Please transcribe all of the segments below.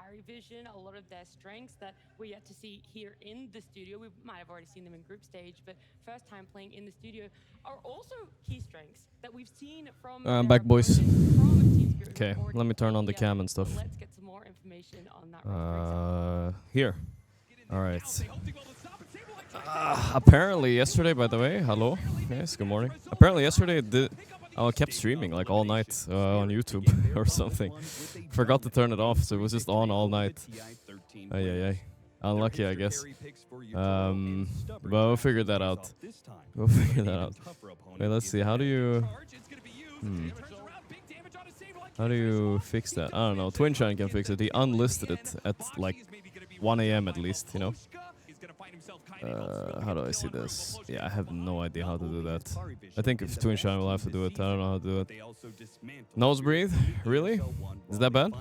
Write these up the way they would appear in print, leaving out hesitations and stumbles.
Paravision, a lot of their strengths that we're yet to see here in the studio. We might have already seen them in group stage, but first time playing in the studio are also key strengths that we've seen from back, boys. Teams Okay, let me turn on the cam and stuff. Let's get some more information on that. Here. All right. Apparently yesterday, by the way, hello. Yes, good morning. Apparently yesterday I kept streaming like all night on YouTube or something. Forgot to turn it off, so it was just on all night. Ay. Unlucky, I guess. But we'll figure that out. Wait, let's see. How do you... How do you fix that? I don't know. Twinshine can fix it. He unlisted it at like 1 AM at least, you know? How do I see this? Yeah, I have no idea how to do that. I think if Twinshine will have to do it. I don't know how to do it. Nose breathe? Really? Is that bad?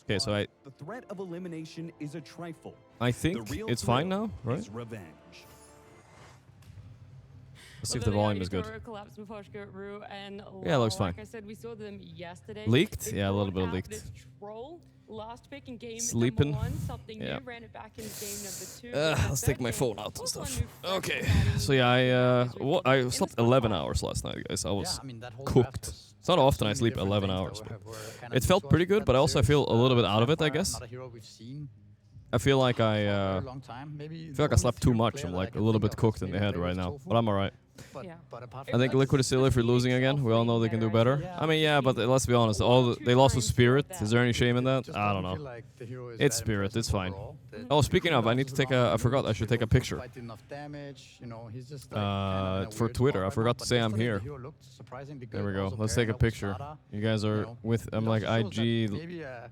Okay, so the threat of elimination is a trifle. I think it's fine now, right? Let's see if the volume is good. Yeah, it looks fine. Like I said, we saw them yesterday. Leaked? Yeah, a little bit leaked. Last pick in game Sleeping. number 1, something new, ran it back in game number 2. Let's take my phone out and stuff. Okay, so yeah, I slept 11 hours last night, guys. I was cooked. It's not often I sleep 11 hours, but it felt pretty good, but also I feel a little bit out of it, I guess. I feel like I slept too much. I'm like a little bit cooked in the head right now, but I'm alright. I think Liquid is still if we're losing again. We all know they can do better. I mean, yeah, but let's be honest. They lost with Spirit. Is there any shame in that? I don't know. It's Spirit. It's fine. Oh, speaking of, I need to take a... I forgot. I should take a picture. For Twitter. I forgot to say I'm here. There we go. Let's take a picture. You guys are with... I'm like IG...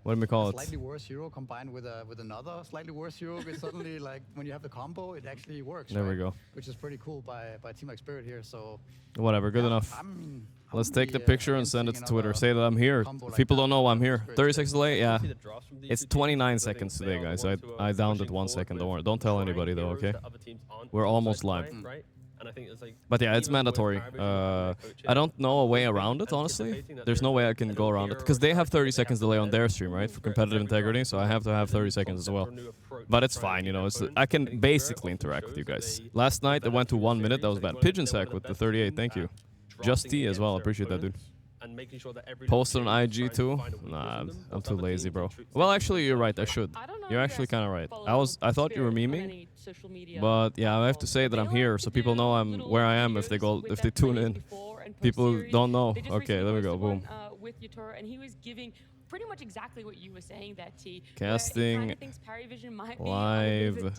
What do we call it? Slightly worse hero combined with another slightly worse hero. Suddenly, like, when you have the combo, it actually works. There we go. Which is pretty cool by a team like Spirit here, so whatever, good enough. Let's take the picture and send it to Twitter. Say that I'm here. If people don't know I'm here. 30 seconds delay, yeah. It's 29 seconds today, guys. I downed it 1 second. Don't worry. Don't tell anybody though, okay? We're almost live. But yeah, it's mandatory. I don't know a way around it, honestly. There's no way I can go around it. Because they have 30 seconds delay on their stream, right? For competitive integrity, so I have to have 30 seconds as well. But it's fine, you know. I can basically interact with you guys. Last night, I went to 1 minute. That was bad. Pigeon Sack with the 38. Thank you. Justy as well. Appreciate that, dude. Post on IG too? Nah, I'm too lazy, bro. Well, actually, you're right. I should. You're actually kind of right. I thought you were memeing, but yeah, I have to say that I'm here, so people know I'm where I am if they tune in. People don't know. Okay, there we go. Boom. And he was giving pretty much exactly what you were saying there, T. Casting live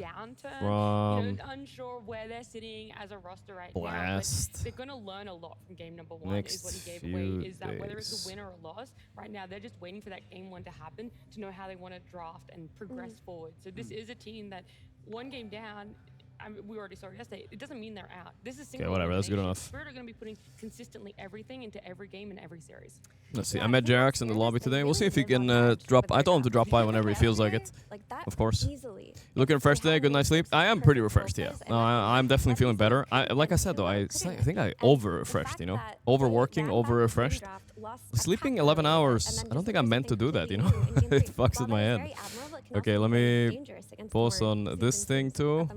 from unsure where they're sitting as a roster right Blast. now. They're going to learn a lot from game number 1 is what he gave away. Is that whether it's a win or a loss, right now they're just waiting for that game 1 to happen to know how they want to draft and progress forward. So this is a team that 1 game down, I mean, we already saw it yesterday. It doesn't mean they're out. This is okay, whatever. That's good enough. Spirit are going to be putting consistently everything into every game and every series. Let's see. I met Jerax in the lobby today. We'll see if he can drop. I told him to drop by whenever he feels like it. Of course. Looking refreshed today. Good night's sleep. I am pretty refreshed. Yeah. No, I'm definitely feeling better. Like I said though, I think I over refreshed. You know, overworking, over refreshed. Sleeping 11 hours. I don't think I'm meant to do that. You know, it fucks with my head. Okay, let me post on this thing too,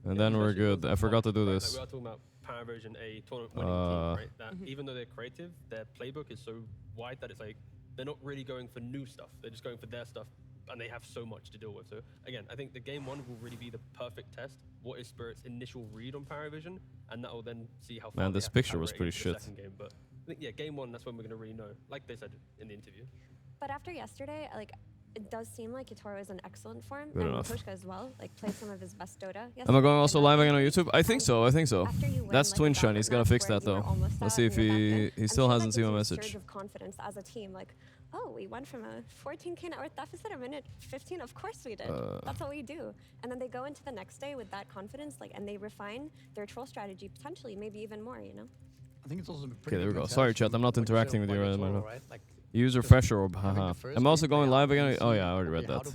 and then we're good. I forgot to do this. We are talking about Paravision, a tournament winning team, right? That even though they're creative, their playbook is so wide that it's like they're not really going for new stuff. They're just going for their stuff, and they have so much to deal with. So again, I think the game 1 will really be the perfect test. What is Spirit's initial read on Paravision, and that will then see how far. Man, this picture was pretty shit. Game. But I think yeah, game 1, that's when we're gonna really know, like they said in the interview. But after yesterday, like, it does seem like Yatoro is in excellent form. Good and enough. Matoshka as well, like, played some of his best Dota yesterday. Am I going also live again on YouTube? I think so. I think so. That's Twinshine. He's gotta fix that though. Let's see if he still hasn't seen my message. Surge of confidence as a team, like, oh, we went from a 14k net worth deficit a minute 15. Of course we did. That's what we do. And then they go into the next day with that confidence, like, and they refine their troll strategy potentially, maybe even more. You know. I think it's also okay. There we go. Sorry, chat. I'm not interacting with you right now. Use refresher orb, haha. I'm also going live again. Oh yeah, I already read that.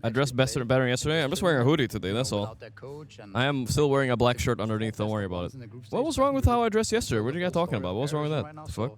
I dressed better yesterday. I'm just wearing a hoodie today, that's all. I am still wearing a black shirt underneath, don't worry about it. What was wrong with how I dressed yesterday? What are you guys talking about? What was wrong with that? The fuck?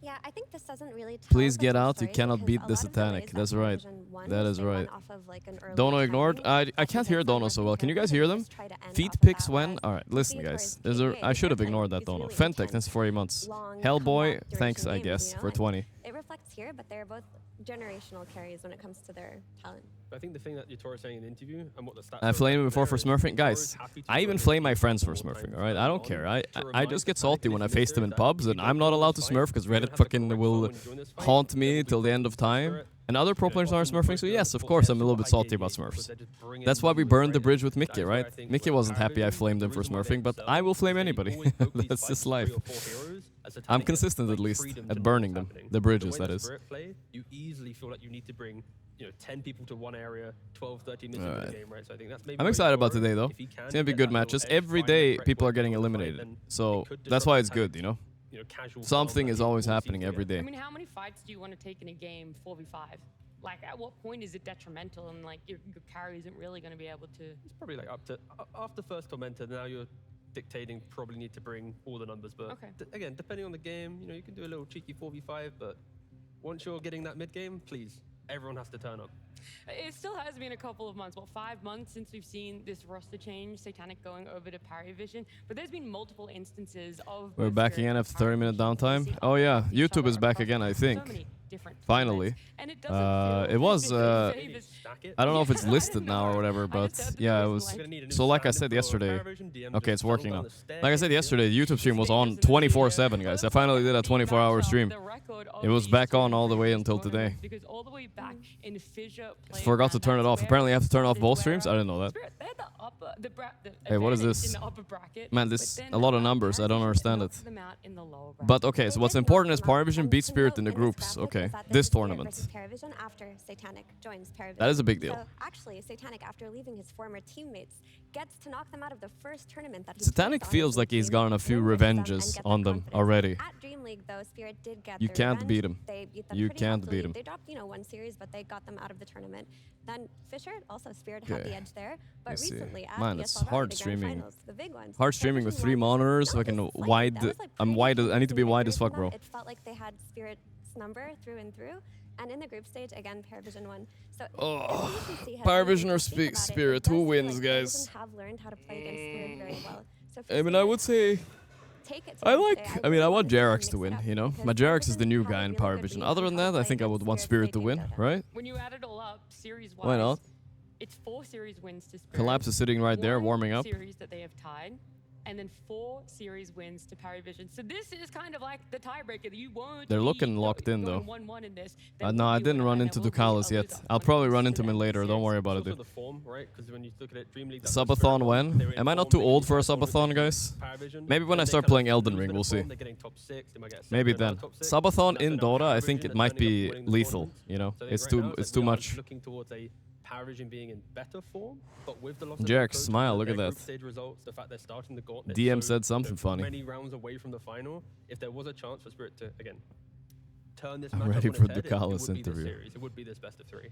Yeah, I think this doesn't really tell Please the get full out. You story cannot because beat a the lot of the Satanic. ways That's that right. Paravision won That was is they right. went off of, like, an early Dono ignored. timing. I can't hear Dono so well. Can you guys hear them? Feet picks when? All right, listen, guys. There's a. I should have ignored that Dono. Fentex, thanks for 40 months. Hellboy, thanks, I guess, for 20. tier, but they're both generational carries when it comes to their talent. I think the thing that Yatoro is saying in the interview and what the stats I flamed him before for smurfing. Guys, I even flame my friends for smurfing, alright? I don't care. I just get salty when I face them in pubs and I'm not allowed to smurf because Reddit fucking will haunt me till the end of time. And other pro players aren't smurfing, so yes, of course I'm a little bit salty about smurfs. That's why we burned the bridge with Mickey, right? Mickey wasn't happy I flamed him for smurfing, but I will flame anybody. That's just life. I'm consistent at least at burning them. The bridges, that is. You easily feel like you need to bring 10 people to one area, 12, 13 minutes into the game, right? So I think that's maybe I'm excited about today, though. It's gonna be good matches. Every day, people are getting eliminated. So that's why it's good, you know? Something is always happening every day. I mean, how many fights do you want to take in a game 4v5? Like, at what point is it detrimental and like your carry isn't really going to be able to? It's probably like up to after first tormentor. Now you're dictating probably need to bring all the numbers, but again, depending on the game, you can do a little cheeky 4v5. But once you're getting that mid game, please, everyone has to turn up. It still has been a couple of months, 5 months since we've seen this roster change, Satanic going over to Paravision, but there's been multiple instances of... We're back again after 30-minute downtime. Oh yeah, YouTube is back again, I think. Finally. It was, I don't know if it's listed now or whatever, but yeah, it was. So like I said yesterday, okay, it's working now. Like I said yesterday, the YouTube stream was on 24/7, guys. I finally did a 24-hour stream. It was back on all the way until today. Forgot to turn it off. Apparently, I have to turn off both streams. I didn't know that. Hey, what is this? Man, this a lot of numbers. I don't understand it. But okay, so what's important is Paravision beat Spirit in the groups. Okay, this tournament. Paravision after Satanic joins Paravision. That is a big deal. So actually, Satanic, after leaving his former teammates, gets to knock them out of the first tournament that he Satanic feels like he's gotten a few revenges on them already. At Dream League, though, Spirit did get You can't beat him. They beat them You pretty can't handily. beat him. They dropped, one series, but they got them out of the tournament. Then Fisher, also Spirit had the edge there. But recently, at Man, the it's SL Valley, hard the grand streaming. finals, the big ones, Hard streaming with 3 monitors, fucking wide. I'm wide. I need to be wide as fuck, bro. It felt like they had Spirit's number through and through. And in the group stage, again, Paravision won. So Paravision or Spirit, who wins, guys? Have learned how to play against Spirit very well. So I mean, I would say I want Gorgc to win, My Gorgc is the new guy in Paravision. Other than that, I think I would want Spirit to win, right? When you add it all up, series-wise, why not? It's 4 series wins to Spirit. Collapse is sitting right there, warming up. Series that they have tied, and then 4 series wins to Paravision. So this is kind of like the tiebreaker. You won't. They're looking locked in though. 1-1 in this. No, I didn't run into Ducalis yet. I'll probably run into him later. Don't worry about it, dude. Subathon when? Am I not too old for a subathon, guys? Maybe when I start playing Elden Ring, we'll see. Maybe then. Subathon in Dota, I think it might be lethal. It's too much. Paravision being in better form, but with the loss Gorgc, smile, look at that. Results, the fact they're starting the gauntlet, DM said something funny. Many rounds away from the final. If there was a chance for Spirit to again turn this I'm match ready up for on its head, Ducalis it would be interview. this series. It would be this best of 3.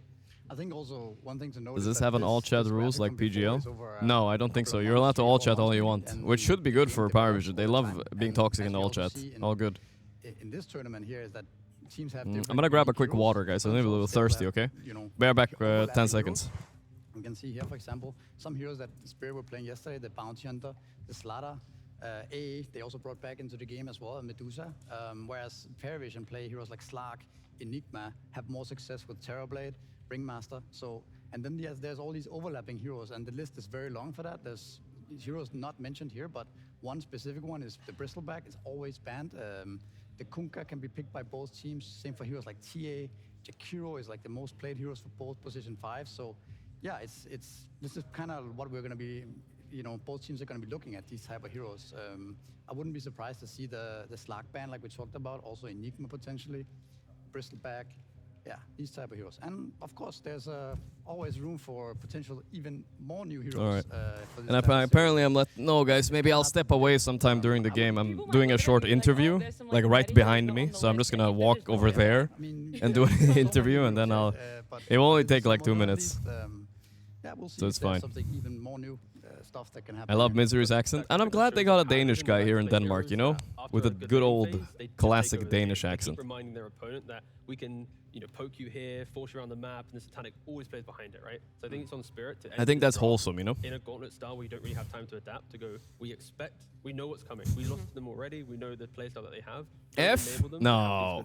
I think also one thing to note. Does this have an all chat rules like PGL? No, I don't think so. You're allowed to all chat all you want, which should be good for Paravision. They love being toxic in the all chat. All good. In this tournament here is that teams have. I'm gonna grab a quick water, guys. I'm a little thirsty. Okay. Bear back 10 seconds. You can see here, for example, some heroes that Spirit were playing yesterday, the Bounty Hunter, the Slatter, AA, they also brought back into the game as well, Medusa. Whereas Paravision play heroes like Slark, Enigma, have more success with Terrorblade, Ringmaster. So, and then there's all these overlapping heroes, and the list is very long for that. There's heroes not mentioned here, but one specific one is the Bristleback. It's always banned. The Kunkka can be picked by both teams. Same for heroes like TA. Jakiro is like the most played heroes for both position 5. So. Yeah, this is kind of what we're going to be, both teams are going to be looking at, these type of heroes. I wouldn't be surprised to see the Slark ban like we talked about, also Enigma potentially, Bristleback, yeah, these type of heroes. And of course, there's always room for potential even more new heroes. All right. For this And apparently I'm no, guys, maybe I'll step away sometime during the game. I'm doing a short interview, like right behind me, so I'm just going to walk over there and do an interview, and then it will only take like 2 minutes. Yeah, we'll see so it's fine. Something even more new stuff that can happen. I love Misery's accent, and I'm glad they got a Danish guy here in Denmark, with a good old classic Danish accent. Reminding their opponent that we can, poke you here, force you around the map, and the Satanic always plays behind it, right? So I think it's on Spirit to. I think that's wholesome, In a gauntlet style where you don't really have time to adapt, to go. We know what's coming. We lost them already. We know the playstyle that they have. F? No.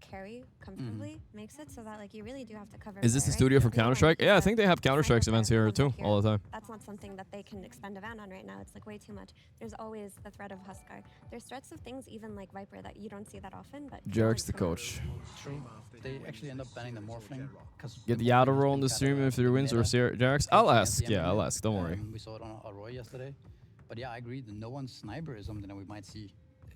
like carry comfortably makes it so that like you really do have to cover. Is this the right? studio for You don't wanna Counter-Strike? put Yeah, I a think they have sniper Counter-Strike's player events here one too, up here. all the time. That's not something that they can expend a van on right now. It's like way too much. There's always the threat of Huskar. There's threats of things even like Viper that you don't see that often, but Jarrek's the coach. True. They actually end up banning the Morphling. Get the outer roll on the stream if there wins or Jarrek's. I'll ask. Yeah, I'll ask. Don't worry. We saw it on Aurora yesterday. But yeah, I agree. The no one sniper is something that we might see.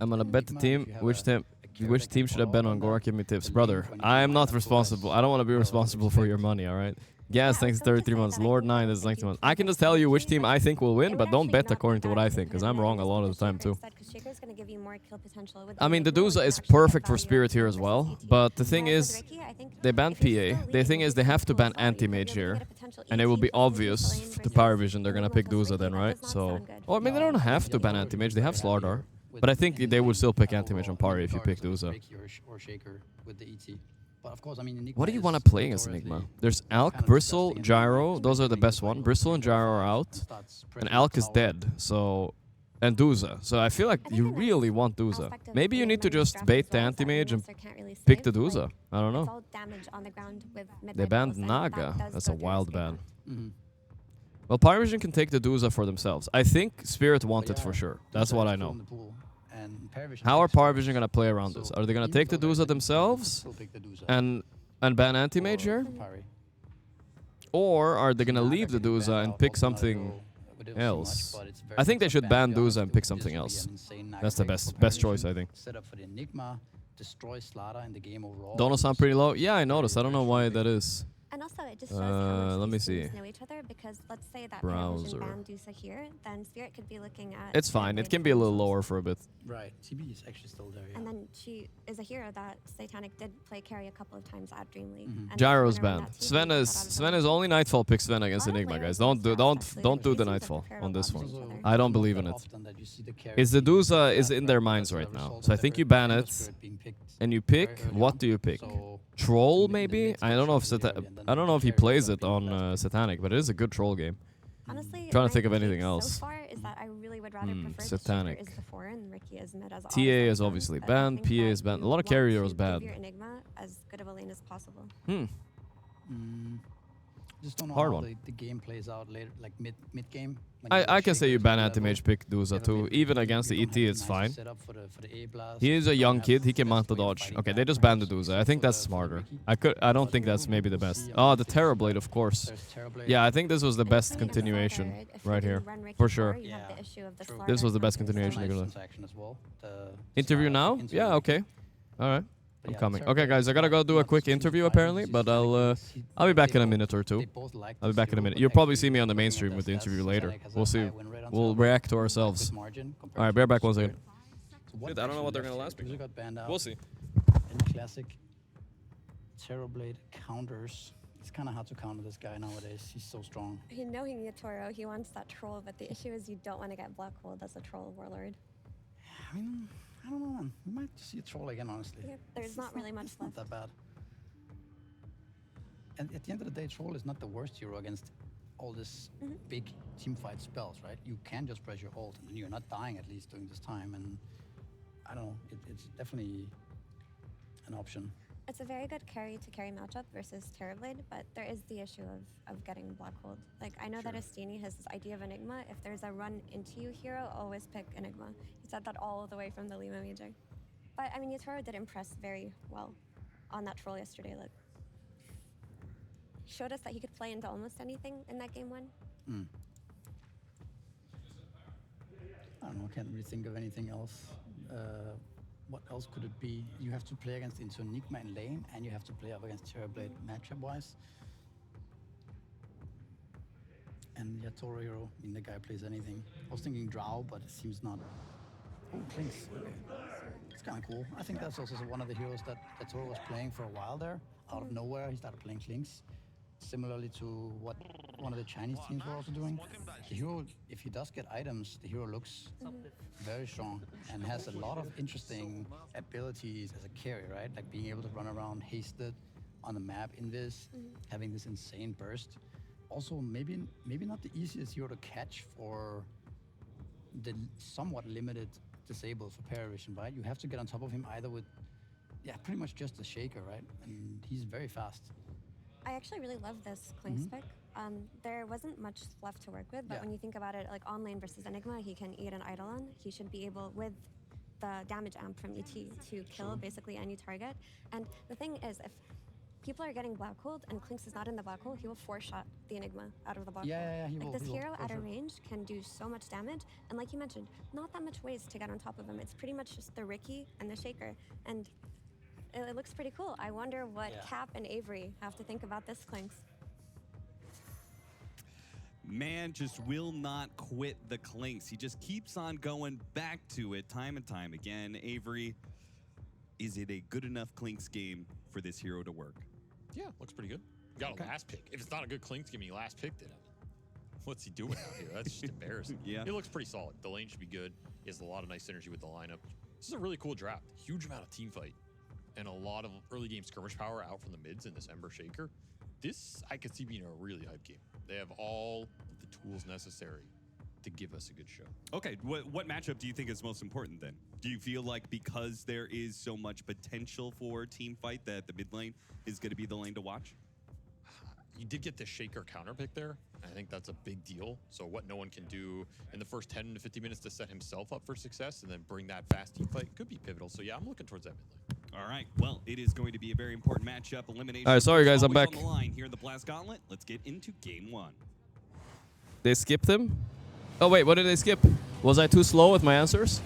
I'm gonna bet the team. Which team should I bet on? Gorgc, give me tips, brother. I am not responsible. I don't want to be responsible for your money. All right. Gas, thanks 33 months. Lord 9 is 19 months. I can just tell you which team I think will win, but don't bet according to what I think, because I'm wrong a lot of the time too. I mean, the Duza is perfect for Spirit here as well, but the thing is, they banned PA. The thing is, they have to ban anti-mage here. potential And it will be obvious to Paravision they're gonna pick Duza then, right? So, well, I mean, they don't have to ban anti-mage. They have Slardar. But I think they would still pick anti-mage on Pari if you pick Duza. Or Shaker with the ET. But of course, I mean, Enigma What do you is want to play against notoriously Enigma? There's Alk, kind of Bristle, disgusting and Gyro. it's Those are the playing best this one. way, Bristle and Gyro are out. starts And spreading Alk is power. dead. So, and Duza. So I feel like you really want Duza. Maybe you need to just bait the anti-mage and pick the Duza. I don't know. It's all damage on the ground with They Midnight banned Pulse, and Naga. that does That's go a through wild his ban. favor. Well, Paravision can take the Duza for themselves. I think Spirit want But it for yeah, sure. Duza That's what is I still know. in the pool, and Paravision How are picks Paravision first. gonna play around this? So Are they gonna even take the though Duza they themselves still pick the Duza and ban anti-mage or here? Pari. Or are they gonna Naga leave the getting banned Duza out and pick also not a something goal. We didn't see much, else? but it's very I think they tough should ban, ban to be honest. Duza and pick This something will be else. an insane Naga That's the pick for best choice, Paravision. I think. Set up for the Enigma, destroy Slaughter in the game overall. Dono sound pretty low? Yeah, I noticed. I don't know why that is. And also, it just shows how much let me these teams see. know each other, because let's say that Browser. Paravision banned Dusa here, then Spirit could be looking at... It's fine. It Blade can be a little themselves. lower for a bit. Right, TB is actually still there, yeah. And then she is a hero that Satanic did play carry a couple of times at Dream League. And Gyro's whenever banned. that TB Sven got is out of Sven the is lineup, only Nightfall pick Sven a against lot of Enigma, players guys. use Frost, actually. Don't do It the seems like Nightfall they're on this fair one. to each other. I don't Not believe that in it. often that you see the carry Is the being Duza picked is up, in their right? minds That's a right now. result So I of think every you ban Panda it Spirit being picked and you very pick. early What on. do you pick? So Troll in the maybe? mid I don't know if section really, and then I don't know if he carry plays ends it up being the on best pick. Satanic, but it is a good troll game. Honestly, Trying to my think of take anything else. So far is that I really would rather prefer Satanic. that Shaker is the 4 and Ricky is mid as TA always is done, obviously but I banned, think PA that is banned. A you lot of want carry to heroes give banned. your Enigma as good of a lane as possible. Just don't know Hard how one. the game plays out later, like mid game. I can say you ban anti-mage pick Duza too. Even against the ET, it's fine. He is a young kid. He can mount the dodge. Okay, they just banned the Duza. I think that's smarter. I don't think that's maybe the best. Oh, the Terrorblade, of course. Yeah, I think this was the best continuation right here, for sure. This was the best continuation they're gonna. Interview now? Yeah, okay. All right. I'm coming. Okay, guys, I gotta go do a quick interview apparently, but I'll be back in a minute or two. I'll be back in a minute. You'll probably see me on the main stream with the interview later. We'll see. We'll react to ourselves. All right, bear back 1 second. I don't know what they're gonna last me. We'll see. And classic Terrorblade counters. It's kind of hard to counter this guy nowadays. He's so strong. Knowing Yatoro, he wants that troll, but the issue is you don't want to get black holed as a troll warlord. I mean, I don't know, man. We might see a troll again, honestly. Yeah, there's not really much It's not left. that bad. And at the end of the day, troll is not the worst hero against all this big team fight spells, right? You can just press your ult, and you're not dying at least during this time. And I don't know, it's definitely an option. It's a very good carry to carry matchup versus Terrorblade, but there is the issue of getting black hold. Like, I know that Astini has this idea of Enigma. If there's a run into you hero, always pick Enigma. He said that all the way from the Lima Major. But, I mean, Yatoro did impress very well on that troll yesterday. Like, showed us that he could play into almost anything in that game 1. I don't know, I can't really think of anything else. What else could it be? You have to play against into Enigma in lane, and you have to play up against Terrorblade matchup-wise. And Yatoro hero, I mean, the guy plays anything. I was thinking Drow, but it seems not. Oh, Clinks. Okay. It's kind of cool. I think that's also one of the heroes that Yatoro was playing for a while there. Out of nowhere, he started playing Clinks. Similarly to what one of the Chinese teams were also doing. The hero, if he does get items, the hero looks very strong and has a lot of interesting abilities as a carry, right? Like being able to run around hasted on the map in this, having this insane burst. Also, maybe not the easiest hero to catch for the somewhat limited disables for Paravision, right? You have to get on top of him either with, pretty much just a shaker, right? And he's very fast. I actually really love this Clinks pick. There wasn't much left to work with, but when you think about it, like on lane versus Enigma, he can eat an Eidolon. He should be able, with the damage amp from ET, to kill basically any target. And the thing is, if people are getting black hold and Clinks is not in the black hole, he will 4-shot the Enigma out of the black hole. He will. This hero at a range can do so much damage, and like you mentioned, not that much ways to get on top of him. It's pretty much just the Ricky and the Shaker, and it looks pretty cool. I wonder what Cap and Avery have to think about this Clinks. Man just will not quit the Clinks. He just keeps on going back to it time and time again. Avery, is it a good enough Clinks game for this hero to work? Yeah, looks pretty good. Got a last pick. If it's not a good Clinkz, give me last pick then. What's he doing out here? That's just embarrassing. Yeah. He looks pretty solid. The lane should be good. He has a lot of nice synergy with the lineup. This is a really cool draft. Huge amount of team fight. And a lot of early game skirmish power out from the mids in this Ember Shaker. This, I could see being a really hype game. They have all of the tools necessary to give us a good show. Okay, what matchup do you think is most important then? Do you feel like because there is so much potential for team fight that the mid lane is going to be the lane to watch? You did get the Shaker counter pick there. I think that's a big deal. So what no one can do in the first 10 to 50 minutes to set himself up for success and then bring that fast team fight could be pivotal. So yeah, I'm looking towards that mid lane. All right, well, it is going to be a very important matchup. Elimination. All right, sorry guys, I'm back. On the line here in the Blast Gauntlet. Let's get into game 1. They skipped him? Oh wait, what did they skip? Was I too slow with my answers?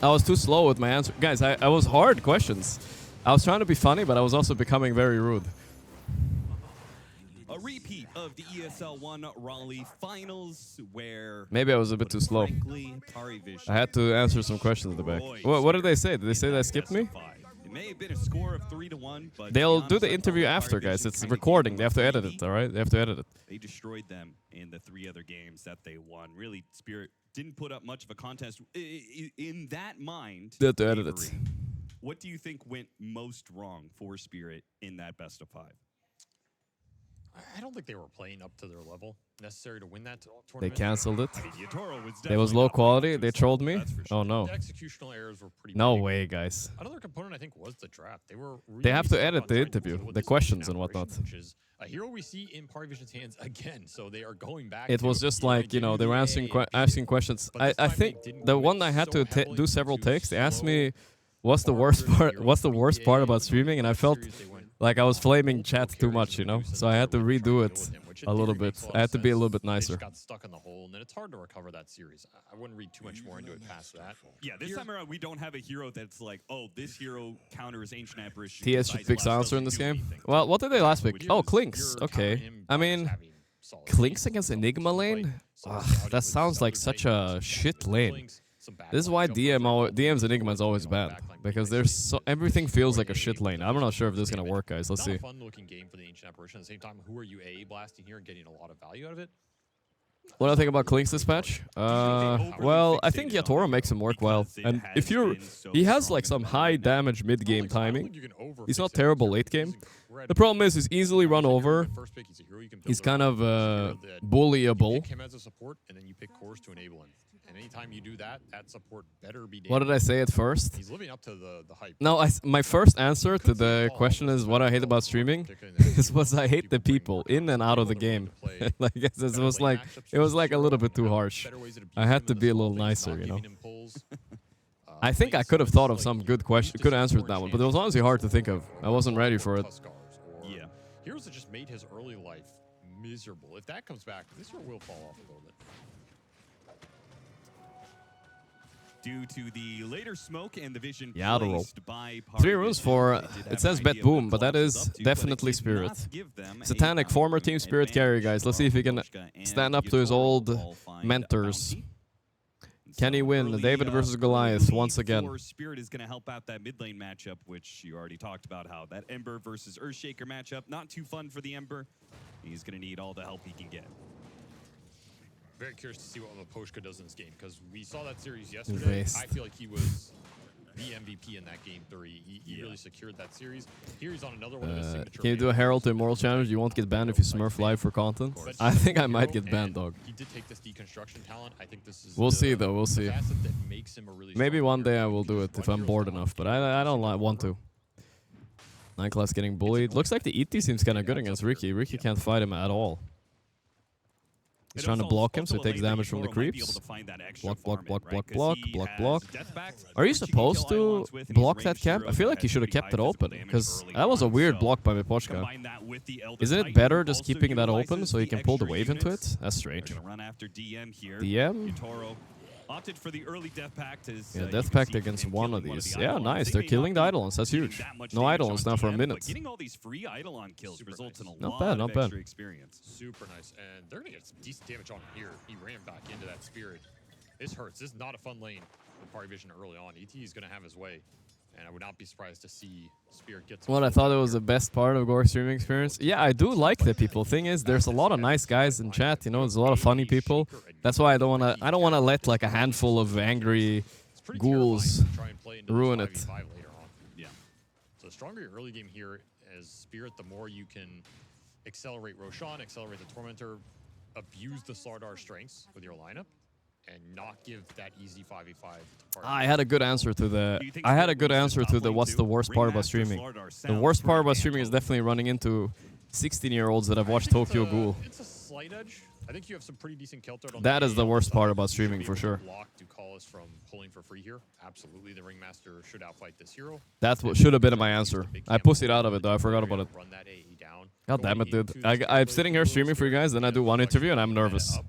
I was too slow with my answer. Guys, I was hard questions. I was trying to be funny, but I was also becoming very rude. A repeat of the ESL 1 Raleigh Finals where... Maybe I was a bit too slow. Paravision. I had to answer some questions at the back. What did they say? Did they say they skipped me? It may have been a score of 3-1, but... They'll do the interview after, guys. It's recording. They have to edit it, all right? They have to edit it. They destroyed them in the 3 other games that they won. Really, Spirit didn't put up much of a contest. In that mind, They have to edit it. what do you think went most wrong for Spirit in that best of 5? I don't think they were playing up to their level necessary to win that tournament. They canceled it. I mean, Yatoro was It was low quality. They trolled me. Oh no. The executional errors were pretty No big. way, guys. Another component I think was the draft. They were really They have to stuck edit on the trying to interview, fulfill the this questions mission and whatnot. operation, which is a hero we see in Paravision's hands again. So they are going back. It to was just the like, you know, they were answering questions. But this I time think they didn't the go one I had so to heavily do several into takes, they asked me, slow, what's the worst part? hero What's the worst part about streaming? And I felt series they went like I was flaming multiple chat too carries much, you in know. Medusa, So I and had to they were trying redo deal it with him, which in a little theory bit. makes a lot I had of to be a little sense. bit nicer. They just got stuck in the hole, and then it's hard to recover that series. I wouldn't read too much more into it past that. Yeah, this time around, we don't have a hero that's like, oh, this hero counters Ancient Apparition. TS should pick silencer in this game. Well, what did they last pick? Oh, Clinkz. Okay. I mean, Clinkz against Enigma lane? Ugh, that sounds like such a shit lane. This is why DM's Enigma is always bad, because there's everything feels like a shit lane. I'm not sure if this is gonna work, guys. Let's see. It's not a fun-looking game for the Ancient Apparition. At the same time, who are you A blasting here and getting a lot of value out of it? What do I think about Clinkz this patch? Well, I think Yatoro makes him work well, and if he has like some high damage mid game timing. He's not terrible late game. The problem is he's easily run over. He's kind of bullyable. You pick him as a support, and then you pick cores to enable him. And anytime you do that, that support better be damaged. What did I say at first? He's living up to the hype. No, my first answer to the question is what I hate about streaming. This was I hate the people in and out of the game. Like it was like a little bit too harsh. I had to be a little nicer, you know. I think I could have thought of some good question, could have answered that one, but it was honestly hard to think of. I wasn't ready for it. Yeah. Heroes that just made his early life miserable. If that comes back, this year will fall off a little bit. Due to the later smoke and the vision Aurora. placed by 3 runes for, it says Bet Boom, but that is definitely Spirit. Satanic, former Team Spirit carry, guys. Let's see if he can stand up to his old mentors. Can he win David versus Goliath once again? Spirit is going to help out that mid lane matchup, which you already talked about how that Ember versus Earthshaker matchup, not too fun for the Ember. He's going to need all the help he can get. Very curious to see what Maposhka does in this game, because we saw that series yesterday. I feel like he was the MVP in that game 3. He really secured that series. Here he's on another one of his signature. Can you do a Herald to Immortal challenge? You won't get banned if you Smurf live for content. I think I might get banned, dog. He did take this deconstruction talent. I think this is we'll see though. We'll see. that makes him a really Maybe one day I will do it if I'm bored enough, but I don't want to. Nightclass getting bullied. Looks like the ET seems kind of good against Ricky. Ricky can't fight him at all. He's trying to block him, so he takes damage from the creeps. Block. Are you supposed to block that camp? I feel like he should have kept it open, because that was a weird block by Mipochka. Isn't it better just keeping that open so he can pull the wave into it? That's strange. DM? Opted for the early Death Pact as, yeah, Death Pact against one of these. Yeah, nice. They're killing the Eidolons. That's huge. No Eidolons now for a minute. Getting all these free Eidolon kills results in a not lot bad, of not bad. extra experience. Super nice. And they're going to get some decent damage on him here. He ran back into that Spirit. This hurts. This is not a fun lane for Paravision early on. ET is going to have his way. And I would not be surprised to see Spirit get. What I thought it was the best part of Gorgc's streaming experience. Yeah, I do like the people. Thing is, there's a lot of nice guys in chat. You know, there's a lot of funny people. That's why I don't wanna let like a handful of angry ghouls ruin it. Yeah. So the stronger your early game here as Spirit, the more you can accelerate Roshan, accelerate the Tormentor, abuse the Slardar strengths with your lineup, and not give that easy 5v5 to I had a good answer to the. I had a good answer to the what's the worst part about streaming. The worst part about streaming is definitely running into 16-year-olds that have watched Tokyo Ghoul. It's a slight edge. I think you have some pretty decent kill threat on That is the worst part about streaming for sure. Block Ducalis from pulling for free here. Absolutely, the Ringmaster should outfight this hero. That's what should have been my answer. I pussied out of it though. I forgot about it. God damn it, dude. I'm sitting here streaming for you guys, then I do one interview and I'm nervous.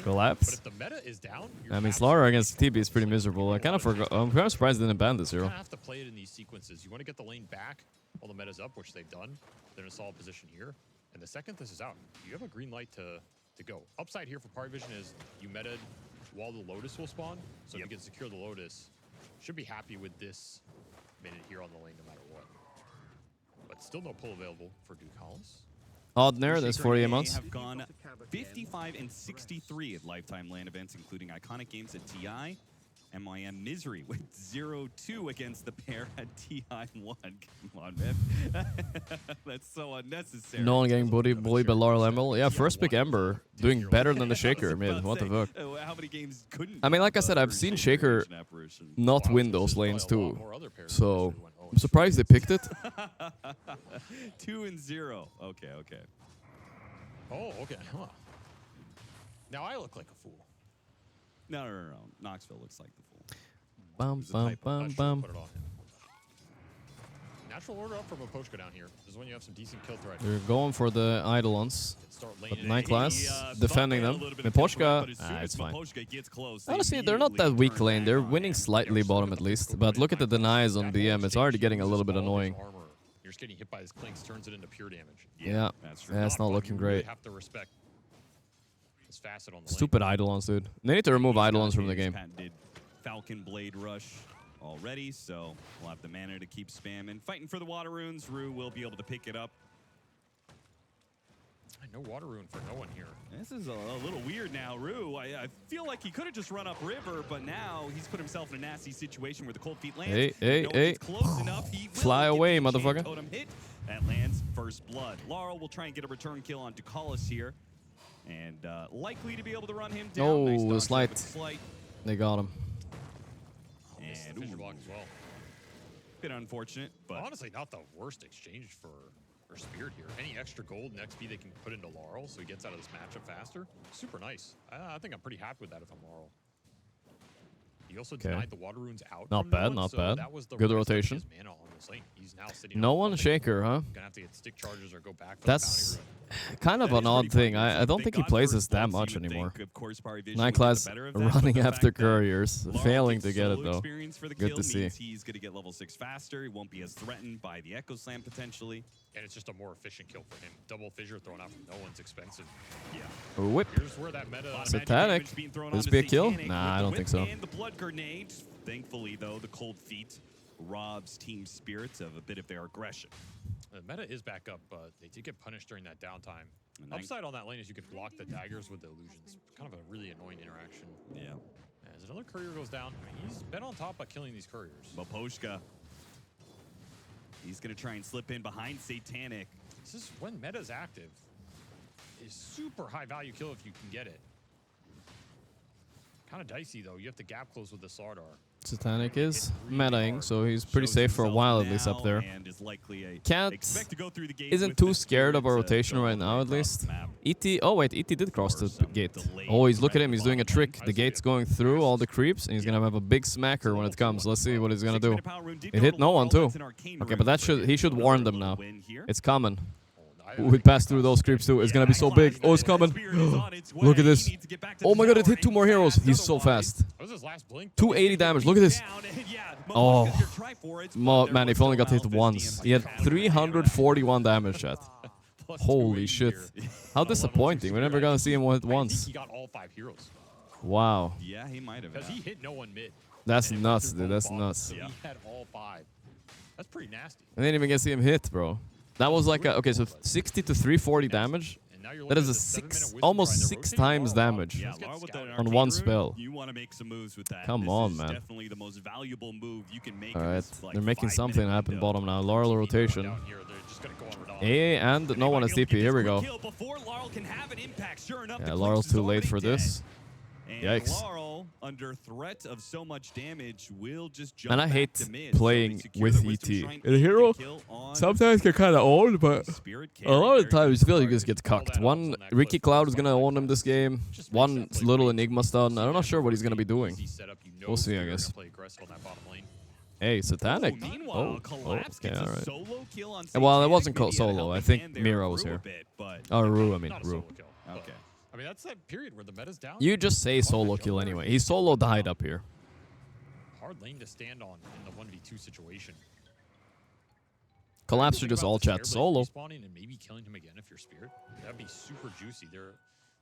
Collapse. But if the meta is down, I mean, Slardar against TB is pretty miserable. I kind of forgot. I'm kind of surprised they didn't ban this hero. You have to play it in these sequences. You want to get the lane back while the meta's up, which they've done. They're in a solid position here. And the second this is out, you have a green light to go. Upside here for Paravision is you meted while the Lotus will spawn. So if you can secure the Lotus, should be happy with this minute here on the lane no matter what. But still no pull available for Ducalis. Oddner, there's 48 Shaker months. have gone 55 and 63 at lifetime LAN events, including iconic games at TI. MIM Misery with 0-2 against the pair at TI1. Come on, man. That's so unnecessary. No one getting bullied by Laurel Emerald. Yeah, first pick Ember doing better than the Shaker. Man, what the fuck? How many games couldn't I mean, like I said, I've seen Shaker not win those lanes too. So I'm surprised they picked it. 2-0. Okay. Oh, okay. Huh. Now I look like a fool. No. Knoxville looks like the fool. Bum. Put it on him. Natural order up from Aposhka down here. This is when you have some decent kill threat. They're going for the Eidolons. But Night Class defending them. Miposhka, it's fine. Honestly, they're not that weak lane. They're winning slightly bottom at least. But look at the denies on DM. It's already getting a little bit annoying. You're just getting hit by his clinks, turns it into pure damage. Yeah, it's not looking great. Have to respect his facet on the Stupid Eidolons, dude. They need to remove Eidolons from the game. Did Falcon Blade Rush already, so we'll have the mana to keep spamming. Fighting for the Water Runes. Rue will be able to pick it up. No Water Rune for no one here. This is a little weird now, Rue. I feel like he could have just run up river, but now he's put himself in a nasty situation where the cold feet lands. Hey. Close enough, he will Fly away, motherfucker. Totem hit. That lands first blood. Laurel will try and get a return kill on Ducalis here. And likely to be able to run him down. Oh, nice the slight. They got him. And fissure block as well. Bit unfortunate, but honestly, not the worst exchange for Spirit here. Any extra gold and XP they can put into Laurel so he gets out of this matchup faster. Super nice. I think I'm pretty happy with that if I'm Laurel. He also denied the Water Runes out. Not bad. That was the Good rotation. Mana on this lane. He's now sitting no one Shaker, huh? Gonna have to get stick charges or go back for That's kind of an odd thing. I don't think he plays this that much anymore. Night Class running after couriers, failing to get it though. Good to see. He's going to get level 6 faster. He won't be as threatened by the Echo Slam potentially. And it's just a more efficient kill for him. Double fissure thrown out from no one's expensive. Yeah. Whip. Here's where that meta Satanic. Will this be a kill? Nah, I don't think so. And the blood grenade. Thankfully, though, the cold feet robs Team Spirits of a bit of their aggression. The meta is back up, but they did get punished during that downtime. Upside on that lane is you can block the daggers with the illusions. Kind of a really annoying interaction. Yeah. As another courier goes down, I mean, he's been on top by killing these couriers. Miposhka. He's going to try and slip in behind Satanic. This is when meta's active. Is super high value kill if you can get it. Kind of dicey though. You have to gap close with the Slardar. Satanic is metaing, so he's pretty safe for a while at least up there. Cat isn't too scared of a rotation right now at least. ET, oh wait, ET did cross the gate. Oh, look at him, he's doing a trick. The gate's going through all the creeps and he's gonna have a big smacker when it comes. Let's see what he's gonna do. It hit no one too. Okay, but he should warn them now. It's coming. We passed through those creeps too. It's gonna be so big. Oh, it's coming. Look at this. Oh my god, it hit 2 more heroes. He's so fast. 280 damage. Look at this. Oh. Man, if only got hit once. He had 341 damage, chat. Holy shit. How disappointing. We're never gonna see him hit once. He got all 5 heroes. Wow. Yeah, he might have. Because he hit no one mid. That's nuts, dude. That's nuts. So he had all 5. That's pretty nasty. I didn't even get to see him hit, bro. That was like a, okay, so 60 to 340 damage. That is a almost 6 times damage on one spell. You want to make some moves with that. Come on, man. Definitely the most valuable move you can make. All right, they're making something happen bottom now. Laurel rotation. AA and no one has TP. Here we go. Yeah, Laurel's too late for this. Yikes. Laurel, under threat of so much damage, will just jump And I hate back to mid. playing with ET. The The hero sometimes get kind of old, but a lot of the times I feel like you just get cucked. One Ricky Cloud is gonna own him this game. One little Enigma stun. I'm not sure what he's gonna be doing. We'll see, I guess. Hey, Satanic. Oh, okay, all right. Well, it wasn't called solo. I think Mira was here. Oh, Rue, I mean, Rue. Okay. I mean, that's that period where the meta's down. You just say solo kill anyway. He solo died up here. Hard lane to stand on in the 1v2 situation. Collapse should just all chat solo. Spawning and maybe killing him again if you're Spirit. That'd be super juicy. They're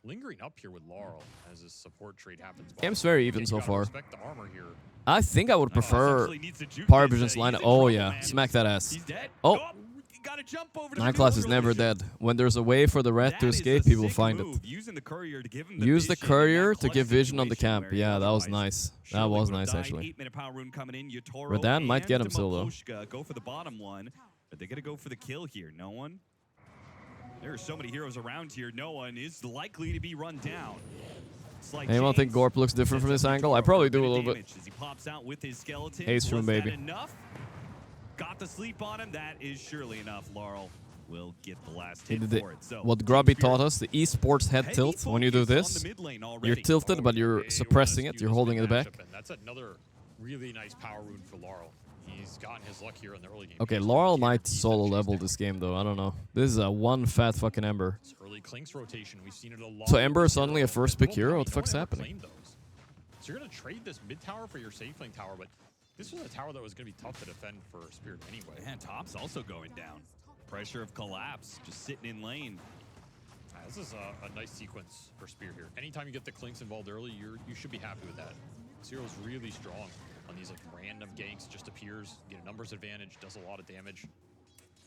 lingering up here with Laurel as this support trade happens. Game's very even so far. Respect the armor here. I think I would prefer Paravision's lineup. Oh yeah, smack that ass. Oh, 9 class is never dead. When there's a way for the red to escape, he will find it. Use the courier to give vision on the camp. Yeah, that was nice. That was nice actually. Radan might get him still though. Go for the bottom one, but they gotta go for the kill here. No one. There are so many heroes around here. No one is likely to be run down. Anyone think Gorp looks different from this angle? I probably do a little bit. Haste from baby. Got the sleep on him. That is surely enough. Laurel will get the last He hit did for it. So what Grubby taught us, the esports head tilt. When you do this, you're tilted, but you're suppressing it. You're holding it back. That's another really nice power rune for Laurel. He's gotten his luck here in the early game. Okay, Laurel might solo level this game though. I don't know. This is a one fat fucking Ember. Early Clinks rotation. We've seen it a lot. So Ember is suddenly a first pick hero? What the fuck's happening? So you're gonna trade this mid tower for your safe lane tower, but this was a tower that was going to be tough to defend for Spirit anyway. And top's also going down. Pressure of collapse, just sitting in lane. This is a nice sequence for Spirit here. Anytime you get the Clinks involved early, you should be happy with that. Zero's really strong on these like random ganks, just appears, get a numbers advantage, does a lot of damage.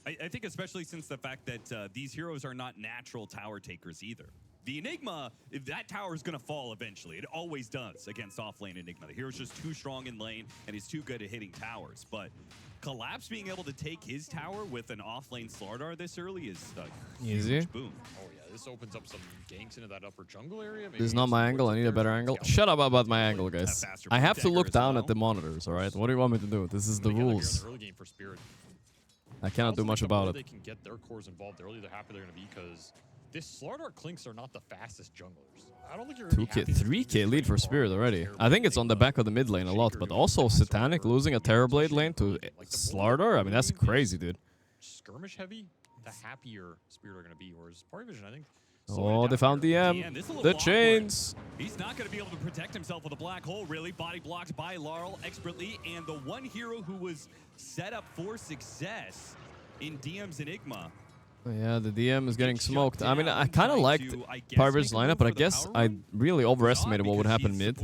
I think especially since the fact that these heroes are not natural tower takers either. The Enigma, if that tower is going to fall eventually. It always does against off-lane Enigma. The hero's just too strong in lane, and he's too good at hitting towers. But Collapse being able to take his tower with an off-lane Slardar this early is a easy. Huge boom. Oh yeah, this opens up some ganks into that upper jungle area. Maybe This is not my angle. I need a better angle. Shut up about my angle, guys. I have to look down at the monitors, all right? What do you want me to do? This is the rules. I cannot do much about it. They can get their cores involved early. They're happy they're going to be because this Slardar Clinks are not the fastest junglers. I don't think you're 2K, 3K lead for Spirit already. I think it's on the back of the mid lane a lot, but also Satanic losing a Terrorblade lane to Slardar. I mean, that's crazy, dude. Skirmish heavy, the happier Spirit are going to be. Whereas Paravision, I think. Oh, they found DM. The chains. He's not going to be able to protect himself with a black hole, really. Body blocked by Laurel expertly. And the one hero who was set up for success in DM's Enigma. Yeah, the DM is getting smoked. I mean, I kind of liked Paravision's lineup, but I guess I really overestimated what would happen mid.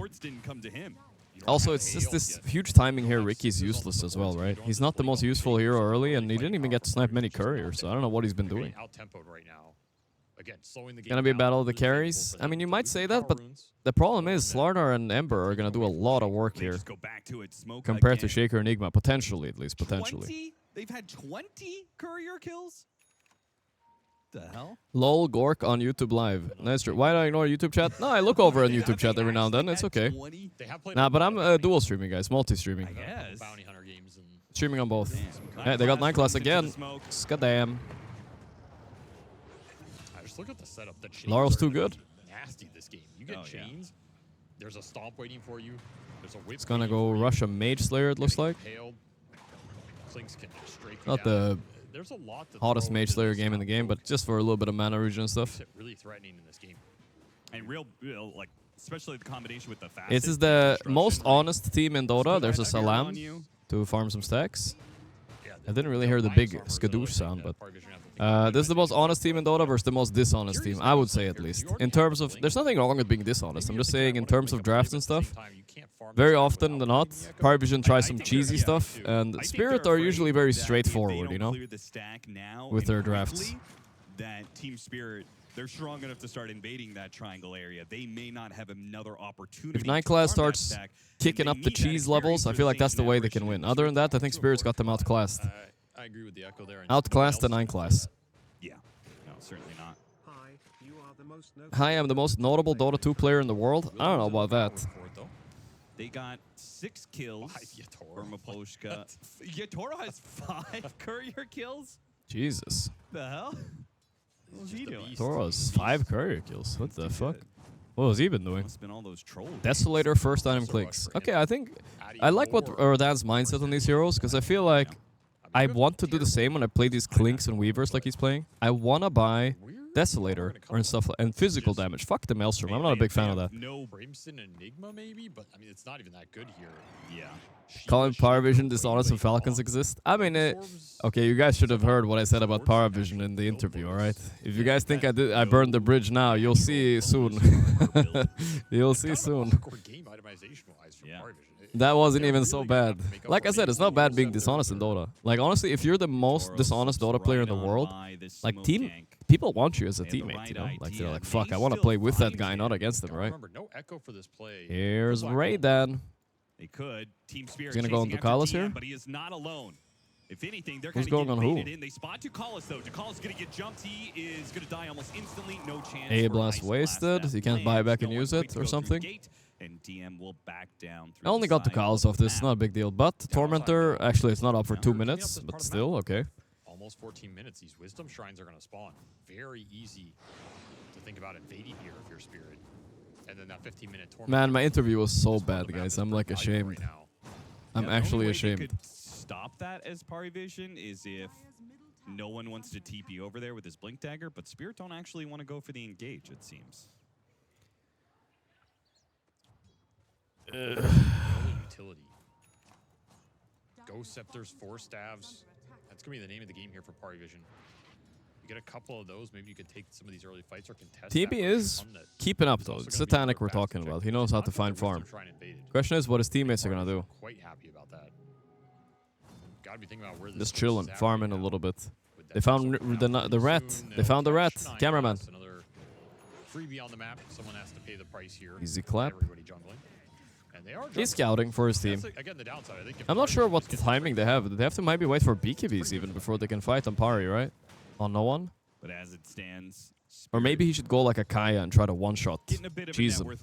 Also, it's just this huge timing here. Ricky's useless as well, right? He's not the most useful hero early, and he didn't even get to snipe many couriers, so I don't know what he's been doing. Gonna be a battle of the carries? I mean, you might say that, but the problem is Slardar and Ember are gonna do a lot of work here compared to Shaker Enigma, potentially at least, potentially. They've had 20 courier kills? The hell? Lol Gork on YouTube Live. Nice. Why do I ignore YouTube chat? No, I look over on YouTube chat every now and then. It's okay. Nah, but I'm dual streaming, guys. Multi-streaming. Streaming on both. Hey, they got 9 class again. Skadam. Just look at the setup. The Laurel's too good. Nasty this game. You get chains. There's a stomp waiting for you. There's a whip. It's gonna go rush a Mage Slayer, it looks like. Not the hottest Mage Slayer game in the game, but just for a little bit of mana regen and stuff. Really threatening in this game. And real like, especially the combination with the fast. This is the most honest team in Dota. There's a Salam to farm some stacks. I didn't really hear the big skadoosh sound, but this is the most honest team in Dota versus the most dishonest team, I would say at least. In terms of, there's nothing wrong with being dishonest. I'm just saying in terms of drafts and stuff, very often than not, Paravision tries some cheesy stuff, and Spirit are usually very straightforward, you know, with their drafts. That Team Spirit, they're strong enough to start invading that triangle area. They may not have another opportunity. If 9 class starts kicking up the cheese levels, I feel like that's the way they can win. Other than that, I think Spirit's got them outclassed. I agree with the echo there. Outclassed the 9 class. Yeah, no, certainly not. Hi, I'm the most notable Dota 2 player in the world. I don't know about that. They got 6 kills from Aposhka. Yatoro has 5 courier kills? Jesus. The hell? What was he doing? Toro's 5 courier kills. What the fuck? What has he been doing? Must have been all those trolls. Desolator first item clicks. Okay, I think I like what Rodan's mindset on these heroes, because I feel like I want to do the same when I play these Clinks and Weavers like he's playing. I want to buy Desolator and stuff and physical damage. Fuck the Maelstrom. I'm not a big fan of that. No Brimstone Enigma maybe, but I mean it's not even that good here. Yeah. Calling Paravision dishonest and Falcons exist? I mean, okay, you guys should have heard what I said about Paravision in the interview, alright? If you guys think I burned the bridge now, you'll see soon. You'll see soon. That wasn't even so bad. Like I said, it's not bad being dishonest in Dota. Like, honestly, if you're the most dishonest Dota player in the world, like, people want you as a teammate, you know? Like, they're like, fuck, I want to play with that guy, not against him, right? Here's Raydan. They could. Team Spirit He's gonna go into Kalos here? but he is not alone. If anything, they're Who's kind going of on who? in. They spot Tukalos though. Tukalos is gonna get jumped. He is gonna die almost instantly. No chance. A blast wasted. He can't buy back and use it or something. And DM will back down. I only got the Kalos off this. It's not a big deal. But Tormentor, actually, it's not up for 2 minutes, but still, okay. Almost 14 minutes. These Wisdom Shrines are going to spawn. Very easy to think about invading here if you're Spirit. And then that 15-minute Tormentor. Man, my interview was so bad, guys. I'm like ashamed. I'm actually ashamed. The only way they could stop that as Paravision is if no one wants to TP over there with his Blink Dagger, but Spirit don't actually want to go for the engage, it seems. Utility. Ghost Scepters, 4 Staves. That's going to be the name of the game here for Paravision. You get a couple of those, maybe you could take some of these early fights or contest. TB is keeping up, though. It's Satanic we're talking about. He knows how to find farm. Question is what his teammates are going to do. Quite happy about that. Gotta be thinking about where this just chilling, farming a little bit. They found the rat. They found the rat. Cameraman. Another freebie on the map. Someone has to pay the price here. Easy clap. Everybody jungling. He's scouting for his team. I'm not sure what the timing they have. They have to maybe wait for BKBs even before they can fight on Pari, right? On no one? But as it stands... Or maybe he should go like a Kaya and try to one-shot. Cheese him.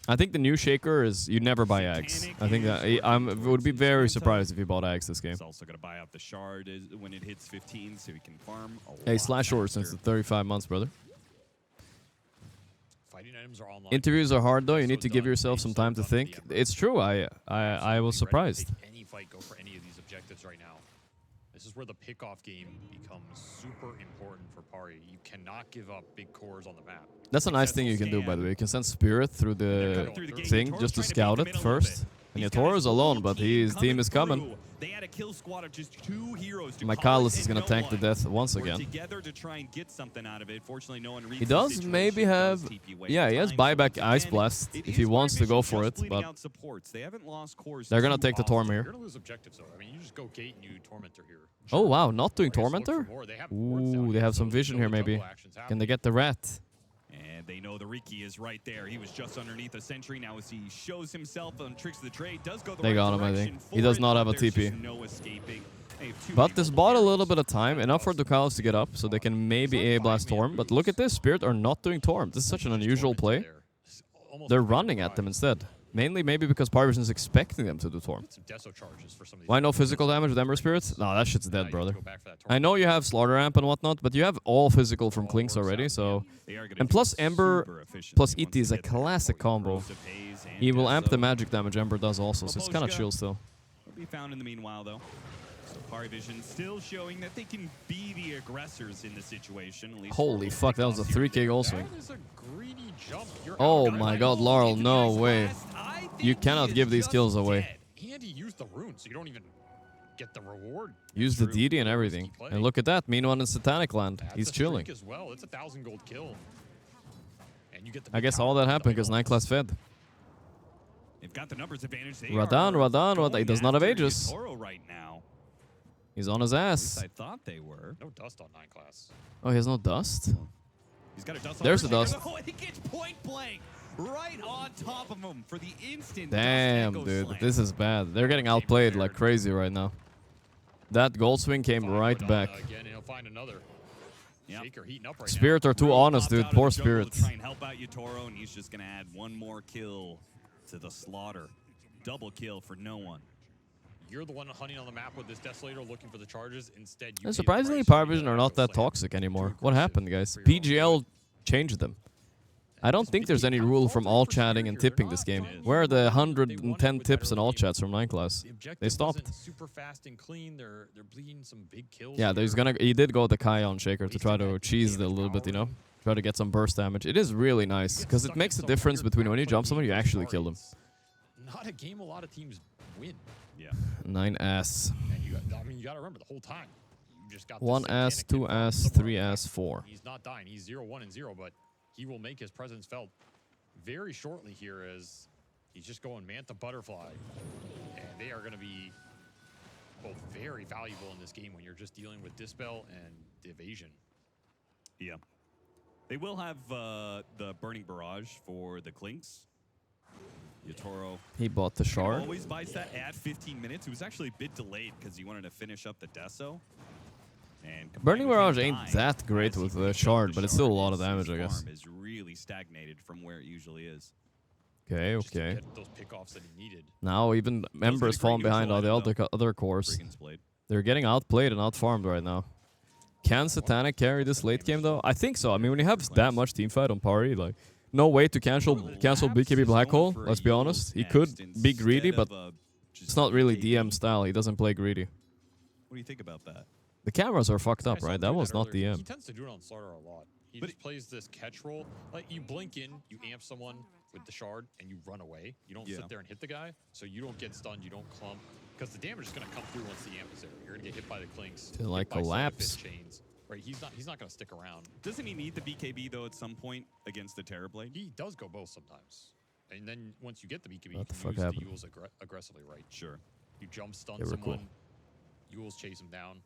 I think the new Shaker is you never buy Axe. I think that I would be very surprised if he bought Axe this game. He's also going to buy out the Shard when it hits 15 so he can farm a lot. Hey, Slash Orr since the 35 months, brother. Fighting items are online. Interviews are hard though. You need to give yourself some time to think. It's true. I was surprised. Any fight, go for any of these objectives right now. This is where the pickoff game becomes super important for Pari. You cannot give up big cores on the map. That's a nice thing you can do, by the way. You can send Spirit through the thing just to scout it first. And Yatoro is alone, but his team is coming. They had a kill squad of just 2 heroes. My Kalos is going to tank the death once again. Together to try and get something out of it. Fortunately, no one reads he does maybe have... Yeah, he has buyback Ice Blast if he wants to go for it, but... They're going to take the Torm here. You're going to lose objectives, though. I mean, you just go gate and you Tormentor here. Oh, wow. Not doing Tormentor? Ooh, they have some vision here, maybe. Can they get the rat? And they know the Riki is right there. He was just underneath a sentry. Now as he shows himself on Tricks of the Trade, does go the they right got him, I think. He does not have a TP. No escaping. But this bought a little bit of time, enough for Ducalis to get up, so they can maybe A-Blast Torm. But look at this, Spirit are not doing Torm. This is such an unusual play. They're running at them instead. Mainly maybe because Paravision is expecting them to do Torm. Why no physical damage with Ember Spirits? No, that shit's dead, brother. I know you have Slaughter Ramp and whatnot, but you have all physical from Clinks already, so... And plus Ember plus ET is a classic combo. He will amp the magic damage Ember does also, so it's kind of chill still. Will be found in the meanwhile, though. So Paravision still showing that they can be the aggressors in the situation. At least holy fuck, that was a 3k goal swing. Oh my god, Laurel, no way. You cannot give these kills away. And he used the rune, so you don't even get the reward. Use the DD and everything. And look at that. Meanwhile in Satanic Land. He's chilling. As well. It's a 1,000 gold kill. And you get the I guess all that happened because 9 class fed. They've got the numbers advantage. Radan. He does not have Aegis. Right now. He's on his ass. I thought they were. No dust on 9 class. Oh, he has no dust? He's got a dust. There's the dust. Oh, he gets point blank right on top of him for the instant. Damn, dude. This is bad. They're getting outplayed like crazy right now. That gold swing came right back. Again, he'll find another. Shaker heating up right Spirit now. are too honest, dude. Poor Spirit. Try and help out Yatoro, and he's just gonna add one more kill to the slaughter. Double kill for no one. You're the one hunting on the map with this Desolator looking for the charges. Instead, you And surprisingly, Paravision are not that toxic anymore. What happened, guys? PGL changed them. I don't think there's any rule from all chatting and tipping this game. Where are the 110 tips in all chats from 9 class? They stopped. Super fast and clean. They're bleeding some big kills. Yeah, he did go the Kai on Shaker to try to cheese it a little bit, you know? Try to get some burst damage. It is really nice, because it makes a difference between when you jump someone, you actually kill them. Not a game a lot of teams win. Yeah. 9 ass. And you got to remember the whole time. You just got 1 ass, 2 ass, 3 ass, 4. He's not dying. He's 0-1 and 0, but he will make his presence felt very shortly here as he's just going Manta Butterfly. And they are going to be both very valuable in this game when you're just dealing with Dispel and Evasion. Yeah. They will have the Burning Barrage for the Clinks. Yatoro. He bought the shard. Always buys that at 15 minutes. It was actually a bit delayed because he wanted to finish up the Deso. And Burning Barrage ain't that great with the shard, but it's still a lot of damage, I guess. Is really stagnated from where it usually is. Okay, okay. Get those pickoffs that he needed. Now even Ember's falling behind all the other cores. They're getting outplayed and outfarmed right now. Can Satanic carry this late game though? I think so. I mean, when you have that much teamfight on Pari, like no way to cancel BKB Black Hole. Let's be honest. He could be greedy, but it's not really DM style. He doesn't play greedy. What do you think about that? The cameras are fucked up, right? That was not DM. He tends to do it on Slaughter a lot. He just plays this catch roll. Like, you blink in, you amp someone with the shard, and you run away. You don't sit there and hit the guy, so you don't get stunned, you don't clump. Because the damage is going to come through once the amp is there. You're going to get hit by the clinks. To like collapse. Chains. Right, he's not going to stick around. Doesn't he need the BKB, though, at some point against the Terrorblade? He does go both sometimes. And then once you get the BKB, What the you fuck can use happened? the Yules aggressively, right? Sure. You jump, stun They were someone, cool. Yules chase him down.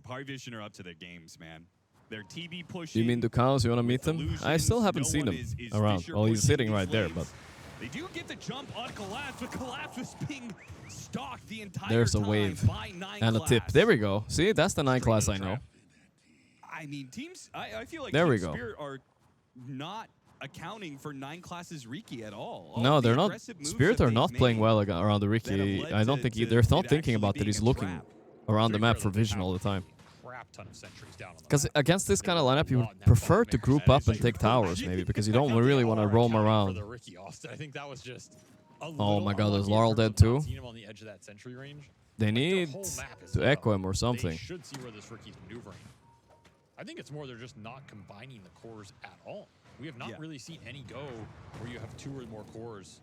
Paravision are up to their games, man. Their TB push. You mean Ducaus? You want to meet them? I still haven't seen him around. Well, he's sitting right there, but They do get the jump on Collapse, but Collapse was being stalked the entire there's a time wave by 9 and a tip. class. There we go. See, that's the 9 class I know. I mean, teams. I feel like There we Team go. Spirit are not accounting for 9 classes Riki at all. No, they're not. aggressive moves Spirit that are they've not playing made well around the Riki. I don't think they're not thinking about that. He's looking around the map for vision all the time. Crap ton of sentries down on the Because against this kind of lineup, you would prefer to group up and take towers, maybe, because you don't really want to roam around. I think that was just Oh my god, is Laurel dead too? seen him on the edge of that sentry range. They need to echo him or They something. should see where this Ricky's maneuvering. I think it's more they're just not combining the cores at all. We have not really seen any go where you have 2 or more cores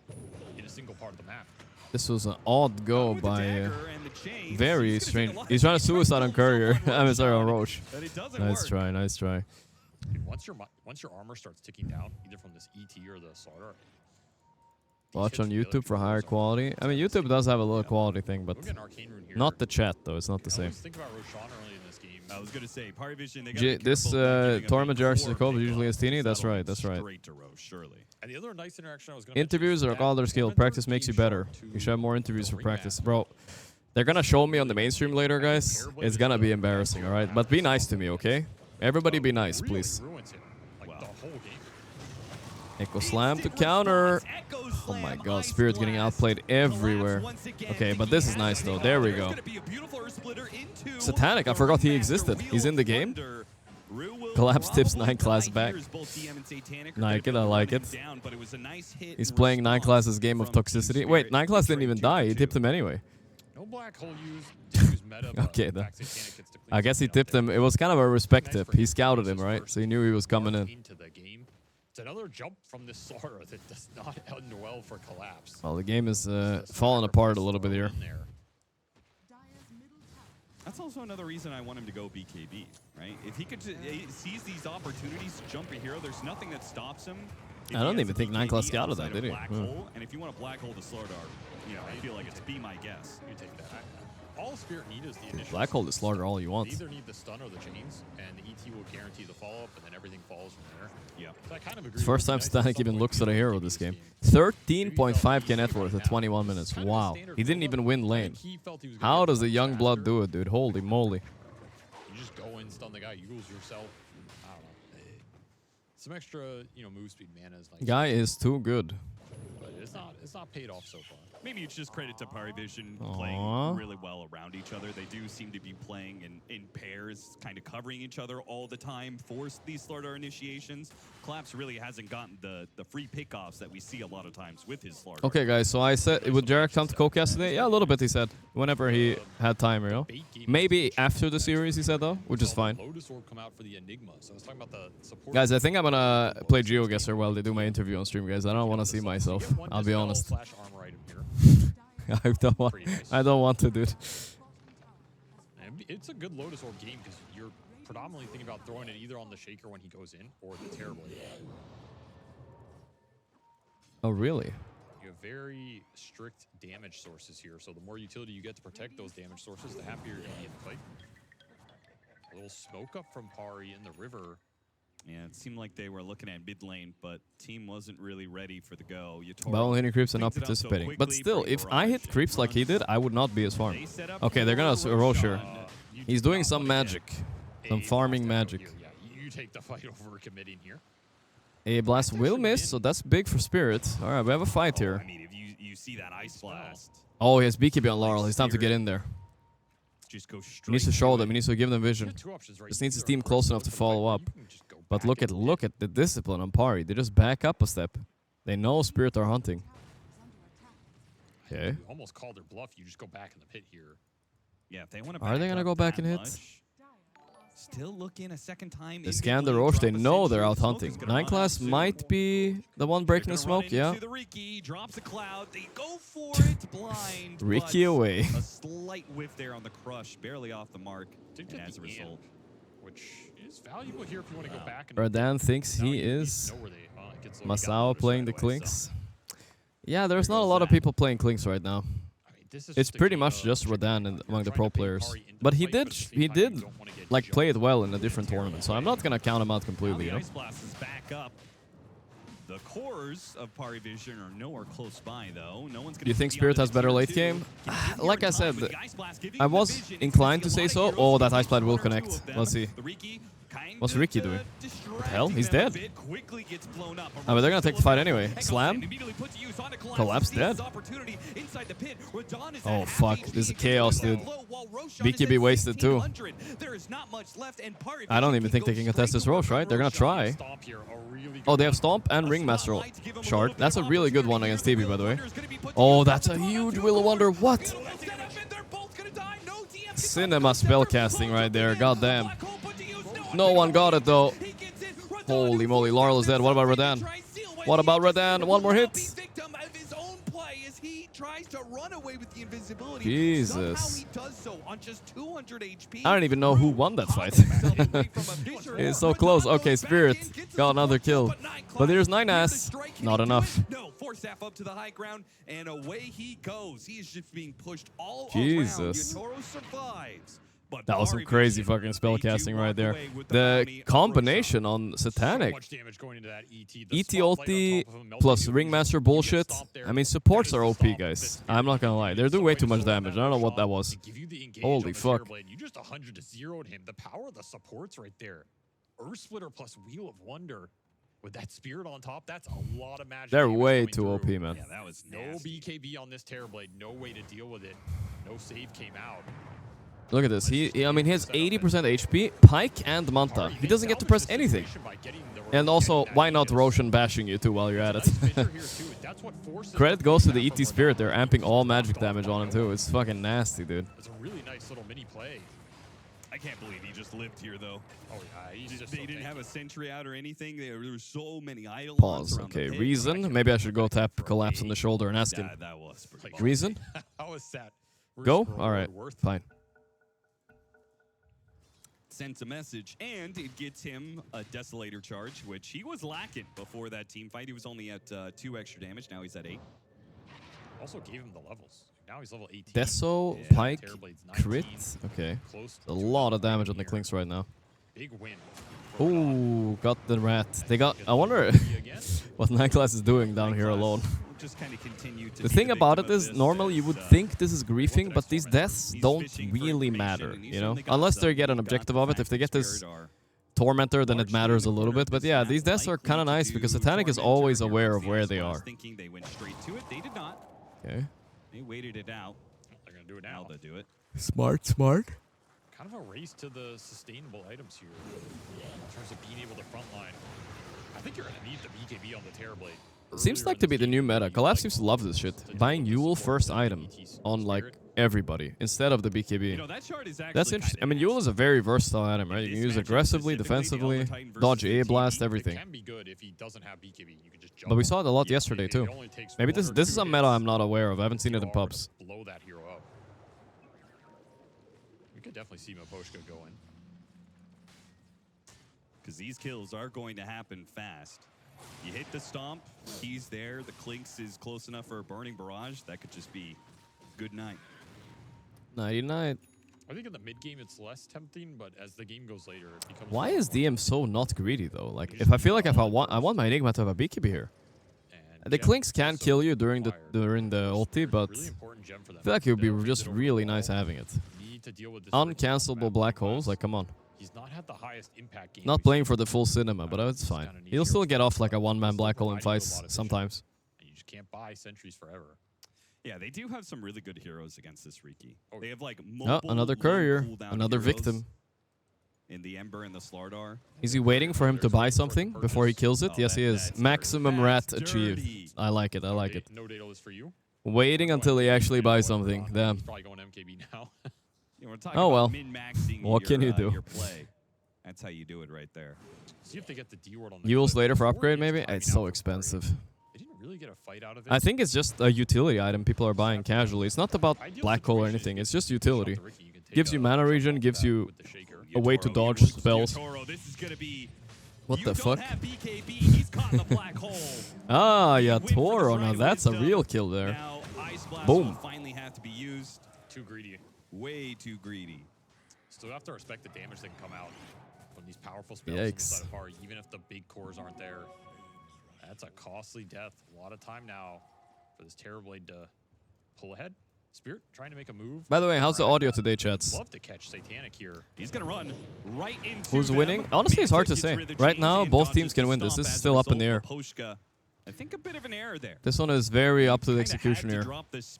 in a single part of the map. This was an odd go by very strange. He's trying to suicide on Courier. I'm sorry, on Roach. Nice try, nice try. Dude, once your armor starts ticking down, either from this ET or the Slaughter, Watch on YouTube for higher quality. I mean, YouTube does have a low quality thing, but not the chat, though. It's not the same. think about Roshan early in this game. I was going to say, Paravision, they got This tournament jersey code is usually Astini. That's right, that's right. Straight to Roche, surely. And the other nice interaction I was going to Interviews are all their skill. Practice makes you better. You should have more interviews for practice. Bro, they're going to show me on the mainstream later, guys. It's going to be embarrassing, all right? But be nice to me, okay? Everybody be nice, please. Echo Slam to counter. Oh my god, Spirit's getting outplayed everywhere. Okay, but this is nice though. There we go. Satanic, I forgot he existed. He's in the game. Collapse tips 9 class back. Like it, I like it. He's playing 9 class's game of toxicity. Wait, 9 class didn't even die. He tipped him anyway. No black hole use meta. Okay, then. I guess he tipped him. It was kind of a respect tip. He scouted him, right? So he knew he was coming in. It's another jump from this Slaughter that does not end well for Collapse. Well, the game is falling apart a little bit here. That's also another reason I want him to go BKB, right? If he could seize these opportunities to jump a hero, there's nothing that stops him. I don't even think 9 got out of that, did he? And if you want a black hole to Slardar, you know, I feel like it's be my guess. You take that. All Spirit need is the initial. Black hole to Slardar all you want. They either need the stun or the chains, and the ET will guarantee the follow-up, and then everything falls from there. Yeah. So I kind of agree. It's the first time Stanek even looks at a hero this game. 13.5k net worth at 21 minutes. Wow. He didn't even win lane. How does the young blood do it, dude? Holy moly. You just go in, stun the guy, you lose yourself. I don't know. Some extra, you know, move speed mana is nice. Guy is too good. But it's not paid off so far. Maybe it's just credit to Paravision playing really well around each other. They do seem to be playing in pairs, kind of covering each other all the time, force these Slardar initiations. Collapse really hasn't gotten the free pickoffs that we see a lot of times with his Slardar. Okay, guys, so I said, would Jarek come to Cocast today? Yeah, a little bit, he said. Whenever he had time, you know? Maybe after the series, he said, though, which is fine. Guys, I think I'm gonna play GeoGuessr while they do my interview on stream, guys. I don't want to see myself. I'll be honest. I don't want to, dude. It's a good Lotus Orb game because you're predominantly thinking about throwing it either on the Shaker when he goes in or the Terrorblade. Oh, really? You have very strict damage sources here, so the more utility you get to protect those damage sources, the happier you're going to be in the fight. A little smoke up from Pari in the river. Yeah, it seemed like they were looking at mid lane, but team wasn't really ready for the go. Battle hitting creeps and not participating. But still, if I hit creeps like he did, I would not be as farm. Okay, they're gonna Roche here. He's doing some magic. Some farming magic. Yeah, you take the fight over committing here. A blast will miss, so that's big for Spirit. Alright, we have a fight here. I mean, if you see that Ice Blast. Oh, he has BKB on Laurel. It's time to get in there. Just go straight. He needs to show them. He needs to give them vision. Just needs his team close enough to follow up. But look at the discipline on Pari. They just back up a step. They know Spirit are hunting. Okay. You almost called their bluff. You just go back in the pit here. Yeah, if they want to. Are they gonna go back and hit? Still looking a second time. They scan the Roche. They know they're out hunting. 9 class might be the one breaking the smoke. Yeah. Drops a cloud. They go for it blind. Ricky away. A slight whiff there on the crush, barely off the mark. And as a result, which is valuable here if you want to go back. Radan thinks he is. Masao playing the Clinks. Yeah, there's not a lot of people playing Clinks right now. It's pretty much just Radan among the pro players. But he did like play it well in a different tournament, so I'm not gonna count him out completely. You know? Ice Blast is back up. The cores of Paravision are nowhere close by, though. No one's gonna. Do you think Spirit has better late game? Like I said, I was inclined to say so. Oh, that Ice Blast will connect. Let's see. What's Ricky doing? What the hell? He's dead. Oh, but they're gonna take the fight anyway. Slam. Collapse dead. Oh fuck! This is chaos, dude. BKB wasted too. I don't even think they can contest this Roche, right? They're gonna try. Oh, they have Stomp and Ringmaster Shard. That's a really good one against TV, by the way. Oh, that's a huge Will of Wonder. What? Cinema spellcasting right there. Goddamn. No one got it though. Holy moly, Laurel is dead. What about Radan? What about Radan? One more hit. Jesus. I don't even know who won that fight. It's so close. Okay, Spirit got another kill. But there's 9S. Not enough. Up to the high ground, and away he goes. He is just being pushed all Jesus. around. Yotaro survives. That was some crazy fucking spellcasting right there. The combination on Satanic. ET ulti plus Ringmaster bullshit. I mean, supports are OP, guys. I'm not gonna lie. They're doing way too much damage. I don't know what that was. Holy fuck. You just 100 to 0'd him. The power of the supports right there. Earth Splitter plus Wheel of Wonder. With that Spirit on top, that's a lot of magic. They're way too OP, man. Yeah, that was no BKB on this Terrorblade. No way to deal with it. No save came out. Look at this. I mean, he has 80% HP, Pike and Manta. He doesn't get to press anything. And also, why not Roshan bashing you too while you're at it? Credit goes to the ET Spirit. They're amping all magic damage on him too. It's fucking nasty, dude. It's a really nice little mini play. I can't believe he just lived here, though. Oh, yeah. They didn't have a sentry out or anything. There were so many idle. Pause. Okay, Reason. Maybe I should go tap Collapse on the shoulder and ask him. That was Reason? How was that? Go? Alright. Fine. sends a message, and it gets him a Desolator charge, which he was lacking before that team fight. He was only at 2 extra damage. Now he's at 8. Also gave him the levels. Now he's level 18. Deso, Yeah. Pike, Terrorblade's 19. crit. Okay. Close A to lot of 2 damage on the here. Clinks right now. Big win. Ooh, got the rat. They got. I wonder what Nightclass is doing down here alone. Just kind of continue to The be thing about it victim of is, this normally you would think this is griefing, but these deaths don't really matter, you know? Unless they get an objective of it. If they get this Tormentor, then it matters a little bit. But yeah, these deaths are kind of nice because Satanic is always aware of where they are. Thinking they went straight to it. They did not. Okay. They waited it out. They're going to do it now. Now they do it. Smart, smart. Kind of a race to the sustainable items here in terms of being able to frontline. I think you're going to need the BKB on the Terrorblade. Seems like to be the new meta. Collapse seems to love this shit. Buying Yule first item on like everybody instead of the BKB. That's interesting. I mean, Yule is a very versatile item, right? You can use it aggressively, defensively, dodge A blast, everything. It can be good if he doesn't have BKB. You can just jump But we on saw it a lot yesterday too. Maybe this is a meta I'm not aware of. I haven't seen it in pubs. Blow that hero up. We could definitely see Maposhka going. Because these kills are going to happen fast. You hit the stomp, he's there, the Clinks is close enough for a burning barrage. That could just be good night. 99. I think in the mid game it's less tempting, but as the game goes later, it becomes. Why is DM so not greedy though? Like, if I feel like if I want my Enigma to have a BKB here. The Clinks can kill you during the ulti, but I feel like it would be just really nice having it. Uncancelable black holes, like come on. He's not had the highest impact game. Not playing for the full cinema, but it's fine. He'll still get off like a one-man black hole in fights sometimes. And you just can't buy sentries forever. Yeah, they do have some really good heroes against this Riki. They have like multiple Another courier, cooldown another heroes victim. In the Ember and the Slardar. Is he waiting for him to buy something before he kills it? Yes, he is. Maximum rat achieved. I like it, I like it. No data list for you. Waiting until he actually buys something. Damn. He's probably going MKB now. Oh well. Min-maxing What can you do? your play. That's how you do it right there. See if they get the D word on the Yules clip. later for upgrade, 4 maybe? is It's timing so out for expensive. They didn't really get a fight out of it. I think it's just a utility item people are buying casually. It's not about black hole or anything. It's just utility. Gives you mana regen, gives you a way to dodge spells. What the fuck? Ah, yeah, Toro. Now that's a real kill there. Boom. Finally have to be used. Too greedy. Way too greedy. Still have to respect the damage that can come out from these powerful spells Yikes. from the side of Par, even if the big cores aren't there. That's a costly death. A lot of time now for this Terrorblade to pull ahead. Spirit trying to make a move. By the way, how's the audio today, chats? Love to catch Satanic here. He's gonna run right into Who's them. winning? Honestly, it's hard to say. Right now, both teams can win this. This is still up in the air. Maposhka, I think a bit of an error there. This one is very up to the execution here.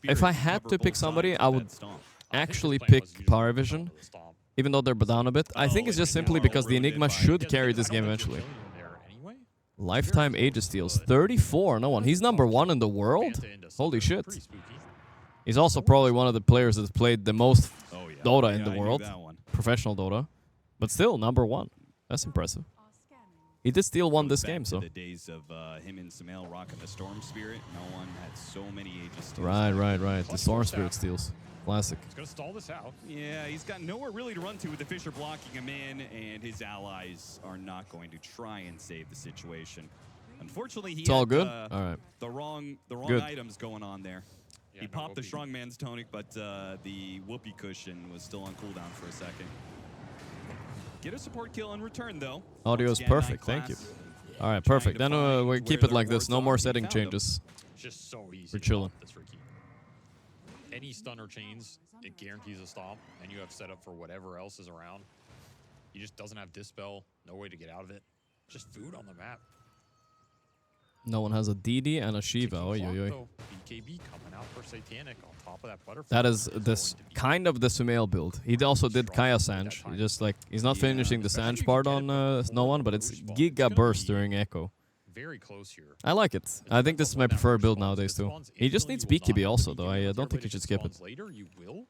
If I had to pick somebody, I would actually pick Paravision, even though they're down a bit. I think it's just simply because the Enigma should carry this game eventually. Lifetime Aegis steals 34. No one. He's #1 in the world? Holy shit. He's also probably one of the players that's played the most Dota in the world. Professional Dota. But still, #1. That's impressive. He did steal one this game, so. The days of him and Samel rocking the Storm Spirit. No one had so many Aegis steals. Right. The Storm Spirit steals. Classic. He's going to stall this out. Yeah, he's got nowhere really to run to with the Fisher blocking him in, and his allies are not going to try and save the situation. Unfortunately, he It's all had, good? All right. the wrong Good. items going on there. Yeah, He no popped the whoopee. strongman's tonic, but the whoopee cushion was still on cooldown for a second. Get a support kill in return, though. Audio Once is again, perfect. Night Thank you. Class All right, trying perfect. to Then find we keep where it like their this. No wards more are. setting We found them. changes. It's just so easy. We're to chilling. stop this Riki. Any stunner chains, it guarantees a stomp, and you have set up for whatever else is around. He just doesn't have Dispel, no way to get out of it. Just food on the map. No one has a DD and a Shiva. Oy, Clock, oy, oy. though. BKB coming out for Satanic on top of that butterfly. That is this kind of the Sumail build. He also did Kaya Sanj. He just like he's not finishing the Sanj part on no one, but it's Giga Burst during Echo. Very close here. I like it. I think this is my preferred build nowadays too. He just needs BKB also though. I don't think you should skip it. Later, you will.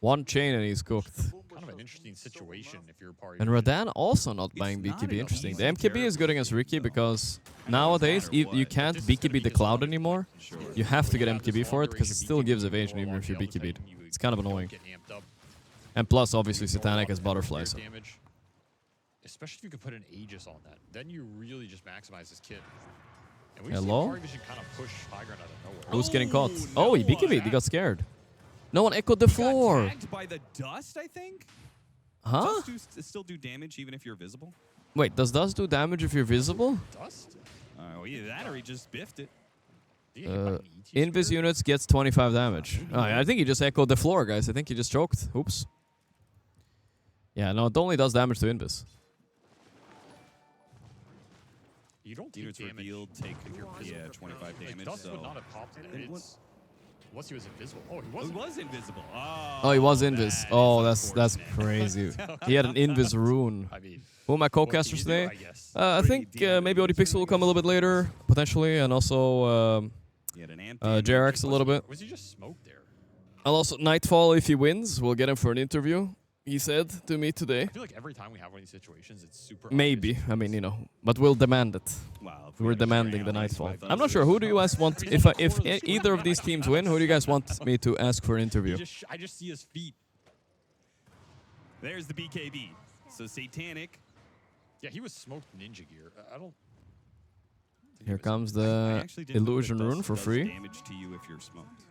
One chain and he's cooked. Kind of an interesting situation if you're part And Radan also not buying BKB. Interesting. The MKB is good against Riki because nowadays you can't BKB the Cloud anymore. You have to get MKB for it because it still gives evasion even if you BKB'd. It's kind of annoying. And plus, obviously, Satanic has Butterfly. So. especially if you could put an Aegis on that. Then you really just maximize this kit. And Hello? Paravision kind of push high ground out of nowhere. Who's getting caught? Oh, he BKB'd. He got scared. No one echoed the floor. Tagged by the dust, I think. Huh? Dust still do damage even if you're visible? Wait, does dust do damage if you're visible? Dust? Oh, either that or he just biffed it. Invis units gets 25 damage. Oh, I think he just echoed the floor, guys. I think he just choked. Oops. Yeah, no, it only does damage to Invis. You don't take Units damage revealed take if you're visible. 25 damage. Like, dust so would not have popped it. Unless he was invisible. Oh, he wasn't. He was invisible. Oh, he was Invis. Oh, that's crazy. He had an Invis rune. I mean, who are my co-casters today? I think maybe OD Pixel will come a little bit later, potentially, and also JRX a little bit. Was he just smoked there? I'll also Nightfall, if he wins, we'll get him for an interview. He said to me today. I feel like every time we have one of these situations, it's super Maybe. I mean, you know, but we'll demand it. Wow, we're demanding the Nightfall. I'm not sure. Who do you guys want? If either of these teams win, who do you guys want me to ask for an interview? I just see his feet. There's the BKB. So Satanic. Yeah, he was smoked ninja gear. I don't. Here comes the illusion rune for free. Damage to you if you're smoked.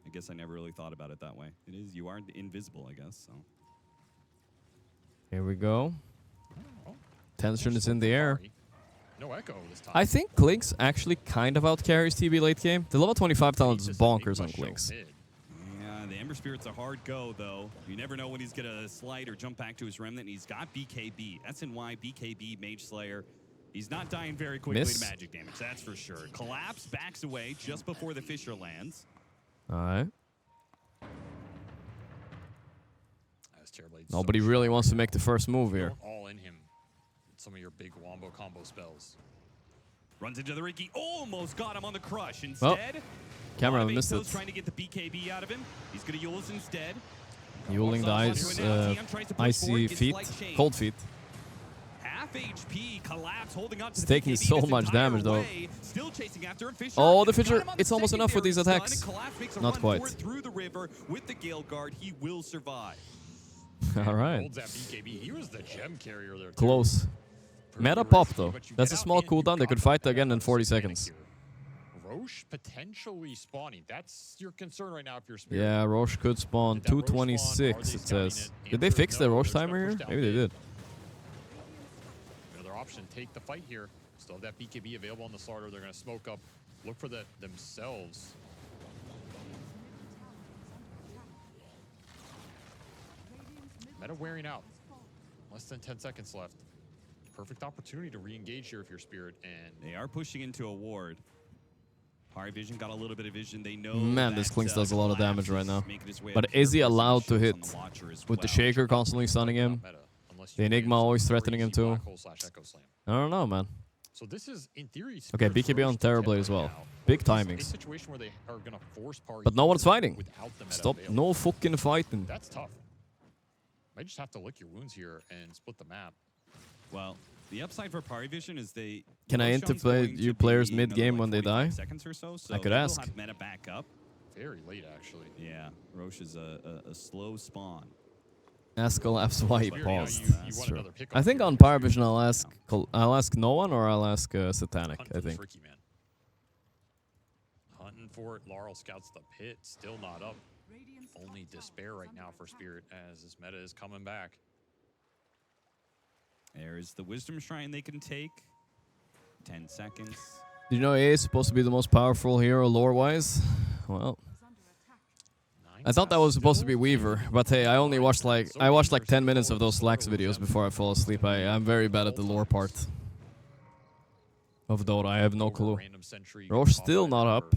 I guess I never really thought about it that way. It is, you are invisible, I guess, so. Here we go. Tension is in the air. No echo this time. I think Klinks actually kind of outcarries TB late game. The level 25 talent is bonkers on Klinks. Yeah, the Ember Spirit's a hard go, though. You never know when he's going to slide or jump back to his Remnant. He's got BKB. SNY, BKB, Mage Slayer. He's not dying very quickly to magic damage, that's for sure. Collapse backs away just before the Fissure lands. Alright. Nobody really wants to make the first move here. All in him. Some of your big wombo combo spells. Runs into the Riki. Almost got him on the crush. Instead, camera missed it. Trying to get the BKB out of him. He's going to Eul's instead. Yuling the icy feet. Cold feet. Half HP, collapse, holding on to it's taking so much damage though. Still chasing after him. Oh, the Fissure, it's almost enough with these attacks. Not quite. Through the river with the Gale Guard, he will survive. All right. Holds that BKB. He was the gem carrier there. Close. Meta pop though. That's a small cooldown. They could fight again in 40 seconds. Roche potentially spawning. That's your concern right now if you're Spirit. Yeah, Roche could spawn 226, it says. Did they fix the Roche timer here? Maybe they did. Another option, take the fight here. Still have that BKB available on the starter. They're going to smoke up, look for that themselves. Meta wearing out. Less than 10 seconds left. Perfect opportunity to re-engage here if you're Spirit, and they are pushing into a ward. Paravision got a little bit of vision. They know. Man, this Klinks does a lot of damage right now. But is he allowed to hit with the Shaker constantly stunning him? The Enigma always threatening him too. I don't know, man. So this is in theory. Okay, BKB on Terrorblade as well. Big timings. But no one's fighting. Stop. No fucking fighting. That's tough. Might just have to lick your wounds here and split the map. Well, the upside for Paravision is they. Can I interplay you players mid-game when they die? Seconds or so, I could ask. Have meta back up. Very late, actually. Yeah, Roche is a slow spawn. Ask Collapse why he paused. That's true. I think on Paravision I'll ask no one or I'll ask Satanic. I think. Tricky, man. Hunting for it. Laurel scouts the pit. Still not up. Only despair right now for Spirit as this meta is coming back. There's the Wisdom Shrine they can take. 10 seconds. Did you know AA is supposed to be the most powerful hero lore-wise? Well, I thought that was supposed to be Weaver, but hey, I watched like 10 minutes of those Slacks videos before I fall asleep. I'm very bad at the lore part of Dota. I have no clue. Roche still not up.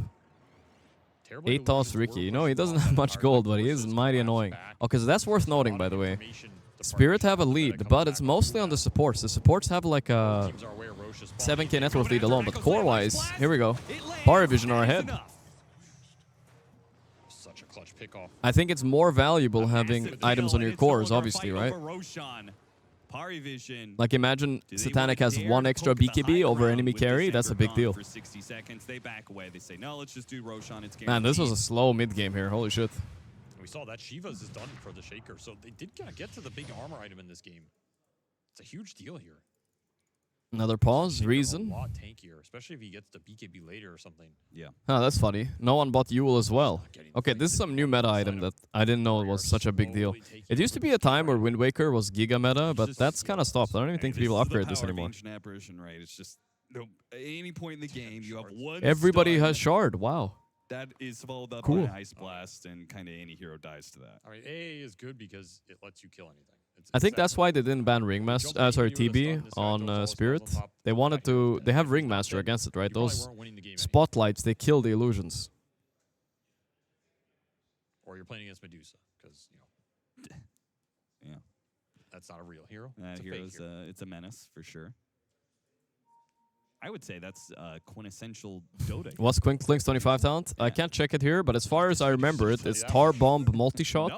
8 toss Riki. You know, he doesn't have much gold, but he is mighty annoying. Okay, so that's worth noting, by the way. Spirit have a lead, but it's mostly on the supports. The supports have like a 7k net worth lead alone, but core-wise, here we go. Paravision are ahead. Such a clutch pickoff. I think it's more valuable having items on your cores, obviously, right? Like imagine Satanic has 1 extra BKB over enemy carry, that's a big deal. For 60 seconds, they back away. They say, no, let's just do Roshan. It's man, this was a slow mid-game here, holy shit. We saw that Shiva's is done for the Shaker, so they did kind of get to the big armor item in this game. It's a huge deal here. Another pause. Reason. A lot tankier, especially if he gets the BKB later or something. Yeah. Oh, that's funny. No one bought Yule as well. Okay, this is some new meta item that I didn't know was such a big deal. It used to be a time where Wind Waker was Giga meta, but that's kind of stopped. I don't even think people upgrade this anymore. Apparition, right? It's just at any point in the game, you have one. Everybody stun has Shard. Wow. that is followed up Cool. by Ice Blast, and kind of any hero dies to that. I mean, AA is good because it lets you kill anything. I think that's why they didn't ban Ringmaster, TB on Spirit. They wanted to. They have Ringmaster against it, right? Those spotlights, they kill the illusions. Or you're playing against Medusa, because Yeah. that's not a real hero. That It's a fake hero's hero. it's a menace for sure. I would say that's quintessential Dota. What's Clink's 25 talent? I can't check it here, but as far as I remember it, it's Tar Bomb multi-shot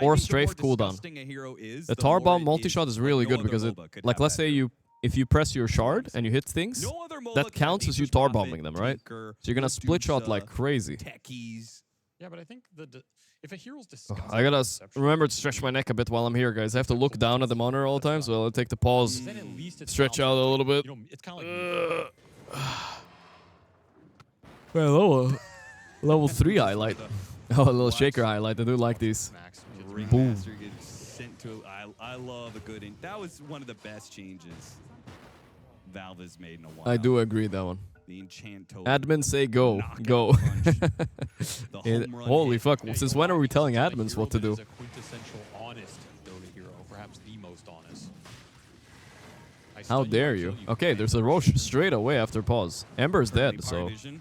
or strafe cooldown. The Tar Bomb multi-shot is really good because it, like, let's say if you press your shard and you hit things, that counts as you Tar Bombing them, right? So you're gonna split shot like crazy. Yeah, but I think if a hero's disgusting, I gotta remember to stretch my neck a bit while I'm here, guys. I have to look down at the monitor all the time, so I'll take the pause, stretch out a little bit. It's kind of like Well, level 3 highlight. Oh, a little shaker highlight. I do like these. Boom. Sent to, I love a good. That was one of the best changes Valve has made in a while. I do agree that one. The enchant Admins say go, go. Holy fuck! Since when are we telling admins what to do? a quintessential honest Dota hero, perhaps the most honest. How dare you? Okay, there's a Roche straight away after pause. Ember's dead, so. Paravision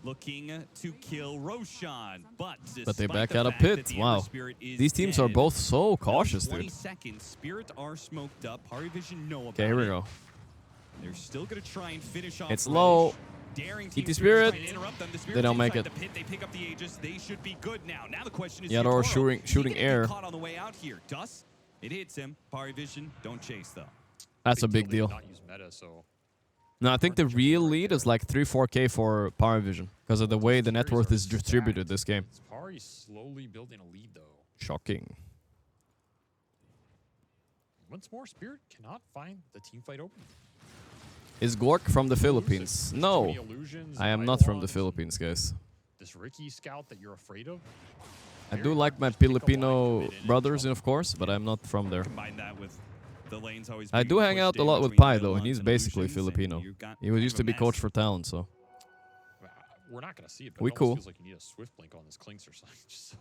looking to kill Roshan, but they back out of pit. Wow. These teams are both so cautious, 20 dude. seconds. Spirit are smoked up. Paravision know about Okay, here we go. They're still gonna try and finish off. It's low. Eat the Spirit. They don't make it. The pit, they pick up the Aegis. They should be good now. Now the question is, Yeah, they're shooting air. Caught on the way out here. Dust. It hits him. Paravision don't chase though. That's a big deal. Not use meta, so No, I think the real lead is like 3-4K for Paravision because of the way the net worth is distributed this game. Pari slowly building a lead though. Shocking. Once more, Spirit cannot find the team fight open. Is Gorgc from the Philippines? No, I am not from the Philippines, guys. This Ricky scout that you're afraid of. I do like my Filipino brothers, of course, but I'm not from there. Combine that with the lanes always I being do hang pushed out a in lot with between Pi, though, and Illusions he's and basically Illusions, and Filipino. you got He kind used of to a be coach mess. for Talon, so. We're not gonna see it, but We it cool. almost feels like you need a swift blink on this Clinks or something, just so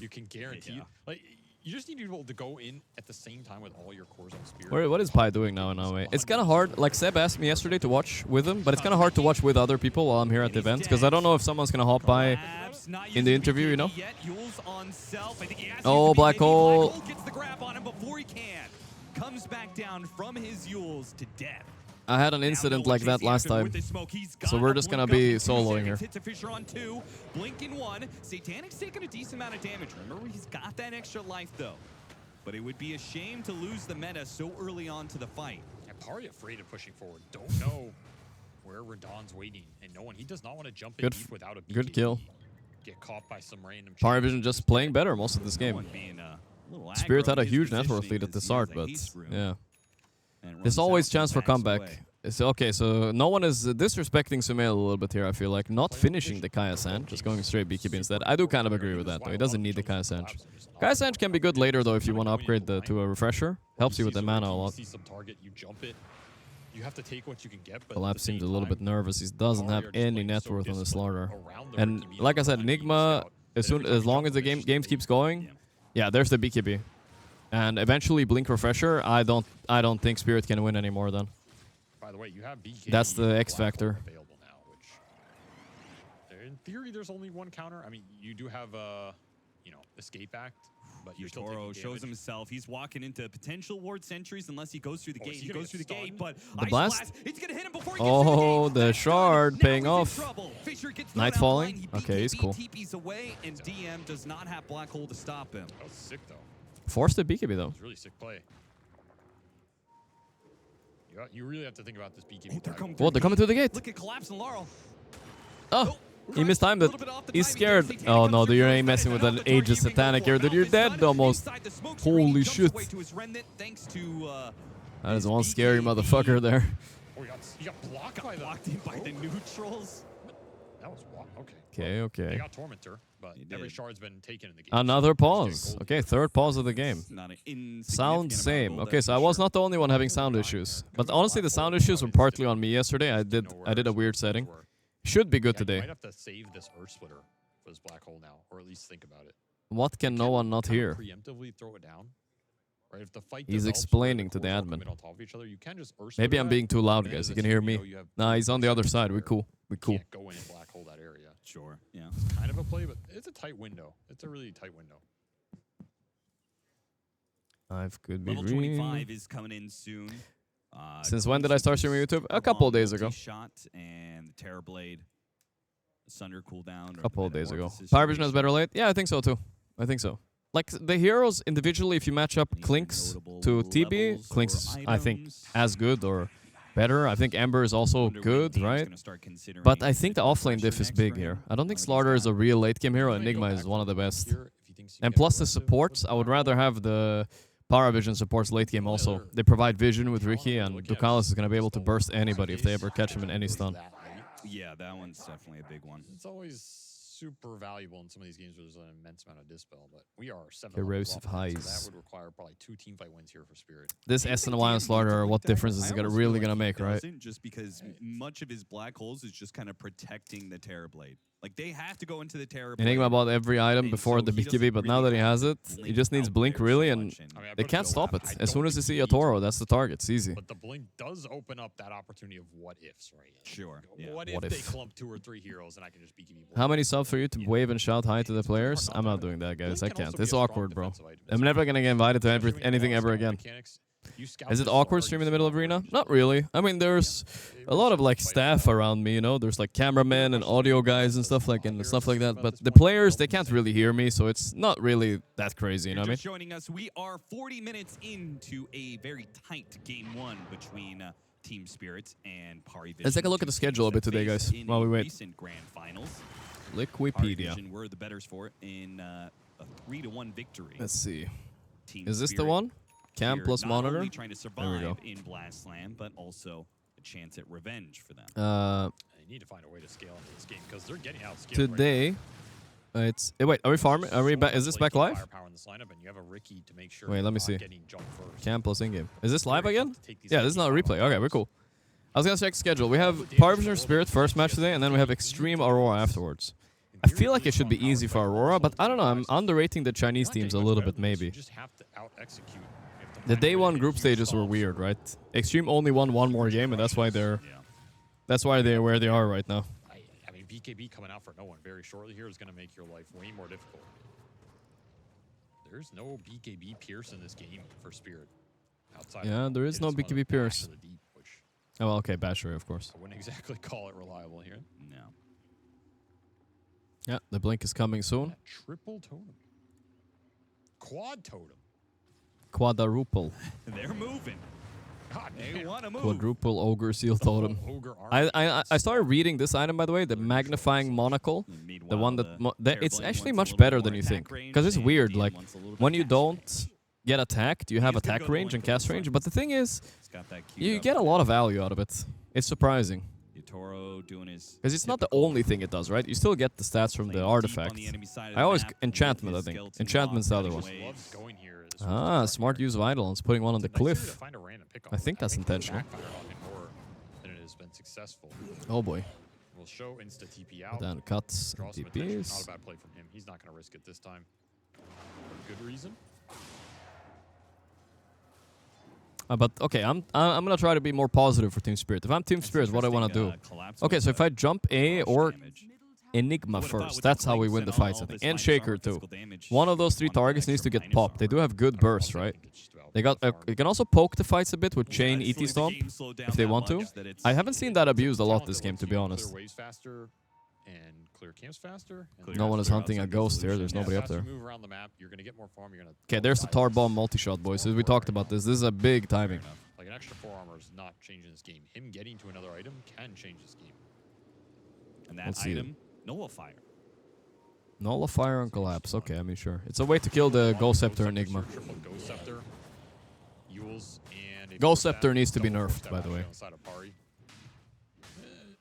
you can guarantee. Like you just need to be able to go in at the same time with all your cores on Spirit. What is Pi doing now in Norway? It's kind of hard. Like Seb asked me yesterday to watch with him, but it's kind of hard to watch with other people while I'm here at the event because I don't know if someone's gonna hop by in the interview, you know. Oh, black hole. Gets the grab on him before he can. Comes back down from his Yules to death. I had an incident like that last time, so we're just gonna be soloing here. Hits a Fisher on 2, Blink in 1. Satanic's taking a decent amount of damage. Remember, he's got that extra life though. But it would be a shame to lose the meta so early on to the fight. And Pari afraid of pushing forward. Don't know where Radon's waiting, and no one. He does not want to jump in deep without a BKB. Good kill. Get caught by some random. Paravision just playing better most of this game. Spirit had a huge net worth lead at the start, but yeah. There's always chance for comeback. It's okay, so no one is disrespecting Sumail a little bit here, I feel like. Not finishing the Kaya Sanj, just going straight BKB instead. I do kind of agree with that, though. He doesn't need the Kaya Sanj. Kaya Sanj can be good later, though, if you want to upgrade to a refresher. Helps you with the mana a lot. You see some target, you jump it. You have to take what you can get, but Collapse seems a little bit nervous. He doesn't have any net worth on the slaughter. And like I said, Nigma, as long as the games keeps going, yeah, there's the BKB. And eventually Blink Refresher, I don't think Spirit can win anymore then. By the way, you have BKB. That's the X factor. Available now, which in theory there's only one counter. I mean, you do have Escape Act, but you're still Toro taking shows damage. himself. He's walking into potential ward sentries unless he goes through the gate. is He he gonna goes through the get gate, stunned? but The blast? It's gonna hit him before he Oh, the shard paying off. Fisher gets Night thrown falling? out blind. Okay, he's cool. TP's away, and DM does not have Black Hole to stop him. That was sick though. Forced the BKB, though. It was really sick play. You really have to think about this BKB. They're coming Well, they're coming through the gate. Look at Collapse and Laurel. Oh, He mistimed it. He's scared. Oh no, dude, you ain't messing with an Aegis Satanic here. Dude, you're dead almost. Holy shit. That is one scary motherfucker there. Oh, he got blocked in by the neutrals. That was okay. Okay, okay. They got Tormentor, but every shard's been taken in the game. Another pause. Okay, third pause of the game. Sound same. Okay, so I was not the only one having sound issues. But honestly, the sound issues were partly on me yesterday. I did a weird setting. Should be good today. You might have to save this Earth Splitter for this black hole now, or at least think about it. What can no one not hear? Preemptively throw it down. Right, if the fight He's explaining to the admin. Maybe I'm being too loud, guys. You can hear me. Nah, he's on the other side. We cool. We cool. Can't go in and black hole that area. Sure. Yeah. It's kind of a play, but it's a tight window. It's a really tight window. I've could be Level 25 is coming in soon. Since when did I start streaming YouTube? A couple of days ago. Shot and the Terrorblade, Sunder cooldown. A couple of days ago. Paravision is better late? Yeah, I think so too. I think so. Like the heroes individually, if you match up Clinks to TB, Clinks is, I think, as good or better. I think Ember is also good, right? But I think the offlane diff is big here. I don't think Slaughter is a real late game hero. Enigma is one of the best. And plus the supports, I would rather have the Paravision supports late game also. They provide vision with Ricky, and Ducalis is going to be able to burst anybody if they ever catch him in any stun. Yeah, that one's definitely a big one. It's always super valuable in some of these games where there's an immense amount of dispel, but we are 7 Corrosive highs. So that would require probably 2 teamfight wins here for Spirit. This SNY and Slaughter, what difference is it really gonna make, right? Just because much of his black holes is just kind of protecting the Terrorblade. Like they have to go into the Terrorblade. Enigma bought every item before the BKB, but now that he has it, he just needs Blink really, and they can't stop it. As soon as you see a Toro, that's the target. It's easy. But the Blink does open up that opportunity of what ifs, right? Sure. Yeah. What if they clump 2 or 3 heroes and I can just BKB Blink? How many subs for you to wave and shout hi to the players? I'm not doing that, guys. I can't. It's awkward, bro. I'm never gonna get invited to anything ever again. Is it awkward streaming in the middle of arena? Not really. I mean, there's a lot of like staff around me, you know. There's like cameramen and audio guys and stuff like that. But the players, they can't really hear me, so it's not really that crazy, you know what I mean? Joining us, we are 40 minutes into a very tight game 1 between Team Spirit and Paravision. Let's take a look at the schedule a bit today, guys, while we wait. Recent grand finals. Liquipedia. Paravision were the betters for it in a 3-1 victory. Let's see. Team Is this Spirit the one? Cam plus monitor. Only trying to survive there we go. in Blast Slam, but also a chance at revenge for them. They need to find a way to scale into this game because they're getting out scaled Today, it's wait. Are we farming? Are we back? Is this back live? Wait, let me see. Cam plus in game. Is this live again? Yeah, this is not a replay. Okay, we're cool. I was gonna check schedule. We have Paravision Spirit first match today, and then we have Extreme Aurora afterwards. I feel like it should be easy for Aurora, but I don't know. I'm underrating the Chinese teams a little bit, maybe. The day 1 group stages were weird, right? Extreme only won 1 more game, and that's why they're where they are right now. I mean, BKB coming out for no one very shortly here is going to make your life way more difficult. There's no BKB Pierce in this game for Spirit. Yeah, there is no BKB Pierce. Oh, well, okay, Basher, of course. I wouldn't exactly call it reliable here. No. Yeah, the Blink is coming soon. Triple totem. Quad totem. Quadruple. They're moving. God, they want to move. Quadruple Ogre Seal Totem. I started reading this item, by the way, the Magnifying Monocle. The one that it's actually much better than you think. Because it's weird, like, when you don't get attacked, you have attack range and cast range. But the thing is, you get a lot of value out of it. It's surprising. Because it's not the only thing it does, right? You still get the stats from the artifact. I always... Enchantment, I think. Enchantment's the other one. Ah, smart use of Eidolons, putting one on the cliff. I think that's intentional. Oh boy. We'll show insta TP out. Then cuts and TPs. Not a bad play from him. He's not going to risk it this time. For good reason. But okay, I'm gonna try to be more positive for Team Spirit. If I'm Team Spirit, what I want to do? Okay, so if I jump A or Enigma first, that's how we win the fights, I think. And Shaker too. One of those 3 targets needs to get popped. They do have good burst, right? They got. You can also poke the fights a bit with Chain ET Stomp if they want to. I haven't seen that abused a lot this game, to be honest. No one is hunting a ghost here. There's nobody up there. Okay, there's the Tar Bomb multi-shot, boys. We talked about this. This is a big timing. Like an extra 4 armor is not changing this game. Him getting to another item can change this game. And that item Nullifier. Nullifier and collapse. Okay, I mean, sure. It's a way to kill the Ghost Scepter Enigma. Triple Ghost Scepter. Yules and... Ghost Scepter needs to be nerfed, by the way.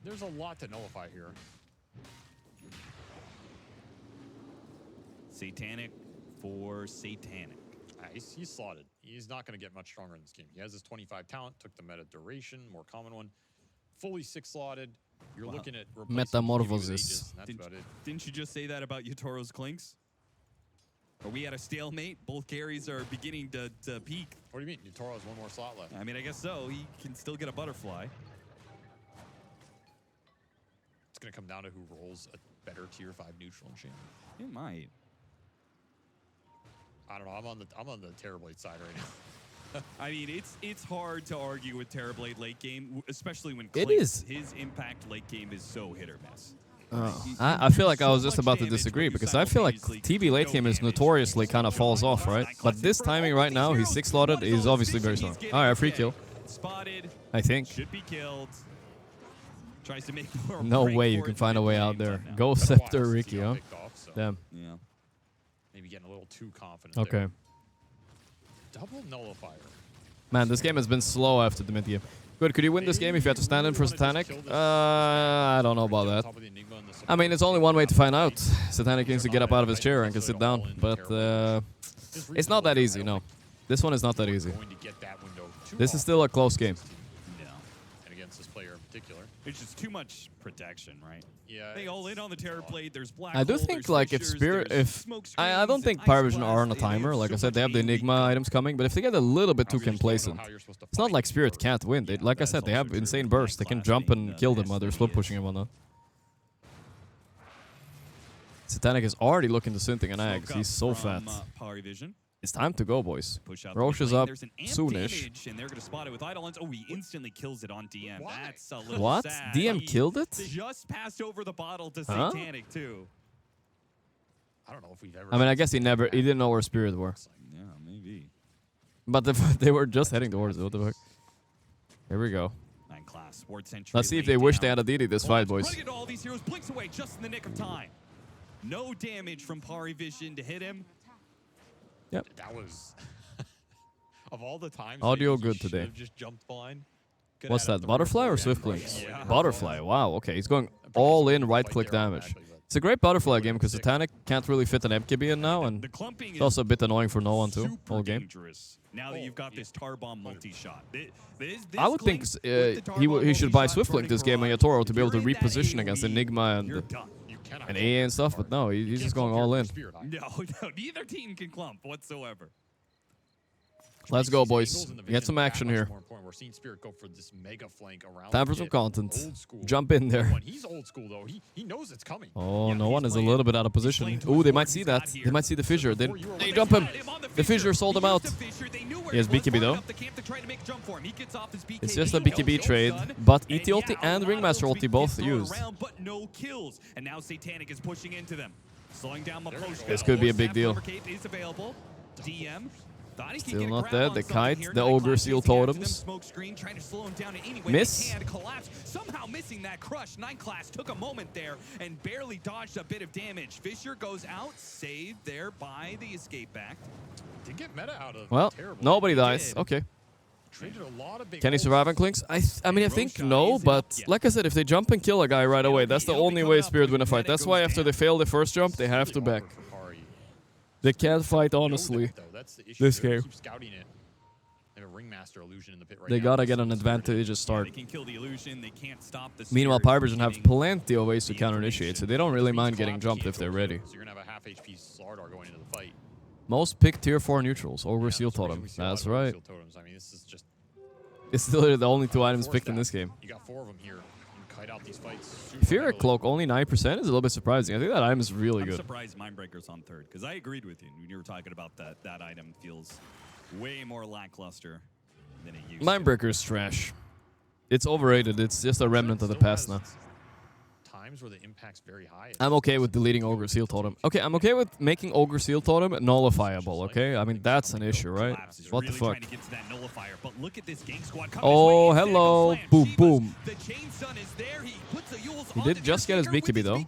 There's a lot to nullify here. Satanic for Satanic. He's slotted. He's not going to get much stronger in this game. He has his 25 talent, took the meta duration, more common one. Fully 6 slotted. You're looking at Metamorphosis. Didn't you just say that about Yatoro's Clinks? Are we at a stalemate? Both carries are beginning to peak. What do you mean? Yatoro has 1 more slot left. I mean, I guess so. He can still get a butterfly. It's going to come down to who rolls a better tier 5 neutral champion. It might. I don't know. I'm on the Terrorblade side right now. I mean, it's hard to argue with Terrorblade late game, especially when Clinks, his impact late game is so hit or miss. I feel like I was just about to disagree because I feel like TB late game is notoriously kind of falls off, right? But this timing right now, he's 6 slotted, he's obviously very strong. Alright, free kill. Spotted. I think. Should be killed. Tries to make more. No way you can find a way out there. Go Scepter Ricky, huh? Damn. Yeah. Maybe getting a little too confident. Okay. There. Double nullifier. Man, this game has been slow after the mid game. Good, could you win this game if you had to stand in for Satanic? I don't know about that. I mean, it's only one way to find out. Satanic needs to get up out of his chair and can sit down, but it's not that easy, no. This one is not that easy. This is still a close game. And against this player in particular. It's just too much protection, right? Yeah. They all in on the Terrorblade. There's black. I do think like if Spirit, I don't think Paravision are on a timer. Like I said, they have the Enigma items coming, but if they get a little bit too complacent, it's not like Spirit can't win. They, like I said, they have insane bursts. They can jump and kill them while they're slow pushing and whatnot. Satanic is already looking to Synthing and Ags. He's so fat. Paravision. It's time to go, boys. Roche is up soonish. And they're going to spot it with Eidolons. Oh, he instantly kills it on DM. That's a little what? sad. DM killed it? Just passed over the bottle to Satanic, too. I don't know if we've ever... I mean, I guess he didn't know where Spirit were. Yeah, maybe. But they were just heading towards it. What the fuck? Here we go. 9 class. Let's see if they wish they had a DD this fight, boys. Running into all these heroes, blinks away just in the nick of time. No damage from Paravision to hit him. Yep. That was of all the times. Audio good today. Just jumped blind. What's that? Butterfly or Swift Clinks? Yeah. Butterfly. Wow. Okay, he's going all in right click damage. It's a great Butterfly game because Satanic can't really fit an MKB in now, and it's also a bit annoying for no one too. Whole game. Now that you've got this Tar Bomb multi-shot, I would think he should buy Swift Link this game on Yatoro to be able to reposition against Enigma and AA and stuff, but no, he's just going all in. No, neither team can clump whatsoever. Let's go, boys. Get some action here. We're seeing Spirit go for this mega flank around. Time for some content. Jump in there. He's old school though. He knows it's coming. Oh, no one is a little bit out of position. Ooh, they might see that. They might see the fissure. They jump him. The fissure sold him out. He has BKB though. It's just a BKB trade, but ET ulti and Ringmaster ulti both used. But no kills. And now Satanic is pushing into them. Slowing down the post. This could be a big deal. DM. Still not dead. The kite, the ogre seal totems. Miss. Somehow missing that crush. 9 class took a moment there and barely dodged a bit of damage. Fisher goes out, saved there by the escape back. Did get meta out of. Well, nobody dies. Okay. Can he survive on Clinks? I mean, I think no, but like I said, if they jump and kill a guy right away, that's the only way Spirit win a fight. That's why after they fail the first jump, they have to back. They can't fight honestly this game. They gotta get an advantageous start. Meanwhile, Paravision have plenty of ways to counter-initiate, so they don't really mind getting jumped if they're ready. Most pick tier 4 neutrals over Seal Totem. That's right. It's still the only 2 items picked in this game. You got 4 of them here. Out these fights. Fear Cloak only 9% is a little bit surprising. I think that item is really good. I'm surprised Mindbreaker's on 3rd because I agreed with you when you were talking about that item feels way more lackluster than it used. Mindbreaker's trash. It's overrated. It's just a remnant of the past now. times where the impact's very high. I'm okay with deleting Ogre Seal Totem. Okay, I'm okay with making Ogre Seal Totem nullifiable, okay? I mean, that's an issue, right? What the fuck? Oh, hello. Boom, boom. He did just get his BKB, though.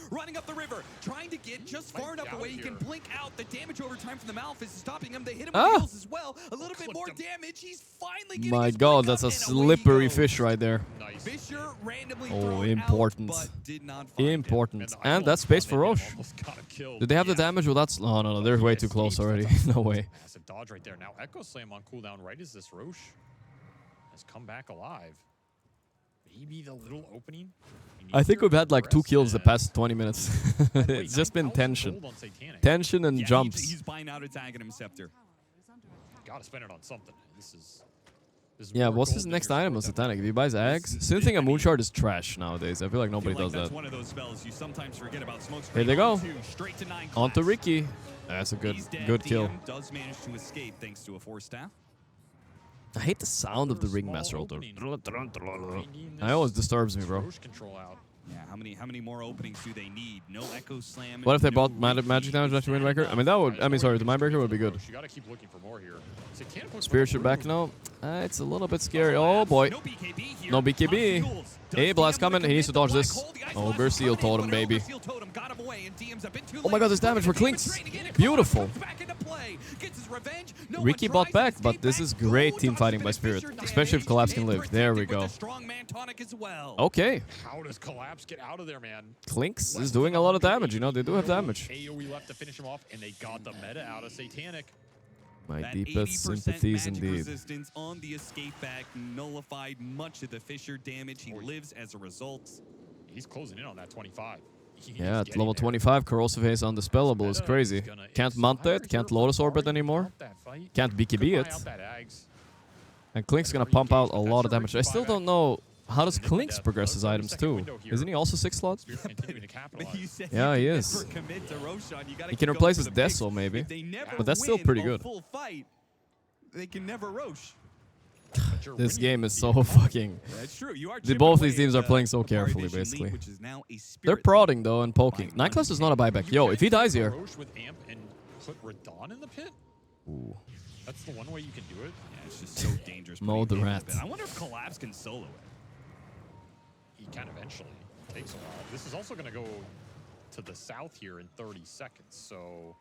Running up the river, trying to get just far enough away. He can blink out. The damage over time from the Malphus is stopping him. They hit him with heals as well. A little bit more damage. He's finally getting My his God, blink that's a up, and away he slippery goes. fish right there. Fisher randomly Oh, thrown important. out, but did not find him. Important. And that's space for Roche. Did they have the damage without... Oh, no, they're way too close already. No way. Massive dodge right there. Now Echo Slam on cooldown right as this Roche has come back alive. Maybe the little opening. I think we've had like 2 kills the past 20 minutes. It's just been tension. Tension and jumps. He's buying out its Aghanim Scepter. Gotta spend it on something. This is Yeah, more what's gold his than next your item on Sprit Satanic? If he buys Ags, Synthing a Moonshard is trash nowadays. I feel like nobody does That's that. one of those spells you sometimes forget about. Smoke Here screen they go. on 2, straight to 9 On to class. Ricky. That's a good He's dead. good kill. DM does manage to escape thanks to a 4-staff. I hate the sound of the Ringmaster Altar. It always disturbs me, bro. Roche control out. Yeah, how many more openings do they need? No Echo Slam. What if they no bought magic damage after Windbreaker? I mean, that would... I mean, sorry, the Mindbreaker would be good. You gotta keep looking for more here. Satanic looks Spirit like a should back room. now. It's a little bit scary. Oh, boy. No BKB here. No BKB. Hey, Blast coming. He needs to dodge this. Ogre Seal Totem, baby. Oh my God, this damage for Clinks. Beautiful. Ricky bought back, but this is great team fighting by Spirit. Especially if Collapse can live. There we go. Okay. How does Collapse get out of there, man? Clinks is doing a lot of damage, you know, they do have damage. AoE left to finish him off, and they got the meta out of Satanic. My That deepest 80% sympathies magic indeed. resistance on the escape back nullified much of the Fisher damage. He lives as a result. He's closing in on that 25. He's Yeah, at getting level there. 25, Corrosive Haze Undispellable is crazy. Can't mount it, can't Lotus Orbit anymore. Can't BKB Buy it. out that Ags. And Klink's gonna pump out a lot of damage. I still don't know, how does Klinks progress his items too? Isn't he also 6 slots? Spirit continuing to capitalize. You said Yeah, you he can is. never commit to Roshan. You gotta He can keep replace going his for the picks. Deso maybe. If they never But that's still win pretty a good. full fight, they can never Roche. But you're This winning game the is deal. so fucking... That's true. You are Both chipping these teams away are at playing so the carefully, Paravision lead, basically. which is now a They're Spirit lead. prodding though and poking. Nightclass is not a buyback. Yo, if he dies here... Roche with Amp and put Radon in the pit? Ooh. That's the one way you can do it. Yeah, it's just so dangerous. Mow putting the people rat. in bed. I wonder if Collapse can solo it. He can eventually. Takes a while. This is also going to go to the south here in 30 seconds. So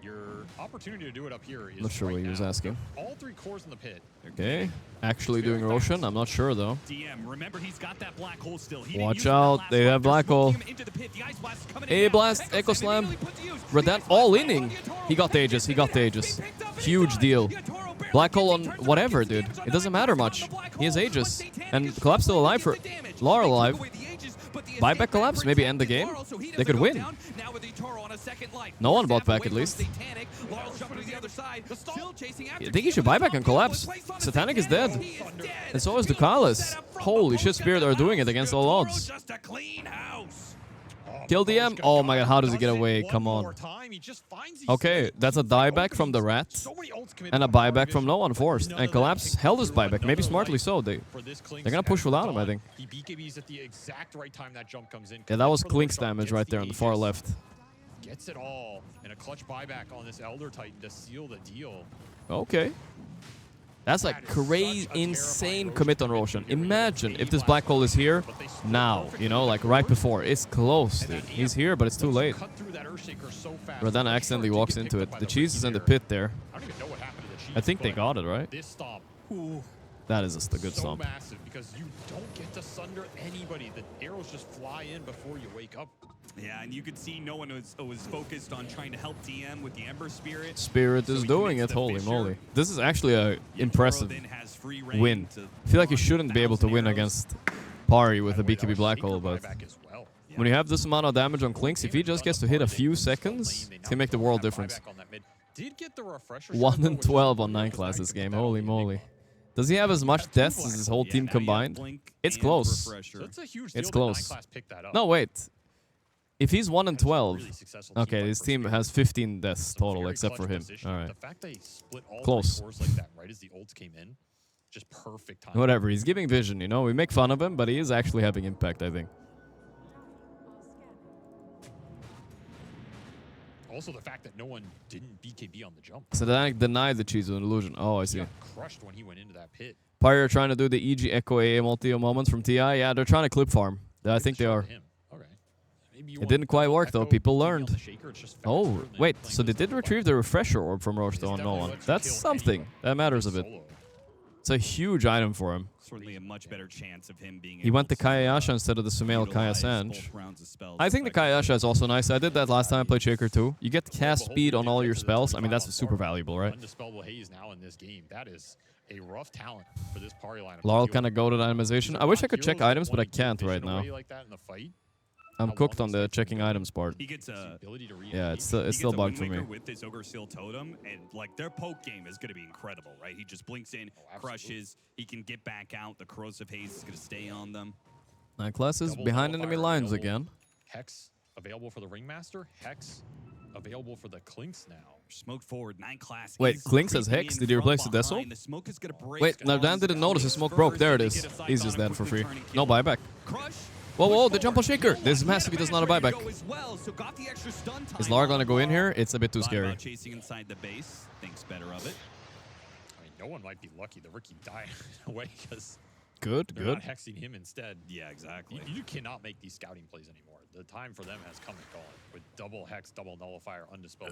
your opportunity to do it up here is Not sure right what he was now. asking. All 3 cores in the pit. Okay. Actually doing Roshan? I'm not sure though. DM, remember he's got that black hole still. He Watch didn't use it out, last they fight. have They're black hole. smoking him into the pit. The Ice Blast is coming in Hey, now. Blast, Echo Slam. Radan all inning. He got the Aegis, he got the Aegis. Huge deal. Black hole on whatever, dude. It doesn't matter much. He has Aegis. And Collapse still alive for... Lara alive. Buyback Collapse, maybe end the game. They could win. No one bought back at least. I think he should buy back and Collapse. Satanic is dead. And so is Ducalis. Holy shit, Spirit are doing it against all odds. Kill DM? Oh my god, how does he get away? Come on. Okay, that's a dieback from the rat. And a buyback from no one forced. And Collapse held his buyback. Maybe smartly so. They're gonna push without him, I think. He BKBs at the exact right time that jump comes in. Yeah, that was For the Klink's Roshan, damage gets right the there on the far Aegis, left. Gets it all. And a clutch buyback on this Elder Titan to seal the deal. Okay. That's like crazy, insane commit on Roshan. Imagine if this black hole is here now, you know, like right before. It's close, dude. He's here, but it's too late. Radan accidentally walks into it. The cheese is in the pit there. I don't even know what happened to the cheese. I think they got it, right? This stomp. That is just a good so stomp. massive because you don't get to sunder anybody. The arrows just fly in before you wake up. Yeah, and you could see no one was focused on trying to help DM with the Ember Spirit. Spirit is doing it, holy moly. This is actually a impressive win. I feel like you shouldn't be able to win against Pari with a BKB Black Hole, but when you have this amount of damage on Klinks, if he just gets to hit a few seconds, it can make the world difference. Did get the refresher 1 and 12 on 9 class this game, holy moly. Does he have as much deaths as his whole team combined? It's close. It's close. No, wait. If he's 1 and 12, okay, his team has 15 deaths total except for him. All right. Close. Just perfect time. Whatever, he's giving vision, you know? We make fun of him, but he is actually having impact, I think. Also, the fact that no one didn't BKB on the jump. Satanic denied the cheese of an illusion. Oh, I see. He got crushed when he went into that pit. Pyre trying to do the EG Echo AA multi moments from TI. Yeah, they're trying to clip farm. I think they are. Okay. Maybe It didn't quite work though. People learned. Shaker, Oh, wait. So they did retrieve the refresher orb from Roche though on no one. That's something. That matters a bit. It's a huge item for him. Certainly a much better chance of him being. He went to Kayasha instead of the Sumail Kaya Sanj. I think the Kayasha is also nice. I did that last time I played Shaker too. You get cast speed on all your spells. I mean, that's super valuable, right? Undispellable Haze now in this game. That is a rough talent for this party lineup. Laurel kind of goaded itemization. I wish I could check items, but I can't right now. I'm cooked on the checking items part. He gets a yeah, it's still bugged for me. With this Ogre Seal Totem, and like their poke game is going to be incredible, right? He just blinks in, crushes, he can get back out. The Corrosive Haze is going to stay on them. 9 classes behind enemy lines again. Hex available for the Ringmaster. Hex available for the Clinks now. Smoked forward, 9 classes. Wait, Clinks has Hex. Did he replace the Deso? Wait, Nardan didn't notice his smoke broke. There it is. He's just dead for free. No buyback. Whoa, whoa, the jump on Shaker. This is massive. He does not a buyback. Is Lar gonna go in here? It's a bit too scary. Chasing inside the base. Thinks better of it. I mean, no one might be lucky that Ricky died in a way because they're not hexing him instead. Yeah, exactly. You cannot make these scouting plays anymore. The time for them has come and gone with double hex, double nullifier, undispelled.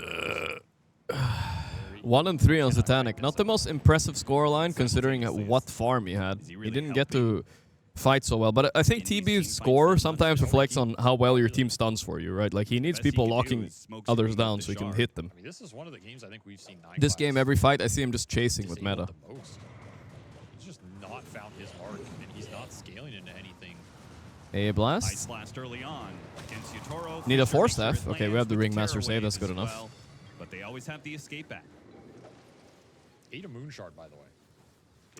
1 and 3 on Satanic. Not the most impressive scoreline considering what farm he had. He didn't get to fight so well, but I think TB's score sometimes reflects on how well your team stuns for you, right? Like he needs people locking others down so he can hit them. I mean, this is one of the games I think we've seen. This game, every fight, I see him just chasing with meta. He's just not found his mark, and he's not scaling into anything. A blast. Ice blast early on against Yutoro. Need a 4-staff. Okay, we have the Ringmaster save. That's good enough. Well, but they always have the escape back. Ate a Moonshard, by the way.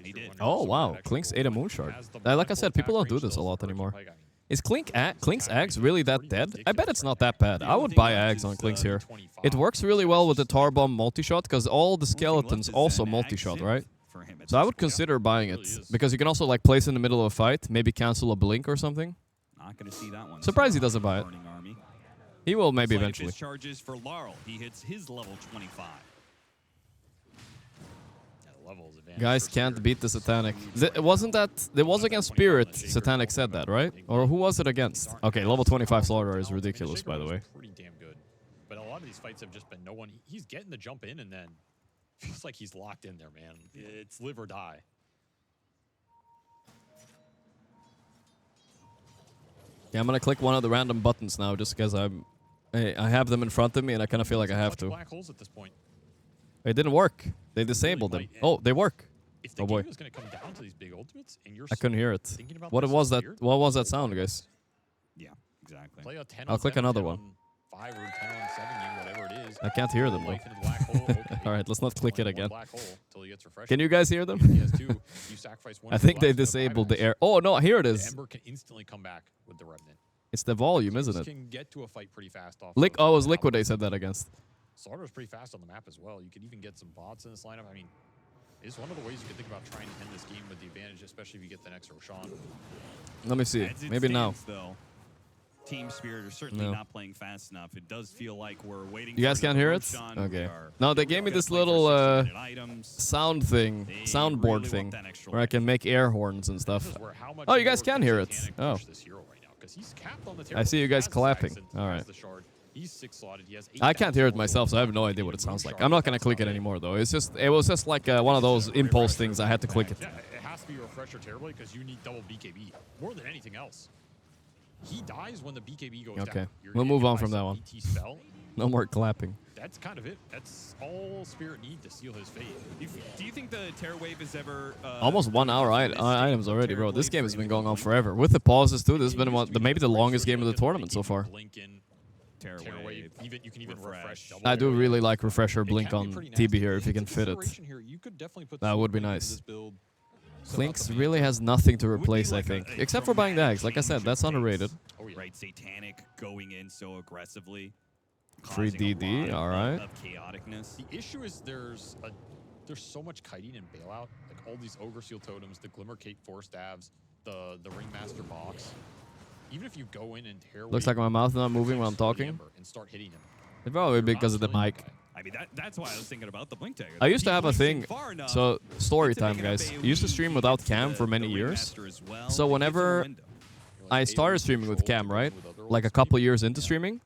He did. Oh, wow. Clink's ate a Moonshard. Like I said, people don't do this a lot anymore. Is Clink's Ags really that dead? I bet it's not that bad. I would buy Ags on Clink's here. It works really well with the Tar Bomb multi-shot because all the skeletons also multi-shot, right? So I would consider buying it because you can also like place in the middle of a fight, maybe cancel a blink or something. Not gonna see that one. Surprised he doesn't buy it. He will maybe eventually. Charges for Laurel. He hits his level 25. Guys can't beat the Satanic. It wasn't that... It was against Spirit, Satanic said that, right? Or who was it against? Okay, level 25 Slaughter is ridiculous, by the way. Pretty damn good. But a lot of these fights have just been no one... He's getting the jump in and then... Feels like he's locked in there, man. It's live or die. Yeah, I'm gonna click one of the random buttons now just because I have them in front of me and I kind of feel like I have to. Black holes at this point. It didn't work. They disabled them. Oh, they work. If the oh boy. game is going to come down to these big ultimates, and you're I couldn't hear it. What was that sound, guys? Yeah, exactly. Play a 10 I'll click another one. 5 or 10 on 7, whatever it is. I can't hear them though. All right, let's not click it again. Can Can you guys hear them? I think they disabled the air. Oh no, here it is. The Ember can instantly come back with the Remnant. It's the volume, isn't it? Can get to a fight pretty fast off. Oh, it was Liquid they said that against. Slaughter is pretty fast on the map as well. You could even get some bots in this lineup. I mean, it's one of the ways you could think about trying to end this game with the advantage, especially if you get the next Roshan. Let me see. Maybe now. Though, Team Spirit are certainly not playing fast enough. It does feel like we're waiting. You guys can't hear it? Okay. No, they gave me this little sound thing, soundboard thing, where I can make air horns and stuff. Oh, you guys can hear it. Oh. I see you guys clapping. All right. He's 6-slotted. He has 8. I can't hear it myself, so I have no idea what it sounds like. I'm not gonna click it anymore, though. It was just like one of those impulse things. I had to click it. Yeah, it has to be a refresher terribly because you need double BKB more than anything else. He dies when the BKB goes down. Okay, we'll move on from that one. No more clapping. That's kind of it. That's all Spirit need to seal his fate. Do you think the Terror Wave is ever... Almost 1 hour items already, bro. This game has been going on forever. With the pauses, too, this has been maybe the longest game of the tournament so far. Terror Wave. You can even refresh. I do really like Refresher Blink on TB here if you can fit it. That would be nice. Clinks really has nothing to replace, I think. Except for buying Dags. Like I said, that's underrated. Right, Satanic going in so aggressively. Free DD, alright. Chaoticness. The issue is there's so much kiting and bailout. Like all these Ogre Seal Totems, the Glimmer Cape 4 Stabs, the Ringmaster box. Even if you go in and tear Looks like my mouth not moving while I'm talking. And start hitting him. It's probably because of the mic. I mean, that's why I was thinking about the blink tag. I used to have a He thing. far enough So story to time, make it guys. up I used to stream without cam for many years. So whenever I started streaming with cam, right? Like a couple years into streaming.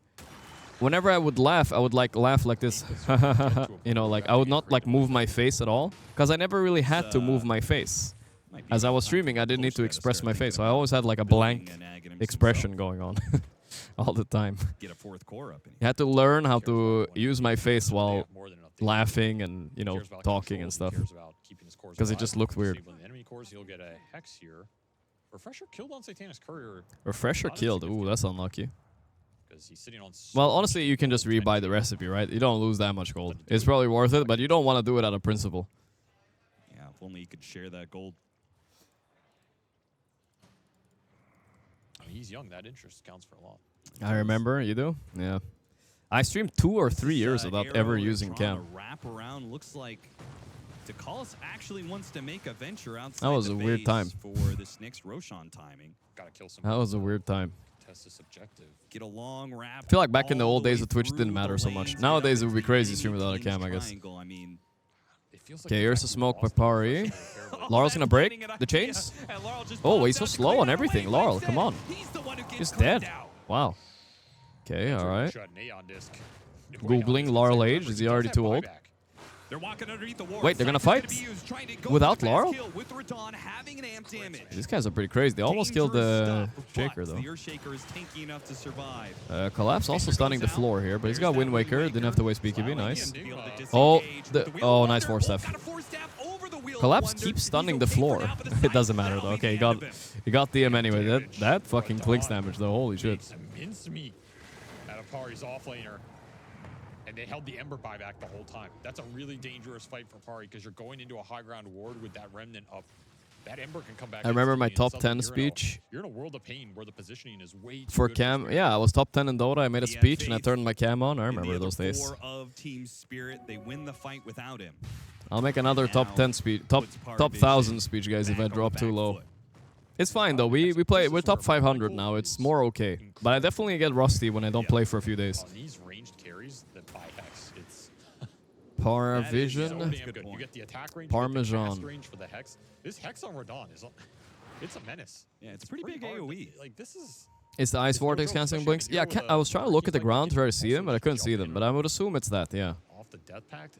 Whenever I would laugh like this. You know, like I would not like move my face at all, because I never really had to move my face. As I was streaming, I didn't need to express my face, so I always had like a blank expression going on all the time. Get a fourth core up. You had to learn how to use my face while laughing and, you know, talking and stuff, because it just looked weird. Enemy cores, he'll get a hex here. Refresher killed on Satanist Courier. Refresher killed. Ooh, that's unlucky. He's sitting on Well, honestly, you can just rebuy the recipe, right? You don't lose that much gold. It's probably worth it, but you don't want to do it out of principle. Yeah, if only you could share that gold. I mean, he's young. That interest counts for a lot. I remember, you do? Yeah. I streamed 2 or 3 years without ever using cam. Wrap around looks like Takalis actually wants to make a venture outside That was the a weird base time. for this next Roshan timing. Gotta kill some. That was a weird time. Test this objective. Get a long wrap. I feel like back in the all old days, way the Twitch through didn't the matter so lanes, much. get Nowadays, up it would be into crazy the streaming without a King's cam, I guess. triangle. I mean, It feels like Okay, here's the smoke by Pari. Oh, Laurel's gonna that's break planning an the idea. chains. And Laurel just Oh, pops he's so out to slow clear on it everything. away. Laurel, Instead, come on. he's the one who gets He's cleared dead. out. Wow. Okay, alright. Shot neon disc. Googling Laurel age. Is he already too old? They're walking underneath the ward. Wait, they're gonna Cypher's fight? be used, trying to go Without for the fast Laurel? kill with Radon having an amp damage. These guys are pretty crazy. They almost killed the Dangerous stuff, Shaker, but though. The Earthshaker is tanky enough to survive. Collapse also stunning the floor here, but he's got Wind Waker. Didn't have to waste BKB. Nice. Able to Oh, disengage with the Wheel oh, of nice Wonder. force staff. Got a force staff over the Wheel of Collapse Wonder. keeps He's stunning the okay for floor. now, but It doesn't Cypher matter though. that'll Okay, be he the end got of him. DM anyway. That fucking clicks damage though. Holy shit. Mince meat out of Pari's offlaner. And they held the Ember buyback the whole time. That's a really dangerous fight for Pari because you're going into a high ground ward with that Remnant up. That Ember can come back. I remember my instantly, and top suddenly 10 speech You're in a world of pain where the positioning is way too for good cam. Spirit. Yeah, I was top 10 in Dota. I made a speech and I turned my cam on. I In the remember other those days. 4 of Team Spirit, they win the fight without him. I'll make another top 10 speech, top 1,000 speech, guys, if I drop too low. It's fine though. We're top 500 now. It's more okay. But I definitely get rusty when I don't play for a few days. On these ranged carries that buy Hex, it's so Paravision. damn good. You get the attack range, Parmesan. you get the cast range for the Hex. This Hex on Radon is it's a menace. Yeah, it's a pretty big hard. AoE. Like this is It's the Ice Vortex canceling blinks. Yeah, I was trying to look at the ground to try to see them, but I couldn't see them. But I would assume it's that, yeah. off the Death Pact.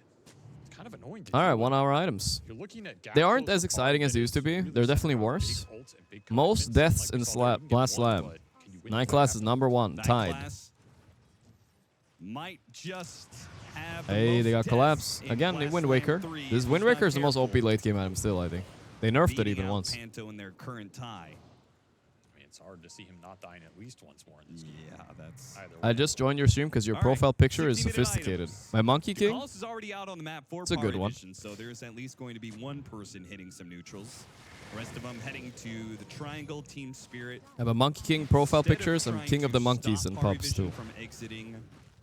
It's kind of annoying. to Alright, do. 1 hour items. You're looking at They gap aren't close as for exciting Pari as they that used to is be. really They're definitely centered around worse. big ults and big Most commitments. deaths Like we in saw there, you can get Blast one, Lab. but can you win 9 for class half? is #1, Nine tied. class might just have the Hey, they got most Collapse. deaths in Again, Blast Wind Slam Waker. 3. This Wind Who's Waker not is the most OP careful? late game item still, I think. They nerfed it Beating even out once. Panto in their current tie. I mean, it's hard to see him not dying at least once more in this game. Yeah, that's. Either I way. just joined your stream because your All right, profile picture is 60-minute sophisticated. items. My Monkey King? Takalis is already out on the map for It's a good one. Paravision, so there's at least going to be one person hitting some neutrals. The rest of them heading to the Triangle, Team Spirit. I have a Monkey King profile Instead of pictures. I'm trying king of to the monkeys stop and pups Paravision too. From exiting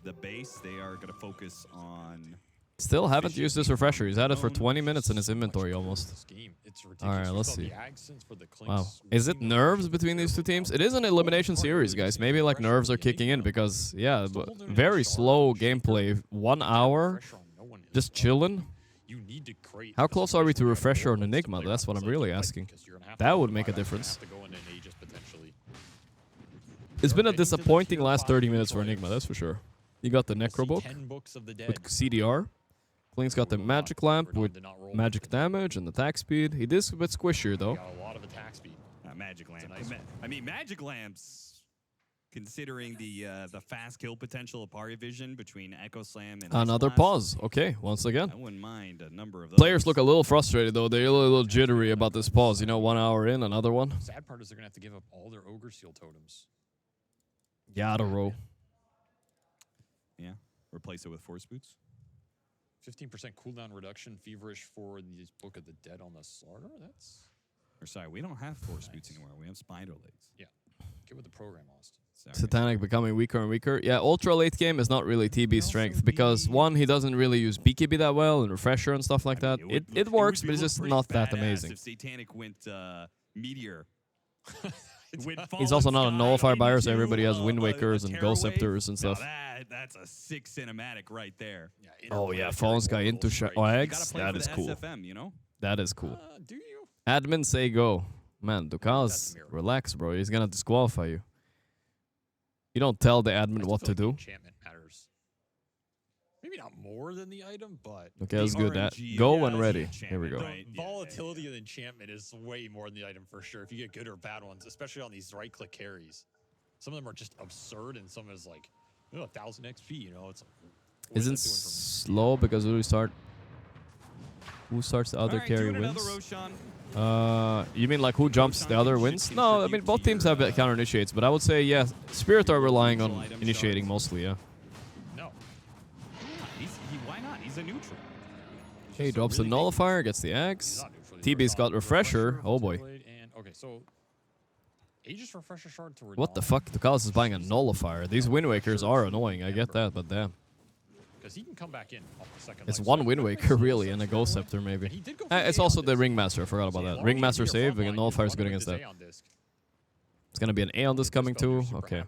the base, they are going to focus on. Still haven't used this refresher. He's had it for 20 minutes in his inventory almost. This game, it's ridiculous. Alright, We let's saw the see. ag sense for the Wow. Clinks Is it winning nerves the between these two teams? It is an elimination series, guys. Maybe like nerves are kicking in because, yeah, very slow gameplay. 1 hour, pressure on no one as just well. chilling. You need to create How a close are we to situation where refresher no on one wants to Enigma? play That's what around I'm the really fight, asking. because you're gonna have to That go would to make a buyback, you're gonna difference. have to go into an Aegis potentially. It's been a Getting to the disappointing tier last 5 30 minutes for players. Enigma, that's for sure. You got the We'll see Necro Book 10 books of the dead. with CDR. Klink's got the Magic Lamp Radon with did not roll magic with it. damage and attack speed. He is a bit squishier though. Got a lot of attack speed. Magic Lamp. nice one. I mean, Magic Lamps, considering the fast kill potential of Paravision between Echo Slam and Another Ice Blast, pause. Okay, once again. I wouldn't mind a number of those. Players look a little frustrated though. They're a little jittery about this pause. You know, 1 hour in, another one. Sad part is they're gonna have to give up all their Ogre Seal totems. Yada row. Yeah, replace it with Force Boots. 15% cooldown reduction, feverish for the Book of the Dead on the Slaughter. That's Or sorry, we don't have Force Boots anymore. We have Spider Legs. yeah. Get with the program, Austin. Sorry. Satanic becoming weaker and weaker. Yeah, ultra late game is not really TB strength because one, he doesn't really use BKB that well and refresher and stuff like that. It works, but it's just not that amazing. If Satanic went Meteor. He's also not a nullifier buyer, so everybody has Wind Wakers and Ghost Scepters and stuff. That's a sick cinematic right there. Oh yeah, Fallen Sky into eggs. That is cool. SFM, you know? That is cool. Do you? Admin say go. Man, Ducalis, relax, bro. He's gonna disqualify you. You don't tell the admin what to do. Enchantment matters. Maybe not more than the item, but Okay, that's good. Go when ready. Here we go. the volatility of the enchantment is way more than the item for sure. If you get good or bad ones, especially on these right-click carries, some of them are just absurd, and some is like 1,000 XP. You know, it's like, Isn't slow because who starts the other carry wins? You mean like who jumps the other wins? No, I mean both teams have counter initiates, but I would say yeah, Spirit are relying on initiating mostly. Yeah. No. Why not? He's a neutral. Okay, he drops the nullifier, gets the axe. TB's got refresher. Oh boy. Okay, so Aegis refresher shard to What the fuck? Ducalis is buying a nullifier. These Wind Wakers are annoying. I get that, but damn. Because he can come back in off the second. It's one Wind Waker really and a Ghost Scepter maybe. It's also the Ringmaster. I forgot about that. Ringmaster save and nullifier is good against that. It's gonna be an A on this coming too. Okay.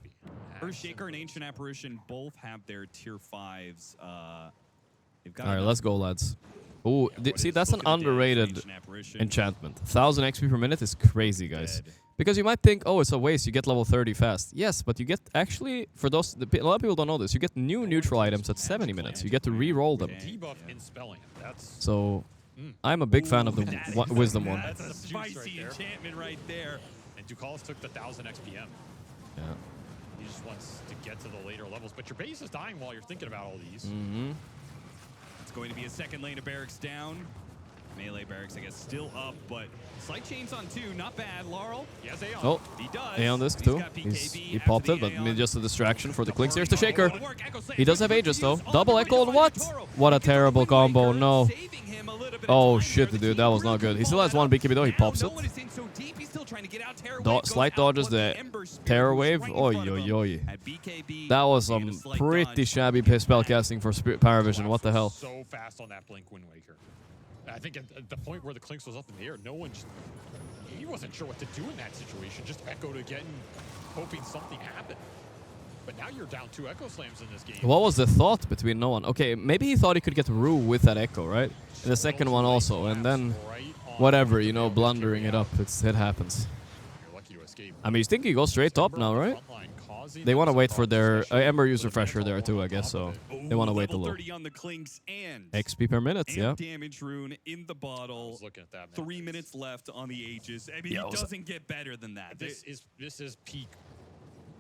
Earthshaker and Ancient Apparition both have their tier 5s. All right, let's go, lads. Ooh, see, that's an underrated enchantment. 1,000 XP per minute is crazy, guys. Because you might think, oh, it's a waste, you get level 30 fast. Yes, but you get, actually, for those, a lot of people don't know this, you get new neutral items at 70 minutes. You get to re-roll them. So, I'm a big fan of the Wisdom one. That's a spicy enchantment right there. And Ducalis took the 1,000 XPM. Yeah. He just wants to get to the later levels. But your base is dying while you're thinking about all these. It's going to be a second lane of barracks down. Melee barracks, I guess, still up, but slight chains on 2, not bad. Laurel, he has Aeon. Oh, he does. Aeon disc too. He popped it, but just a distraction for the Clinks. Here's the Shaker. He does have Aegis though. Double Echo and what? What a terrible combo, no. Oh shit, dude, that was not good. He still has one BKB though, he pops it. Slight dodges the Terror Wave. Oi, oi, oi. That was some pretty shabby spellcasting for Paravision, what the hell. So fast on that Blink Wind Waker. I think at the point where the Clinks was up in the air, no one just... He wasn't sure what to do in that situation. Just echoed again, hoping something happened. But now you're down 2 Echo Slams in this game. What was the thought between no one? Okay, maybe he thought he could get Rue with that Echo, right? And the second one also, and then whatever, you know, blundering it up. It happens. I mean, you think he goes straight top now, right? They want to wait for their Ember use refresher there too, I guess, so they want to wait a little. XP per minute, yeah. Damage rune in the bottle. 3 minutes left on the Aegis. I mean, it doesn't get better than that. This is peak.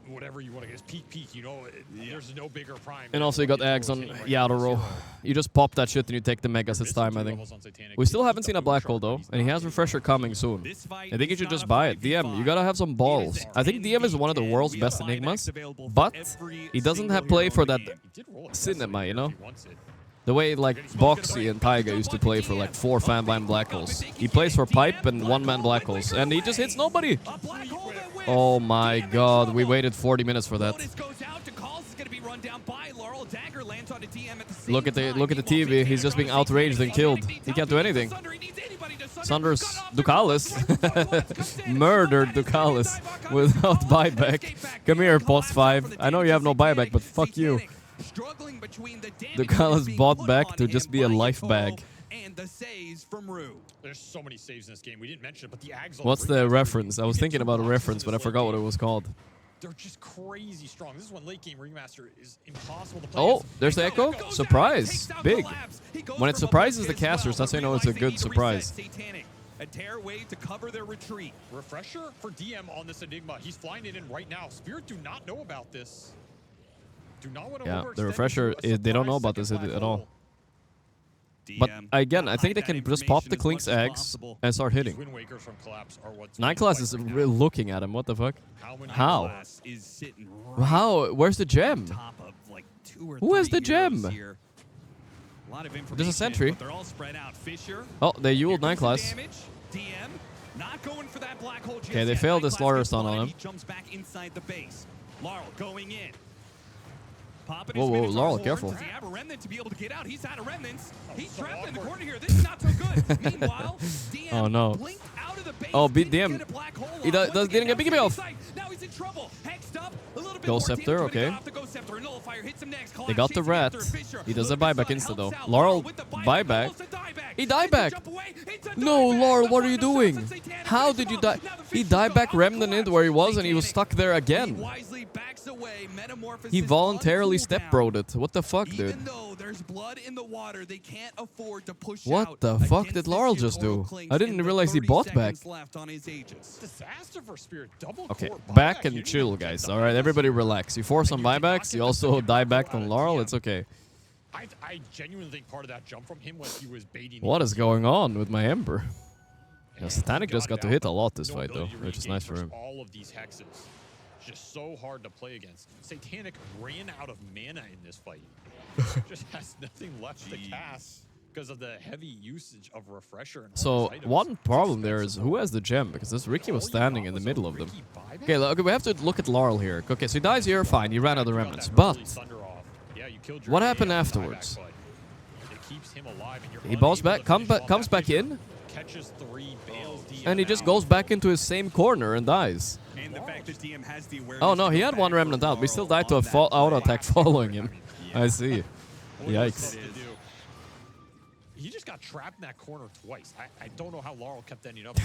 Whatever you want to get, it's peak, you know, there's no bigger prime. And also you got Eggs on Aurora. You just pop that shit and you take the Megas, it's time, I think. We still haven't seen a Black Hole though, and he has Refresher coming soon. I think you should just buy it. DM, you gotta have some balls. I think DM is one of the world's best Enigmas, but he doesn't have play for that cinema, you know? The way like Boxy and Taiga used to play for like 4 fan-blind Black Holes. He plays for Pipe and 1-man Black Holes, and he just hits nobody. Oh my god, we waited 40 minutes for that. Look at the TV, he's just being outraged and killed. He can't do anything. Sunder's Ducalis murdered Ducalis without buyback. Come here, post 5. I know you have no buyback, but fuck you. Ducalis bought back to just be a life bag. The saves from Rue. There's so many saves in this game. We didn't mention it, but the Ags. What's the reference? I was thinking about a reference, but I forgot what it was called. They're just crazy strong. This is when late game Ringmaster is impossible to play. Oh, there's the Echo. Surprise. Big. When it surprises the casters, that's how you know it's a good surprise. A tear wave to cover their retreat. Refresher for DM on this Enigma. He's flying it in right now. Spirit do not know about this. Do not want to overextend. The Refresher, they don't know about this at all. But again, I think they can just pop the Clink's eggs and start hitting. 9 class is really looking at him. What the fuck? How? How? Where's the gem? Who has the gem? There's a sentry. Oh, they Yuled 9 class. Okay, they failed the slaughter stun on him. Whoa, whoa, Laurel, careful. Does he have a remnant to be able to get out? He's out of remnants. He's trapped in the corner here. This is not so good. Meanwhile, DM oh no. blinked out of the Oh, beat DM. He didn't get BKB off. Now he's in trouble. Hexed up, a little bit Ghost more Scepter, damage, but he okay. got off the Ghost Scepter. Nullifier hits him next. They got the rat. He does a buyback insta though. Laurel buyback. He died back. No, Laurel, what are you doing? How did you die? He died back Remnant in where he was and he was stuck there again. He voluntarily step-broed it. What the fuck, dude? Even though there's blood in the water, they can't afford to push What out the fuck against did this Laurel Yukoro just do? Clinks I didn't in the realize he 30 bought back. seconds left on his Aegis. Disaster for Spirit. Double Okay, core back buyback. and You didn't chill, even get guys. the All right, bonus. everybody relax. You force some buybacks, you also die back on Laurel. It's okay. I genuinely think part of that jump from him was he was baiting. What is going on with my Ember? Yeah, And Satanic he just got to down, hit a but lot this no fight though, ability to which is reengage nice for versus him. all of these hexes. Just so hard to play against. Satanic ran out of mana in this fight. Just has nothing left to cast because of the heavy usage of Refresher. And all So his items. one problem there is who has the gem, because this Ricky was standing in the middle of them. Okay, look, we have to look at Laurel here. Okay, so he dies here, fine, he ran out of the remnants, but what happened afterwards? He balls back, comes back in, and he just goes back into his same corner and dies. And the fact that DM has the awareness Oh no, to he go had one back remnant for out. We still Laurel died to a on that auto play. attack following him. I see. Yikes. He just got trapped in that corner twice. I don't know how Laurel kept ending up.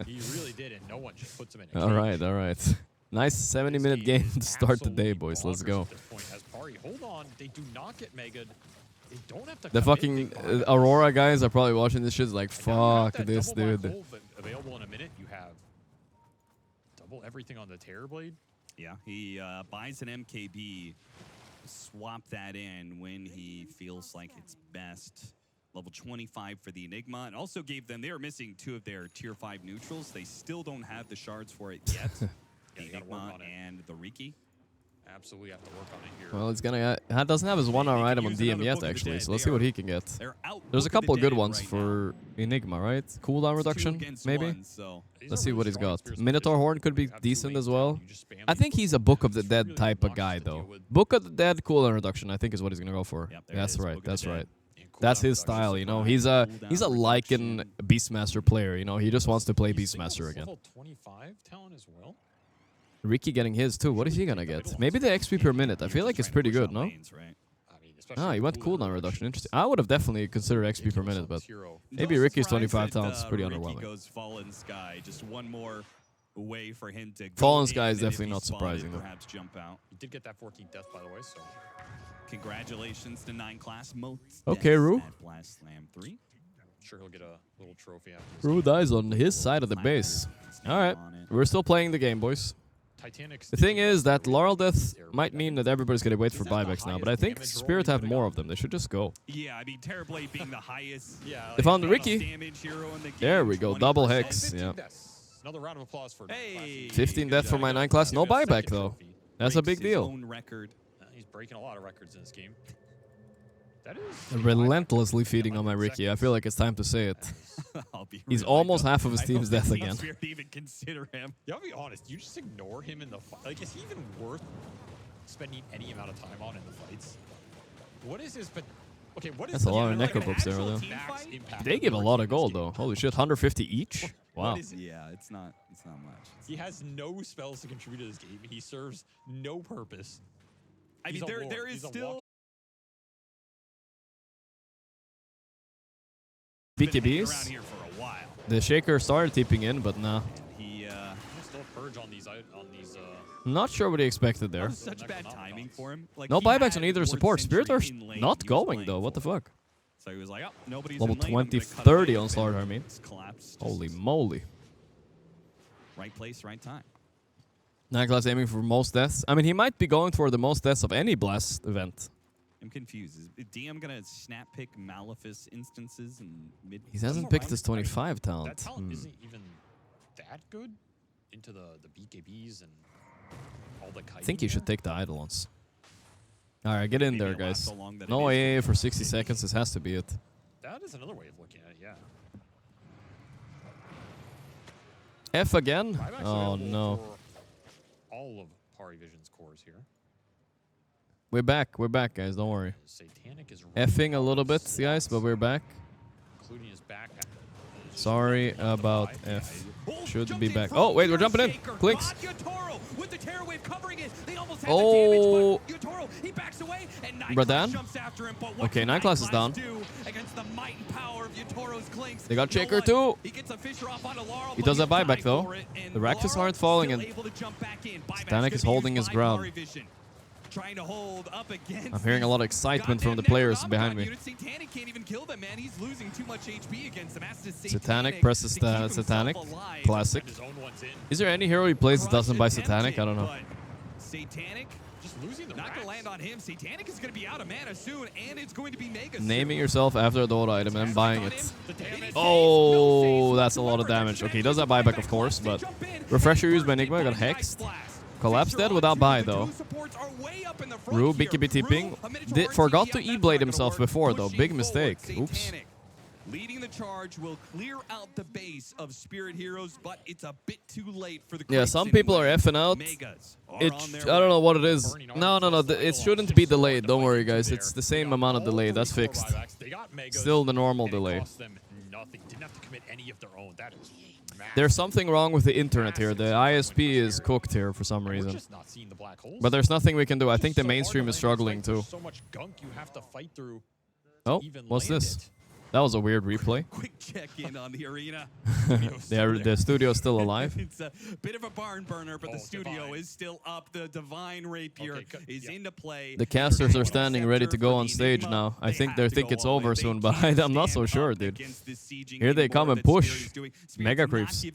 He really did, and no one just puts him in. All right, all right. Nice 70-minute game to start the day, boys. Let's go. Hold on, they do not get megaed. They don't have to The fucking Aurora guys are probably watching this shit like, fuck that this, double black dude. hole available in a minute. You have double everything on the Terrorblade. Yeah, he buys an MKB, swap that in when he feels like it's best. Level 25 for the Enigma, and also gave them, they were missing 2 of their tier 5 neutrals. They still don't have the shards for it yet. The Enigma and the Riki. Absolutely have to work on it here. Well, it's gonna. Doesn't have his 1-hour item on DM yet, actually. So let's see what he can get. There's a couple good ones for Enigma, right? Cooldown reduction, maybe. Let's see what he's got. Minotaur Horn could be decent as well. I think he's a Book of the Dead type of guy, though. Book of the Dead cooldown reduction, I think, is what he's gonna go for. That's right. That's right. That's his style, you know. He's a Lycan Beastmaster player, you know. He just wants to play Beastmaster again. Level 25 talent as well. Ricky getting his too. What is he gonna get? Maybe the XP per minute. I feel like it's pretty good, no? Ah, he went cooldown reduction. Interesting. I would have definitely considered XP per minute, but maybe Ricky's 25 talents is pretty underwhelming. Goes Fallen Sky, just one more way for him to Fallen Sky is definitely not surprising, though. Perhaps jump out. He did get that 14th death, by the way, so Congratulations to 9 class most. Okay, Rue. Blast Slam 3. I'm sure he'll get a little trophy after this. Rue dies on his side of the base. All right, we're still playing the game, boys. The thing is that Laurel death might mean that everybody's gonna wait for buybacks now, but I think Spirit have more of them. They should just go. Yeah, I mean, Terrorblade being the highest. They found the Ricky. Damage hero in the game. There we go, double hex. Yeah. Another round of applause for 15 death for my 9 class. No buyback though. That's a big deal. He's breaking a lot of records in this game. That is Relentlessly feeding on my Ricky. I feel like it's time to say it. He's almost half of his team's death again. Even consider him. Yeah, I'll be honest. You just ignore him in the fight. Like, is he even worth spending any amount of time on in the fights? What is his? But okay, what is? That's a lot of like necro books there, though. They give a lot of gold though. Holy shit, 150 each. Wow. Yeah, it's not much. He has no spells to contribute to this game. He serves no purpose. I mean, there is still BKBs. The Shaker started tipping in, but nah. He still purge on these. Not sure what he expected there. Such bad timing for him. Like, no he buybacks had on either Ward support. Spirit are Sentry in lane not he was going playing though. What the for. fuck? So he was like, oh, nobody's Level in lane. I'm gonna 20, cut 30 away on a Slaughter, bit. I mean. It's collapsed. Holy moly. Right place, right time. 9 class aiming for most deaths. I mean, he might be going for the most deaths of any Blast event. I'm confused. Is DM gonna snap pick Malefice instances in mid? He hasn't picked his 25 talent. That talent isn't even that good into the BKBs and all the kiting. I think you should take the Eidolons. Alright, get in Maybe there, it'll last guys. so long that No it is AA for 60 seconds. This has to be it. That is another way of looking at it. Yeah. F again? Buybacks Oh available no. for all of Paravision's cores here. We're back, guys. Don't worry. Satanic is Effing a little bit, guys, but we're back. including his backpack. Sorry about F. Should be back. Oh, wait, we're jumping in. Clinks. Oh. Bradan. Okay, 9 class is down. They got Shaker too. He does have buyback though. The Rakshas aren't falling and Satanic is holding his ground. I'm hearing a lot of excitement from the players behind me. Satanic presses the Satanic. Classic. Is there any hero he plays that doesn't buy Satanic? I don't know. Satanic just losing the not gonna land on him. Satanic is gonna be out of mana soon, and it's going to be mega. Naming yourself after a Dota item and buying it. Oh, that's a lot of damage. Okay, he does have buyback, of course, but refresher used by Enigma got hexed. Collapse dead without buy though. Rue, BKB TPing. Forgot to E-blade himself before though. Big mistake. Oops. Leading the charge will clear out the base of Spirit Heroes, but it's a bit too late for the. Yeah, some people are effing out. I don't know what it is. No. It shouldn't be delayed. Don't worry, guys. It's the same amount of delay. That's fixed. Still the normal delay. There's something wrong with the internet here. The ISP is cooked here for some reason. But there's nothing we can do. I think the mainstream is struggling too. Oh, what's this? That was a weird replay. Quick check-in on the arena. The studio is still alive. It's a bit of a barn burner, but the studio is still up. The Divine Rapier is into play. The casters are standing ready to go on stage now. I think they think it's over soon, but I'm not so sure, dude. Here they come and push. Mega creeps.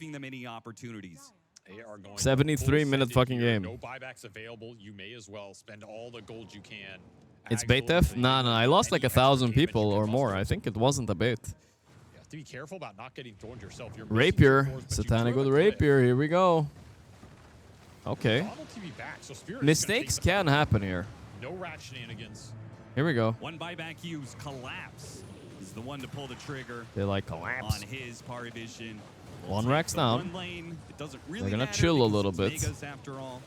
73-minute fucking game. No buybacks available. You may as well spend all the gold you can. It's bait def? No, I lost like 1,000 people or more. I think it wasn't a bait. You have to be careful about not getting thrown yourself. Rapier. Satanic with Rapier. Here we go. Okay. Mistakes can happen here. No rat shenanigans. Here we go. One buyback use. Collapse is the one to pull the trigger. They like collapse. On his Paravision. One Rax down. They're gonna chill a little bit. After all.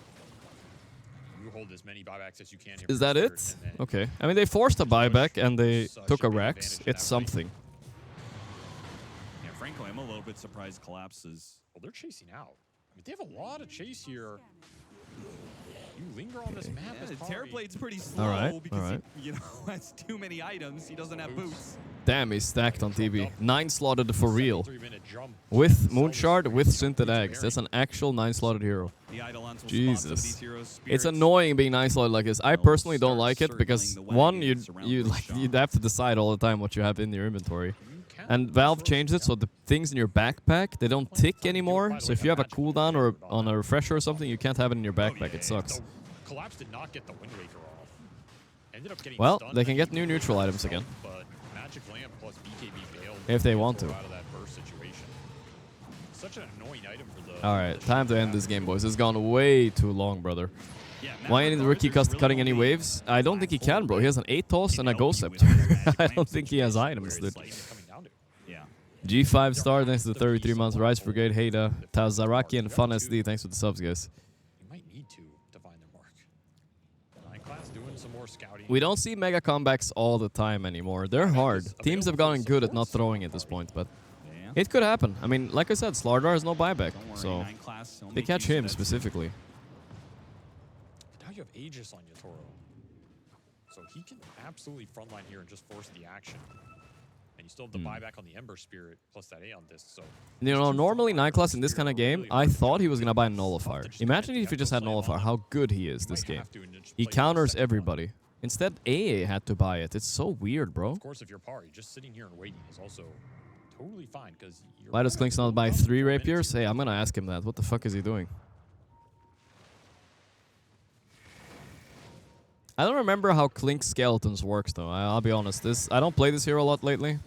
Hold as many buybacks as you can here. Is that it? Okay. I mean, they forced a buyback and they took a Rax. It's something. Yeah, frankly, I'm a little bit surprised collapses. Well, they're chasing out. I mean, they have a lot of chase here. You linger on this map. Terrablade's pretty slow because he, has too many items. He doesn't have boots. Damn, he's stacked on TV. 9 slotted for real. With Moonshard, with Synthetic Eggs. That's an actual 9 slotted hero. Jesus. It's annoying being 9 slotted like this. I personally don't like it because one, you'd have to decide all the time what you have in your inventory. And Valve changed it so the things in your backpack, they don't tick anymore. So if you have a cooldown or on a refresher or something, you can't have it in your backpack. It sucks. Collapse did not get the Wind Waker off. Ended up getting well, they can get new neutral items again. But Magic Lamp plus BKB Veil if they want to. Out of that burst situation. Such an annoying item for the. All right, time to end this game, boys. It's gone way too long, brother. Why ain't the rookie cutting any waves? I don't think he can, bro. He has an 8 toss and a Ghost Scepter. I don't think he has items, dude. G5 star, thanks to the 33 months. Rise Brigade, Haida, Tazaraki, and Fun SD, thanks for the subs, guys. You might need to find their mark. 9 class doing some more scouting. We don't see mega comebacks all the time anymore. They're hard. Teams have gotten good at not throwing at this point, but it could happen. I mean, like I said, Slardar has no buyback, so they catch him specifically. Now you have Aegis on Yatoro. So he can absolutely frontline here and just force the action. And you still have the buyback on the Ember Spirit plus that Aeon Disc, so... Normally 9 class in this kind of game, I thought he was going to buy Nullifier. Imagine if he just had Nullifier, how good he is this game. He counters everybody. Instead, AA had to buy it. It's so weird, bro. Of course, if you're Pari, just sitting here and waiting is also totally fine, because... Why does Clinks not buy 3 Rapiers? Hey, I'm going to ask him that. What the fuck is he doing? I don't remember how Clink Skeletons works, though. I'll be honest. I don't play this hero a lot lately.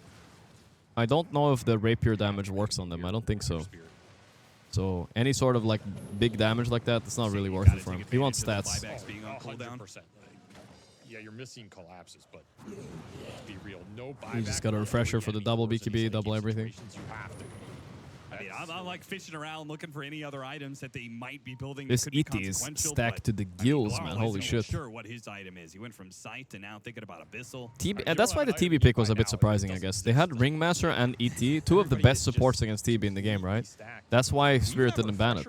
I don't know if the Rapier damage works on them. I don't think so. So any sort of like big damage like that, it's not really worth it for him. He wants stats. 100%. Yeah, you're missing collapses, but to be real, no buyback. You just got a refresher for the double BKB, double everything. I'm like fishing around looking for any other items that they might be building. This that could be ET is consequential, stacked but, to the I mean, gills, Laurel man. isn't Holy shit. Sure what his item is. He went from Sight to now thinking about Abyssal. TB, and that's why the TB pick was a bit surprising, I guess. They had Ringmaster and ET, two of the best supports against TB in the game, right? That's why Spirit didn't ban it.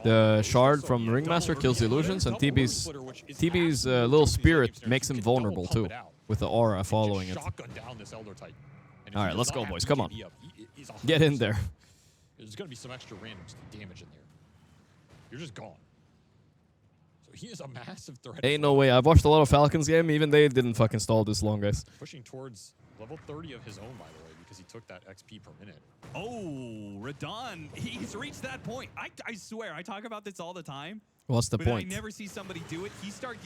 The shard from Ringmaster kills the illusions, and TB's little spirit makes him vulnerable too, with the aura following it. Alright, let's go, boys. Come on. Get in there. There's going to be some extra random damage in there. You're just gone. So he is a massive threat. Ain't no way. I've watched a lot of Falcons game. Even they didn't fucking stall this long, guys. Pushing towards level 30 of his own, by the way, because he took that XP per minute. Oh, Radon, he's reached that point. I swear, I talk about this all the time. What's the but point? I never see somebody do it. He's starting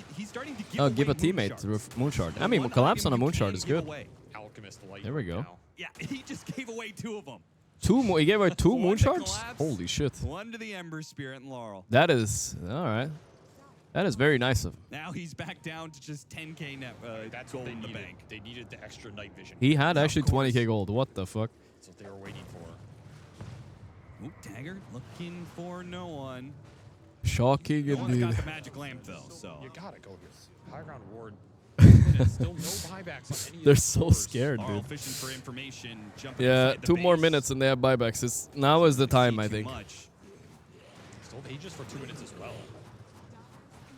to give Oh, away give a moon teammate shards. through Moonshard. I mean, collapse on a Moonshard is good. Alchemist light There we go. now. Yeah, he just gave away 2 of them. He gave away 2 One to Moonshards? collapse, Holy shit. 1 to the Ember Spirit and Laurel. That is... Alright. That is very nice of him. Now he's back down to just 10k net That's gold what they in the needed. bank. They needed the extra night vision. He had actually 20k gold. What the fuck? That's what they were waiting for. Oop, Dagger looking for no one. Shocking No one's indeed. got the magic lamp though, so. You gotta go here. High ground ward. Still no buybacks on any of They're the so scores. scared, Laurel dude. fishing for information, jumping Yeah, inside the 2 more base. minutes and they have buybacks. Now is the time, I think. Still ages for 2 minutes as well.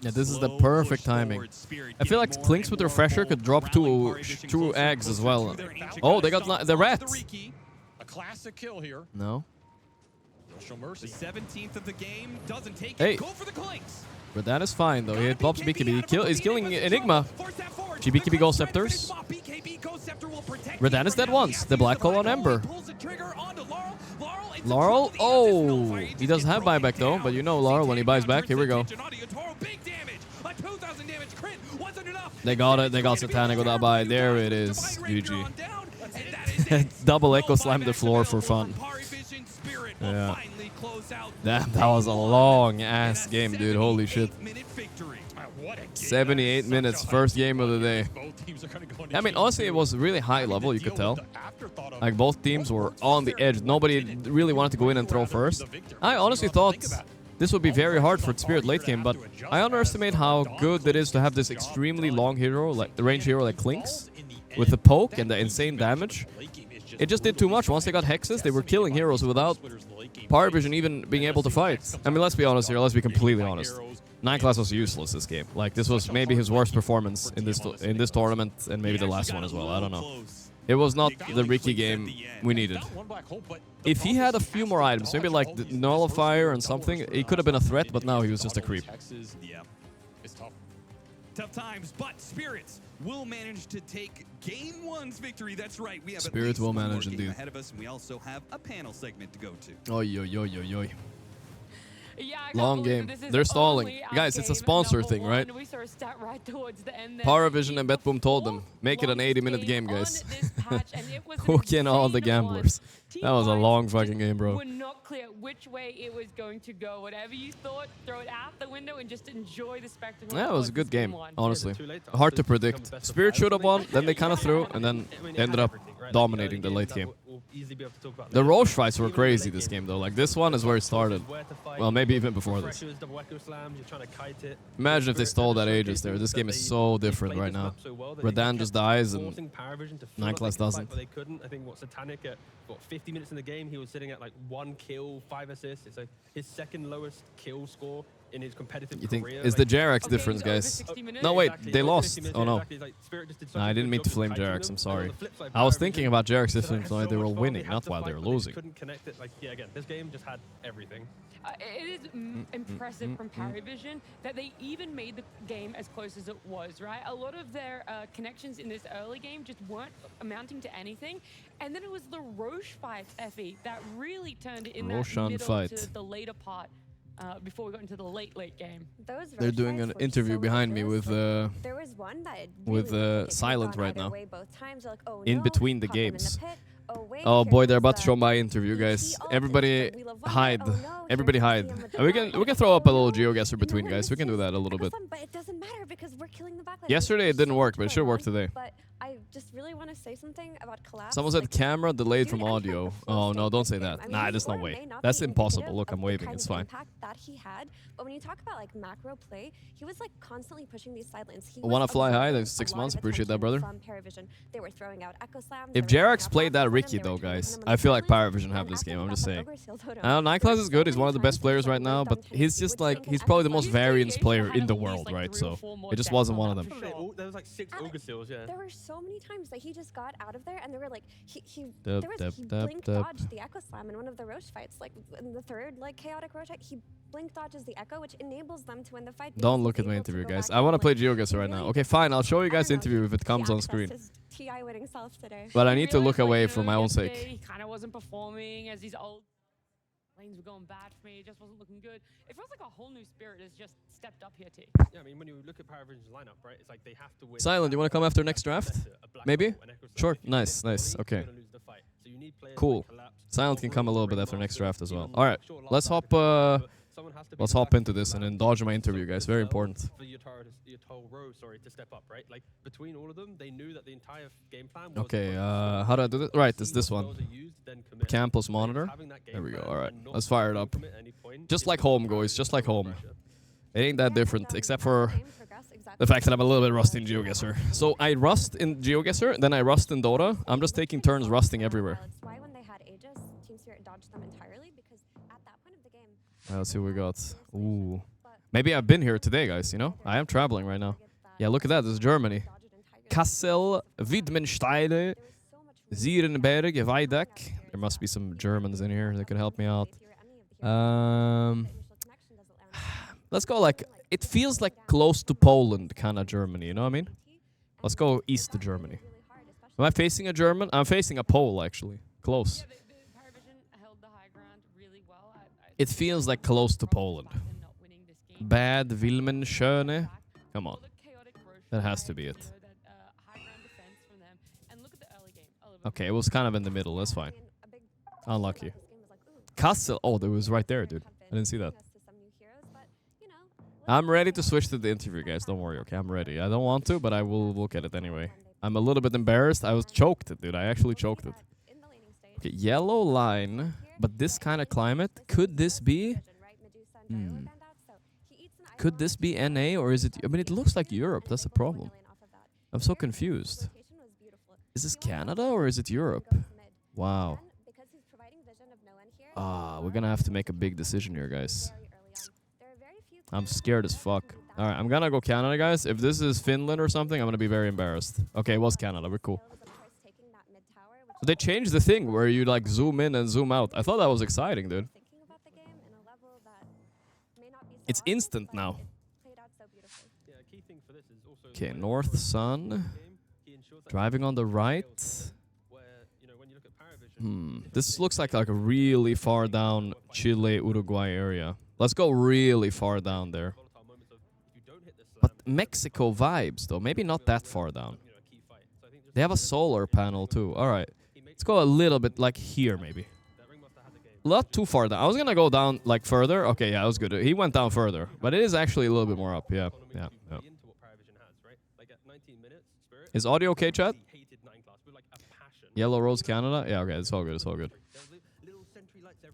Yeah, this is the perfect timing. I feel like Clinks with Refresher could drop 2 eggs as well. Oh, they got the rats. A classic kill here. No. They'll show The mercy. 17th of the game doesn't take Hey. it. Go for the Clinks. But that is fine though. He hit Bob's BKB. He's killing Enigma. GBKB Ghost Scepters. Redan is dead once. The Black Hole on Ember. Laurel? Oh! He doesn't have buyback though, but you know Laurel when he buys back. Here we go. They got it. They got Satanic with that buy. There it is. GG. Double Echo slammed the floor for fun. Yeah. Damn, that was a long ass game, dude. Holy shit. 78 minutes, first game of the day. I mean, honestly, it was really high level, you could tell. Like, both teams were on the edge. Nobody really wanted to go in and throw first. I honestly thought this would be very hard for Spirit late game, but I underestimate how good it is to have this extremely long hero, like the range hero like Clinks, with the poke and the insane damage. It just did too much. Once they got hexes, they were killing heroes without Paravision even being able to fight. I mean, let's be honest here. Let's be completely honest. 9 Class was useless this game. Like, this was maybe his worst performance in this tournament, and maybe the last one as well. I don't know. It was not the Ricky game we needed. If he had a few more items, maybe like the Nullifier and something, he could have been a threat, but now he was just a creep. Yeah. It's tough. Tough times, but Spirits will manage to take Game 1's victory. That's right. We have Spirits will manage game indeed. ahead of us, and we also have a panel segment to go to. Oi, oi, oi, oi, oi. Yeah, I can't Long believe game. this is They're stalling. only our Guys, it's a game sponsor number thing, right? one. We saw a stat right towards the end there. Paravision and BetBoom told them, make it an 80-minute game, guys. On this patch, and it was an Hook in all the insane one. gamblers. That was a Team long Lions fucking game, bro. were not clear which way it was going to go. Whatever you thought, throw it out the window and just enjoy the spectacle. Yeah, it was a good game, one. honestly. Hard to predict. Spirit should have won, then they kind of threw, and then ended up dominating the late game. The Roche fights were crazy this game, though. Like, this one is where it started. Well, maybe even before this. Imagine if they stole that Aegis there. This game is so different right now. Redan just dies, and 9 Class doesn't. They couldn't. I think Satanic at 50 minutes in the game, he was sitting at like 1 kill, 5 assists. It's like his second lowest kill score in his competitive You think career. is the JRX difference, guys? No, wait, they lost. Oh no. Nah, I didn't mean to flame JRX. I'm sorry. I was thinking about JRX difference while they were winning, not while they were losing. Couldn't connect it. Like, yeah, again, this game just had everything. It is impressive from Paravision that they even made the game as close as it was, right? A lot of their connections in this early game just weren't amounting to anything. And then it was the Roche fight, Effie, that really turned it in that Roshan middle fight. to the later part before we got into the late game. Those They're Roche doing fights an were interview so behind me rigorous. with There was one that with, really looked like it Silent could've right gone now. either way both times. Like, oh, in no, between the caught them in games. pit. Oh, wait, Oh here boy, they're comes about to show the my interview, guys. ET Everybody ultimate, Wheel of Wonder. hide. Oh, no, Everybody here hide. comes the And we can throw up a little GeoGuessr between, we're guys. We can do that a little bit. But it doesn't matter because we're killing the backline. Yesterday it didn't work, but it should work today. But I just really want to say something about collapse. Someone said like, camera delayed dude, from every time audio. the flow Oh state no, of don't this say game, that. I mean, Nah, this there's no order way. may not That's be impossible. indicative Look, I'm of the waving. kind It's of fine. impact that he had, but when you talk about like macro play, he was like constantly pushing these side lanes. He Wanna was fly high? absorbing There's a 6 lot months. of Appreciate that, attention brother. from Paravision. They were throwing out Echo Slams. If they were throwing Jerax out played that flashes Ricky at him, they were though, taking guys, him on I the feel side like lane, Paravision have and this after game. he I'm got just that saying. overseal totem, Nightclass there is were good. so He's one of the many best times players he right now, blinked but on he's Tennessee, just would like, blink an he's Echo probably the Slam. most He's pretty variance engaged, player had in at the least, world, like, right? 3 or So 4 more it just deaths wasn't on one of that them. push. There was like 6 overseals, yeah. There were so many times that he just got out of there, and there were like he Dub, there was dub, he dub, blink dub. dodged the Echo Slam in one of the Roche fights, like in the third like chaotic Roche fight. He blink dodges the Echo, which enables them to win the fight. because Don't he's look at my able to interview, go guys. back I and, want to play like, GeoGuessr he right now. really- Okay, fine. I'll show you I guys don't know, interview if it comes on accessed screen. his TI winning self today. But I He need to look realized, like, away you for know, my own yesterday sake. He kind of wasn't performing as his old lanes were going bad for me. It just wasn't looking good. It feels like a whole new spirit has just stepped up here, T. Yeah, I mean, when you look at Paravision's lineup, right, it's like they have to win. Silent, you want to come after next draft? Maybe? Sure. Nice, nice. You're Okay. gonna lose the fight. So you need players Cool. like Collapse, Silent can come a little bit after next draft as well. All right, Sure, let's last hop. time but someone has to be Let's the hop back into of this the and lineup. then dodge my So interview, good guys. as Very well important. For your whole row, sorry, to step up, right? Like between all of them, they knew that the entire game plan was Okay. to How do I do this? Right, it's see this what one. spells are used, then commit. Cam plus So monitor. having that game There we go. plan All right, and not let's fire it up. commit at any point Just is like what home, Paravision guys. Just is like under home. pressure. It ain't that different, except for Game progressed exactly the fact that I'm a little bit rusty in GeoGuessr. So I rust in GeoGuessr, then I rust in Dota. I'm just taking turns rusting everywhere. It's why when they had Aegis, Team Spirit dodged them entirely because at that point of the game. Let's see what we got. Ooh. Maybe I've been here today, guys, you know? I am traveling right now. Yeah, look at that. This is Germany. Kassel, Widmensteine, Zierenberg, Weidek. There must be some Germans in here that could help me out. Let's go like, it feels like close to Poland kind of Germany, you know what I mean? Let's go east to Germany. Am I facing a German? I'm facing a Pole, actually. Close. Yeah, Paravision held the high ground really well. It feels like close to Poland. And not winning this game. Bad Wilmenschöne. Come on. All the chaotic Roche That has to fights, be it. you know, that, high ground defense from them. And look at the early game. Oliver Okay, it was kind of in the middle. That's fine. Unlucky. Kassel. Oh, that was right there, dude. I didn't see that. I'm ready to switch to the interview, guys. Don't worry, okay? I'm ready. I don't want to, but I will look at it anyway. I'm a little bit embarrassed. I was choked it, dude. I actually choked it. Okay, yellow line. But this kind of climate, could this be? Could this be NA or is it? I mean, it looks like Europe. That's the problem. I'm so confused. Is this Canada or is it Europe? Wow. We're gonna have to make a big decision here, guys. I'm scared as fuck. All right, I'm gonna go Canada, guys. If this is Finland or something, I'm gonna be very embarrassed. Okay, it was Canada. We're cool. So they changed the thing where you like zoom in and zoom out. I thought that was exciting, dude. It's instant now. Okay, North Sun. Driving on the right. This looks like a really far down Chile, Uruguay area. Let's go really far down there. But Mexico vibes, though. Maybe not that far down. They have a solar panel, too. All right. Let's go a little bit like here, maybe. Not too far down. I was going to go down like further. Okay, yeah, that was good. He went down further. But it is actually a little bit more up. Yeah, yeah, yeah. Is audio okay, chat? Yellow Rose Canada? Yeah, okay, it's all good, it's all good.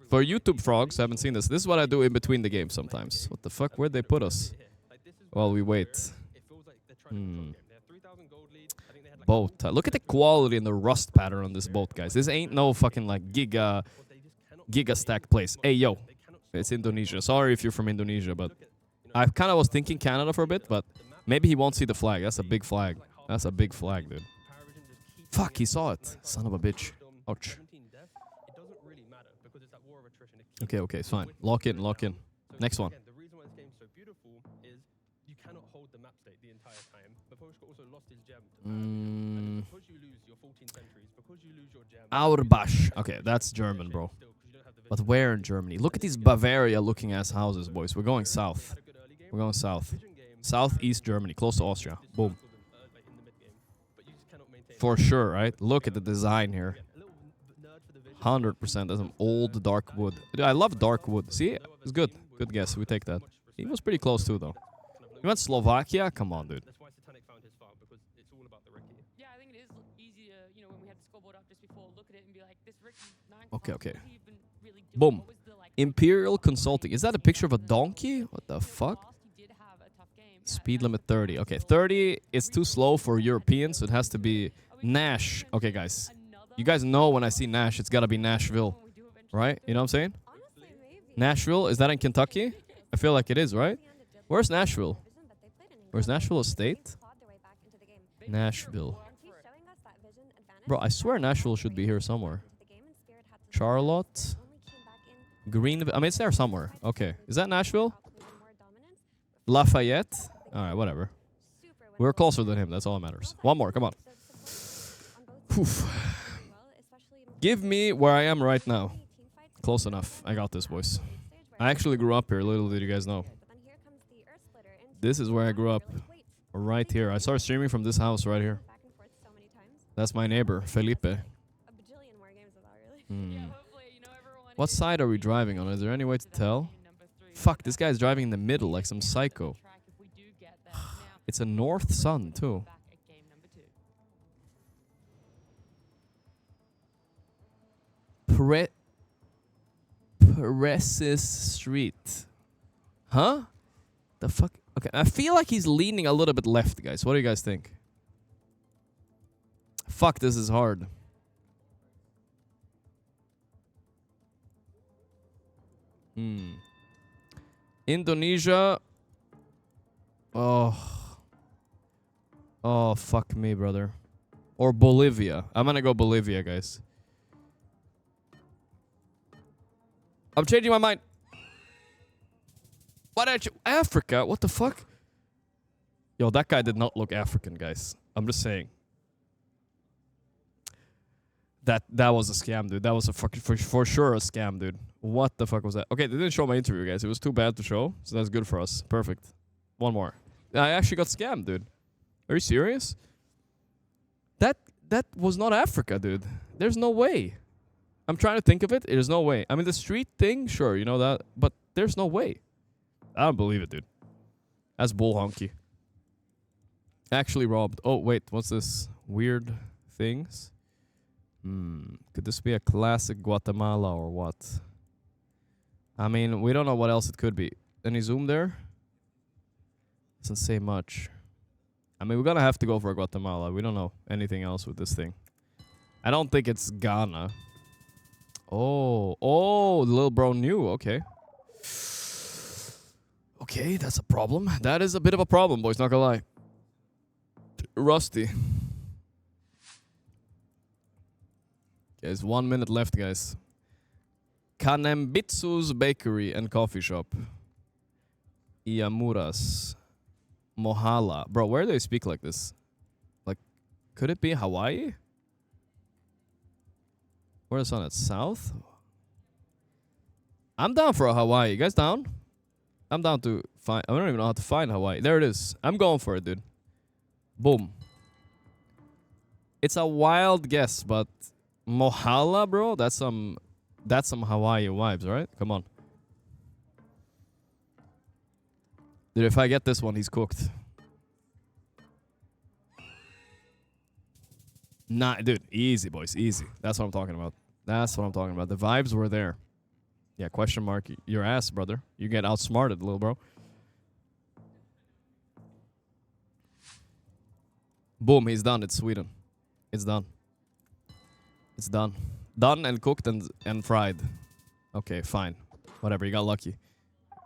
For YouTube frogs, I haven't seen this. This is what I do in between the games sometimes. What the fuck? Where'd they put us? While we wait. Boat. Look at the quality and the rust pattern on this boat, guys. This ain't no fucking like giga stack place. Hey, yo. It's Indonesia. Sorry if you're from Indonesia, but I kind of was thinking Canada for a bit, but maybe he won't see the flag. That's a big flag. That's a big flag, dude. Fuck, he saw it. Son of a bitch. Ouch. Okay, okay, it's fine. Lock in, lock in. Next one. The reason why this game's so beautiful is you cannot hold the map state the entire time. Beforiska also lost his gem. And because you lose your 14 centuries, because you lose your gem... Auerbach. Okay, that's German, bro. But where in Germany? Look at these Bavaria-looking ass houses, boys. We're going south. We're going south. Southeast Germany, close to Austria. Boom. For sure, right? Look at the design here. 100%. That's some old dark wood. Dude, I love dark wood. See? It's good. Good guess. We take that. He was pretty close too, though. You went Slovakia? Come on, dude. Yeah, I think it is bubbled up just before. Look at it and be like, this Ricky 9. Okay, okay. What have you been really doing? Boom. What was the, like, Imperial Consulting. Is that a picture of a donkey? What the fuck? He did have a tough game. Speed limit 30. Okay, 30 is too slow for Europeans. So it has to be Nash. Okay, guys. You guys know when I see Nash, it's gotta be Nashville. Right? You know what I'm saying? Nashville? Is that in Kentucky? I feel like it is, right? Where's Nashville? Where's Nashville a state? Nashville. Bro, I swear Nashville should be here somewhere. Charlotte. Greenville. I mean, it's there somewhere. Okay. Is that Nashville? Lafayette? Alright, whatever. We're closer than him. That's all that matters. One more. Come on. Oof. Give me where I am right now. Close enough. I got this, boys. I actually grew up here. Little did you guys know. This is where I grew up. Right here. I started streaming from this house right here. That's my neighbor, Felipe. What side are we driving on? Is there any way to tell? Fuck, this guy's driving in the middle like some psycho. It's a north sun, too. Presses Street. Huh? The fuck? Okay, I feel like he's leaning a little bit left, guys. What do you guys think? Fuck, this is hard. Indonesia. Oh. Oh, fuck me, brother. Or Bolivia. I'm gonna go Bolivia, guys. I'm changing my mind. Why don't you? Africa? What the fuck? Yo, that guy did not look African, guys. I'm just saying. That was a scam, dude. That was a fucking for sure a scam, dude. What the fuck was that? Okay, they didn't show my interview, guys. It was too bad to show, so that's good for us. Perfect. One more. I actually got scammed, dude. Are you serious? That was not Africa, dude. There's no way. I'm trying to think of it. There's no way. I mean, the street thing, sure, you know that, but there's no way. I don't believe it, dude. That's bull honky. Actually robbed. Oh, wait. What's this? Weird things? Could this be a classic Guatemala or what? I mean, we don't know what else it could be. Any zoom there? Doesn't say much. I mean, we're gonna have to go for Guatemala. We don't know anything else with this thing. I don't think it's Ghana. Oh, the little bro knew. Okay. Okay, that's a problem. That is a bit of a problem, boys. Not gonna lie. Rusty. There's 1 minute left, guys. Kanembitsu's Bakery and Coffee Shop. Iamura's. Mohala. Bro, where do they speak like this? Like, could it be Hawaii? Where's the sun at? South? I'm down for a Hawaii. You guys down? I'm down to find... I don't even know how to find Hawaii. There it is. I'm going for it, dude. Boom. It's a wild guess, but... Mohala, bro? That's some Hawaii vibes, right? Come on. Dude, if I get this one, he's cooked. Nah, dude, easy, boys, easy. That's what I'm talking about. That's what I'm talking about. The vibes were there. Yeah, question mark. Your ass, brother. You get outsmarted, little bro. Boom, he's done. It's Sweden. It's done. It's done. Done and cooked and fried. Okay, fine. Whatever, you got lucky.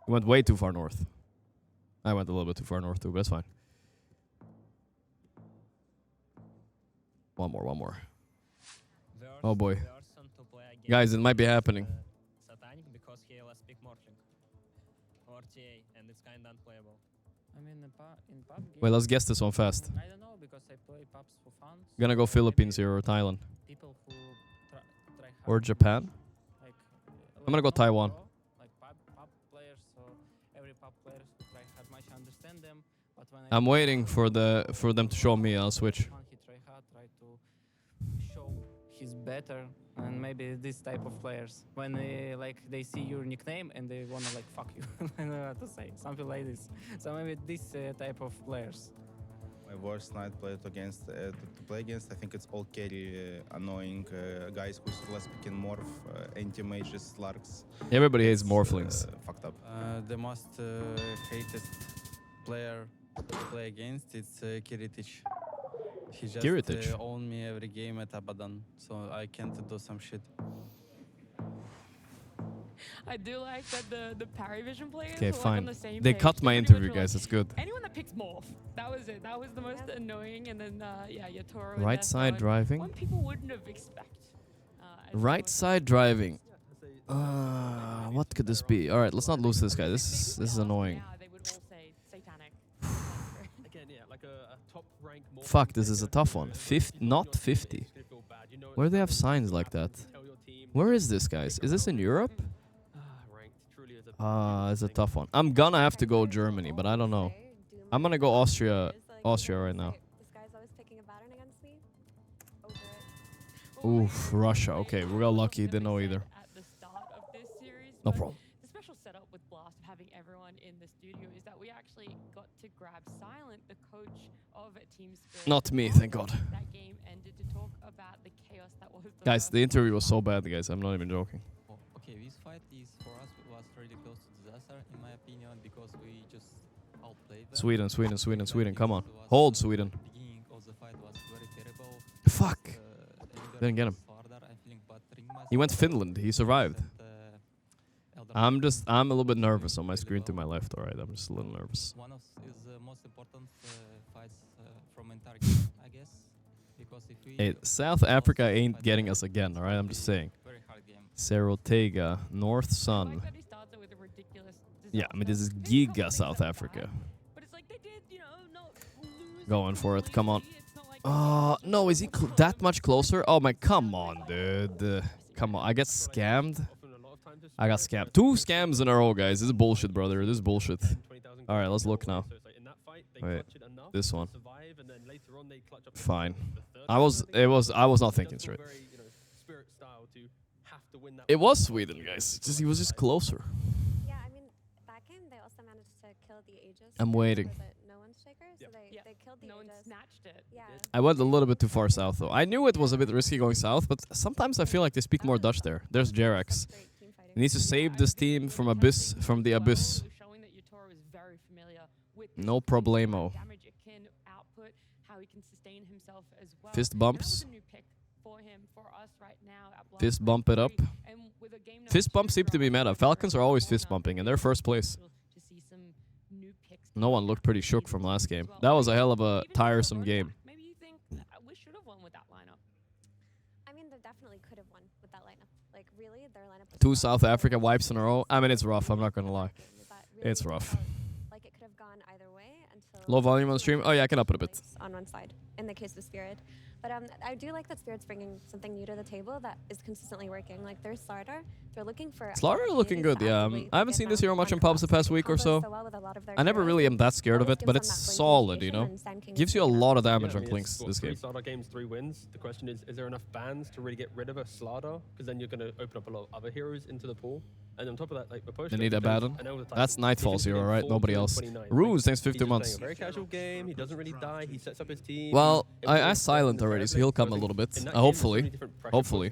You went way too far north. I went a little bit too far north too, but that's fine. One more. Oh boy. Guys, it might be happening. Satanic because he less pick Morphling. Or TA, and it's kind of unplayable. I mean, in pub Wait, let's guess this one fast. I don't know, because I play pubs for fun. Gonna go Philippines here or Thailand. People who try hard. Or Japan. Like, I'm gonna go Taiwan. Like pub players, so every pub players who try hard much understand them. But when I'm waiting for them to show me. I'll switch. He try hard, try to show he's better, and maybe this type of players when they see your nickname and they wanna fuck you. I don't know what to say, something like this. So maybe this type of players. My worst night played against to play against. I think it's all carry annoying guys who's less picking morph, anti-mages, Slarks. Everybody hates morphlings. Fucked up. The most hated player to play against it's Kiritich. He just Kiritich? owned me every game at Abaddon, so I can't do some shit. I do like that the Paravision players Okay, were like fine. on the same They page. cut my pretty interview, much were guys. like, It's good. Anyone that picks Morph, that was it. That was the most annoying. And then, yeah, your Toro. Right side driving. One people wouldn't have expected. Right side driving. What could this be? All right, let's not lose this guy. This is annoying. Yeah, they would all say satanic. Again, yeah, like a top rank. Fuck, this is a tough one. Not 50. Where do they have signs like that? Where is this, guys? Is this in Europe? It's a tough one. I'm gonna have to go Germany, but I don't know. I'm gonna go Austria right now. This guy's always picking a pattern against me. Over it. Oof, Russia. Okay, we got lucky. Didn't know either. At the start of this series, No but problem. The special setup with Blast of having everyone in the studio is that we actually got to grab Silent, the coach of Team Sprit. Not me, thank God. That game ended to talk about the chaos that was. Guys, the interview was so bad, guys. I'm not even joking. Okay, this fight is for us was really close to disaster in my opinion because we just outplayed them. Sweden. Come on. Hold Sweden. Beginning of the fight was very terrible. Fuck. Didn't get him. He went Finland. He survived. I'm a little bit nervous on my screen to my left. All right, I'm just a little nervous. One of the most important fights from entire game, I guess, because if we Hey, South Africa ain't getting us again. All right, I'm just saying. very hard game. Sarotega, North Sun. That he starts it with a ridiculous Yeah, I mean this is disaster. They cut Giga things South up bad, Africa. But it's like they did, you know, not lose Going for it. Come on. It's not like No, is he that much closer? Oh my, come on, dude. Come on, I get scammed. I got scammed. 2 scams in a row, guys. This is bullshit, brother. This is bullshit. All right, let's look now. Wait, this one. Fine. I was not thinking straight. It was Sweden, guys. He was just closer. Yeah, I mean, that game they also managed to kill the Aegis. I'm waiting. For the no one shaker, so they killed the no one Aegis. snatched it. Yeah. I went a little bit too far south, though. I knew it was a bit risky going south, but sometimes I feel like they speak more Dutch there. There's Jerax. He needs to save this team from the abyss. Showing that your Toro is very familiar with No problemo. damage it can output, how he can sustain himself as well. Fist And bumps. that was a new pick for him, for us right now at Blast Fist Point bump it up. 3. And with a game Fist bumps seem to be meta. Falcons are always fist bumping, and they're first place. to see some new picks. No one looked pretty shook from last game. That was a hell of a tiresome game. Maybe you think we should have won with that lineup. I mean, they definitely could have won with that lineup. Like, really, their lineup was 2 so South good. Africa wipes in a row. I mean, it's rough. I'm not gonna lie. That really It's rough. felt like it could have gone either way until Low volume on stream. Oh yeah, I can up it a bit. on one side in the case of Spirit. But I do like that Spirit's bringing something new to the table that is consistently working. Like their Slaughter, they're looking for Slaughter looking good, opportunities to yeah. actively I haven't get seen this them hero much on in pubs the cross. past They week or combo so. well with a lot of their I never heroes. really am that scared of Always it, but gives it's them that blink solid, you know. initiation, and Sand King Gives is you a picking lot up. of damage Yeah, I on mean, Clinks it's, what, this 3 game. Slaughter games, 3 wins. The question is there enough bans to really get rid of a Slaughter? Because then you're going to open up a lot of other heroes into the pool. And on top of that, like Raposo, They need a he goes Abaddon. an Elder That's Titan. Nightfall's He hero, finishes right? game Nobody 4 else. 29. Ruse, thanks He's 50 just months. playing a very casual game. He doesn't really die. He sets up his team. Well, It I works asked Silent already, so he'll come a little bit. Hopefully. Hopefully.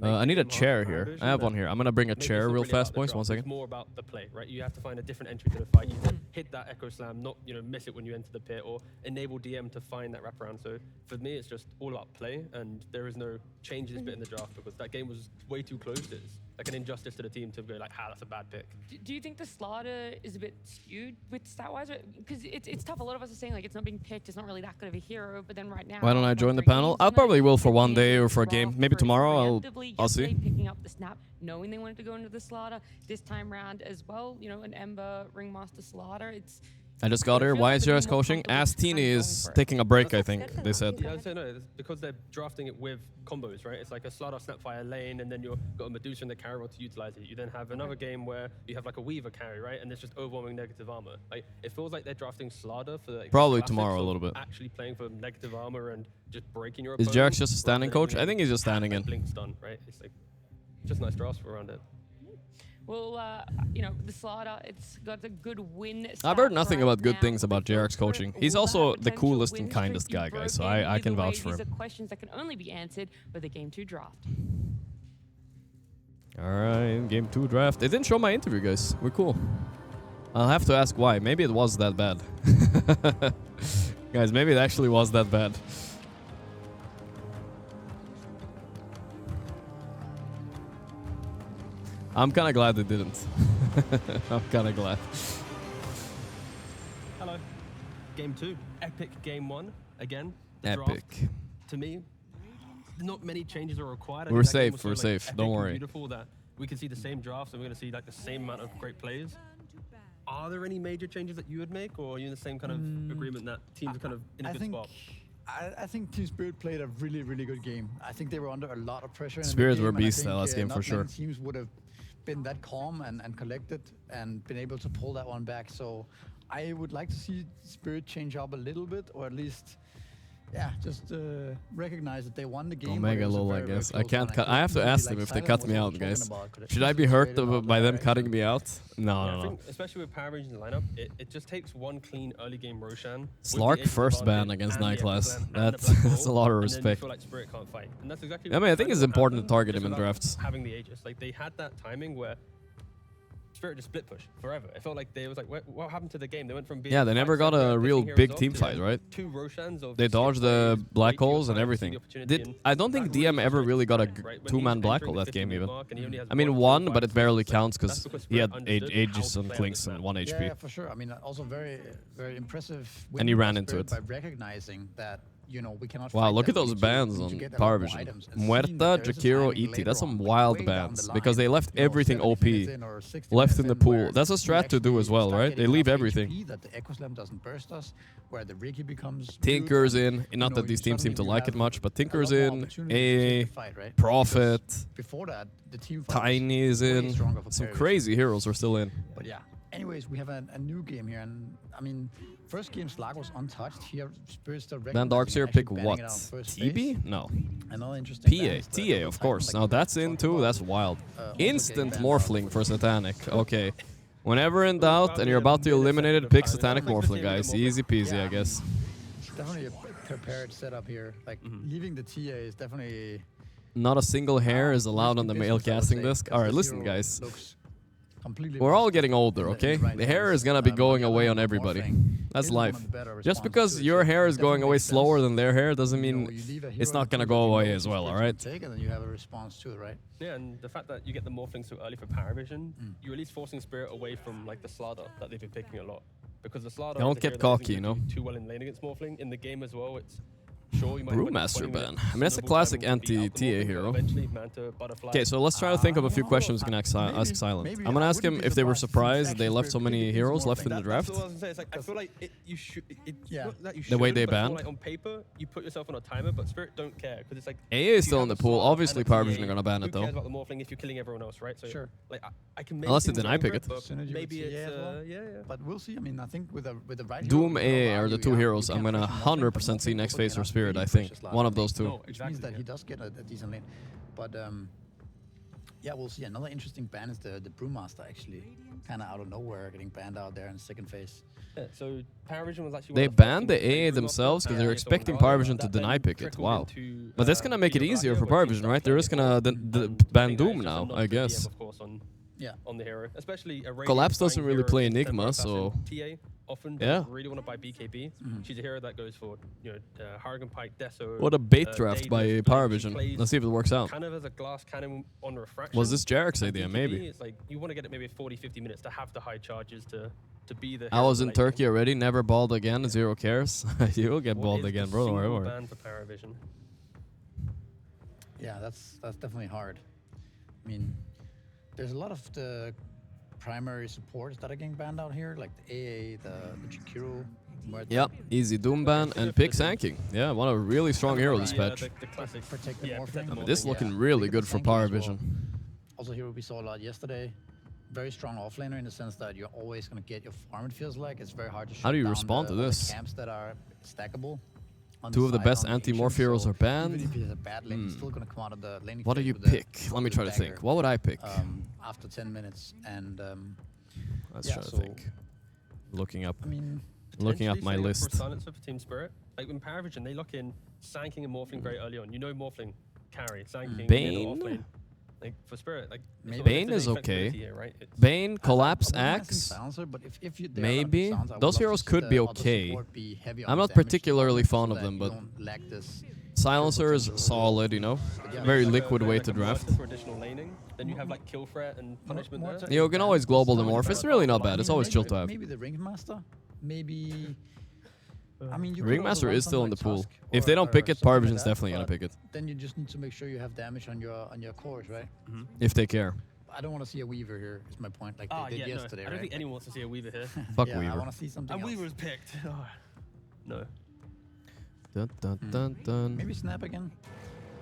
I need a chair here. I have one here. I'm gonna bring a chair real fast, boys. 1 second. It's more about the play, right? You have to find a different entry to the fight. You can hit that echo slam, not miss it when you enter the pit, or enable DM to find that wraparound. So for me, it's just all about play, and there is no changes bit in the draft because that game was way too close. It's like an injustice to the team to go like, that's a bad pick. Do you think the Slaughter is a bit skewed with stat-wise? Because it's tough. A lot of us are saying like it's not being picked. It's not really that good of a hero. But then right now, Why don't I after join the 3 panel? games I'll on it, probably will for the one team day or is for a game. draft Maybe very tomorrow. preemptively. I'll see. Yesterday, picking up the snap, knowing they wanted to go into the Slaughter this time round as well. You know, an Ember Ringmaster Slaughter. It's I just got here. Why is Jerax coaching? As Teeny is taking a break, I think. They said. Yeah, I'd say no. It's because they're drafting it with combos, right? It's like a Slaughter Snapfire lane, and then you've got a Medusa in the carry role to utilize it. You then have another game where you have like a Weaver carry, right? And there's just overwhelming negative armor. Like it feels like they're drafting Slaughter for like, Probably classics tomorrow a of little bit. Actually playing for negative armor and just breaking your Is opponent. Jerax just a standing rather than, coach? I think he's just standing in. Blink stun, right? It's like just nice drafts around it. Well, you know, the Slaughter, it's got a good win. I've heard nothing right about good now. things about Gorgc's coaching. He's Will also have the potential coolest win and streak kindest be guy, guys, so broken? I can Either way, vouch for these him. are questions that can only be answered by the Game 2 draft. Alright, Game 2 draft. It didn't show my interview, guys. We're cool. I'll have to ask why. Maybe it was that bad. Guys, maybe it actually was that bad. I'm kind of glad it didn't. I'm kind of glad. Hello. Game 2. Epic Game 1. Again. The Epic. Draft, to me, not many changes are required. I We're think that game safe, was so, we're like, safe. epic Don't and worry. Beautiful that we can see the same drafts and we're going to see like the same amount of great players. Are there any major changes that you would make, or are you in the same kind of agreement that teams are kind of in a good spot? I think Team Spirit played a really, really good game. I think they were under a lot of pressure. Spirits were beasts beasts that last game for sure. Not many teams would have been that calm and collected and been able to pull that one back. So I would like to see Spirit change up a little bit, or at least, yeah, just recognize that they won the game. Omega lol, I guess. I can't cut. I have to ask them if they cut me out, guys. Should I be hurt by them cutting me out? No, Yeah, no, I no. think, especially with Paravision in the lineup, it just takes one clean early game Roshan. with the Slark ace first ban advantage against and the Night Class. Epic Slam and the That's, Black that's a Hole, lot of and then you respect. feel like Spirit can't fight. And that's exactly I mean, I think kind it's of what important to happened, target just him in without drafts. Having the Aegis. Like, they had that timing where Spirit just split push forever. It felt like they was like, what happened to the game? They went from being Yeah, they never got a real big team fight, right? Two Roshans of They dodged the black holes and everything. I don't think DM ever really got a two-man black hole that game even. I mean, one, but it barely counts because he had Aegis and Clinks and 1 HP. Yeah, for sure. I mean, also very, very impressive. And he win ran by into Spirit it. By recognizing that, you know, we cannot. Wow, fight look that at those way, so bans we need on to get a lot more Paravision. items and seeing Muerta, that there's a Jakiro, timing ET. later That's some on, like wild way down bans the because line, they left you know, everything 70 OP minutes in or 60 left minutes in the in, pool. where That's a we strat to do actually as well, start right? They getting leave enough everything. HP that the Ecoslam doesn't burst us, where the Ricky becomes Tinker's mute, in. and, you Not know, that these teams seem to suddenly like have it much, but a Tinker's lot more in. opportunities to A take the fight, right? Prophet. Because before that, the team fight was Tiny is way in. stronger for Some Paravision. crazy heroes are still in. But yeah, anyways, we have a new game here, and I mean, first game Slag was untouched. Here, Spirit still Then recognizing Darkseer and actually pick banning what? it on first TB? base. No. Another interesting ban PA. is the TA, double of Titan, course. like Now we that's in talked too. about. That's wild. Also Instant getting banned out Morphling for for Satanic. Okay. Whenever in doubt and you're about to eliminate it, pick Satanic Morphling, guys. Easy peasy, I guess. Definitely a prepared setup here. Like leaving the TA is definitely. Not a single hair is allowed on the male casting disc. Alright, listen, guys. We're all getting older, okay? The hair is gonna be going away on everybody. That's life. Just because your hair is going away slower than their hair doesn't mean it's not gonna go away as well, alright? And then you have a response to it, right? Yeah, and the fact that you get the Morphling so early for Paravision, you're at least forcing Spirit away from like the Slaughter that they've been picking a lot. Because the Slaughter Don't is a get hero that cocky, isn't you gonna know? do too well in lane against Morphling. In the game as well, it's sure you might win Brewmaster 20 ban. minutes, I mean, that's a snowball classic time will beat out the anti-TA Morphling, but hero. eventually Manta, Butterfly. Okay, so let's try to think of a few questions we can ask Silent. maybe I'm gonna I ask him wouldn't be if they were surprised surprised if they actually left so Spirit many picked heroes Morphling. left in the That's draft. what I was gonna say. It's like I feel like you should. Yeah. Not that you The way should, they but it's more banned. like on paper, you put yourself on a timer, but Spirit don't care because it's like. AA if is you still have in the a pool. Slaughter Obviously, and a Paravision TA, are gonna ban it who though. cares about the Morphling if you're killing everyone else, right? So Sure. like I can make Unless they things deny pick over it. but Synergy maybe with it's TA as well. yeah. But we'll see. I mean, I think with the right Doom hero, AA are the two you heroes I'm can't gonna push Morphling, but 100% see Morphling next also phase for cannot Spirit, really I push think. a Slaughter. One of those two. No, Which means that exactly, he does get a decent lane. But yeah, we'll see. Another interesting ban is the Brewmaster actually, kind of out of nowhere, getting banned out there in the second phase. Yeah, so Paravision was actually. They one of the first banned teams the to pick AA Brewmaster, themselves because they're so expecting on Aurora, Paravision to that deny then pick it. trickled Wow. into, But that's gonna make it Villa easier Black for Hero, where teams Paravision, start right? They're playing just it. gonna And I ban think Doom that's just a now, nod I to the DM, guess. of course, on Yeah. the hero, especially a Radiant Collapse doesn't flying really hero play against Enigma, Temper so Assassin. TA often yeah. doesn't really want to buy BKB. She's a hero that goes for Harrigan Pike, Deso. What a bait draft by Daedalus, Blade. She Paravision. plays Let's see if it works out. Kind of as a glass cannon on refraction. Was this Jarrek's And idea? BKB, Maybe. It's like you want to get it maybe 40-50 minutes to have the high charges to be the. I hero was for in late Turkey game. already, never balled again, zero cares. You'll get What balled is the again, bro. Don't worry, single don't worry. ban for Paravision? Yeah, that's definitely hard. I mean, there's a lot of the primary supports that are getting banned out here, like the AA, the Jakiro. Muerta. Yep, easy Doom ban and pick Sanking. Yeah, one of a really strong hero this Yeah, patch. the classic. Protect the Yeah, Morphling. protect the I mean, this Morphling, looking yeah. really Pick good the for Sanking as well. Paravision. Also here we saw a lot yesterday. Very strong offlaner in the sense that you're always going to get your farm, it feels like. It's very hard to How shut do you down respond to all the this? camps that are stackable. on Two of the side best on anti-morph Ancient, heroes so are banned. Even if he has a bad lane, he's still gonna come out of the laning What do phase you with the- pick? Let me with try the to think. dagger, What would I pick? after 10 minutes, and Let's yeah, try to so, think. Looking up. I mean, Looking up Potentially my setting up list. for a silencer for Team Spirit. Like in Paravision, they lock in Sanking and Morphling very early on. You know Morphling carry, Sanking, Bane? mid or offlane. Like for Spirit, like Maybe. Bane there's is any okay. flexibility Here, right? It's- Bane, Collapse, I wouldn't mind seeing Axe. Silencer, but if they are gonna Maybe. pick Silencer, I would Those love to heroes see could the be other okay. support be heavy on I'm the not damage particularly department fond so of that them, you but don't lack this Silencer is solid, you know? yeah, Very like liquid way like to a draft. Martyr for additional laning. Then you have like kill threat and punishment more there. to- You can always global the It's morph. not It's really not bad. It's always chill to have. Maybe the Ringmaster, maybe. I mean, you could also Ringmaster run is still in something the pool. like Tusk If they don't or pick it, something like Paravision's that, definitely gonna but pick it. Then you just need to make sure you have damage on your cores, right? If they care. I don't want to see a Weaver here. Is my point. Like they did yesterday, I don't right? think anyone wants to see a Weaver here. Fuck yeah, I Weaver. want to see something And else. Weaver's picked. Oh, no. Dun, dun, dun, dun. Maybe Snap again.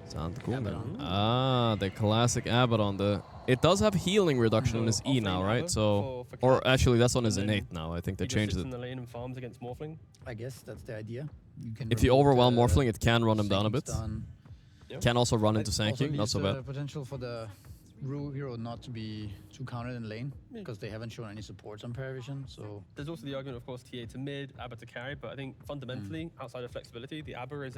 Sounds cool, man. Abaddon. Ah, the classic Abaddon. It does have healing reduction in his E now, right? So, or actually, that's on his And then innate now. I think they He just changed sits it. in the lane and farms against Morphling. I guess that's the idea. You can If you remove overwhelm the Morphling, it can run him down a Sanking bit. stun. Can also run into Also Sanking, not leaves so the bad. potential for the Rue hero not to be too counted in lane because they haven't shown any supports on Paravision. So There's also the argument, of course, TA to mid, Abba to carry, but I think fundamentally, outside of flexibility, the Abba is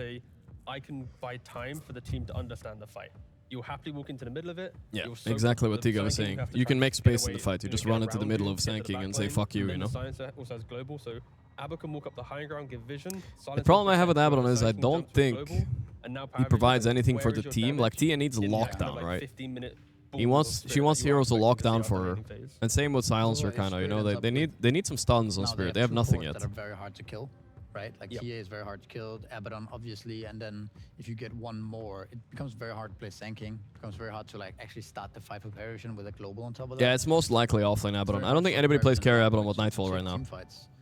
I can buy time for the team to understand the fight. You'll happily walk into the middle of it. Yeah, you'll soak exactly up what the Tiga was Sanking, saying. have to You try can to make get space in away, the fight. You just get run into the around middle you, of get to the Sanking back and say lane, fuck you, and you then know? The silencer also has global, so Abba can walk up the high ground, give vision. The problem I have with Abaddon is I Sanking don't jumps with think global, and now he Paravision provides is like, anything for where the is your team. Like damage Tia needs in that kind of, lockdown, like, right? 15-minute She ball wants of she wants Spirit that you are heroes to expecting lock to see down after for the her. laning phase. And same with Silencer, if kind of. You Spirit know, ends up they with- need some stuns on now Spirit. have They have two nothing cores yet. that are very hard to kill, right? Like Yep. TA is very hard to kill, Abaddon obviously, and then if you get one more, it becomes very hard to play Sanking. It becomes very hard to like actually start the fight for Paravision with a global on top of that. Yeah, it's most likely offlane Abaddon. I don't think anybody plays carry Abaddon with Nightfall right now.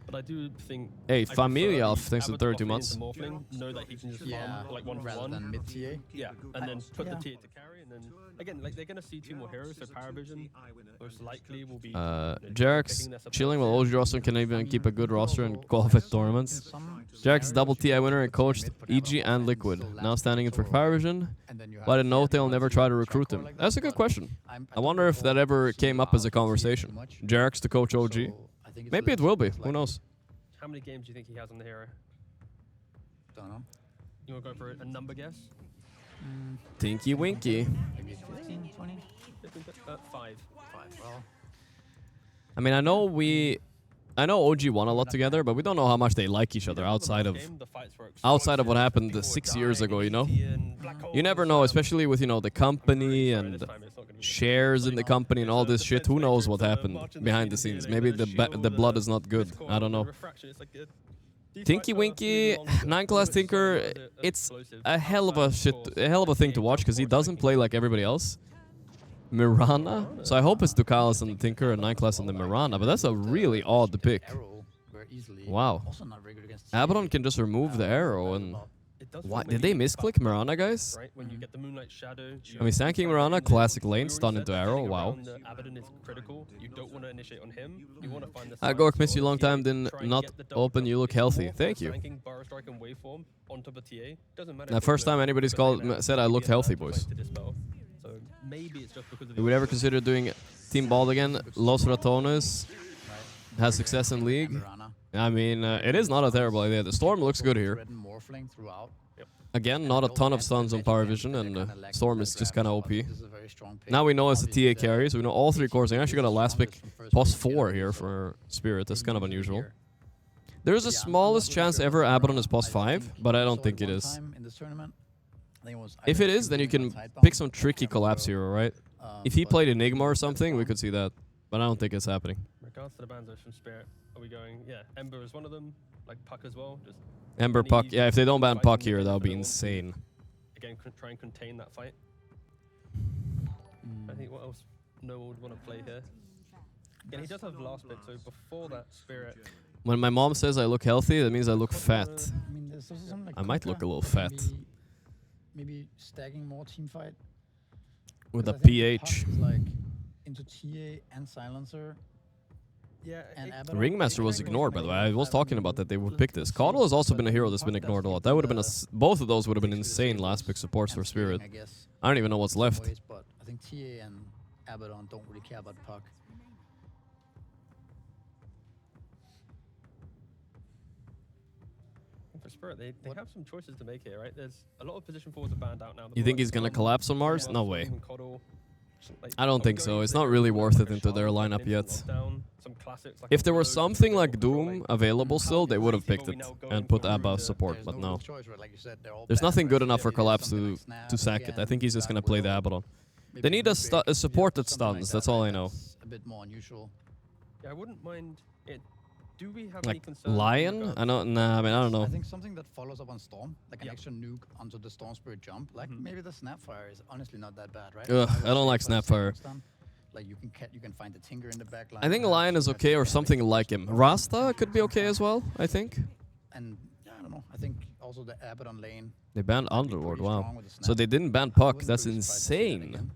But I do think. Hey, I prefer Familia, the thanks for Abbott 32 offlane months. into Morphling, know that he can just Yeah, farm like one for rather one. than mid TA. Yeah, and then put Yeah. the TA to carry, and then again, like they're gonna see two more heroes, so Paravision most likely will be. Jarek's chilling while OG roster can even keep a good roster and qualify tournaments. Jarek's double TI winner and coached EG and Liquid. Now standing in for Paravision. But I know they'll never try to recruit him. That's a good question. I wonder if that ever came up as a conversation. Jarek's to coach OG. Maybe it will be. Who knows? How many games do you think he has on the hero? Don't know. You want to go for a number guess? Tinky Winky. Maybe 15, 20? 5. Well, I mean, I know OG won a lot together, but we don't know how much they like each other outside of what happened 6 years ago, you know? You never know, especially with, you know, the company and shares in the company and all this shit. Who knows what happened behind the scenes? Maybe the blood is not good. I don't know. Tinky Winky, 9 class Tinker, it's a hell of a thing to watch because he doesn't play like everybody else. Mirana, so I hope it's Ducalis and the Tinker and 9 class and the Mirana, but that's a really odd pick. Wow. Abaddon can just remove the arrow and... What? Did they misclick Mirana, guys? Right, when you get the Moonlight Shadow. I mean, Sanking Mirana, classic lane, stun into arrow, wow. Abaddon is critical. You don't want to initiate on him. You want to find the Gorgc, missed you a long time, didn't not open, you look healthy. Thank you. The first time anybody's said I looked healthy, boys. Do we ever consider doing Team Bald again? Los Ratones has success in League. I mean, it is not a terrible idea. The Storm looks good here. Again, not a ton of stuns on Paravision, and Storm is just kind of OP. Now we know it's a TA carry, so we know all 3 cores. I actually got a last pick +4 here for Spirit. That's kind of unusual. There's the smallest chance ever Abaddon is +5, but I don't think it is. If it is, then you can pick some tricky collapse hero, right? If he played Enigma or something, we could see that, but I don't think it's happening. Regards to the banzos from Spirit, are we going? Yeah, Ember is one of them, like Puck as well. Just Ember, Puck, yeah, if they don't ban Puck here, that would be insane. Again, try and contain that fight. I think what else no one would want to play here. Again, he does have last pick, so before that, Spirit. When my mom says I look healthy, that means I look fat. I mean, there's also something like I might Kuka, look a little fat. Maybe stacking more team fight. With a Because I think PH. Puck is like into TA and Silencer. Yeah, Ringmaster was ignored, by the way. I was talking about that they would pick this. Caudle has also been a hero that's been ignored a lot. That would have been both of those would have been insane last pick supports for Spirit. I don't even know what's left. But I think TA and Abaddon don't really care about puck. For Spirit, they have some choices to make here, right? There's a lot of position forwards are banned out now. You think he's gonna collapse on Mars? No way. I don't think so. It's not really worth it into their lineup yet. If there was something like Doom available still, they would have picked it and put Abba support, but no. There's nothing good enough for Collapse to sack it. I think he's just gonna play the Abaddon. They need a support that stuns, that's all I know. A bit more unusual. Yeah, I wouldn't mind it. Do we have like Lion? I don't. Nah, I mean I don't know. I think something that follows up on Storm, like an extra nuke onto the Storm Spirit jump, like maybe the Snapfire is honestly not that bad, right? Ugh, I don't like Snapfire. Like you can find the Tinker in the back line. I think Lion is okay or something like him. Rasta could be okay as well, I think. And yeah, I don't know. I think also the Abaddon lane. They banned Underlord, wow. So they didn't ban Puck, that's insane.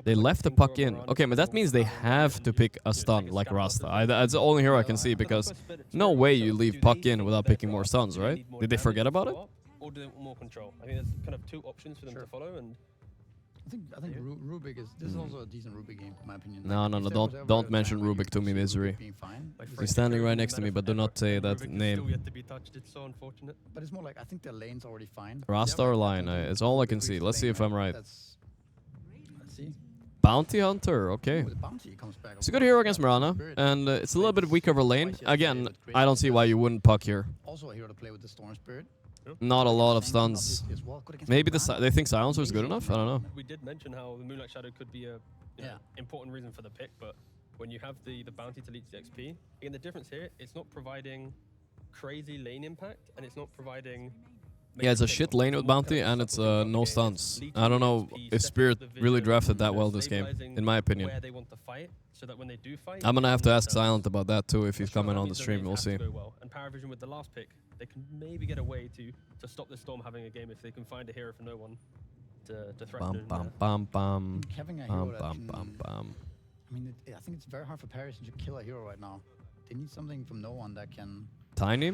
They left the Puck in. Okay, but that means they have to pick a stun like Rasta. That's the only hero I can see because no way you leave Puck in without picking more stuns, right? Did they forget about it? Or do they want more control? I think there's kind of two options for them to follow, and I think Rubik is. This is also a decent Rubik game, in my opinion. No, don't mention Rubik to me, Misery. He's standing right next to me, but do not say that name. Still yet to be touched. It's so unfortunate. But it's more like I think their lane's already fine. Rasta or Lion? It's all I can see. Let's see if I'm right. Let's see. Bounty Hunter, okay. It's a good hero against Mirana, and it's a little bit weaker of a lane. Again, I don't see why you wouldn't Puck here. Also a hero to play with the Storm Spirit. Not a lot of stuns. Maybe they think Silencer is good enough? I don't know. We did mention how the Moonlight Shadow could be a important reason for the pick, but when you have the bounty to leech the XP, again, the difference here, it's not providing crazy lane impact, and it's not providing... Yeah, it's a shit lane with bounty, and it's no stuns. I don't know if Spirit really drafted that well this game, in my opinion. I'm gonna have to ask Silent about that too if he's coming on the stream. We'll see. And Paravision with the last pick, they can maybe get a way to stop the Storm having a game if they can find a hero for no one to threaten it. Having a hero that can, I mean, I think it's very hard for Paravision to kill a hero right now. They need something from no one that can... Tiny?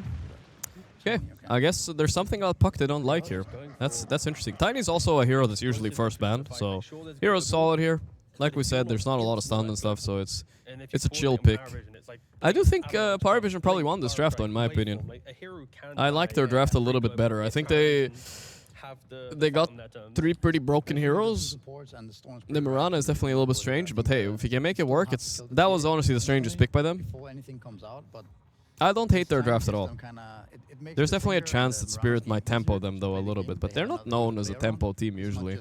Okay, I guess there's something about Puck they don't like here. That's interesting. Tiny's also a hero that's usually first banned, so hero's solid here. Like we said, there's not a lot of stun and stuff, so it's a chill pick. I do think Paravision probably won this draft, though, in my opinion. I like their draft a little bit better. I think they got 3 pretty broken heroes. The Mirana is definitely a little bit strange, but hey, if you can make it work, that was honestly the strangest pick by them. I don't hate their draft at all. There's definitely a chance that Spirit might tempo them, though, a little bit, but they're not known as a tempo team usually.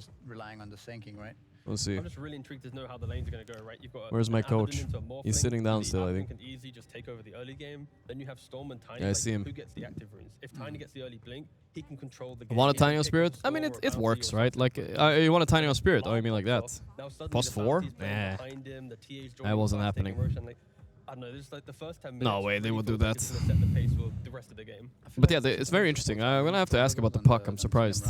We'll see. I'm just really intrigued to know how the lanes are going to go, right? You've got Where's my coach? He's sitting down still, I think. Can easily just take over the early game. Then you have Storm and Tiny. Yeah, I see him. Who gets the active runes? If Tiny gets the early blink, he can control the game. Want a Tiny on Spirit? I mean, it works, right? Like, you want a Tiny on Spirit? Oh, you mean like that? +4? Nah. That wasn't happening. I don't know, this is like the first 10 minutes. No way they would do that. Set the pace for the rest of the game. But yeah, it's very interesting. I'm gonna have to ask about the Puck. I'm surprised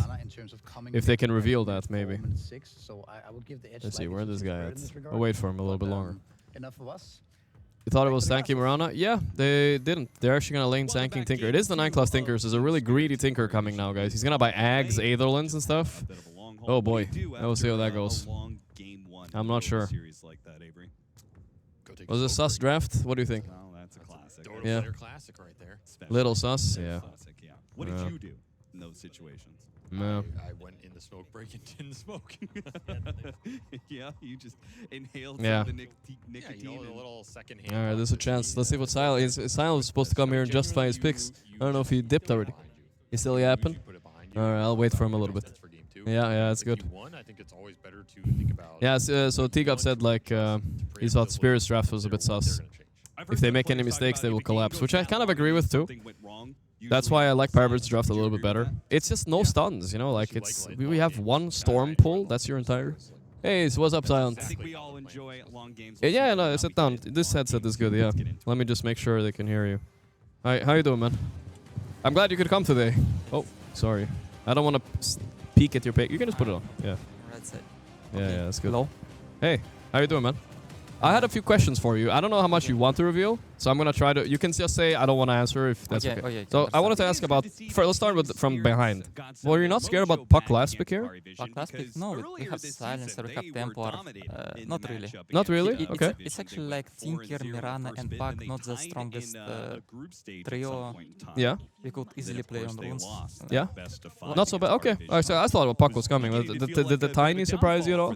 if they can reveal that, maybe. Let's see, where this guy at? I'll wait for him a little bit longer. You thought it was Sanky Mirana? Yeah, they didn't. They're actually gonna lane Sanking Tinker. It is the 9-class Tinker, so there's a really greedy Tinker coming now, guys. He's gonna buy Ags, Aetherlands, and stuff. Oh boy, we'll see how that goes. I'm not sure. Was it a sus draft? What do you think? Oh, that's a classic. Yeah. Classic right there. Little sus? Yeah. What did you do in those situations? No. I went in the smoke break and didn't smoke. Yeah, you just inhaled yeah. some of the nicotine. A little second hand. Alright, there's a chance. Let's see what Silent is. Silent was supposed to come here and justify his picks. I don't know if he dipped already. He's still yapping? Alright, I'll wait for him a little bit. Yeah, that's good. I think it's always better to think about. Yeah, so T-Gov said like he thought Spirit's draft was a bit sus. If they make any mistakes, they will collapse, which I kind of agree with too. That's why I like Paravision's draft a little bit better. It's just no stuns, you know, like it's we have one Storm pull. That's your entire. Hey, so what's up, Silent? I think we all enjoy long games. Yeah, no, sit down. This headset is good. Yeah, let me just make sure they can hear you. Hi, how you doing, man? I'm glad you could come today. Oh, sorry. I don't want to peek at your pick. You can just put it on. Yeah. That's it. Yeah, Okay. yeah, that's good. Hello. Hey, how you doing, man? I had a few questions for you. I don't know how much you want to reveal, so I'm gonna try to. You can just say I don't want to answer if that's okay. So I wanted to ask about. Let's start with from behind. Were you not scared about Puck last pick here? Puck last pick? No, we have silencer, we have tempo. Not really. Not really. Okay. It's actually like Tinker, Mirana, and Puck, not the strongest trio. Yeah. We could easily play on runes. Yeah. Not so bad. Okay. Alright, so I thought Puck was coming. Did the Tiny surprise you at all?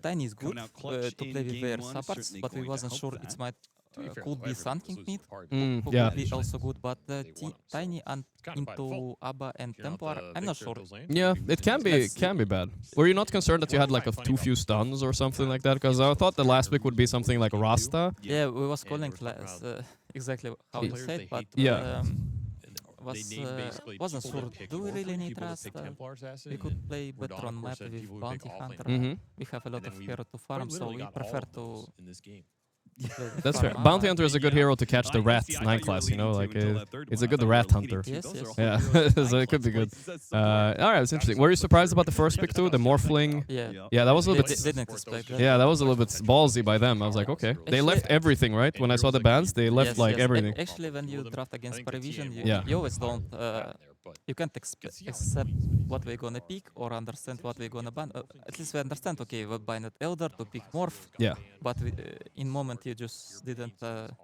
Tiny is good to play with their supports, but we wasn't sure it might could be Sun King mid, who yeah. could be also good, but Tiny and into Abba and Tempo, I'm not sure. Yeah, it can be bad. Were you not concerned that you had like too few stuns or something like that? Because I thought the last pick would be something like Rasta. Yeah, we was calling exactly how you said, but yeah. Wasn't sure. Do we really need Rasta? We could play better on map with Bounty Hunter. We have a lot of hero to farm, so we prefer to. That's fair. Bounty Hunter is a good hero to catch the rat 9 class, you know, like it's a good rat hunter. Yes, yes. Yeah, so it could be good. Alright, it's interesting. Were you surprised about the first pick too? The Morphling? Yeah, that was a little bit. Didn't expect that. Yeah, that was a little bit ballsy by them. I was like, okay. They left everything, right? When I saw the bans, they left like everything. Actually, when you draft against Paravision, you always don't. You can't accept what we're gonna pick or understand what we're gonna ban. At least we understand. Okay, we bind at Elder to pick Morph. Yeah. But in moment you just didn't.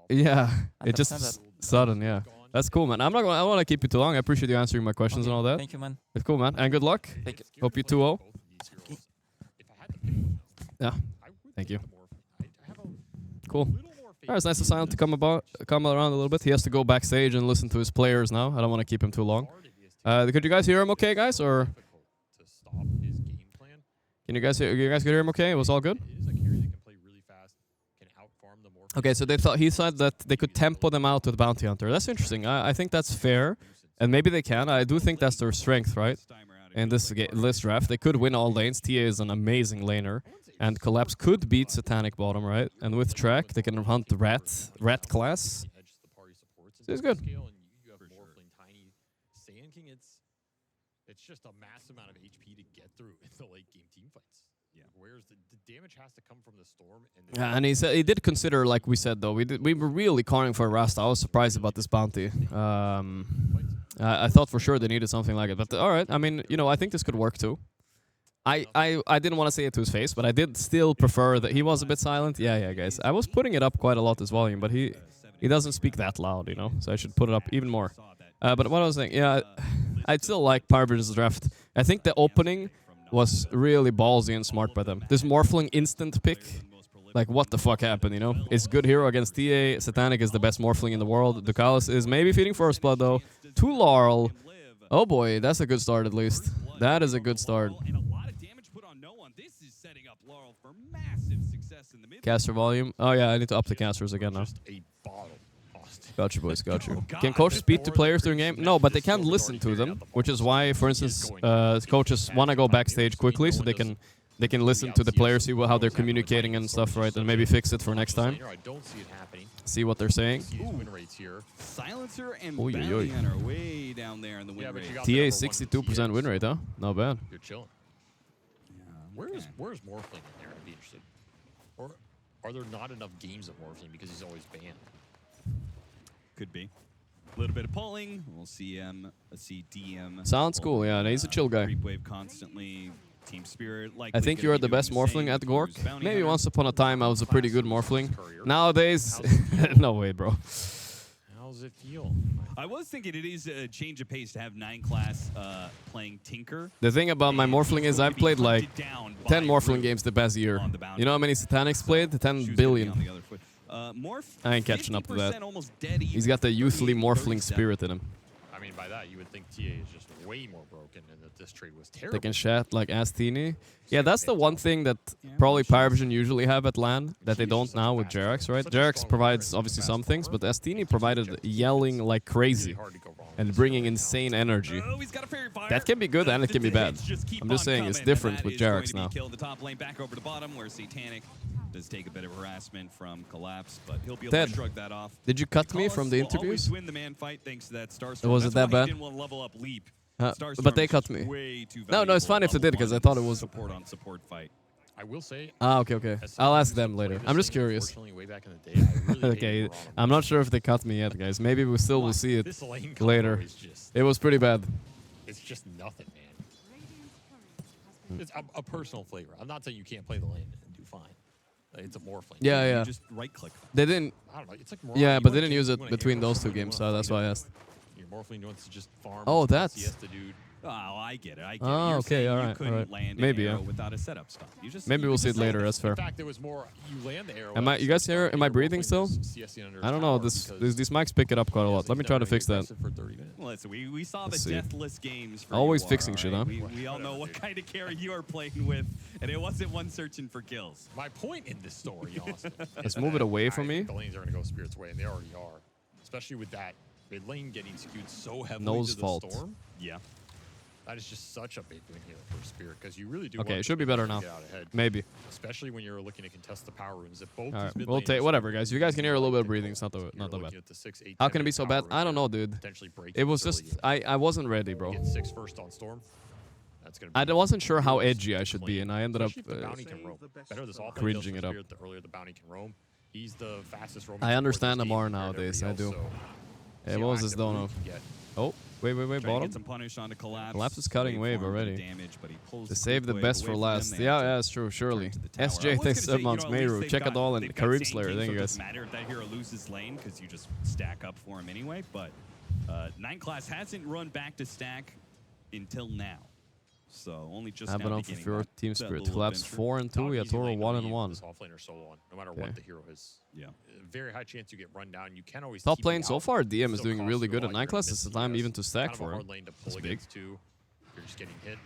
Yeah, it just sudden. Yeah, that's cool, man. I don't want to keep you too long. I appreciate you answering my questions and all that. Thank you, man. It's cool, man. And good luck. Thank you. Hope you 2-0. Yeah. Thank you. Cool. Alright, it's nice of Silent to come around a little bit. He has to go backstage and listen to his players now. I don't want to keep him too long. Could you guys hear him okay, guys? Or can you guys hear him okay? It was all good? Okay, so he said that they could tempo them out with Bounty Hunter. That's interesting. I think that's fair. And maybe they can. I do think that's their strength, right? In this draft. They could win all lanes. TA is an amazing laner. And Collapse could beat Satanic bottom, right? And with Track, they can hunt the rat class. It's good. It's just a massive amount of HP to get through in the late game team fights. Yeah. Whereas the damage has to come from the storm. And he said he did consider, like we said though, we were really calling for a Rasta. I was surprised about this bounty. I thought for sure they needed something like it. But all right, I mean, you know, I think this could work too. I didn't want to say it to his face, but I did still prefer that he was a bit silent. Yeah, guys. I was putting it up quite a lot, this volume, but he doesn't speak that loud, you know. So I should put it up even more. But what I was saying, yeah, I still like Paravision's draft. I think the opening was really ballsy and smart by them. This Morphling instant pick, like what the fuck happened, you know? It's good hero against TA. Satanic is the best Morphling in the world. Ducalis is maybe feeding First Blood though. To Laurel. Oh boy, that's a good start at least. That is a good start. Caster volume. Oh yeah, I need to up the casters again now. Got you, boys. Got you. Can coaches speak to players during game? No, but they can listen to them, which is why, for instance, coaches want to go backstage quickly so they can listen to the players, see how they're communicating and stuff, right, and maybe fix it for next time. See what they're saying. Silencer and Bounty Hunter way down there in the win rate. TA 62% win rate, huh? Not bad. You're chilling. Where's Morphling in there? I'd be interested. Or are there not enough games of Morphling because he's always banned? Could be. A little bit of pulling. We'll see DM. Sounds cool, yeah. He's a chill guy. Creep wave constantly. Team Spirit. I think you are the best Morphling at Gorgc. Maybe once upon a time I was a pretty good Morphling. Nowadays, no way, bro. How's it feel? I was thinking it is a change of pace to have 9 class playing Tinker. The thing about my Morphling is I've played like 10 Morphling games the past year. You know how many Satanics played? 10 billion. I ain't catching up to that. He's got the youthly Morphling spirit in him. I mean, by that, you would think TA is just way more broken and that this trade was terrible. They can chat like Astini. Yeah, that's the one thing that probably Paravision usually have at LAN that they don't now with Jerax, right? Jerax provides obviously some things, but Astini provided yelling like crazy and bringing insane energy. That can be good and it can be bad. I'm just saying it's different with Jerax now. Kill the top lane back over the bottom where Satanic does take a bit of harassment from Collapse, but he'll be able to shrug that off. Did you cut me from the interviews? Win the man fight thanks to that Starstorm. Was it that bad? But they cut me. No, it's fine if they did because I thought it was support on support fight. I will say. Ah, okay. I'll ask them later. I'm just curious. Way back in the day, I really okay, I'm not sure if they cut me yet, guys. Maybe we still will see it later. It was pretty bad. It's just nothing, man. It's a personal flavor. I'm not saying you can't play the lane and do fine. It's a morphling. Yeah. You just right click. They didn't. I don't know. It's like yeah, but they didn't use it between those two games, so that's why I asked. Your morphling wants to just farm. Oh, that's. Siesta dude. Oh, I get it. Oh, okay, all right. You couldn't land Maybe, an arrow yeah. without a setup stop. You just, Maybe we'll see it later. That's fair. In fact, there was more. You land the arrow. You guys hear? Am I breathing still? I don't know. These mics pick it up quite a lot. Let me try to fix that. Well, listen, we saw the deathless games. For Always you, fixing shit, huh? We all know what kind of carry you are playing with, and it wasn't one searching for kills. My point in this story, Austin. Let's move it away from me. The lanes are going to go Spirit's way, and they already are. Especially with that mid lane getting skewed so heavily No's to the fault. storm. Yeah. That is just such a big win here for Spirit, because you really do. Okay, want it should be better now. get out ahead, Maybe. especially when you're looking to contest the power rooms. If both All right, these mid we'll laners take whatever, are guys. You guys can hear a little bit of breathing. It's not you're that bad. looking at the 6, 8, How 10 can it be so power bad? rooms I don't that know, dude. potentially break It was this just early game. I wasn't ready, bro. Get 6 first on storm. That's gonna. I wasn't sure how edgy I should be, and I ended up Especially if the bounty can roam. Better this offlane cringing does it for up. Spirit, the earlier the bounty can roam. He's the fastest roaming. I support understand in this them more game compared to nowadays. I everybody do. else, so Yeah, see what how was this active dono? Blue can get. Oh, wait, Trying to bottom. get some punish on the collapse. Collapse is cutting wave Waveform already. Damage, but he pulls They saved the quick best wave for away from last. them. They Yeah, have to yeah, it's true, surely. turn to the tower. I SJ, was thanks gonna so say, much, at least Meru. they've Check it got- all, and they've got Kareem Zane Slayer. King, Thank so you it guys. doesn't matter if that hero loses lane, because you just stack up for him anyway, but 9 class hasn't run back to stack until now. So only just I've now been on for beginning your that- Team that Spirit. little Collapse adventure. 4 and 2. Not an easy Yatoro lane to 1 leave and with 1. this offlaner solo on, no matter Okay. what the hero is. Yeah. Very high chance you get run down. You can always Top TP lane so out. far. DM is Still doing costs really you a good lot. at You're 9 gonna class. miss It's the time CS. even to stack Kind of a for hard it. lane to pull It's big. against too. You're just getting hit.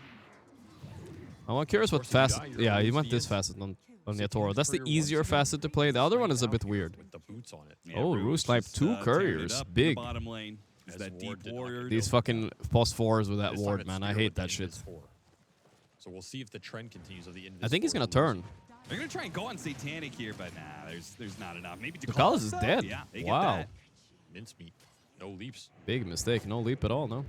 I'm curious what Of course, if you facet. die, you're Yeah, gonna he lose went this VS. facet on So Yatoro. teams That's the courier easier once facet to play. The other one is a bit out weird. with the boots on it. Yeah, Oh, Rue Rue was sniped just, 2 tearing it couriers. up in the Big. bottom lane. Is As that Ward deep did not warrior? get These Don't fucking post 4s with that This time ward, it's man. I Spirit hate with the that shit. Invis 4. So we'll see if the trend continues of the Invis I think he's 4 gonna losing. turn. They're gonna try and go on Satanic here, but nah, there's not enough. Maybe Ducalis is though? dead. Yeah, they Wow. Get that. Mincemeat. No leaps. Big mistake. No leap at all, no.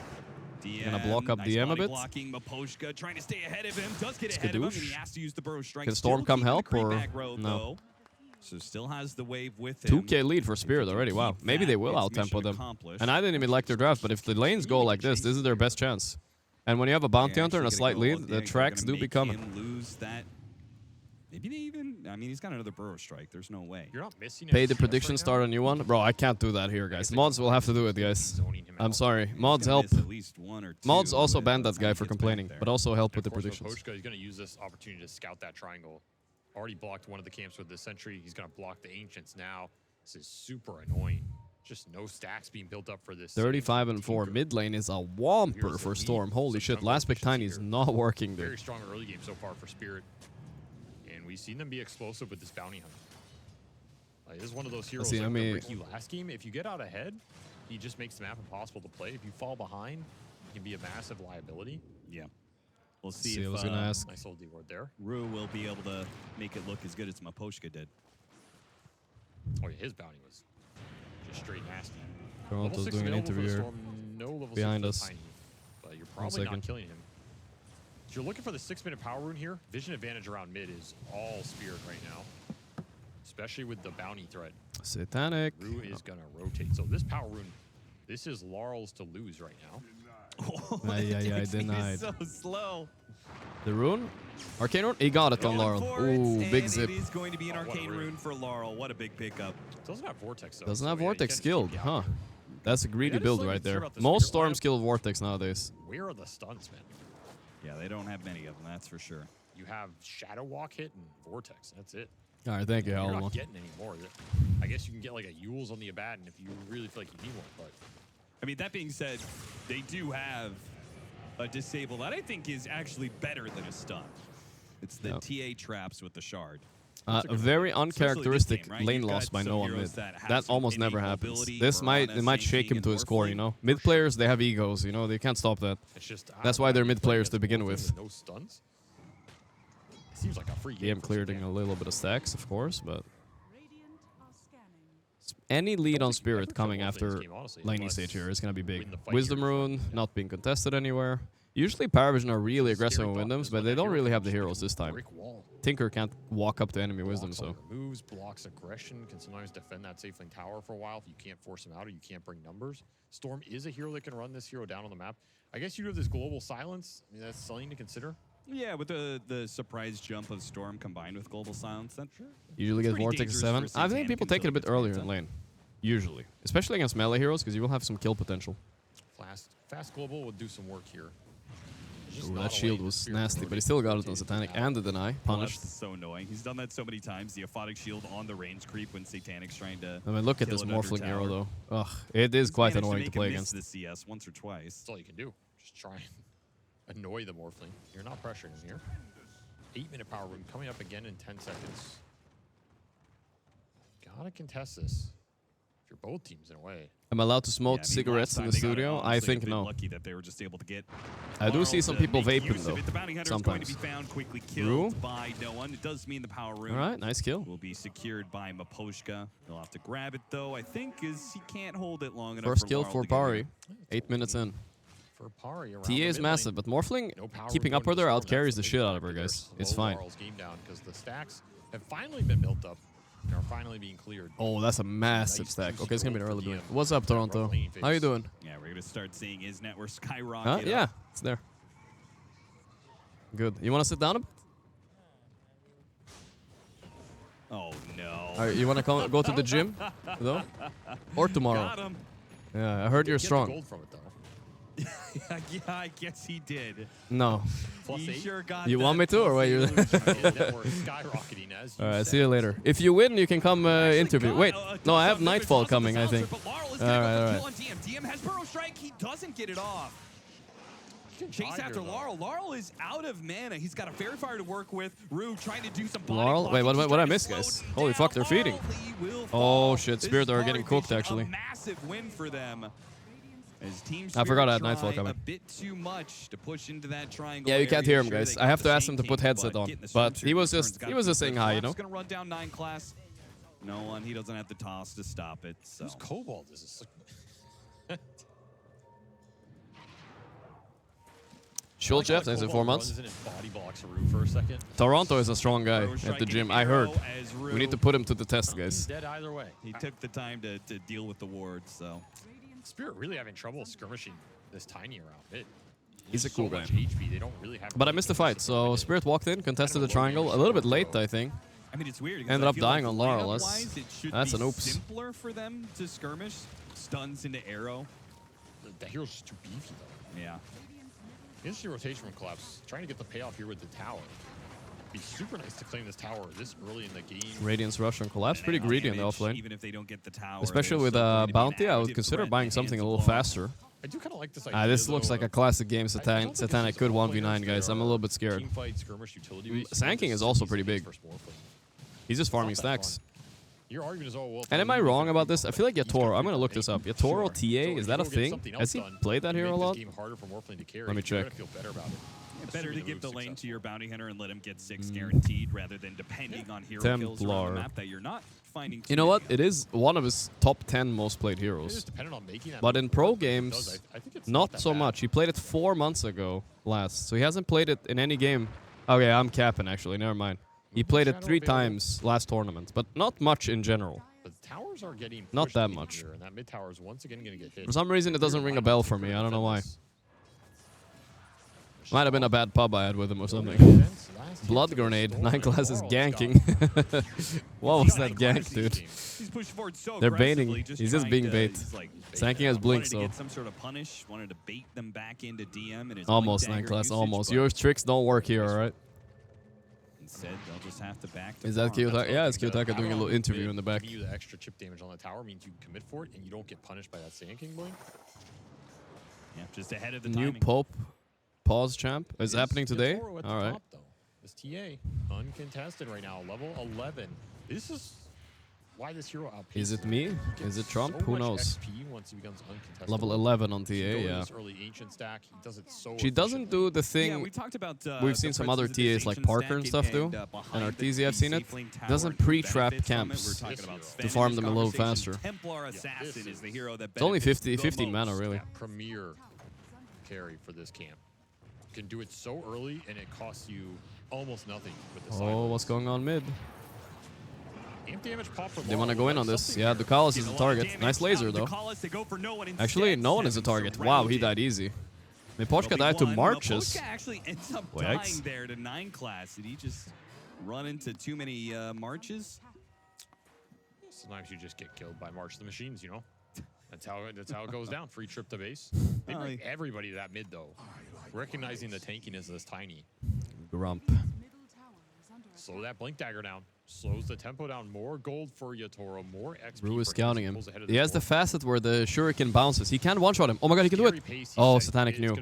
DM, Gonna block up nice DM a body bit. Blocking Maposhka, trying to stay ahead of him. Does get ahead of him, and he Skadoosh. has to use the burrow strike. Can Storm Still come keeping the help, creep or back row, no? though. So still has the wave with him. 2k lead for Spirit already. Wow. keep Maybe that, they will it's out-tempo mission them. accomplished. And I didn't even like their draft, but if the lanes go like this is their best chance. And when you have a bounty They're hunter and a actually slight gonna go lead, all the day. tracks They're do gonna become. make him lose that. Maybe they even. I mean, he's got another burrow strike. There's no way. You're not missing Pay any the CS prediction, right now? start a new one. Bro, I can't do that here, guys. Mods will have to do it, guys. Zoning him I'm out. sorry. He's Mods gonna help. miss at least 1 or 2, Mods also but banned that time guy he for gets back complaining, there. but also help with And the of course, predictions. Maposhka is going to use this opportunity to scout that triangle. Already blocked one of the camps with the sentry. He's going to block the ancients now. This is super annoying. Just no stacks being built up for this. 35 and 4. Mid lane is a whomper for Storm. Holy shit. Last pick Tiny is not working there. Very strong early game so far for Spirit. And we've seen them be explosive with this bounty hunter. This is one of those heroes See, like I mean- the Ricky last game. If you get out ahead, he just makes the map impossible to play. If you fall behind, he can be a massive liability. Yeah. We'll see, See, I if was gonna ask. Nice little D-ward there. Rue will be able to make it look as good as Maposhka did. Oh yeah, his bounty was just straight nasty. Toronto's Level 6 doing an available for the interview here. Storm, no level 6 Behind for the us. Tiny, but you're probably not second. killing him. If you're looking for the 6-minute power rune here, vision advantage around mid is all Spirit right now, especially with the bounty threat. Satanic. Rue is gonna rotate. So this power rune, this is Laurel's to lose right now. I denied. So slow. The rune? Arcane rune? He got it on Laurel. Ooh, big zip. It is going to be an Oh, what a arcane rune. rune for Laurel. What a big pickup. Doesn't have Vortex though. Doesn't so have yeah, you Vortex can't skilled, keep huh? out here. That's a greedy just build like right it's true there. about the Most Spirit Storm lineup. skilled Vortex nowadays. Where are the stuns, man? Yeah, they don't have many of them, that's for sure. You have Shadow Walk hit and Vortex. That's it. All right, thank you, You're Hallo. not getting any more. I guess you can get like a Yule's on the Abaddon if you really feel like you need one, but I mean, that being said, they do have a disable that I think is actually better than a stun. It's the TA traps with the shard. A very Especially this uncharacteristic game, right? lane You've loss got by some no on heroes mid. that have That some almost innate never happens. mobility. This might Piranha, shake Same him to his King, core, and you know. Mid players, they have egos, you know. They can't stop that. it's just That's why they're mid players to begin with. No stuns. It seems like a free game. DM for clearing Sudan. a little bit of stacks, of course, but any lead on Spirit coming after laning stage here is going to be big. win the fight Wisdom here. Rune not being contested anywhere. Usually Paravision are really aggressive on Wisdoms, but they don't really have the heroes this time. Tinker can't walk up to enemy Wisdom, so... Moves, blocks aggression, can sometimes defend that safe lane tower for a while if you can't force him out or you can't bring numbers. Storm is a hero that can run this hero down on the map. I guess you have this global silence. I mean, that's something to consider. Yeah, with the surprise jump of Storm combined with global silence, that usually gets Vortex 7. I think people take it a bit earlier in lane. Usually. Especially against melee heroes, because you will have some kill potential. Fast global would do some work here. Ooh, that shield was nasty, but he still got it on Satanic and the deny. Punished. That's so annoying. He's done that so many times. The aphotic shield on the range creep when Satanic's trying to. I mean, look at this Morphling hero, though. Ugh, it is quite annoying to play against. The CS once or twice. That's all you can do. Just try and annoy the Morphling. You're not pressuring him here. 8-minute power room coming up again in 10 seconds. Gotta contest this. If you're both teams in a way. Am I allowed to smoke cigarettes in the studio? I think no. Lucky that they were just able to get I do see some people vaping though. The bounty hunter is going to be found quickly killed by no one. It does mean the power room. All right, nice kill. Will be secured by Maposhka. He'll have to grab it though. I think is he can't hold it long enough. First kill for Pari. 8 minutes in. For Pari, TA is massive, but Morphling keeping up with her out carries the shit out of her, guys. It's fine. Game down because the stacks have finally been built up. And are finally being cleared. Oh, that's a massive stack. Okay, it's gonna be an early blink. What's up, Toronto? How you doing? Yeah, we're gonna start seeing his net worth skyrocket. Yeah, it's there. Good. You wanna sit down a bit? Oh no. All right, you wanna go to the gym, though, or tomorrow? Got him. Yeah, I heard you're strong. Gold from it, though. Yeah, I guess he did. No. He sure got you that want me to, or wait? skyrocketing as All right, see you later. If you win, you can come interview. Wait, no, I have Nightfall coming, I think. All right. DM has Burrow Strike. He doesn't get it off. Chase after Laurel. Laurel is out of mana. He's got a Fairy Fire to work with. Rue trying to do some Laurel? Wait, what did I miss, guys? Holy fuck, they're feeding. Oh shit, Spirit are getting cooked, actually. A massive win for them. As Team I forgot I had Spirit Nightfall try coming. A bit too much to push into that triangle. Yeah, you can't hear him, area. guys. Sure, I have to they ask him to got put the headset King, on. the But Stormtrooper he was turns, just saying hi, you know. He's gonna run down 9 class. No one. He doesn't have the toss to stop it. So. Who's Cobalt? Is this? Shul Jeff, thanks for 4 months. For a second. Toronto is a strong guy at the gym, I heard. We need to put him to the test, guys. He's dead either way. He took the time to deal with the wards, so. Spirit really having trouble skirmishing this tiny around mid. He's a cool guy. HP, they don't really have But I missed the fight, so Spirit walked in, contested the triangle, a little bit late, I think. I mean, it's weird. Ended up dying on Laurel. Lineup-wise, it should That's be an oops. simpler for them to skirmish. Stuns into arrow. The hero's just too beefy, though. Yeah. This rotation from collapse. Trying to get the payoff here with the tower. Be super nice to claim this tower this early in the game. Radiance Rush and Collapse, pretty greedy in the offlane. Even if they don't get the tower, Especially with Bounty, I would consider buying something a little faster. I do kind of like this idea. This looks like a classic game. Satanic could 1v9, guys. I'm a little bit scared. Sanking is also pretty big. He's just farming stacks. Your argument is, oh, well, and am I wrong about this? I feel like Yatoro, I'm going to look this up. Yatoro TA, is that a thing? Has he played that hero a lot? Let me check. Better to give the lane to your bounty hunter and let him get 6 guaranteed rather than depending on hero kills around the map that you're not finding. You know what? It is one of his top 10 most played heroes. But in pro games, not so much. He played it 4 months ago last, so he hasn't played it in any game. Okay, I'm capping actually. Never mind. He played it 3 times last tournament, but not much in general. But towers are getting not that much. Here, and that mid tower is once again going to get hit. For some reason, it doesn't ring a bell for me. I don't know why. Might have been a bad pub I had with him or something. Blood Grenade. 9 classes ganking. What was that gank, dude? They're baiting. He's just being bait. Sanking has blink, so. Some sort of punish. Wanted to bait them back into DM. And almost 9 class. Almost. Your tricks don't work here, all right? Instead, they'll just have to back. Is that Kiyotaka? Yeah, it's Kiyotaka doing a little interview in the back. Giving you the extra chip damage on the tower means you commit for it and you don't get punished by that Sand King blink. Yeah, just ahead of the New timing. Pope pause champ is happening today. All right. Top, this TA uncontested right now, level 11. This is why this hero outpaces. Is it me? Is it Trump? So who knows? XP once he becomes uncontested. Level 11 on TA, yeah. Early ancient stack. He does it so she doesn't do the thing. Yeah, we talked about, we've seen some other TAs like Parker and stuff do. And Arteezy, I've seen it. Doesn't pre-trap camps to farm them a little faster. Templar Assassin is the hero that it's only 15 mana, really. Premier carry for this camp. can do it so early, and it costs you almost nothing with the Oh, what's going on mid? Amp damage pop for They want to go in on this. Yeah, Ducalis is the target. Nice laser, though. Actually, no one is a target. Wow, he died easy. Miposhka died to Marches. Miposhka actually ends up Well, dying yikes. there to 9 class. Did he just run into too many Marches? Sometimes you just get killed by March the Machines, you know? That's how it goes down. Free trip to base. They bring everybody to that mid, though. Recognizing the tankiness of this Tiny. Grump. Slow that Blink Dagger down. Slows the tempo down. More gold for Yatoro. More XP. Rue is for scouting him. him. Pulls ahead of He the has the score. facet where the Shuriken bounces. He can one-shot him. Oh my god, he can do it. Oh, Satanic knew.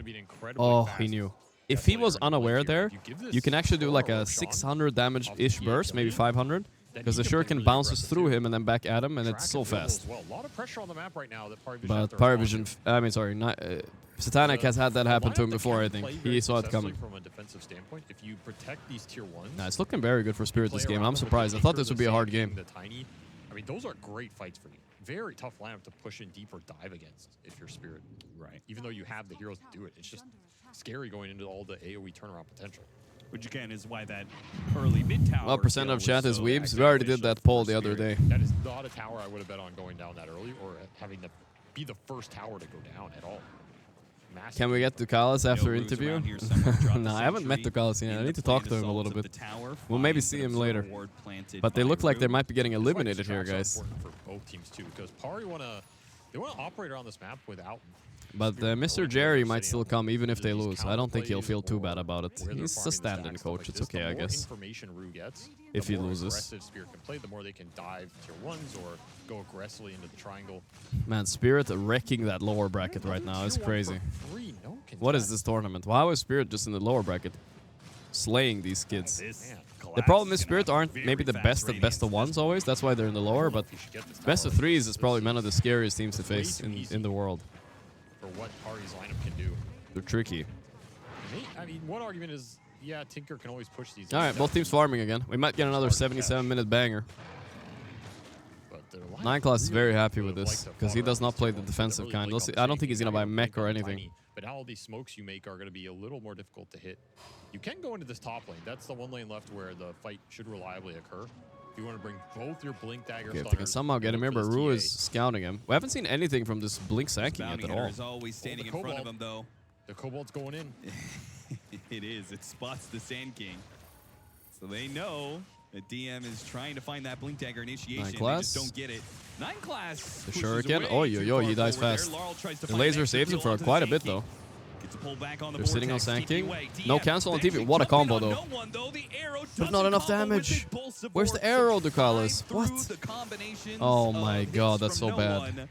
Oh, he knew. If he was unaware there, you can actually do like a 600 damage-ish burst, maybe 500. Because the Shuriken bounces through him and then back at him, and it's so fast. Well, a lot of pressure on the map right now that Paravision But Paravision, I mean, sorry, not, Satanic has had that happen to him before, I think. He saw it coming. From a defensive standpoint, if you protect these tier 1s, Nah, it's looking very good for Spirit this game. I'm surprised. I thought this would be a hard game. The Tiny, I mean, those are great fights for you. Very tough lineup to push in deep or dive against if you're Spirit. Right. Even though you have the heroes to do it, it's just scary going into all the AoE turnaround potential. Which again is why that early mid tower. What percent of chat is weebs? We already did that poll the other day. That is not a tower I would have bet on going down that early or having to be the first tower to go down at all. Massive. Can we get Ducalis after interview? No, I haven't met Ducalis yet. I need to talk to him a little bit. We'll maybe see him later. But they look like they might be getting eliminated here, guys. For both teams too, because Pari wanna operate around this map without. But Mr. Jerry might still come even if they lose. I don't think he'll feel too bad about it. He's a stand-in coach. It's okay, I guess. If he loses. Spirit can play, the more they can dive tier 1s or go aggressively into the triangle. Man, Spirit wrecking that lower bracket right now is crazy. What is this tournament? How is Spirit just in the lower bracket? Slaying these kids. The problem is Spirit aren't maybe the best at best of 1s always. That's why they're in the lower, but best of 3s is probably one of the scariest teams to face in the world. For what Pari's lineup can do. They're tricky. I mean, one argument is, yeah, Tinker can always push these. Alright, both teams farming again. We might get another 77-minute banger. 9 class is very happy with this, because he does not play the defensive kind. I don't think he's going to buy mech or anything. But now all these smokes you make are going to be a little more difficult to hit. You can go into this top lane. That's the one lane left where the fight should reliably occur. You want to bring both your Blink Dagger Okay, if they can somehow get him here, but Rue is scouting him. We haven't seen anything from this Blink sacking yet at all. Is always standing in front of him, though. The Cobalt's going in. It is. It spots the Sand King. So they know that DM is trying to find that Blink Dagger initiation. 9 class. They just don't get it. 9 class. The Shuriken. Oh, yo, he dies fast. The laser saves him for quite a bit, though. They're sitting on Sand King. No cancel on TV. What a combo, though. But not enough damage. Where's the arrow, Ducalis? What? Oh my god, that's so bad.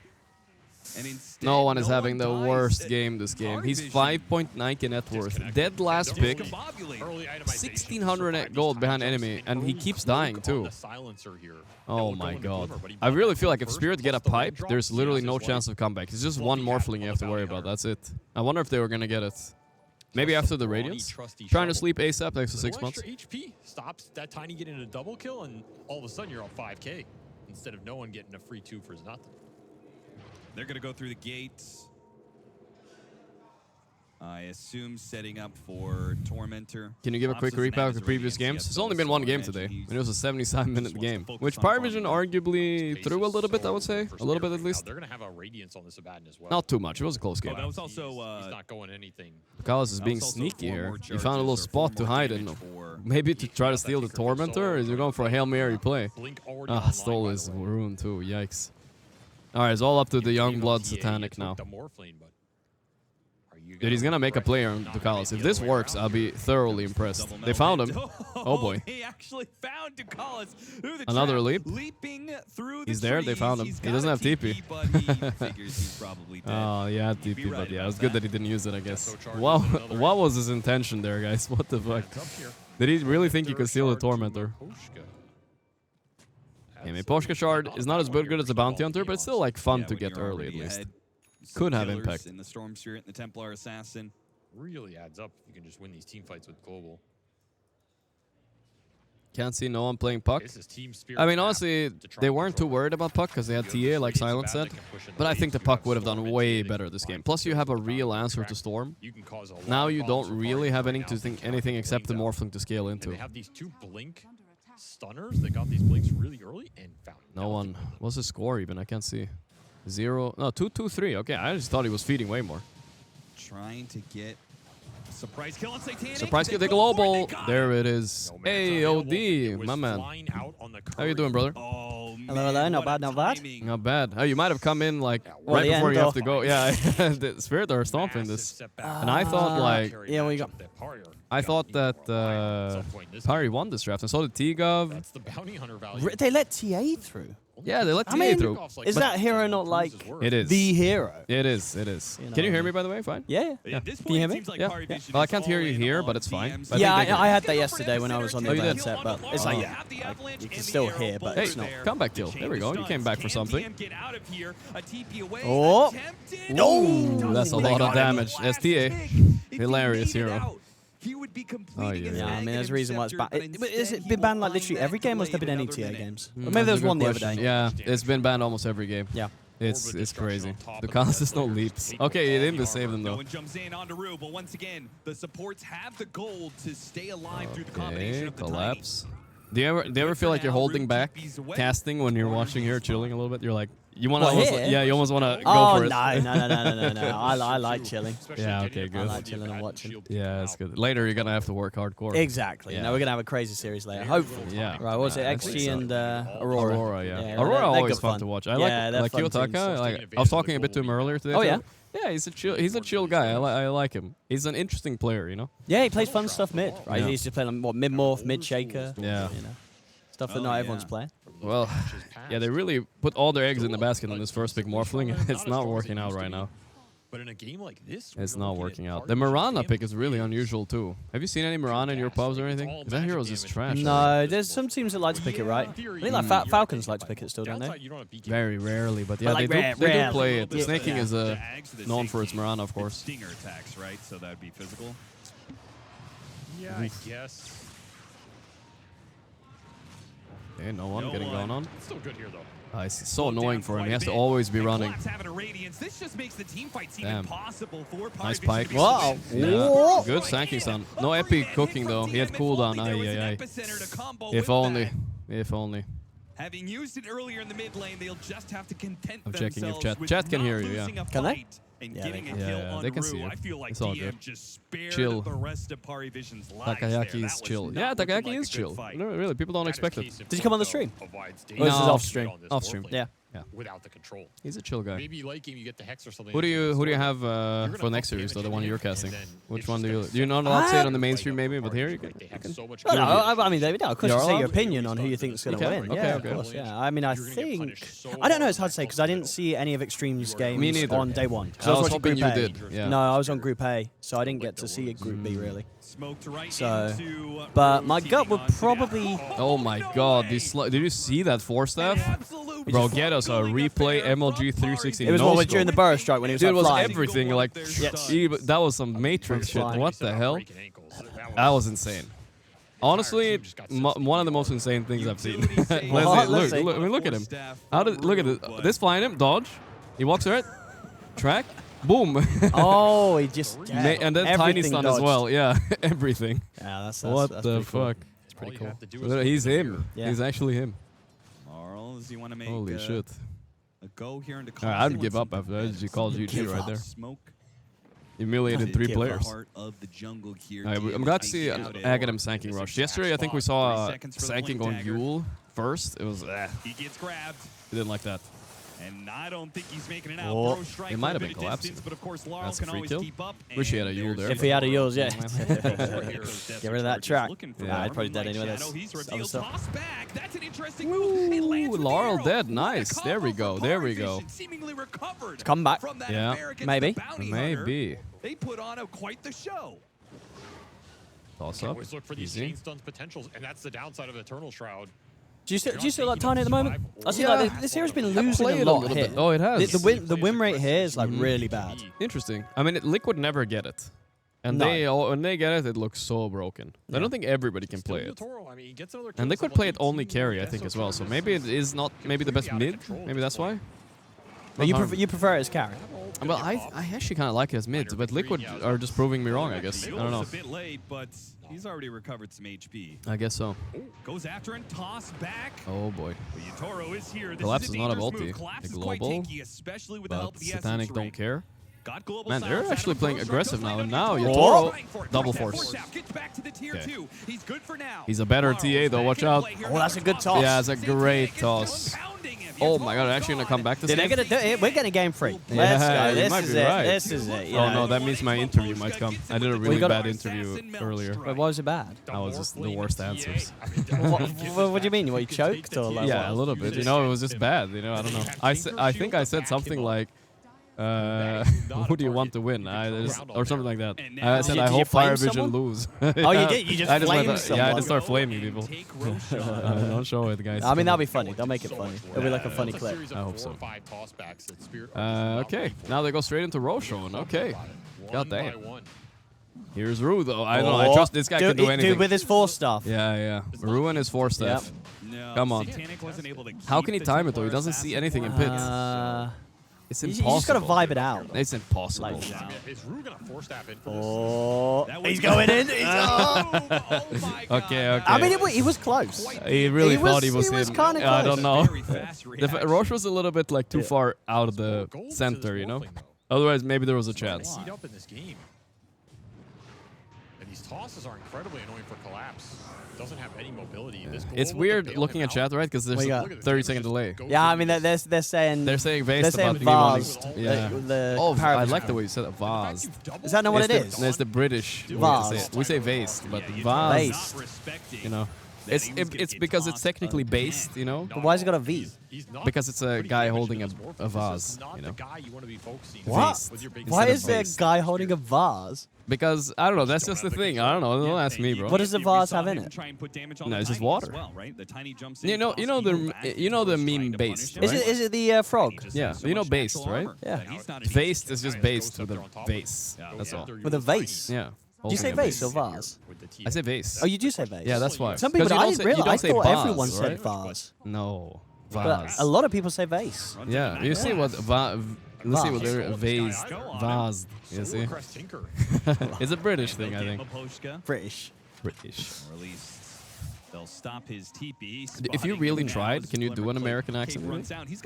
No one is having the worst game this game. He's 5.9k net worth. Dead last pick. 1600 net gold behind enemy, and he keeps dying too. Oh my god. I really feel like if Spirit get a pipe, there's literally no chance of comeback. It's just one Morphling you have to worry about. That's it. I wonder if they were gonna get it. Maybe after the Radiance? Trying to sleep ASAP next to 6 months. HP stops that Tiny getting a double kill, and all of a sudden you're on 5k instead of no one getting a free 2 for nothing. They're going to go through the gates. I assume setting up for Tormentor. Can you give a quick recap of the previous games? It's only been one game today, and it was a 77-minute game, which Paravision arguably threw a little bit, I would say. A little bit at least. They're going to have a Radiance on this Abaddon as well. Not too much. It was a close game. That was also... he's not going anything. Kalas is being sneaky here. He found a little spot to hide in. Maybe to try to steal the Tormentor, or is he going for a Hail Mary play? Ah, stole his rune too. Yikes. Alright, it's all up to the young blood Satanic now. Dude, he's gonna make a play on Ducalis. If this works, I'll be thoroughly impressed. They found him. Oh boy. They actually found Ducalis. Another leap. Leaping through the He's there, they found him. He doesn't have TP. but he figures he's probably dead. Oh, yeah, TP, but yeah, it was good that he didn't use it, I guess. Wow, what was his intention there, guys? What the fuck? Did he really think he could steal the Tormentor? Okay, Miposhka Shard is not as good as a Bounty Hunter, but it's still like fun to get early at least. Could have impact. In the Storm Spirit and the Templar Assassin. Really adds up if you can just win these team fights with Global. Can't see no one playing Puck. This is Team Spirit I mean, map honestly, to try they and weren't too control worried about Puck because they had TA, like Silent said. But I think the Puck would have done way better this game. Plus, you have a real answer to Storm. You can cause a lot Now of you problems don't for really Paravision have right anything now. except the Morphling to scale And into. they have these 2 blink stunners. They got these blinks really early and found No one. What's the score even? I can't see. 0. No, 2-2-3. Okay, I just thought he was feeding way more. Trying to get a surprise kill on Satanic. Surprise kill, the global. There it is. Hey, OD, my man. How you doing, brother? Oh, Hello, hello. Not bad, not bad. Not bad. Oh, you might have come in like Well, right the before end, you have though. to go. Yeah, the Spirit are stomping this. And I thought like... Yeah, what you got? I thought that Pari won this draft, and so did T-Gov. That's the bounty hunter value. They let TA through. Yeah, they let I TA mean, through. Is But that hero not like it is the hero? It is. It is. You know Can you what I hear me, mean? by the way? Fine. Yeah. At this Can point, you hear it me? seems like Yeah. Paravision Well, I is can't hear all you in here, on but it's fine. DMCA. I Yeah, think they I can- had that yesterday when I was on the Oh, you did? headset, but it's like, yeah, you can still hear, but Hey, it's not. comeback kill. There we go. You came back for something. Oh. No, that's a lot of damage. STA. Hilarious hero. Oh, Yeah, I mean, there's a reason why it's banned. Has it been banned like literally every game, or has there been any TA games? Or maybe there was one the other day. Yeah, it's been banned almost every game. Yeah. It's crazy. The constant no leaps. Okay, he didn't save them though. Jumps in onto Rue, but once again, the supports have the gold to stay alive through the combination Okay, of the collapse. Do you ever feel like you're holding back casting when you're watching here, chilling a little bit? You're like, you want to, yeah, you almost want to go for it. No. I like chilling. Yeah, okay, I good. like chilling and watching. Yeah, that's good. Later, you're gonna have to work hardcore. Exactly. Yeah. Now we're gonna have a crazy series later. Hopefully. Yeah. Right. What was it? I think XG so. and Aurora. Aurora, yeah. they're Aurora always good fun to watch. I Yeah, they're like fun teams. Kiyotaka. Like, I was talking a bit to him earlier today. Oh, too. yeah? Yeah, he's a chill guy. I like him. He's an interesting player, you know. Yeah, he plays fun stuff mid. Right. Yeah. He's just playing what mid morph, mid shaker. Yeah. You know, stuff that not everyone's playing. Well, yeah, they really put all their eggs in the basket on this first big Morphling. It's not working out right now. But in a game like this, It's not working out. The Mirana pick is really unusual too. Have you seen any Mirana in your pubs or anything? That hero's just trash. No, there's some teams that like to pick it, right? I think like Falcons like to pick it still, don't they? Very rarely, but yeah, like they do rarely. play it. Yeah. Snaking is known for its Mirana, of course. Stinger attacks, right? So that would be physical. Yeah, I guess. Okay, no one getting going on. It's still good here though. It's so annoying for him. He has to always be running. This just makes the team fight seem Damn. impossible for Nice Paravision pike. to be Wow. Yeah. Good Sanking stun. No epic cooking though. He had cooldown. Aye. If only. If only. Having used it earlier in the mid lane, they'll just have to content I'm checking if themselves with chat can not hear you, yeah. losing a Can they? fight and Yeah, getting they a can. kill Yeah, on they can see Rue. you. I feel like It's all DM good. just spared Chill. the rest of Paravision's lives Takayaki there. is That chill. was Yeah, not looking Takayaki like a is good chill. fight. No, really, people don't expect it. Did he come on the stream? Or is this No. off stream? Off stream. Yeah. Yeah. Without the control. He's a chill guy. Maybe late game you get the hex or something. Who do you have for next series though? The one you're casting. Which one do you not allowed to say it on the mainstream maybe? But here you can. No, I mean, David, of course, You're you say allowed? your opinion on who you think is going to You can? win. Okay, Yeah, okay. of course, yeah. I mean, I think... I don't know, it's hard to say, because I didn't see any of Extreme's games Me neither. on day one. 'Cause I was watching hoping Group you A. did, yeah. No, I was on Group A, so I didn't get to see Group B, really. Smoked right So, into, but my Rue gut would teaming on probably... Oh my god, did you see that 4-staff? Bro, get us a replay MLG 360. It was no what, scope. during the burst strike when he was Dude, it like was flying. everything. Like, Yes. that was some Matrix shit. flying. What the hell? That was insane. Honestly, one of the most insane things I've seen. Let's see. I mean, look at him. Look at it. This flying him, dodge. He walks right, track, boom. Oh, he just... And then tiny everything stun as dodged. well. Yeah, everything. Yeah, that's What that's the pretty cool. fuck? It's pretty cool. He's him. Yeah. He's actually him. Marls, you want to make Holy shit. a go here into Alright, I'd give up after that. You called GG right there. Smoke. Humiliated 3 players. Heart of the jungle here. I'm glad to see Aghanim Sanking rush. Yesterday, I think we saw Sanking on Yule first. It was He gets grabbed. We didn't like that. And I don't think he's making it out. Oh, Bro strike it might have for a been bit of collapsing. distance, but of course Laurel That's a can free always kill. keep up. Wish he had a And Yule there. If he had a Yules, yeah. there's Get rid of that track. looking for Nah, him. he's probably dead anyway. Shadow, That's he's other revealed, stuff. toss back. That's an interesting move. It lands Ooh, with the Laurel arrow. dead. What a Nice. There we combo go. for There we go. Paravision, seemingly recovered Come back. from that Yeah. affair against Maybe. the bounty hunter. Maybe. They put on quite the show. Toss up. Always look for these Easy. chain stuns potentials, and that's the downside of Eternal Shroud. Do you still like Tiny at the moment? I see Yeah. like this hero's been losing Play a it a lot little here. bit. Oh, it has. The win rate here is like really bad. Interesting. I mean, Liquid never get it. And when they get it looks so broken. I don't think everybody can play it. Toro, I mean, he gets another And they kill could at play it level only 18, carry, I that's think, so as well. close. So maybe it is not maybe the best mid. Maybe that's why. You prefer it as carry? Well, I actually kind of like it as mid, but Liquid are just proving me wrong, I guess. I don't know. A bit late, but he's already recovered some HP. I guess so. Goes after and toss back. Oh boy. But Yutoro is here. This Collapse is is a not a dangerous multi. move. Collapse The is quite global, tanky, especially with the help but of the Satanic essence don't ring. care. Got global Man, silence they're out actually of playing Force aggressive Right, now, and goes now later. Yutoro double Force force. out, gets back to the tier Okay. 2. He's good for now. He's a better TA though, watch out. Oh, that's a good toss. Yeah, it's a great toss. Oh my god, they're actually gonna come back to They're save. gonna do it. We're getting game 3. Yeah, Let's go. you This might is be it. right. This is it. Oh no, that means my interview might come. I did a really got- bad interview earlier. Wait, why was it bad? I was just the worst answers. What do you mean? What, you choked or like Yeah, what? a little bit. You know, it was just bad. You know, I don't know. I think I said something like, who do you want to win? Or something like that. I said, I Did you hope flame Paravision someone? lose. Oh, you did? You just I flamed went, someone? Yeah, I just started flaming people. Don't show it, guys. I mean, that'll be funny. They'll make it funny. It'll be like a funny clip. I hope so. Okay, now they go straight into Roshan. Okay. God damn. Here's Ru, though. I don't know. I trust this guy can do anything. Dude with his 4 stuff. Yeah. Ru and his 4 stuff. No, Come on. Satanic wasn't able to How keep can he the time it, though? He Templar doesn't see anything in pit. It's You impossible. just gotta vibe it out. It's impossible. Like, Is Ru gonna force tap in for oh, he's going in. Okay. I mean, he was close. He really thought he was him. Kind of I close. don't know. Roche was a little bit like too far out of the center, you know? Otherwise, maybe there was a chance. Heat up in this game. And these tosses are incredibly annoying for Collapse. Doesn't have any mobility. This It's global weird to bail looking him at chat, right? Because there's What you a got? 30-second delay. Yeah, I mean, they're saying... They're saying They're vase saying about me wanting- vase. Yeah. The I like the way you said it, vase. Is that not what it is? It's the British way to say it. We say vase, but vase, you know. It's because it's technically based, you know. But why's it got a V? Because it's a guy holding a vase, you know. What? Why is there a guy holding a vase? Because I don't know. That's just the thing. I don't know. Don't ask me, bro. What does the vase have in it? No, it's just water. You know the meme based. Is it the frog? Yeah, you know based, right? Yeah. Based is just based with a vase. That's all. With a vase? Yeah. Do you say Holding a vase or vase? I say vase. Oh, you do say vase? Yeah, that's why. Some people, 'Cause you I don't didn't say- you realize. don't I say thought vase, everyone said right? vase. No, But vase. a lot of people say vase. Yeah, you see what let's see what they're vase. You see? It's a British thing, I think. British. Or at least they'll stop his TP. If you really tried, can you do an American accent? Really?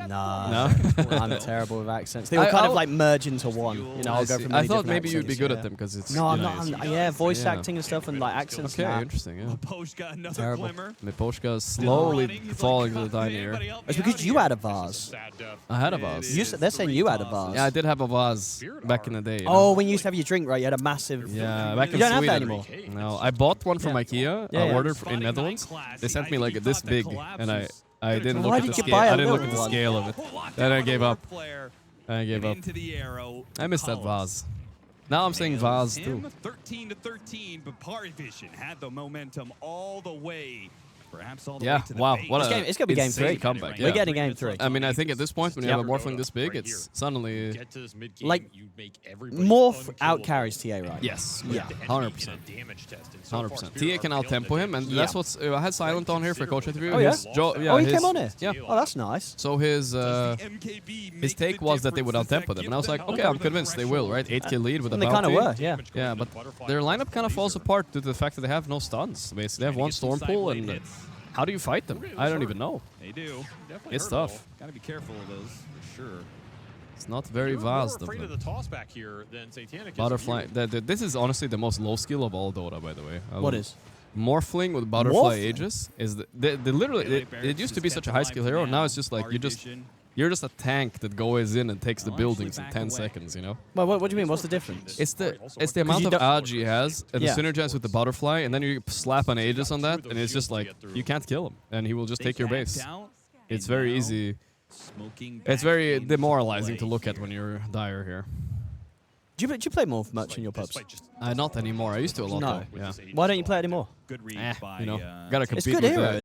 Nah, No? I'm terrible with accents. They all kind of like merge into one. You know, I'll go from I many thought different maybe you'd be accents, good yeah. at them because it's. No, I'm you know, not. it's- Yeah, voice Yeah. acting and stuff and like accents. Okay, nah. interesting. Yeah. Terrible. Miposhka is slowly falling to the tiny air. It's because you had a vase. I had a vase. They're saying you had a vase. Yeah, I did have a vase back in the day. You know? Oh, when you used to have your drink, right? You had a massive. Yeah, back You in don't have Sweden. that anymore. No, I bought one from IKEA. Yeah, I yeah. ordered in Netherlands. They sent me like this big, and I didn't Why look at did the you scale. buy a I didn't look at little the one? scale of it. Then I gave up. I gave up. I missed that vase. Now I'm saying vase too. 13-13, but Paravision had the momentum all the way. Perhaps all the Yeah, way to the wow, base. what It's gonna be game insane 3. comeback. We're Yeah. getting game 3. I mean, I think at this point when you Yep. have a morphling this big, it's suddenly Get to this mid game, Like, you make everybody Morph unkillable. out carries TA, right? yes, Yeah. 100%. 100%. TA can out tempo him, and that's what's. I had Silent on here for coach interview. Oh, yeah? Yeah, Oh, he his- came on here? Yeah. Oh, that's nice. So his take was that they would out tempo them, and I was like, okay, I'm convinced they will, right? 8-kill lead with a And they kind of bounty. were, yeah. Yeah, but their lineup kind of falls apart due to the fact that they have no stuns. Basically, they have one storm pool, and how do you fight them? I don't even know. They do. It's tough. Gotta be careful of those, for sure. It's not very You're more vast of afraid of them. the toss back here than Satanic is. Butterfly. This is honestly the most low skill of all Dota, by the way. What is? Morphling with butterfly Morphling? ages is the literally it used to be such a high skill hero. Now it's just like you're just a tank that goes in and takes the buildings in 10 seconds. You know. Well, what do you mean? What's the difference? It's the amount you of don't- ag he has and Yeah. the synergize with the butterfly, and then you slap an Aegis on that, and it's just like you can't kill him, and he will just take your base. It's very easy. It's very demoralizing to look at when you're dire here. Do you play Morph much in your pubs? Not anymore. I used to a lot. No. Though. Yeah. Why don't you play it anymore? Good read by, You know, gotta It's compete good with hero. the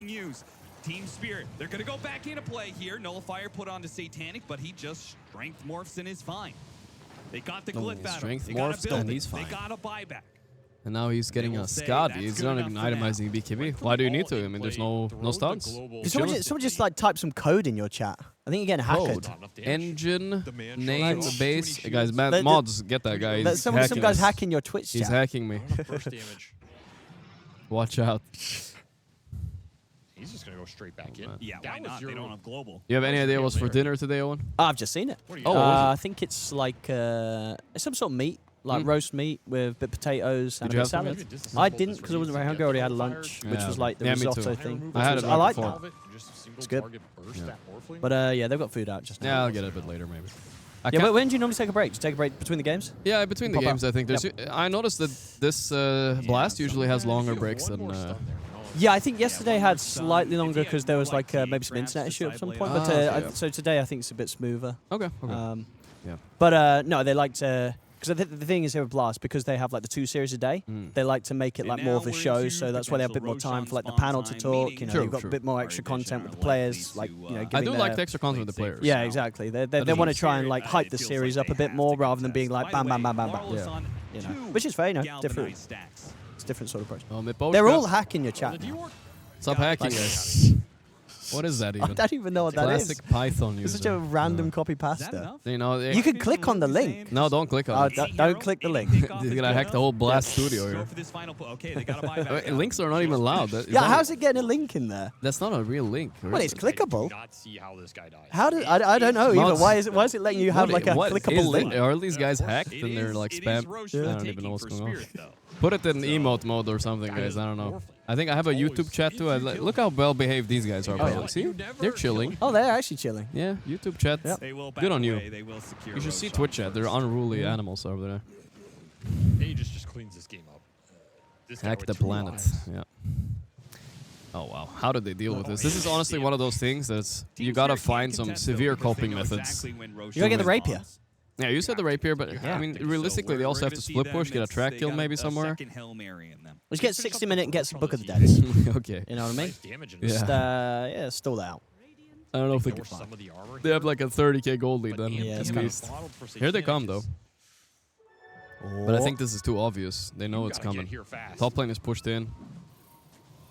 use. Team Spirit, they're going to go back into play here. Nullifier put on to Satanic, but he just strength morphs and is fine. They got the glyph out of him. Strength They got morphs a build and it. he's fine. They got a buyback. And now he's getting a Scotty. He's not even itemizing BKB. Why do you need to? I mean, there's no stuns. Someone just like type some code in your chat. I think you're getting hacked. Engine, name, base. Hey guys, mods, get that guy. He's Some hacking guy's us. hacking your Twitch chat. He's hacking me. First damage. Watch out. He's just gonna go straight back in. Yeah, why not? They don't have global. You have any idea what's for dinner today, Owen? I've just seen it. Oh, I think it's like it's some sort of meat, like roast meat with a bit of potatoes and Did a you bit of have salad. some? I didn't because I wasn't very hungry. I already had lunch, which was like the Yeah, me risotto too. thing. I had it I like before. that. It's good. Yeah. But yeah, they've got food out just now. Yeah, I'll get it a bit later maybe. Yeah, but when do you normally take a break? Do you take a break between the games? Yeah, between the Pop games, out. I think. There's. I noticed that this Blast usually has longer breaks than. Yeah, I think yesterday had slightly longer because there was like maybe some internet issue at some point. But so today I think it's a bit smoother. Okay. Yeah. But no, they like to. Because the thing is here with Blast, because they have like the 2 series a day, they like to make it like more of a show. So that's why they have a bit more time for like the panel to talk. You know, you've got a bit more extra content with the players. Like you know, I do like the extra content with the players. Yeah, exactly. They want to try and like hype the series up a bit more rather than being like bam, bam, bam, bam, bam. Yeah. You know, which is fair. You know, different. It's a different sort of approach. Oh, They're all hacking your chat. Now. Stop hacking us. What is that even? I don't even know what that is. Classic Python user. It's such a random copy pasta. You know, You can click on the link. No, don't click on it. Don't click the link. He's gonna hack the whole Blast studio here. Links are not even allowed. Yeah, how's it getting a link in there? That's not a real link. Well, it's clickable. Not see how this guy dies. How do I don't know either. Why is it letting you have like a clickable link? Are these guys hacked and they're like spam? I don't even know what's going on. Put it in emote mode or something, guys. I don't know. I think I have a YouTube chat too. Look how well behaved these guys are. Bro. See, they're chilling. Oh, they're actually chilling. Yeah, YouTube chat. Yep. Good on you. You should see Twitch chat. They're unruly animals over there. Aegis just cleans this game up. This guy Hack went the too planet. long. Yeah. Oh wow, how did they deal with this? This is honestly one of those things that's you gotta find some severe coping methods. You gotta get the rapier. Yeah, you said the rapier, but I mean, realistically, they also have to split push, get a track kill maybe somewhere. Let's get 60 minute and get some Book of the Dead. Okay. You know what I mean? Damage in Yeah. Just yeah, stall out. I don't know if they can. some of the armor They have like a 30k gold lead then. Yeah, it's at kind least. Here they come though. But I think this is too obvious. They know You it's gotta get coming. here fast. Top lane is pushed in.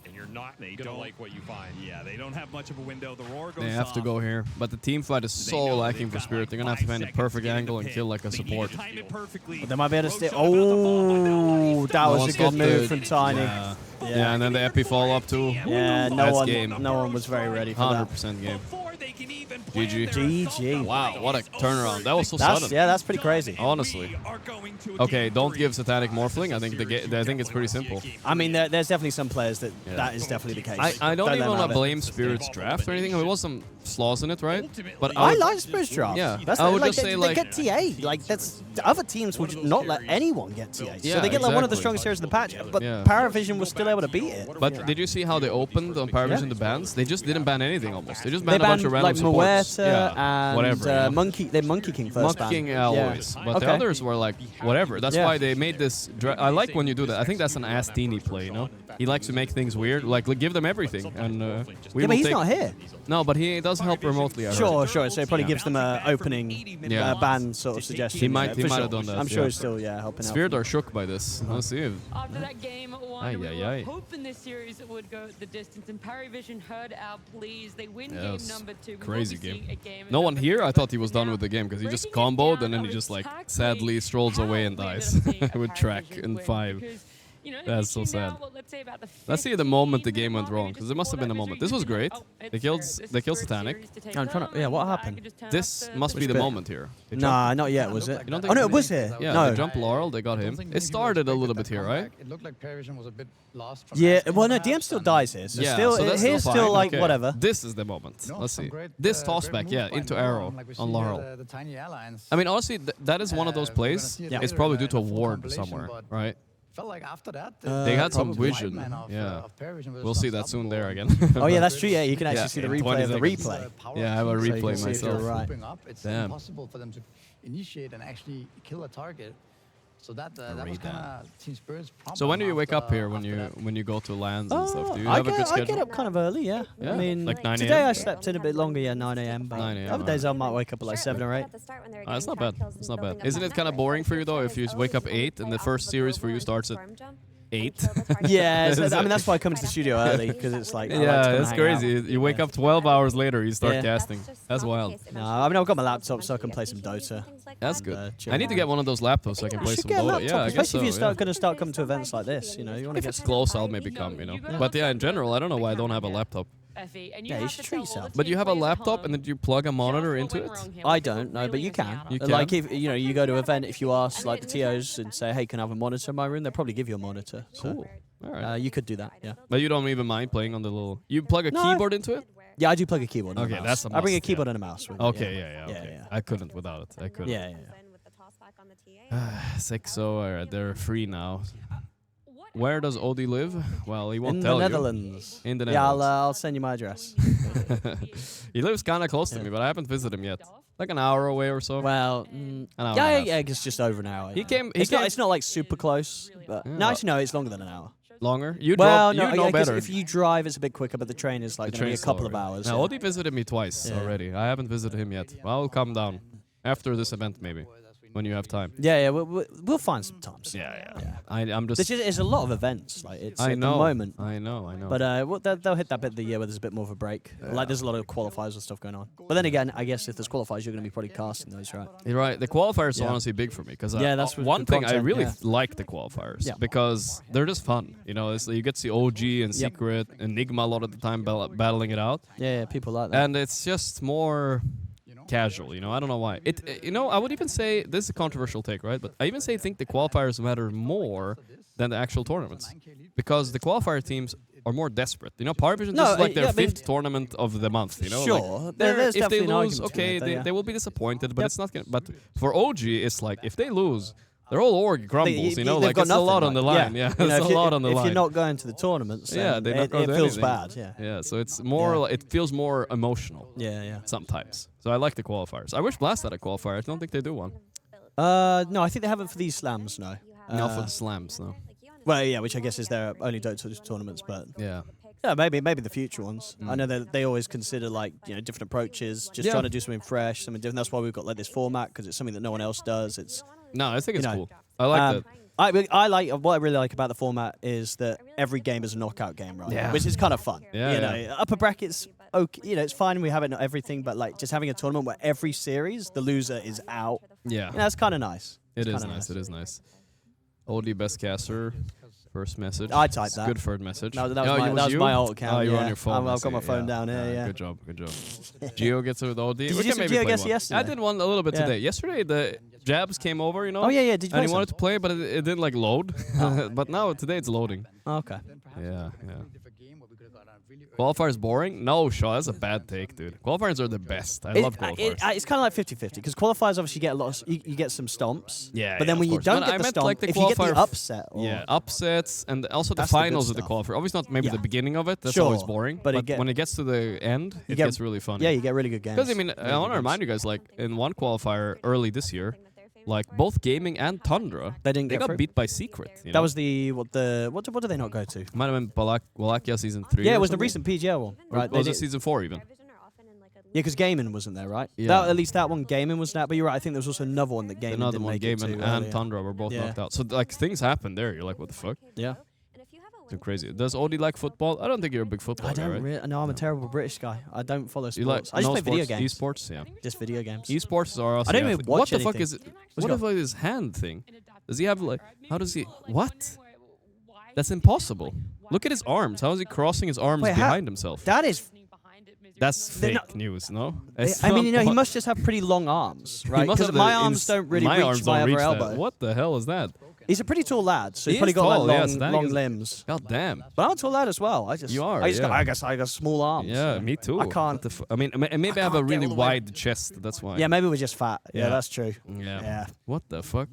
And you're not gonna like what you find. Yeah, they don't have much of a window. The roar goes They have to off. go here. But the team fight is so lacking for Spirit. They're gonna have to find a perfect angle and kill like a support. But they might be able to stay. Oh, that No was one a good stopped move it. from Tiny. Yeah, and then the epi fall up too. Yeah, That's game. no one was very ready for that. 100% game. GG. GG. Wow, what a turnaround. That was so That's, sudden. yeah, that's pretty crazy. Honestly. Okay, don't give Satanic Morphling. I think it's pretty simple. I mean, there's definitely some players that that is definitely the case. I don't even let them want have to it. blame Spirit's draft or anything. There was some flaws in it, right? But I like Spirit's draft. Yeah, That's I would like, just say they like get TA. Like that's the other teams would not let anyone get TA. Yeah, so they get like one of the exactly. strongest series in the patch. But Yeah. Paravision was still able to beat it. But did you see how they opened on Paravision the bans? They just didn't ban anything almost. They just They banned a bunch banned of random like supports. Muerta and whatever. you know? Monkey. They Monkey King first. Monkey King ban. always. But the Okay. others were like, whatever. That's Yeah. why they made this. I like when you do that. I think that's an Astini play, you know? He likes to make things weird. Like, give them everything. And we Yeah, will but he's take. not here. No, but he does help remotely. I heard. Sure. So it probably gives them a opening Yeah. ban sort of suggestion. He might for have sure. done that. I'm sure yeah. he's still helping out. Spirit are shook by this. Let's see. After that game one, Ay, we ay, were ay. hoping this series would go the distance, and Paravision heard our pleas. They win Yeah, it game was number 2. We will crazy be seeing game. a game No one number here. 3, I but thought he was for done now, with the game because he just breaking it comboed down, and then I he would just like exactly sadly strolls how away and we ended dies up seeing a with track Paravision in win, 5. because, you know, That's so reaching sad. now, let's say about the Let's see the moment the 15 game went minute mark, wrong, maybe because just there must have before been a that moment. misery, This was you can great. think, oh, They it's killed fair. This they is killed for a Satanic. series to take I'm trying to. over, Yeah, what and I happened? could just turn This off the- must the be the bit? moment here. They Nah, not yet, was it? You don't Oh think no, it it was here. Yeah, no. they jumped Laurel. They got him. It started a little bit here, right? It looked like Paravision was a bit lost from Yeah, last game well, no, perhaps, DM still and- dies here. So Yeah, still, so that's here's still still fine. like Okay. whatever. This is the moment. No, Let's some see. great, This great tossback, moves yeah, by into Laurel, arrow like we on see Laurel. The Tiny Alliance. I mean, honestly, that is one of those We're gonna plays. see it It's later probably in due to a full ward compilation, somewhere, but right? Felt like after that, They had some probably vision. Whiteman of, Yeah. of Paravision was We'll see that soon there unstoppable. again. Oh yeah, that's true. Yeah, you can actually Yeah, see the in replay 20 of the seconds. replay. Yeah, I have a So you replay can see if you're myself. right. Swooping up, it's Damn. impossible for them to initiate and actually kill a target. So that was kind of Team Spirit's problem. So when do you wake up here after when you go to lands and stuff? Do you I have a good schedule? get up kind of early, yeah. Yeah, I mean, like 9 today a.m.? I slept in a bit longer, yeah, 9 a.m. But 9 a.m., other days I might wake up at like 7 or 8. It's not bad. It's not bad. Isn't it kind of boring for you though if you wake up 8 and the first series for you starts at 8? Yeah, so I mean that's why I come to the studio early because it's like That's crazy. You wake up 12 hours later, you start casting. That's wild. No, I mean I've got my laptop so I can play some Dota. That's good. I need to get one of those laptops so I can play some Get a Dota. laptop, Yeah, I guess especially so. if you're going to start coming to events like this. You know, you want to If get it's close, I'll maybe come. You know. But yeah, in general, I don't know why I don't have a laptop. Yeah, you should treat yourself. But you have a laptop and then you plug a monitor into it? I don't know, but you can. You can? Like if you go to an event, if you ask like the TOs and say, "Hey, can I have a monitor in my room?" They'll probably give you a monitor. So, Cool. All right. you could do that. Yeah. But you don't even mind playing on the little. You plug a keyboard into it? Yeah, I do plug a keyboard. And Okay, a mouse. that's a I bring a must, keyboard yeah. and a mouse. With it, Okay, yeah. Okay. yeah. I couldn't without it. I couldn't. Yeah. So alright, they're free now. Where does Odie live? Well, he won't In tell the you. Netherlands. In the Yeah, Netherlands. I'll send you my address. He lives kind of close to me, but I haven't visited him yet. Like an hour away or so. Well, An hour and a half. yeah, it's just over an hour. He came. It's not like super close. But Yeah. no, actually, no, it's longer than an hour. Longer? You Well, drove, no, you know yeah, 'cause better. if you drive, it's a bit quicker, but the train is like The gonna be a train's couple of slower. hours. Now, yeah. Odie visited me twice Yeah. already. I haven't visited him yet. Well, I'll come down after this event maybe, when you have time. Yeah, we'll find some times. Yeah. I'm just. There's a lot of events. Like it's I at know. the moment. I know. But they'll hit that bit of the year where there's a bit more of a break. Like there's a lot of qualifiers and stuff going on. But then again, I guess if there's qualifiers, you're going to be probably casting those, right? You're right. The qualifiers are Yeah. honestly big for me because Yeah, that's one good thing I content, really yeah. like the qualifiers Yeah. because they're just fun. You know, you get to see OG and Yep. Secret, Enigma a lot of the time battling it out, Yeah, people like that. and it's just more casual. You know, I don't know why. I would even say this is a controversial take, right? But I even think the qualifiers matter more than the actual tournaments because the qualifier teams are more desperate. You know, Paravision, this is like their fifth tournament of the month. You know, Sure, like, there's if they definitely an lose, argument to okay, be made there, they will be disappointed, but it's not gonna. But for OG, it's like if they lose, their whole org crumbles. You know, they've like got it's a lot nothing, on the like- line. Yeah, You know, it's a lot on the if line. you're not going to the tournaments, Yeah, then they're not going it to feels anything. bad. Yeah. Yeah, so it's more. Like, it feels more emotional. Yeah. Sometimes. So I like the qualifiers. I wish Blast had a qualifier. I don't think they do one. No, I think they haven't for these slams. No. No, for the slams, no. Well, yeah, which I guess is their only Dota tournaments, but Yeah. yeah, maybe the future ones. I know that they always consider like different approaches, just Yeah. trying to do something fresh, something different. That's why we've got like this format because it's something that no one else does. It's No, I think it's know, cool. I like that. I like what I really like about the format is that every game is a knockout game, right? Yeah. Which is kind of fun. Yeah, you know, upper brackets, okay, it's fine. We have it not everything, but like just having a tournament where every series the loser is out. Yeah. That's kind of nice. It It's is kinda nice. It is nice. Oldie best caster. First message. I typed that. Good third message. No, that Oh, was you? my alt account. Oh, you're yeah. on your phone. I've I got my see. phone down here. Yeah. Good job. Good job. Geo gets it with OD. Did We you can do some maybe Geo play guess one. yesterday? I did one a little bit Yeah. today. Yesterday the Jabs came over, you know. Oh yeah. Did you And play he some? wanted to play, but it didn't like load. But now today it's loading. Oh, okay. Yeah. Qualifiers boring? No, Shaw, that's a bad take, dude. Qualifiers are the best. I love qualifiers. It's kind of like 50-50 because qualifiers obviously you get a lot. You get some stomps. Yeah, But then yeah, when of you course. don't But get I the meant stomp, like the if you get the qualifier- upset, or Yeah, upsets and also the That's the good finals of the stuff. qualifier. Obviously not maybe Yeah. the beginning of it. That's Sure, always boring. but But, it when it gets to the end, it get- gets really funny. yeah, you get really good games. Because I mean, I want to remind you guys, like in one qualifier early this year, like both Gaming and Tundra, They didn't get got through. beat by Secret. You That know? was what did they not go to? Might have been Wallachia season 3. Yeah, or it was the something. recent PGL one, right? Or was They it did- season 4 even? Yeah, because Gaming wasn't there, right? Yeah. At least that one, Gaming was that. But you're right. I think there was also another one that Gaming Another didn't one, make it Gaming to and earlier. Tundra were both Yeah. knocked out. So like things happen there. You're like, what the fuck? Yeah. Too crazy. Does Odie like football? I don't think you're a big football I guy, don't right? really. No, I'm a terrible British guy. I don't follow sports. You like I just no play video sports? games. Esports, yeah. Just video games. Esports are also. I don't yeah, even what watch the fuck anything. is it? What's What it if like this hand thing? Does he have like? How does he? What? That's impossible. Look at his arms. How is he crossing his arms Wait, how- behind himself? That is. That's they're fake not- news, no? I mean, he must just have pretty long arms, right? He must Because have my the arms don't really my reach arms my don't other reach that. elbow. What the hell is that? He's a pretty tall lad, so He he's probably is got tall, like yeah, long, standing long is- limbs. God damn. But I'm a tall lad as well. You are, I yeah. guess I got small arms. Yeah, me too. I can't. I mean, maybe I have a really wide chest. That's why. Yeah, maybe we're just fat. Yeah, Yeah. that's true. Yeah. Yeah. What the fuck?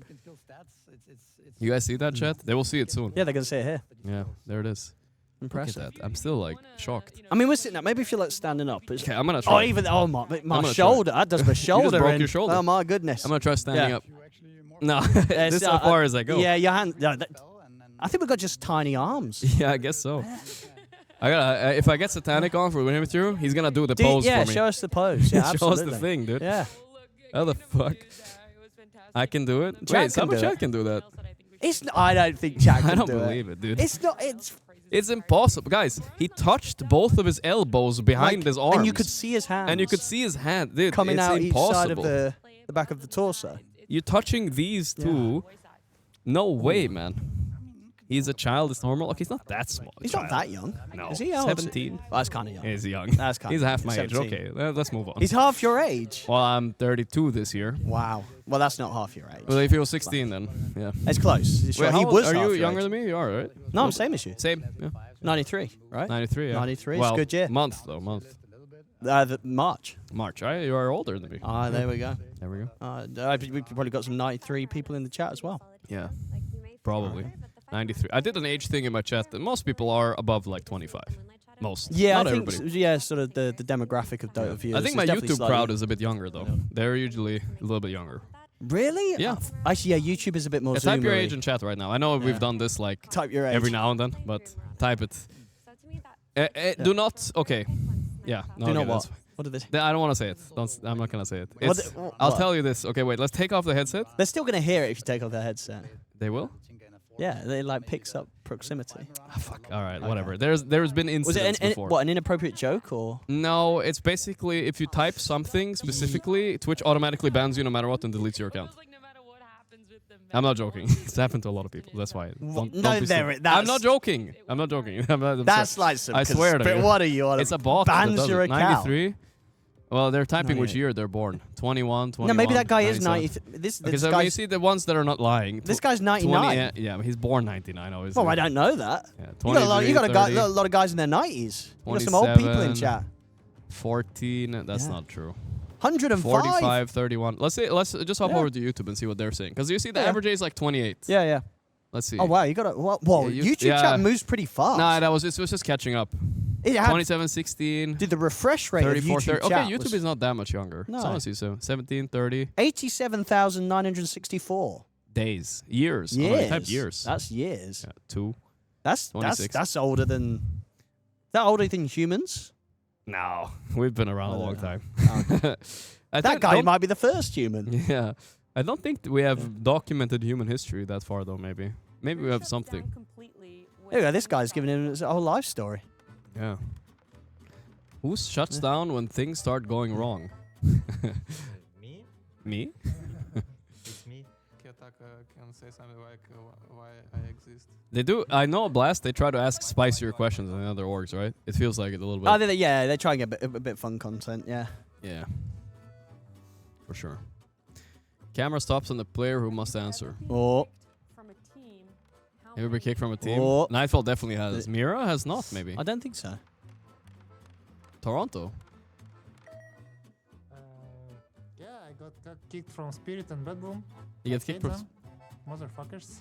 You guys see that, chat? They will see it soon. Yeah, they're gonna see it here. Yeah, there it is. Impressive. Look at that. I'm still like shocked. I mean, we're sitting up. Maybe if you're like standing up. Okay, I'm gonna Oh, try. my I'm gonna shoulder. try. That does my shoulder broke in. your shoulder. Oh my goodness. I'm gonna try standing Yeah. up. No, this is as far as I go. Yeah, your hand. Yeah, I think we've got just tiny arms. Yeah, I guess so. I gotta. If I get Satanic on for winning through, he's gonna do the pose for me. Yeah, show us the pose. Yeah, show us absolutely. the thing, dude. Yeah. How the fuck? I can do it. Wait, some chat can do that. I don't think Jack can I don't do believe it, dude. It's not. It's impossible, guys. He touched both of his elbows behind his arms, and you could see his hands. And you could see his hand, dude. Coming it's out impossible. each side of the back of the torso. You're touching these two. No way, man. He's a child. It's normal. Okay, he's not that small. He's not that young. No. Is he? How old is he? 17. Well, that's kind of young. He's young. That's kind He's of half my age. 17. Okay, let's move on. He's half your age. Well, I'm 32 this year. Wow. Well, that's not half your age. Well, if he was 16, then yeah. It's close. Wait, Sure, how he old- was Are half you your younger age. than me? You are, right? No, I'm same as you. Same. Yeah. 93, right? 93. Yeah. 93. Well, It's a good year. Month though. Month. March. March. Right? You are older than me. Ah, there we go. There we go. We've probably got some 93 people in the chat as well. Yeah. Probably. 93. I did an age thing in my chat that most people are above like 25. Most. Yeah, Not I think everybody. yeah, sort of the demographic of Dota viewers. I think is my definitely YouTube slightly- crowd is a bit younger though. They're usually a little bit younger. Really? Yeah. Actually, yeah, YouTube is a bit more. Yeah, type your Zoomery. age in chat right now. I know we've done this like Type your age. every now and then, but type it. Do not. Okay. Yeah. No, Do okay, not what? that's- What did they? I don't want to say it. I'm not gonna say it. What It's- the- I'll what? tell you this. Okay, wait. Let's take off the headset. They're still gonna hear it if you take off their headset. They will. Yeah, they like picks up proximity. Fuck. All right. Whatever. There's been Was incidents it before. what an inappropriate joke or? No, it's basically if you type something specifically, Twitch automatically bans you no matter what and deletes your account. I'm not joking. It's happened to a lot of people. That's why. Don't No, be there. stupid. I'm not joking. I'm not joking. I'm That's sorry. like some. I swear to But you. what are you on? It's a bot. that Bans does your it. account. 93. Well, they're typing which 98. year they're born. 21, 21. No, maybe that guy is 97. 90. This Okay, this so you guy's. see the ones that are not lying. This guy's 99. Yeah, he's born 99, obviously. Well, I don't know that. Yeah, You got a lot. You got 30, a lot of guys in their 90s. You got some old people in 27, chat. 14. That's Yeah. not true. 105. 45, 31. Let's just hop Yeah. over to YouTube and see what they're saying. Because you see the Yeah. average age is like 28. Yeah, yeah. Let's see. Oh wow, you got a whoa. Yeah, YouTube yeah. chat moves pretty fast. Nah, it was just catching up. It had, 27, 16. Dude, the refresh rate 34, of YouTube 30. chat Okay, YouTube was is not that much younger. No. It's honestly so 17, 30 87,964 days, years. years. Oh, no, you typed years. That's years. Yeah, 2. That's 26. that's older than. Is that older than humans? No, we've been around a long time. That guy might be the first human. Yeah, I don't think we have documented human history that far though. Maybe we have something. There you go. This guy's giving him his whole life story. Yeah. Who shuts down when things start going wrong? Me? Me? It's me. Kiataka can say something like why I exist. They do. I know Blast. They try to ask spicier questions than the other orgs, right? It feels like it a little bit. Oh, they try and get a bit fun content. Yeah. Yeah. For sure. Camera stops on the player who must answer. Oh. Have you ever kicked from a team? Oh. Nightfall definitely has. Mira has not, maybe. I don't think so. Toronto. Yeah, I got kicked from Spirit and Bedroom. You get kicked from. Motherfuckers.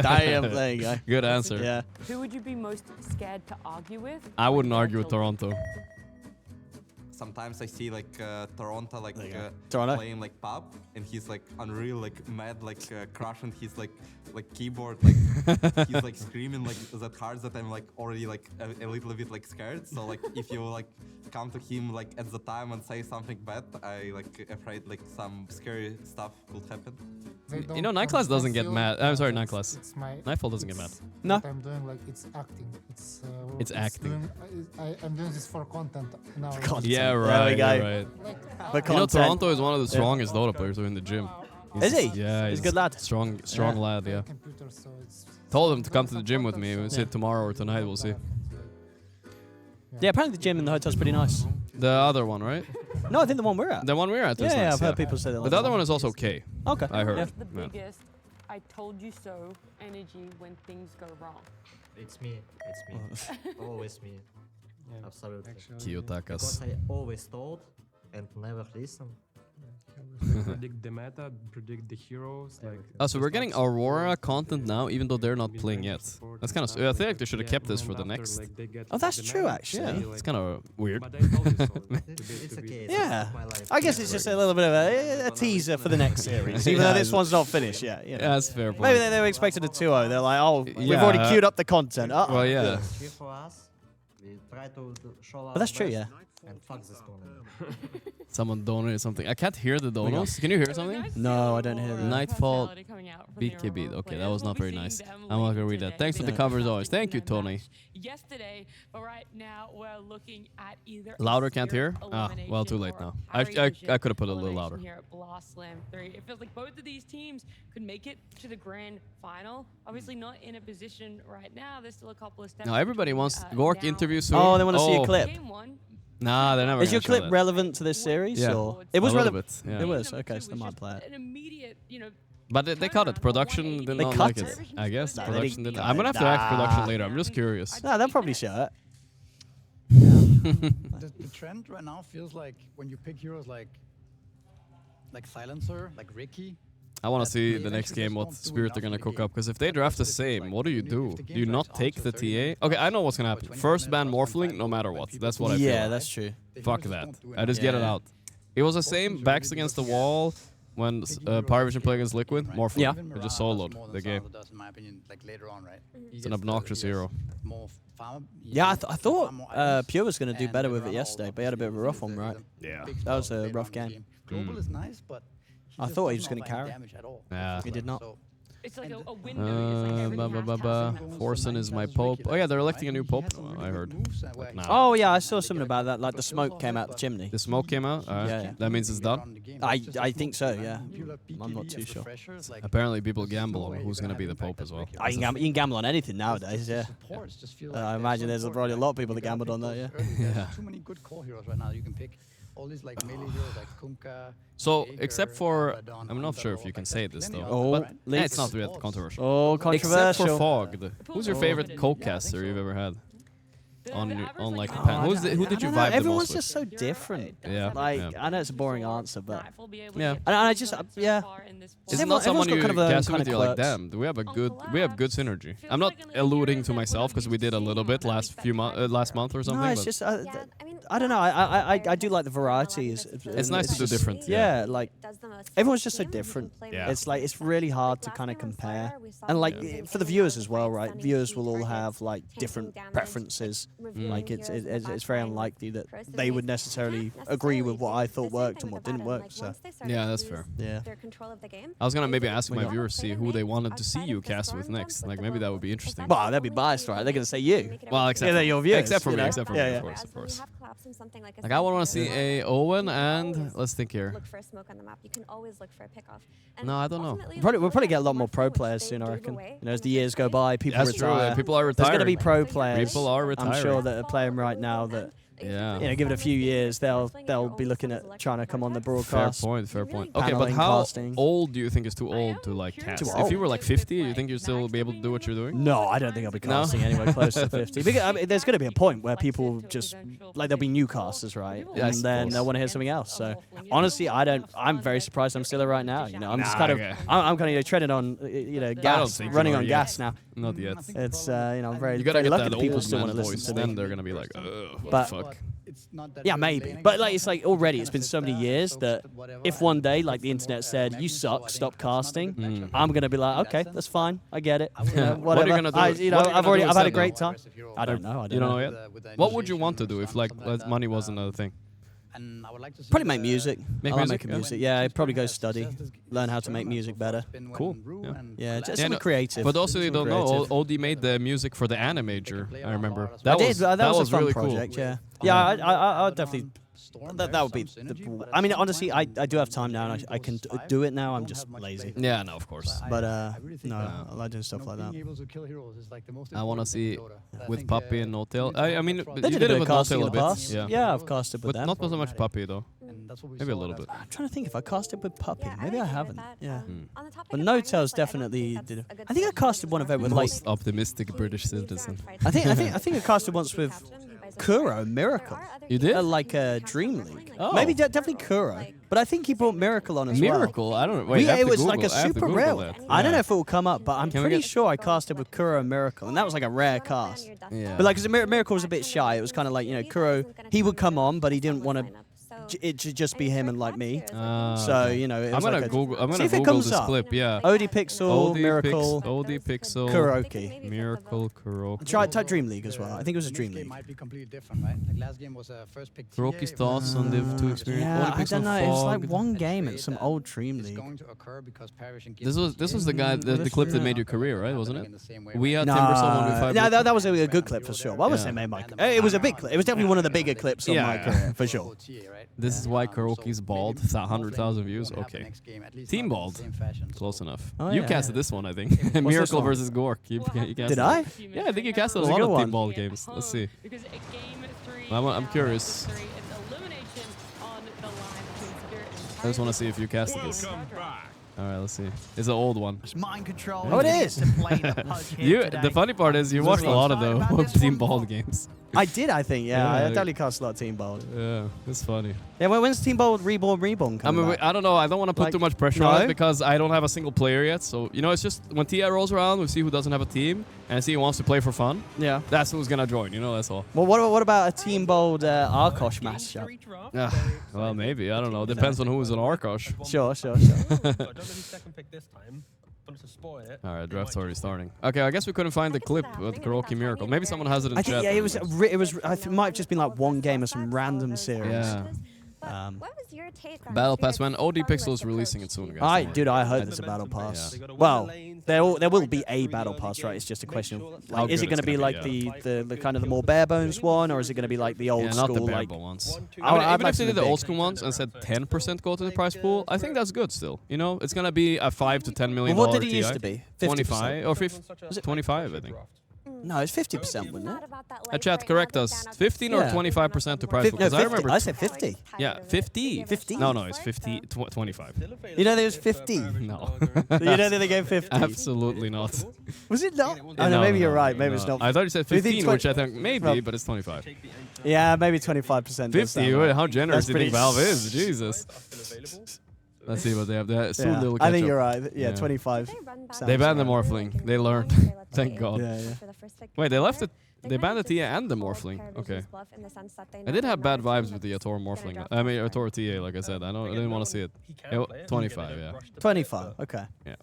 Damn, there you go. Good answer. Yeah. Who would you be most scared to argue with? I wouldn't argue with Toronto. Sometimes I see like Toronto like Toronto. playing like pub, and he's like unreal, like mad, like crushing his like keyboard, like he's like screaming like that hard that I'm like already like a little bit like scared. So like if you like come to him like at the time and say something bad, I like afraid like some scary stuff could happen. You know, Nightclass doesn't get mad. I'm sorry, Nightclass. It's my. Nightfall doesn't get mad. No. What I'm doing, like, it's acting. It's acting. I'm doing this for content now. Yeah, There we right. go. Yeah, right. For You know, content. Toronto is one of the strongest Dota players in the gym. Is he? Yeah, He's a good lad. Strong Yeah. lad. Yeah. Computer, so it's Told him to come to the gym with me. We'll see it tomorrow or tonight. We'll see. Yeah, apparently the gym in the hotel's pretty nice. The other one, right? No, I think the one we're at. The one we're at. is Yeah, nice, I've heard people say that. But the other one is also okay. Okay. I heard. Yeah. The Yeah. biggest I told you so energy when things go wrong. It's me. It's me. Always me. Yeah. Absolutely. Kiyotakas. Because I always told and never listen. predict the meta, predict the heroes. Like, Oh, so we're getting Aurora content now, even though they're not playing yet. That's kind of. I feel like they should have kept this for the next. Oh, that's true, actually. It's kind of weird. It's okay. Yeah, I guess it's just a little bit of a teaser for the next series, even though this one's not finished yet. You know. Yeah, that's fair point. Maybe they were expecting a 2-0. They're like, oh, we've already queued up the content. Well, yeah. For us, we try to show But that's true, yeah. And fuck this tournament. Someone donated something. I can't hear the donos. Can you hear something? No, I don't hear that. Nightfall, BKB. Okay, that was not very nice. I'm not gonna read that. Thanks for the cover as always. Thank you, Tony. Yesterday, but right now we're looking at either Louder can't hear? Ah, well, too late now. I could have put it a little louder. Here at Blast Slam 3. It feels like both of these teams could make it to the grand final. Obviously not in a position right now. There's still a couple of steps. Now everybody wants Gorgc interview soon. Oh, they want to see a clip. Nah, they're never. Is your gonna show clip that. relevant to this series? Yeah. Or? It was A little relevant. bit, yeah. It was. Okay, so they might play it. An immediate, But they cut it. Production did They not cut like it. I guess Nah, they production didn't did. cut I'm gonna it. have to ask production Nah. later. I'm just curious. No, they'll probably show it. The trend right now feels like when you pick heroes like Silencer, like Ricky. I want to see the next game what Spirit they're gonna cook up, because if they draft the same, what do you do? Do you not take the TA? Okay, I know what's gonna happen. First ban Morphling, no matter what. That's what I feel. Yeah, like. that's true. Fuck that. I just get it out. It was the same backs against the wall when Paravision played against Liquid. Morphling. Yeah. They just soloed the game. In my opinion, like later on, right? It's an obnoxious hero. Yeah, I thought Pure was going to do better with it yesterday, but he had a bit of a rough one, right? Yeah. That was a rough game. Global is nice, but I thought he was going to carry. Yeah. He did not. It's like a window. It's like everything has to happen. Forsen is my pope. Oh yeah, they're electing a new pope. I heard. But nah. Oh yeah, I saw something about that. Like the smoke came out the chimney. The smoke came out. Yeah. That means it's done. I think so. Yeah. I'm not too sure. Apparently, people gamble on who's gonna be the pope as well. You can gamble on anything nowadays. Yeah. I imagine there's probably a lot of people that gambled on that. Yeah. There's too many good core heroes right now. You can pick all these like melee heroes like Kunkka. So, except for, I'm not sure if you can say this though. Oh, but it's not really controversial. Oh, controversial. Except for Fogged. Who's your favorite co-caster you've ever had? On like the pan. Who did you vibe the most Everyone's with? just so different. Yeah. Like yeah. I know it's a boring answer, but Yeah. and I just yeah. It's not someone you cast with. of You're like, quirks. damn, we have good synergy. I'm not alluding to myself because we did a little bit last month or something. No, it's but just I don't know. I do like the variety. It's nice to do just- different. Yeah, like Does the most everyone's just so volume, different. play Yeah. with It's like it's really hard to kind of compare, and like for the viewers as well, right? Viewers will all have like different preferences. Like it's very unlikely that they would necessarily agree with what I thought worked and what didn't work. So Yeah, that's fair. yeah. their control of the game. I was gonna maybe ask my viewers see who they wanted to see you cast with next. Like maybe that would be interesting. Well, they'd be biased, right? They're gonna say you. Well, except Yeah, they're your viewers, except for you me, know? except for me, Yeah, of yeah. course, of course. Like Like I want to see a Owen and let's think here. Look for a smoke on the map. You can always look for a pickoff. No, I don't know. We'll probably get a lot more pro players soon, I reckon. You know, as the years go by, people That's true. retire. Yeah, people are There's going to be retiring. pro players. People are I'm sure retiring. that are playing right now that, Yeah. you know, give it a few years, they'll be looking at trying to come on the Fair broadcast. point, fair point. Okay, but Paneling, how casting. old do you think is too old to like cast? Too If you old? were like 50, you think you'd still be able to do what you're doing? No, I don't think I'll be No? casting anywhere close to 50. Because I mean, there's going to be a point where people just like there'll be new casters, right? Yeah, I and then suppose. they'll want to hear something else. So honestly, I'm very surprised I'm still there right now. You know, I'm just Nah, kind of okay. I'm kind of treading on gas, think running you on are gas yet. now. Not yet. It's I'm very You gotta very get lucky that that people old still man want to listen voice, to then me. they're gonna be like, what But- the fuck? Yeah, maybe. But like it's like already it's been so many years that if one day like the internet said you suck, stop casting, I'm gonna be like, okay, that's fine, I get it. You know, What are you whatever. gonna do? I've What are you gonna do had a instead, great though? time. I don't know. You don't know yet? What would you want to do if like money wasn't a thing? And I would like to see Probably make music. Make I like music, making yeah. music. Yeah, I'd probably go study, learn how to make music better. Cool. Yeah. Yeah, just Yeah, something no, creative. But also, you something don't know, creative. OD made the music for the Animager, I remember. I did. That was a fun really project. cool. Yeah. Yeah, I'd definitely. That would be. I mean, honestly, I do have time now, and I can do it now. I'm just lazy. Yeah, no, of course. But no, I like doing stuff like that. I want to see with Puppy and No Tail. I mean, They you did a bit of with No casting Tail in a the bit. past. Yeah. Yeah, I've casted with But them. not so much Puppy though. Maybe a little bit. I'm trying to think if I casted with Puppy. Maybe I haven't. Yeah. On the topic But of No finals, Tails like, I don't definitely think did. that's a good I think I solution casted one of it with like. Most optimistic British citizen. I think I casted once with. Kuro Miracle. You did? Like Dream League. Oh. Maybe definitely Kuro. But I think he brought Miracle on as well. Miracle? I don't know. Wait, I have it to was Google. like a I have to super Google rare. that. I don't Yeah. know if it will come up, but I'm Can we pretty get- sure I casted with Kuro and Miracle, and that was like a rare cast. Yeah. But like, 'cause Miracle was a bit shy. It was kind of like, you know, Kuro, he would come on, but he didn't want to. It should just be him and like me. So you know, it I'm was gonna like a- Google. I'm See gonna if it Google comes this up. clip. Yeah. OD Pixel, Miracle, OD Pixel, Kuroki. Miracle, Kuroki. Try type Dream League as well. I think it was a Dream This game League. might be completely different, right? Like last game was a first pick. Kuroki's thoughts on Div 2 experience. Yeah, OD I Pixel don't know. It's like Fog. one game in some old Dream League. This was the guy the clip that made your career, right? Wasn't it? We had No, Timbersaw 1v5. that was a good clip for sure. Why was it made my? It was a big clip. It was definitely one of the bigger clips on my career for sure. This is why Kuroki's bald. 100,000 views. Okay. Team bald. Close enough. Oh, You yeah. casted this one, I think. this Miracle one? versus Gorgc. You casted Did I? Yeah, I think you casted a It was a lot good of one. team bald games. Let's see. Because at game 3, I'm curious. it's elimination on the line between Spirit and I just want to see if you casted this. All right, let's see. It's an old one. It's mind control. Oh, it is. The funny part is you watched a lot of the team bald games. I did, I think. Yeah, I Yeah. definitely cast a lot of Team Bald. Yeah, it's funny. Yeah, when's Team Bald Reborn I coming mean, back? I don't know. I don't want to put Like, too much pressure on no? it because I don't have a single player yet. So, you know, it's just when TI rolls around, we see who doesn't have a team and see who wants to play for fun. Yeah. That's who's going to join, you know, that's all. Well, what about a Team Bald Arkosh matchup? Well, maybe. I don't know. Depends on who's on Arkosh. Sure. I don't know who's second pick this time. To spoil it. All right, draft's already starting. Okay, I guess we couldn't find the clip with Kuroki Miracle. Maybe someone has it in I chat. think yeah, it was. It might have just been like one game of some random series. Yeah. What was your take on Battle Spirit's Pass when OD fun Pixel list is releasing it soon, guys. I don't dude, worry. I heard there's a battle pass. Yeah. Well, there will be a battle pass, right? It's just a question of How like, is good it going it's to be gonna like be, the kind of the more bare bones one, or is it going to be like the old Yeah, school not the like? bare ones. I would Even if imagine they did the the old big. school ones and said 10% go to the prize pool, I think that's good still. You know, it's gonna be a $5 to $10 million. Well, what did it TI. used to be? 25 or 50? Was it 25? I think. No, it's 50%, wasn't it? Chat, correct us. 15 or Yeah. 25% to prize pool? No, Because I 50. remember. I said 50. Yeah, 50. 50? No, it's 50. 25. You know, there was 50. No. You don't think they gave 50? Absolutely not. Was it not? Oh no, maybe you're right. Maybe it's not. I thought you said Do you think 15, which I 20 think maybe, Well, but it's 25. Yeah, maybe 25%. does 50? sound right. How generous That's do you think pretty- Valve is? Jesus. Let's see what they have there. Soon Yeah, they'll I think catch you're up. right. Yeah, 25. They sounds banned the right. Morphling. They learned. Thank God. Yeah, yeah. Wait, they left it. They banned the TA and the Morphling. Okay. I did have bad vibes with the Ator Morphling. I mean, Ator TA, like I said. I didn't want to see it. 25, yeah. 25. Okay. Yeah.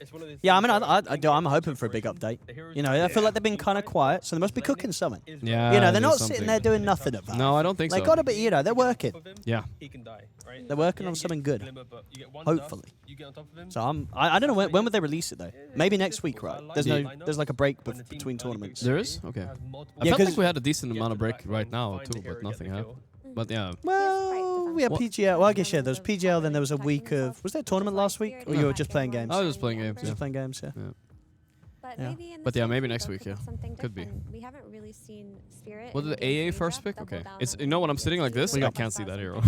Yeah, I mean, I'm hoping for a big update. You know, I feel like they've been kind of quiet, so they must be cooking something. Yeah. You know, they're there's not something. sitting there doing nothing about. No, I don't think They so. gotta be. You know, they're working. Yeah. They're working on something good. Hopefully. So I don't know when would they release it though? Maybe next week, right? There's like a break between tournaments. There is? Okay. I Yeah, felt 'cause- like we had a decent amount of break right now too, but nothing happened. But yeah. Well, we had What? PGL. Well, I guess yeah. There was PGL. Then there was a week of. Was there a tournament last week, or you were just playing games? I was just playing games. Just playing games. Yeah. Yeah. But yeah, maybe next week. Yeah. Could be. We haven't really seen Spirit. What did the AA first pick? Okay. It's you know when I'm sitting like this, I can't see that hero.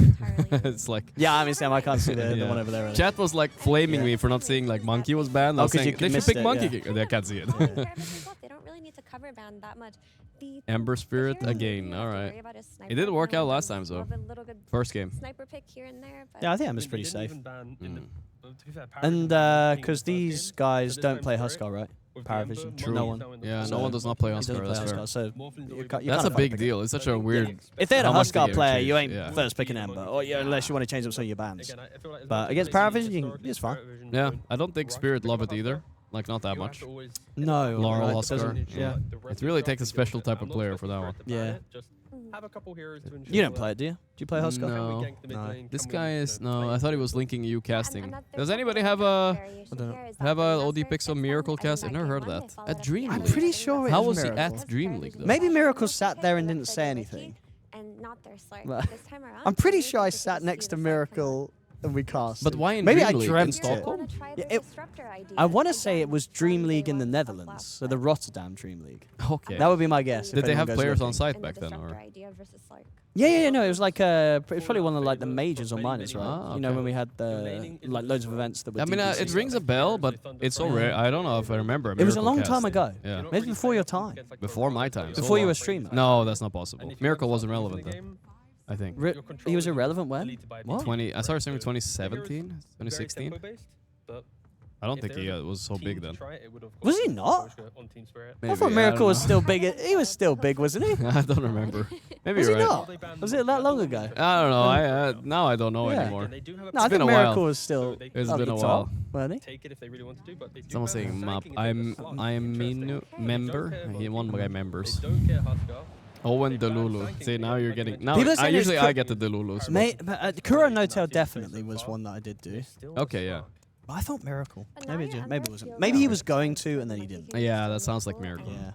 It's like. Yeah, I mean, Sam, I can't see the Yeah. one over there. Really. Chat was like flaming me for not seeing like Monkey was banned. I Oh, was 'cause saying you they should missed pick it, Monkey. yeah. They can't see it. They don't really need to cover ban that much. Ember Spirit again. All right. It didn't work out last time though. First game. Sniper pick here and there. But Yeah, I think Emma's pretty safe. Mm. And because these guys don't play Huskar, right? Paravision. True. No one. Yeah, So no one does not play he doesn't Huskar. play That's fair. Huskar, so you're That's a big deal. It's such a weird. If they had a how much the Huskar game player, changed. you ain't Yeah. first picking Ember, or yeah, unless you want to change up some of your bands. But against Paravision, it's fine. Yeah, I don't think Spirit love it either. Like not that much. No, Laurel right, Huskar. doesn't- yeah. It really takes a special type of player for that one. Yeah. Have a couple heroes to ensure You don't play it, do you? Do you play Huskar? No. No. This guy is no. I thought he was linking you casting. Does anybody have a OD Pixel Miracle cast? I've never heard of that. At Dream I'm League. pretty sure it How is was he Miracle. at Dream League though? Maybe Miracle sat there and didn't say anything. And not their slurp. Well, This time around, I'm pretty we sure I get to sat see next to the slurp come out. Miracle and we cast. But why in Maybe Dream I League? In dreamt it. Stockholm? Yeah, I want to say it was Dream League in the Netherlands, so the Rotterdam Dream League. Okay. That would be my guess. Did if they anyone have goes players looking. on site back then, or? Yeah, no, it was like it was probably one of like the majors or minors, right? Ah, You know, okay. when we had the like loads of events that were. I mean, it DMCA. rings a bell, but it's so rare. I don't know if I remember. It was a Miracle long cast. time ago. Yeah. Maybe before your time. Before my time. Before you were a streamer. No, that's not possible. Miracle wasn't relevant then. I think. He was irrelevant when? What? I started streaming 2017, 2016. I don't think he was so big then. Was he not? Maybe, I thought I Miracle don't was know. still big. He was still big, wasn't he? I don't remember. Maybe Was you're he right. not? Was it that long ago? I don't know. Now I don't know Yeah. anymore. No, I It's think been a Miracle while. was still. It's up been the a top, while. weren't he? Take it if they really want to do, but they do Someone have saying a map. ranking in I'm a member. He one guy members. They don't care how to go. Owen Delulu. See, now you're getting. Now People are saying usually it's I get the Delulus. Kuro No Tail definitely was one that I did do. Okay, yeah. But I thought Miracle. Maybe it wasn't. Maybe he was going to and then he didn't. Yeah, that sounds like Miracle. Yeah.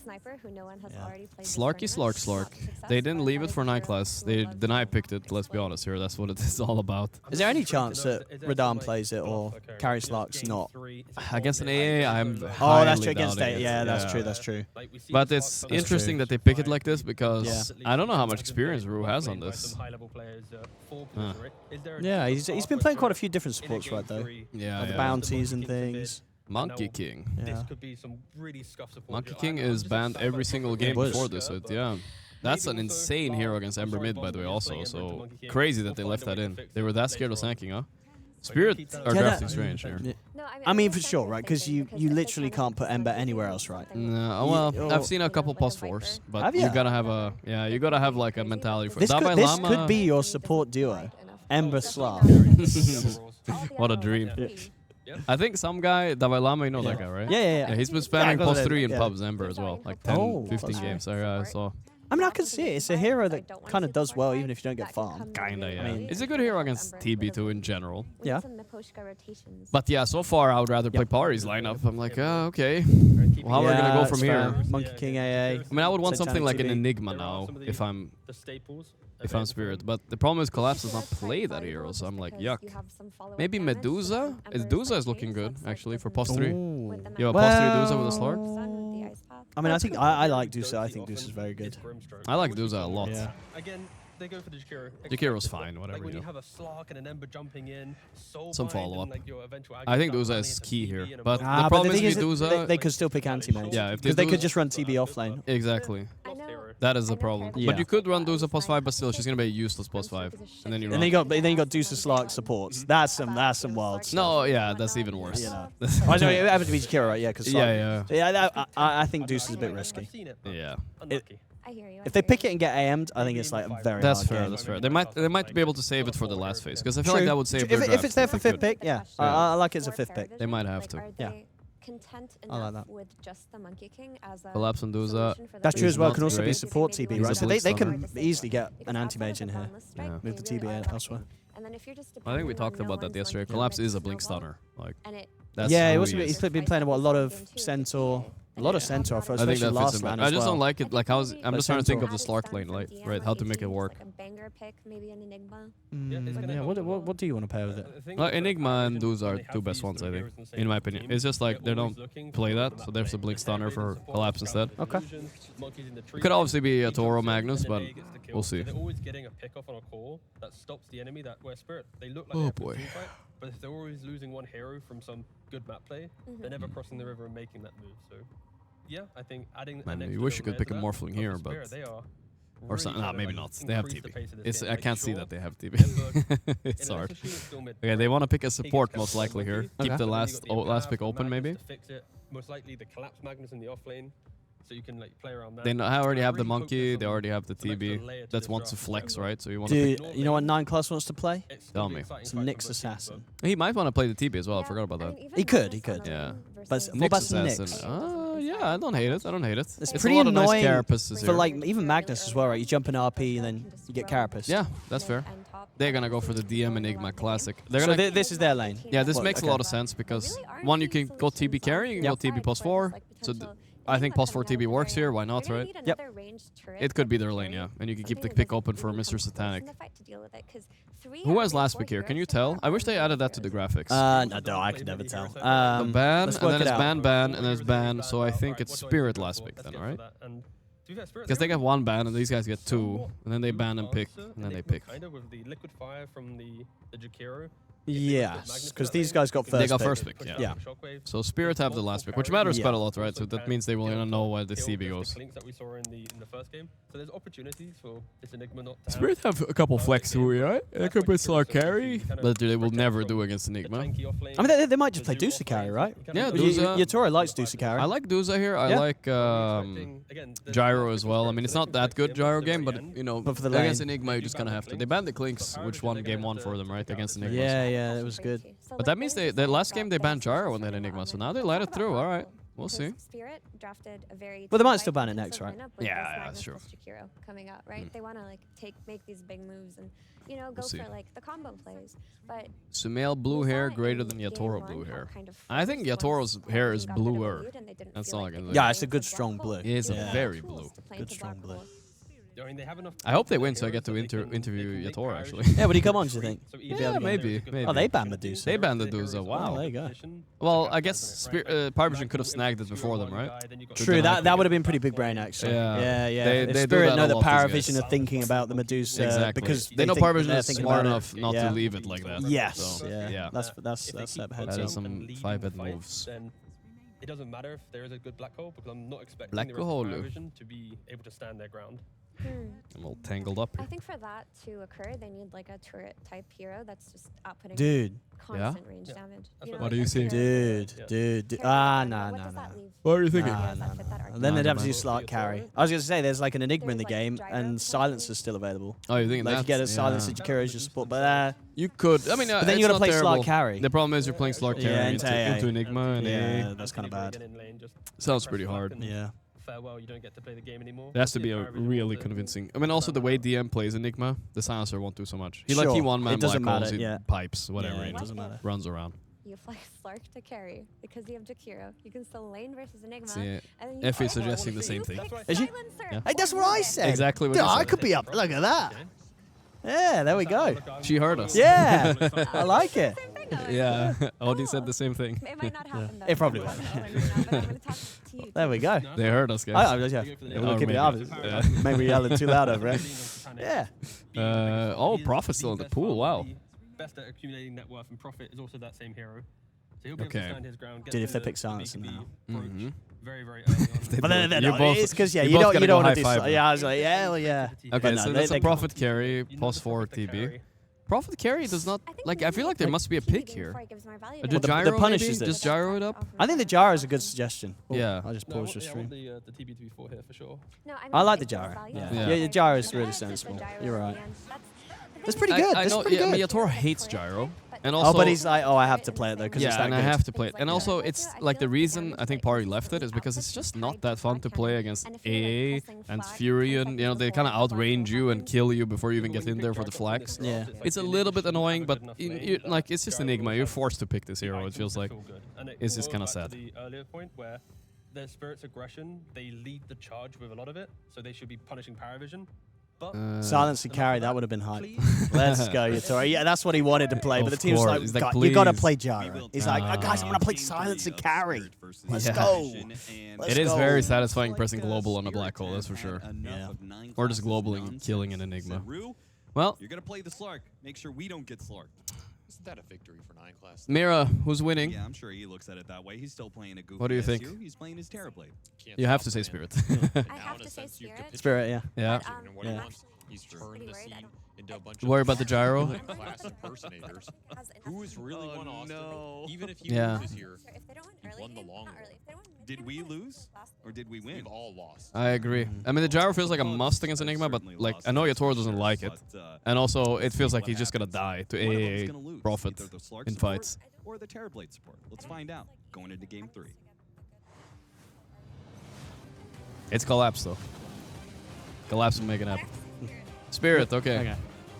Sniper who no one has already played. Slarky Slark. They didn't leave it for night class. They deny picked it. Let's be honest here. That's what it is all about. Is there any chance that Radam plays it or Carry Slark's not? Against an AA, I'm. Oh, that's true. highly Against doubting it. it. Yeah, that's true. That's true. But it's interesting that they pick it like this because I don't know how much experience Rue has on this. Yeah, he's been playing quite a few different supports, right? Though. Yeah, Like the yeah. bounties and things. Monkey King. Yeah. Monkey King is banned every single game was. before this. So yeah. That's an insane hero against Ember mid, by the way, also. So crazy that they left that in. They were that scared of sanking, huh? Spirit are drafting strange here. I mean, for sure, right? Because you literally can't put Ember anywhere else, right? No, well, I've seen a couple +4s, but Have you ya? gotta have a you gotta have like a mentality for This Dabai could Lama. be your support duo, Ember Slav. What a dream. I think some guy, Dabai Lama, you know that guy, right? Yeah. He's been Yeah, spamming I got it, +3 in yeah. pubs Ember as well, like 10, 15 +3. games. I saw. I mean, I can see it. It's a hero that kind of does well, even if you don't get farmed. Kinda, yeah. I mean, It's a good hero against TB2 in general. Yeah. But yeah, so far I would rather play Pari's lineup. I'm like, okay, well, how are we gonna go from here? Monkey King AA. I mean, I would want something like an TB. Enigma now if I'm Spirit. But the problem is Collapse does not play that hero, so I'm like, yuck. Maybe Medusa? Medusa is looking good actually for +3. Ooh. You have a +3 Dusa with a Slark? I mean, I think I like Dusa. I think Dusa's very good. I like Dusa a lot. Yeah. Again, they go for the Jakiro. Jakiro's fine, whatever Like when you you do. have a Slark and an Ember jumping in, Some follow-up. I I think Dusa is key here. But the But problem thing is is, Medusa... they could still pick anti-mage. Yeah, if they because they do- could just run TB off lane. Exactly. That is the problem. Yeah. But you could run Dusa +5, but still, she's gonna be a useless +5. And then you run. And then you got Dusa Slark supports. That's some wild stuff. No, yeah, that's even worse. You know. I know it happened to be Jakiro, right? Yeah, because Yeah. I think Dusa's a bit risky. Yeah. I hear you. If they pick it and get AM'd, I think it's like a very That's hard fair. game. That's fair. They might be able to save it for the last phase because I feel like True. that would save If their draft. it's there for They fifth could. pick, yeah. I like it as a fifth pick. They might have to. Yeah. Content I like enough that. with just the Monkey King as a Collapse and Dusa. That's true as well. Not Can also be great. support TB, He's a right? So blitz they stunner. can easily get an anti-mage in here. Yeah. Move the TB elsewhere. And then if you're just I think we depending talked on no about that one's yesterday. Monkey Collapse King is a to blink snowball, stunner. Like and it that's Yeah, who he's he is. been playing a lot of Centaur. A lot of Centaur for I think especially that fits last him. LAN I as just well. don't like it. Like I'm But just trying to think of the Centaur. Slark lane, right? How to make it work. Like a banger pick, maybe an Enigma. Yeah, what do you want to pair with it? Well, Enigma and Dusa are two best ones, I think, in my opinion. It's just like they don't play that, so there's a blink stunner for Collapse instead. Okay. It could obviously be a Toro Magnus, but we'll see. They're always getting a pick off on a call that stops the enemy. That where Spirit they look like Oh, they have a boy. team fight, but if they're always losing one hero from some good map play, they're never crossing the river and making that move. So yeah, I think adding. Man, an you extra wish you little could pick a layer to that, Morphling but here, for but Spirit, they are or something. really Nah, maybe trying to, not. like, They have increase the TB. pace of this It's game, I make can't see sure that they have Ember, TB. It's in a hard. position it's still mid, Okay, they right? want to pick a He gets support cast most on likely here. Monkey. Keep the Then you last got the last Imperv pick open Magnus maybe. to fix it. Most likely the Collapse Magnus in the off lane, so you can like play around that. They already have the Really monkey. focus They on already have the some extra TB. layer to That this wants to draft. flex, right? So you want Do to you, pick. you know what 9 Class wants to play? Tell me. Some Nyx Assassin. He might want to play the TB as well. I forgot about that. He could. Yeah. But what Nyx about Assassin. Nyx? Yeah, I don't hate it. I don't hate it. It's a pretty lot of nice annoying carapaces for here. like even Magnus as well, right? You jump in RP and then you get carapace. Yeah, that's fair. They're gonna go for the DM Enigma Classic. They're So gonna. this is their lane. Yeah, this What, makes a okay. lot of sense because one, you can go TB carry, you can go TB +4. So I think Pulse 4 TB works here. Why not, right? Yep. It could be their lane, yeah. And you can keep the pick open for Mr. Satanic. Who has last pick here? Can you tell? I wish they added that to the graphics. No, I could never tell. The ban, let's and work then it it's out. ban, and there's ban. So I think it's Spirit last pick then, right? Because they get one ban, and these guys get two. And then they ban and pick, and then they pick. Kind of with the liquid fire from the Jakiro. Yes, because these guys got first They got pick. first pick, yeah. So Spirit have the last pick, which matters quite a lot, right? So that means they will know where the CB goes. That we saw in the first game. So there's opportunities for this Enigma not to Spirit have a couple flex who we right? They could put Slar carry, but they will never do against Enigma. I mean, they might just play Dusa carry, right? Yeah, Dusa. Yatoro likes Dusa carry. I like Dusa here. I like Gyro as well. I mean, it's not that good Gyro game, but you know, for the against lane. Enigma, you just kind of have to. They banned the Clinks, which won game 1 for them, right? Against Enigma. Yeah, it was good. But that means the last game they banned Gyro when they had Enigma, so now they let it through. All right, we'll see. Spirit drafted a very Well, they might still ban it next, right? Yeah, that's true. Jakiro coming out, right? They want to like make these big moves and go We'll see. for like the combo plays. But Sumail blue hair greater than Yatoro blue hair. I think Yatoro's hair is bluer. That's all I can say. Yeah, it's a good strong blue. It is a very blue. Good strong blue. I mean, they have enough. I hope they win, so I get to interview Yatoro actually. Yeah, would he come on? Do you think? Yeah, maybe. Oh, they banned Medusa. They banned the Medusa. Wow. Oh, there you go. Well, I guess Paravision could have snagged it before them, right? True, that would have been pretty big brain actually. Yeah. Yeah. They If do Spirit that know a that lot, these Paravision guys. are thinking about the Medusa Exactly. because they know think Paravision they're is thinking smart about enough it. not Yeah. to leave it like that. Yes. So, Yeah. That's that heads That up. is some 5-head moves. Then it doesn't matter if there is a good black hole because I'm not expecting Black the rest of hole. Paravision to be able to stand their ground. I'm all tangled up I here. think for that to occur, they need like a turret type hero that's just outputting Dude. constant range damage. What do you see? Dude. Nah. What are you thinking? And then they'd have to do Slark carry. I was going to say, there's like an Enigma in the game, and Silencer's still available. Oh, you think like that? you get a Silencer Jakiro as your support, but you could. I mean, but then it's you got to not play terrible. Slark carry. The problem is you're playing Slark carry into Enigma, and yeah, that's kind of bad. Sounds pretty hard. Yeah. Farewell, you don't get to play the game anymore. There has to be a really convincing. I mean, also the way DM plays Enigma, the Silencer won't do so much. He like he one man It doesn't black holes, matter, he yeah. pipes, whatever. Yeah, you it know, doesn't matter. Runs around. You fly Slark to carry because you have Jakiro. You can still lane versus Enigma. See, and then you Effie's suggesting the same thing. Is she? Yeah. Hey, that's what I said. Exactly what Dude, you I said. could be up. Look at that. Yeah, there we go. She heard us. Yeah, I like it. Yeah, Odie said the same thing. It might not happen though. It probably will. There we go. They heard us, guys. Yeah, we'll Or keep it maybe. up. Yeah. Maybe we yelled too loud over it. Yeah. Oh, Prophet's still in the pool. Wow. Best at accumulating net worth and profit is also that same hero. So he'll be able Okay. to stand his ground. Dude, if they pick Silencer now. Very, very early on. But then You both- it's because you you both don't gotta go want to do. high five Yeah, I was like, yeah, well, yeah. Okay, But no, so they- that's they a Prophet carry, plus 4 TB. Prophet carry does not like. I feel like there must be a pick here. Well, Gyro the punish maybe? is this. Just gyro it up. I think the gyro is a good suggestion. Oh, Yeah. I'll just No, I pause want, the I want stream. the TB to be 4 here for sure. I like the gyro. Yeah, the gyro is really sensible. You're right. That's pretty good. I That's know. pretty Yeah, good. Miyatoro hates gyro, and also. Oh, but he's like, oh, I have to play it though because Yeah, it's that and good. I have to play it. And also, it's like the reason I think Pari left it is because it's just not that fun to play against AA and Furion. You know, they kind of outrange you and kill you before you even get in there for the flags. Yeah. It's a little bit annoying, but like it's just Enigma. You're forced to pick this hero. It feels like it's just kind of sad. The earlier point where their spirit's aggression, they lead the charge with a lot of it, so they should be punishing Paravision. But Silence and carry, that would have been hype. Let's go, Yatoro. Yeah, that's what he wanted to play, but the Of team's course. like, He's like, you got to please. play gyro. He's like, oh, guys, I'm going to play silence and carry. Let's Yeah. go. It is very satisfying pressing global on a black hole, that's for sure. Yeah. Or just globaling and killing an Enigma. Well, You're gonna play the Slark. Make sure we don't get Slarked. Isn't that a victory for 9 class? Mira, who's winning? Yeah, I'm sure he looks at it that way. He's still playing a goofy What do you ass think? hero. He's playing his Terrorblade. You have to say Spirit. I have to say Spirit. Spirit, yeah. Yeah. Yeah. He's turned the scene into a bunch Worry of about the gyro? class impersonators. Who has really won Austin? no. Even if he Yeah. loses here, he won the long one. Did we lose or did we win? We've all lost. I agree. I mean, the gyro feels like a must against Enigma, but like I know Yatoro doesn't like it, and also it feels like he's just gonna die to One of them is AA gonna lose. Prophet Either the Slark in support fights. or the Terrorblade support. Let's find out. Going into game 3. It's Collapse though. Collapse will make it happen. Spirit, okay.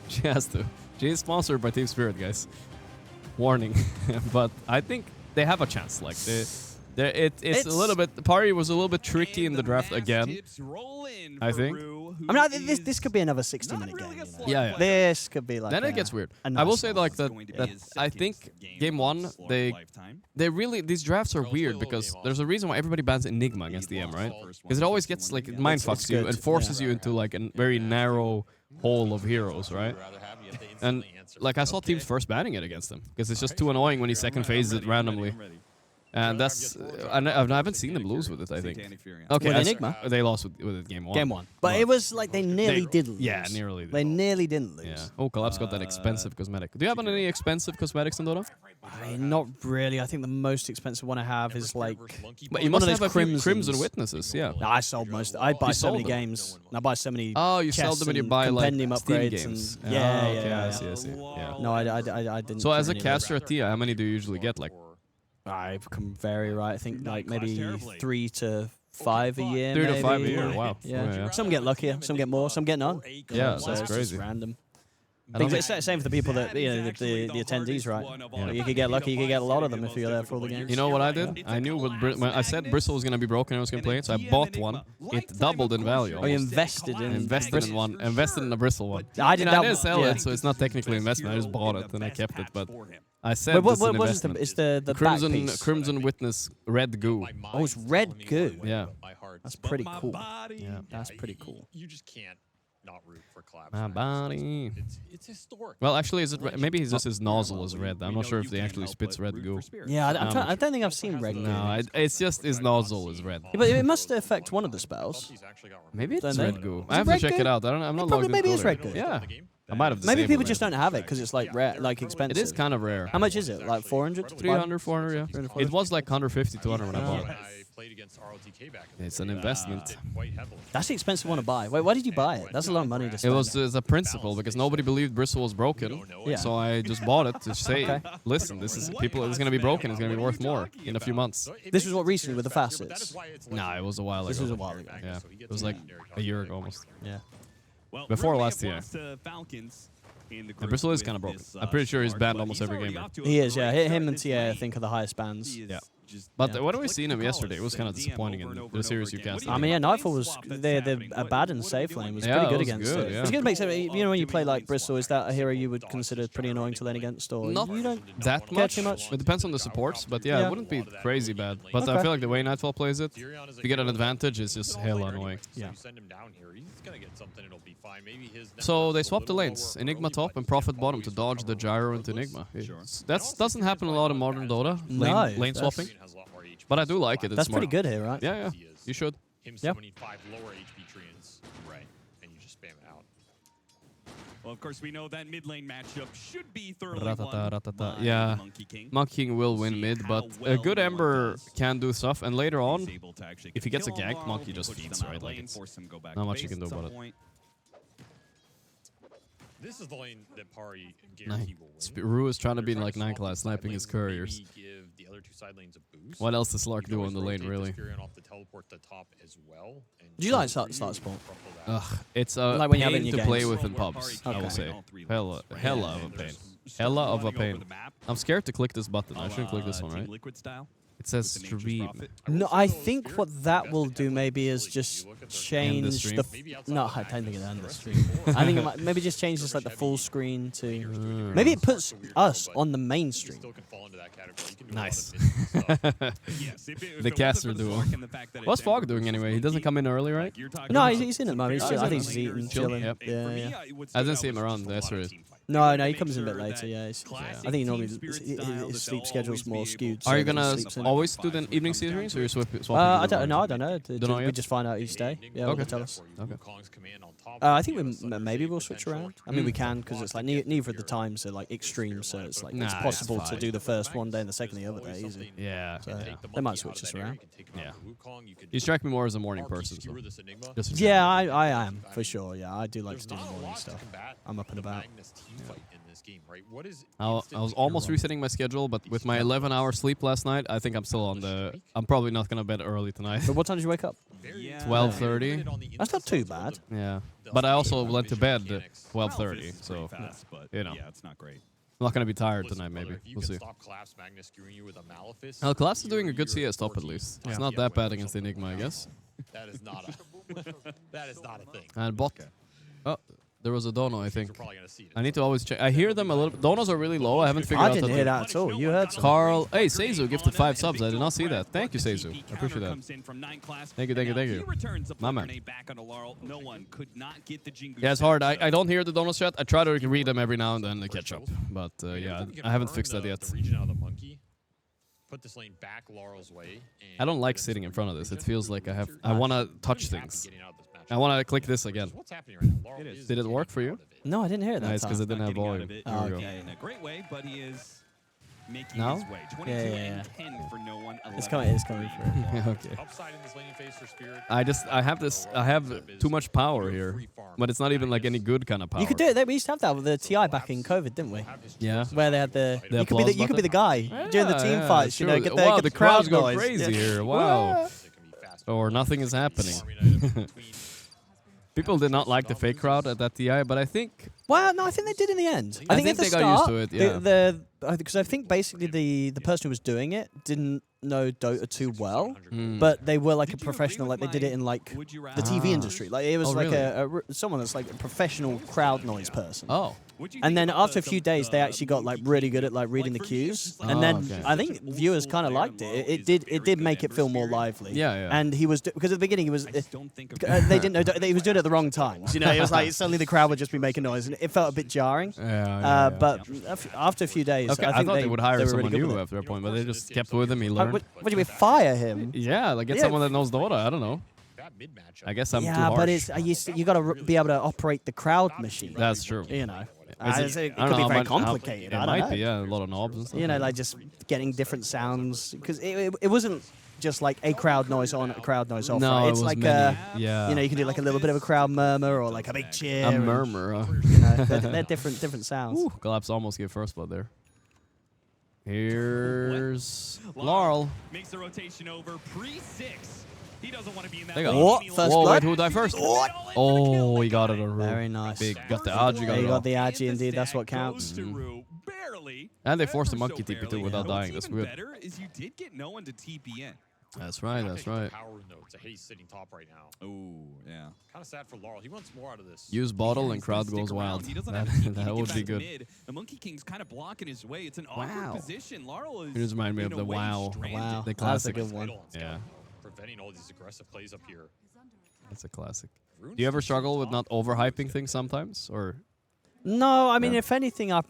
She has to. She is sponsored by Team Spirit, guys. Warning. But I think they have a chance. Like It's a little bit. Party was a little bit tricky in the draft again. I think. I mean, this could be another 60-minute game. You know? Yeah. This could be like. Then it gets weird. Nice I will say one. like that I think game 1 they really these drafts are weird because there's a reason why everybody bans Enigma against DM, right? Because it always gets like it mindfucks you and forces you into like a very narrow hole of heroes, right? And like I saw teams first banning it against them because it's just too annoying when he second phases it randomly. And that's I haven't seen them lose with it. I think. Okay, with Enigma, they lost with it game 1. Game 1, but it was like they nearly did lose. Yeah, nearly. They nearly didn't lose. Yeah. Oh, Collapse got that expensive cosmetic. Do you have any expensive cosmetics in Dota? Not really. I think the most expensive one I have is like. But you must have a few Crimson Witnesses, yeah. No, I sold most. I buy so many games. I buy so many. Oh, you sell them and you buy like compendium Steam upgrades games. and yeah, I see. Yeah. No, I didn't. So as a do any of caster at TIA, how many do you usually get? Like, I can vary, right? I think like maybe 3 to 5 a year. 3 to maybe. 5 a year. Wow. Yeah. Some get luckier, some get more, some get none. Yeah, so that's it's crazy. Just random. I don't It's the same for the people that the attendees, right? Yeah. You could get lucky. You could get a lot of them if you're there for all the games. You know what I did? I knew when I said Bristle was gonna be broken, I was gonna play it, so I bought one. It doubled in value. Oh, you invested in one. Invested in a Bristle one. I did I that. didn't sell Yeah. it, so it's not technically investment. I just bought it and I kept it, but I said Wait, this is an what is investment. it's the Crimson back piece. Crimson Witness red goo. Oh, it's red goo. Yeah. That's pretty cool. Yeah. That's pretty cool. You just can't not root for Collapse. My body. It's historic. Well, actually, is it maybe it's just his nozzle is red. I'm not sure if they actually spits red goo. Yeah, I don't think I've seen red goo. No, it's just his nozzle is red. Yeah, but it must affect one of the spells. Maybe it's Don't they? red goo. Is I it have to red check goo? it out. I'm not Probably logged maybe into it's red Twitter. goo. Yeah. I might have Maybe disabled people it. just don't have it because it's like rare, like expensive. It is kind of rare. How much is it? Like 400? 300, 400, yeah. 300, It was like 150, 200 when I bought it. I played against RLTK back in the It's an day, investment. quite heavily. That's the expensive one to buy. Wait, why did you buy it? That's a lot of money to It spend. was as a principle because nobody believed Bristle was broken. Yeah. So I just bought it to say, Okay. listen, this is people. It's gonna be broken. It's gonna be worth more in a few months. This was what recently with the facets. Nah, it was a while ago. This was a while ago. Yeah, it was like a year ago almost. Yeah. Before last year. Falcons in the And Bristle is kind of broken. I'm pretty sure he's banned almost every game. He is, yeah. Him and TA, I think, are the highest bans. Yeah. But when we seen him yesterday, it was kind of disappointing in the series you cast. I mean, yeah, Nightfall was they're bad in safe lane. Was Yeah, pretty it good was against good, it. yeah. It's good to make sense. You know, when you play like Bristle, is that a hero you would consider pretty annoying to lane against, or Not you don't that care much. too much? It depends on the supports, but yeah, Yeah. it wouldn't be crazy bad. But I Okay. feel like the way Nightfall plays it, if you get an advantage, it's just hell annoying. Yeah. You send him down here, he's gonna get something. It'll be fine. Maybe his. So they swapped the lanes, Enigma top and Prophet bottom to dodge the gyro into Enigma. That doesn't happen a lot in modern Dota, lane that's- swapping. But I do like it. It's That's smart. pretty good here, right? Yeah, you should. Him Yeah. summoning 5 lower HP treants. Right. And you just spam it out. Well, of course, we know that mid lane matchup should be thoroughly Ratata, won ratata. by Yeah, Monkey King. Monkey King will win mid, but a good Ember can do stuff. And later on, if he gets a gank, Monkey just feeds, right? Like it's not much you can do about it. This is the lane that Pari Nah, guarantee will win. Rue is trying to be in like 9 class, sniping his couriers. Maybe give the other 2 side lanes a boost. What else does Lark You can do always on the lane, rotate really? this Furion off the teleport to top as well. And Do you like start support? Ugh, it's a Like when you have it in pain your to play games. with in pubs, I will Okay. say. Hella of a pain. Hella of a pain. I'm scared to click this button. I shouldn't click this one, right? Liquid style. It says stream. No, I think what that will do maybe is just change stream? the. No, I don't think it'll end the stream. I think it might maybe just change this like the full screen to. Maybe it puts us on the main stream. Nice. The caster duo. What's Fog doing anyway? He doesn't come in early, right? No, he's in at the moment. He's I think he's eating, chilling. Yep. Yeah. I didn't see him around yesterday. No, he comes in a bit later. Yeah, I think he normally his sleep schedule's more skewed. Are you so gonna he sleeps in. always do the evening series, or you swapping? I don't know. I don't know. Don't know We yet? just find out each day. Yeah, Okay. they'll tell us. Okay. I think maybe we'll switch around. I mean, we can because it's like neither of the times are like extreme, so it's like Nah, it's it's possible to fine. do the first one day and the second the other day easy. Yeah. So Yeah. they might switch us around. Yeah. You strike me more as a morning person. So. Just in Yeah, general. I am for sure. Yeah, I do like to do the morning stuff. I'm up and about. I was almost resetting my schedule, but with my 11-hour sleep last night, I think I'm still on the. I'm probably not gonna bed early tonight. But what time did you wake up? 12:30. That's not too bad. Yeah, but I also went to bed at 12:30, so Fast, but you know. yeah, it's not great. I'm not gonna be tired Listen, tonight, maybe. brother, if you We'll can see. stop Collapse Magnus skewing you with a Malefice, Collapse is doing a good you're CS top at 14, least. yeah. It's not Yeah, that bad whatever, against something Enigma, I like guess. That is not a that is not a thing. And bot. Oh, there was a dono, I think. probably gonna see it. I need to always check. I hear them a little. Donos are really low. I haven't figured I out. didn't how hear to- that at all. You heard some. Carl, hey, Seizu gifted 5 subs. I did not see that. Thank you, Seizu. I appreciate that. Thank you, thank you, thank you. My man. No one could not get the Jingu. Yeah, it's hard. I don't hear the donos chat. I try to read them every now and then to catch up. But yeah, I haven't fixed that yet. The region out of the monkey. Put this lane back Laurel's way. I don't like sitting in front of this. It feels like I want to touch things. I want to click this again. What's happening right now? Laurel is Did it work for you? No, I didn't hear it that Nice, because it time. didn't have volume. Oh, Here we okay. In a great way, but he is making Now? his way. 22 Yeah, and 10 for no one. It's 11 coming. It's coming through. Okay. Upside in this laning phase for Spirit. I have too much power here, but it's not even like any good kind of power. You could do it. We used to have that with the TI back in COVID, didn't we? Yeah. Where they had the. The You could be the, applause you could be the guy during the team fights. You know, true. get Wow, get the crowd crowds go noise. crazy Yeah. here. Wow. Or nothing is happening. People did not like the fake crowd at that TI, but I think. Well, no, I think they did in the end. I think think at the they start, got used to it, yeah. Because I think basically the person who was doing it didn't know Dota too well, Mm. but they were like a professional. Like they did it in like the TV industry. Like it was Oh, like really? someone that's like a professional crowd noise person. Oh. And then after a few days, they actually got like really good at like reading the cues, and then okay. I think viewers kind of liked it. It did make it feel more lively. Yeah, yeah. And he was because at the beginning he was they didn't know he was doing it at the wrong times. You know, it was like suddenly the crowd would just be making noise, and it felt a bit jarring. Yeah. But after a few days, Okay, I I think thought they would hire were someone really good new with it. after a point, but they just kept with him. He Like, learned. what do you mean, fire him? Yeah, like get Yeah. someone that knows Dota. I don't know. I guess I'm too Yeah, harsh. but it's you got to be able to operate the crowd machine. That's true. You know, Is it I don't could be know, very might- complicated. It I don't might know. be, yeah, a lot of knobs and stuff. You know, like just getting different sounds because it wasn't just like a crowd noise on, a crowd noise off. No, right? it It's was like many. Yeah. you know, you can do like a little bit of a crowd murmur or like a big cheer. A and, murmur. Huh? You know, they're different sounds. Ooh, Collapse almost gave first blood there. Here's Laurel. Makes the rotation over pre-6. He doesn't want to be in that. They got lane What? any First Whoa, longer. blood? wait, who died first? Oh, he got it a Very nice. Big. Got the Aji, Yeah, got you it got all. the Agi indeed. That's what counts. Goes to Rue. Barely. And they forced the Ever monkey so TP too barely. without What's dying. That's even good. better is you did get no one to TP in. That's right, that's right. Power room though. It's a Haze sitting top right now. Oh, yeah. Kind of sad for Laurel. He wants more out of this. Use bottle and He's gonna crowd stick goes around. wild. He doesn't That, have a TP to that get would back be to good. mid. The Monkey King's kind of blocking his way. It's an Wow. awkward position. Laurel is. It just reminded me in of a the way WoW. stranded. Wow, The that's a classic. good one. Yeah, Preventing all these aggressive plays up here. that's a classic. Do you ever struggle with not overhyping things sometimes, or? No, I mean, Yeah. if anything, I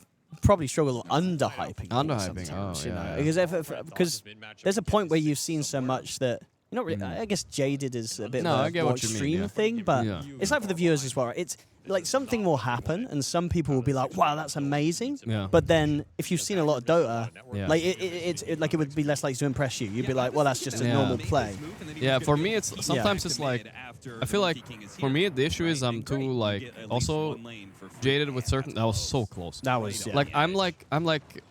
probably struggle with underhyping. Underhyping, sometimes, oh, you know, yeah, because because there's a point where you've seen so much that. You know, I guess jaded is a bit No, of I a get more what you mean, extreme yeah. thing, but Yeah. it's like for the viewers as well. It's like something will happen, and some people will be like, "Wow, that's amazing." Yeah. But then, if you've seen a lot of Dota, Yeah. like like it would be less likely to impress you. You'd be like, "Well, that's just a Yeah. normal play." Yeah, for me, it's sometimes it's like I feel like for me the issue is I'm too like also jaded with certain. That was so close. That was yeah. Like I'm like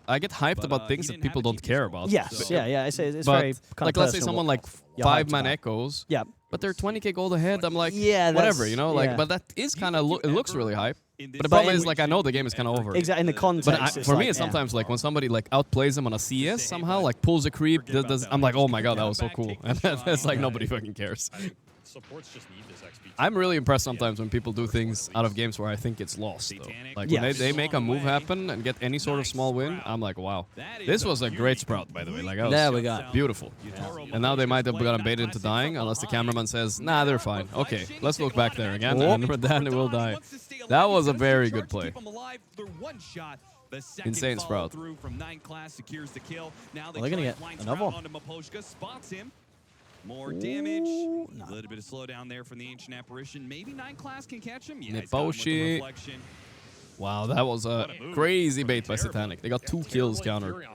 I get hyped about things that people don't care about. Yes, yeah. It's But very kind like of let's say personal someone what like you're hyped 5-man about. echoes. Yeah. But they're 20k gold ahead. I'm like, Yeah, whatever, that's- you know, like, yeah. but that is kind of it looks really hype. But the But problem in- is, like, I know the game is kind of over. Exactly in the context. But it's for me, like, it's yeah. sometimes like when somebody like outplays them on a CS somehow, like pulls a creep. Does, I'm like, oh my god, that was so cool. And that's like nobody fucking cares. Supports just need this XP. I'm really impressed sometimes when people do things out of games where I think it's lost, though. Like when they make a move happen and get any sort of small win, I'm like, wow. This was a great Sprout, by the way. Like, that was There we go. beautiful. And now they might have gotten baited into dying unless the cameraman says, nah, they're fine. Okay, let's look back there again, and then it will die. That was a very good play. Insane Sprout. Through from 9 class secures the kill. Now Well, they're gonna get another one. onto Maposhka, spots him. More damage. A little bit of slowdown there from the Ancient Apparition. Maybe 9 class can catch him. Yeah, he's got him with the Niposhi. reflection. Wow, that was a crazy bait by Satanic. They got 2 kills countered.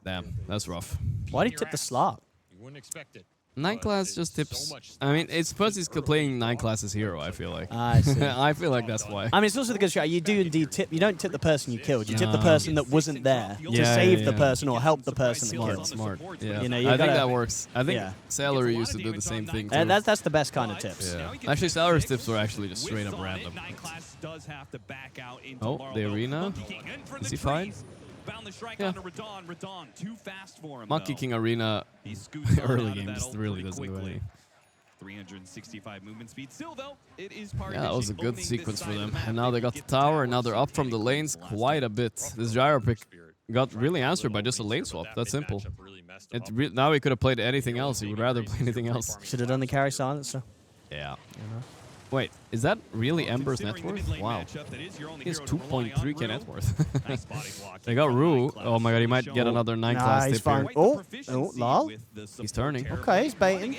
Damn, that's rough. Why did he tip the slot? You wouldn't expect it. 9 class just tips. I mean, it's because he's playing 9 class as hero, I feel like. I see. I feel like that's why. I mean, it's also the good strat. You do indeed tip. You don't tip the person you killed. You tip the person that wasn't there to save the person or help the person that killed. Smart. Yeah. You know, I think that works. I think Salary used to do the same thing too. That's the best kind of tips. Yeah. Actually, Salary's tips were actually just straight up random. Oh, the arena. Is he fine? Yeah. Monkey King Arena early game just really doesn't do anything. 365 movement speed. Still, though, it is part Yeah, that was a good sequence for them. And now they got the tower, and now they're up from the lanes quite a bit. This gyro pick got really answered by just a lane swap. That's simple. Now he could have played anything else. He would rather play anything else. Should have done the carry silencer. Yeah. Wait, is that really Ember's net worth? Wow. He has 2.3k net worth. They got Rue. Oh my god, he might get another 9 class he's tip fine. here. Oh, lol. He's turning. Okay, he's baiting.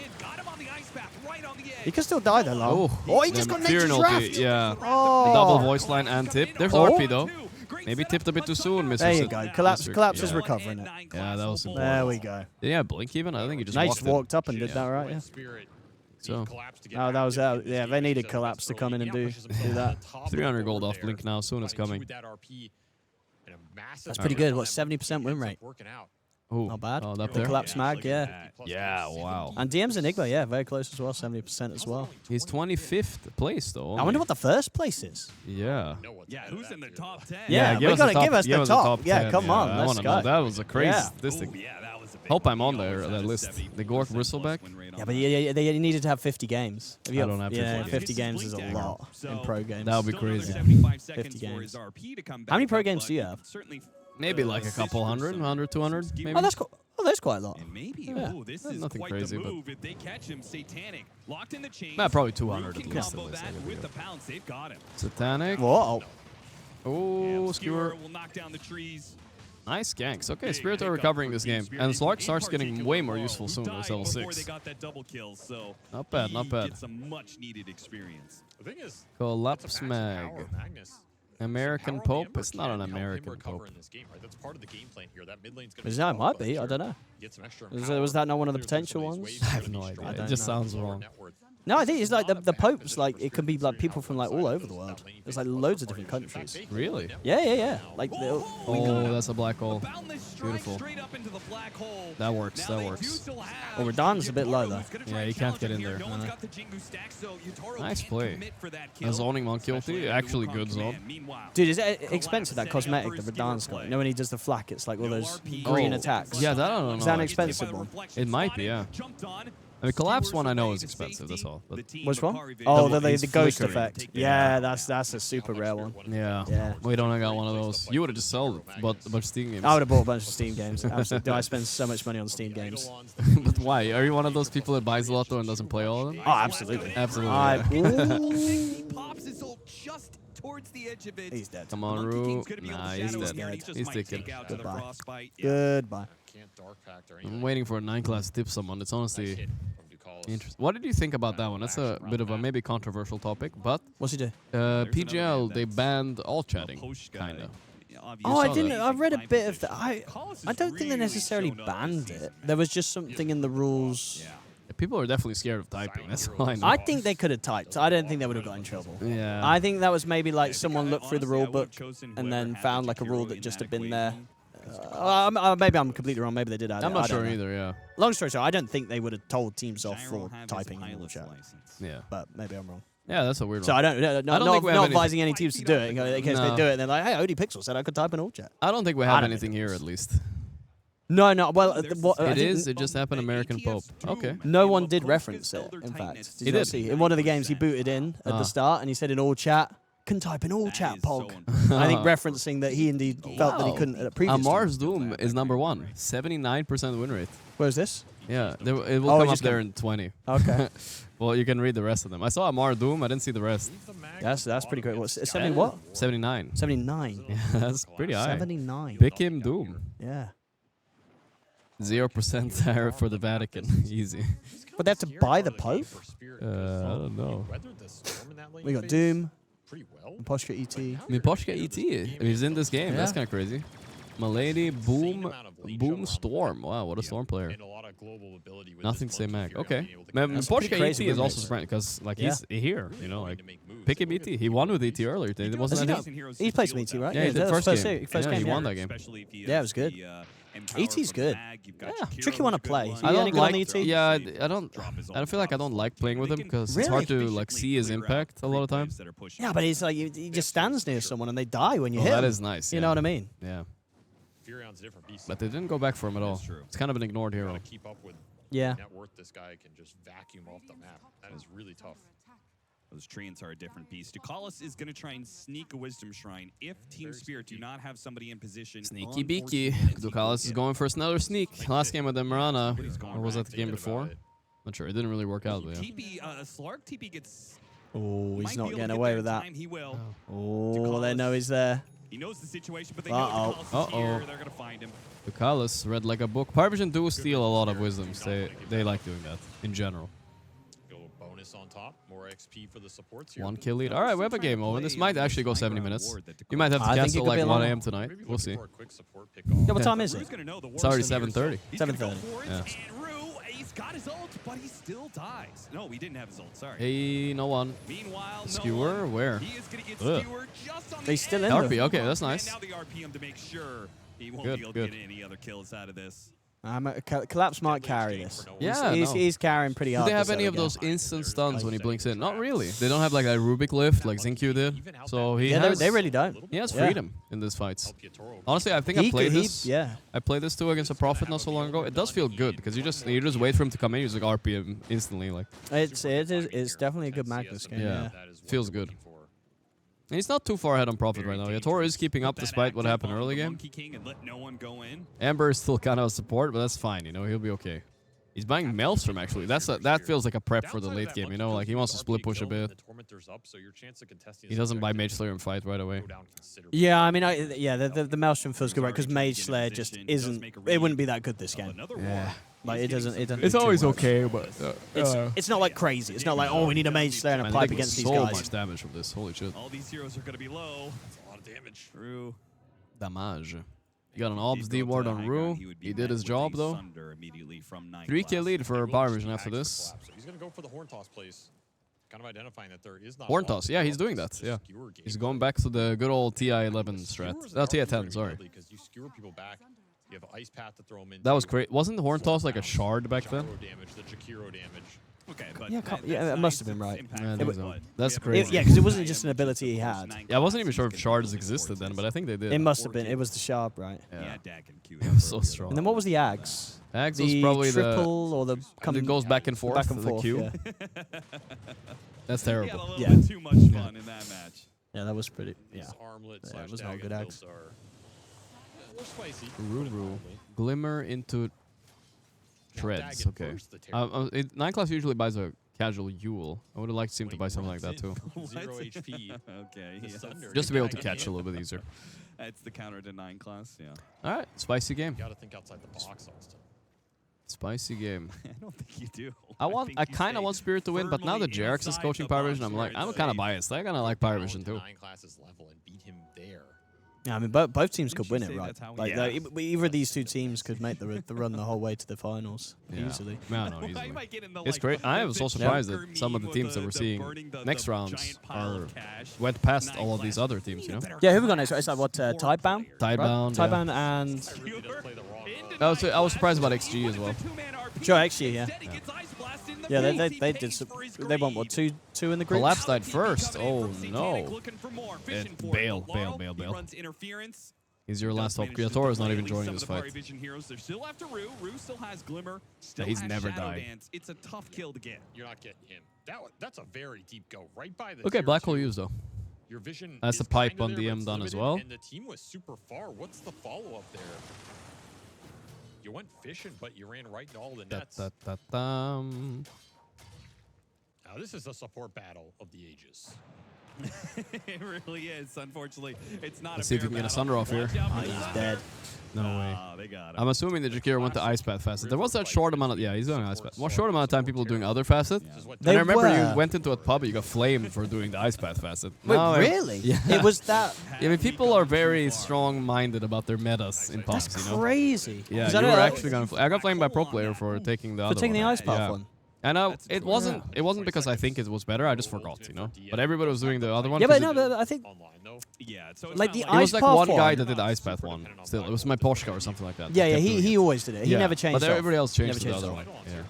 He can still die though, lol. Oh, he just got Fear nature's Penalty, draft. yeah. Oh. Double voice line and tip. There's RP though. Maybe tipped a bit too soon, Mr. There you go. Collapse is recovering it. Yeah, that was important. There we go. Yeah, blink even? I think he just They walked just walked up and did that, right? Yeah. So, oh, that was out. Yeah, they needed collapse to come in and do that. 300 gold off blink now. Soon it's coming. That's pretty good. What, 70% win rate? Ooh, not bad. Oh, up The there? collapse mag, yeah. Yeah, wow. And DM's Enigma, yeah, very close as well, 70% as well. He's 25th place though. I wonder what the first place is. Yeah. Yeah, who's in the top 10? Yeah, we gotta give us the top. Yeah, 10. come on, I let's wanna go. know. That was a crazy Yeah. statistic. Hope I'm on there, that list. The Gorgc Bristleback. Yeah, but they needed to have 50 games. If you I don't have 50. 50 games is a lot in pro games. That would be crazy. 50 games. How many pro games do you have? Maybe like a couple hundred, 100, 200, maybe. Oh, that's quite a lot. Maybe. Yeah, Oh, this that's is nothing quite crazy, the but- move. If they catch him, Satanic locked in the chain. Probably 200 at Can least. combo that with the pounce. They've got him. Satanic. Whoa. Oh, skewer. Will knock down the trees. Nice ganks. Okay, Spirit are recovering this game. And Slark starts getting way more useful soon. It's level 6. They got that double kill, so Not bad, not bad. Get some much needed experience. The thing is, Collapse mag. Magnus. American Pope? It's not an American Pope. In this game, right? That's part of the game plan here. That mid lane's gonna Is that might be? I don't know. get some extra Was that not one of the potential ones? I have no idea. It just sounds wrong. No, I think it's like the Popes, like, it can be like people from like all over the world. There's like loads of different countries. Really? Yeah. Like, Oh, that's a black hole. Beautiful. That works, that works. Well, Radan's a bit low though. Yeah, you can't get in there. Nice play. A zoning monkey ulti, actually good zone. Dude, is it expensive, that cosmetic that Radan's got? You know when he does the flak, it's like all those green attacks. Yeah, that I don't know. Is that an expensive one? It might be, yeah. I mean, collapse one I know is expensive. That's all. But Which one? Oh, the it's ghost flickering. effect. Yeah, that's a super rare one. Yeah. We don't got one of those. You would have just sold it, but a bunch of Steam games. I would have bought a bunch of Steam games. Absolutely. I spend so much money on Steam games. But why? Are you one of those people that buys a lot though and doesn't play all of them? Oh, absolutely. Absolutely. Pops his ult just towards the edge of it. He's dead. Come on, Rue. Nah, he's dead. He's ticking. Goodbye. Goodbye. I'm waiting for a 9 class to tip someone. It's honestly interesting. What did you think about that one? That's a bit of a maybe controversial topic, but what's he do? PGL they banned all chatting, kinda. Oh, I didn't. I read a bit of that. I don't think they necessarily banned it. There was just something in the rules. People are definitely scared of typing. That's all I know. I think they could have typed. I don't think they would have got in trouble. Yeah. I think that was maybe like someone looked through the rule book and then found like a rule that just had been there. Maybe I'm completely wrong. Maybe they did add it. I'm not I don't sure know. either. Yeah. Long story short, I don't think they would have told teams off for typing in the chat. Yeah. But maybe I'm wrong. Yeah, that's a weird So one. I don't. I don't think we have not any- advising any teams to do it in case No. they do it. And they're like, hey, OD Pixel said I could type in all chat. I don't think we I have don't anything think here at least. No. Well, It is. It just happened American Pope. Okay. No one did reference it. In fact, He you not did. see? In one of the games, he booted in at the start, and he said in all chat, "Can type in all chat, Pog." I think referencing that he indeed felt that he couldn't at a previous. Amar's Doom is number 1. 79% win rate. Where's this? Yeah, it will Oh, come it up just there came- in 20. Okay. Well, you can read the rest of them. I saw Amar Doom. I didn't see the rest. That's pretty great. What's 70 what? 79. 79. Yeah, that's pretty high. 79. Pick him Doom. Yeah. 0% tariff for the Vatican. Easy. But they have to buy the Pope? I don't know. We got Doom. Pretty well. And Poshka ET. I mean, Poshka ET. He's in this game. That's Yeah. kind of crazy. Milady, Boom Storm. Wow, what a Storm player. And a lot of global ability with Nothing this say monkey Mac. figure out Okay. being able to connect. Porsche crazy ET is also roommates. Sprint because like Yeah. he's here, you know, like pick him ET. He won with ET earlier. It wasn't Has that he played some ET, right? Yeah, he did that was first game. First Yeah, game, he won that game. Yeah, it was good. ET's good. Yeah, tricky one to play. I don't like. ET? Yeah, I don't feel like I don't like playing with him because it's hard to like see his impact a lot of times. Yeah, but he's like he just stands near someone and they die when you Oh, hit that him. is nice. You yeah. know what I mean? Yeah. Furion's a different beast. But they didn't go back for him at all. true. It's kind of an ignored hero. Gotta keep up with Yeah. net worth. This guy can just vacuum off the map. That is really tough. Those treants are a different beast. Ducalis is going to try and sneak a Wisdom Shrine if Team Spirit do not have somebody in position. Sneaky beaky. Ducalis is going for another sneak. Last game with Emirana, or was that the game before? Not sure. It didn't really work out, but yeah. TP, Slark TP gets. Oh, he's might not be able to getting get away there with in that. time. He will. Oh, they know he's there. He knows the situation, but they Uh-oh. know Ducalis is here. They're going to find him. Ducalis read like a book. Paravision do steal a lot of wisdoms. They like doing that in general. Go bonus on top. More XP for the supports here. 1 kill lead. All right, we have a game over. This might actually go 70 minutes. You might have to I think it cancel could be like a 1 long- a.m. tonight. Maybe We'll see. looking for a quick support pick Yeah, what time is it? It's already 7:30. 7:30. Yeah. And Rue, he's got his ult, but he still dies. No, he didn't have his ult. Sorry. Hey, no one. Meanwhile, Skewer, where? He is going to get Ugh. skewered just on He's the still in RP, there. okay, that's nice. And now the RPM to make sure he won't Good, be able good. to get any other kills out of this. Collapse might carry this. Yeah, he's carrying pretty Do hard. they have this any early of those game. instant stuns when he blinks in? Not really. They don't have like a Rubik lift like Zinq did. So he Yeah, has, they really don't. He has Yeah. freedom in these fights. Honestly, I think I played this. Yeah. I played this too against a Prophet not so long ago. It does feel good because you just wait for him to come in. You just like RPM instantly. Like It's definitely a good Magnus game. yeah, Yeah. feels good. And he's not too far ahead on Prophet right now. Yator is keeping up despite what happened early game. Monkey King and let no one go in. Amber is still kind of a support, but that's fine. You know, he'll be okay. He's buying Maelstrom actually. That feels like a prep for the late game. You know, like he wants to split push a bit. He doesn't buy Mage Slayer and fight right away. Yeah, I mean, the Maelstrom feels good, right? Because Mage Slayer just isn't. It wouldn't be that good this game. Yeah. Like it doesn't. It's do always too much. okay, but It's not like crazy. It's not like, oh, we need a Mage Slayer and a Man, pipe they take against these so guys. much damage from this. Holy shit. All these heroes are going to be low. That's a lot of damage. True. Damage. You got an Obs D ward on Rue. He did his job though. 3 kill lead for Paravision after this. So he's going to go for the horn toss plays. Kind of identifying that there is not Horn a lot toss. of Yeah, he's stuff. doing It's that. just Yeah. skewer He's gameplay. going back to the good old TI-11 strat. Skewers No, are TI-10, pretty sorry. deadly 'cause you skewer people back. You have ice path to throw them in. That was great. Wasn't the Horn toss like a shard back then? Damage, the Jakiro damage. Okay, but Yeah, that must have been right. Yeah, I think so. That's It- crazy. yeah, because it wasn't just an ability he had. Yeah, I wasn't even sure if shards existed then, but I think they did. It must have been. It was the Sharp, right? Yeah. Dak and Q. It was so strong. And then what was the Ags? Ags was The probably triple or the it goes back and forth. back and the forth, Q. yeah. That's He had a terrible. little Yeah. bit too much fun in that match. Yeah, that was pretty. Yeah, These armlet yeah slash it was not dagon good Ags. builds are more spicy. Ruru. Glimmer into treads. Dagon Okay. first, the terror. 9 class usually buys a casual Yule. I would have liked to see him to buy something like that too. 0 HP. Okay. The yes. Sunder. Just to be able to Dagon. catch a little bit easier. That's the counter to 9 class, yeah. All right, spicy game. You got to think outside the box, Austin. Spicy game. I don't think you do. I kind of want Spirit to win, but now that JRX is coaching Paravision, I'm like, I'm kind of biased. I kind of like Paravision too. 9 classes level and beat him there. Yeah, I mean, both teams could win you it, say right? that's how- Like, Yeah. either of these two teams could make the run the whole way to the finals Yeah. easily. No, no, Well, easily. you might get in the, It's like, great. I was so the surprised Joker that some of the meme teams with that we're the seeing burning the next rounds giant pile are of cash. went past 9 all of these class. other teams, you know? Yeah, who we got next? It's like what? Tidebound. Tidebound, yeah. Tidebound and I was surprised about XG as well. Sure, actually, yeah. Yeah, they did. They won what 2-2 in the group. Collapse died first. Oh no! Bail. Runs interference. He's your last hope. Manages to Yator is not delay even at least joining some this of the fight. Paravision heroes. They're still after Rue. Rue still has Glimmer. Still He's has never Shadow died. Dance. It's a tough kill to get. You're not getting him. That's a very deep go. Right by the Okay, tier Black Hole 2. used though. Your vision That's is the pipe kinda on there, but DM it's done as limited, well. And the team was super far. What's the follow-up there? You went fishing, but you ran right into all the nets. Da-da-da-dum. Now, this is a support battle of the ages. It really is. Unfortunately, it's not. Let's see if we can get a Sunder off here. Oh, he's dead. No way. They got him. I'm assuming that Jakiro went to Ice Path Facet. There was that short amount of... Yeah, he's doing Ice Path. More short amount of time people were doing other Facet. And I remember you went into a pub, you got flamed for doing the Ice Path Facet. Wait, No, really? Yeah. It was that... Yeah, I mean, people are very strong-minded about their metas in pubs, That's you know? crazy. Yeah, you were actually gonna... I got flamed by Pro Player for taking the other taking one. the Ice Path Yeah. one. And it wasn't because I think it was better, I just forgot, you know? But everybody was doing the other one. Yeah, but 'cause no, but I think... Yeah, so Like the it was Ice like Path one guy one. that did the Ice Path one. Still, it was my Poshka or something like that. Yeah, that yeah, kept doing he it. always did it. He Yeah, never changed But off. everybody else changed Never to the changed other off. one. Yeah.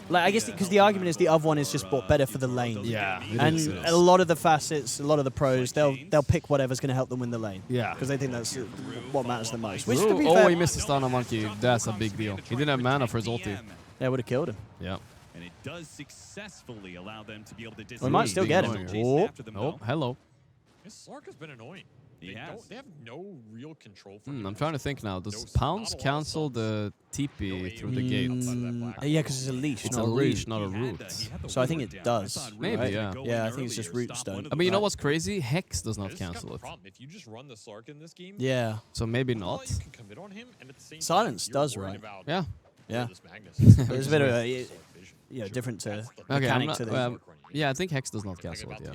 Like, I guess because the argument is the other one is just better for the lane. Yeah, it and is, it is. a lot of the facets, a lot of the pros, they'll pick whatever's going to help them win the lane. Yeah. Because they think that's what matters the most. Which, to Rue, be oh, fair, he missed the stun on Monkey. That's a big deal. He didn't have mana for his ulti. Yeah, would have killed him. Yeah. And it does successfully allow them to be able to We might still get him. Oh, oh, hello. This Slark has been annoying. He has. They have no real control from him. I'm trying to think now. Does Pounce cancel the TP through the gate? Yeah, because it's a leash, It's not a root. leash, not a root. So I think it does. Maybe, right? yeah. Yeah, I think it's just root stone. I mean, you know what's crazy? Hex does not This is kind of cancel the it. problem. If you just run the Slark in this game, Yeah. So maybe not. you can commit on him, and at the same Silence time, you're does, worried right? about Yeah. Yeah. this Magnus. There's a bit of a, different to Okay, mechanic to the... yeah, I think Hex does not cancel it, yeah.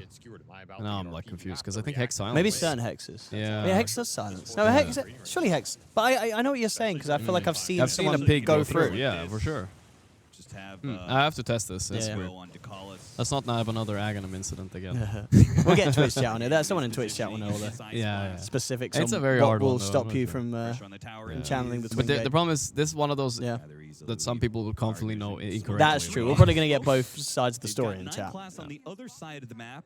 Now I'm like confused, because I think Hex silence. Maybe certain hexes. Yeah. Yeah, Hex does silence. No, Hex, surely Hex. But I know what you're saying, because I feel like I've seen a someone pig go through. Yeah, for sure. Just have, I have to test this. It's Yeah. weird. Let's not have another Aghanim incident again. We'll get Twitch chat on it. That's someone in Twitch chat will know all the Yeah. specifics It's on a very what hard will one, though, stop I'm you not from channeling between But the gates. problem is, this is one of those that some people will confidently know incorrectly. That's true. We're probably going to get both sides of the story in chat. On the other side of the map,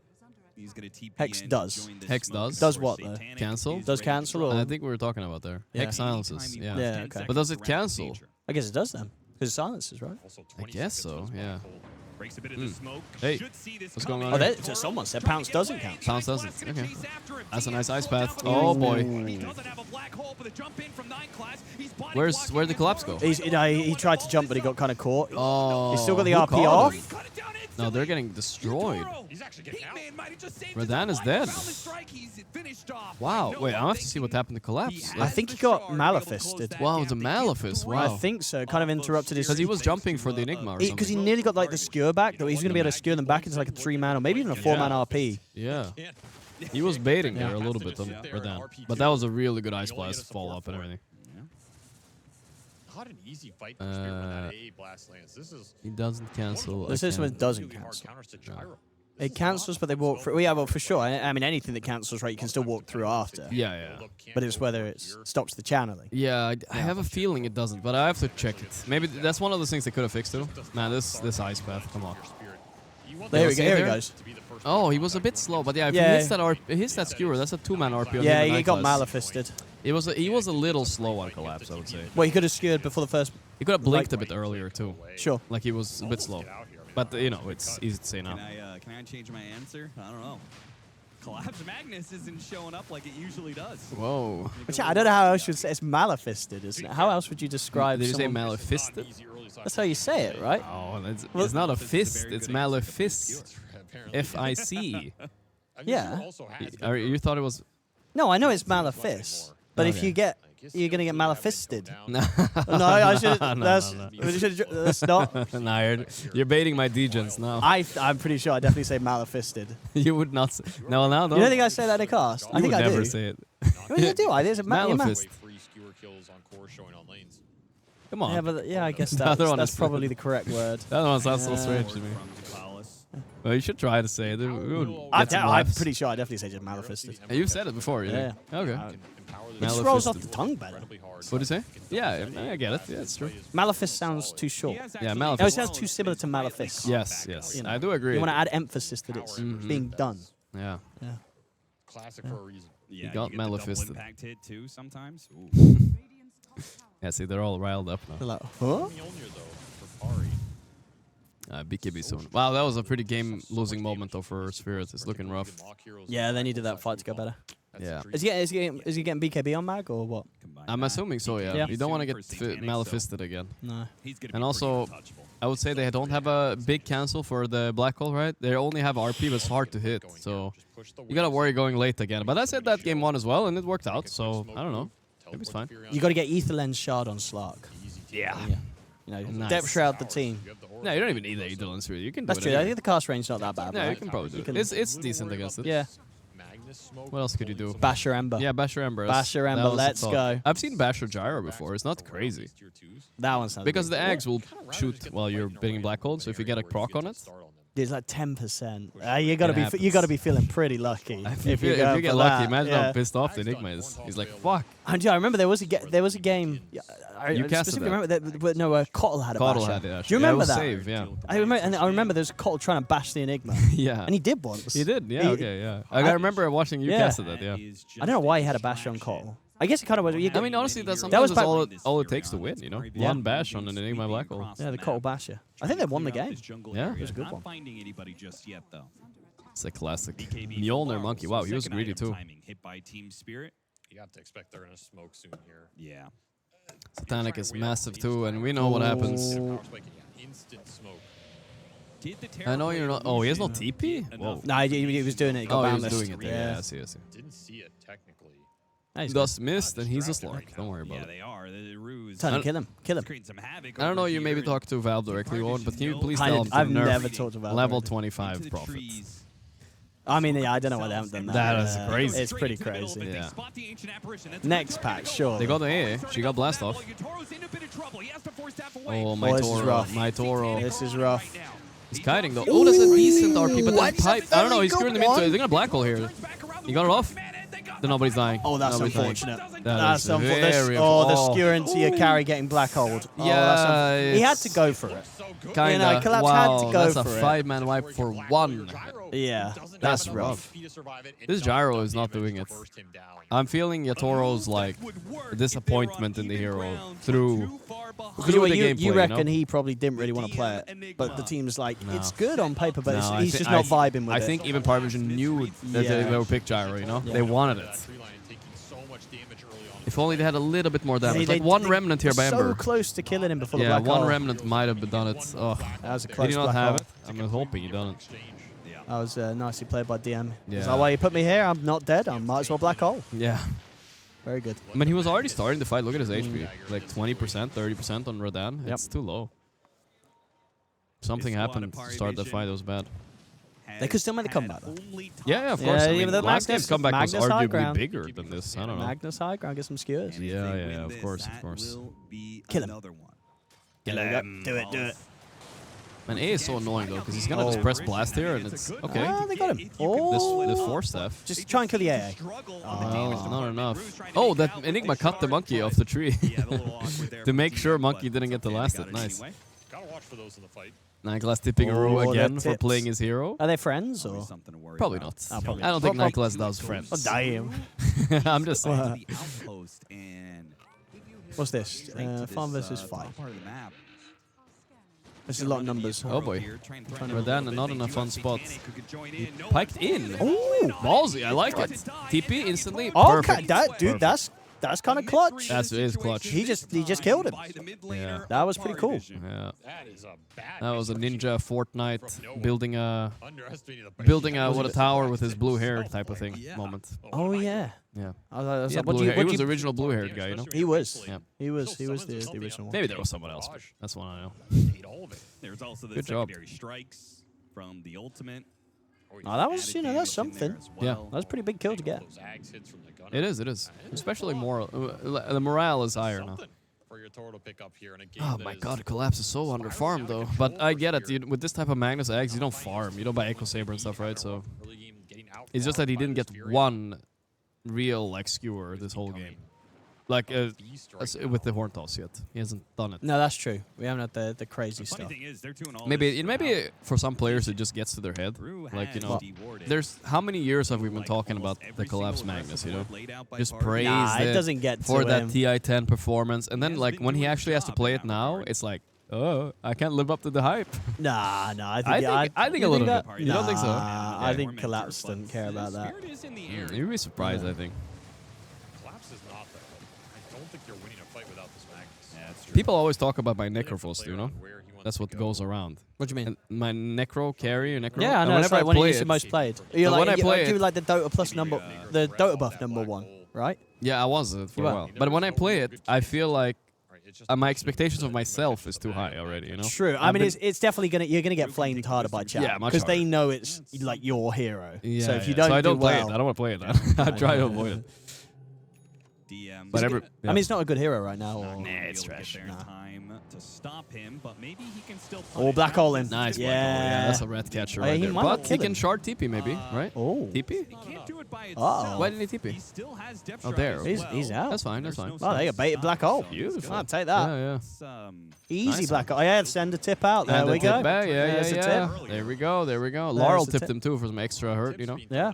he's going to TP Hex in, does. join this Hex smoke. does. Does what, though? Cancel? Does cancel, or... I think we were talking about there. Yeah. Hex silences, yeah. Yeah, okay. But does it cancel? I guess it does then. Because it silences, right? I guess so, yeah. Breaks a bit of the smoke. Hey, Should see this what's going on Oh, here? there, someone said Pounce doesn't count. Pounce doesn't. Okay. That's a nice ice path. Oh boy. Where'd the collapse go? He tried to jump, but he got kind of caught. Oh. He's still got the who RP caught off. him? No, they're getting destroyed. Redan is dead. Wow. Wait, I'll have to see what happened to collapse. I think he got Malefisted. Wow, it's a Malefist. Wow. I think so. Kind of interrupted his... Because he was jumping for the Enigma or something. Because he nearly got like the skewer back, though he's going to be able to skewer them back into like a 3-man or maybe even a 4-man RP. Yeah. He was baiting there a little bit on Redan. But that was a really good ice blast follow-up and everything. Not an easy fight for Spear with that A blast lance. This is He doesn't cancel. This is when it doesn't cancel. It cancels, but they walk through. Yeah, well, for sure. I mean, anything that cancels, right, you can still walk through after. Yeah. But it's whether it stops the channeling. Yeah, I have a feeling it doesn't, but I have to check it. Maybe that's one of the things they could have fixed too. Man, this ice path, come on. There we go. Here he goes. Oh, he was a bit slow, but yeah, if Yeah. he hits that skewer, that's a 2-man RP. On Yeah, him and he got Nightclass. Malefisted. He was a little slow on collapse, I would say. Well, he could have skewered before the first... He could have blinked a bit earlier too. Sure. Like he was a bit slow. But you know, it's easy to say now. Can I change my answer? I don't know. Collapse Magnus isn't showing up like it usually does. Whoa. Which I don't know how else you'd say. It's Malefisted, isn't it? How else would you describe Did you say someone... Malefisted? That's how you say it, right? Oh, it's not a fist. It's Malefist. F-I-C. Yeah. You thought it was... No, I know it's Malefist. But if Okay. you get... You're going to get Malefisted. No, I should... That's not... Nah, you're baiting my degens now. I'm pretty sure I definitely say Malefisted. You would not say... No, don't. You don't think I say that in a cast? I You think would I never do. say it. I mean, I do. There's a Malefist. Come on. Yeah, but I guess The other one that's is- probably the correct word. That one sounds so strange to me. Well, you should try to say it. I'm pretty sure I definitely say just Malefisted. You've said it before, Yeah. Okay. It just rolls off the tongue better. What do you say? Yeah, I get it. Yeah, it's true. Malefist sounds too short. Yeah, No, it Malefist. sounds too similar to Malefist. Yes. You know, I do agree. You want to add emphasis that it's being done. Yeah. classic for a reason. Yeah, got you get the double Malefisted. impact hit too sometimes. Yeah, see, they're all riled up now. They're like, huh? BKB soon. Wow, that was a pretty game-losing moment though for Spirit. It's looking rough. Yeah, they needed that fight to go better. Yeah. Is he getting BKB on mag or what? I'm assuming so, yeah. Yeah. You don't want to get Malefisted again. No. And also, I would say they don't have a big cancel for the black hole, right? They only have RP, but it's hard to hit. So you gotta worry going late again. But I said that game 1 as well, and it worked out. So I don't know. Maybe it's fine. You got to get Ether Lens shard on Slark. Yeah. You know, Nice. depth shroud the team. No, you don't even need the Ether Lens really. You can do That's it true. I anyway. think the cast range is not that bad. Yeah, right? you can probably do You it. can- It's decent against it. Yeah. What else could you do? Basher Ember. Yeah, Basher Ember. Basher Ember, That was the let's thought. go. I've seen Basher Gyro before. It's not crazy. That one sounds Because good. the eggs will shoot while you're bidding black hole. So if you get a proc on it, It's like 10%. You gotta be feeling pretty lucky. if you go get for lucky, that. imagine Yeah. how pissed off the Enigma is. He's like, fuck. And yeah, I remember there was a game. I You casted specifically that. remember that. No, Cottle had a Cottle basher. had it, Do actually. you Yeah, it remember was that? save, yeah. I remember there's Cottle trying to bash the Enigma. Yeah. And he did once. He did, yeah, okay, yeah. I remember watching you casted that, yeah. I don't know why he had a basher on Cottle. I guess it kind of was. I mean, honestly, that's that sometimes was back, all it takes to win, you know? Yeah. One bash on an Enigma black hole. Yeah, the Cottle basher. I think they won the game. Yeah. It was a good one. Not finding anybody just yet, though. It's a classic. Mjolnir Monkey. Wow, he was Second greedy item too. timing hit by Team Spirit. You got to expect they're gonna smoke soon here. Yeah. Satanic is massive too, and we know what happens. Instant smoke. I know you're not. Oh, he has no TP? Whoa. No, he was doing it. He got Oh, he was boundless. doing it there. Yeah, I see, I see. Didn't see it technically. Dust missed, and he's a Slark. Don't worry about Yeah, it. they are. The ruse. Time to kill him. Kill him. Creating some havoc I don't know, over you maybe here. talked to Valve directly, Owen, but can you please I tell didn't- him to I've nerf never talked to Valve level directly. 25 profits? I mean, yeah, I don't know why they haven't done that. That is crazy. It's pretty crazy. Yeah. Next pack, sure. They got the A. She got blast off. Oh, my Oh, this is Toro. rough. My Toro. This is rough. He's kiting though. Oh, that's a decent RP, but What? that pipe. I don't know, he's screwing them into it. They're gonna black hole here. He got it off. Then nobody's dying. Oh, that's Nobody's dying. unfortunate. That That's is unfortunate. very The skewer into your carry getting black hold. Oh, Yeah, that's he had it's to go for it. Kinda. You know, Collapse Wow, had to go that's for a it. 5-man wipe for one. Yeah, That's rough. This Gyro is not doing it. I'm feeling Yatoro's like disappointment in the hero through the gameplay. You reckon know? he probably didn't really want to play it, but the team's like, No. it's good on paper, but No, he's just not vibing with I it. think even Paravision knew that Yeah. they would pick Gyro, you know? Yeah. They wanted it. If only they had a little bit more damage. They- Like one they- remnant here by so Ember. close to killing him before the Yeah, black one hole. remnant might have done it. Oh, That was a did close he not black have hole. it? I'm hoping he doesn't. That was nicely played by DM. He's Yeah. like, well, you put me here, I'm not dead, I might as well black hole. Yeah. Very good. I mean, he was already starting the fight. Look at his HP. Like 20%, 30% on Rodan. Yep. It's too low. Something happened to start the fight. It was bad. They could still make the comeback, though. Yeah, of course. I mean, the last game's comeback was Magnus high arguably ground. bigger than this. I don't know. Magnus high ground, get some skewers. Yeah, of course, of course. Kill him. Kill him. Do it, do it. Man, A is so annoying though, because he's gonna just press blast here, and it's okay. Ah, they got him. Oh, This 4 staff. just try and kill the AA. Oh, not enough. Oh, that Enigma cut the monkey off the tree to make sure monkey didn't get the last hit. Nice. Gotta watch for those in the fight. Nicholas tipping a Rue Oh, again that for tips. playing his hero. Are they friends or? Probably not. Oh, probably I don't think Nicholas does friends. Oh, damn. I'm just saying. What's this? Farm versus fight. This is a lot of numbers. Oh boy. Rodan not in a fun spot. He piked in. Oh, ballsy. I like it. TP instantly. Okay, Perfect. dude, that's kind of clutch. That is clutch. He just killed him. Yeah. That was pretty cool. Yeah. That is a bad. That was a ninja Fortnite building a Underestimated what a tower with his blue hair type of thing moment. Oh yeah. Yeah. I was He like, had blue hair. He was the original blue haired guy, you know? He was. Yeah. He was the original one. Maybe there was someone else, but that's one I know. There's also the Good job. secondary strikes from the ultimate. Oh, that was, that's something. Yeah. That's a pretty big kill to get. It is. Especially moral. The morale is higher now. For your Toro to pick up here in a game Oh my god, Collapse is so under farmed though. But I get it. With this type of Magnus eggs, you don't farm. You don't buy Echo Saber and stuff, right? So it's just that he didn't get one real like skewer this whole game. Like with the horn toss yet. He hasn't done it. No, that's true. We haven't had the crazy stuff. Maybe for some players it just gets to their head. Like, you know, there's how many years have we been talking about the Collapse Magnus, you know? Just praise it doesn't get for to that him. TI-10 performance. And then like when he actually has to play it now, it's like, oh, I can't live up to the hype. Nah, I think a little bit. You don't think so? I think Collapse doesn't care about that. You'd be surprised, I think. don't think they're winning a fight without this Magnus. Yeah, that's true. People always talk about my Necrophos, you know? That's what goes around. What do you mean? And my Necro carry, Necro. Yeah, I know. That's like one of the most played. You're when I like, play you it, like the Dota Plus number, the Dota buff #1, right? yeah, I was it for a while. But when I play it, I feel like my expectations of myself is too high already, you know? True. I mean, it's definitely you're gonna get flamed harder by chat. Yeah, much because they harder. know it's like your hero. Yeah, so if you don't, so I don't do play well, it. I don't want to play it. I try to avoid it. DM. But I mean, it's not a good hero right now. Or, Nah, it's trash. Time to stop him, but maybe he can still. Or black hole him. Nice. Yeah. Black hole. Yeah, that's a red catcher right there. But he can shard TP maybe, right? Oh. TP? Can't do it by Uh-oh. Why didn't he TP? He still has depth Oh, there. He's out. That's fine. That's fine. Oh, they got baited black hole. Beautiful. I'll take that. Yeah, yeah. Easy Nice. black hole. Yeah, send a tip out. There And we the tip go. back. Yeah, There's yeah, a yeah. tip. There we go. There we go. There's Laurel the tipped tip. him too for some extra hurt, you know? Yeah.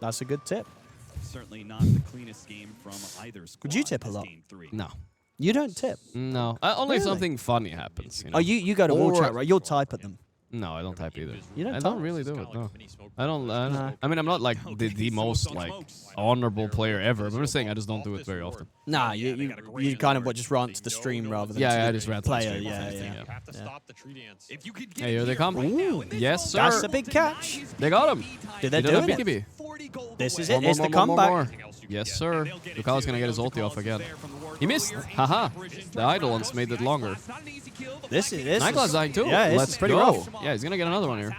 That's a good tip. Certainly not the cleanest game from either squad. Would you tip a lot? Game 3. No. You don't tip. No. Only if Really? something funny happens. You know? Oh, you go to wall Or- chat, right? You'll type at them. No, I don't type either. You don't I type? don't really do it. No, I don't. Nah. I mean, I'm not like the most like honorable player ever. But I'm just saying I just don't do it very often. Nah, you kind of just rant to the stream rather than to I the just rant to the player. stream. Yeah, Yeah. yeah. Have to stop the tree dance. If you could Hey, here they come. Ooh. Yes, sir. That's a big catch. They got him. Did they He do did a it? BKB. This is More, it. more, It's the more, more, comeback. more. Yes, sir. Ducala's gonna get his ulti off again. He missed. Haha. The idle ones made it longer. This is. Nightclub's dying too. Yeah, this Let's is pretty go. rough. Yeah, he's gonna get another one here.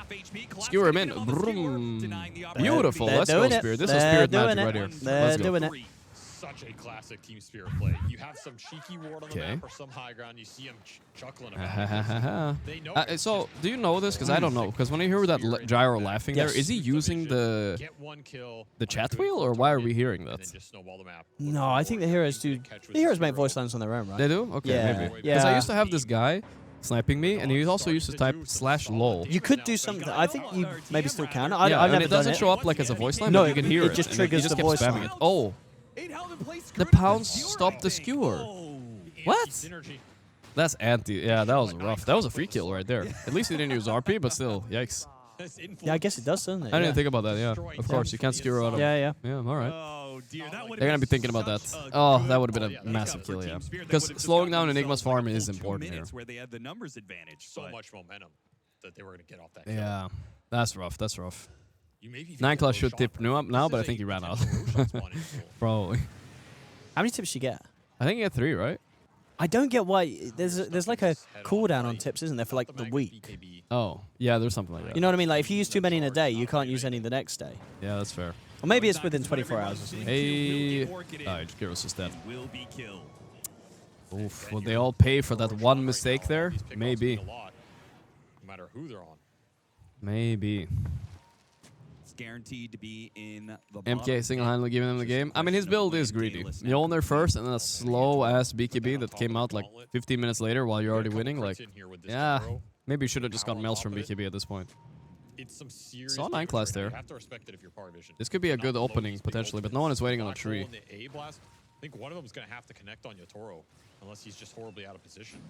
Skewer him in. Vroom. Beautiful. They're Let's go, doing it. Spirit. This is They're Spirit doing magic it. right here. They're Let's go. doing it. Such a classic Team Spirit play. You have some cheeky ward on the Okay. map or some high ground. You see him chuckling about it. They know So, do you know this? Because I don't know. Because when I hear that gyro laughing Yes. there, is he using the chat wheel, or why are we hearing that? No, I think the heroes do. The heroes make voice lines on their own, right? They do? Okay, Yeah. maybe. Yeah. Because I used to have this guy sniping me, and he also used to type /lol. You could do something. I think you maybe still can. Yeah, I've and never it doesn't done it. show up like as a voice line, No, but you can hear it. just and triggers he just the kept voice spamming line. it. Oh. The pounds stopped the skewer. What? That's anti. Yeah, that was rough. That was a free kill right there. At least he didn't use RP, but still, yikes. Yeah, I guess it does, doesn't it? I didn't think about that, yeah. Of course, you can't skewer out of. Yeah. Yeah, alright. Oh dear, that would They're gonna be thinking about that. Oh, that would have been a massive kill, yeah. Because slowing down Enigma's farm is important here. where they had the numbers advantage. So much momentum that they were going to get off that. Yeah, that's rough. That's rough. You maybe 9 should tip new up now, but I think he ran out. Probably. How many tips you get? I think he had 3, right? I don't get why there's like a cooldown on tips, isn't there, for like the week? Oh, yeah, there's something like that. You know what I mean? Like if you use too many in a day, you can't use any the next day. Yeah, that's fair. Or maybe it's within 24 hours or something. Hey, alright, Gyros is dead. Will be killed. Oof, will they all pay for that one mistake there? Maybe. No matter who they're on. Maybe. It's guaranteed to be in the MK single-handedly giving them the game. I mean, his build is greedy. Mjolnir first, and then a slow-ass BKB that came out like 15 minutes later while you're already winning. Like, yeah, maybe you should have just got Maelstrom BKB at this point. It's some serious. Saw 9 class there. You have to respect it if you're Paravision. This could be a good opening, potentially, but no one is waiting on a tree. The A blast, I think one of them is going to have to connect on Yotoro, unless he's just horribly out of position.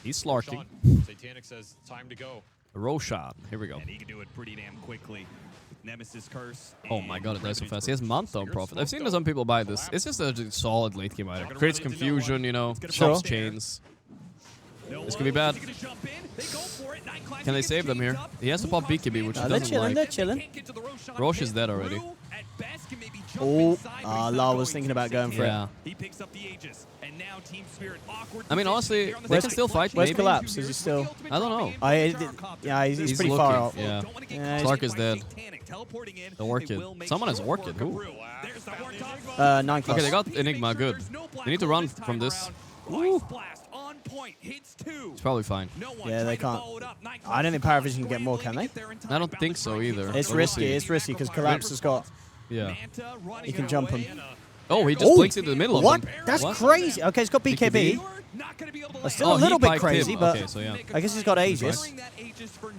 He's slarking. Satanic says, time to go. Roshan, here we go. And he can do it pretty damn quickly. Nemesis Curse. Oh my god, it dies so fast. He has Manta on Prophet. I've seen some people buy this. It's just a solid late game item. Creates confusion, you know, stops chains. This could be bad. Can they save them here? He has to pop BKB, which he They're doesn't chilling, like. they're chilling. Roche is dead already. Oh, La was thinking about going for Yeah. it. He picks up the Aegis, and now Team Spirit awkward. I mean, honestly, they can still fight. Where's Maybe. Collapse? Is he still? I don't know. Yeah, he's pretty looking, far out. Yeah. Yeah, Clark is dead. The Orchid. Someone has Orchid. Who? 9 class. Okay, they got Enigma. Good. They need to run from this. Ooh. It's probably fine. Yeah, they can't. I don't think Paravision can get more, can they? I don't think so either. It's But we'll risky. see. It's risky because Collapse has got. Yeah. He can jump him. Oh, he just blinks into the middle What? of them. That's What? crazy. Okay, he's got BKB. That's still a Oh, he little bit piked crazy, him. but Okay, so yeah. I guess he's got Aegis.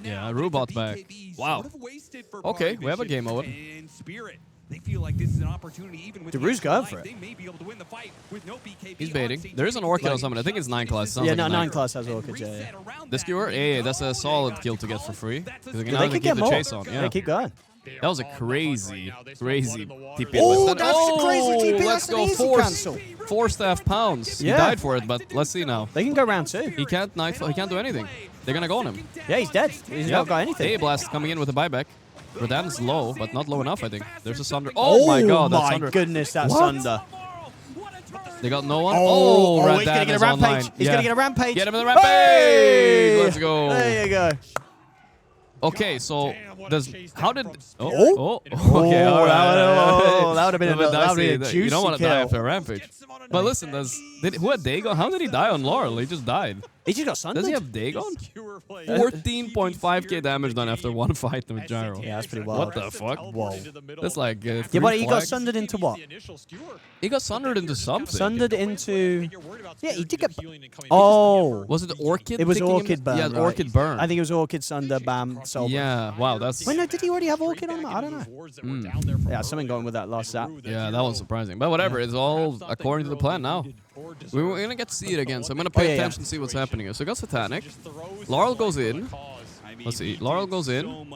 Yeah, Rubot back. Wow. Okay, we have a game mode. They feel like this is an opportunity even with DeRue's going for it. They may be able to win the fight with no BKB. He's baiting. There is an Orchid on someone. I think it's 9 class. Sounds Yeah, like no, a 9 class has Orchid, The Skewer? Yeah, that's a solid kill to get for free. Because now They they could keep get the more. chase on. Yeah. They keep going. That was a crazy, crazy TP. Oh, that's crazy TP. Let's That's go. an easy cancel. 4 pounds. Yeah. He died for it, but let's see now. They can go round 2. He can't nightfall. He can't do anything. They're gonna go on him. Yeah, he's dead. He's not got anything. A blast coming in with a buyback. Radan's low, but not low enough, I think. There's a Sunder. Oh my god, that's Sunder. Goodness, that's What? Sunder. They got no one. Oh, Radan he's gonna get a is rampage. online. He's gonna get a rampage. Get him in the rampage. Hey! Let's go. There you go. Okay, so does how did Oh. okay, all right. that would have been a juicy You don't want to die kill. after a rampage. But listen, who had Dagon? How did he die on Laurel? He just died. He just got sundered. Does he have Dagon? 14.5k damage done after one fight with Gyro. Yeah, that's pretty wild. What the fuck? Whoa. That's like Yeah, but he got flags. sundered into what? He got sundered into something. Sundered into... Yeah, he did get... Oh. Was it Orchid? It was taking him? Orchid Burn, Yeah, right. Orchid Burn. I think it was Orchid, Sunder, Bam, Soul. Yeah, wow, that's... Wait, no, did he already have Orchid on him? I don't know. Yeah, something going with that last zap. Yeah, that was surprising. But whatever, it's all according to the plan now. We're gonna get to see it again, so I'm gonna pay attention to see what's happening here. So we got Satanic. Laurel goes in. Let's see. Laurel goes in.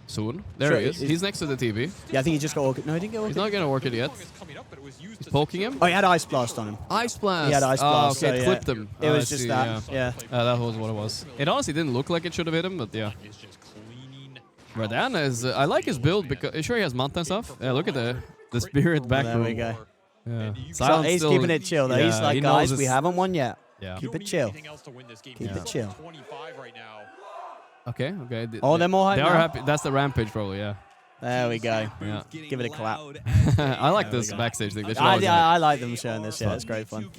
Soon. There he is. He's next to the TV. Yeah, I think he just got Orchid. No, he didn't get Orchid. He's not gonna Orchid yet. He's poking him. Oh, he had Ice Blast on him. Ice Blast. He had Ice Blast. Okay, so, it yeah. clipped him. It I was just see, that. Yeah. That was what it was. It honestly didn't look like it should have hit him, but yeah. Radan is... I like his build because... Sure he has mountain stuff? Yeah, look at the spirit back There room. we go. Yeah. So he's keeping it chill, though. He's like, he knows guys, his- we haven't won yet. Yeah. Keep it chill. Keep it chill. Okay. Oh, they're more hype They are now? happy. That's the rampage, probably. Yeah. There we go. Yeah. Give it a clap. I like this backstage thing. They should I, always have I like them showing this. Yeah, it's great fun.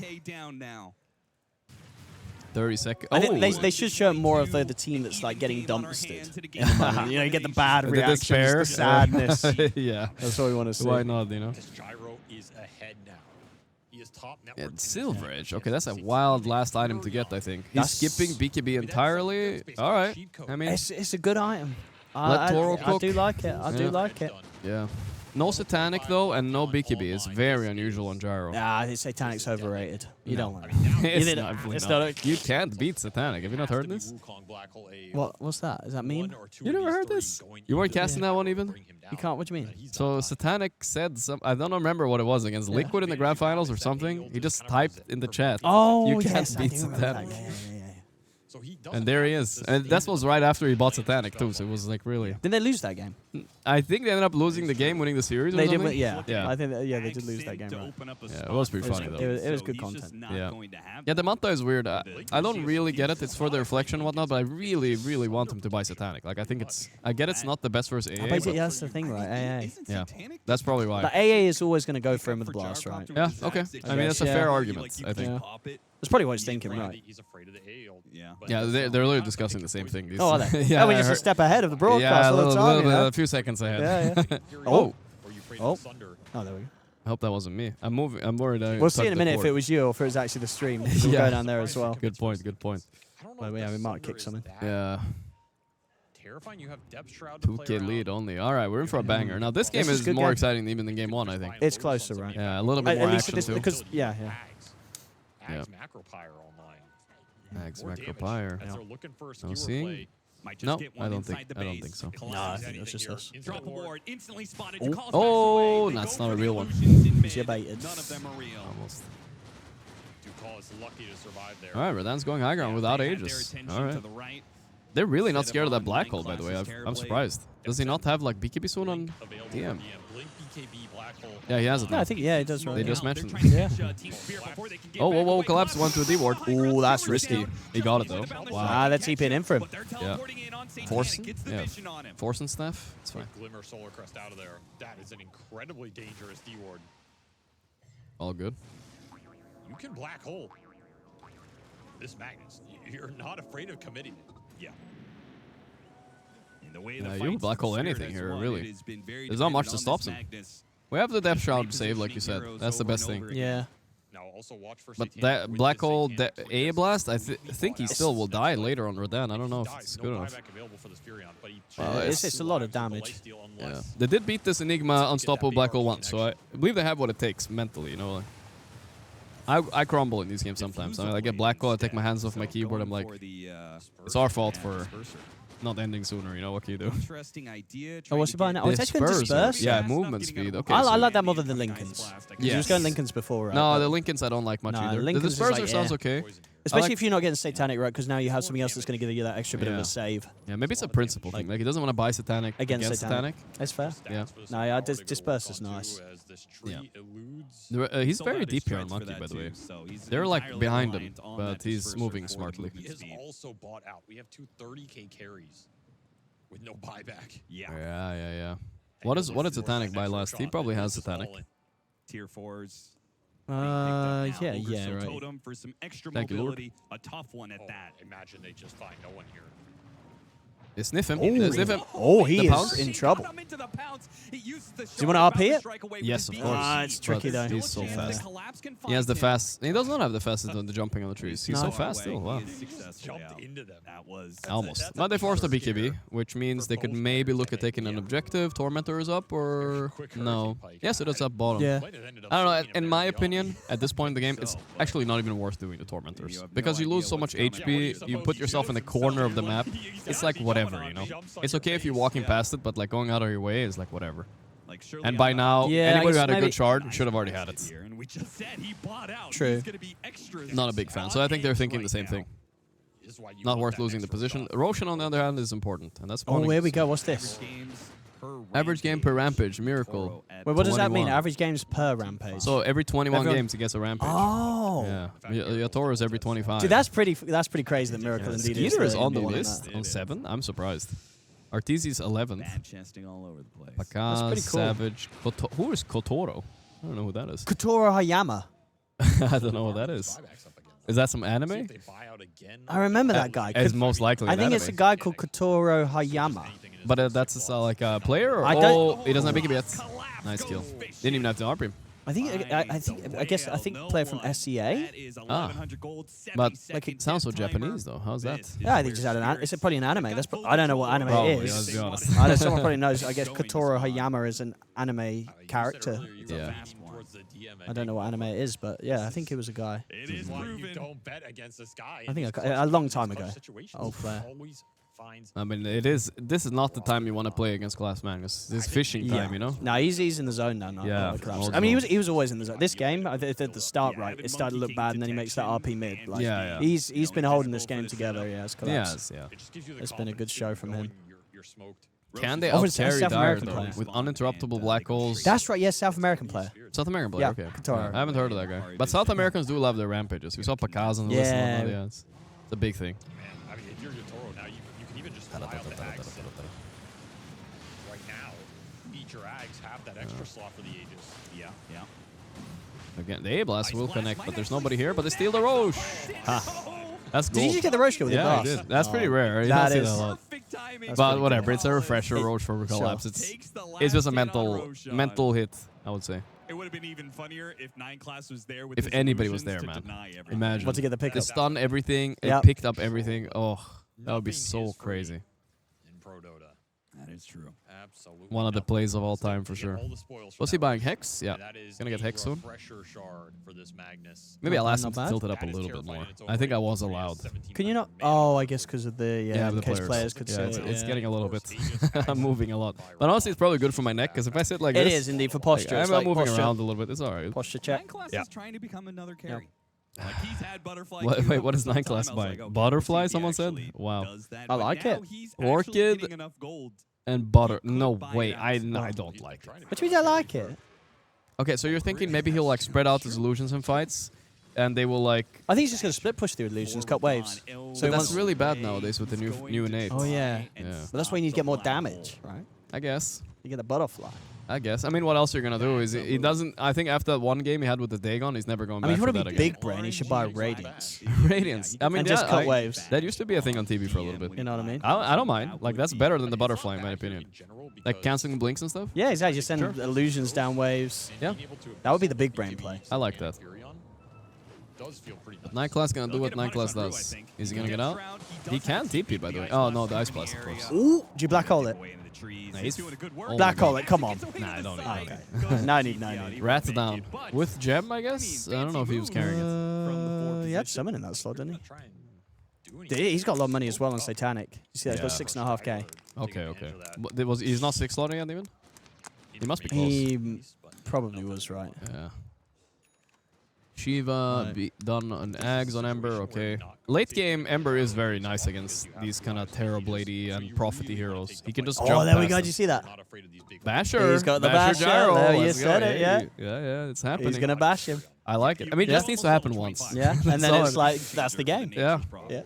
30 seconds. I think they should show more of the team that's like getting dumpstered. In the moment. You know, you get the bad The reactions, despair. the sadness. Yeah. That's what we want to see. Why not, you know? Gyro is ahead now. He is top network. Yeah, Silver Edge. Okay, that's a wild last item to get, I think. He's That's- skipping BKB entirely. All right. I mean, It's a good item. let Toro I cook. do like it. I do Yeah. like it. Yeah. No Satanic, though, and no BKB. It's very unusual on Gyro. Yeah, I think Satanic's overrated. You don't want it. It's You not, it's not. not You can't beat Satanic. Have you not heard this? What's that? Is that meme? You never heard this? You weren't casting that one even? You can't. What do you mean? So Satanic said some. I don't remember what it was against Liquid in the grand finals or something. He just typed in the chat. Oh, you can't yes, I beat do remember that. Satanic. Yeah. And there he is. And that was right after he bought Satanic too. So it was like really. Did they lose that game? I think they ended up losing the game, winning the series. Or They did. something. Yeah. Yeah. I think. They did lose that game. Right. Yeah, it was pretty funny though. It was good content. Yeah. Yeah, the Manta is weird. I don't really get it. It's for the reflection and whatnot, but I really, really want him to buy Satanic. Like I think it's. I get it's not the best versus AA. But but- yeah, that's the thing, right? AA. Yeah, that's probably why. Like AA is always going to go for him with the blast, right? Yeah, okay. I mean, that's a fair argument, I think. Yeah. That's probably what he's thinking, right? He's afraid of the A. Yeah, they're literally discussing the same thing. Oh, are they? Yeah, Oh, we're I just a heard- step ahead of the broadcast Yeah, all the time, you know? a few seconds ahead. Yeah. Oh. Oh, there we go. I hope that wasn't me. I'm moving. I'm worried. I We'll see tugged in a the minute if cord. it was you or if it was actually the stream. We'll go down there as well. Good point. Good point. But yeah, we might kick something. Yeah. Terrifying. You have depth shroud to play 2K around. lead only. All right, we're in for a banger. Now this game This is is good more game. exciting even than game one, I think. It's closer, right? Yeah, a little bit more At least action this, too. because yeah. Ags Macropyre online. Max Macropyre. As they're looking for a No, skewer see? play. No, I don't think so. No, I think it's just us. Drop aboard, instantly spotted. Oh. Calls Oh, back that's not a real one. You're baited. None of them are real. Almost. Ducall is lucky to survive there. All right, Radan's going high ground without Aegis. All right. They're really not scared of that black hole, by the way. I'm surprised. Does he not have like BKB soon on DM? Blink BKB black hole. Yeah, he has it. No, now. I think he does. Right. They just mentioned it. Yeah. Oh, whoa, collapse. 1 to a D ward. Ooh, that's risky. He got it though. Ah, that's TPing in for him. Yeah. Forcing? Yeah. Forcing staff? It's fine. Glimmer Solar Crest out of there. That is an incredibly dangerous D ward. All good. You can black hole this Magnus. You're not afraid of committing it. Yeah. Yeah, you can black hole anything here, really. There's not much to stop him. We have the depth shroud save, like you said. That's the best thing. Yeah. Now also watch for But Satanic that with black the hole Satanic A blast, I think he still will die later on Radan. I don't know if dies. it's No good enough. buyback available for this Furion, but he It's a lot of damage. Yeah. They did beat this Enigma Unstoppable Black Hole once, so I believe they have what it takes mentally, you know. Like, I crumble in these games sometimes. I get Black Hole, I take my hands off my keyboard, I'm like, it's our fault for not ending sooner. You know, what can you do? Interesting idea. Oh, what's he buying now? Oh, it's actually going to disperse. Yeah, movement speed. Okay. I like that more than the Lincolns. Yeah. You was going Lincolns before, right? No, the Lincolns I don't like much either. The Lincolns is disperser like, sounds okay. Especially if you're not getting Satanic, right? Because now you have something else that's going to give you that extra bit of a save. Yeah, maybe it's a principle thing. Like, he doesn't want to buy Satanic against Satanic. That's fair. Yeah. No, yeah, Disperse is nice. Yeah. He's very deep here on Monkey, by the way. They're like behind him, but he's moving smartly. He has also bought out. We have 2 30k carries with no buyback. Yeah. What did Satanic buy last? He probably has Satanic. Tier 4s. Yeah, right. Totem for some extra Thank you, Lord. mobility, a tough one at that. Imagine they just find no one here. They sniff him. Oh, They sniff him. Oh, he The is pounce. in trouble. Do you want to RP it? Yes, of course. It's tricky though. He's so fast. He has the fast. He does not have the fastest on the jumping on the trees. He's so fast still. Wow. Jumped into them. That was Almost. But they forced a BKB, which means they could maybe look at taking an objective. Tormentor is up or no? Yes, it is up bottom. Yeah. I don't know. In my opinion, at this point in the game, it's actually not even worth doing the Tormentors because you lose so much HP. You put yourself in the corner of the map. It's like whatever, you know. It's okay if you're walking past it, but like going out of your way is like whatever. And by now, anybody who had a good shard should have already had it. True. Not a big fan. So I think they're thinking the same thing. Not worth losing the position. Roshan, on the other hand, is important, and that's. Oh, here we go. What's this? Average game per rampage, miracle. Wait, what does that mean? Average games per rampage. So every 21 games he gets a rampage. Oh. Yeah. Yatoro is every 25. Dude, that's pretty crazy that Miracle indeed is. Skeeter is on the one list on 7. I'm surprised. Arteezy's 11th. Chesting all over the place. Pakaz, pretty cool. Savage. Who is Kotoro? I don't know who that is. Kotoro Hayama. I don't know what that is. Is that some anime? I remember that guy. It's most likely I think an it's a anime. guy called Kotoro Hayama. But that's like a player? Or? I don't- Oh, he doesn't have big yet. Nice kill. Didn't even have to RP him. I think player from SEA. But like it sounds so Japanese though. How's that? Yeah, I think just had it's probably an anime. I don't know what anime Probably, it is. let's be honest. I know someone probably knows. I guess Kotoro Hayama is an anime character. Yeah. I don't know what anime it is, but yeah, I think it was a guy. It is proven. You don't bet against this guy. I think a long time ago. Old player. I mean, this is not the time you want to play against Glass Man. This is fishing time, you know? No, he's in the zone now. Yeah, I mean, he was always in the zone. This game, at the start, right, it started to look bad, and then he makes that RP mid. Like, Yeah. He's been holding this game together. Yeah, it's collapsed. Yes, yeah. It's been a good show from him. Can they Oh, it's a out-carry South Dire, American though, player. with uninterruptible black holes? That's right. Yes, South American player. South American player, Yeah, okay. Kotaro. I haven't heard of that guy. But South Americans do love their rampages. We saw Pakaz on the list. And whatnot. Yeah, it's a big thing. I mean, if you're Yatoro now, you can even just fly out the Ags. Right now, beat your Ags, have that extra slot for the Aegis. Yeah. Again, the A-Blast will connect, but there's nobody here. But they steal the Roche. Ha. That's Did cool. you just get the Roche kill with your Yeah, I blast? did. That's pretty rare. You That don't see is- that a lot. That's But pretty whatever, cool. it's a refresher Roche for collapse. It's just a mental hit, I would say. It would have been even funnier if 9 class was there with If his anybody was illusions there, to man. deny everything. Imagine. What to get the pickup? It stun everything. It Yep. picked up everything. Oh, that would be so crazy. In Pro Dota. That is true. Absolutely. One of the plays of all time for sure. What's he buying? Hex? Yeah. That is Gonna get Hex soon. refresher shard for this Magnus. Maybe I'll ask him Not to bad. tilt it up a little bit more. I think I was allowed. Can you not? Oh, I guess because of the The in case players could see it's, it. it's yeah. getting a little bit. I'm moving a lot. But honestly, it's probably good for my neck because if I sit like It this, is indeed for posture. Like, It's I'm like moving posture. around a little bit. It's all right. Posture check. 9 class Yeah. is trying to become another carry. Like he's had butterfly. What, queued wait, up what for is some 9 time. class I was buying? like, okay, Butterfly, let's see if he someone said? actually Wow. does that. I But like now it. he's Orchid actually getting enough gold. And butter. No buy way. it I out. don't like it. What do you mean I like it? Okay, so you're thinking maybe he'll like spread out his illusions in fights, and they will like. I think he's just going to split push through illusions, cut waves. So he that's wants- really bad nowadays with the new innate. Oh yeah. Yeah. But that's why you need to get more damage, right? I guess. You get a butterfly. I guess. I mean, what else you're gonna do is he doesn't. I think after that one game he had with the Dagon, he's never going I back mean, if you for want to that be again. big brain, you should buy Radiance. Radiance. I mean, And yeah, just cut waves. That used to be a thing on TV for a little bit. You know what I mean? I don't mind. Like that's better than the butterfly in my opinion. Like canceling blinks and stuff. Yeah, exactly. Just send illusions down waves. Yeah. That would be the big brain play. I like that. Does feel pretty nice. 9 class gonna do what 9 class does. Is he gonna get out? He can TP by the way. Oh no, the ice blast of course. Ooh, do you black hole it? Nah, he's Black hole it, come on. Nah, I don't need. Okay. no need. Rats down with gem, I guess. I don't know if he was carrying it. He had summon in that slot, didn't he? He's got a lot of money as well on Satanic. You see that? He's got 6.5K. Okay. He's not 6 slotting yet even? He must be close. He probably was right. Yeah. Shiva done on Ags on Ember, okay. Late game, Ember is very nice against these kind of Terrorblady and Profity heroes. He can just jump Oh, there we past go. them. Did you see that? Basher. He's got the Basher. gyro. There you Let's said go. it, yeah. Yeah, it's happening. He's going to bash him. I like it. I mean, it just needs to happen once. Yeah, and That's then all it's like, that's the game. Yeah. Yeah.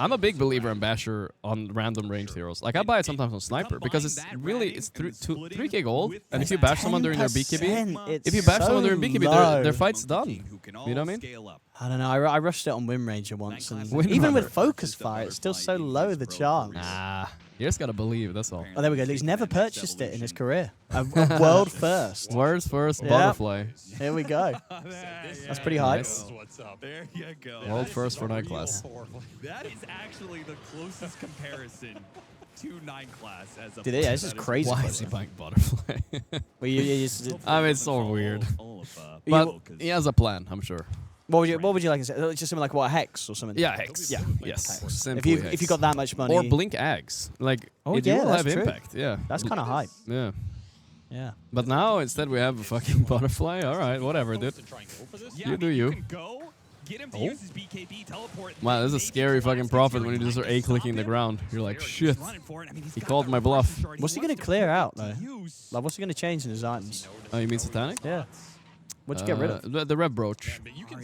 I'm a big believer in Basher on random ranged heroes. Like, I buy it sometimes on Sniper because it's really, it's 3k gold. And if you bash someone during their BKB, if you bash someone during BKB, their fight's done. You know what I mean? I don't know. I rushed it on Wind Ranger once. And even with Focus Fire, it's still so low, the chance. Nah. You just gotta believe, that's all. Oh, there we go. He's never purchased it in his career. A world first. World's first butterfly. Here we go. That's pretty high. Nice. What's up? There you go. World first for 9 class. That is actually the closest comparison to 9 class as a. Dude, yeah, this is crazy. Why is he buying butterfly? Well, I mean, it's so weird. But he has a plan, I'm sure. What would you like to say? Just something like what, Hex or something? Yeah, Hex. Yeah. Yes. Okay. Simply If you got that much money. Or Blink Ags. Like, it will that's have true. impact. Yeah. That's kind of hype. Yeah. Yeah. But now, instead, we have a fucking butterfly. All right, whatever, dude. You do you. Oh. Wow, this is a scary fucking Prophet when you just start A-clicking the ground. You're like, shit. He called my bluff. What's he going to clear out, though? Like, what's he going to change in his items? Oh, you mean Satanic? Yeah. What'd you get rid of? The Rev Brooch.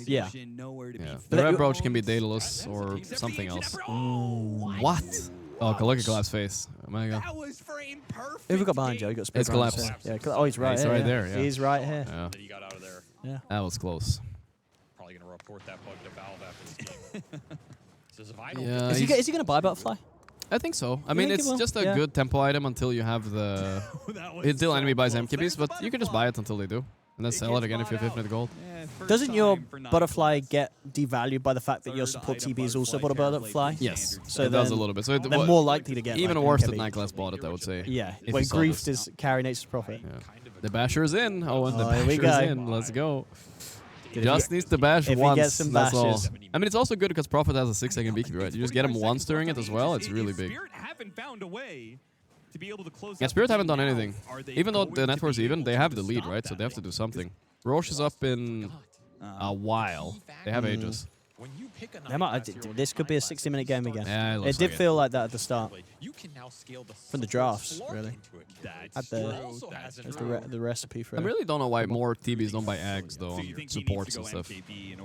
Yeah. The Rev Brooch can be Daedalus or something else. What? Oh, look at Collapse face. Oh my god. Who we got behind you? You got Sprit. It's Collapse. Yeah. Oh, he's right He's here. right yeah. there, yeah. He's right here. Yeah. That he got out of there. Yeah. That was close. Probably gonna report that bug to Valve after this game. Says if I don't Yeah, Is he going to buy Butterfly? I think so. I mean, think it's he will? just a Yeah. good tempo item until you have the... until enemy buys MKBs, but you can just buy it until they do. And then sell it again if you have infinite gold. Doesn't your Butterfly get devalued by the fact that your support TB is also bought a Butterfly? Yes, So it does a little bit. So they're more likely to get even like, worse MKB. that 9 class bought it, I would say. Yeah, if when you saw Griefed this. is carrying Nature's Profit. Yeah. The Basher's in. Oh, and the Here we Basher's go. in. Let's go. Dude, Just needs to bash if he once. gets some That's all. bashes. I mean, it's also good because Prophet has a 6-second BKB, right? You just get him once during it as well. It's really big. haven't found a way to be able to close. Yeah, Spirit haven't done anything. Even though the network's even, they have the lead, right? So they have to do something. Roche is up in a while. They have ages. This could be a 60-minute game again. Yeah, it looks it did like feel like that at the start. You can now scale the From the drafts, really. That's The recipe for I it. really don't know why more TBs don't buy Ags, though, on supports and stuff.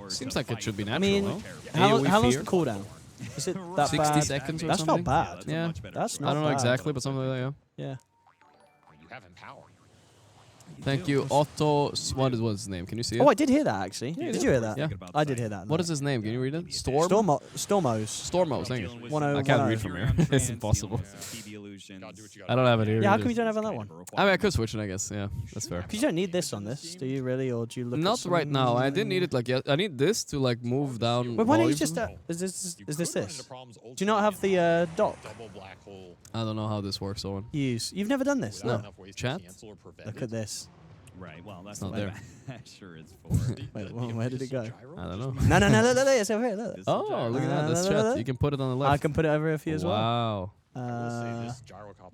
Seems like it should be natural, I mean, no? how AoE long's fear? the cooldown? Is it that 60 bad? seconds or That's something? not bad. Yeah. That's not I don't know bad. exactly, but something like that, yeah. Yeah. You have empower. Thank you, Otto. What is his name? Can you see it? Oh, I did hear that, actually. Yeah, Did you hear that? Yeah. I did hear that. What is his name? Can you read it? Storm? Stormos. Stormos, thank you. 1010. I can't read from here. It's impossible. I don't have it here. Yeah, how either. come you don't have it on that one? I mean, I could switch it, I guess. Yeah, that's fair. Because you don't need this on this, do you really? Or do you look at Not right now. I didn't need it like yet. I need this to like move down. Wait, why don't you volume. just... is this? Do you not have the dock? I don't know how this works, Owen. You've never done this? No. Chat? Look at this. Right. Well, that's not what there. I'm sure it's for. Wait, where did it go? I don't know. No, look, it's over here, look. Oh, look at that. That's chat. You can put it on the left. I can put it over here for you as well. Wow. I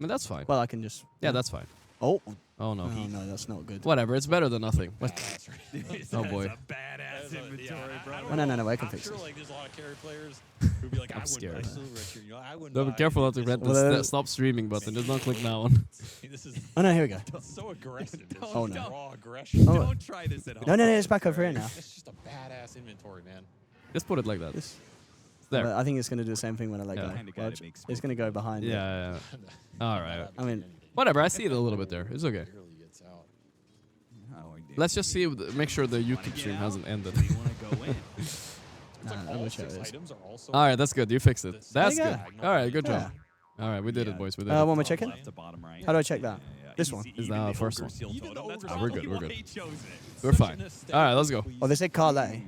mean, that's fine. Well, I can just... Yeah, that's fine. Oh. Oh, no. Oh, no, that's not good. Whatever. It's better than nothing. Oh, boy. Badass inventory, bro. Oh, no, I can fix I'm this. sure like there's a lot of carry players who'd be like, I I'm wouldn't scared. buy Silver Richard, you know, I wouldn't No, be buy careful not to this hit one. the stop streaming button. Just don't click that one. This is Oh, no, here we go. so aggressive. This Oh, is no. raw aggression. Oh. Don't try this at home. No, it's back over here now. It's just a badass inventory, man. Just put it like that. There. But I think it's going to do the same thing when I let Yeah. go. Kinda got a Watch. big It's going to go behind it. Yeah. All right. I mean... Whatever. I see it a little bit there. It's okay. Barely gets out. Let's just see. Make sure the YouTube stream hasn't ended. I wish it is. Items are also All right, that's good. You fixed it. That's There good. you All right, good job. All right, we did it, boys. We did it. What am I checking? To bottom right. How do I check that? This one. Is now the first one. Oh, we're good. We're good. We're fine. All right, let's go. Oh, they said Carlet.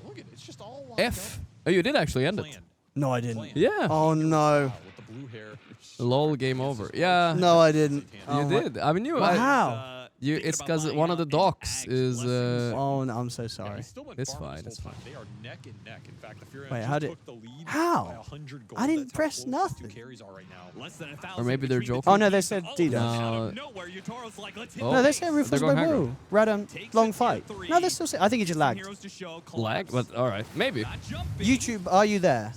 Look at it. It's just all lined F. Oh, you did actually end it. No, I didn't. Yeah. Oh, no. with the blue hair. Lol, game over. Yeah. No, I didn't. You did. I mean, you. Wow. It's because one of the docks is. Oh, no, I'm so sorry. It's fine. It's fine. They are neck and neck. In fact, the Fury Wait, just how did? took the lead by How? 100 gold. I didn't That's how press close the nothing. two carries are right now. Less than Or maybe they're joking. Oh no, they said DDoS. No. No, they said They're Ruthless going by aggro. Woo. Radom, long fight. No, they still say. I think he just lagged. Lag, but all right, maybe. YouTube, are you there?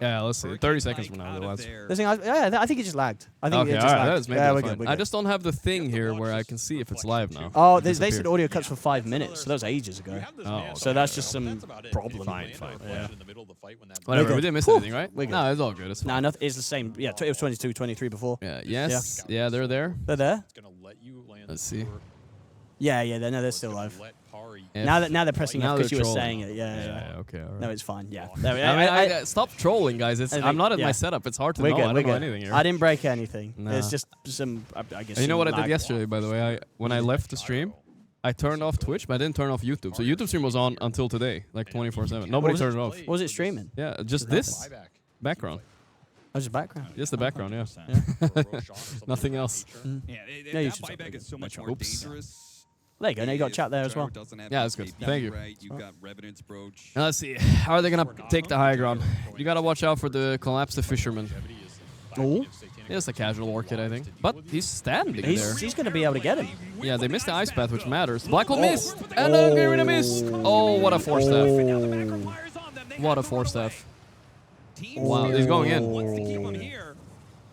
Yeah, let's see. 30 seconds from now, otherwise. The thing, yeah, I think he just lagged. I think Okay, it just alright, lagged. that's maybe Yeah, that's we're fine. good. We're I good. just don't have the thing here where I can see if it's live now. Oh, It they said disappeared. audio cuts for 5 minutes, so that was ages ago. Oh, so that's just some problem. Fine. Yeah. Whatever, We're we good. didn't miss Whew. anything, right? We're good. No, it's all good. It's fine. Nah, it's the same. Yeah, it was 22, 23 before. Yeah, yes. Yeah, they're there. They're there? Let's see. Yeah, they're still live. F. Now they're pressing Now F because they're you were trolling. saying it. Yeah. Okay, all right. No, it's fine. Yeah. I mean, stop trolling, guys. I'm not at yeah. my setup. It's hard to We're know. good, I we're don't know good. anything here. I didn't break anything. Nah. It's just some, I guess. You know some what I did lag. yesterday, by the way? When I left the stream, I turned off Twitch, but I didn't turn off YouTube. So YouTube stream was on until today, like 24/7. Nobody turned it off. What was it streaming? Yeah, just this background. Oh, just background. Just the background, yeah. Nothing else. Yeah, Yeah, you that should buyback is so much more Oops. dangerous. There you go. Now you got chat there as well. Yeah, that's good. Thank you. Right, you got Revenant's Brooch. Now let's see. How are they gonna take the high ground? You gotta watch out for the collapse the fisherman. Oh. Just a casual orchid, I think. But he's standing there. He's going to be able to get him. Yeah, they missed the ice path, which matters. Black hole missed! And Arena missed! Oh, what a force staff. What a force staff. Wow, he's going in.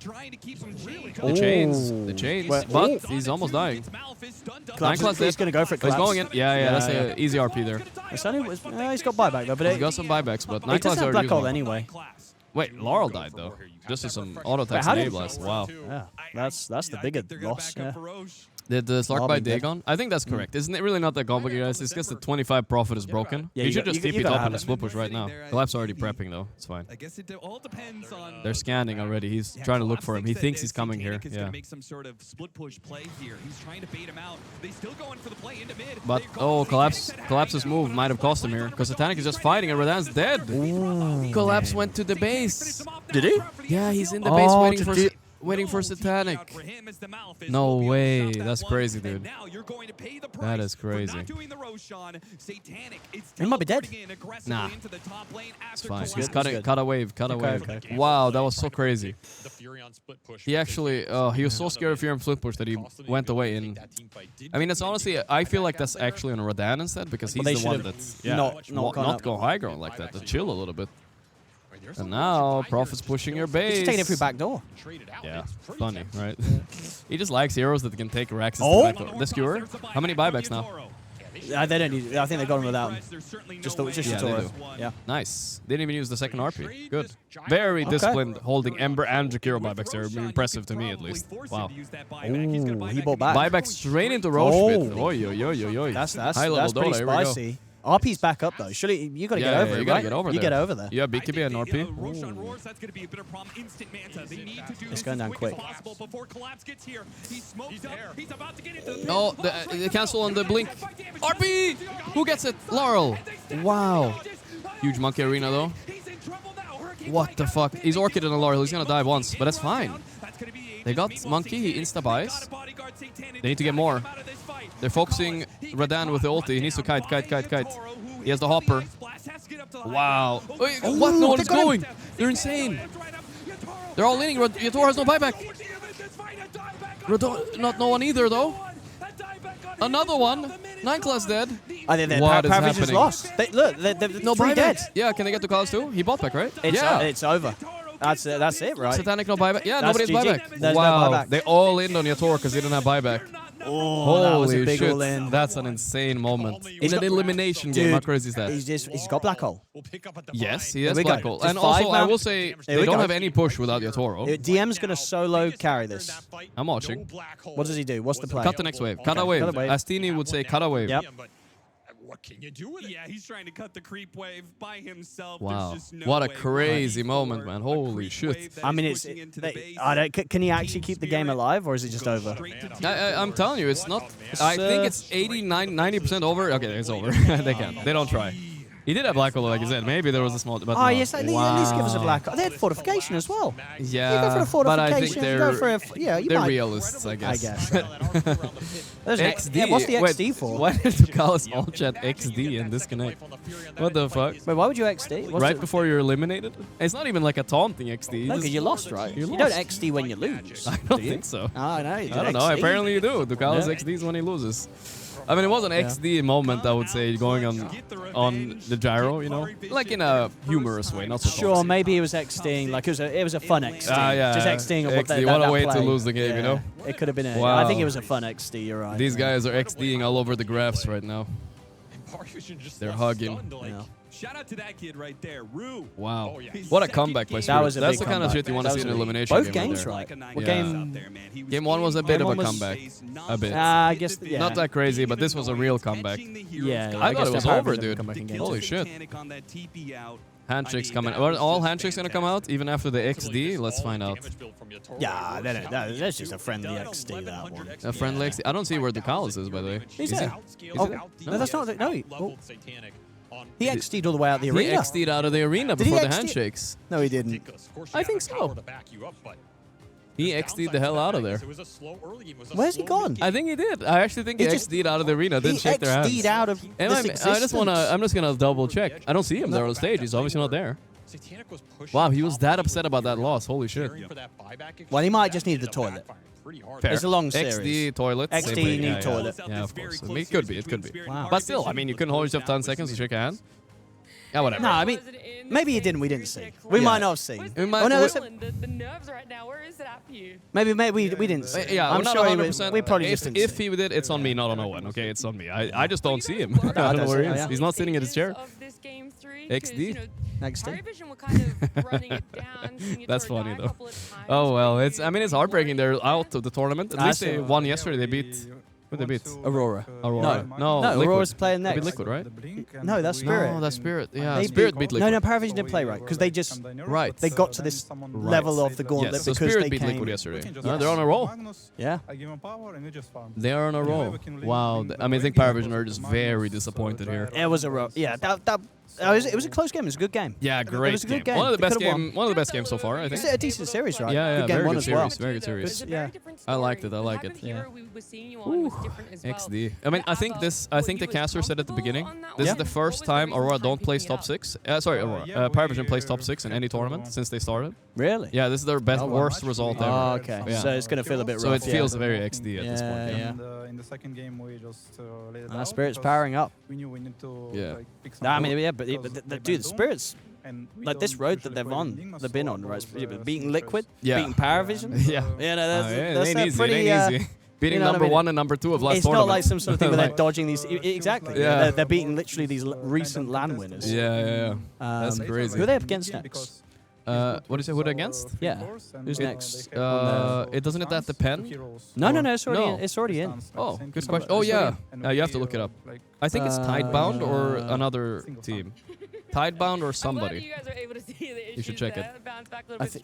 The chains, but he's almost dying. He's going to go for it. He's going in. Yeah, that's an easy RP there. He's got buyback though, but He's got some buybacks, but he doesn't have black hole anyway. Wait, Laurel died though. Just as some auto attacks how and did- A blast. Wow. Yeah, that's the bigger loss. Yeah. Did the Slark I'll by be dead. Dagon? I think that's correct. Isn't it really not that complicated, guys? It's just the 25 profit is broken. Yeah, you you should got- just you TP it gotta up have in a it. split push right now. Collapse already prepping though. It's fine. I guess it all depends on. They're scanning already. He's trying to look for him. He thinks he's coming here. He's Yeah. gonna make some sort of split push play here. He's trying to bait him out. They still going for the play into mid. But Collapse's move might have cost him here because Satanic is just fighting and Radan's dead. Collapse went to the base. Did he? Yeah, he's in the base Oh, waiting for Satanic. No way. That's crazy, dude. That is crazy. He might be dead. Nah. It's fine. He's good. cut a wave. Okay. Wow, that was so crazy. He actually, he was so scared of Fury and Split Push that he went away in. I mean, it's honestly, I feel like that's actually on Radan instead because he's they the one should've that's not go high ground like that, to chill a little bit. And now, Prophet's pushing your base. He's taking it through back door. Yeah, funny, right? He just likes heroes that can take Raxus Oh! to back door. The Skewer? How many buybacks now? They don't need. I think they got him without him. Just Yeah, they Toro. do. Yeah. Nice. Didn't even use the second RP. Good. Very disciplined, holding Ember and Jakiro buybacks there. Impressive to me, at least. Wow. Ooh, he bought back. Buyback straight into Roche Pit. Oi. That's High level pretty Dota. Here we go. spicy. RP's back up though. Surely you got to get over it. You gotta right? get over You there. get over there. Yeah, BKB and RP. It's going down quick. Oh, the cancel on the blink. RP! Who gets it? Laurel. Wow. Huge monkey arena though. What the fuck? He's Orchid and a Laurel. He's gonna die once, but that's fine. They got monkey. He insta buys. They need to get more. They're focusing Radan with the ulti. He needs to kite. He has the hopper. Wow. Wait, what? No one is going. They're insane. They're all leaning. Yator has no buyback. No one either, though. Another one. 9 class dead. I think What is Paravision's happening? lost. Look, they're No three buyback. dead. Yeah, can they get to class too? He bought back, right? It's over. That's it, right? Satanic no buyback. Yeah, That's nobody's GG. buyback. There's no Wow. buyback. They all in on Yator because they didn't have buyback. Oh, that was a Holy big shit. all-in. That's an insane moment. In an elimination game, how crazy is that? He's got black hole. Yes, he has we go. black hole. Just And also, I five will man- say, Here they we don't go. have any push without Yatoro. DM's going to solo carry this. I'm watching. What does he do? What's the play? Cut the next wave. Cut a wave. Cut a wave. Astini would say cut a wave. Yep. What can you do with it? Yeah, he's trying to cut the creep wave by himself. Wow. There's just no What a way crazy moment, man. Holy shit. I mean, can he actually keep the game alive, or is it just over? I'm telling you, it's not. I think it's 89, 90% over. Okay, it's over. They can't. They don't try. He did have black hole, like you said. Maybe there was a small. But Oh no. yes, at least give us a black hole. They had fortification as well. Yeah, you go for the fortification. but I think you go for you they're might. realists, I guess. There's XD. Yeah, what's the Wait, XD for? Why did you call us all chat XD and disconnect? What the fuck? Wait, why would you XD? What's Right the- before you're eliminated? It's not even like a taunting XD. No, because you lost, right? You You lost. don't XD when you lose. I don't do you? think so. Oh, I know. I don't know. Apparently you do. Ducalis Yeah. XDs when he loses. I mean, it was an XD moment, I would say, going on the gyro, you know, like in a humorous way, not so. Sure, toxic. maybe it was XDing. Like it was a fun XD. Yeah, Just XDing on what XD, that what a way play. to lose the game, you know. It could have been. Wow. I think it was a fun XD. You're right. These guys are XDing all over the graphs right now. They're hugging. Yeah. Shout out to that kid right there, Rue. Wow. Oh, yeah. What a comeback by Sprit. That was a That's big the kind of comeback. shit you want to That see in was an a- elimination both game. games, right right? there. What Yeah. game? Game 1 was a bit Game of a one was- comeback. A bit. I guess. Yeah. Not that crazy, but this was a real comeback. Yeah, I thought guess it was they're over, Paravision dude. comeback in game Holy two. shit. Handshakes coming. Are all handshakes gonna come out even after the XD? Let's find out. Yeah, that's just a friendly XD. That one. A friendly XD. I don't see where Ducalis is, by the way. He's Is there. he? Oh, Is he? no, that's not. No, he XD'd all the way out the He arena. XD'd out of the arena Did he before the XD? handshakes. No, he didn't. I think so. He XD'd the hell out of there. Where's he gone? I think he did. I actually think he He just- XD'd out of the arena. Didn't He shake their hands. XD'd out of Am this I just wanna. existence. I'm just gonna double check. I don't see him there on stage. He's obviously not there. Wow, he was that upset about that loss. Holy shit. Well, he might just need the toilet. Fair. It's a long XD series. toilet. XD same thing. need Yeah, toilet. Yeah, of course. I mean, it could be. It could be. Wow. But still, I mean, you couldn't hold yourself 10 seconds to shake a hand. Yeah, whatever. No, I mean, maybe he didn't. We didn't see. We might not have seen. We might- Oh no, we- that's a- The nerves right now, where is it at for you? maybe we didn't see. Yeah, I'm we're not sure 100%. we probably if, just didn't if see. he did, it's on me, not on Owen. Okay, it's on me. I just don't see him. I I don't know don't where see he him, is. yeah. He's not sitting in his chair. Of this game 3, 'cause, XD. you know, Next day. Paravision were kind of running it down. seeing it That's throw a funny die a though. couple of times, Oh well, but it's. I mean, it's heartbreaking. They're out of the tournament. At I least see. they won yesterday. They beat. Who they beat? Aurora. Aurora. No, No, Liquid. Aurora's playing They beat next. Liquid, right? No, that's Spirit. No, that's Spirit. Yeah, They Spirit beat- beat Liquid. No, Paravision didn't play right because they just Right. they got to this Right. level of the gauntlet Yes, so because Spirit they beat came. Liquid yesterday. No, they're on a roll. Yeah. They are on a roll. Wow. I mean, I think Paravision are just very disappointed here. It was a yeah. It was a close game. It was a good game. Yeah, great It was a good game. One of the They best could've won. One of the best games so far, I think. It's a decent series, right? Yeah, yeah, good game very one good as well. series. Very good series. Yeah. I liked it. I like it. Yeah. XD. I mean, I think this. I think the caster said at the beginning. This is the first time Aurora don't place top 6. Sorry, Aurora. Paravision plays top 6 in any tournament since they started. Really? Yeah, this is their best, Oh, wow. worst result ever. Oh, okay. Yeah. So it's gonna feel a bit rough. So it yeah. feels very XD at this point. Yeah, Yeah. yeah. In the second game, we just laid it And out Spirit's because powering up. We knew we need to Yeah. pick some No, I mean, goals yeah, but because the, they dude, banned the Zoom, Spirits, and we like this don't road usually that they've play on, Enigma, they've been so on, it right? was, Beating sneakers. Liquid, Yeah. beating Paravision. Yeah. Yeah, no, that's, it that's ain't a easy. pretty. It ain't easy. Beating you know what I number mean? 1 and number 2 of last It's tournament. not like some sort of thing where they're dodging these. Exactly. Yeah. They're beating literally these recent LAN winners. Yeah. That's crazy. Who are they up against next? What do you say? Who they against? Yeah. Who's next? It doesn't that depend? No, it's already No. in. It's already in. Oh, good question. Oh yeah, you have to look it up. I think it's Tidebound or another team. Tidebound or somebody. You guys are able to see the You should check it.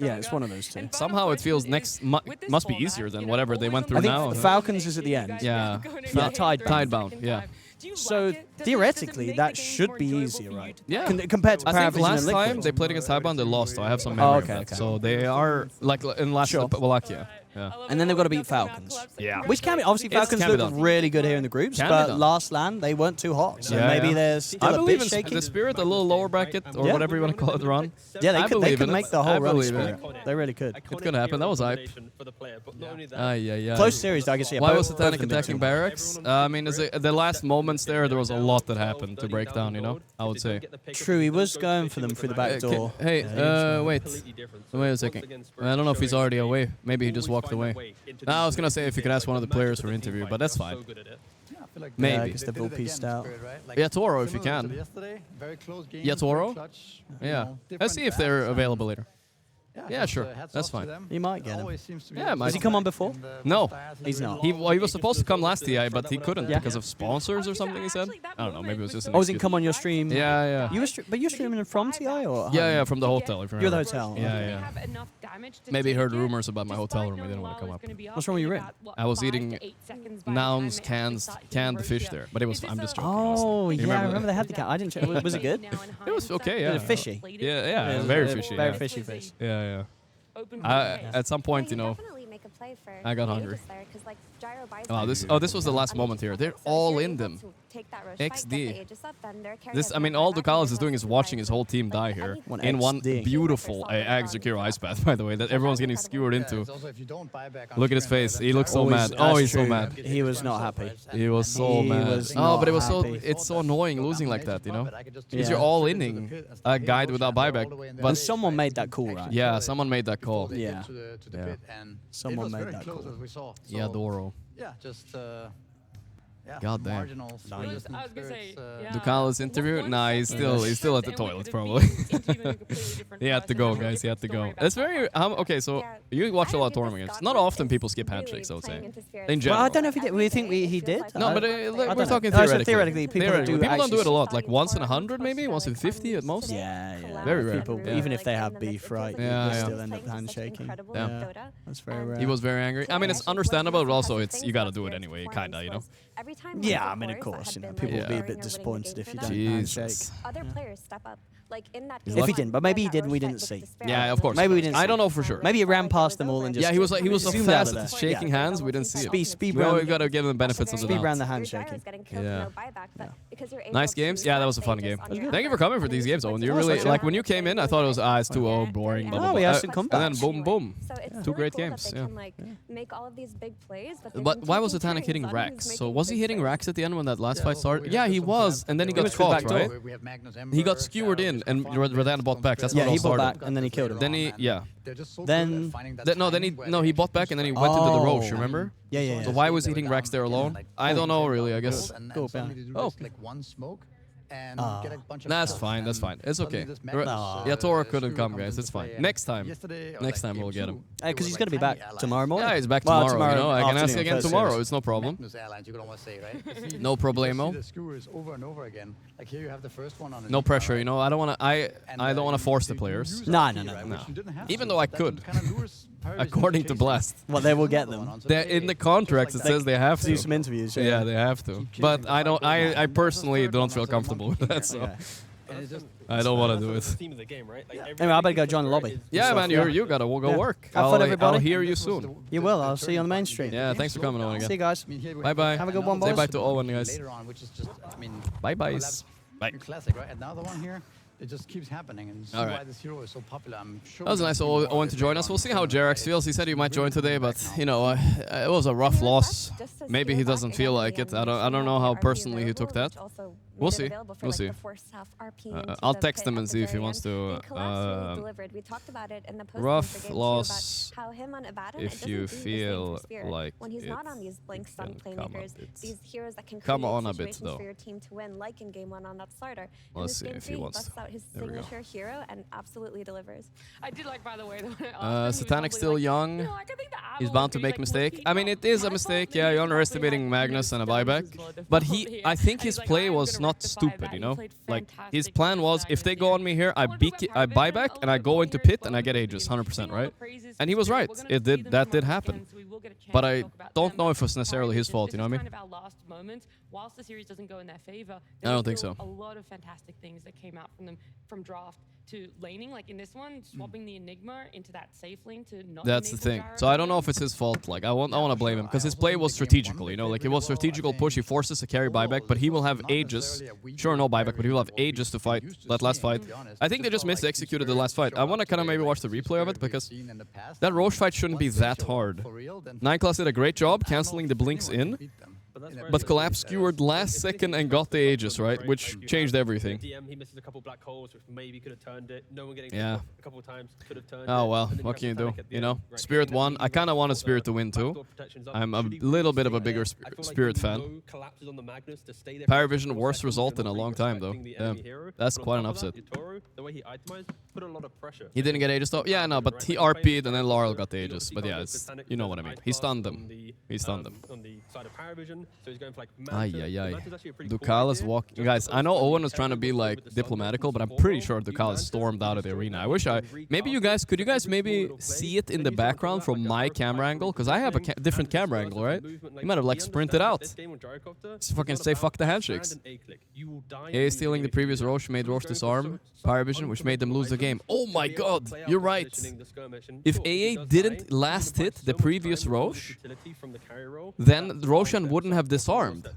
Yeah, it's one of those two. Somehow it feels next must be easier than whatever they went through I think now. the Falcons is at the end. Yeah. Tidebound. Yeah. So theoretically, that should be easier, right? Yeah. Compared to I think Paravision last and Liquid. time they played against Tidebound, they lost. So I have some Oh, memory okay, of that. okay. So they are like in last Wallachia. Yeah. And then they've got to beat Falcons. Yeah. Which can be, obviously It's Falcons can be look done. really good here in the groups, Can be but done. last LAN they weren't too hot. So Yeah, maybe yeah. there's still I a believe bit in shaky. the Spirit, a little lower bracket or Yeah. whatever you want to call it, run. Yeah, they I could believe in make it. the I whole run. believe Spirit. in it. They really could. It could happen. That was hype. Yeah. Close series, I guess. Yeah, Why both- was both Satanic of them attacking did. barracks? I mean, the last moments there was a lot that happened to break down, you know? I would say. True, he was going for them through the back door. Hey, Yeah, wait a second. I don't know if he's already away. Maybe he just walked away. No, I was gonna say if you could ask one of the players for interview, but that's fine. Maybe. because they've all pieced out. Yeah, Toro if you can. Yeah, Toro? Yeah. Let's see if they're available later. Yeah, sure. That's fine. You might get him. Yeah, Has he come on before? No. He's not. He was supposed to come last TI, but he couldn't Yeah. because of sponsors or something, he said. I don't know, maybe it was just an Oh, has he excuse. come on your stream? Yeah. You were but you're streaming from TI or? Yeah, from the hotel. If you You're the remember. hotel. Yeah. damage to Maybe take heard it, rumors about my hotel despite room. He knowing didn't want to come Lala's up. gonna be up What's wrong with in your about, what, I was 5 eating to 8 seconds by the nouns, time it actually cans, starts to canned roast fish you. there. But it was. Is this I'm just a- joking. Oh, You yeah, I remember remember that? they had the cat. I didn't check. Was it good? It was okay. Yeah. Was it fishy? Yeah. Very fishy. Very yeah. fishy fish. Yeah. Open At some point, you know, Definitely make a play for I got the hungry. Aegis there, 'cause, like, Gyro buys Oh, them. this was the last moment here. They're all in them. Take that rush fight, get the XD. Aegis up, then their carry This, has I mean, no all buyback, Ducalis and is doing there's is no watching fight. his whole team die here in one XD. beautiful Execute ice path, by the way, that everyone's getting skewered into. Look at his face. He looks so mad. Oh, he's so mad. He was not happy. He was so He mad. was Oh, but it was not happy. it's so annoying losing like that, you know? Because Yeah. you're all inning a guide without buyback. And But someone made that call, right? yeah, someone made that call. Yeah. Someone made that call. Yeah, Doro. Yeah, just God damn. marginal I was gonna say, yeah. Ducalis interview? Nah, he's still at the toilet probably. He had to go, guys. He had to go. It's very okay. So you watch a lot of tournament games. Not often people skip handshakes, I would say. In general. Well, I don't know if he did. We think he did. No, but I we're don't talking know. Oh, so theoretically. people do People don't do it a actually- lot. Like once in 100, maybe once in 50 at most. Yeah. Very rare. People, Yeah. even if they have beef, right? Yeah, they yeah. still end up handshaking. Yeah. That's very rare. He was very angry. I mean, it's understandable, but also you gotta do it anyway, kinda, you know. Yeah, I mean, of course, you know, people will be a bit disappointed if you don't handshake. Jesus. Other players step up. Like in that If he didn't, but maybe he did and we didn't see. Yeah, of course. Maybe we didn't. I see. don't know for sure. Maybe he ran past them all and just. Yeah, he was so zoomed out fast of at there. shaking Yeah. hands, we didn't see it. Speed We round. gotta give him the benefits of the Speed doubt. round the handshaking. Yeah. Yeah. Nice games. Yeah, that was a fun game. Thank you for coming for these games, Owen. You That was really fun. like when you came in. I thought it was it's too boring. Blah, blah, Oh, blah. we had some And then comebacks. boom, boom. So it's Two really great cool games. That they Yeah. can, like, make all of these big plays, but, But why was the Titanic hitting racks? So was he hitting racks at the end when that last fight started? Yeah, he was, and then he got was through caught, back door. right? He got skewered in, and Redan bought back. That's Yeah, what all he bought started. back and then he killed him. Then he, yeah. Then he bought back and then he went into the Roche. Remember? Yeah. So why was he hitting racks there alone? I don't know really. I guess. Cool, yeah. Oh. Like one smoke and get a bunch of That's kills, fine. That's and fine. It's suddenly okay. this madness, Yeah, Tora couldn't Screw come, comes guys. into It's fine. play, Next and time. yesterday, or Next like time we'll game get him. two, Because it he's was going to be like back tiny tomorrow morning. Yeah, he's back Well, tomorrow. You know, I can ask afternoon, again first tomorrow. series. It's no problem. Magnus Airlines, you could almost say, right? No problemo. The skewers over and over again. Like here you have the first one on a No Nigma, pressure. right? You know, I don't want to. I don't want to force the you players. use No, RP, no, no, right, no. which you didn't have Even to, though I that could. kinda lures Paravision According into to chasing. Blast. Well, they will Another get one them. on, so They're they- in the contracts. It just like says they have Do to. some interviews. Yeah, they have to. But I personally don't feel comfortable with that. So And it's just I don't want to do That's the it. theme of the game, right? Like Anyway, I better go join the lobby. Yeah, man, you gotta go Yeah. work. Have fun, everybody. I'll hear you soon. You will. I'll see you on the main stream. Yeah, thanks for coming on again. See you guys. I mean, here we Bye bye. Have a good one, Say boys. bye to Owen, guys. later on, which is just, I mean, Bye bye. that's Bye. classic, right? Another one here. It just keeps happening, and this is All why right. this hero is so popular. I'm sure That was we're nice gonna see of more Owen of to it join later us. on. We'll see how Jarex feels. He said he might join today, but you know, it was a rough loss. Maybe he doesn't feel like it. I don't know how personally he took that. We'll see. We'll see. I'll text him and see if he wants to. Rough loss. If you feel like when he's not on it, these blank you stun can come playmakers, a bit. these heroes that can Come create on a bit, situations though. for your team to win, like in game 1 on that starter. Let's see in this game if he 3, wants busts to. out his There we go. signature hero and absolutely delivers. I did like, by the way, the Satanic's still young. He's bound to make a mistake. I mean, it is a mistake. Yeah, you're underestimating Magnus and a buyback. But I think his play was not stupid. You know, like his plan was, if they go on me here, I buy back and I go into pit and I get Aegis 100%, right? And he was right. That did happen. But I don't know if it's necessarily his fault. You know what I mean? Kind of our last moment. Whilst the series doesn't go in their favor, I don't think so. A lot of fantastic things that came out from them, from draft to laning. Like in this one, swapping the Enigma into that safe lane to not. That's the enable thing. Gyro So I don't know now. if it's his fault. Like I want to blame him because his play was strategical. You know, like it was strategical push. He forces a carry buyback, but he will have Aegis. Sure, no buyback, but he will have Aegis to fight that last fight. I think they just mis-executed the last fight. I want to kind of maybe watch the replay of it because that Roche fight shouldn't be that hard. 9class did a great job canceling the blinks in. But Collapse skewered last second and got the Aegis, right? Which changed everything. DM, he misses a couple black holes, which maybe could have turned it. No one getting Yeah. a couple of times could have turned it. Oh well, And then what can you have do? Satanic at the You end. know, Right, Spirit getting won. that I kind of lead, wanted the Spirit to win too. backdoor protection's up. I'm a Should he little bit of a stay bigger there? I feel like Spirit you fan. know collapses on the Magnus to stay there. Paravision, worst result in a long time though. The Yeah, enemy hero. that's But on quite an top of that, upset. Yotaro, the way he itemized, put a lot of pressure. He didn't get Aegis though. Yeah, no, but he RP'd and then Laurel got the Aegis. But yeah, it's, you know what I mean. He stunned them. He stunned them. On the side of Paravision, so he's going for like Ay, ay, ay. Ducal is walking. Guys, I know Owen was trying to be like diplomatical, but I'm pretty sure Ducal is stormed out of the arena. I wish maybe you guys, could you guys maybe see it in the background from my camera angle? Because I have a different camera angle, right? You might have like sprinted out. Just fucking say fuck the handshakes. AA stealing the previous Roche made Roche disarm Paravision, which made them lose the game. Oh my god, you're right. If AA didn't last hit the previous Roche, then Roshan wouldn't have disarmed.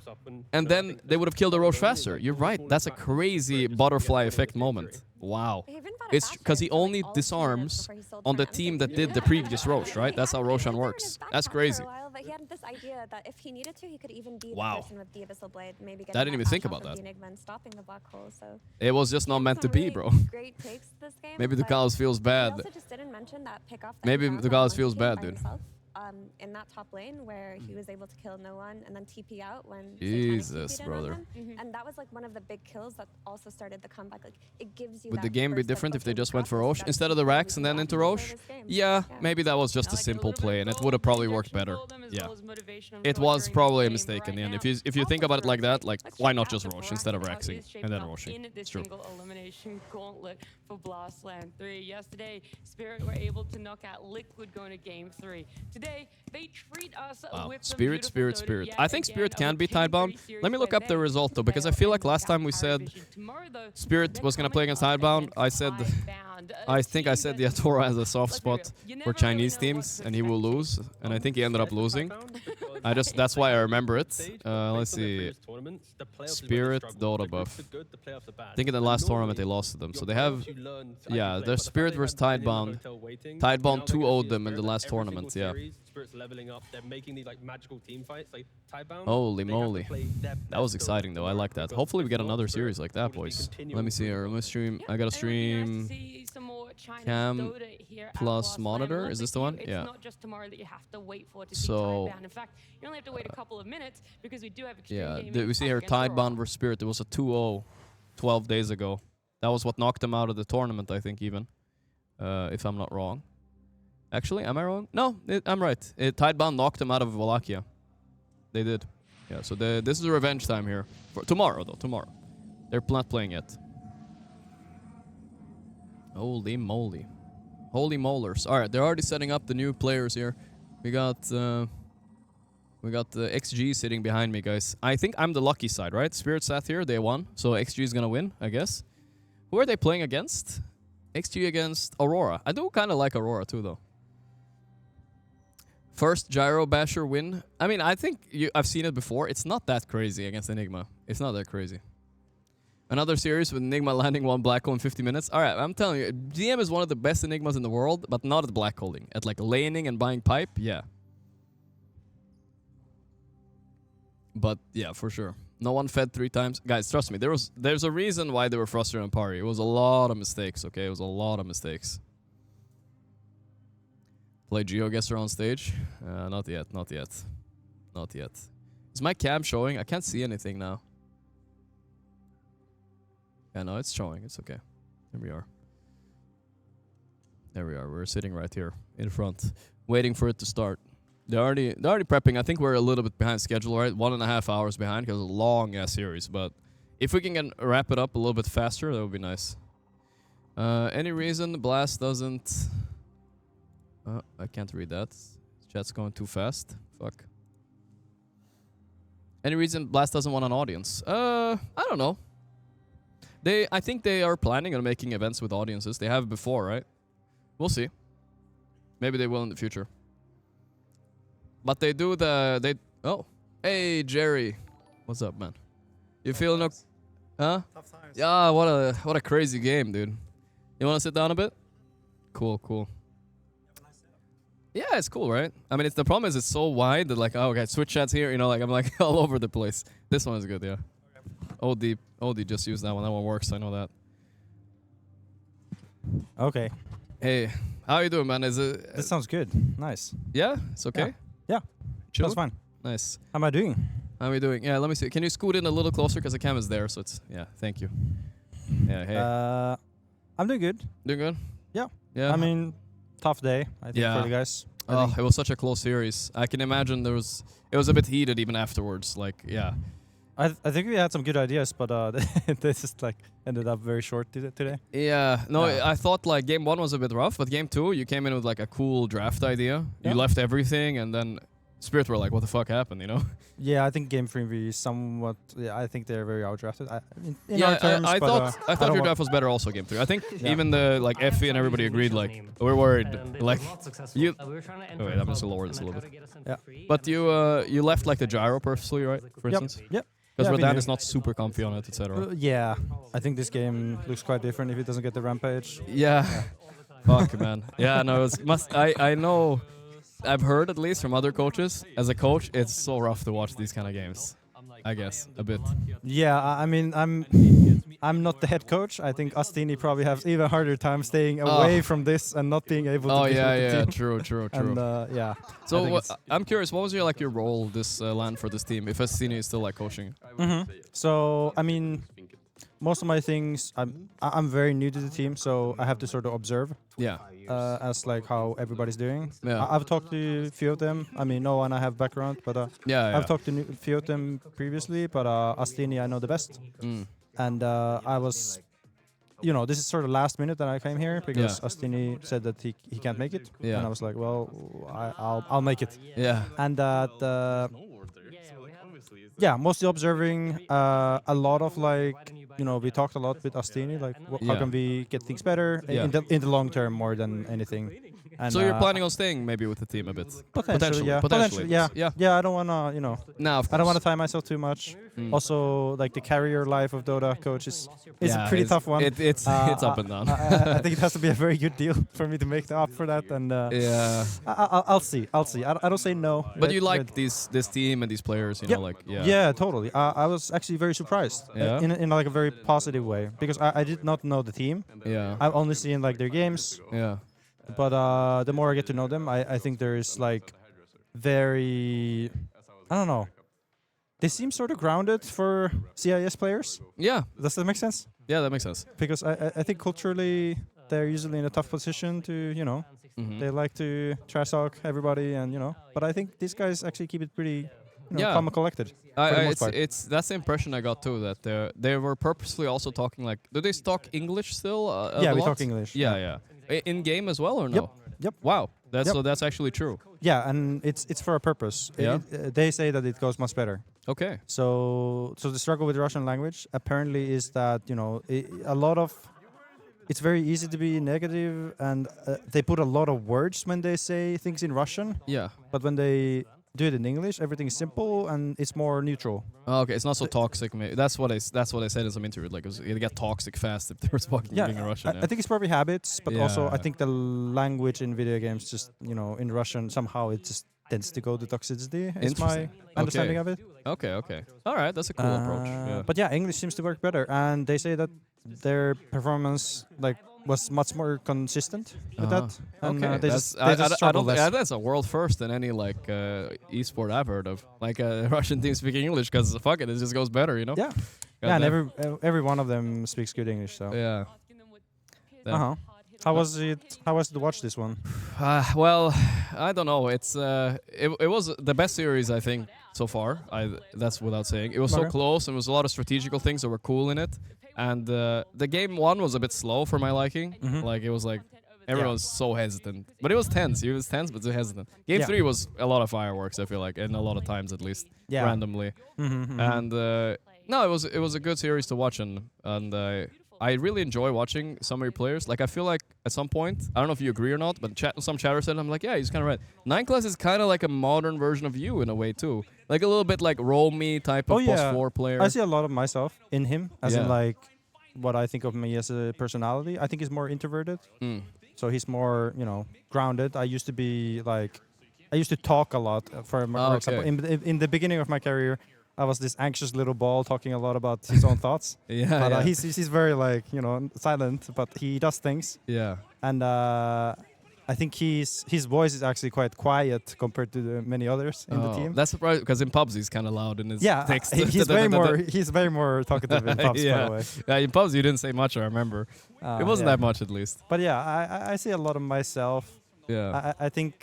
And then they would have killed the Roche faster. You're right, that's a crazy butterfly effect moment. Wow. It's because he only disarms on the team that did the previous Roche, right? That's how Roshan works. That's crazy. But he had this idea that if he needed to, he could even be the person with the Abyssal Blade, maybe get I didn't even think about that. the Enigma and stopping the black hole. So it was just not meant to be, bro. Great takes this game. Maybe the Ducalis feels bad. He also just didn't mention that pick off. Maybe the Ducalis feels bad, dude. In that top lane where he was able to kill no one and then TP out when Jesus, brother. And that was like one of the big kills that also started the comeback. Like it gives you. Would the game be different if they just went for Roche instead of the Rax and then into Roche? Yeah, maybe that was just a simple play and it would have probably worked better. Yeah, it was probably a mistake in the end. If you think about it like that, like why not just Roche instead of Raxing and then Roshing? It's true. Elimination gauntlet for Blastland 3. Yesterday, Spirit were able to knock out Liquid going to Game 3. Today, they treat us with Spirit. I think Spirit can be Tidebound. Let me look up the result though, because I feel like last time we said Spirit was gonna play against Tidebound. I think I said the Aurora has a soft spot for Chinese teams and he will lose, and I think he ended up losing. That's why I remember it. Let's see. Spirit Dota buff. I think in the last tournament they lost to them, so they have. Yeah, their Spirit versus Tidebound. Tidebound 2-0'd them in the last tournament. Yeah. Spirit's leveling up. They're making these like magical team fights, like Tidebound. Holy moly, that was exciting though. I like that. Hopefully we get another series like that, boys. Let me see here. Let me stream. I gotta stream. Cam plus monitor. Is this the one? Yeah. It's not just tomorrow that you have to wait for to see Tidebound. In fact, you only have to wait a couple of minutes because we do have extreme gaming. We see here Tidebound versus Spirit. It was a 2-0 12 days ago. That was what knocked them out of the tournament, I think, even. If I'm not wrong. Actually, am I wrong? No, I'm right. Tidebound knocked them out of Wallachia. They did. Yeah, so this is a revenge time here. For tomorrow, though. Tomorrow. They're not playing yet. Holy moly. Holy molars. Alright, they're already setting up the new players here. We got the XG sitting behind me, guys. I think I'm the lucky side, right? Spirit sat here, they won. So XG is gonna win, I guess. Who are they playing against? XG against Aurora. I do kind of like Aurora too, though. First Gyro Basher win. I mean, I think I've seen it before. It's not that crazy against Enigma. It's not that crazy. Another series with Enigma landing one black hole in 50 minutes. All right, I'm telling you, GM is one of the best Enigmas in the world, but not at black holding. At like laning and buying pipe, yeah. But yeah, for sure. No one fed 3 times. Guys, trust me, there's a reason why they were frustrated on Pari. It was a lot of mistakes, okay? It was a lot of mistakes. Play GeoGuessr on stage? Not yet. Is my cam showing? I can't see anything now. Yeah, no, it's showing. It's okay. There we are. We're sitting right here in front, waiting for it to start. They're already prepping. I think we're a little bit behind schedule, right? 1.5 hours behind because it's a long ass series. But if we can wrap it up a little bit faster, that would be nice. Any reason Blast doesn't? I can't read that. Chat's going too fast. Fuck. Any reason Blast doesn't want an audience? I don't know. I think they are planning on making events with audiences. They have before, right? We'll see. Maybe they will in the future. But they do oh. Hey, Jerry. What's up, man? You feeling okay? Huh? Tough times. Yeah, what a crazy game, dude. You want to sit down a bit? Cool. Yeah, it's cool, right? I mean, the problem is it's so wide that like, oh, okay, switch chats here, you know, like I'm like all over the place. This one is good, yeah. OD just used that one. That one works. I know that. Okay. Hey, how are you doing, man? This sounds good. Nice. Yeah, it's okay. Yeah. Chill. That's fine. Nice. How am I doing? How are we doing? Yeah, let me see. Can you scoot in a little closer because the cam is there? So it's thank you. Yeah. Hey. I'm doing good. Doing good? Yeah. Yeah. I mean, tough day, I think, for the guys. Oh, it was such a close series. I can imagine it was a bit heated even afterwards. Like, yeah. I think we had some good ideas, but this just like ended up very short today. Yeah, no, I thought like game 1 was a bit rough, but game 2 you came in with like a cool draft idea. You left everything, and then Sprit were like, "What the fuck happened?" You know? Yeah, I think game 3 we somewhat. Yeah, I think they're very outdrafted. In yeah, our terms, I but, thought your draft was better also game 3. I think even the like Effie and everybody agreed like we're worried like you. Oh, wait, I'm just gonna lower this a little bit. Yeah, but you left like the gyro purposely, right? For instance. Yep. Because Rodan is not super comfy on it, etc. Yeah, I think this game looks quite different if it doesn't get the rampage. Yeah. Fuck, man. Yeah, no, I know. I've heard at least from other coaches. As a coach, it's so rough to watch these kind of games. I guess a bit. Yeah, I mean, I'm not the head coach. I think Astini probably has even harder time staying away from this and not being able to. Oh deal yeah, with the yeah, team. true. And yeah. So I'm curious, what was your role this LAN for this team? If Astini is still like coaching. So I mean, most of my things, I'm very new to the team, so I have to sort of observe. Yeah. As like how everybody's doing. Yeah. I've talked to a few of them. I mean, no one I have background, but I've talked to a few of them previously. But Astini I know the best. And I was, this is sort of last minute that I came here because Astini said that he can't make it. Yeah. And I was like, well, I'll make it. Yeah. And that. Yeah, mostly observing. A lot of like, we talked a lot with Astini, like how can we get things better in the long term more than anything. And so you're planning on staying maybe with the team a bit? Potentially. Yeah, I don't wanna, No, I don't wanna tie myself too much. Also, like the carrier life of Dota coach is a pretty tough one. It's up and down. I think it has to be a very good deal for me to make the up for that. And yeah, I'll see. I don't say no. But you like this team and these players, Yeah, totally. I was actually very surprised in like a very positive way because I did not know the team. Yeah, I've only seen like their games. Yeah. But the more I get to know them, I think there's like very, I don't know. They seem sort of grounded for CIS players. Yeah. Does that make sense? Yeah, that makes sense. Because I think culturally they're usually in a tough position to, they like to trash talk everybody and, But I think these guys actually keep it pretty calm and collected. That's the impression I got too, that they were purposely also talking like, do they talk English still? Yeah, we talk English. Yeah. In game as well or no? Yep. Wow, so that's actually true. Yeah, and it's for a purpose. Yeah. They say that it goes much better. Okay. So the struggle with Russian language apparently is that a lot of it's very easy to be negative, and they put a lot of words when they say things in Russian. Yeah. But when they do it in English, everything is simple and it's more neutral. Oh, okay, it's not so toxic. That's what I said in some interview. Like it get toxic fast if they were speaking in Russian. I think it's probably habits, but also I think the language in video games just in Russian somehow it just tends to go to toxicity. Is my understanding of it. Okay. All right, that's a cool approach. Yeah. But yeah, English seems to work better, and they say that their performance was much more consistent with that. And, okay, that's a world first in any esport I've heard of. Like a Russian team speaking English because fuck it just goes better, Yeah. And every one of them speaks good English. So yeah. How was it to watch this one? Well, I don't know. It was the best series I think so far. That's without saying. It was so close, and there was a lot of strategical things that were cool in it. And the game 1 was a bit slow for my liking. Like it was like everyone was so hesitant, but it was tense. It was tense, but so hesitant. Game 3 was a lot of fireworks. I feel like, and a lot of times at least randomly. And no, it was a good series to watch, and I really enjoy watching some of your players. Like I feel like at some point, I don't know if you agree or not, but some chatter said, I'm like, yeah, he's kind of right. 9class is kind of like a modern version of you in a way too. Like a little bit like roll me type of post-4 player. I see a lot of myself in him, as in like what I think of me as a personality. I think he's more introverted. So he's more, grounded. I used to talk a lot. For example, in the beginning of my career, I was this anxious little ball talking a lot about his own thoughts. But he's very silent, but he does things. Yeah. And I think his voice is actually quite quiet compared to the many others in the team. That's surprising because in pubs he's kind of loud in his text. He's very more talkative in pubs, by the way. Yeah, in pubs you didn't say much, I remember. It wasn't that much at least. But yeah, I see a lot of myself. Yeah. I think,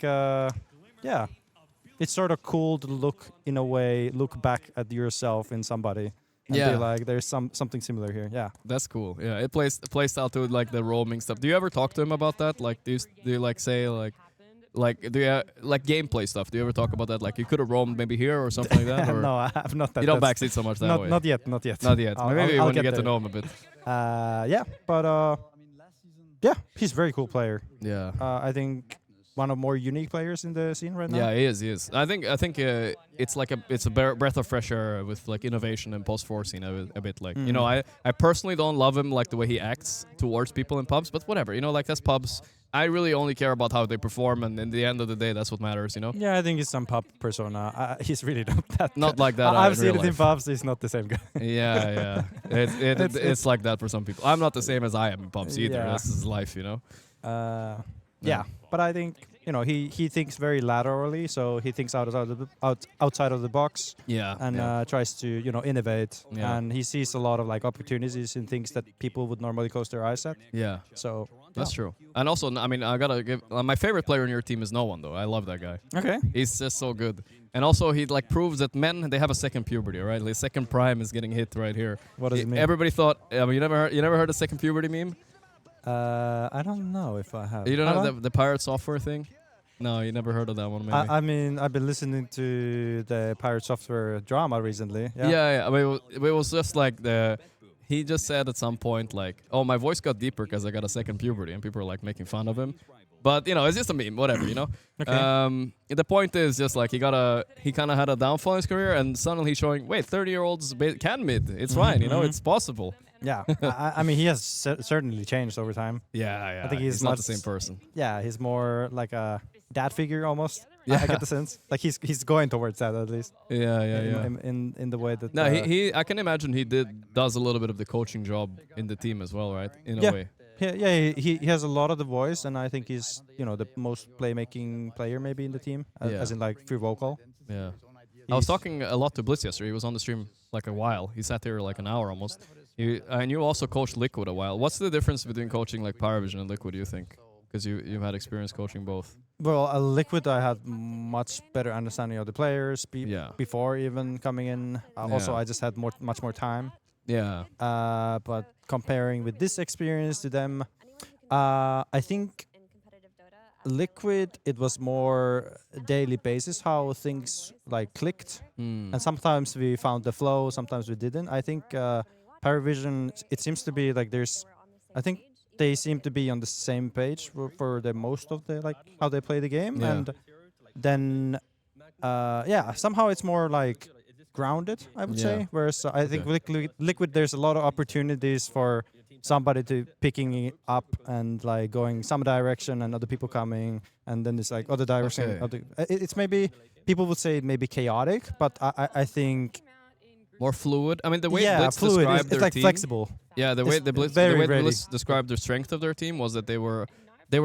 it's sort of cool to look back at yourself in somebody. And be like, there's something similar here. Yeah. That's cool. Yeah, it plays style to like the roaming stuff. Do you ever talk to him about that? Like, do you like say like do you like gameplay stuff? Do you ever talk about that? Like, you could have roamed maybe here or something like that? Or no, I have not. You don't backseat so much that way. Not yet. Not yet. Maybe I'll when you get there. to know him a bit. Yeah, but yeah, he's a very cool player. Yeah. I think one of more unique players in the scene right now. Yeah, he is. I think it's like it's a breath of fresh air with like innovation and post-4 scene a bit. Like you know, I personally don't love him like the way he acts towards people in pubs, but whatever. You know, like that's pubs. I really only care about how they perform, and in the end of the day, that's what matters. You know. Yeah, I think he's some pub persona. He's really not that. Not like that. I've seen it in pubs. He's not the same guy. Yeah. It's like that for some people. I'm not the same as I am in pubs either. Yeah. This is life, you know. Yeah, but I think he thinks very laterally, so he thinks outside of the box. Yeah, and tries to innovate. Yeah. And he sees a lot of like opportunities in things that people would normally close their eyes at. Yeah, so that's true. And also, I mean, I gotta give my favorite player in your team is No One though. I love that guy. Okay, he's just so good. And also, he like proves that men they have a second puberty, right? Like second prime is getting hit right here. What does it mean? Everybody thought. I mean, you never heard a second puberty meme? I don't know if I have. You don't know the pirate software thing? No, you never heard of that one, maybe. I mean, I've been listening to the Pirate Software drama recently. Yeah. I mean, it was just like he just said at some point like, "Oh, my voice got deeper because I got a second puberty," and people are like making fun of him. But it's just a meme, whatever, you know. Okay. The point is just like he kind of had a downfall in his career, and suddenly he's showing, wait, 30-year-olds can mid. It's fine, you know, it's possible. Yeah, I mean, he has certainly changed over time. Yeah. I think he's not the same person. Yeah, he's more like a dad figure almost. Yeah. I get the sense. Like he's going towards that at least. Yeah. In the way that. No, I can imagine he does a little bit of the coaching job in the team as well, right? In a way. Yeah, he has a lot of the voice, and I think he's the most playmaking player maybe in the team, as in like free vocal. Yeah. I was talking a lot to Blitz yesterday. He was on the stream like a while. He sat there like an hour almost. And you also coached Liquid a while. What's the difference between coaching like Paravision and Liquid, do you think? Because you've had experience coaching both. Well, Liquid, I had much better understanding of the players before even coming in. Also, I just had much more time. Yeah. But comparing with this experience to them, I think Liquid, it was more daily basis how things like clicked. And sometimes we found the flow, sometimes we didn't. I think Paravision, it seems to be like I think they seem to be on the same page for the most of the like how they play the game. Yeah. And then somehow it's more like grounded, I would say. Whereas I think Liquid, there's a lot of opportunities for somebody to picking it up and like going some direction and other people coming, and then it's like other direction. It's maybe people would say it may be chaotic, but I think more fluid. I mean, the way Blitz fluid described their like team, flexible. Yeah, the way Blitz described the strength of their team was that they were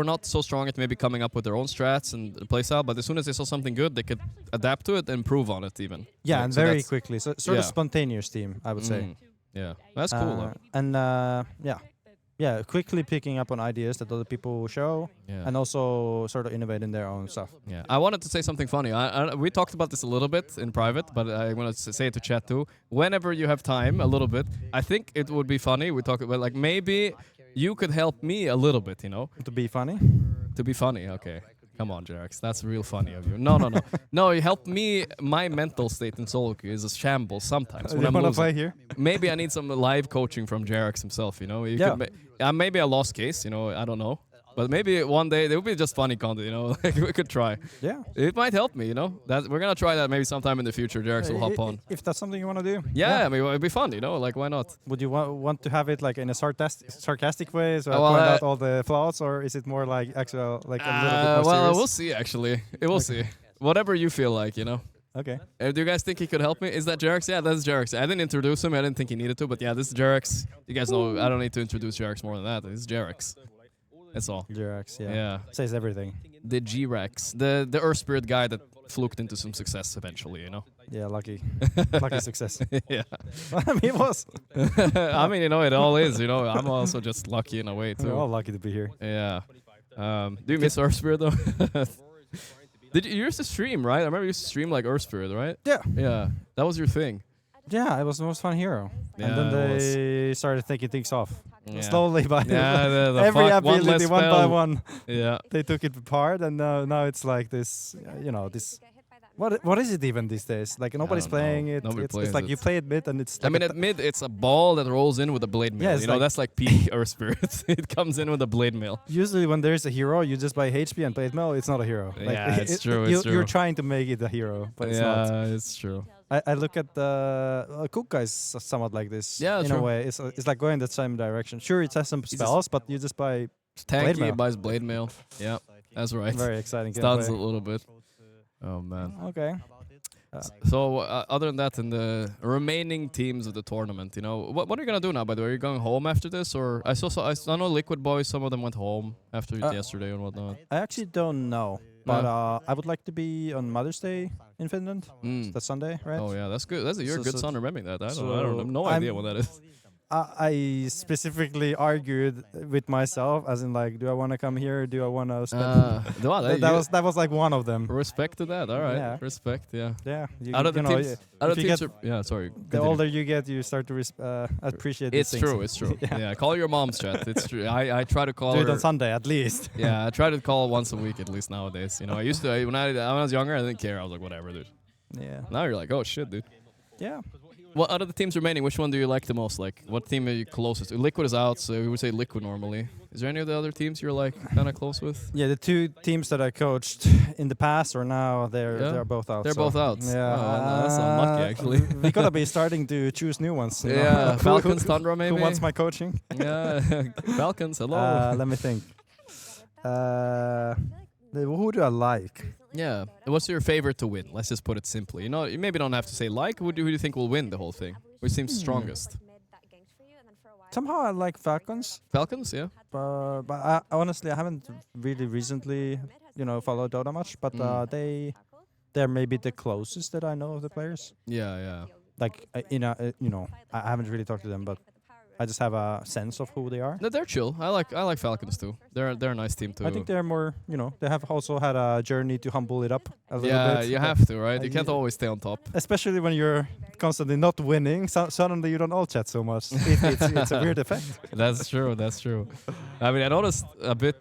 not so strong at maybe coming up with their own strats and playstyle, but as soon as they saw something good, they could adapt to it and improve on it even. Yeah, and very quickly. So sort of spontaneous team, I would say. Yeah, that's cool though. And quickly picking up on ideas that other people show, and also sort of innovate in their own stuff. Yeah, I wanted to say something funny. We talked about this a little bit in private, but I wanted to say it to chat too. Whenever you have time, a little bit, I think it would be funny. We talk about like maybe you could help me a little bit, you know? To be funny? To be funny, okay. Come on, Jerax. That's real funny of you. No. No, you help me. My mental state in solo queue is a shambles sometimes. When You I'm want to losing. play here? Maybe I need some live coaching from Jerax himself, you know? Maybe a lost case, you know? I don't know. But maybe one day there will be just funny content, you know? Like we could try. Yeah. It might help me, you know? We're going to try that maybe sometime in the future. Jerax will hop on. If that's something you want to do. Yeah, I mean, it'd be fun, you know? Like, why not? Would you want to have it like in a sarcastic way, so I point out all the flaws, or is it more like actual, like a little bit more serious? We'll see, actually. We'll see. Whatever you feel like, you know? Okay. Do you guys think he could help me? Is that Jerax? Yeah, that's Jerax. I didn't introduce him. I didn't think he needed to, but yeah, this is Jerax. You guys know I don't need to introduce Jerax more than that. This is Jerax. That's all. G-Rex, yeah. Yeah. Says everything. The G-Rex. The Earth Spirit guy that fluked into some success eventually, you know? Yeah, lucky. Lucky success. Yeah. I mean, it was. I mean, you know, it all is, you know. I'm also just lucky in a way, too. We're all lucky to be here. Yeah. Do you miss Earth Spirit, though? Did you used to stream, right? I remember you used to stream like Earth Spirit, right? Yeah. Yeah. That was your thing. Yeah, it was the most fun hero. Yeah, and then it they started taking things off. Yeah. Slowly by the every fuck, one ability, less one by spell. one. Yeah. They took it apart, and now it's like this, you know, this. What is it even these days? Like nobody's playing it. Nobody It's plays like it. you play it mid, and it's. I Like mean, at mid, it's a ball that rolls in with a blade mill. Yeah, you it's know, like- that's like peak Earth Spirit. It comes in with a blade mill. Usually, when there's a hero, you just buy HP and play it mill. It's not a hero. Like, Yeah, it's true, You're true. trying to make it a hero, but it's not. Yeah, it's true. I look at the Cook guys somewhat like this. Yeah, in true. a way, it's like going the same direction. Sure, it has some spells, but you just buy blade Tanky mail. buys blade mail. Yeah, that's right. Very exciting Stuns a gameplay. little bit. Oh man. Okay. So other than that, in the remaining teams of the tournament, you know, what are you gonna do now? By the way, are you going home after this, or I know Liquid Boys. Some of them went home after yesterday and whatnot. I actually don't know, but I would like to be on Mother's Day in Finland. That's Sunday, right? Oh yeah, that's good. You're a good son remembering that. I don't have no I'm- idea what that is. I specifically argued with myself, as in like, do I want to come here? Or do I want to spend? Well, that was like one of them. Respect to that. All right. Yeah. Respect. Yeah. Yeah. Out of the teams. Out of if you teams. get- Yeah. Sorry. The continue. older you get, you start to appreciate. It's these things. true. It's true. Yeah. Call your mom's chat. It's true. I try to call Do her it on Sunday at least. Yeah. I try to call once a week at least nowadays. You know, I used to when I was younger, I didn't care. I was like, whatever, dude. Yeah. Now you're like, oh shit, dude. Yeah. What out of the teams remaining, which one do you like the most? Like, what team are you closest to? Liquid is out, so we would say Liquid normally. Is there any of the other teams you're like kind of close with? Yeah, the two teams that I coached in the past or now, they're both out. They're so- both out. Yeah, Oh, that's unlucky, actually. we gotta be starting to choose new ones. you know. Yeah, Who- Falcons, who- Tundra, maybe. Who wants my coaching? Yeah, Falcons. Hello. Let me think. Who do I like? Yeah. What's your favorite to win? Let's just put it simply. You know, you maybe don't have to say like. Who do you think will win the whole thing? Which seems strongest? Somehow I like Falcons. Falcons, yeah. But I honestly, I haven't really recently, followed Dota much. But they're maybe the closest that I know of the players. Yeah, yeah. Like I haven't really talked to them, but I just have a sense of who they are. No, they're chill. I like Falcons too. They're a nice team too. I think they're more, they have also had a journey to humble it up a little bit. Yeah, you But have to, right? You can't always stay on top. Especially when you're constantly not winning, suddenly you don't all chat so much. It's a weird effect. That's true. That's true. I mean, I noticed a bit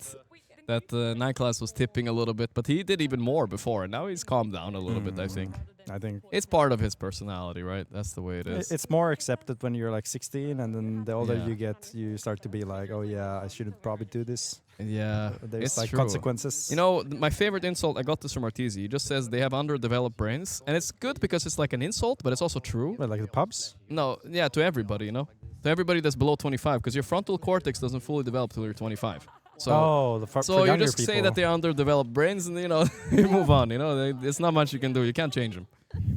that Nightclass was tipping a little bit, but he did even more before, and now he's calmed down a little bit. I think. I think It's part of his personality, right? That's the way it is. it's more accepted when you're like 16, and then the older Yeah. you get, you start to be like, oh yeah, I shouldn't probably do this. Yeah, There's it's like true. consequences. You know, my favorite insult, I got this from Arteezy. He just says they have underdeveloped brains, and it's good because it's like an insult, but it's also true. But like the pubs? No, yeah, to everybody, you know, to everybody that's below 25, because your frontal cortex doesn't fully develop till you're 25. So, for so you younger just say people. that they're underdeveloped brains, and you know, you move on. You know, there's not much you can do. You can't change them.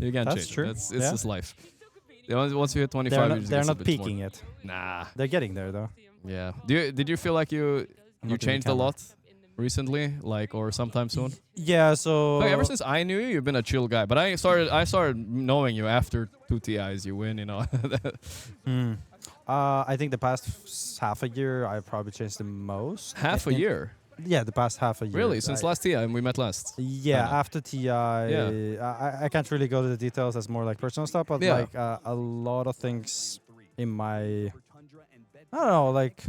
You can't That's change true. them. It's Yeah. just life. Once you hit 25, They're you not, just they're get a not bit peaking more- it. Nah. They're getting there though. Yeah. Did you feel like you Not in the changed a camera. lot recently, like, or sometime soon? Yeah. So Like, ever since I knew you, you've been a chill guy. But I started knowing you after 2 TIs. You win, you know. I think the past half a year, I probably changed the most. Half a In- year? Yeah, the past half a year. Really, since I- last TI, and we met last. Yeah, Kinda. after TI, I can't really go to the details. That's more like personal stuff. But Yeah. like a lot of things in my, I don't know, like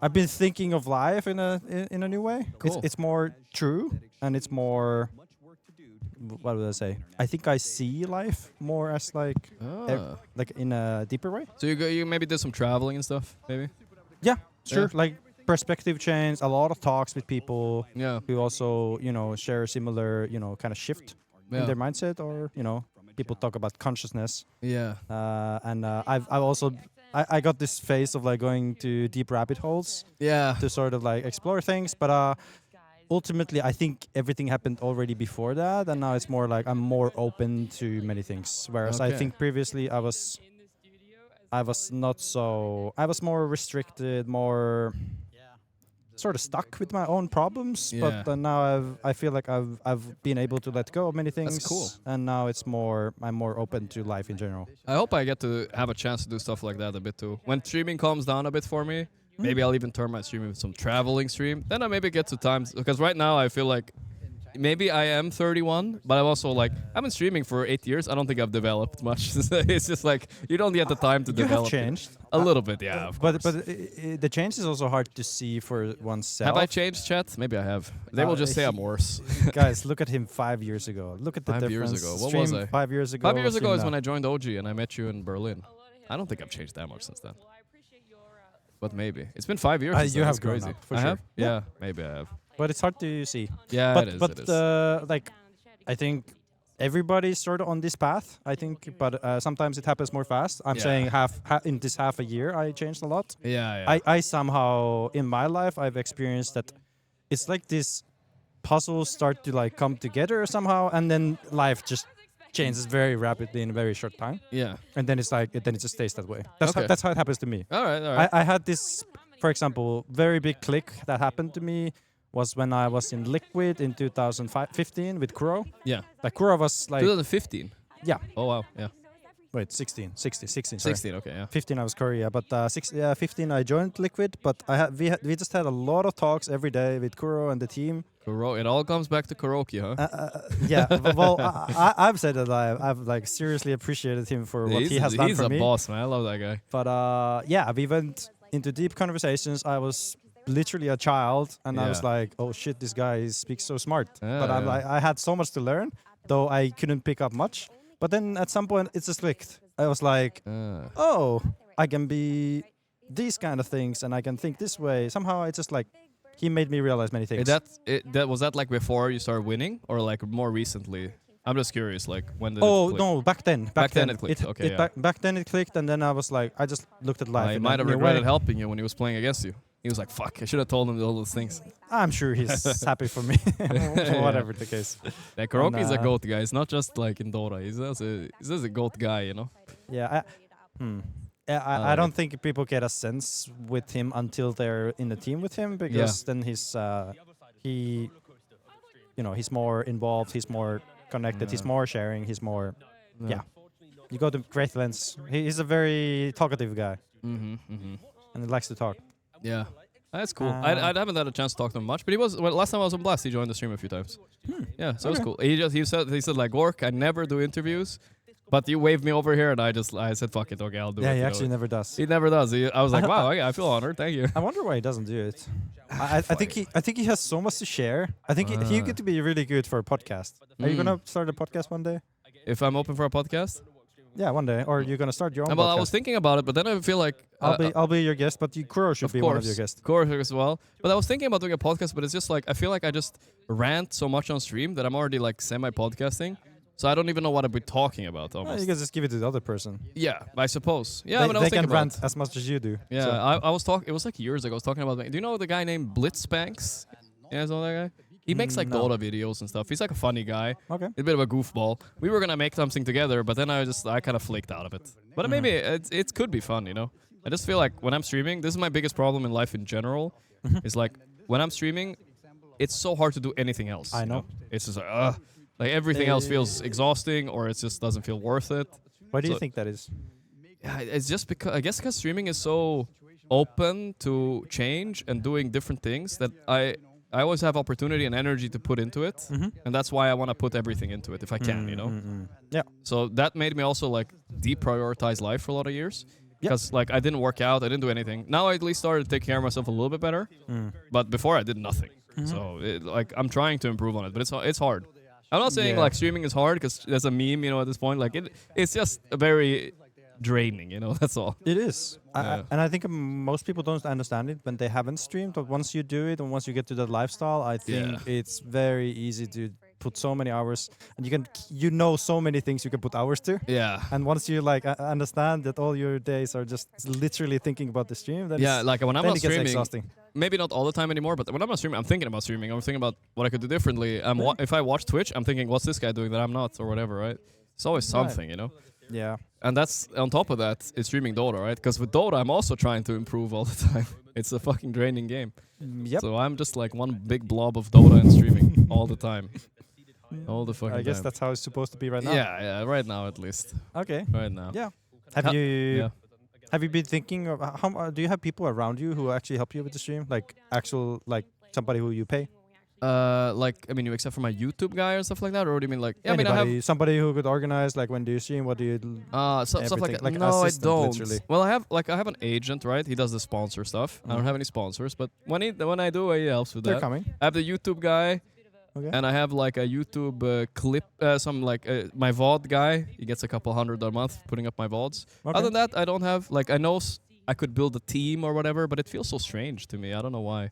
I've been thinking of life in a new way. Cool. It's more true, and it's more. What would I say? I think I see life more as like, like in a deeper way. So you maybe did some traveling and stuff, maybe. Yeah, sure. Yeah. Like perspective change, a lot of talks with people Yeah. who also, share a similar, kind of shift Yeah. in their mindset, or, people talk about consciousness. Yeah. And I've also, I got this phase of like going to deep rabbit holes. Yeah. To sort of like explore things. But ultimately, I think everything happened already before that. And now it's more like I'm more open to many things. Whereas I Okay. think previously I was not so, I was more restricted, more sort of stuck with my own problems. Yeah. But now I feel like I've been able to let go of many things. That's cool. And now I'm more open to life in general. I hope I get to have a chance to do stuff like that a bit too. When streaming calms down a bit for me, maybe I'll even turn my streaming into some traveling stream. Then I maybe get to times, because right now I feel like maybe I am 31, but I'm also like, I've been streaming for 8 years. I don't think I've developed much. It's just like, you don't get the time to develop. You have changed. A little bit, yeah, of But course. the change is also hard to see for oneself. Have I changed, chat? Maybe I have. They will just say I'm worse. Guys, look at him 5 years ago. Look at the 5 difference. years ago. What Stream was I? 5 years ago. 5 years ago is stream when now. I joined OG and I met you in Berlin. I don't think I've changed that much since then. But maybe. It's been 5 years since You then. have It's grown crazy. up, for I sure. have? Yeah, maybe I have. But it's hard to see. Yeah, but, it is. But it is. like, I think everybody's sort of on this path. I think, but sometimes it happens more fast. I'm Yeah. saying in this half a year, I changed a lot. Yeah, yeah. I somehow in my life I've experienced that it's like this puzzles start to like come together somehow, and then life just changes very rapidly in a very short time. Yeah. And then it's like then it just stays that way. Okay. That's how it happens to me. All right, all right. I had this, for example, very big click that happened to me was when I was in Liquid in 2015 with Kuro. Yeah. Like Kuro was like 2015? Yeah. Oh, wow. Yeah. Wait, 16, sorry. 16, okay, yeah. 15 I was Korea, but 15 I joined Liquid, but we just had a lot of talks every day with Kuro and the team. Kuro, it all comes back to karaoke, huh? Yeah, well, I've said that I've like seriously appreciated him for what he has done for me. He's a boss, man. I love that guy. But yeah, we went into deep conversations. I was literally a child, and I was like, "Oh shit, this guy speaks so smart." But I'm like, I had so much to learn, though I couldn't pick up much. But then at some point, it just clicked. I was like, "Oh, I can be these kind of things, and I can think this way." Somehow, it's just like he made me realize many things. Was that like before you started winning, or like more recently? I'm just curious, like when did it click? No, back then. Back then it clicked. Okay, yeah. Back then it clicked, and then I was like, I just looked at life. He in might a have new regretted way. helping you when he was playing against you. He was like, "Fuck, I should have told him all those things." I'm sure he's happy for me, whatever the case. Yeah, Kuroki's a GOAT guy. It's not just like in Dota. He's just a GOAT guy, you know. Yeah, I don't think people get a sense with him until they're in the team with him, because then he's he's more involved, he's more connected, he's more sharing, he's more You go to Great Lens. He's a very talkative guy, and he likes to talk. Yeah. That's cool. I haven't had a chance to talk to him much, but last time I was on Blast, he joined the stream a few times. Yeah, so it was cool. He said like, Gorgc, I never do interviews, but you waved me over here, and I said, fuck it, okay, I'll do it. Yeah, he actually never does. He never does. I was like, wow, I feel honored, thank you. I wonder why he doesn't do it. I think he has so much to share. I think he could be really good for a podcast. Are you gonna start a podcast one day? If I'm open for a podcast? Yeah, one day. Or you're gonna start your own Well, podcast. I was thinking about it, but then I feel like I'll be your guest, but Kuro should be one of your guests. Kuro as well. But I was thinking about doing a podcast, but it's just like I feel like I just rant so much on stream that I'm already like semi-podcasting. So I don't even know what I'd be talking about almost. Well, you can just give it to the other person. Yeah, I suppose. Yeah, I they can rant as much as you do. Yeah, so. I was talking. It was like years ago. I was talking about. Do you know the guy named Blitzbanks? Yeah, know that guy. He makes like Dota videos and stuff. He's like a funny guy. Okay. A bit of a goofball. We were gonna make something together, but then I kind of flaked out of it. But maybe it could be fun, you know. I just feel like when I'm streaming, this is my biggest problem in life in general. Is like when I'm streaming, it's so hard to do anything else. I know. It's just like everything else feels exhausting, or it just doesn't feel worth it. Why do you think that is? Yeah, it's just because I guess because streaming is so open to change and doing different things that I always have opportunity and energy to put into it, and that's why I want to put everything into it if I can, you know. Yeah. So that made me also like deprioritize life for a lot of years, because like I didn't work out, I didn't do anything. Now I at least started to take care of myself a little bit better, but before I did nothing. So like I'm trying to improve on it, but it's hard. I'm not saying like streaming is hard because there's a meme, you know, at this point. Like it's just a very draining, you know. That's all. It is, and I think most people don't understand it when they haven't streamed. But once you do it, and once you get to that lifestyle, I think it's very easy to put so many hours, and you know so many things you can put hours to. Yeah. And once you like understand that all your days are just literally thinking about the stream, then like when I'm then not it gets streaming, exhausting. maybe not all the time anymore, but when I'm not streaming, I'm thinking about streaming. I'm thinking about what I could do differently. If I watch Twitch, I'm thinking, what's this guy doing that I'm not, or whatever, right? It's always something, you know. Yeah. And that's on top of that, it's streaming Dota, right? Because with Dota, I'm also trying to improve all the time. It's a fucking draining game. Yep. So I'm just like one big blob of Dota and streaming all the time. All the fucking I guess time. that's how it's supposed to be right now. Yeah, right now at least. Okay. Right now. Yeah. Yeah. Have you been thinking of how do you have people around you who actually help you with the stream, like actual like somebody who you pay? Except for my YouTube guy or stuff like that, or do you mean like? Yeah, Anybody, I have somebody who could organize, like when do you stream, what do you? stuff like that. Like no, I assistant, don't. literally. Well, I have an agent, right? He does the sponsor stuff. I don't have any sponsors, but when I do, he helps with They're that. coming. I have the YouTube guy. Okay. And I have like a YouTube clip, my VOD guy. He gets a couple $100 a month putting up my VODs. Okay. Other than that, I don't have like I know I could build a team or whatever, but it feels so strange to me. I don't know why.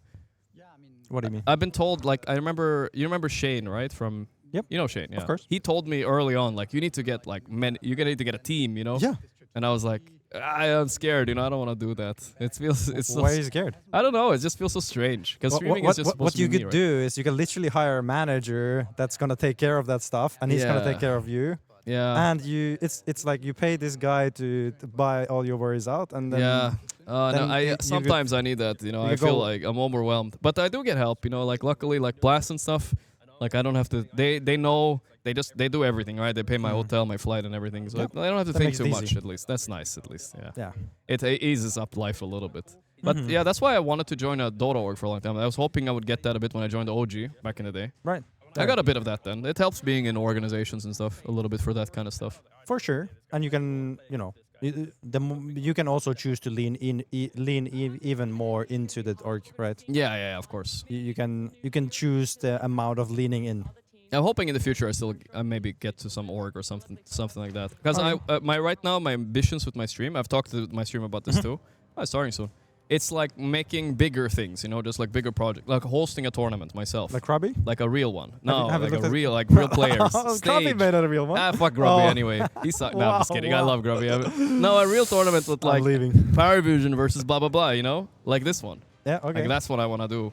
What do you mean? I've been told like you remember Shane, right? From you know Shane, yeah. Of course. He told me early on like you need to get like need to get a team, you know? Yeah. And I was like, I'm scared, you know. I don't want to do that. It feels Why are you scared? I don't know. It just feels so strange because streaming is just supposed what to be you me, could right? do is you can literally hire a manager that's gonna take care of that stuff, and he's gonna take care of you. Yeah. And it's like you pay this guy to buy all your worries out, and then no, sometimes I need that, you know. I feel like I'm overwhelmed, but I do get help, you know. Like luckily, like Blast and stuff, like I don't have to. They know. They do everything, right? They pay my hotel, my flight, and everything. So I don't have to think too much. At least that's nice. At least, yeah. Yeah. It eases up life a little bit. But yeah, that's why I wanted to join a Dota org for a long time. I was hoping I would get that a bit when I joined the OG back in the day. Right. I got a bit of that then. It helps being in organizations and stuff a little bit for that kind of stuff. For sure, and you can, you know, you can also choose to lean even more into the org, right? Yeah, of course. You can choose the amount of leaning in. I'm hoping in the future I maybe get to some org or something like that. Because right now my ambitions with my stream, I've talked to my stream about this too. I'm starting soon. It's like making bigger things, you know, just like bigger projects, like hosting a tournament myself. Like Grubby? Like a real one. No, have like real players. Grubby made it a real one. Ah, fuck Grubby anyway. He sucked. No, I'm just kidding. I love Grubby. No, a real tournament with like Paravision versus blah blah blah, you know, like this one. Yeah, okay. Like that's what I want to do.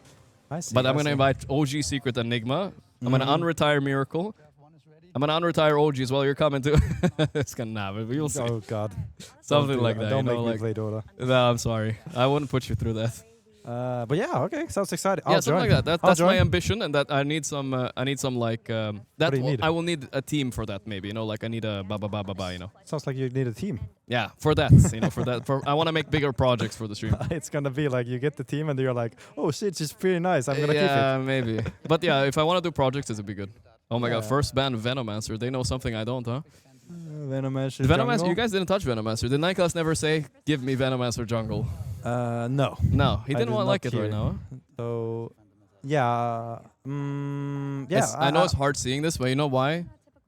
I see. But I'm gonna invite OG Secret Enigma. I'm gonna unretire Miracle. I'm gonna unretire OG as well. You're coming too. It's gonna but we'll see. Oh God. Something like that. Don't you know, make me like, play Dota. No, I'm sorry. I wouldn't put you through that. But yeah, okay. Sounds exciting. Yeah, something like that. That's my ambition, and that I need some like that. What do you need? I will need a team for that, maybe. You know, like I need a you know. Sounds like you need a team. Yeah, for that. You know, for that. I want to make bigger projects for the stream. It's gonna be like you get the team, and you're like, oh shit, it's pretty nice. I'm gonna keep it. Yeah, maybe. But yeah, if I want to do projects, it would be good. Oh my god, first ban Venomancer. They know something I don't, huh? Venomancer. You guys didn't touch Venomancer. Did Nicholas never say, give me Venomancer jungle? No. No, he didn't did want to like not it right hear. now, huh? So, yeah. Yeah. I know it's hard seeing this, but you know why?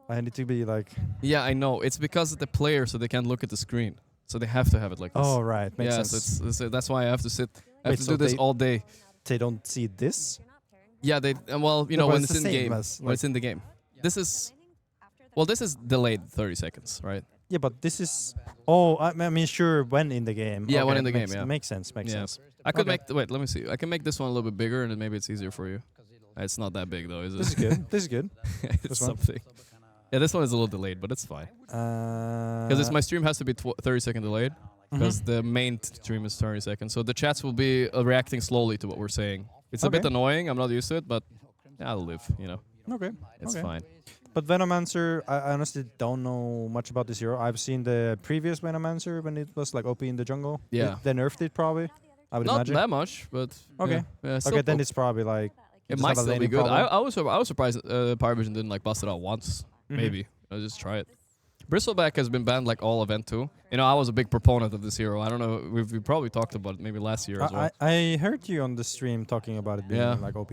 I need to be like... Yeah, I know. It's because of the player, so they can't look at the screen. So they have to have it like this. Oh, right. Makes sense. So that's why I have to sit. I have to do this all day. They don't see this? Yeah, they... well, you know, but when it's it's in the the same game. as, When it's in the game. This is... Well, this is delayed 30 seconds, right? Yeah, but this is... Oh, I mean, sure, when in the game. Yeah, Okay, when in the game, yeah. Makes sense, makes sense. I could Okay. wait, let me see. I can make this one a little bit bigger, and then maybe it's easier for you. It's not that big, though, is it? This is good. This is good. It's This one? something. Yeah, this one is a little delayed, but it's fine. Because my stream has to be 30-second delayed. Because the main stream is 30 seconds. So the chats will be reacting slowly to what we're saying. It's a bit annoying. I'm not used to it, but yeah, I'll live, you know. Okay. It's okay. fine. But Venomancer, I honestly don't know much about this hero. I've seen the previous Venomancer when it was like OP in the jungle. Yeah. They nerfed it probably. I would Not imagine. that much, but Okay. Yeah, Okay, then it's probably like it might still be good. I was surprised Paravision didn't like bust it out once. Maybe I'll just try it. Bristleback has been banned like all event too. You know, I was a big proponent of this hero. I don't know. We probably talked about it maybe last year as well. I heard you on the stream talking about it being like OP.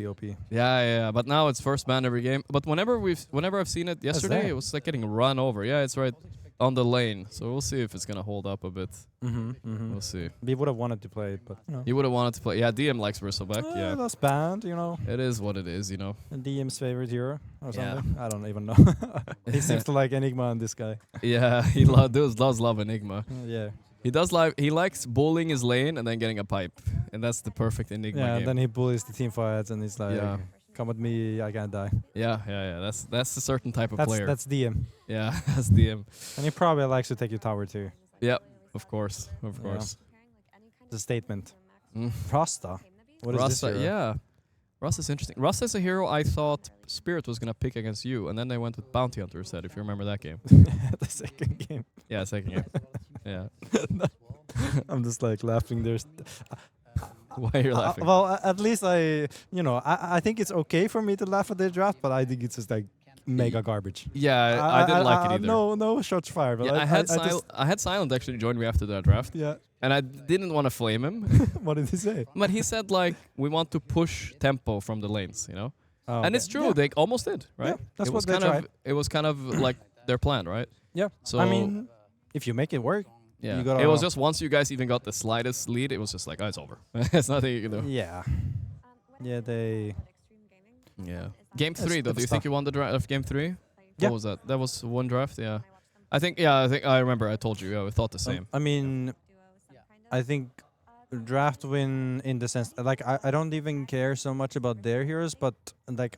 Yeah. But now it's first ban every game. But whenever I've seen it yesterday, it was like getting run over. Yeah, it's right on the lane. So we'll see if it's gonna hold up a bit. We'll see. We would have wanted to play it, but you know. You would have wanted to play. Yeah, DM likes Bristleback. Yeah, that's banned. You know. It is what it is. You know. And DM's favorite hero or something. Yeah. I don't even know. He seems to like Enigma and this guy. Yeah, he does love Enigma. Yeah. He likes bullying his lane and then getting a pipe, and that's the perfect Enigma game. And then he bullies the team fights, and he's like, come with me, I can't die. Yeah. That's a certain type of player. That's DM. Yeah, that's DM. And he probably likes to take your tower too. Yep, of course. It's a statement. Mm. Rasta. What is Rasta, this hero? yeah. Rasta's interesting. Rasta is a hero I thought Spirit was gonna pick against you, and then they went with Bounty Hunter instead, if you remember that game. The second game. Yeah, second game. Yeah. I'm just like laughing. Why are you laughing? Well, at least I think it's okay for me to laugh at their draft, but I think it's just like mega garbage. Yeah, I didn't like it either. No shots fired. But Yeah, I had Silent actually join me after that draft. Yeah. And I didn't want to flame him. What did he say? But he said like, we want to push tempo from the lanes, you know? Oh, and it's true, they almost did, right? Yeah, that's it what was they kind tried. of It was kind of like their plan, right? Yeah. So I mean, if you make it work, yeah. you gotta It was just once you guys even got the slightest lead, it was just like, oh, it's over. There's nothing you can do. Yeah. Yeah, they... Yeah. Game 3, though, do you think you won the draft of Game 3? Yeah. What was that? That was one draft, yeah. I think I remember I told you, yeah, we thought the same. I mean, I think draft win in the sense, like, I don't even care so much about their heroes, but like,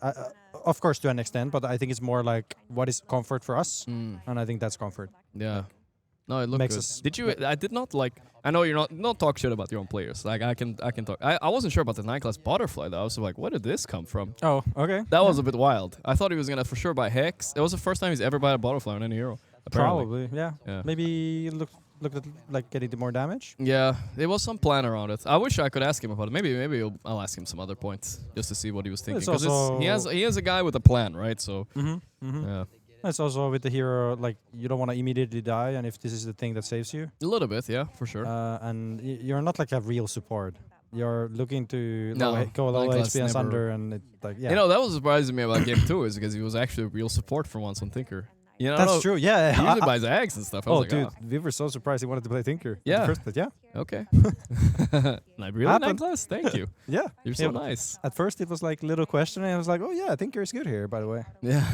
of course to an extent, but I think it's more like what is comfort for us, and I think that's comfort. Yeah. No, it looked Makes good. us- Did you? I did not like. I know you're not talk shit about your own players. Like I can talk. I wasn't sure about the 9-class butterfly though. I was like, where did this come from? Oh, okay. That was a bit wild. I thought he was gonna for sure buy Hex. It was the first time he's ever bought a butterfly on any hero. Apparently. Probably, yeah. Yeah. Maybe look at like getting more damage. Yeah, there was some plan around it. I wish I could ask him about it. Maybe I'll ask him some other points just to see what he was thinking. It's Because also- he has a guy with a plan, right? So yeah, It's also with the hero, like, you don't want to immediately die, and if this is the thing that saves you. a little bit, yeah, for sure. And you're not like a real support. You're looking to No, go low 9-class HP and never- Sunder, and it, like, yeah. You know, that was surprising me about Game 2 is because he was actually a real support for once on Tinker. You know, That's true, yeah. He usually buys eggs and stuff. I was like, dude, we were so surprised he wanted to play Tinker. Yeah. At the first place, yeah. Okay. Really, Happened. 9-class? Thank you. Yeah. You're so nice. At first, it was like little question, and I was like, oh yeah, Tinker is good here, by the way. Yeah.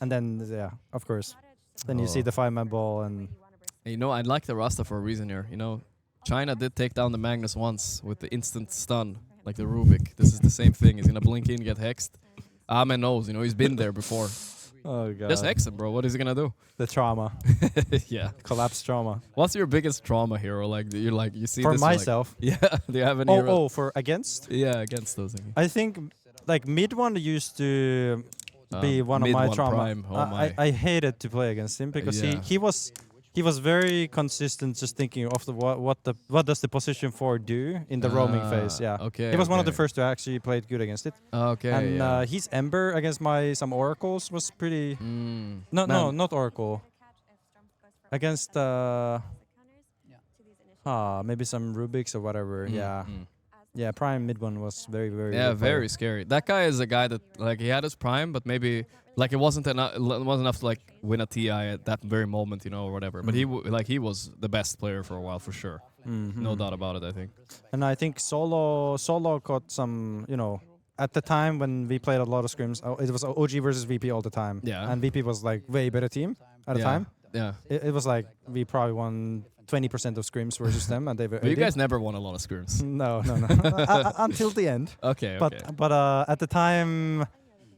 And then, yeah, of course. Then you see the 5-man ball, and... And you know, I like the Rasta for a reason here. You know, China did take down the Magnus once with the instant stun, like the Rubik. This is the same thing. He's gonna blink in, get hexed. Amen knows, you know, he's been there before. Oh god. Just hex him, bro. What is he gonna do? The trauma. Yeah. Collapse trauma. What's your biggest trauma hero? Like you see For this you're like- myself? yeah. Do you have any? hero? Oh, for against? Yeah, against those things. I think, like, mid one used to be one of mid my one trauma. prime, oh my. I hated to play against him because Yeah. he was very consistent, just thinking of the what does the position 4 do in the roaming phase. Yeah. okay, He was one of the okay. first to actually play good against it. Okay. And yeah. his Ember against some Oracles was pretty. No, Man. not Oracle. Against maybe some Rubiks or whatever. Yeah. Yeah, Prime mid one was very, very Yeah, good player. very scary. That guy is a guy that like he had his prime, but maybe like it wasn't enough to like win a TI at that very moment, you know, or whatever. But he was the best player for a while for sure. No doubt about it. I think. And I think solo caught some, you know, at the time when we played a lot of scrims, it was OG versus VP all the time. Yeah. And VP was like way better team at the Yeah. time. Yeah. It was like we probably won 20% of scrims versus them, and they were. But you 80. guys never won a lot of scrims. No. Until the end. Okay. But at the time,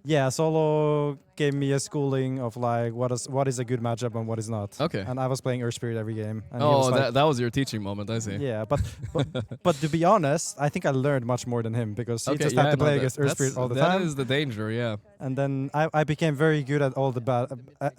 yeah, solo gave me a schooling of like what is a good matchup and what is not. Okay. And I was playing Earth Spirit every game. And he was Oh, like, that was your teaching moment, I see. yeah, but to be honest, I think I learned much more than him because he just had to play against Earth Spirit all the time. That is the danger, yeah. And then I became very good at all the bad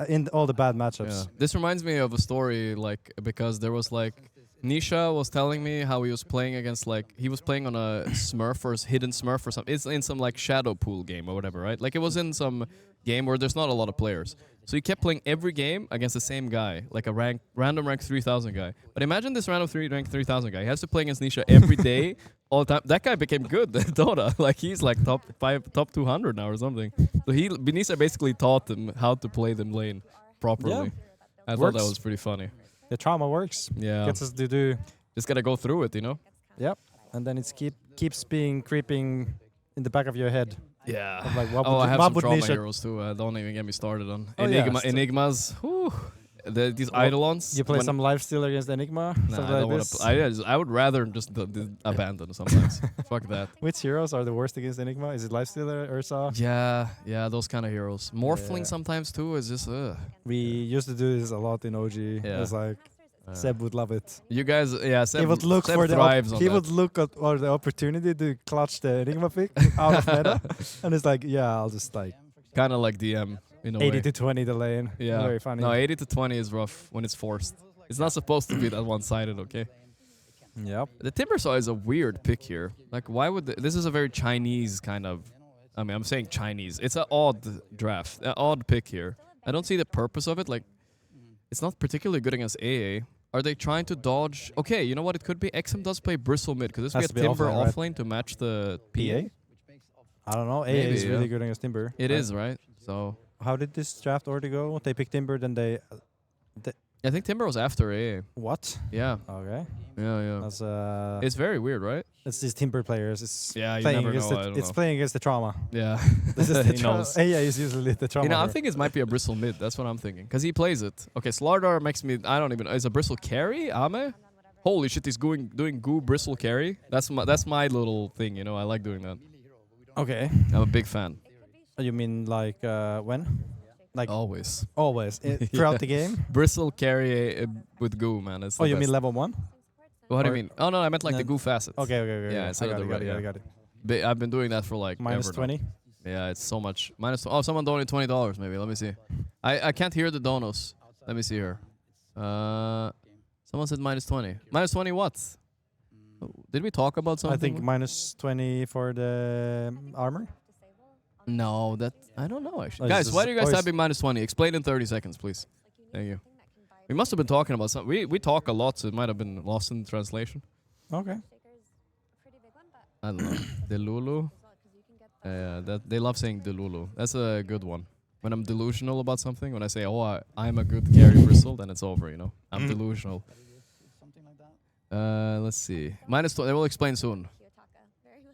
in all the bad matchups. Yeah. This reminds me of a story, like, because there was like Nisha was telling me how he was playing against like he was playing on a Smurf or hidden Smurf or something. It's in some like shadow pool game or whatever, right? Like it was in some game where there's not a lot of players. So he kept playing every game against the same guy, like a random rank 3000 guy. But imagine this rank 3000 guy. He has to play against Nisha every day, all the time. That guy became good at Dota. Like he's like top 200 now or something. So Nisha basically taught him how to play the lane properly. I thought that was pretty funny. The trauma works. Yeah. Gets us to do. Just gotta go through it, you know? Yep. And then it's keeps being creeping in the back of your head. Yeah. Of like, what I have some would trauma Nisha heroes too. Don't even get me started on Oh, yeah, Enigmas. Whew. these Eidolons. You play some Lifesteal against Enigma? Nah, Something I like don't want this? to. I would rather just abandon sometimes. Fuck that. Which heroes are the worst against Enigma? Is it Lifestealer, Ursa? Yeah, those kind of heroes. Morphling Yeah. sometimes too is just. We used to do this a lot in OG. Yeah. It's like Seb would love it. You guys, yeah, Seb, he would look Seb for thrives on he that. would look at for the opportunity to clutch the Enigma pick out of meta, and it's like, yeah, I'll just like Kind of like DM in a 80 way. to 20 the lane. Yeah. Very funny. No, 80 to 20 is rough when it's forced. It's not supposed to be that one-sided, okay? Yep. The Timbersaw is a weird pick here. Like, why would this is a very Chinese kind of. I mean, I'm saying Chinese. It's an odd draft, an odd pick here. I don't see the purpose of it. Like, it's not particularly good against AA. Are they trying to dodge? Okay, you know what it could be? XM does play Bristle mid. Could this be a Has to be Timber offlane, right? offlane to match the PA? I don't know. AA Maybe, is really yeah. good against Timber. It is, right? So how did this draft order go? They picked Timber, then they. I think Timber was after AA. What? Yeah. Okay. Yeah. That's It's very weird, right? It's these Timber players. It's Yeah, you playing never against know, the, I don't it's know. playing against the trauma. Yeah. This is the He trauma. knows. AA is usually the trauma. You know, I here. think it might be a Bristle mid. That's what I'm thinking. Because he plays it. Okay, Slardar makes me... I don't even... Is a Bristle carry? Ame? Holy shit, he's doing goo Bristle carry. That's my little thing, you know. I like doing that. Okay. I'm a big fan. You mean like when? Like always. Always throughout the game. Bristle carry with goo, man. It's Oh, the you best. mean level 1? What do you Or- mean? Oh no, I meant like the No. goo facets. Okay. Yeah, I instead got of it, the got it, red, got it, yeah. got it. I've been doing that for like Minus ever now. 20? Yeah, it's so much. Oh, someone donated $20 maybe. Let me see. I can't hear the donos. Let me see here. Someone said minus 20. Minus 20 what? Did we talk about something? I think minus 20 for the armor. No, that I don't know actually. Oh, Guys, it's why just- do you guys oh, have me minus 20? Explain in 30 seconds, please. Thank you. We must have been talking about something. We talk a lot, so it might have been lost in translation. Okay. I don't know. Delulu. That they love saying Delulu. That's a good one. When I'm delusional about something, when I say, "Oh, I'm a good carry Bristle," then it's over. You know, I'm delusional. Let's see. Minus 20. They will explain soon.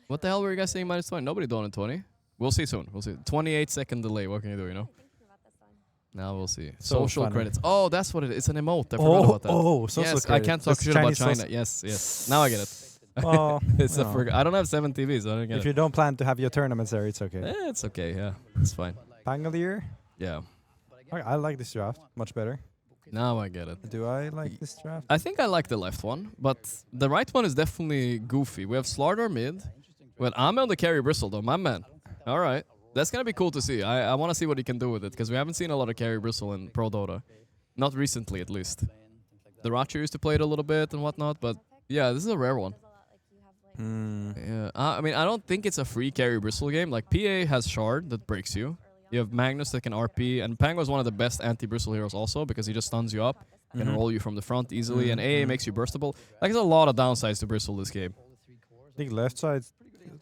What the hell were you guys saying? Minus 20. Nobody donated 20. We'll see soon. We'll see. 28-second delay. What can you do? You know. Now we'll see. So Social funny. credits. Oh, that's what it is. It's an emote. I forgot about that. Oh, social yes, I credit. can't talk That's shit Chinese about China. social- Yes. Now I get it. Well, it's you a know. I don't have 7 TVs. So I don't get If it. you don't plan to have your tournaments there, it's okay. It's okay. Yeah, it's fine. Pangolier? Yeah. Okay, I like this draft much better. Now I get it. Do I like this draft? I think I like the left one, but the right one is definitely goofy. We have Slardar mid. With Ame on the carry Bristle, though, my man. All right. That's going to be cool to see. I want to see what he can do with it, because we haven't seen a lot of carry Bristle in Pro Dota. Not recently, at least. The Racha used to play it a little bit and whatnot, but yeah, this is a rare one. Yeah. I mean, I don't think it's a free carry Bristle game. Like, PA has Shard that breaks you. You have Magnus that can RP, and Pango is one of the best anti-Bristle heroes also, because he just stuns you up, can roll you from the front easily, and AA makes you burstable. Like, there's a lot of downsides to Bristle this game. I think left side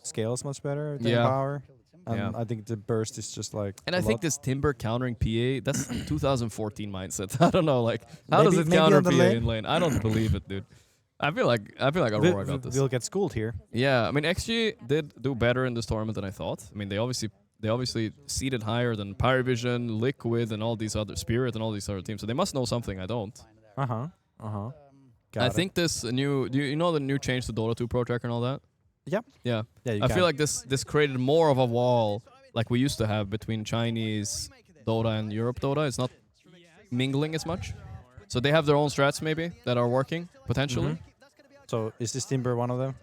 scales much better than Yeah. power. And Yeah. I think the burst is just like. And a I think lot. this Timber countering PA, that's 2014 mindset. I don't know, like, how does it Maybe counter on the PA lane? in lane? I don't believe it, dude. I feel like Aurora got this. We'll get schooled here. Yeah, I mean, XG did do better in this tournament than I thought. I mean, they obviously seeded higher than Paravision, Liquid, and all these other Spirit and all these other teams. So they must know something I don't. I think this new, you know the new change to Dota 2 Pro Tracker and all that? Yep. Yeah. Yeah, you I can. feel like this created more of a wall like we used to have between Chinese Dota and Europe Dota. It's not mingling as much. So they have their own strats maybe that are working, potentially. So is this Timber one of them?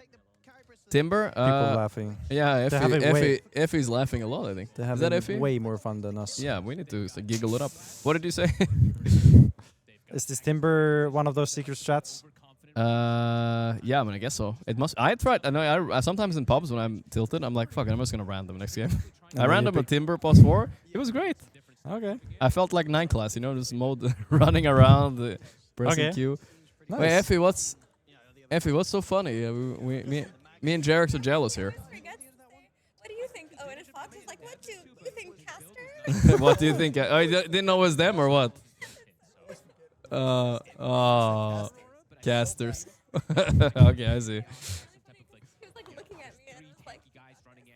Timber? People laughing. Yeah, They have it Effie's laughing a lot, I think. They Is have that it Effie? way more fun than us. Yeah, we need to giggle it up. What did you say? Is this Timber one of those secret strats? Yeah, I mean, I guess so. It must. I tried. I know. I sometimes in pubs when I'm tilted, I'm like, fuck it, I'm just gonna random next game. I then random you a Timber +4. It was great. Okay. I felt like 9 class, you know, just mode running around, pressing Okay. Q. Nice. Wait, Effie, what's so funny? Me and Jarex are jealous here. What do you think? Oh, and Fox is like, what do you think, Caster? What do you think? Oh, you didn't know it was them or what? Casters. Okay, I see. He was like looking at me and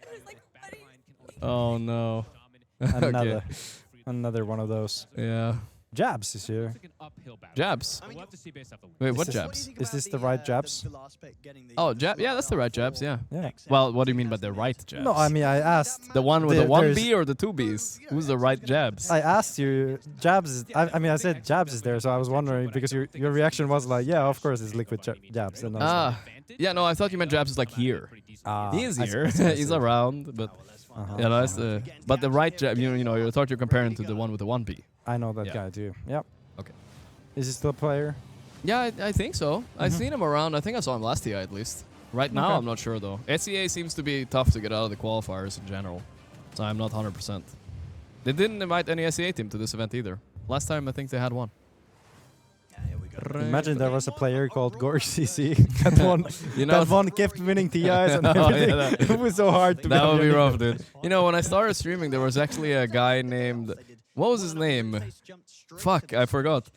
I was like, Oh no. Another, Okay. another one of those. Yeah. Jabs is here. Jabs? Wait, what Is jabs? Is this the right jabs? Oh, jab. Yeah, that's the right jabs. Yeah. Yeah. Well, what do you mean by the right jabs? No, I mean I asked. The one with the there's- 1B or the 2Bs? Who's the right jabs? I asked you. Jabs is. I mean I said Jabs is there, so I was wondering because your reaction was like, yeah, of course it's liquid jabs. And I was Yeah, no, I thought you meant jabs is like here. He is I see, here. I see, I He's see. around, but yeah, no, that's the. But the right jab, you know, I thought you're comparing to the one with the 1B. I know that Yeah. guy too. Yep. Okay. Is he still a player? Yeah, I think so. I've seen him around. I think I saw him last TI at least. Right now, Okay. I'm not sure though. SEA seems to be tough to get out of the qualifiers in general, so I'm not 100%. They didn't invite any SEA team to this event either. Last time, I think they had one. Imagine there was a player called Gorgc that won. You know, that one kept winning TIs and Oh, yeah, everything. that- It was so hard to. That would be on rough, dude. You know, when I started streaming, there was actually a guy named. What was his name? Fuck, I forgot.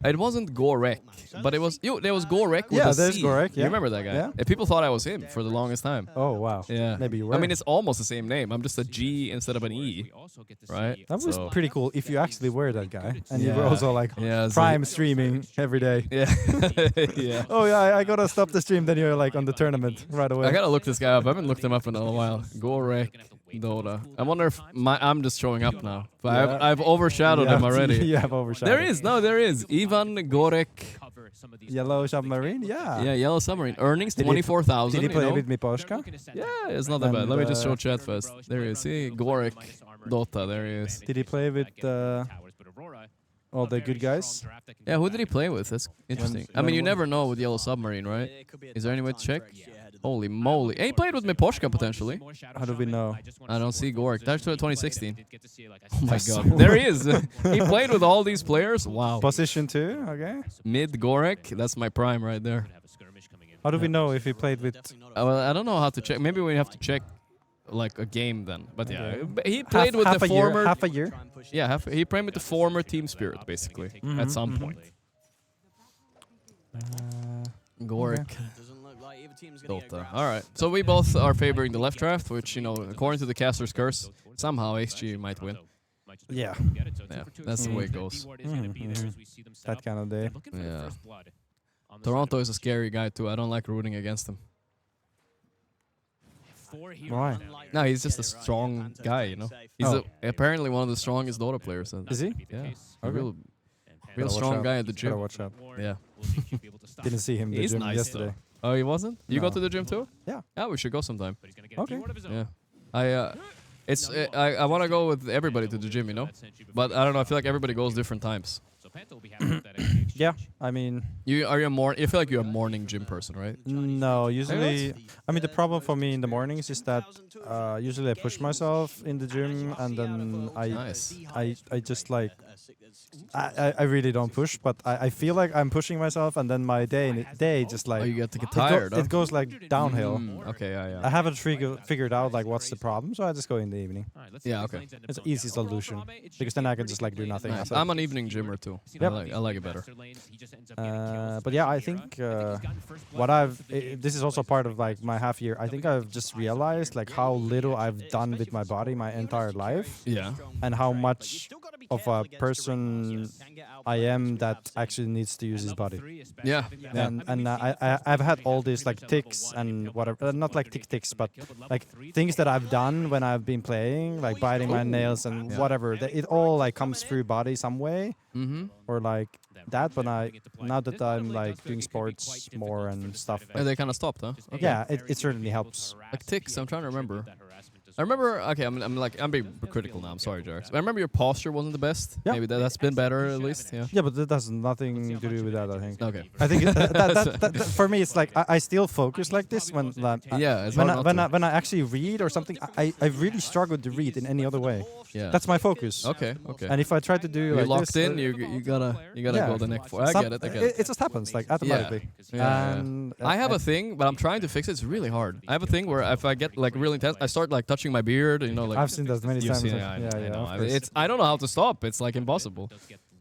It wasn't Gorgc, but it was. There was Gorgc with Yeah, a there's C. Gorgc, You yeah. remember that guy? Yeah. And people thought I was him for the longest time. Oh wow. Yeah. Maybe you I were. mean, it's almost the same name. I'm just a G instead of an E, right? That was So- pretty cool if you actually were that guy and you were Yeah. also like Yeah, it's prime like- streaming every day. Yeah. Yeah. Oh yeah, I gotta stop the stream. Then you're like on the tournament right away. I gotta look this guy up. I haven't looked him up in a while. Gorgc Dota. I wonder if I'm just showing up now. But Yeah. I've overshadowed him already. You have overshadowed. There is. No, there is. Ivan Gorgc. Yellow Submarine. Yeah. Yeah, Yellow Submarine. Earnings Did he- 24,000. Did he play you know? with Miposhka? Yeah, it's not that bad. And, Let me just show chat first. There he is. See, Gorgc Dota. There he is. Did he play with all the good guys? Yeah, who did he play with? That's interesting. I mean, you never know with Yellow Submarine, right? Is there any way to check? Holy moly. Hey, he played with Miposhka potentially. How do we know? I don't see Gorgc. That's 2016. Oh my god. There he is. He played with all these players. Wow. Position 2. Okay. Mid Gorgc. That's my prime right there. How do we know if he played with? Well, I don't know how to check. Maybe we have to check like a game then. But yeah, Okay. But he played with half the a year, former. half a year. Yeah, he played with the former Team Spirit basically at some point. Gorgc. Dota. All right. So we both are favoring the left draft, which, you know, according to the caster's curse, somehow HG might win. Yeah. Yeah, that's the way it goes. That kind of day. Yeah. Toronto is a scary guy too. I don't like rooting against him. Why? No, he's just a strong guy, you know. He's apparently one of the strongest Dota players. Is he? Yeah. A Okay. real Gotta watch strong out. guy at the gym. Gotta watch out. Yeah. Didn't see him in the He's gym nice yesterday. though. Oh, he wasn't? You go No. to the gym too? Yeah. Yeah, we should go sometime. Okay. Yeah. I want to go with everybody to the gym, you know? But I don't know, I feel like everybody goes different times. Yeah, I mean, You feel like you're a morning gym person, right? no. Usually, I mean, the problem for me in the mornings is that usually I push myself in the gym, and then I just like I really don't push, but I feel like I'm pushing myself, and then my day just like you get to get tired. It goes like downhill. Okay, yeah. I haven't figured out like what's the problem, so I just go in the evening. Yeah, okay. It's an easy solution because then I can just like do nothing. Nice. after. I'm an evening gymmer too. Yep. I like it better. But yeah, I think this is also part of like my half year. I think I've just realized like how little I've done with my body my entire life. Yeah. And how much of a person I am that actually needs to use his body. Yeah. And I've had all these like tics and whatever, not like tics, but like things that I've done when I've been playing, like biting my nails and whatever. It all like comes through body some way, or like that. But now that I'm like doing sports more and stuff, Yeah, they kind of stopped, huh? Okay. yeah, it certainly helps. Like tics, I'm trying to remember. I remember. Okay, I'm being critical now. I'm sorry, Jarx. I remember your posture wasn't the best. Yeah. Maybe that's been better at least. Yeah. Yeah, but that has nothing to do with that, I think. Okay. I think that for me, it's like I still focus like this when Yeah, it's when hard not to. when I actually read or something. I really struggle to read in any other way. Yeah. That's my focus. Okay. And if I try to do You're like locked this, in. You gotta yeah. go the neck for. I Some- get it. I get it. It just happens like automatically. Yeah. And I have a thing, but I'm trying to fix it. It's really hard. I have a thing where if I get like really intense, I start like touching my beard. You know, like I've seen that many you've times. seen it, like- I yeah, know. of course. I don't know how to stop. It's like impossible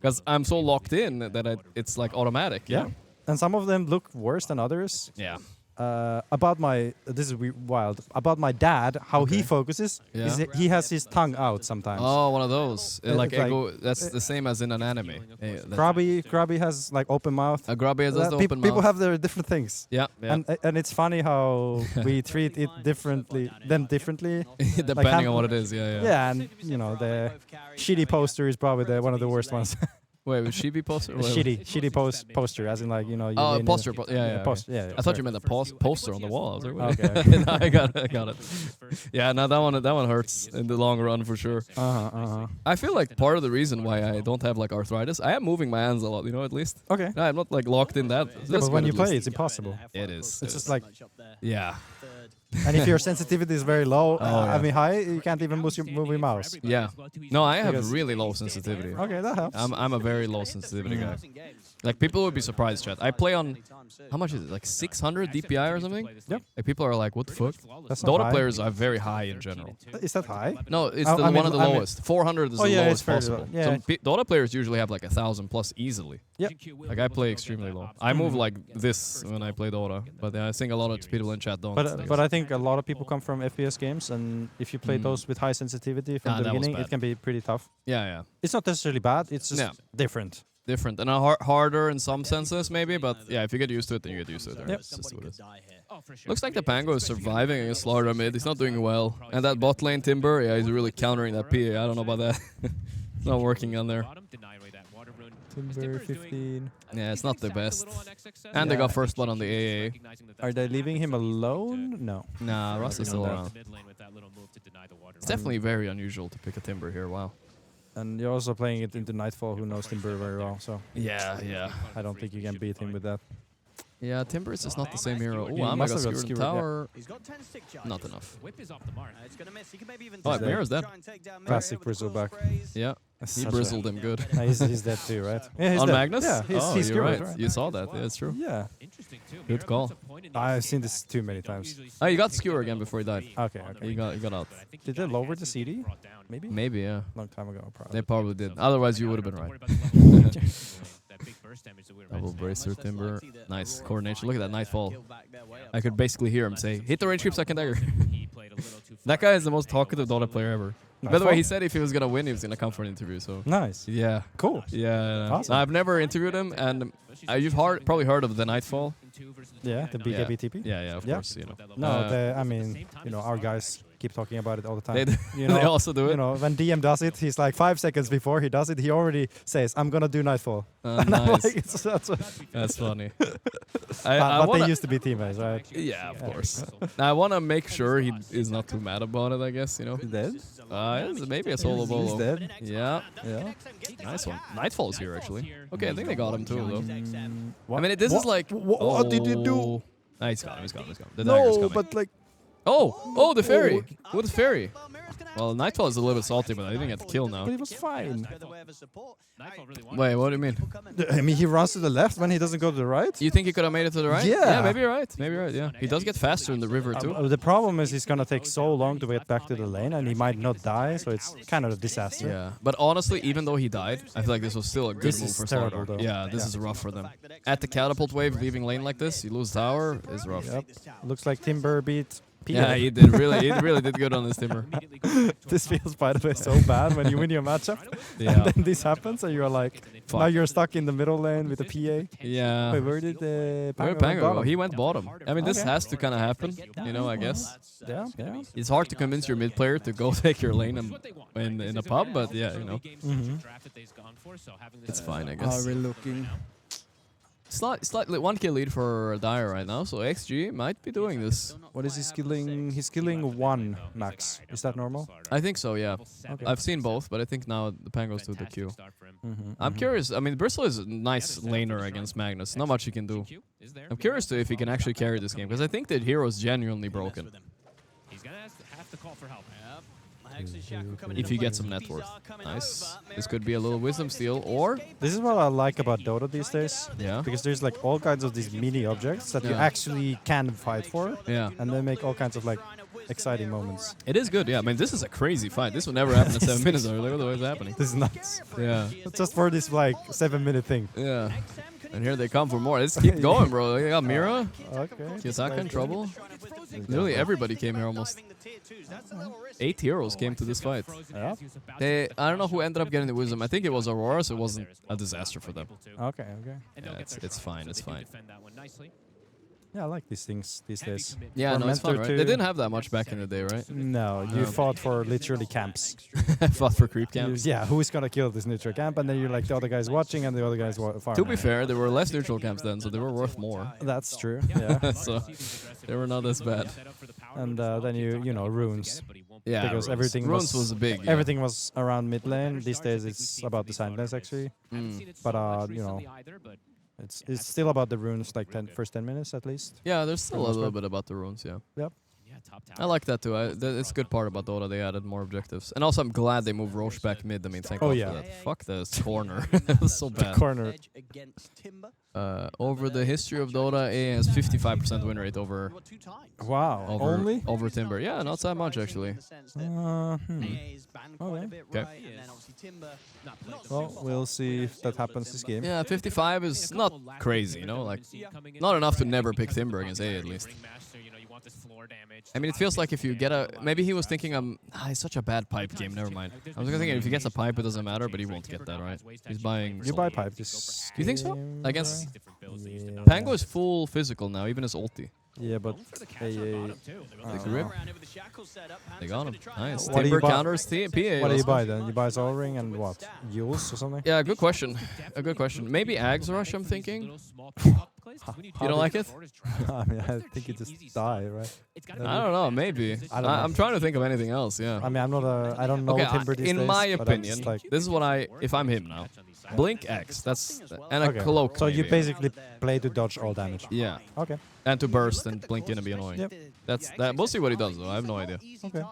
because I'm so locked in that it's like automatic. Yeah. And some of them look worse than others. Yeah. about my this is wild about my dad. How he focuses is he has his tongue out sometimes. Oh, one of those. Like It's ego. That's the same as in an anime. Grubby has like open mouth. Grubby has the open mouth. People have their different things. Yeah. And it's funny how we treat it differently. Depending on what it is. Yeah. Yeah, and you know the shitty poster is probably one of the worst ones. Wait, was she be poster? Shitty poster, as in like you know. Oh, poster. Yeah. I thought you meant the poster on the wall. I was like, okay. No, I got it. Yeah, no, that one hurts in the long run for sure. I feel like part of the reason why I don't have like arthritis, I am moving my hands a lot. You know, at least. Okay. No, I'm not like locked in that. Yeah, but when you play, it's impossible. It is. It's just like. Yeah. And if your sensitivity is very low, I mean high, you can't even move your mouse. Yeah. No, I have really low sensitivity. Okay, that helps. I'm a very low sensitivity guy. Like people would be surprised, chat. I play on how much is it? Like 600 DPI or something? Yep. Like people are like, what the fuck? That's not Dota high. players are very high in general. Is that high? No, it's one of the lowest. 400 is the lowest possible. Yeah. Some Dota players usually have like 1,000 plus easily. Yep. Like I play extremely low. I move like this when I play Dota, but I think a lot of people in chat don't. But I think a lot of people come from FPS games, and if you play those with high sensitivity from the beginning, it can be pretty tough. Yeah. It's not necessarily bad. It's just different. Different and harder in some senses maybe, but yeah, if you get used to it, then you get used to it. Yep. That's just what it is. Looks like the Pango is surviving against Slaughter mid. He's not doing well. And that bot lane Timber, yeah, he's really countering that PA. I don't know about that. It's not working on there. Timber 15. Yeah, it's not the best. And they got first blood on the AA. Are they leaving him alone? No. Nah, Russ is still around. It's definitely very unusual to pick a Timber here. Wow. And you're also playing it into Nightfall, who knows Timber very well. So yeah. I don't think you can beat him with that. Yeah, Timber is just not the same hero. Oh, I got skewered in tower. Not enough. Oh, Mirror's dead. Classic Bristleback. Yeah, he bristled him good. He's dead too, right? Yeah, he's on dead. Magnus? Yeah, he's you're skewered, right. You saw that. Yeah, it's true. Yeah. Good call. I've seen this too many times. Oh, you got skewer again before he died. Okay. You got out. Did they lower the CD? Maybe? Maybe, yeah. Long time ago, probably. They probably did. Otherwise, you would have been right. Double bracer Timber. Nice coordination. Look at that Nightfall. I could basically hear him say, hit the range creep second dagger. That guy is the most talkative Dota player ever. By the way, he said if he was gonna win, he was gonna come for an interview. So nice. Yeah. Cool. Yeah. Awesome. I've never interviewed him, and you've probably heard of the Nightfall. Yeah, the BKB-TP. Yeah, of course. You know. No, I mean, you know, our guys keep talking about it all the time. You know, they also do it. You know, when DM does it, he's like 5 seconds before he does it, he already says, "I'm gonna do Nightfall." And nice. I'm like, that's funny. But they used to be teammates, right? Yeah, of course. I want to make sure he is not too mad about it. I guess you know. He's dead. Maybe a solo bolo. He's dead. Yeah. Nice one. Nightfall's here actually. Okay, I think they got him too though. I mean, this is like. What did you do? Nah, he's gone. The dagger's coming. But like. Oh, the fairy. What is fairy? Well, Nightfall is a little bit salty, but I didn't get the kill now. But he was fine. Wait, what do you mean? I mean, he runs to the left when he doesn't go to the right. You think he could have made it to the right? Yeah. Yeah, maybe you're right. Yeah, he does get faster in the river too. The problem is he's gonna take so long to get back to the lane, and he might not die, so it's kind of a disaster. Yeah, but honestly, even though he died, I feel like this was still a good move for terrible, Slaughter. though. Yeah, this is rough for them. At the catapult wave, leaving lane like this, you lose tower is rough. Yep. Looks like Timber beat. Yeah, he did really did good on this Timber. This feels, by the way, so bad when you win your matchup. Yeah. And then this happens, and you're like, Fuck. now you're stuck in the middle lane with a PA. Yeah. Wait, where did Where Pango go? He went bottom. I mean, this has to kind of happen, you know, I guess. Yeah. It's hard to convince your mid player to go take your lane in a pub, but yeah, you know. It's fine, I guess. How are we looking? Slightly 1k lead for Dire right now, so XG might be doing this. What is he skilling? He's skilling 1 max. Is that normal? I think so, yeah. Okay. I've seen both, but I think now the Pangos do the Q. I'm curious. I mean, Bristle is a nice laner against Magnus. Not much he can do. I'm curious to if he can actually carry this game, because I think that hero is genuinely broken. He's gonna have to call for help. If you get some net worth. Nice. This could be a little wisdom steal, or... This is what I like about Dota these days. Yeah. Because there's like all kinds of these mini objects that you actually can fight for. Yeah. And they make all kinds of like exciting moments. It is good, yeah. I mean, this is a crazy fight. This would never happen in 7 minutes. Or look at what's happening. This is nuts. Yeah. Just for this like 7-minute thing. Yeah. And here they come for more. Let's keep going, bro. They got Mira. Okay. Kiyotaka in trouble. Literally everybody came here almost. 8 heroes came to this fight. Yeah. I don't know who ended up getting the wisdom. I think it was Aurora, so it wasn't a disaster for them. Okay. Yeah, it's fine. It's fine. Yeah, I like these things these days. Yeah, We're no, it's fun, meant right? They didn't have that much back in the day, right? No, you fought for literally camps. Fought for creep camps. Yeah, who is gonna kill this neutral camp? And then you're like the other guy's watching and the other guy's farming. To be fair, there were less neutral camps then, so they were worth more. That's true. Yeah. So they were not as bad. And then you know runes. Yeah, because runes. everything Runes was big. Yeah. Everything was around mid lane. These days it's about the side lanes actually. But you know. It's still about the runes, like first 10 minutes at least. Yeah, there's still a little bit about the runes, yeah. Yep. I like that too. It's a good part about Dota. They added more objectives. And also I'm glad they moved Roche back mid. I mean, thank God for that. Fuck this corner. It was so bad. The corner. Over the history of Dota, A has 55% win rate over... Wow, only? Over Timber. Yeah, not that much actually. Okay. Well, we'll see if that happens this game. Yeah, 55 is not crazy, you know? Like, not enough to never pick Timber against A at least. I mean, it feels like if you get a... Maybe he was thinking, it's such a bad pipe game, never mind. I was thinking if he gets a pipe, it doesn't matter, but he won't get that, right? He's buying... You buy pipe this You think so? game, I guess... yeah. Pango is full physical now, even his ulti. Yeah, but... They grip. They got him. Nice. What do Timber you buy? counters PA. What do you buy then? You buy Soul Ring and what? Yules or something? Yeah, good question. A good question. Maybe Ags Rush, I'm thinking. You don't like it? I mean, I think it just die, right? I don't know, maybe. I'm trying to think of anything else, yeah. I mean, I don't know Timber these days. In my but I'm opinion, just like, this is what if I'm him now. Blink X, and a cloak. So you maybe. basically play to dodge all damage. Yeah. Okay. And to burst and blink in and be annoying. Yep. That's that. We'll see what he does though. I have no idea. Okay.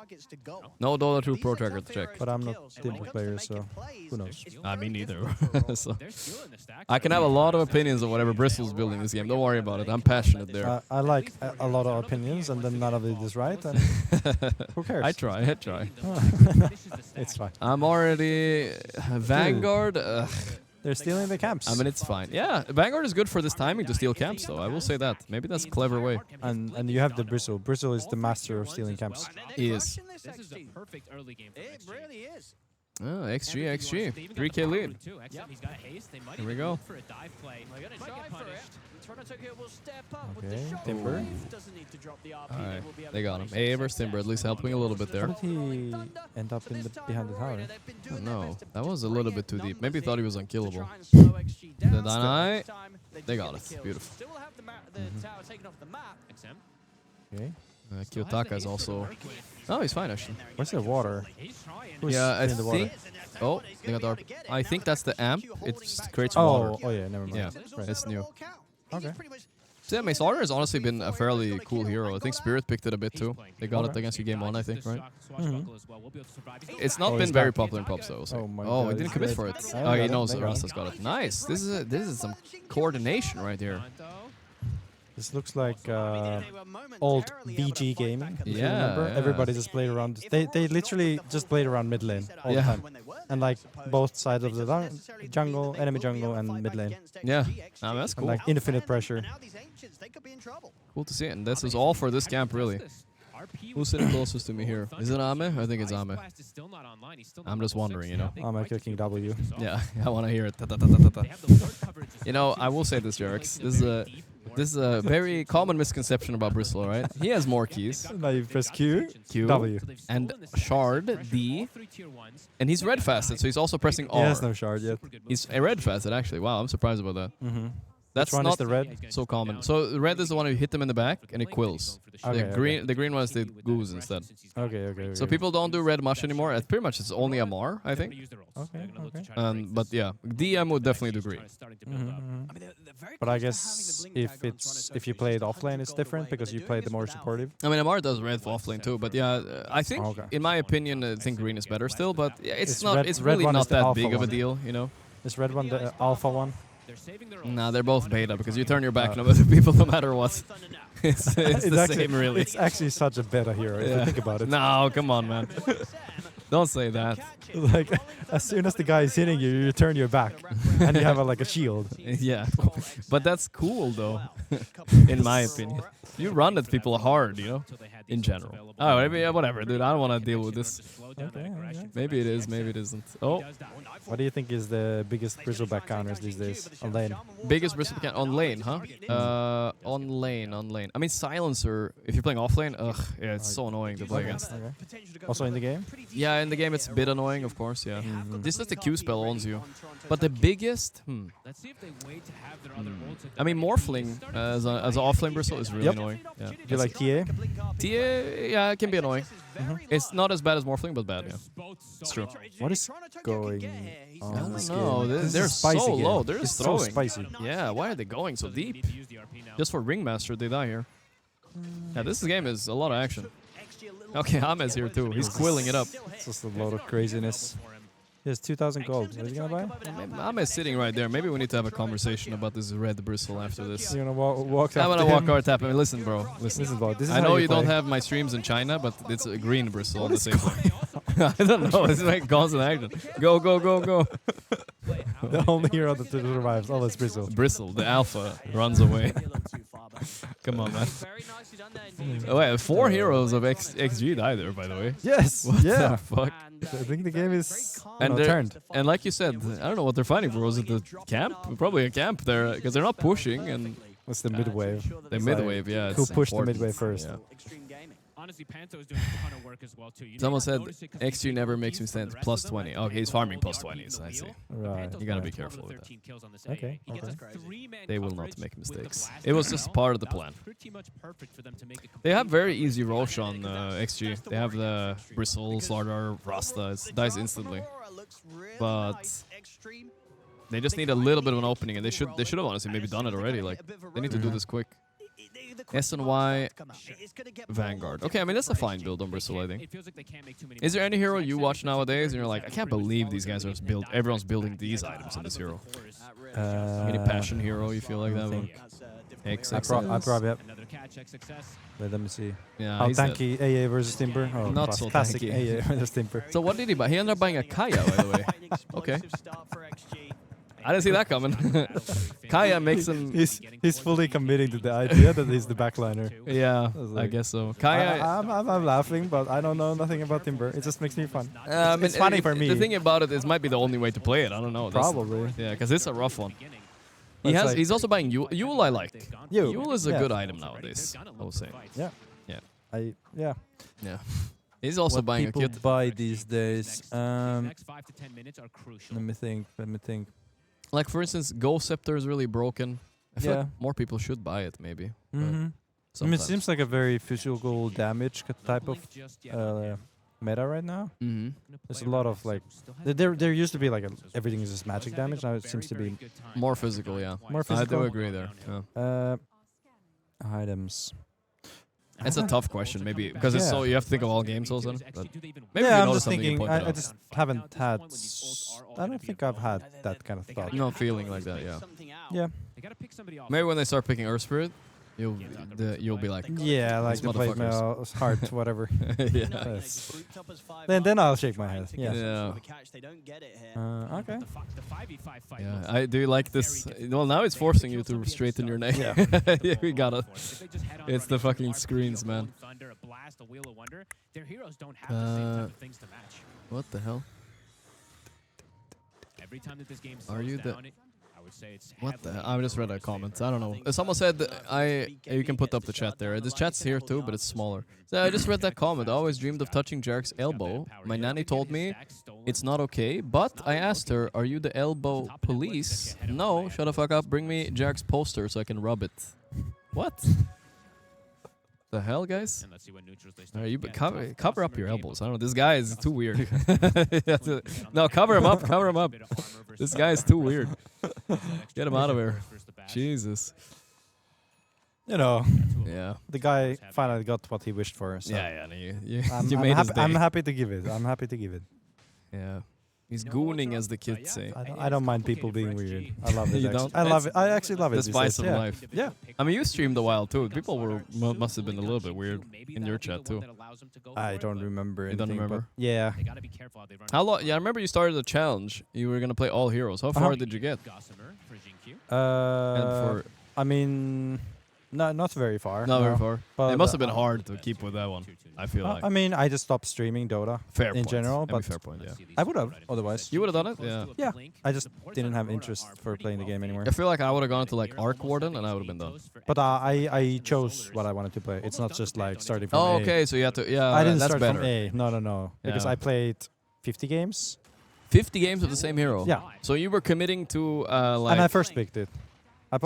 No Dota 2 Pro Tracker to check. But I'm not Timber player, so who knows? Me neither. So I can have a lot of opinions of whatever Bristol's building this game. Don't worry about it. I'm passionate there. I like a lot of opinions, and then none of it is right. And who cares? I try. It's fine. I'm already Vanguard. They're stealing the camps. I mean, it's fine. Yeah, Vanguard is good for this timing to steal camps, though. I will say that. Maybe that's a clever way. And you have the Bristle. Bristle is the master of stealing camps. He is. This is a perfect early game for It really is. Oh, XG. 3k lead. Here we go. For a dive play. Okay, Timber. Alright, they got him. A versus Timber, at least helping a little bit there. How did he end up behind the tower? I don't know. That was a little bit too deep. Maybe he thought he was unkillable. The Danai, they got it. Beautiful. Okay. Kiyotaka is also... Oh, he's fine, actually. Where's the water? Who's Yeah, I in the water? think... Oh, they got the... I think that's the amp. It creates Oh, water. oh yeah, never mind. Yeah, Right. it's new. Okay. So yeah, Mace Order has honestly been a fairly cool hero. I think Spirit picked it a bit too. They got it against you game 1, I think, right? It's not been very popular in props though. So. Oh, He didn't commit for it. Oh, he knows that Rasta's got it. Nice. This is some coordination right here. This looks like old VG gaming. If you remember. Yeah. Everybody just played around. They literally just played around mid lane all the time, and like both sides of the jungle, enemy jungle, and mid lane. Yeah, that's cool. And, like infinite pressure. Cool to see it. And this is all for this camp, really. Who's sitting closest to me here? Is it Ame? I think it's Ame. I'm just wondering, you know. Ame clicking W. Yeah, I want to hear it. You know, I will say this, Jerix. This is a very common misconception about Bristle, right? He has more keys. Now you press Q, W. And Shard, D. And he's red fasted, so he's also pressing R. He has no Shard yet. He's red fasted, actually. Wow, I'm surprised about that. That's Which one not is the red? so common. So the red is the one you hit them in the back and it quills. Okay, the green one is the goose instead. Okay. So people don't do red much anymore. Pretty much it's only Amar, I think. Okay. But yeah, DM would definitely do green. But I guess if you play it offlane, it's different because you play the more supportive. I mean, Amar does red for offlane too, but yeah, I think, in my opinion, I think green is better still. But yeah, it's really not that big of a deal, you know. Is red one the alpha one? Nah, they're both beta because you turn your back on people no matter what. It's the actually, same, really. It's actually such a beta hero if you think about it. No, come on, man. Don't say that. Like, as soon as the guy is hitting you, you turn your back, and you have like a shield. Yeah, but that's cool though, in my opinion. You run at people hard, you know, in general. Oh, maybe, yeah, whatever, dude. I don't want to deal with this. Okay. Maybe it is, maybe it isn't. Oh, What do you think is the biggest bristleback counters these days on lane? biggest bristleback on lane, huh? On lane. I mean, silencer. If you're playing off lane, ugh, yeah, it's so annoying to play against. Okay. Also in the game? Yeah, in the game it's a bit annoying, of course. Yeah, this is the Q spell owns you, but the biggest, I mean, Morphling as an offlane bristle is really annoying. Yeah. Do you like TA? TA, yeah, it can be annoying. It's not as bad as Morphling, but bad, yeah. It's true. What is going on? I don't this know. game? This They're is a spicy so game. low. They're It's just so throwing. spicy. Yeah, why are they going so deep? Just for Ringmaster, they die here. Yeah, this game is a lot of action. Okay, Hamez here too. He's quilling it up. It's just a load of craziness. He has 2,000 gold. What are you gonna buy? Hamez sitting right there. Maybe we need to have a conversation about this red bristle after this. You're gonna walk I'm up gonna to walk him. over tap. I mean, listen, bro. Listen. bro. This is I how know you you don't play. have my streams in China, but it's a green bristle on the same time. I don't know. It's like constant action. Go, go, go, go. The only hero that survives. Oh, it's Bristle. Bristle, the alpha, runs away. Come on, man. Oh, wait, 4 heroes of XG died there, by the way. Yes. What yeah. the fuck? I think the game is They're- turned. And like you said, I don't know what they're fighting for. Was it the camp? Probably a camp there, because they're not pushing. And What's the mid wave? the It's mid like, wave, yeah. Who it's pushed the important. mid wave first? Yeah. Honestly, Panto is doing a ton of work as well too. You may Someone not said notice it 'cause XG they never get makes me leads from stand the rest plus of the 20. players. Okay, he's farming plus 20s. I see. Right. You gotta be careful with that. Kills on this Okay. AA. He gets Okay. a 3-man They will coverage not make with the mistakes. blast It was now. just part of the That was plan. pretty much perfect for them to make a They have complete very easy Rosh on XG. They have the Bristle, Slardar, Rasta. It dies instantly. But they just need a little bit of an opening, and they should have honestly maybe done it already. Like, they need to do this quick. SNY Vanguard. Okay, I mean, that's a fine build on Bristle, I think. Is there any hero you watch nowadays and you're like, I can't believe these guys are everyone's building these items in this hero? Any passion hero you feel like that one? I probably have. Wait, let me see. Yeah, How he's a- tanky AA versus Timber? Oh, Not so classic tanky. AA versus Timber. So what did he buy? He ended up buying a Kaya, by the way. Okay. I didn't see that coming. Kaya makes him... He's fully committing to the idea that he's the backliner. Yeah, I guess so. Kaya... I'm laughing, but I don't know nothing about Timber. It just makes me fun. mean, It's funny for me. The thing about it is, might be the only way to play it. I don't know. Probably. Yeah, because it's a rough one. It's like- He's also buying Yule. Yule I like. Yule, Yule is a yeah. good item nowadays, I would say. Yeah. Yeah. Yeah. Yeah. He's also What buying a people kit. buy these days. next 5 to 10 minutes are crucial. Let me think. Like, for instance, Go Scepter is really broken. I feel Yeah. like more people should buy it, maybe. but I mean, it sometimes. seems like a very physical damage type of meta right now. There's a lot of like, there used to be like everything is just magic damage. Now it seems to be More physical, yeah. more physical. I do agree there. Yeah. Items. It's a tough question, maybe, because it's so you have to think of all games also. But maybe Yeah, you I'm noticed just something you thinking. pointed I out. just haven't had. I don't think I've had that kind of thought. No feeling like that, yeah. Yeah. Maybe when they start picking Earth Spirit, you'll be like, Yeah, like these the plate motherfuckers. mail, heart, whatever. Yeah. Yes. Then I'll shake my head. Yeah. Yeah. Okay. Yeah, I do like this. Well, now it's forcing you to straighten your neck. Yeah. Yeah, we got it. It's the fucking screens, man. What the hell? Every time that this game Are you slows the? down, I would say it's What the hell? I just read a comment. I don't know. Someone said you can put up the chat there. This chat's here too, but it's smaller. So I just read that comment. I always dreamed of touching Jark's elbow. My nanny told me it's not okay, but I asked her, "Are you the elbow police?" No, shut the fuck up. Bring me Jark's poster so I can rub it. What? The hell, guys? And let's see what neutrals they Are you cover up your elbows? I don't know. This guy is too weird. No, cover him up. Cover him up. This guy is too weird. Get him out of here. Jesus. You know. Yeah. The guy finally got what he wished for. So Yeah, yeah. You I'm made his day. I'm happy to give it. I'm happy to give it. Yeah. He's gooning, as the kids say. I don't mind people being weird. I love it. You actually. don't? I love it. I actually love it. The these spice days, of yeah. life. Yeah. I mean, you streamed a while too. People were must have been a little bit weird in your chat too. I don't remember You don't anything. remember? But yeah. How long? Yeah, I remember you started a challenge. You were gonna play all heroes. How far did you get? for- I mean, not very far. Not very no. far. But It must have been hard to keep with that one. I feel like. I mean, I just stopped streaming Dota Fair in point. general, I mean, but fair point, yeah. I would have otherwise. You would have done it? Yeah. Yeah, I just didn't have interest for playing the game anymore. I feel like I would have gone to like Arc Warden and I would have been done. But I chose what I wanted to play. It's not just like starting from Oh, A. okay. So you have to. Yeah, I didn't that's start better. from A. No. Because Yeah. I played 50 games. 50 games of the same hero. Yeah. So you were committing to like. And I first picked it.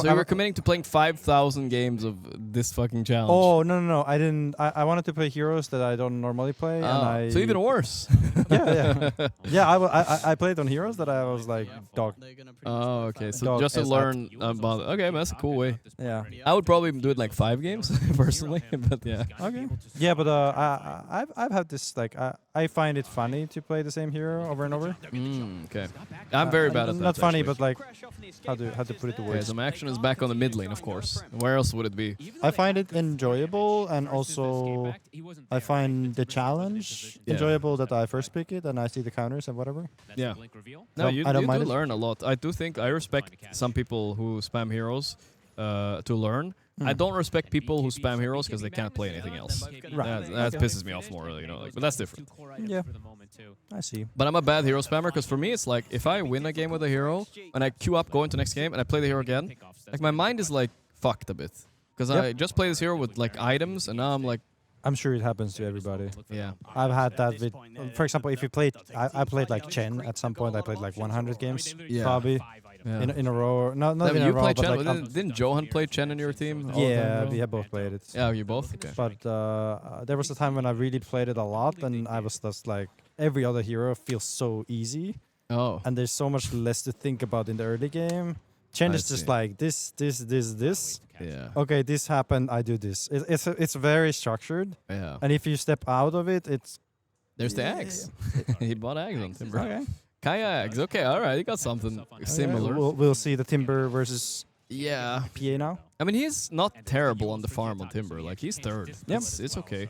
So you were committing to playing 5,000 games of this fucking challenge. Oh, no. I didn't. I wanted to play heroes that I don't normally play. And I So even worse. yeah. I played on heroes that I was like, dog. Oh, okay. So Dog just to as learn about. Okay, that's a cool way. Yeah. I would probably do it like 5 games personally, but yeah. Okay. Yeah, but I've had this like I find it funny to play the same hero over and over. Okay. I'm very bad at that. Not funny, actually. but like how to put it to Okay, words. so my action is back on the mid lane, of course. Where else would it be? I find it enjoyable, and also I find the challenge Yeah. enjoyable that I first pick it and I see the counters and whatever. Yeah. So No, you I don't do mind it. learn a lot. I do think I respect some people who spam heroes to learn. I don't respect people who spam heroes because they can't play anything else. Right. That pisses me off more, you know. Like, but that's different. Yeah. I see. But I'm a bad hero spammer because for me it's like if I win a game with a hero and I queue up, go into next game and I play the hero again, like my mind is like fucked a bit because I just play this hero with like items and now I'm like. I'm sure it happens to everybody. Yeah. I've had that with, for example, if you played, I played like Chen at some point. I played like 100 games, Yeah. probably, Yeah. in a row. Not No, in you a row, played but Chen. like Didn't Johan play Chen in your team? all the time in a yeah, row? we have both played it. Yeah, you both? Okay. But there was a time when I really played it a lot, and I was just like, every other hero feels so easy. Oh. And there's so much less to think about in the early game. Chen I is just see. like this. Yeah. Okay, this happened. I do this. It's very structured. Yeah. And if you step out of it, it's There's the eggs. He bought eggs on Timber. Okay. Kaya eggs. Okay, all right. You got something similar. We'll see the Timber versus Yeah. PA now. I mean, he's not terrible on the farm on Timber. Like, he's third. Yep. It's okay.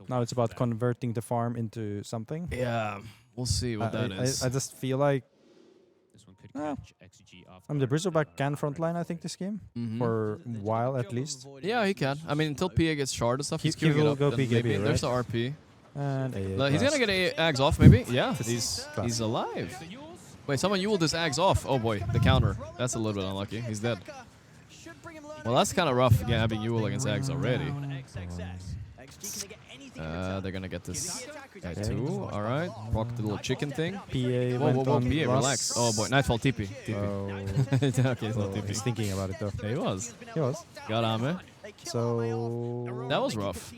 Now it's about converting the farm into something. Yeah. We'll see what that is. I just feel like the Bristleback can frontline, I think, this game for a while at least. Yeah, he can. I mean, until PA gets shard and stuff, he's He queuing it will up. go then PKB, maybe. right? There's the RP. And He's gonna get a Ags off, maybe? Yeah, he's classic. alive. Wait, someone Yuled his Ags off. Oh boy, the counter. That's a little bit unlucky. He's dead. Well, that's kind of rough, yeah, having Yule against Ags already. They're gonna get this guy too. All right, rock the little chicken thing. PA Whoa, went PA, on relax. Oh boy, Nightfall TP. Oh. Okay, it's not TP. He's thinking about it though. Yeah, he was. He was. Got on, man. So That was rough.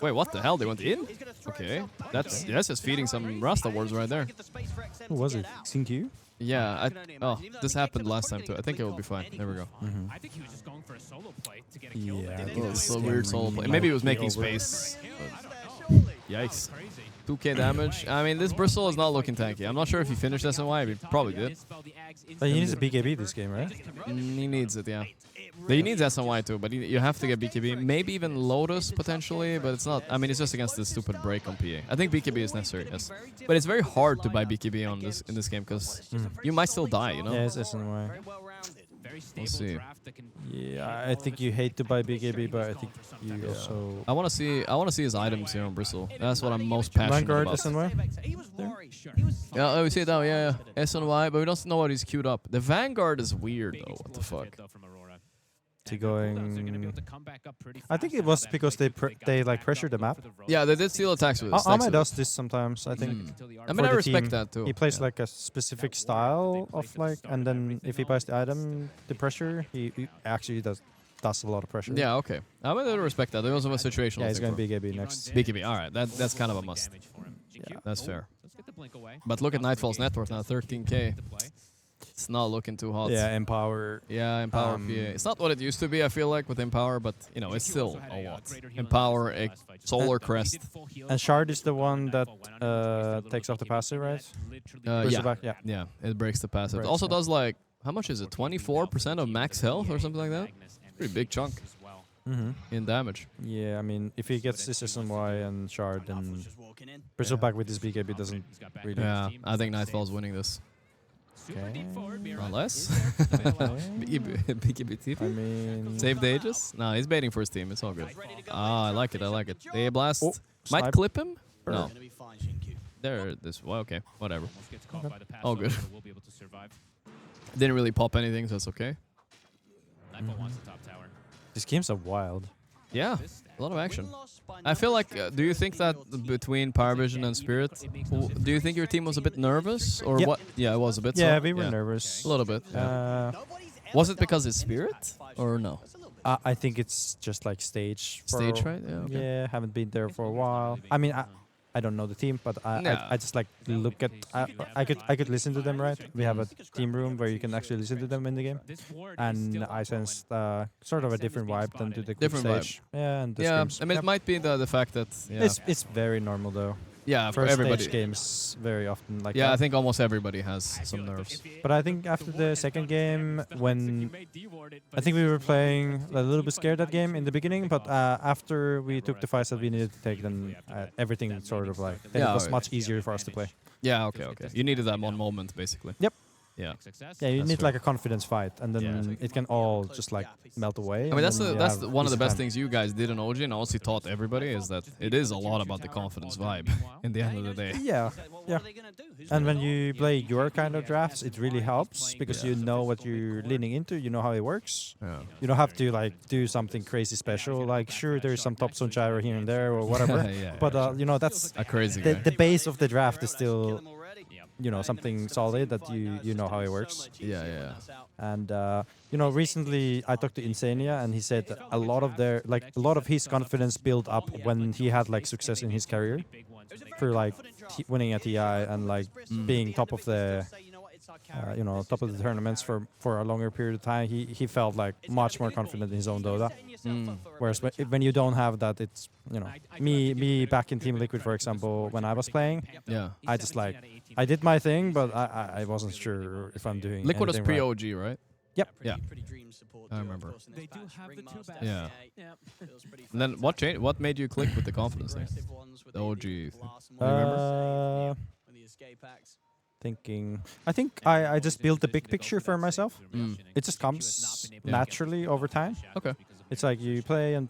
Wait, what the hell? They went in? Okay, that's just feeding some Rasta words right there. Who was it? Xingqiu? Yeah, this happened last time too. I think it will be fine. There we go. I think he was just going for a solo play to get a Yeah, kill. I Oh, think it's this a game weird solo play. might Maybe he was be making over. space. Yikes. 2k damage. I mean, this Bristle is not looking tanky. I'm not sure if he finished SNY. He probably did. But he needs a BKB this game, right? He needs it, yeah. He needs SNY too, but you have to get BKB. Maybe even Lotus potentially, but it's not. I mean, it's just against this stupid break on PA. I think BKB is necessary, yes. But it's very hard to buy BKB on in this game because you might still die, you know? Yeah, it's SNY. We'll see. Yeah, I think you hate to buy BKB, but I think you also. I want to see his items here on Bristle. That's what I'm most passionate Vanguard about. SNY? Yeah, oh, we see it now. Yeah, yeah. SNY, but we don't know what he's queued up. The Vanguard is weird though. What the fuck? To going. I think it was because they like pressured the map. Yeah, they did steal attacks with this. Ame does this sometimes, I think. I mean, for I the respect team. that too. He plays like a specific style of like, and then if he buys the item, the pressure, he actually does a lot of pressure. Yeah, okay. I mean, I respect that. There was a situational. Yeah, he's thing going for BKB next. BKB. All right, that's kind of a must. Yeah, that's fair. But look at Nightfall's net worth now, 13k. It's not looking too hot. Yeah, Empower. Yeah, Empower PA. It's not what it used to be, I feel like, with Empower, but, you know, it's still a lot. Empower, a Solar Crest. And Shard is the one that takes off the passive, right? Yeah. Yeah, it breaks the passive. It also does, like, how much is it? 24% of max health or something like that? Pretty big chunk in damage. Yeah, I mean, if he gets this SNY and Shard, then Bristleback with his BKB doesn't really... Yeah, I think Nightfall's winning this. Okay. Unless? BKB TP? I mean... Save the Aegis? No, he's baiting for his team. It's all good. Ah, I like it. I like it. The Blast might snipe. clip him? No. There, this... Well, okay. Whatever. All good. Didn't really pop anything, so that's okay. These games are wild. Yeah, a lot of action. I feel like, do you think that between Paravision and Spirit, do you think your team was a bit nervous? Or what? Yeah, it was a bit. Yeah, so? we were nervous. A little bit. Yeah. Was it because it's Spirit? Or no? I think it's just like stage. Stage, right? Yeah, okay. Yeah, haven't been there for a while. I mean, I don't know the team, but I just like look at... I could listen to them, right? We have a team room where you can actually listen to them in the game. And I sensed sort of a different vibe than to the different stage. Vibe. Yeah, and the yeah, scrims. I mean, it might be the fact that... Yeah. It's very normal, though. Yeah, for First everybody. stage games very often like yeah, that. I think almost everybody has some nerves. But I think after the second game, when I think we were playing a little bit scared that game in the beginning, but after we took the fights that we needed to take, then everything sort of like then it was much easier for us to play. Yeah, okay. You needed that one moment, basically. Yep. Yeah. Yeah, you need like a confidence fight, and then it can all just like melt away. I mean, that's one of the best things you guys did in OG, and also taught everybody, is that it is a lot about the confidence vibe in the end of the day. Yeah, yeah. And when you play your kind of drafts, it really helps because you know what you're leaning into, you know how it works. Yeah. You don't have to like do something crazy special. Like sure, there's some top zone gyro here and there or whatever, but you know that's a crazy the base of the draft is still, you know, something solid that you know how it works. Yeah. And you know, recently I talked to Insania, and he said that a lot of his confidence built up when he had like success in his career, for like winning a TI and like being top of the you know, top of the tournaments for a longer period of time. He felt like much more confident in his own Dota. Whereas when you don't have that, it's, you know, me back in Team Liquid, for example, when I was playing, I just like I did my thing, but I wasn't sure if I'm doing Liquid was pre-OG, right? Yep. Yeah. I remember. They do have the two best. Yeah. And then what changed? What made you click with the confidence thing? The OG. You remember? Thinking, I think I just built the big picture for myself. It just comes naturally over time. Okay. It's like you play, and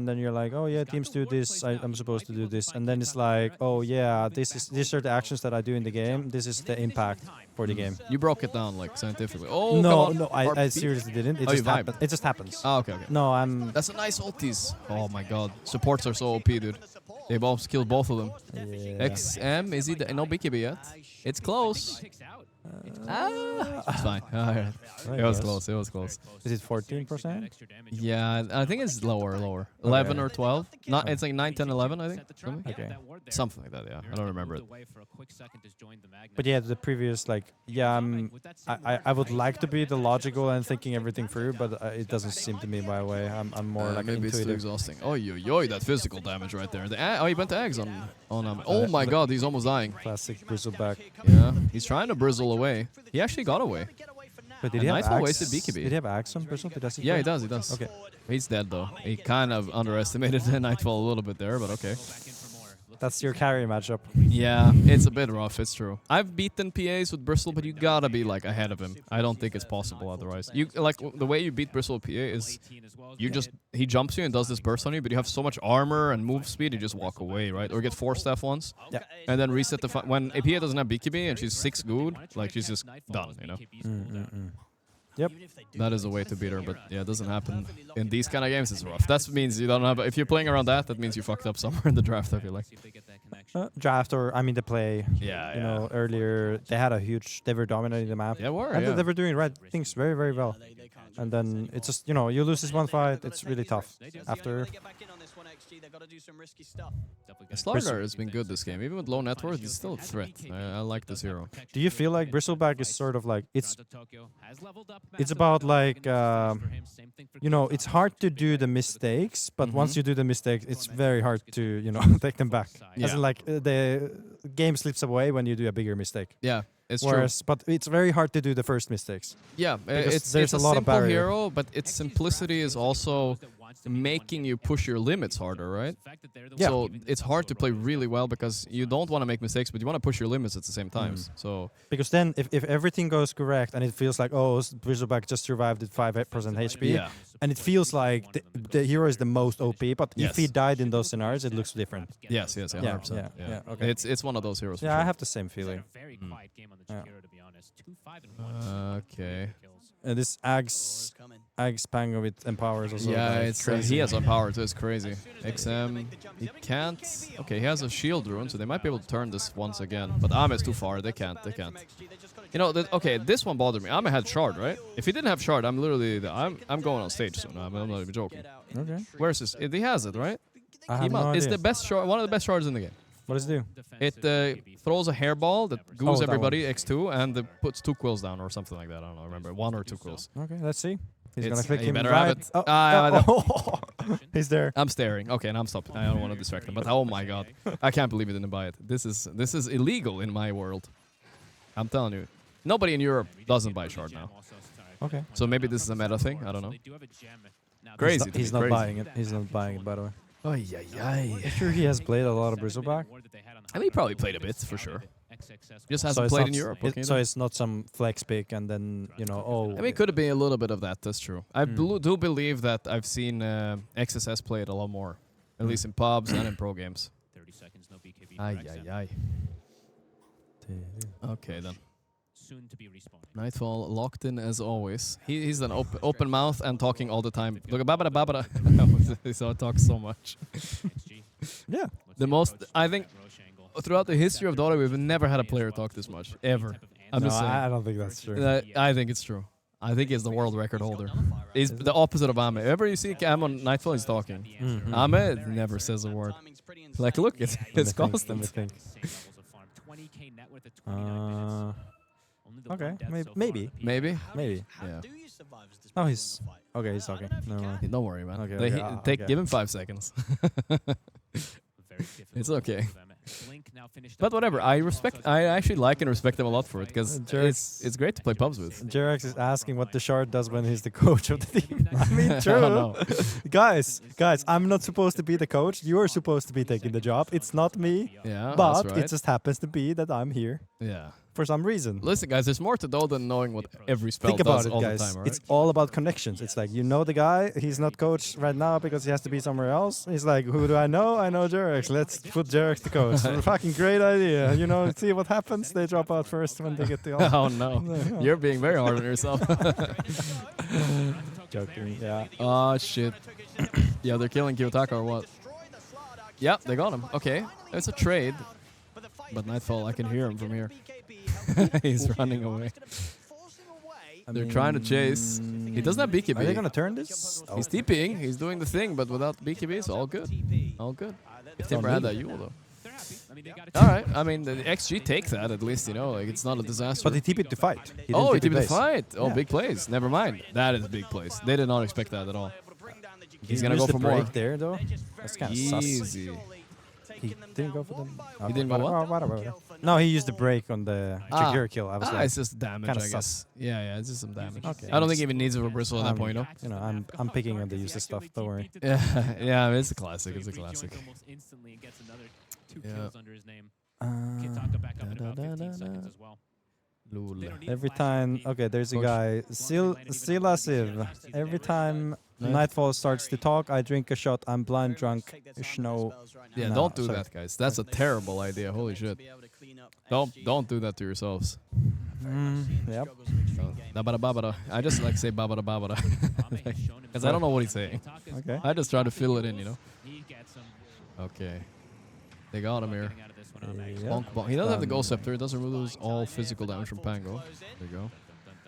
then you're like, oh yeah, teams do this, I'm supposed to do this, and then it's like, oh yeah, these are the actions that I do in the game. This is the impact for the game. You broke it down like scientifically. Oh no, I seriously didn't. It just happened. It just happens. Oh, okay. No, That's a nice ultis. Oh my god, supports are so OP, dude. They both killed both of them. Yeah. XM, is he no BKB yet? It's close. It's fine. It was close. It was close. Is it 14%? Yeah, I think it's lower. 11 or 12. Not. It's like 9, 10, 11, I think. Okay. Something like that, yeah. I don't remember it. But yeah, the previous, like, yeah, I would like to be the logical and thinking everything through, but it doesn't seem to me my way. I'm more like maybe intuitive. it's too exhausting. Oh, that physical damage right there. He went to eggs on oh my god, he's almost dying. Classic bristleback. Yeah, he's trying to bristle away. He actually got away. But did he have Nightfall axe? wasted BKB. Did he have axe on bristle? Yeah, he does. Okay. He's dead though. He kind of underestimated the Nightfall a little bit there, but okay. That's your carry matchup. Yeah, it's a bit rough, it's true. I've beaten PAs with Bristle, but you gotta be like ahead of him. I don't think it's possible otherwise. You like the way you beat Bristle with PA is he jumps you and does this burst on you, but you have so much armor and move speed, you just walk away, right? Or get 4-staff once. Yeah. And then reset the fight. When PA doesn't have BKB and she's 6 good, like she's just done, you know? Yep. That is a way to beat her, but yeah, it doesn't happen in these kind of games. It's rough. That means you don't have. If you're playing around that means you fucked up somewhere in the draft. I feel like. Draft or I mean the play. Yeah. You know, earlier they had they were dominating the map. Yeah, and they were doing right things very, very well. And then it's just, you know, you lose this one fight, it's really tough after. Slardar has been good this game. Even with low net worth, he's still a threat. I like this hero. Do you feel like Bristleback is sort of like it's about like you know, it's hard to do the mistakes, but once you do the mistakes, it's very hard to, you know, take them back. As in, like the game slips away when you do a bigger mistake. Yeah, it's Whereas, true. but it's very hard to do the first mistakes. Yeah, Because it's a lot of simple barrier. hero, but its simplicity is also making you push your limits harder, right? Yeah. So it's hard to play really well because you don't want to make mistakes, but you want to push your limits at the same times. So Because then, if everything goes correct and it feels like, oh, Bristleback just survived at 5% HP, Yeah. and it feels like the hero is the most OP, but if he died in those scenarios, it looks different. yes, 100%. Yeah, okay. It's one of those heroes. for Yeah, I sure. have the same feeling. Very quiet game on the Yeah. Chikiro, to be honest. 2-5 and 1. Okay. This Ags Pango with Empower is also Yeah, like it's crazy. he has on power too. It's crazy. XM, he can't. Okay, he has a shield rune, so they might be able to turn this once again. But Ame is too far. They can't. You know, okay, this one bothered me. Ame had shard, right? If he didn't have shard, I'm literally I'm going on stage soon. I'm not even joking. Okay. Where's this? He has it, right? I have no It's idea. the best shard, one of the best shards in the game. What does it do? It throws a hairball that goos that everybody X2 and puts 2 quills down or something like that. I don't know. Remember 1 or 2 quills. Okay, let's see. He's It's- gonna click you him better right. have it. Oh, he's there. I'm staring. Okay, and I'm stopping. I don't want to distract him. But oh my god, I can't believe he didn't buy it. This is illegal in my world. I'm telling you, nobody in Europe doesn't buy shard now. Okay. So maybe this is a meta thing. I don't know. Crazy. He's not buying it. He's not buying it, by the way. Oh yeah, yeah. I'm sure he has played a lot of Bristleback. I mean, he probably played a bit for sure. Just hasn't it's played not in Europe. so it's not some flex pick and then, you know, oh. I mean, it could have been a little bit of that. That's true. I do believe that I've seen XSS play it a lot more, at least in pubs and in pro games. 30 seconds, no BKB. Ay. Okay then. Soon to be respawning. Nightfall locked in as always. He's an open mouth and talking all the time. Look at babada babada. So it talks so much. Yeah. The most, I think, throughout the history of Dota, we've never had a player talk this much ever. I'm No, just saying. I don't think that's true. I think it's true. I think he's the world record holder. He's the opposite of Ame. Whenever you see Cam on Nightfall, he's talking. Ame never says a word. Like, look, it's constant. Okay, maybe. Maybe? Maybe. Yeah. Oh, he's okay. He's talking. No, Don't worry, man. Okay, They- okay, okay. Give him 5 seconds. It's okay. But whatever, I actually like and respect him a lot for it because it's great to play pubs with. Jerax is asking what the shard does when he's the coach of the team. I mean, I true. don't know. guys, I'm not supposed to be the coach. You are supposed to be taking the job. It's not me. Yeah, but that's right. it just happens to be that I'm here. Yeah. For some reason. Listen, guys, there's more to Dota than knowing what every spell Think about does it, all guys. the time, all right? It's all about connections. It's like, you know the guy, he's not coach right now because he has to be somewhere else. He's like, who do I know? I know Jerax. Let's put Jerax to coach. Fucking great idea. You know, see what happens? They drop out first when they get the offer. Oh no, you're being very hard on yourself. Joking, yeah. Oh shit. Yeah, they're killing Kiyotaka or what? Yeah, they got him. Okay, it's a trade. But Nightfall, I can hear him from here. He's running away. They're trying to chase. He doesn't have BKB. Are they gonna turn this? He's TPing. He's doing the thing, but without BKB, it's all good. All good. If Timber had that Yule, though. All right. I mean, the XG take that at least, you know, like it's not a disaster. But he TP'd to fight. He Oh, he didn't TP'd to TP fight. Oh, Yeah. big plays. Never mind. That is big plays. They did not expect that at all. He's gonna go used for the break more. there, though. That's kind of sus. Easy. He didn't go for them. He didn't go what? Whatever. No, he used the break on the Chikira kill. I was like, it's just damage, kinda I guess. sus. Yeah, it's just some damage. Okay. I don't think he even needs it for Bristle at that point, no? You know, I'm picking on the useless stuff. Don't worry. Yeah, yeah, I mean, it's a classic. It's a classic. Almost instantly and gets another 2 Yeah. kills under his name. Kitaka back up in about 15 seconds as well. Every time, okay, there's a guy, Silasiv. Every time Nightfall starts to talk, I drink a shot. I'm blind drunk. Snow. Yeah, No, don't do sorry. that, guys. That's a terrible idea. Holy shit. Don't do that to yourselves. Yep. Babada babada. I just like say babada babada. Because I don't know what he's saying. Okay. I just try to fill it in, you know? Okay. They got him here. Yeah. Bonk, bonk. He doesn't have the Ghost Scepter. It doesn't remove all physical damage from Pango. There you go.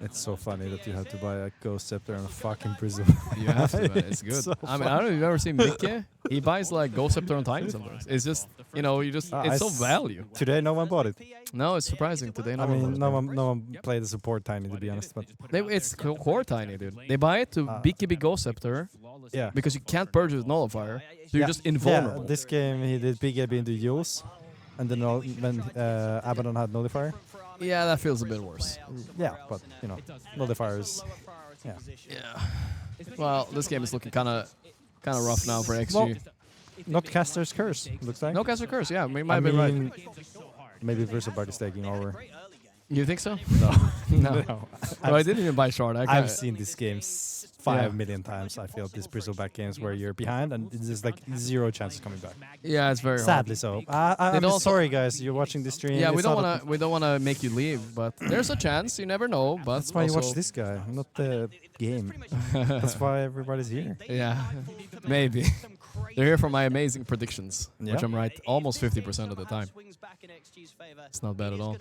It's so funny that you have to buy a Ghost Scepter and a fucking Prism. You have to, man. It's good. So I mean, I don't know if you've ever seen Mikke. He buys like Ghost Scepter on Tiny sometimes. It's just, you know, it's so value. Today no one bought it. No, it's surprising. Today I mean, no one played the support Tiny, to be honest. But it's core Tiny, dude. They buy it to BKB Ghost Scepter. Yeah. Because you can't purge with Nullifier. So you're just invulnerable. Yeah, this game he did BKB into Yules. And then when Abaddon had Nullifier. Yeah, that feels a bit worse. Yeah, but, you know, Nullifier is... Yeah. Yeah. Well, this game is looking kind of rough now for XG. Well, not Caster's Curse, looks like. No Caster's Curse, yeah. We might I be mean, right. Maybe Versabard is taking over. You think so? No. No. I didn't even buy Shard. I've seen this game 5 million times. I feel these Bristleback games where you're behind and there's like 0 chances coming back. Yeah, it's very sadly hard. so. I'm sorry, guys. You're watching this stream. Yeah, it's we don't wanna make you leave, but there's a chance. You never know. But that's why you watch this guy, not the game. That's why everybody's here. Yeah, maybe. They're here for my amazing predictions, which I'm right almost 50% of the time. It's not bad at all.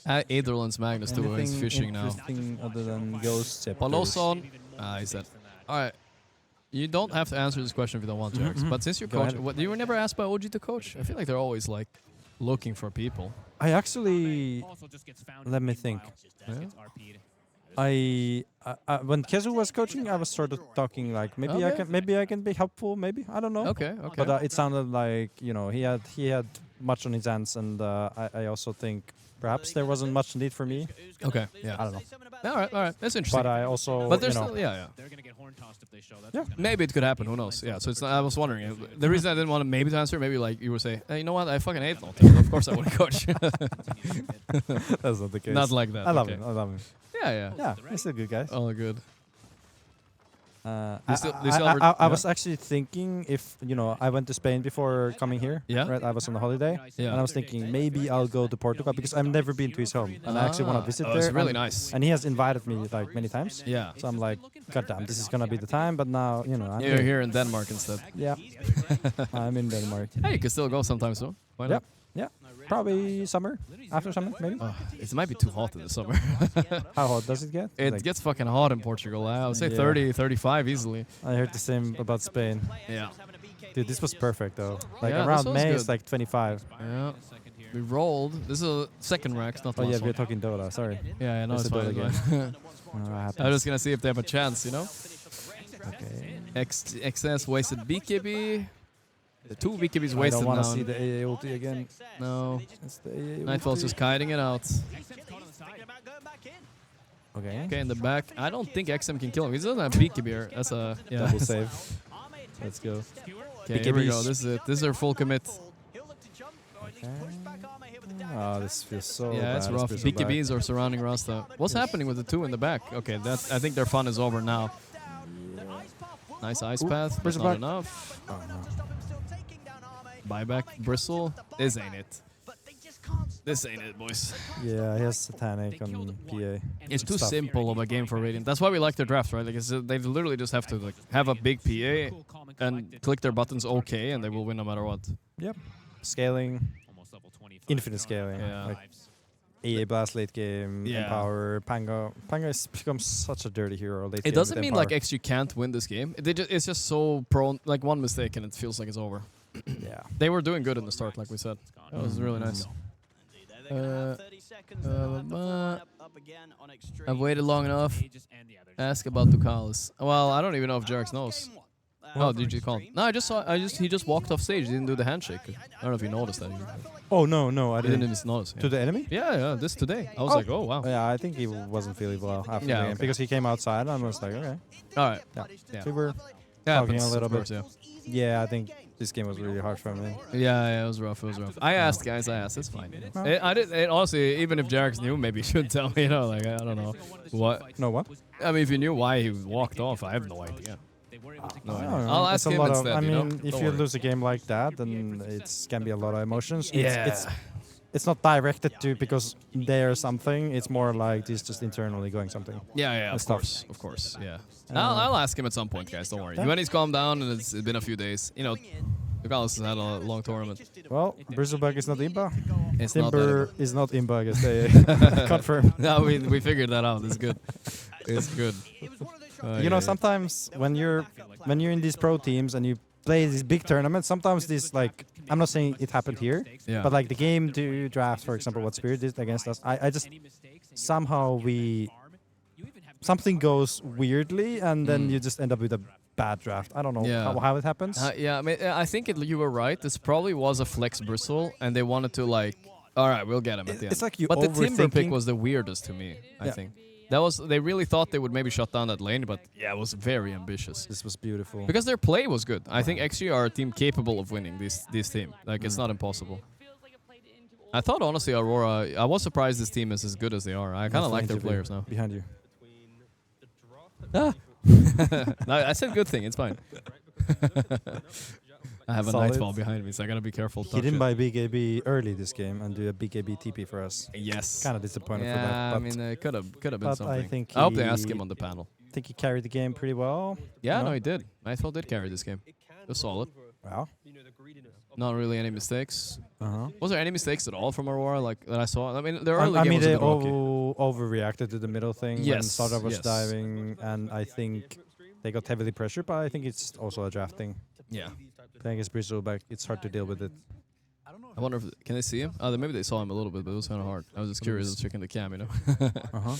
Aetherland's Magnus too is fishing now. Anything other than Ghost Scepters? Poloson. He's dead. Alright. You don't have to answer this question if you don't want to, Jax. But since you're coaching, you were never asked by OG to coach? I feel like they're always like looking for people. I actually... Let me think. When Kezu was coaching, I was sort of talking like maybe I can be helpful, maybe I don't know. Okay. But it sounded like he had much on his hands, and I also think perhaps there wasn't much need for me. Okay, yeah. I don't know. All right. That's interesting. But I also, but there's still, yeah. They're gonna get horn tossed if they show that. Yeah. Maybe it could happen. Who knows? Yeah. So it's. I was wondering. The reason I didn't want to maybe to answer, maybe like you would say, hey, you know what? I fucking hate Nolteon. Of course I wouldn't coach. That's not the case. Not like that. I love him. Yeah. Yeah, he's still good, guys. All good. I was actually thinking if, I went to Spain before coming here. Yeah. Right, I was on a holiday. Yeah. And I was thinking maybe I'll go to Portugal because I've never been to his home. And I actually want to visit there. It's really nice. And he has invited me like many times. Yeah. So I'm like, God damn, this is going to be the time. But now, I'm You're here in Denmark instead. Yeah. I'm in Denmark. Hey, you can still go sometime soon. Why not? Yeah. Probably summer. After summer, maybe. It might be too hot in the summer. How hot does it get? It gets fucking hot in Portugal. I would say 30, 35 easily. I heard the same about Spain. Yeah. Dude, this was perfect though. Like Yeah, around this was May, good. it's like 25. Yeah. We rolled. This is a second Rex, not the Oh yeah, last we're one. talking Dota. Sorry. Yeah, I know It's it's a fine. Dota it's fine. I was just gonna see if they have a chance, Okay. XS wasted BKB. The 2 BKBs wasted I don't want now. to see the AA ulti again. No. It's the AA Nightfall's ulti. just kiting it out. Okay. Okay, in the back. I don't think XM can kill him. He doesn't have BKB here. That's a Double save. Let's go. Okay, here we go. This is it. This is our full commit. Oh, this feels so Yeah, bad. it's rough. This feels so BKBs are surrounding Rasta. What's happening with the 2 in the back? Okay, I think their fun is over now. Nice ice path, but not enough. Oh, no. Buyback Bristle. This ain't it. This ain't it, boys. Yeah, he has Satanic on PA. It's too Stuff. simple of a game for Radiant. That's why we like their draft, right? Like they literally just have to have a big PA and click their buttons okay, and they will win no matter what. Yep. Scaling. Infinite scaling. Yeah. Like AA Blast late game. Yeah. Empower. Panga has become such a dirty hero late game. It doesn't with mean Empower. like XG can't win this game. It's just so prone. Like one mistake and it feels like it's over. Yeah. They were doing good in the start, like we said. That was really nice. I've waited long enough. Ask about Ducalis. Well, I don't even know if Jax knows. Oh, did you call? No, I just saw. He just walked off stage. He didn't do the handshake. I don't know if you noticed that. Oh no, I You didn't. didn't even notice. To the enemy? Yeah. This today. I was like, oh wow. Yeah, I think he wasn't feeling well after Yeah, the game okay. because he came outside and I was like, okay. All right. Yeah. We were Yeah, talking but a little of bit. course, yeah. Yeah, I think this game was really hard for me. Yeah, it was rough. It was rough. I asked, guys. It's fine. I did. Honestly, even if Jax knew, maybe he should tell me. Like I don't know what. No what? I mean, if you knew why he walked off, I have no idea. No idea. I'll ask It's a him lot of- instead. I you know? mean, if Don't you worry. lose a game like that, then it can be a lot of emotions. Yeah. It's not directed to because there's something. It's more like it's just internally going something. Yeah, It's of course, yeah. Uh, I'll ask him at some point, guys. Don't worry. Yeah. When he's calmed down and it's been a few days, Regardless, has had a long tournament. Well, Bristleback is not Imba. It's not Timber is not Imba, I guess they confirmed. No, we figured that out. It's good. It's good. You know, sometimes when you're in these pro teams and you play these big tournaments, sometimes this, like, I'm not saying it happened here, but like the game to draft, for example, what Spirit did against us, I just somehow something goes weirdly and then you just end up with a bad draft. I don't know how it happens. Yeah, I mean, I think you were right. This probably was a flex bristle, and they wanted to like, all right, we'll get him at the end. It's like you but the Timber pick overthinking- was the weirdest to me. I think they really thought they would maybe shut down that lane, but yeah, it was very ambitious. This was beautiful because their play was good. I think XG are a team capable of winning this team. Like it's not impossible. I thought honestly, Aurora. I was surprised this team is as good as they are. I kind of like their players now. Behind you. Ah. No, I said good thing. It's fine. I have a nightfall behind me, so I gotta be careful. He didn't buy big AB early this game and do a big AB TP for us. Yes. Kind of disappointed for that. Yeah, But I mean, it could have been but something. I hope they ask him on the panel. I think he carried the game pretty well. Yeah, you know? no, he did. Nightfall did carry this game. It was solid. Wow. Not really any mistakes. Uh-huh. Was there any mistakes at all from Aurora, like that I saw? I mean, their early I game mean, was a they bit rocky. overreacted to the middle thing when Yes, Startup was yes. diving, and I think they got heavily pressured, but I think it's also a draft thing. Yeah. Playing against Bristleback, it's hard to deal with it. I wonder if can they see him? Maybe they saw him a little bit, but it was kind of hard. I was just curious, checking the cam, you know. Uh-huh.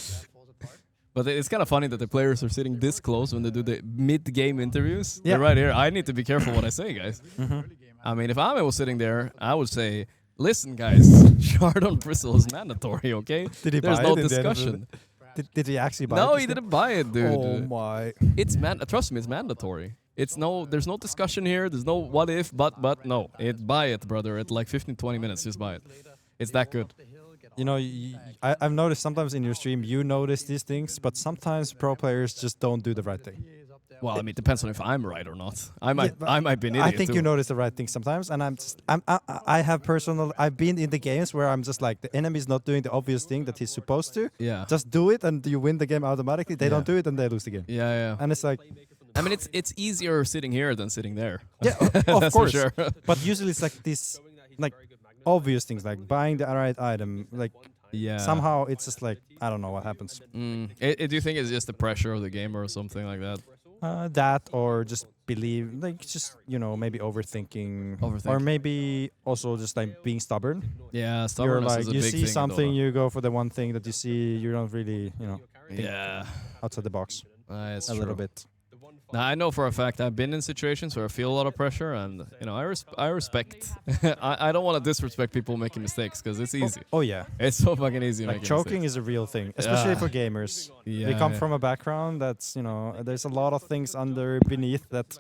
But it's kind of funny that the players are sitting this close when they do the mid-game interviews. Yeah. They're right here. I need to be careful what I say, guys. Mhm. I mean, if Ame was sitting there, I would say, listen, guys, shard on Bristle is mandatory, okay? Did he There's buy no it in the end of discussion. Did he actually buy it? No, this he game? didn't buy it, dude. Oh my. It's trust me, it's mandatory. There's no discussion here. There's no what if, but no. Buy it, brother. At like 15, 20 minutes, just buy it. It's that good. You know, I've noticed sometimes in your stream you notice these things, but sometimes pro players just don't do the right thing. Well, I mean, it depends on if I'm right or not. I might be an idiot. I think too. you notice the right thing sometimes, and I've been in the games where I'm just like the enemy's not doing the obvious thing that he's supposed to. Yeah. Just do it, and you win the game automatically. They don't do it, and they lose the game. Yeah, yeah. And it's like, I mean, it's easier sitting here than sitting there. yeah, That's of for course. sure. But usually it's like this, like obvious things, like buying the right item, like. Yeah. Somehow it's just like I don't know what happens. Do you think it's just the pressure of the game or something like that? That or just believe, like just maybe overthinking, or maybe also just like being stubborn. Yeah, stubbornness You're is a like you big see thing in something, Dota. you go for the one thing that you see. You don't really, think Yeah. outside the box. It's a little bit. Now, I know for a fact I've been in situations where I feel a lot of pressure, and I respect. I don't want to disrespect people making mistakes because it's easy. Oh yeah, it's so fucking easy. Like making choking mistakes. is a real thing, especially for gamers. We come from a background that's there's a lot of things beneath that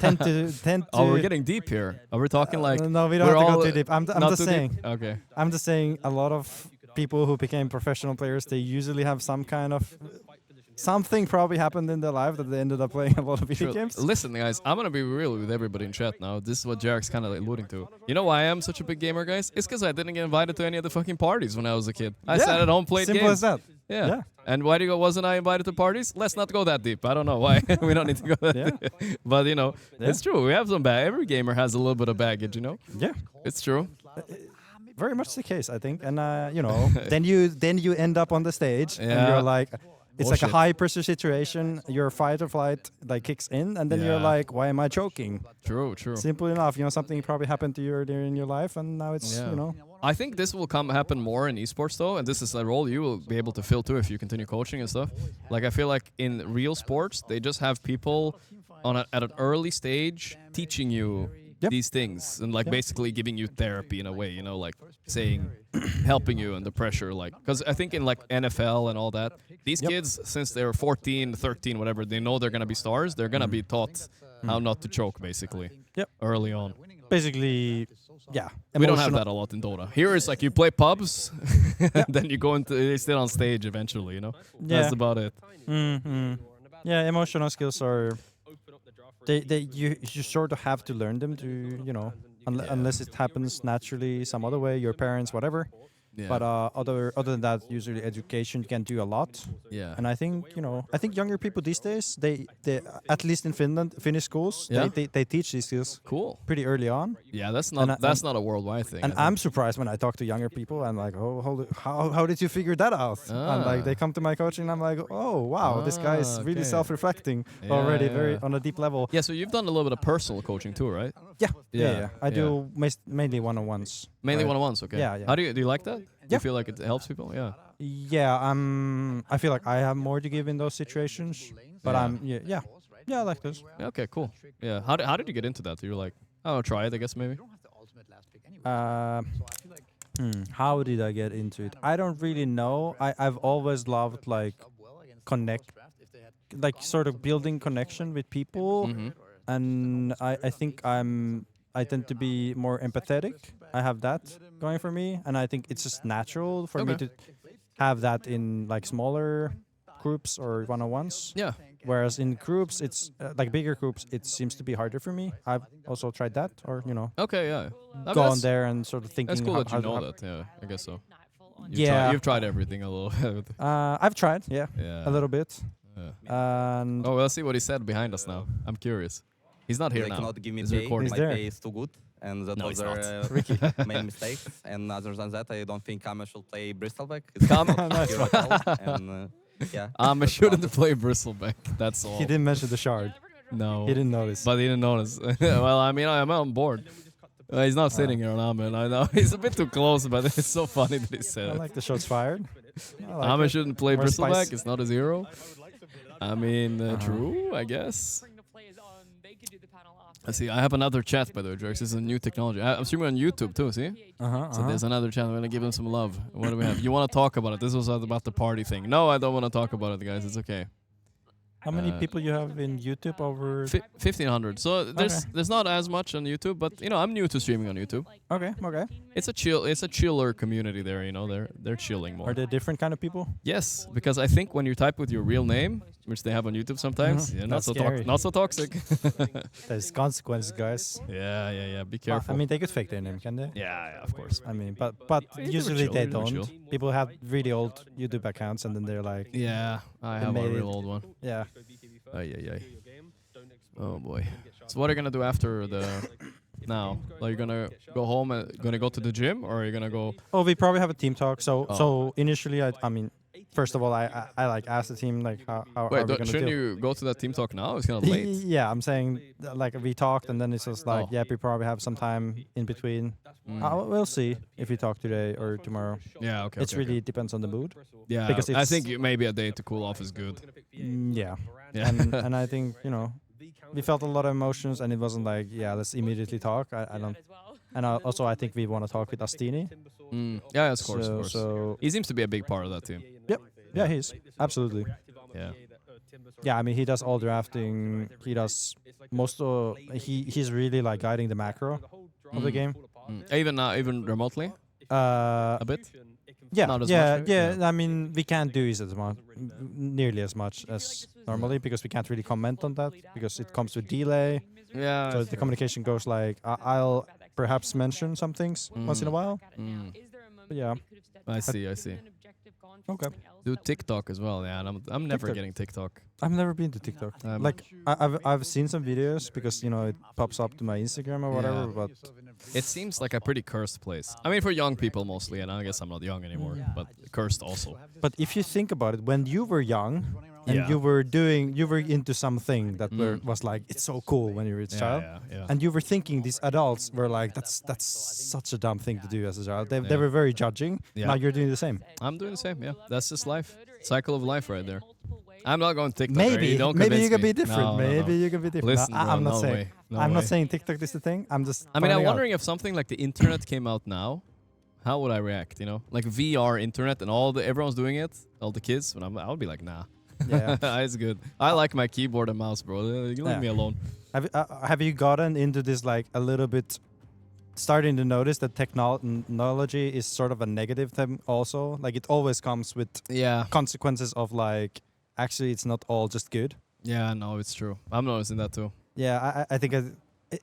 tend to. Oh, we're getting deep here. Are we talking like? No, we don't we're have to all go too deep. I'm not just too deep? saying. Okay. I'm just saying a lot of people who became professional players, they usually have some kind of. Something probably happened in their life that they ended up playing a lot of video games. Listen, guys, I'm gonna be real with everybody in chat now. This is what Jarek's kind of alluding to. You know why I am such a big gamer, guys? It's because I didn't get invited to any of the fucking parties when I was a kid. I sat at home, played simple games. as that. Yeah. And why wasn't I invited to parties? Let's not go that deep. I don't know why. We don't need to go that deep. But it's true. We have some Every gamer has a little bit of baggage, Yeah. It's true. Very much the case, I think. And then you end up on the stage and Yeah. you're like, it's like a Bullshit. high pressure situation. Your fight or flight kicks in, and then you're Yeah. like, why am I choking? True. Simple enough. Something probably happened to you earlier in your life, and now it's I think this will happen more in esports though, and this is a role you will be able to fill too if you continue coaching and stuff. Like I feel like in real sports, they just have people at an early stage teaching you these things and basically giving you therapy in a way, like saying, helping you under pressure, because I think in NFL and all that, these kids, since they're 14, 13, whatever, they know they're gonna be stars. They're gonna be taught how not to choke basically. Early on. Basically, yeah. We don't have that a lot in Dota. Here it's like you play pubs, then you go you sit on stage eventually, That's about it. Yeah, emotional skills are. You sort of have to learn them to unless it happens naturally some other way, your parents, whatever. Yeah. But other than that, usually education can do a lot. Yeah. And I think I think younger people these days, they at least in Finland, Finnish schools, Yeah. they teach these skills pretty early on. Yeah, that's not a worldwide thing. And I'm surprised when I talk to younger people. I'm like, oh, how did you figure that out? And like they come to my coaching, and I'm like, oh wow, this guy is really okay. self-reflecting already, very on a deep level. Yeah, so you've done a little bit of personal coaching too, right? Yeah. I do mainly one-on-ones. Mainly right? one-on-ones, okay. Yeah. How do you like that? Do Yeah. you feel like it helps people? Yeah. Yeah, I feel like I have more to give in those situations, but Yeah. I like this. Yeah, okay, cool. Yeah. How did you get into that? You were like, oh, try it, I guess maybe. How did I get into it? I don't really know. I've always loved like sort of building connection with people, and I think I tend to be more empathetic. I have that going for me, and I think it's just natural for me to have that in like smaller groups or one-on-ones. Yeah. Whereas in groups, it's like bigger groups, it seems to be harder for me. I've also tried that, or Okay, yeah. go on there and sort of thinking. That's cool how, that you how know that. Yeah, I guess so. You've tried everything a little bit. I've tried, yeah, a little bit. Yeah. And oh, let's see what he said behind us now. I'm curious. He's not here They now. cannot give me He's pay. recording. My pay is too good, and that No, was it's their not. main mistake. And other than that, I don't think Kama should play Bristleback. Kama- It's not hero at all, and yeah. I shouldn't play Bristleback. That's all. he didn't mention the shard. No. He didn't notice. But he didn't notice. Well, I mean, I'm on board. He's not sitting here on Amen. I know. He's a bit too close, but it's so funny that he said I it. like the shots fired. Amen shouldn't play More spice. Bristleback. It's not his hero. I mean, true, I guess. Let's see, I have another chat, by the way, Jerks. This is a new technology. I'm streaming on YouTube, too, see? So there's another chat. I'm going to give them some love. What do we have? You want to talk about it? This was about the party thing. No, I don't want to talk about it, guys. It's okay. How many people you have in YouTube over? 1,500. So there's not as much on YouTube, but I'm new to streaming on YouTube. Okay. It's a chiller community there. They're chilling more. Are they different kind of people? Yes, because I think when you type with your real name, which they have on YouTube sometimes, not That's so scary. not so toxic. There's consequences, guys. Yeah. Be careful. I mean, they could fake their name, can they? Yeah, of course. I mean, but usually they don't. People have really old YouTube accounts, and then they're like, yeah, I have a real old one. Yeah. Ay. Oh boy. So what are you gonna do after the now? Are you gonna go home and gonna go to the gym, or are you gonna go? Oh, we probably have a team talk. So initially, I mean, first of all, I like asked the team like how are we gonna shouldn't deal? you go to that team talk now? It's kind of late. Yeah, I'm saying like we talked, and then it's just like yeah, we probably have some time in between. We'll see if we talk today or tomorrow. Yeah, okay. It really depends on the mood. Yeah, because I think maybe a day to cool off is good. Yeah. And I think we felt a lot of emotions, and it wasn't like let's immediately talk. I don't. And also I think we want to talk with Astini. Yeah, of course. So he seems to be a big part of that team. Yep. Yeah, he is absolutely. Yeah. Yeah, I mean he does all drafting. He does most of. He's really like guiding the macro of the game. Even remotely. A bit. Yeah, Not as much, yeah. I mean, we can't do it nearly as much as normally because we can't really comment on that because it comes with delay. Yeah. So the communication goes like I'll perhaps mention some things once in a while. But yeah. I see. Okay. Do TikTok as well, yeah. And I'm never getting TikTok. I've never been to TikTok. Like I've seen some videos because it pops up to my Instagram or whatever. But it seems like a pretty cursed place. I mean, for young people mostly, and I guess I'm not young anymore, but cursed also. But if you think about it, when you were young and you were into something that was like it's so cool when you were a child, and you were thinking these adults were like that's such a dumb thing to do as a child. They were very judging. Yeah. Now you're doing the same. I'm doing the same. Yeah, that's just life. Cycle of life right there. I'm not going TikTok. Maybe you can be different. No. You can be different. Listen, I'm bro, not saying. I'm not saying TikTok is the thing. I'm just. I mean, I'm wondering if something like the internet came out now, how would I react? Like VR internet and everyone's doing it, all the kids. And I would be like, nah. Yeah, it's good. I like my keyboard and mouse, bro. You leave me alone. Have you gotten into this like a little bit? Starting to notice that technology is sort of a negative thing also. Like it always comes with consequences of like actually it's not all just good. Yeah, no, it's true. I'm noticing that too. Yeah, I think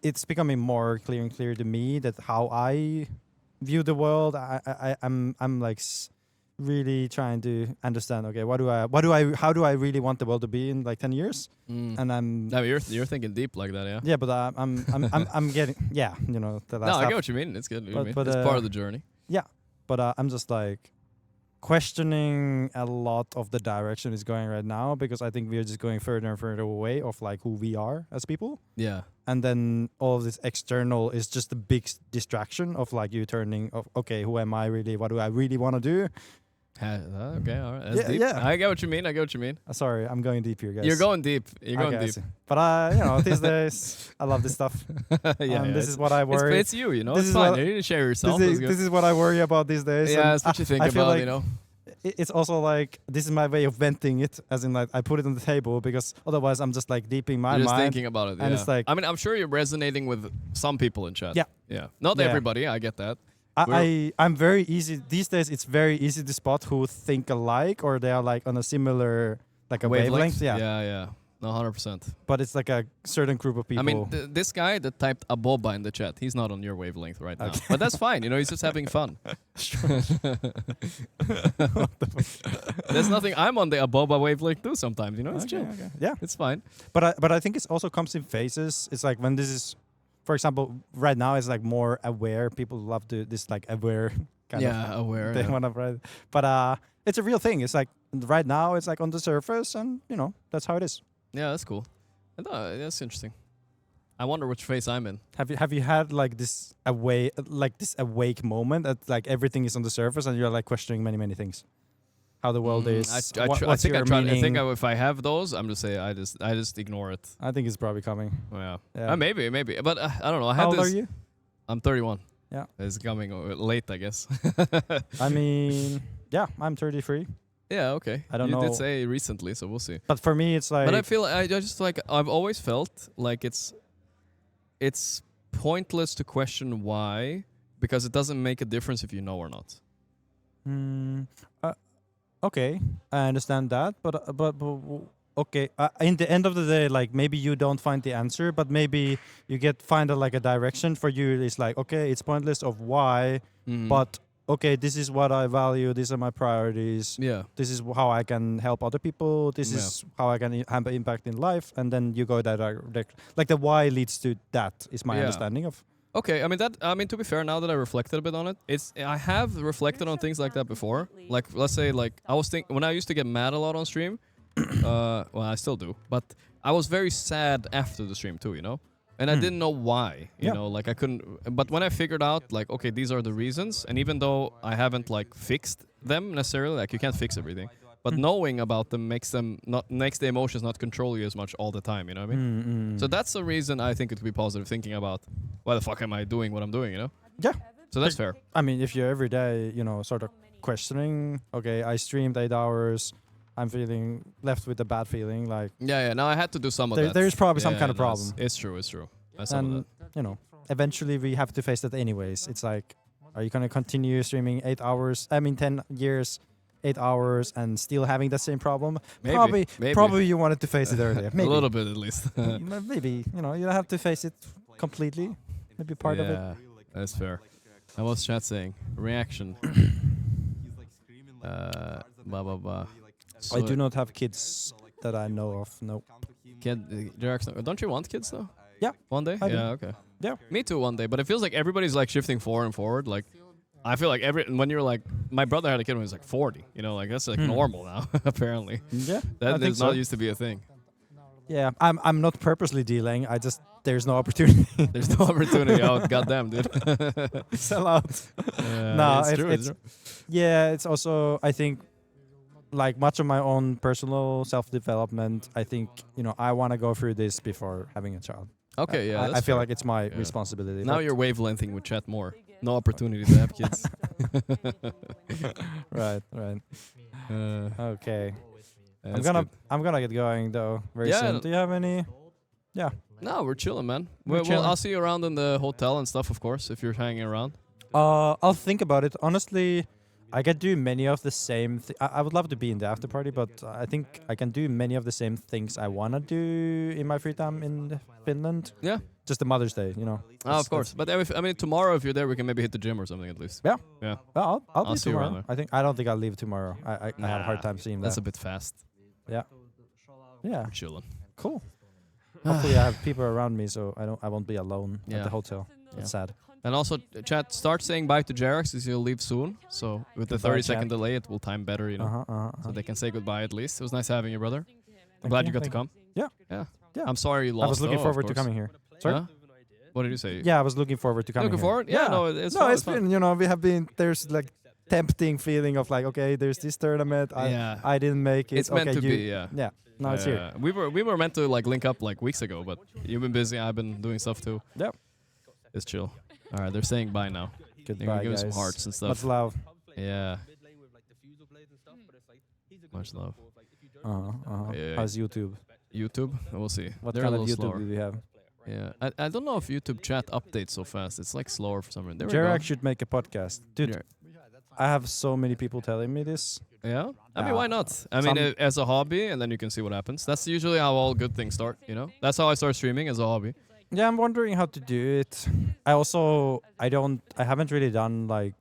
it's becoming more clear and clear to me that how I view the world. I'm like really trying to understand. Okay, how do I really want the world to be in like 10 years? And I'm. No, you're thinking deep like that, yeah. Yeah, but I'm getting you know the last. No, I half. get what you mean. It's good. But, it's part of the journey. Yeah, but I'm just like questioning a lot of the direction it's going right now because I think we're just going further and further away of like who we are as people. Yeah. And then all of this external is just a big distraction of like you turning of okay, who am I really? What do I really want to do? Okay, all right. That's deep. I get what you mean. Sorry, I'm going deep here, guys. You're going deep. You're going deep. But you know, these days I love this stuff. This is what I worry. It's you, you know. It's fine. You need to share yourself. This is what I worry about these days. Yeah, that's what you think about, like you know. It's also like this is my way of venting it, as in like I put it on the table because otherwise I'm just like deep in my You're mind. just thinking about it. And it's like I mean, I'm sure you're resonating with some people in chat. Yeah. Yeah. Not everybody. I get that. I'm very easy these days. It's very easy to spot who think alike or they are like on a similar like a wavelength. Yeah. No, 100%. But it's like a certain group of people. I mean, this guy that typed Aboba in the chat, he's not on your wavelength right now. But that's fine. You know, he's just having fun. There's nothing. I'm on the Aboba wavelength too sometimes. You know, it's chill. Okay. Yeah, it's fine. But I think it also comes in phases. It's like when this is, for example, right now it's like more aware. People love this like aware kind of aware. They want to write. But it's a real thing. It's like right now it's like on the surface, and you know that's how it is. Yeah, that's cool. That's interesting. I wonder which phase I'm in. Have you had like this awake moment that like everything is on the surface and you're like questioning many things, how the world is? I think if I have those, I'm just saying I just ignore it. I think it's probably coming. Yeah. Maybe, but I don't know. How old are you? I'm 31. Yeah, it's coming late, I guess. I mean, yeah, I'm 33. Yeah, okay. I don't know. You did say recently, so we'll see. But for me, it's like. But I feel I just like I've always felt like it's pointless to question why because it doesn't make a difference if you know or not. Okay, I understand that, but okay. In the end of the day, like maybe you don't find the answer, but maybe you find like a direction for you. It's like okay, it's pointless of why, but. Okay, this is what I value. These are my priorities. Yeah. This is how I can help other people. This is how I can have an impact in life. And then you go that direction. Like the why leads to that is my understanding of. Okay, I mean to be fair, now that I reflected a bit on it, I have reflected on things like that before. Like let's say like I was when I used to get mad a lot on stream. Well, I still do, but I was very sad after the stream too. You know. And I didn't know why, you know, like I couldn't. But when I figured out, like, okay, these are the reasons, and even though I haven't like fixed them necessarily, like you can't fix everything, but knowing about them makes the emotions not control you as much all the time. You know what I mean? So that's the reason I think it could be positive thinking about why the fuck am I doing what I'm doing? You know? Yeah. So that's fair. I mean, if you're every day, you know, sort of questioning, okay, I streamed 8 hours. I'm feeling left with a bad feeling, like Now I had to do some of that. There's probably some kind of problem. It's true. And you know, eventually we have to face that anyways. It's like, are you gonna continue streaming 8 hours? I mean, 10 years, 8 hours, and still having that same problem? Maybe. Probably you wanted to face it earlier. Maybe. A little bit at least. Maybe you know you don't have to face it completely. Maybe part of it. Yeah, that's fair. And what's chat saying? Reaction. Blah blah blah. So I do not have kids that I know of. No. Don't you want kids though? Yeah. One day? Okay. Yeah. Me too one day, but it feels like everybody's like shifting forward and forward. Like I feel like when you're like my brother had a kid when he was like 40, you know, like that's like normal now, apparently. Yeah. That is not used to be a thing. Yeah. I'm not purposely dealing. There's no opportunity. There's no opportunity. Oh goddamn, dude. Sell out. No, it's true. Yeah, it's also I think like much of my own personal self-development, I think, you know, I want to go through this before having a child. Okay, yeah. I feel like it's my responsibility. Now you're wavelengthing with chat more. No opportunity to have kids. Right. Okay. Yeah, I'm gonna get going though very soon. Do you have any? Yeah. No, we're chilling, man. Well, I'll see you around in the hotel and stuff, of course, if you're hanging around. I'll think about it. Honestly, I can do many of the same. I would love to be in the after party, but I think I can do many of the same things I wanna do in my free time in Finland. Yeah. Just the Mother's Day, you know. Of course. But I mean, tomorrow if you're there, we can maybe hit the gym or something at least. Yeah. Yeah. Well, I'll be see you around tomorrow. there. I don't think I'll leave tomorrow. I have a hard time seeing That's that. a bit fast. Yeah. Yeah. Chilling. Cool. Hopefully I have people around me, so I won't be alone at the hotel. That's sad. And also, chat, start saying bye to Jerax as he'll leave soon. So with the Goodbye, 30-second chat. delay, it will time better, you know. So they can say goodbye at least. It was nice having you, brother. I'm glad you got to come. Yeah. Yeah. Yeah. I'm sorry you lost. I was looking though, forward of to course. coming here. Sorry? Huh? What did you say? Yeah, I was looking forward to coming Looking here. forward? Yeah, no, it's no, fun, it's been, you know, we have been, there's like tempting feeling of like, okay, there's this tournament. I didn't make it. It's meant to be, yeah. Yeah. No, it's here. We were meant to like link up like weeks ago, but you've been busy. I've been doing stuff too. Yep. It's chill. All right, they're saying bye now. Goodbye, give guys. some hearts and stuff. Much love. Yeah. Much love. Yeah. How's YouTube? YouTube? We'll see. What They're kind a of little YouTube slower. do you have? Yeah, I don't know if YouTube chat updates so fast. It's like slower for some reason. There we go. Jerax should make a podcast. Dude, I have so many people telling me this. Yeah? I mean, why not? I mean, as a hobby, and then you can see what happens. That's usually how all good things start, you know? That's how I start streaming, as a hobby. Yeah, I'm wondering how to do it. I haven't really done like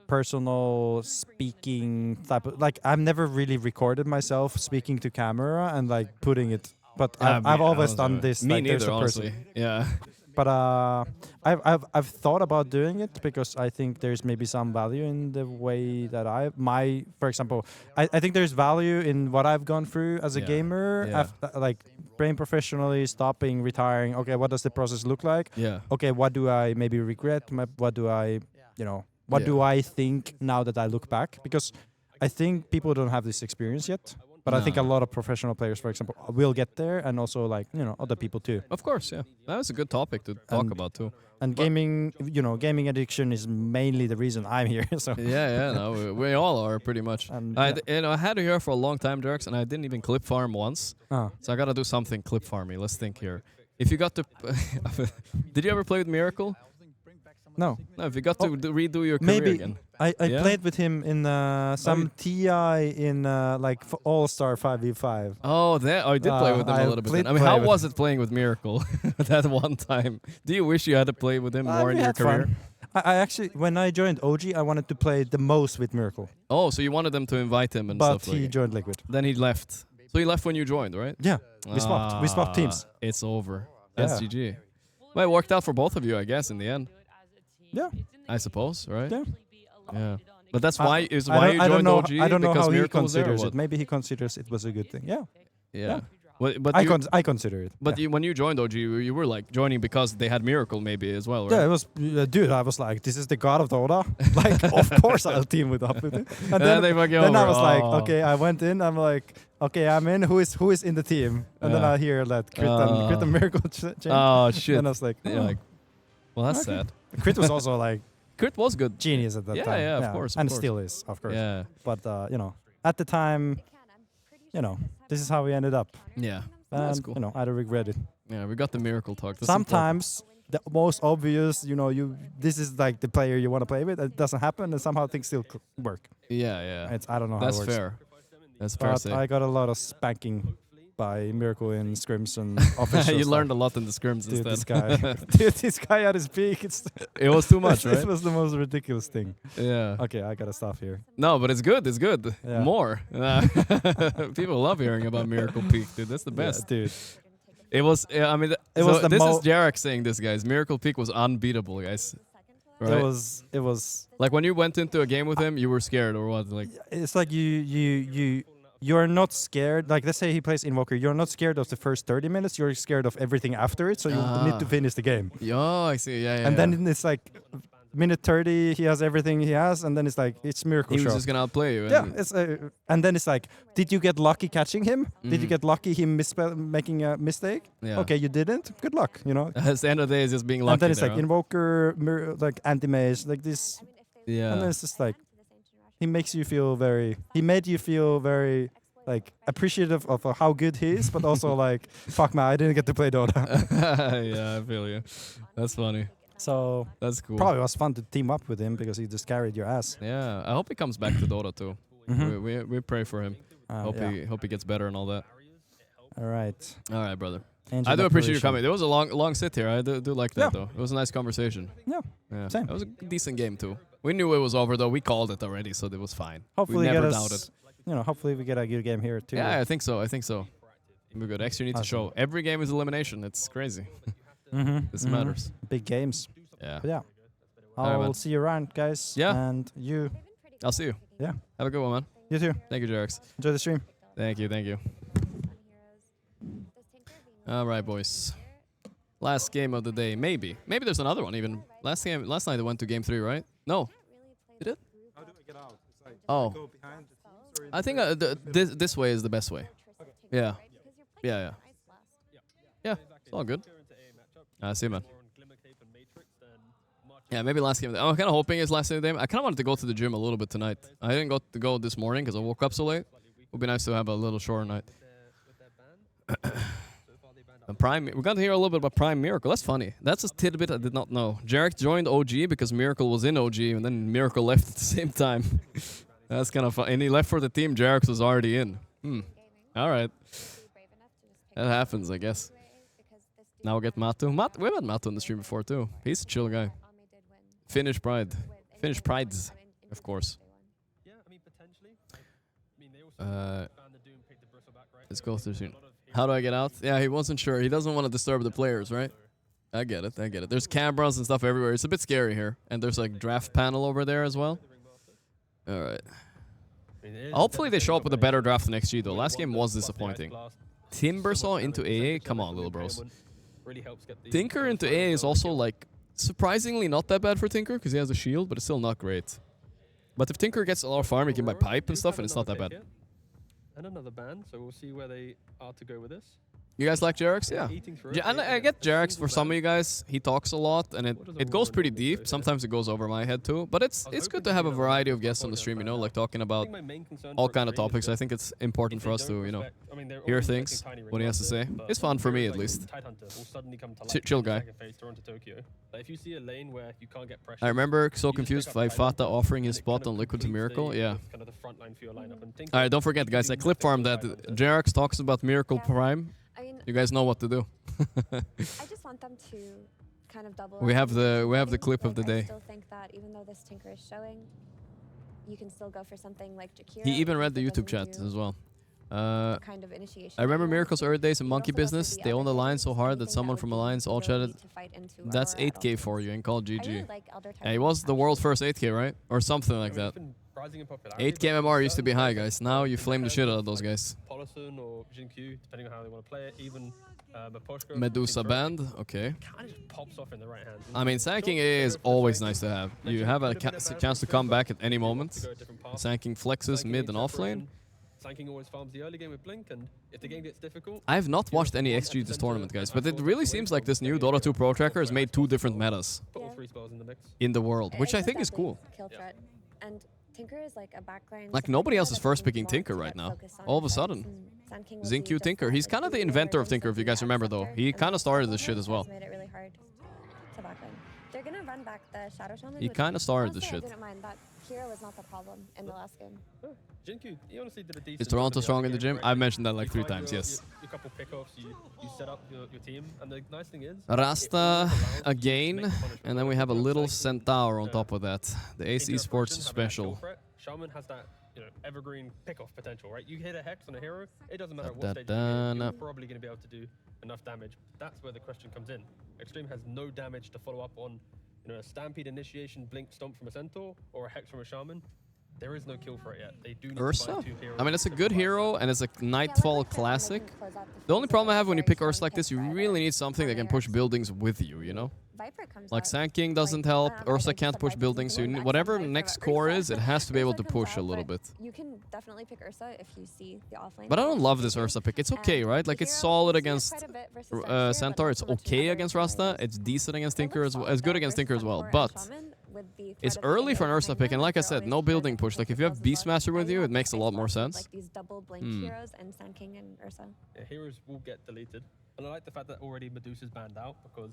personal speaking type of, like I've never really recorded myself speaking to camera and like putting it, but I've always done this. Me like, there's neither, a person. honestly. Yeah. But I've thought about doing it because I think there's maybe some value in the way that for example, I think there's value in what I've gone through as a gamer, like playing professionally, stopping, retiring. Okay, what does the process look like? Yeah. Okay, what do I maybe regret? What do I, what do I think now that I look back? Because I think people don't have this experience yet. But I think a lot of professional players, for example, will get there, and also like other people too. Of course, yeah. That's a good topic to talk about too. And gaming, gaming addiction is mainly the reason I'm here. So yeah, no, we all are pretty much. And I had you here for a long time, Jerax, and I didn't even clip farm once. So I gotta do something clip farmy. Let's think here. If you got to, did you ever play with Miracle? No. No, if you got to redo your career maybe again. I played with him in some TI in like All-Star 5v5. Oh, I did play with him a little bit. I mean, how was it playing with Miracle that one time? Do you wish you had to play with him more in your career? Fun. I actually, when I joined OG, I wanted to play the most with Miracle. Oh, so you wanted them to invite him and but stuff like he joined Liquid. Then he left. So he left when you joined, right? Yeah, we swapped. We swapped teams. It's over. That's GG. Well, it worked out for both of you, I guess, in the end. Yeah. I suppose, right? Yeah. Yeah. But that's why you joined OG? I don't know because how he Miracle was there, or considers what? it. Maybe he considers it was a good thing. Yeah. Yeah. But I consider it. But when you joined OG, you were like joining because they had Miracle maybe as well, right? Yeah, it was, dude, I was like, this is the god of Dota. Like, of course I'll team up with him. And then I was like, okay, I went in, I'm like, okay, I'm in, who is in the team? And then I hear that Crit and Miracle change. Oh, shit. And I was like, well, that's sad. Crit was also like, Crit was good. Genius at that time. Yeah, of course. And still is, of course. Yeah. But, at the time, this is how we ended up. Yeah. And, cool. I don't regret it. Yeah, we got the Miracle talk. That's sometimes the most obvious, this is like the player you want to play with. It doesn't happen, and somehow things still work. Yeah. I don't know That's how it works. fair. That's fair. But I got a lot of spanking by Miracle in scrims and official You stuff. learned a lot in the scrims Dude, instead. this guy at his peak. It was too much, right? This was the most ridiculous thing. Yeah. Okay, I gotta stop here. No, but it's good. It's good. Yeah. More. People love hearing about Miracle Peak, dude. That's the best, dude. It was. I mean, It was the this is Jerax saying this, guys. Miracle Peak was unbeatable, guys. Right? It was like when you went into a game with him, you were scared or what? Like it's like you're not scared. Like let's say he plays Invoker, you're not scared of the first 30 minutes. You're scared of everything after it. So you need to finish the game. Oh, I see. Yeah. And then it's like minute 30, he has everything he has, and then it's like it's Miracle he show. was just gonna outplay you. Yeah, it's and then it's like, did you get lucky catching him? Did you get lucky him making a mistake? Yeah. Okay, you didn't. Good luck. At the end of the day, it's just being lucky. And then it's there, like Invoker, like anti-mage, like this. Yeah. And then it's just like he made you feel very like appreciative of how good he is, but also like, fuck man, I didn't get to play Dota. Yeah, I feel you. That's funny. So that's cool. Probably was fun to team up with him because he just carried your ass. Yeah, I hope he comes back to Dota too. We pray for him. Hope he gets better and all that. All right. All right, brother. Angel I do appreciate you Apparition. coming. There was a long sit here. I do like that though. It was a nice conversation. Yeah. Same. It was a decent game too. We knew it was over though. We called it already, so it was fine. Hopefully, we never get doubted. us, hopefully we get a good game here too. Yeah, I think so. We're good. Extra need to show. Every game is elimination. It's crazy. This matters. Big games. Yeah. But yeah. All right, I'll man. see you around, guys. Yeah. And you. I'll see you. Yeah. Have a good one, man. You too. Thank you, Jarex. Enjoy the stream. Thank you. All right, boys. Last game of the day. Maybe there's another one even. Last night I went to game 3, right? No. Did it? How do I get out? Oh. I think this way is the best way. Yeah. Yeah. It's all good. I see, man. Yeah, maybe last game. I'm kind of hoping it's last game of the game. I kind of wanted to go to the gym a little bit tonight. I didn't go to go this morning because I woke up so late. It would be nice to have a little shorter night. Prime, we got to hear a little bit about Prime Miracle. That's funny. That's a tidbit I did not know. Jarek joined OG because Miracle was in OG, and then Miracle left at the same time. That's kind of fun. And he left for the team Jarek was already in. All right. That happens, I guess. Now we'll get Matu. We've had Matu on the stream before, too. He's a chill guy. Finnish pride. Finnish prides, of course. Let's go through soon. How do I get out? Yeah, he wasn't sure. He doesn't want to disturb the players, right? I get it. There's cameras and stuff everywhere. It's a bit scary here. And there's like draft panel over there as well. All right. Hopefully they show up with a better draft than XG though. Last game was disappointing. Timbersaw into AA? Come on, little bros. Tinker into AA is also like surprisingly not that bad for Tinker because he has a shield, but it's still not great. But if Tinker gets a lot of farm, he can buy pipe and stuff, and it's not that bad. And another ban, so we'll see where they are to go with this. You guys like Jarex? Yeah. And I get Jarex for some of you guys. He talks a lot, and it goes pretty deep. Sometimes it goes over my head too. But it's good to have a variety of guests on the stream, like talking about all kind of topics. I think it's important for us to, hear things, what he has to say. It's fun for me, at least. Chill guy. I remember so confused by Fata offering his spot on Liquid to Miracle. Yeah. Alright, don't forget, guys. I clip farmed that. Jarex talks about Miracle Prime. You guys know what to do. I just want them to kind of double. We have the clip of the day. I still think that even though this Tinker is showing, you can still go for something like Jakira. He even read the YouTube chat as well. Kind of initiation. I remember Miracle's early days in Monkey Business. They owned Alliance so hard that someone from Alliance all chatted. That's 8K for you and called GG. Yeah, he was the world's first 8K, right? Or something like that. 8K MMR used to be high, guys. Now you flame the shit out of those guys. Or Jin-Q, depending on how they want to play it. Even Medusa Band, okay. Kind of just pops off in the right hand. I mean, Sanking AA is always nice to have. You have a chance to come back at any moment. Sanking flexes mid and off lane. Sanking always farms the early game with Blink, and if the game gets difficult... I have not watched any XG this tournament, guys, but it really seems like this new Dota 2 Pro Tracker has made 2 different metas in the the world, which I think is cool. Kill threat. And Tinker is like a backline. Like, nobody else is first picking Tinker right now. All of a sudden. Xingqiu Tinker. He's kind of the inventor of Tinker, if you guys remember, though. He kind of started this shit as well. Made it really hard to backline. They're gonna run back the Shadow Shaman. He kind of started this shit. I didn't mind that. Hero was not the problem in the last game. Jin-Q, he honestly did a decent Is Toronto strong in the gym? I've mentioned that like 3 times, yes. Your couple pickoffs, you set up your team, and the nice thing is... Rasta again, and then we have a little Centaur on top of that. The Ace Esports special. Shaman has that, evergreen pickoff potential, right? You hit a Hex on a hero, it doesn't matter what stage you're probably going to be able to do enough damage. That's where the question comes in. Extreme has no damage to follow up on, a Stampede initiation, Blink Stomp from a Centaur, or a Hex from a Shaman. There is no kill for it yet. They do need Ursa? to find 2 heroes. I mean, it's a good hero, and it's a Nightfall classic. The only problem I have when you pick Ursa like this, you really need something that can push buildings with you, Like Sanking doesn't help, Ursa can't push buildings, so whatever next core is, it has to be able to push a little bit. You can definitely pick Ursa if you see the offlane. But I don't love this Ursa pick. It's okay, right? Like, it's solid against Centaur, it's okay against Rasta, it's decent against Tinker as well, as good against Tinker as well, but it's early for an Ursa pick, and like I said, no building push. Like, if you have Beastmaster with you, it makes a lot more sense. Like these double Blink heroes and Sanking and Ursa. Yeah, heroes will get deleted. And I like the fact that already Medusa's banned out, because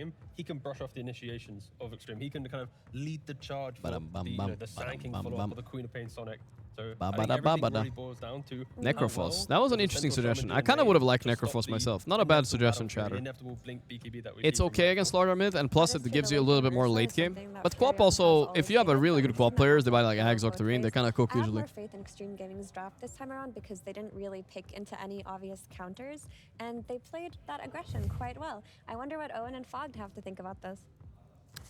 game, he can brush off the initiations of Extreme. He can kind of lead the charge for the Sand King follow-up or the Queen of Pain Sonic. So Ba I ba think da ba everything ba da. really boils down to how Necrophos. well That was an does the interesting Central suggestion. Summon I do kind of in would have lane liked to stop Necrophos the myself. Not a bad inevitable suggestion, battlefield, chatter. the inevitable blink BKB that we It's see from okay against Slaughter mid, and plus it gives you a little bit more late game. But Quap also, if you have a really good Quap players, they buy like Ags Octarine, they kind of cook I have usually. more faith in Extreme Gaming's draft this time around because they didn't really pick into any obvious counters, and they played that aggression quite well. I wonder what Owen and Fogged have to think about this.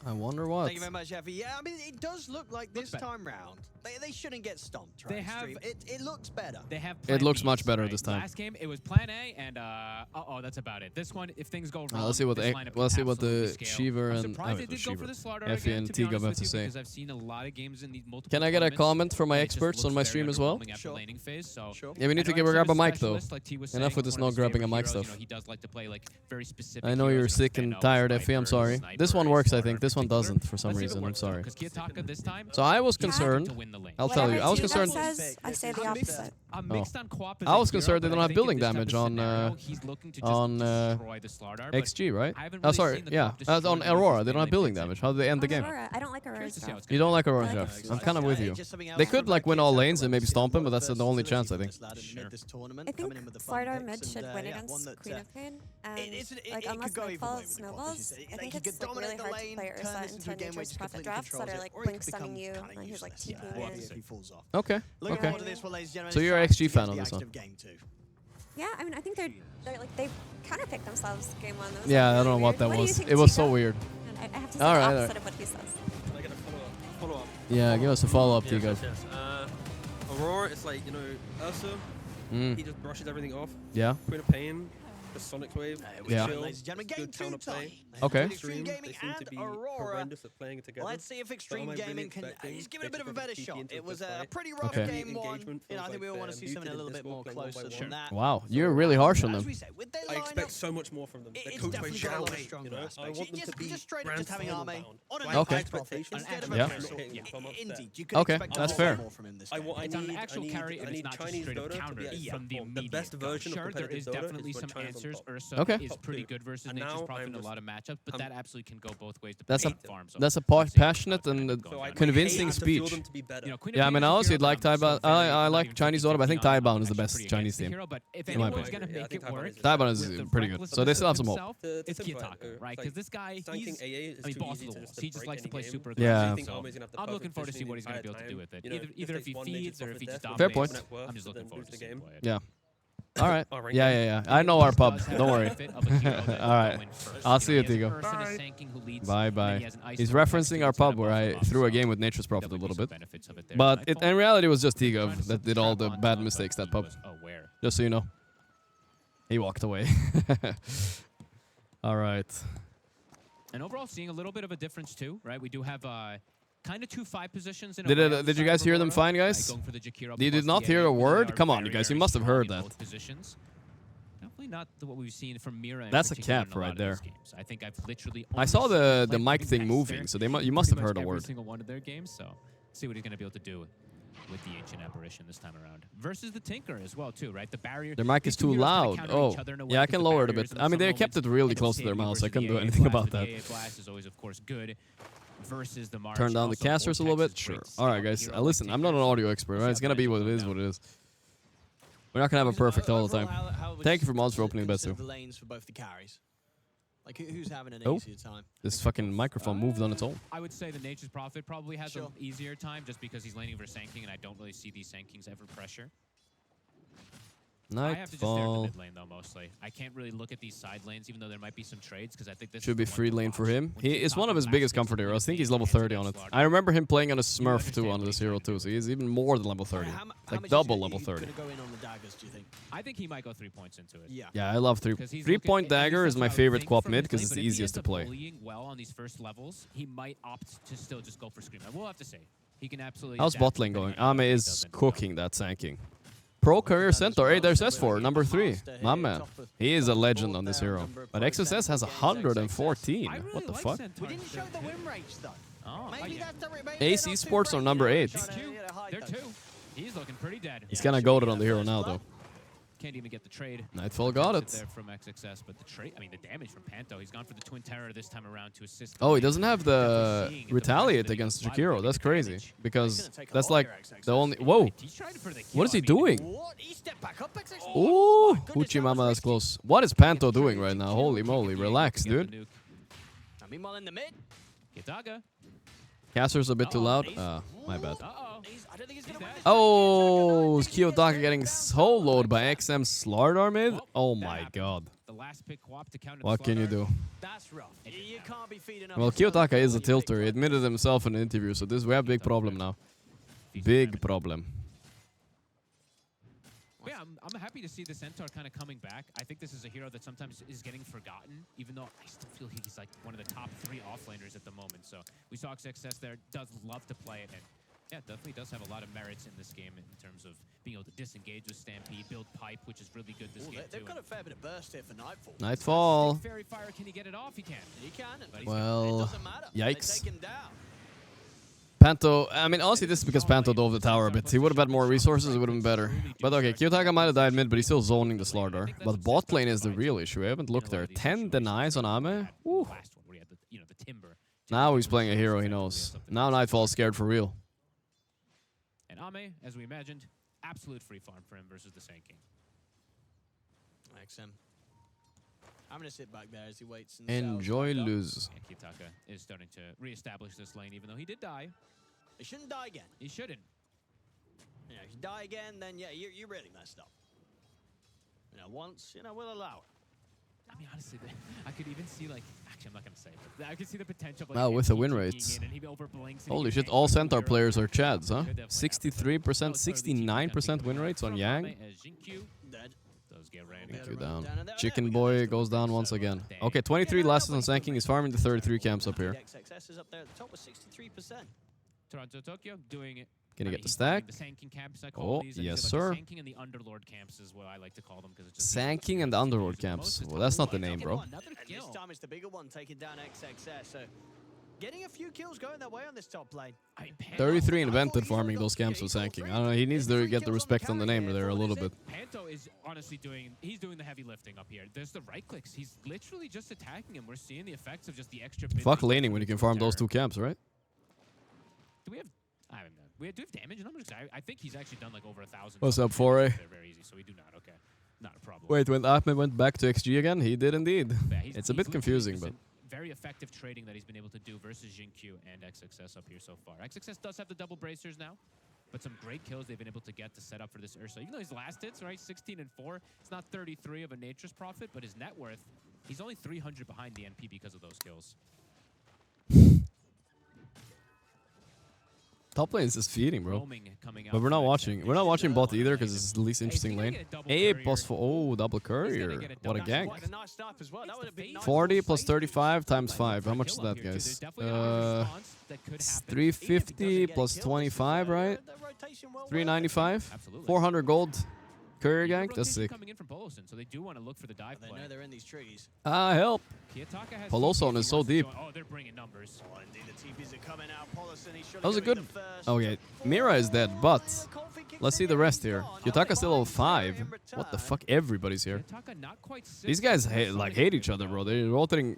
I wonder what. Thank you very much, Effie. Yeah, I mean, it does look like this time round, they shouldn't get stomped, right? They have- It looks better. They have. It plan looks Bs, much better right? this time. Last game, it was Plan A, and that's about it. This one, if things go wrong, Let's see what this the lineup let's see can what the absolutely scale. Shiver I'm and surprised they did go for the Slaughter Effie again, and to be Tigo honest have with to you, say. because I've seen a lot of games in these multiple Can I get a tournaments, comment from my and it just experts on looks my very stream as well? underwhelming after laning phase, so Yeah, we need to grab a mic though. Enough with this no grabbing a mic stuff. He does like to play like very specific. I know you're sick and tired, Effie. I'm sorry. This one works, I think. This one doesn't for some reason. I'm sorry. So I was concerned. I'll tell you. I was concerned. I say the opposite. Oh. I was concerned they don't have building damage on XG, right? Oh, sorry. Yeah, on Aurora they don't have building damage. How do they end the game? Aurora. I don't like Aurora's draft. You don't like Aurora, Jeff? I'm kind of with you. They could like win all lanes and maybe stomp him, but that's the only chance I think. I think Florida mid should win against Queen of Pain, and like unless Nightfall snowballs, I think it's like really hard to play Ursa into Nature's Prophet drafts that are like blink stunning you and he's like TPing in. Okay. Okay. So you're an XG fan on this one? Yeah, I mean I think they're like they counterpicked themselves game one. That was, Yeah, like, I really don't know what weird. that What do you was. think, It was Tigo? so weird. I have to say All the right, opposite of what he says. Can I get a follow-up? Yeah, give us a follow-up, Yes, Tigo. yes, yes. Aurora, it's like, you know, Ursa, he just brushes everything off. Yeah. Queen of Pain, the Sonic Wave, Yeah. chill, Ladies and gentlemen, game good counterplay. Okay. Extreme Gaming They seem to and be Aurora. horrendous at playing together. Let's see if So Extreme am I really Gaming can expecting just give it a they bit of a to put better TP shot. into It was this a fight? pretty rough Okay. game one. Engagement You know, I feels think we like all want to they're see something a muted little in bit more Discord, playing closer one by than one. that. Wow, you're really harsh on As them. we say, with their I expect lineup, so much more from them. They're it's coached by definitely got a lot of Xiao, stronger you know? I aspects. want them to be Just straight up grand just having final Arme bound. on an Like, Okay. my expectations instead of are Yeah. not hitting from upset. Indeed, you can Okay, expect that's a fair. lot more from him this game. It's an actual carry, and I it's need not just Chinese straight up Dota to counter be at from the top. The immediate best go. version of Sure, there competitive is Dota definitely is when some China's on answers. top. Ursa Okay. is pretty good versus And Nature's now Prophet in a I'm lot of matchups, but that absolutely can go both ways. That's a farms. that's a passionate and convincing speech. Yeah, I mean, I honestly like Taiban. I like Chinese Dota, but I think Taiban is the best Chinese team. But if in my anyone's opinion. gonna make it work, Taiban is pretty good, so they still have some hope. It's Kiyotaka, right? Because this guy, he's, I mean, boss of the walls. He just likes to play super Yeah. aggressive. So I'm looking forward to see what he's gonna be able to do with it. Either if he feeds or if he just Fair dominates. point. I'm just looking forward to seeing him play it. Yeah. All right. Yeah. I know our pub. Don't worry. All right. I'll see you, Tigo. Bye. He's referencing our pub where I threw a game with Nature's Prophet a little bit. But in reality, it was just Tigo that did all the bad mistakes that pub. Just so you know. He walked away. All right. And overall, seeing a little bit of a difference too, right? We do have kind of 2 5 positions in a way. Did you guys hear them fine, guys? Going for the Jakiro You did plus not the hear AA, a they word? are Come on, very, you guys. You very must have strong heard in that. both positions. Definitely not what we've seen from Mira. in That's a particular cap in a lot right of there. these games. I think I've literally. I saw only the seen him mic play thing Max moving, there so you in must have pretty heard a much word. Every single one of their games. So see what he's going to be able to do with the Ancient Apparition this time around. Versus the Tinker as well too, right? The barrier. Their mic is too loud. Oh, yeah, I can lower it a bit. I mean, they kept it really close to their mouth, so I couldn't do anything about that. The AA blast is always, of course, good. Versus the March. Turn down the Also, casters a little Vortex bit? is Sure. great All right, still. guys. Hero Listen, like I'm not an Tinker. audio expert, right? It's going to be what it is, what it is. We're not going to have a perfect all the time. Thank you for mods for opening the bet, too. The lanes for both the carries. Like, who's having an Oh, easier time? this fucking microphone moved on its own. I would say the Nature's Prophet probably has an easier time just because he's laning for Sanking, and I don't really see these Sankings ever pressure. I have to just stare at the Nightfall. mid lane, though, mostly. I can't really look at these side lanes, even though there might be some trades, because I think this Should is be the one free to lane watch. for him. When He he's is one of top his of biggest baskets, comfort really heroes. I think he's being level able to 30 on it. slaughter. I remember him playing on a Smurf understand too what on he's this trying hero to too, so he's even more than level 30. Like double level 30. Gonna go in on the daggers, do you think? I think he might go 3 points into it. Yeah. Yeah, I love 3. 'Cause he's 3-point looking- at least dagger is that's my what I would favorite think co-op from mid his because lane, it's but the if he easiest ends to up play. bullying well on these first levels, he might opt to still just go for Scream. We'll have to see. He can absolutely. How's adapt bot lane depending going? on how Ame he is does it. cooking that Sanking. Pro Career Centaur. Hey, there's S4, number 3. My man. He is a legend on this hero. But XSS has 114. What the fuck? We didn't show the win rates, though. Oh, Maybe that's the AC Sports are number 8. They're 2. He's looking pretty dead. He's kind of goated on the hero now, though. Can't even get the trade. Nightfall got it. There from XXS, but the trade, I mean, the damage from Panto. He's gone for the Twin Terror this time around to assist. Oh, he doesn't have the retaliate against Jakiro. That's crazy. Because that's like the only... Whoa. What is he doing? Ooh, Uchimama, that's close. What is Panto doing right now? Holy moly. Relax, dude. Meanwhile, in the mid, Kiyotaka. Caster's a bit too loud. My bad. Oh, is Kiyotaka getting soloed by XM Slardar mid? Oh my god. What can you do? that's rough. You can't be feeding up. Well, Kiyotaka is a tilter. He admitted himself in an interview, so we have a big problem now. Big problem. Yeah, I'm happy to see the Centaur kind of coming back. I think this is a hero that sometimes is getting forgotten, even though I still feel he's like one of the top 3 offlaners at the moment. So we saw XXS there, does love to play it, and yeah, definitely does have a lot of merits in this game in terms of being able to disengage with Stampede, build pipe, which is really good this game They've too. got a fair bit of burst here for Nightfall. Nightfall. Fairy Fire, can he get it off? He can. He can. Well, It doesn't matter. yikes. They take him down. Panto, I mean, honestly, this is because Panto dove the tower a bit. He would have had more resources, it would have been better. But okay, Kiyotaka might have died mid, but he's still zoning the Slardar. But bot lane is the real issue. I haven't looked there. 10 denies on Ame. Woo. Now he's playing a hero he knows. Now Nightfall's scared for real. And Ame, as we imagined, absolute free farm for him versus the Sand King. XM. I'm going to sit back there as he waits. And Enjoy lose. And Kiyotaka is starting to reestablish this lane, even though he did die. He shouldn't die again. He shouldn't. You know, if you die again, then yeah, you really messed up. You know, once, you know, we'll allow it. I mean, honestly, I could even see, like, actually, I'm not going to say it, but I could see the potential. Wow, with the win rates. Holy shit, all Centaur players are Chads, huh? 63%, 69% win rates on Yang. Thank you, down. Chicken Boy goes down once again. Okay, 23 losses on Sand King. He's farming the 33 camps up here. XXS is up there at the top with 63%. Toronto, Tokyo doing it. Can he get the stack? The Sand King camps, I call Oh, these, yes, like sir. The Sand King and the Underlord camps is what I like to call them. Because Sand King and the Underlord camps. Well, that's not the name, bro. And this time it's the bigger one taking down XXS. So getting a few kills going their way on this top lane. 33 invented farming those camps with Sand King. I don't know, he needs to get the respect on the name there a little bit. Panto is honestly doing the heavy lifting up here. There's the right clicks. He's literally just attacking him. We're seeing the effects of just the extra bit. Fuck laning when you can farm those 2 camps, right? Do we have... I don't know. Do we have damage numbers? I think he's actually done like over 1,000. What's up, Foray? They're very easy, so we do not. Okay. Not a problem. Wait, when Ahmed went back to XG again? He did indeed. Yeah, It's a bit confusing, but... Very effective trading that he's been able to do versus Jinq and XXS up here so far. XXS does have the double bracers now, but some great kills they've been able to get to set up for this Ursa. Even though his last hits, right, 16 and 4, it's not 33 of a Nature's Prophet, but his net worth, he's only 300 behind the NP because of those kills. Top lane is just feeding, bro. But we're not watching. We're not watching bot either because it's the least interesting lane. A plus 4. Oh, double courier. What a gank. 40 plus 35 times 5. How much is that, guys? 350 plus 25, right? 395. 400 gold. Courier gank. That's sick. Coming in from Poloson, so they do want to look for the dive play. They know they're in these trees. Ah, help. Poloson is so deep. Oh, they're bringing numbers. Oh, indeed, the TPs are coming out. Poloson, he should That was a good... Okay, Mira is dead, but... Let's see the rest here. Kiyotaka still level 5. What the fuck? Everybody's here. These guys hate each other, bro. They're rotating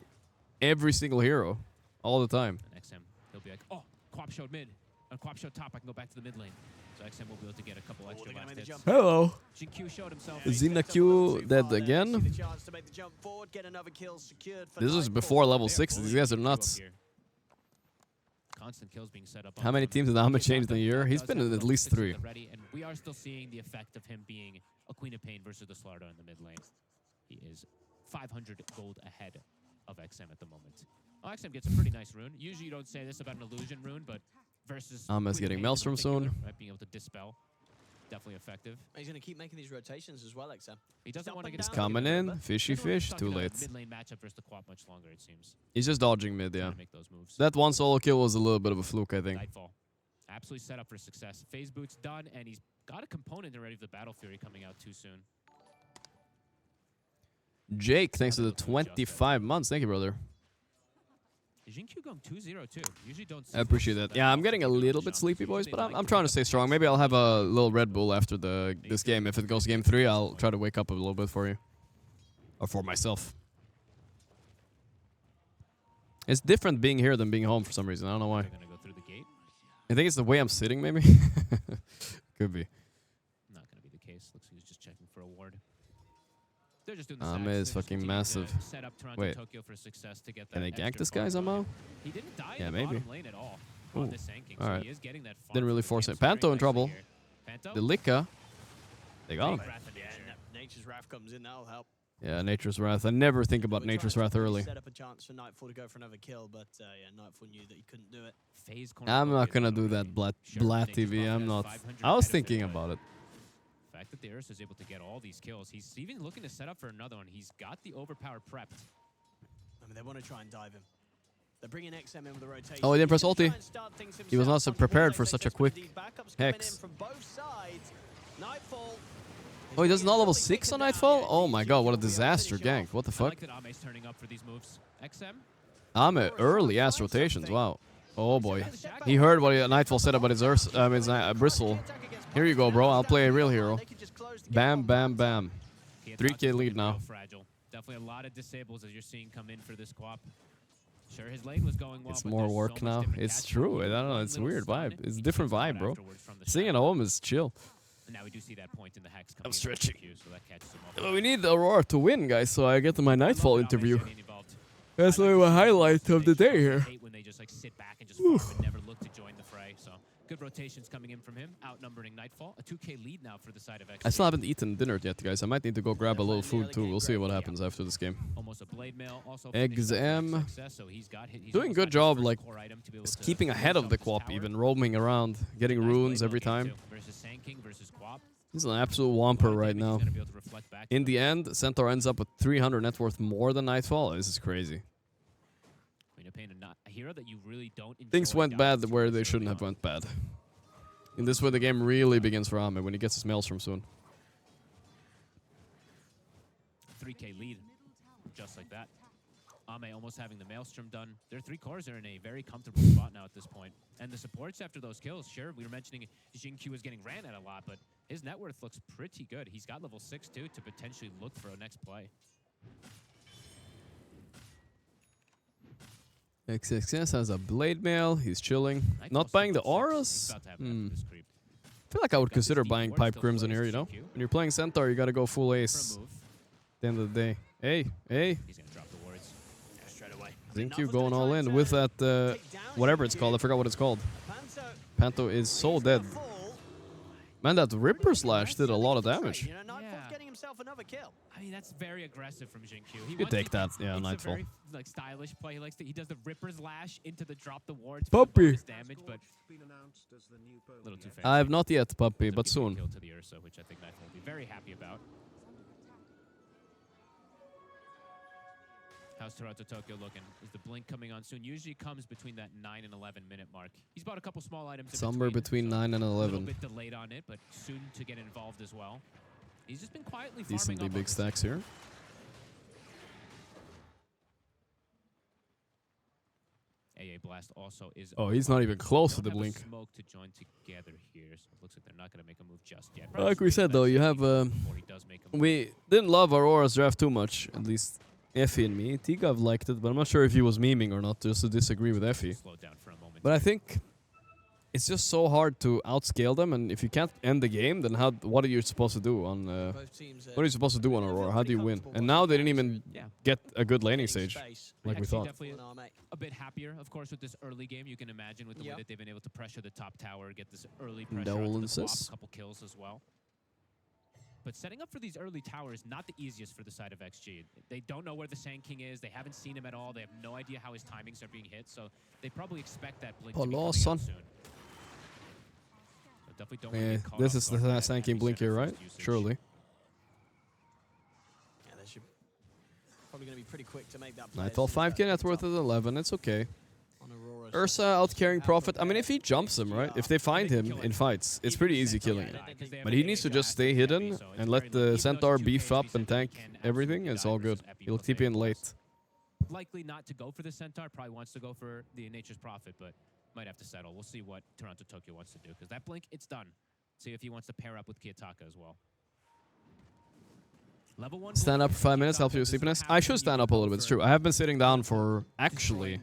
every single hero. All the time. Next time, he'll be like, oh, Quap showed mid. And Quap showed top. I can go back to the mid lane. So XM will be able to get a couple extra last hits. Hello. Jinq showed himself. Zina Q dead again. This is before level 6. These guys are nuts. Constant kills being set up. How many teams did Ahmed change in a year? He's been in at least 3. And we are still seeing the effect of him being a Queen of Pain versus the Slardar in the mid lane. He is 500 gold ahead of XM at the moment. Oh, XM gets a pretty nice rune. Usually you don't say this about an illusion rune, but versus Ahmed's getting Maelstrom soon. Right, being able to dispel. Definitely effective. He's going to keep making these rotations as well, XM. He doesn't want to get He's coming in. Fishy fish. Too late. Mid lane matchup versus the Quap much longer, it seems. He's just dodging mid, yeah. Make those moves. That one solo kill was a little bit of a fluke, I think. Nightfall. Absolutely set up for success. Phase boot's done, and he's got a component already of the Battle Fury coming out too soon. Jake, thanks to the 25 months. Thank you, brother. Jinq going 2-0 too. Usually don't see I appreciate that. Yeah, I'm getting a little bit sleepy, boys, but I'm trying to stay strong. Maybe I'll have a little Red Bull after this game. If it goes game 3, I'll try to wake up a little bit for you. Or for myself. It's different being here than being home for some reason. I don't know why. They're gonna go through the gate. I think it's the way I'm sitting, maybe. Could be. Not gonna be the case. Looks like he's just checking for a ward. They're just doing the Ame is fucking massive. Set up Toronto, Wait. Tokyo for success to get that Can they gank extra this guy bonus. somehow? He didn't die Yeah, in the maybe. bottom lane at all on this Sanking, so Alright. he is getting that farm Didn't really for the force game, it. so very Panto in nicely trouble. here. Panto? The Licka. They got him. Nature's Wrath comes in, that'll help. Yeah, Nature's Wrath. I never think about Nature's Wrath early. Set up a chance for Nightfall to go for another kill, but yeah, Nightfall knew that he couldn't do it. I'm not gonna do that, Blat TV. I'm not. I was thinking about it. The fact that the Ursa is able to get all these kills, he's even looking to set up for another one. He's got the overpower prepped. I mean, they want to try and dive him. They're bringing XM in with the rotation. Oh, he didn't press He's gonna ulti. try and start things He was not so himself. prepared for such a quick Backups coming in hex. from both sides. Nightfall. Oh, he does not level 6 on Nightfall? Oh my god, what a disaster gank. What the I fuck? like that Ame's turning up for these moves. XM? Ame, early ass rotations. Wow. Oh boy. He heard what Nightfall said about his Bristle. Here you go, bro. I'll play a real hero. Bam, bam, bam. 3k lead now. Fragile. Definitely a lot of disables as you're seeing come in for this co-op. Sure, his lane was going well. It's but more there's work so much now. different It's catch true. from I don't know. one It's a little weird stun, vibe. It's a he different came out vibe, bro. afterwards from the Singing at home is chill. And now we do see that point in the hex coming I'm in stretching. from Q, so that catches him off Well, guard. we need Aurora to win, guys, so I get to my Nightfall interview. That's like a highlight of the day here. Hate when they just like sit back and just farm and never look to join the fray. So good rotations coming in from him, outnumbering Nightfall. A 2k lead now for the side of X. I still haven't eaten dinner yet, guys. I might need to go grab a little food too. We'll see what happens after this game. Almost a blade mail. Also Exam. so he's got he's Doing almost good got his job, first like core item to be able just to keeping ahead of the Quap, even roaming around, getting runes every time. versus Sanking versus Quap. He's an absolute whomper right now. Gonna be able to reflect back In the end, Centaur ends up with 300 net worth more than Nightfall. This is crazy. Queen of Pain, a hero that you really don't enjoy. Things went bad where they shouldn't have went bad. In this way, the game really begins for Ame when he gets his Maelstrom soon. 3k lead, just like that. Ame almost having the Maelstrom done. Their 3 cores are in a very comfortable spot now at this point. And the supports after those kills, sure, we were mentioning Jinq was getting ran at a lot, but his net worth looks pretty good. He's got level 6 too to potentially look for a next play. XXS has a Blade Mail. He's chilling. Not buying the auras? I feel like I would consider buying Pipe Crimson here, you know? When you're playing Centaur, you gotta go full ace. At the end of the day. Hey, hey. He's gonna drop the wards. Straight away. Zinq going all in with that, whatever it's called. I forgot what it's called. Panto is so dead. Man, that Ripper Slash did a lot of damage. You know, Nightfall's getting himself another kill. I mean, that's very aggressive from Jinq. He You take that, yeah, it's Nightfall. a very like stylish play. He does the Ripper's Lash into the drop the wards for the Puppy. bonus damage, but a little too fast. I have not yet, puppy, but soon. Kill to the Ursa, which I think Nightfall will be very happy about. How's Toronto Tokyo looking? Is the blink coming on soon? Usually comes between that 9 and 11 minute mark. He's bought a couple small items. in Somewhere between 9 and A little 11. bit delayed on it, but soon to get involved as well. He's just been quietly farming Decently up on big this. stacks here. AA Blast also is. Oh, he's not even close to Don't the have a blink. Smoke to join together here, so it looks like they're not going to make a move just yet. Like we said, though, you have. We didn't love Aurora's draft too much, at least Effie and me. Tigov liked it, but I'm not sure if he was memeing or not, just to disagree with Effie. Slow down for a moment. But I think it's just so hard to outscale them, and if you can't end the game, then what are you supposed to do on? What are you supposed to do on Aurora? How do you win? And now they didn't even get a good laning stage, like we XG thought. Definitely a bit happier, of course, with this early game. You can imagine with the way that they've been able to pressure the top tower, get this early pressure onto the Condolences. Quap, a couple kills as well. But setting up for these early towers, not the easiest for the side of XG. They don't know where the Sand King is. They haven't seen him at all. They have no idea how his timings are being hit. So they probably expect that blink to be coming out Poloson. soon. So definitely don't want to Yeah, get caught this off is guard by the that Sand King heavy blink here, center right? first usage. Surely. Yeah, they should probably going to be pretty quick to make that play. Nightfall 5k net worth is 11. It's okay. On Aurora. Ursa out carrying Prophet. I mean, if he jumps him, right? If they find him in fights, it's pretty easy killing him. But he needs to just stay hidden and let the Centaur beef up and tank everything. It's all good. He'll TP in late. likely not to go for the Centaur. Probably wants to go for the Nature's Prophet, but might have to settle. We'll see what Toronto Tokyo wants to do, because that blink, it's done. See if he wants to pair up with Kiyotaka as well. Level 1 Stand up for 5 minutes, help you with sleepiness. I should stand up a little bit, it's true. I have been sitting down for, actually,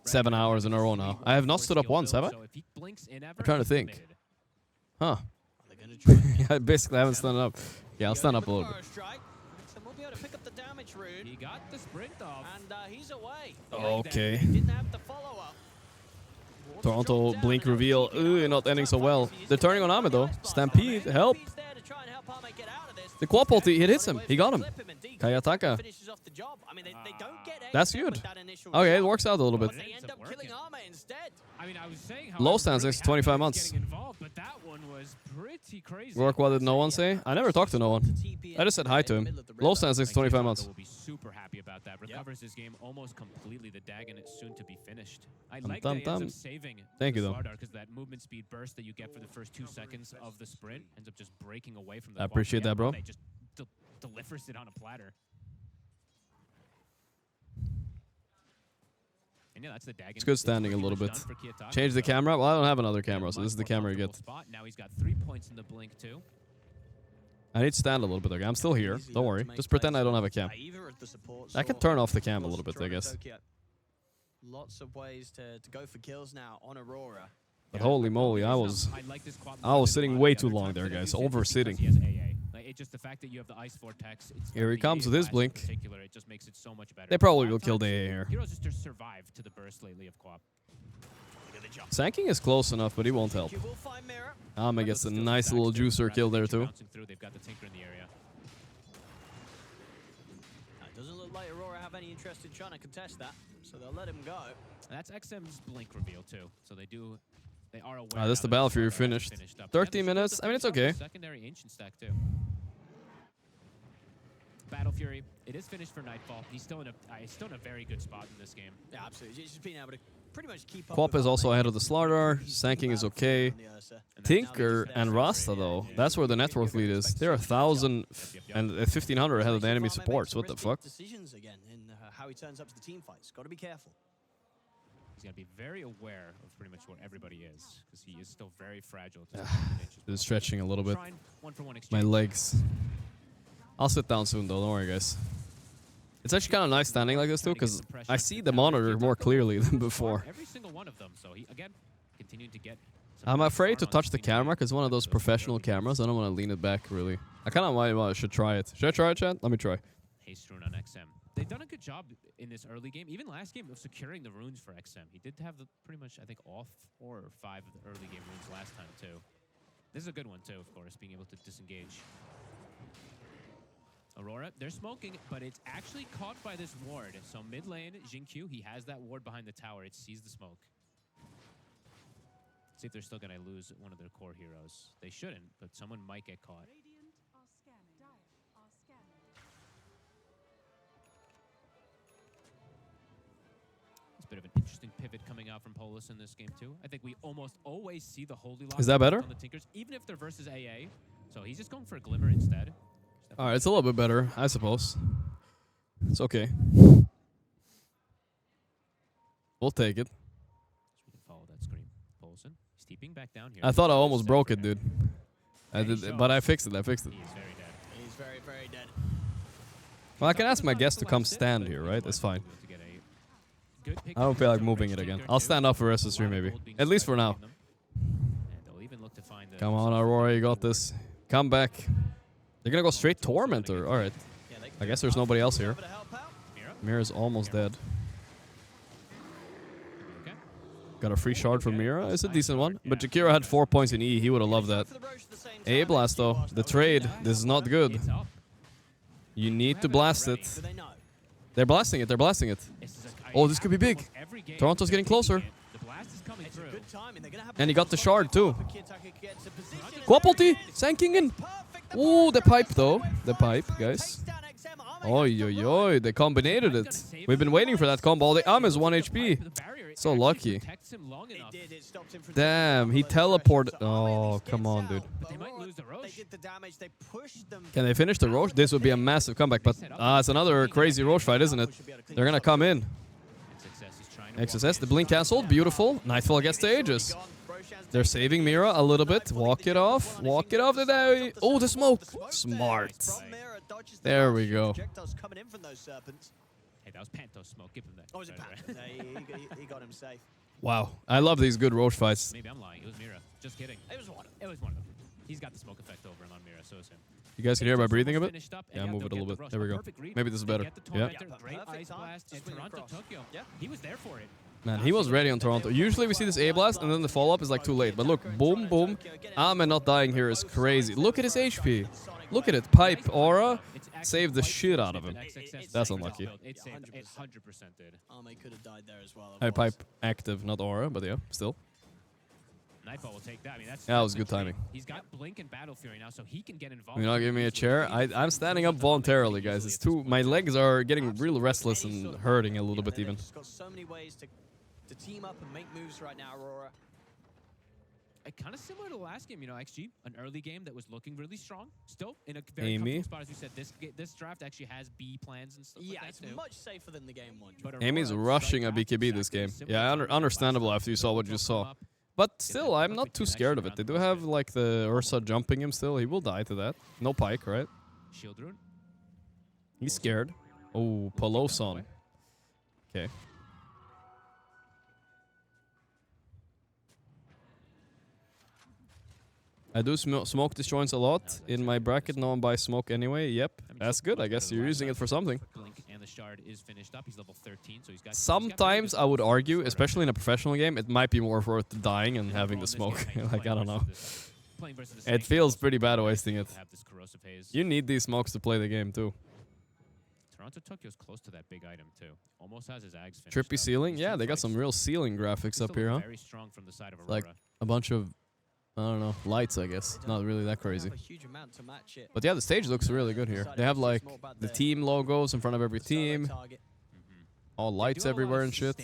7 hours in a row now. I have not stood up once, have I? I'm trying to think. Huh. Yeah, basically, I haven't stood up. Yeah, I'll stand up a little bit. He got the sprint off, and he's away. Okay. Didn't have the follow-up. Toronto blink reveal. Ooh, not ending so well. They're turning on Ahmed, though. Stampede, help. The quad ulti, it hits him. He got him. Kayataka. That's good. Okay, it works out a little bit. Low stands next to 25 months. Work, what did no one say? I never talked to no one. I just said hi to him. Low stands next to 25 months. Will be super happy about that. Recovers his game almost completely. The Dagon is soon to be finished. I like that he ends up saving Thank you, though. because that movement speed burst that you get for the first 2 seconds of the sprint ends up just breaking away from the I appreciate that, bro. Just delivers it on a platter. And yeah, that's the Dagon. It's good standing a little bit. Change the camera? Well, I don't have another camera, so this is the camera you get. Now he's got 3 points in the blink, too. I need to stand a little bit, okay? I'm still here. Don't worry. Just pretend I don't have a cam. I can turn off the cam a little bit, I guess. Lots of ways to go for kills now on Aurora. But holy moly, I was sitting way too long there, guys. Over sitting. It's just the fact that you have the ice vortex. Here he comes with his blink. It just makes it so much better. They probably will kill the AA here. Heroes just survived to the burst lately of Quap. Sanking is close enough, but he won't help. Ame gets a nice little juicer kill there too. They've got the Tinker in the area. Doesn't look like Aurora have any interest in trying to contest that, so they'll let him go. That's XM's blink reveal too. So they are aware. That's the Battle Fury finished. 13 minutes. I mean, it's okay. Secondary Ancient stack too. Battle Fury, it is finished for Nightfall. He's still in a very good spot in this game. Yeah, absolutely. He's just being able to pretty much keep up. Quap is also ahead of the Slardar. Sanking is okay. Tinker and Rasta, though, that's where the network lead is. They're 1,000 and 1,500 ahead of the enemy supports. What the fuck? Decisions again in how he turns up to the team fights. Got to be careful. He's got to be very aware of pretty much what everybody is, because he is still very fragile. Just stretching a little bit. My legs. I'll sit down soon, though. Don't worry, guys. It's actually kind of nice standing like this, too, because I see the monitor more clearly than before. Every single one of them. So he, again, continued to get... I'm afraid to touch the camera, because it's one of those professional cameras. I don't want to lean it back, really. I kind of should try it. Should I try it, chat? Let me try. Hastrun on XM. They've done a good job in this early game, even last game, of securing the runes for XM. He did have pretty much, I think, all 4 or 5 of the early game runes last time, too. This is a good one, too, of course, being able to disengage. Aurora, they're smoking, but it's actually caught by this ward. So mid lane, Jin-Q, he has that ward behind the tower. It sees the smoke. See if they're still going to lose one of their core heroes. They shouldn't, but someone might get caught. It's a bit of an interesting pivot coming out from Polis in this game, too. I think we almost always see the Holy Lock Is that better? on the Tinkers, even if they're versus AA. So he's just going for a Glimmer instead. Alright, it's a little bit better, I suppose. It's okay. We'll take it. We can follow that screen. Polson, he's steeping back down here. I thought I almost broke it, dude. I did, but I fixed it. I fixed it. He's very dead. He's very, very dead. Well, I can ask my guest to come stand here, right? That's fine. I don't feel like moving it again. I'll stand up for the rest of the stream, maybe. At least for now. Come on, Aurora, you got this. Come back. They're gonna go straight Tormentor. Alright. I guess there's nobody else here. Mira's almost dead. Got a free shard from Mira. It's a decent one. But Jakiro had 4 points in E. He would have loved that. A blast, though. The trade. This is not good. You need to blast it. They're blasting it. They're blasting it. Oh, this could be big. Toronto's getting closer. And he got the shard, too. Quap ulti. Sanking in. Ooh, the pipe, though. The pipe, guys. Oi, oi, oi. They combinated it. We've been waiting for that combo all day. Is 1 HP. So lucky. Damn, he teleported. Oh, come on, dude. Can they finish the Roche? This would be a massive comeback, but it's another crazy Roche fight, isn't it? They're gonna come in. XSS, the blink cancelled. Beautiful. Nightfall gets the Aegis. They're saving Mira a little bit. Walk it off. Walk it off. Oh, the smoke. Smart. There we go. Hey, that was Panto smoke. Give him that. Oh, was it Panto? He got him safe. Wow. I love these good Roche fights. Maybe I'm lying. It was Mira. Just kidding. It was one of them. It was one of them. He's got the smoke effect over him on Mira, so is him. You guys can hear my breathing a bit? Yeah, move it a little bit. There we go. Maybe this is better. Yeah. Great ice blast, and Toronto Tokyo. He was there for it. Man, he was ready on Toronto. Usually we see this A blast and then the follow-up is like too late. But look, boom, boom. Ahmed not dying here is crazy. Look at his HP. Look at it. Pipe, Aura, saved the shit out of him. That's unlucky. It 100% did. Ahmed could have died there as well. High pipe active, not Aura, but yeah, still. Nightfall will take that. I mean, that was good timing. He's got Blink and Battle Fury now, so he can get involved. You're not giving me a chair? I'm standing up voluntarily, guys. It's too. My legs are getting real restless and hurting a little bit even. Got so many ways to team up and make moves right now, Aurora. Kind of similar to the last game, you know, XG, an early game that was looking really strong. Still in a very Amy. comfortable spot, as we said. This draft actually has B plans and stuff. Yeah, like it's that too. much safer than the game one. Amy's rushing a BKB this game. Yeah, understandable after you saw what you saw. But still, I'm not too scared of it. They do have like the Ursa jumping him still. He will die to that. No Pike, right? Shield rune. He's scared. Oh, Poloson. Okay. I do smoke disjoints a lot in my bracket. No one buys smoke anyway. Yep, that's good. I guess you're using it for something. And the shard is finished up. He's level 13, so he's got. Sometimes I would argue, especially in a professional game, it might be more worth dying and having the smoke. Like I don't know. It feels pretty bad wasting it. You need these smokes to play the game too. Toronto Tokyo's close to that big item too. Almost has his Ags finished. Trippy ceiling. Yeah, they got some real ceiling graphics up here, huh? Very strong from the side of Aurora. Like a bunch of, I don't know, lights, I guess. Not really that crazy. But yeah, the stage looks really good here. They have like the team logos in front of every team. All lights everywhere and shit.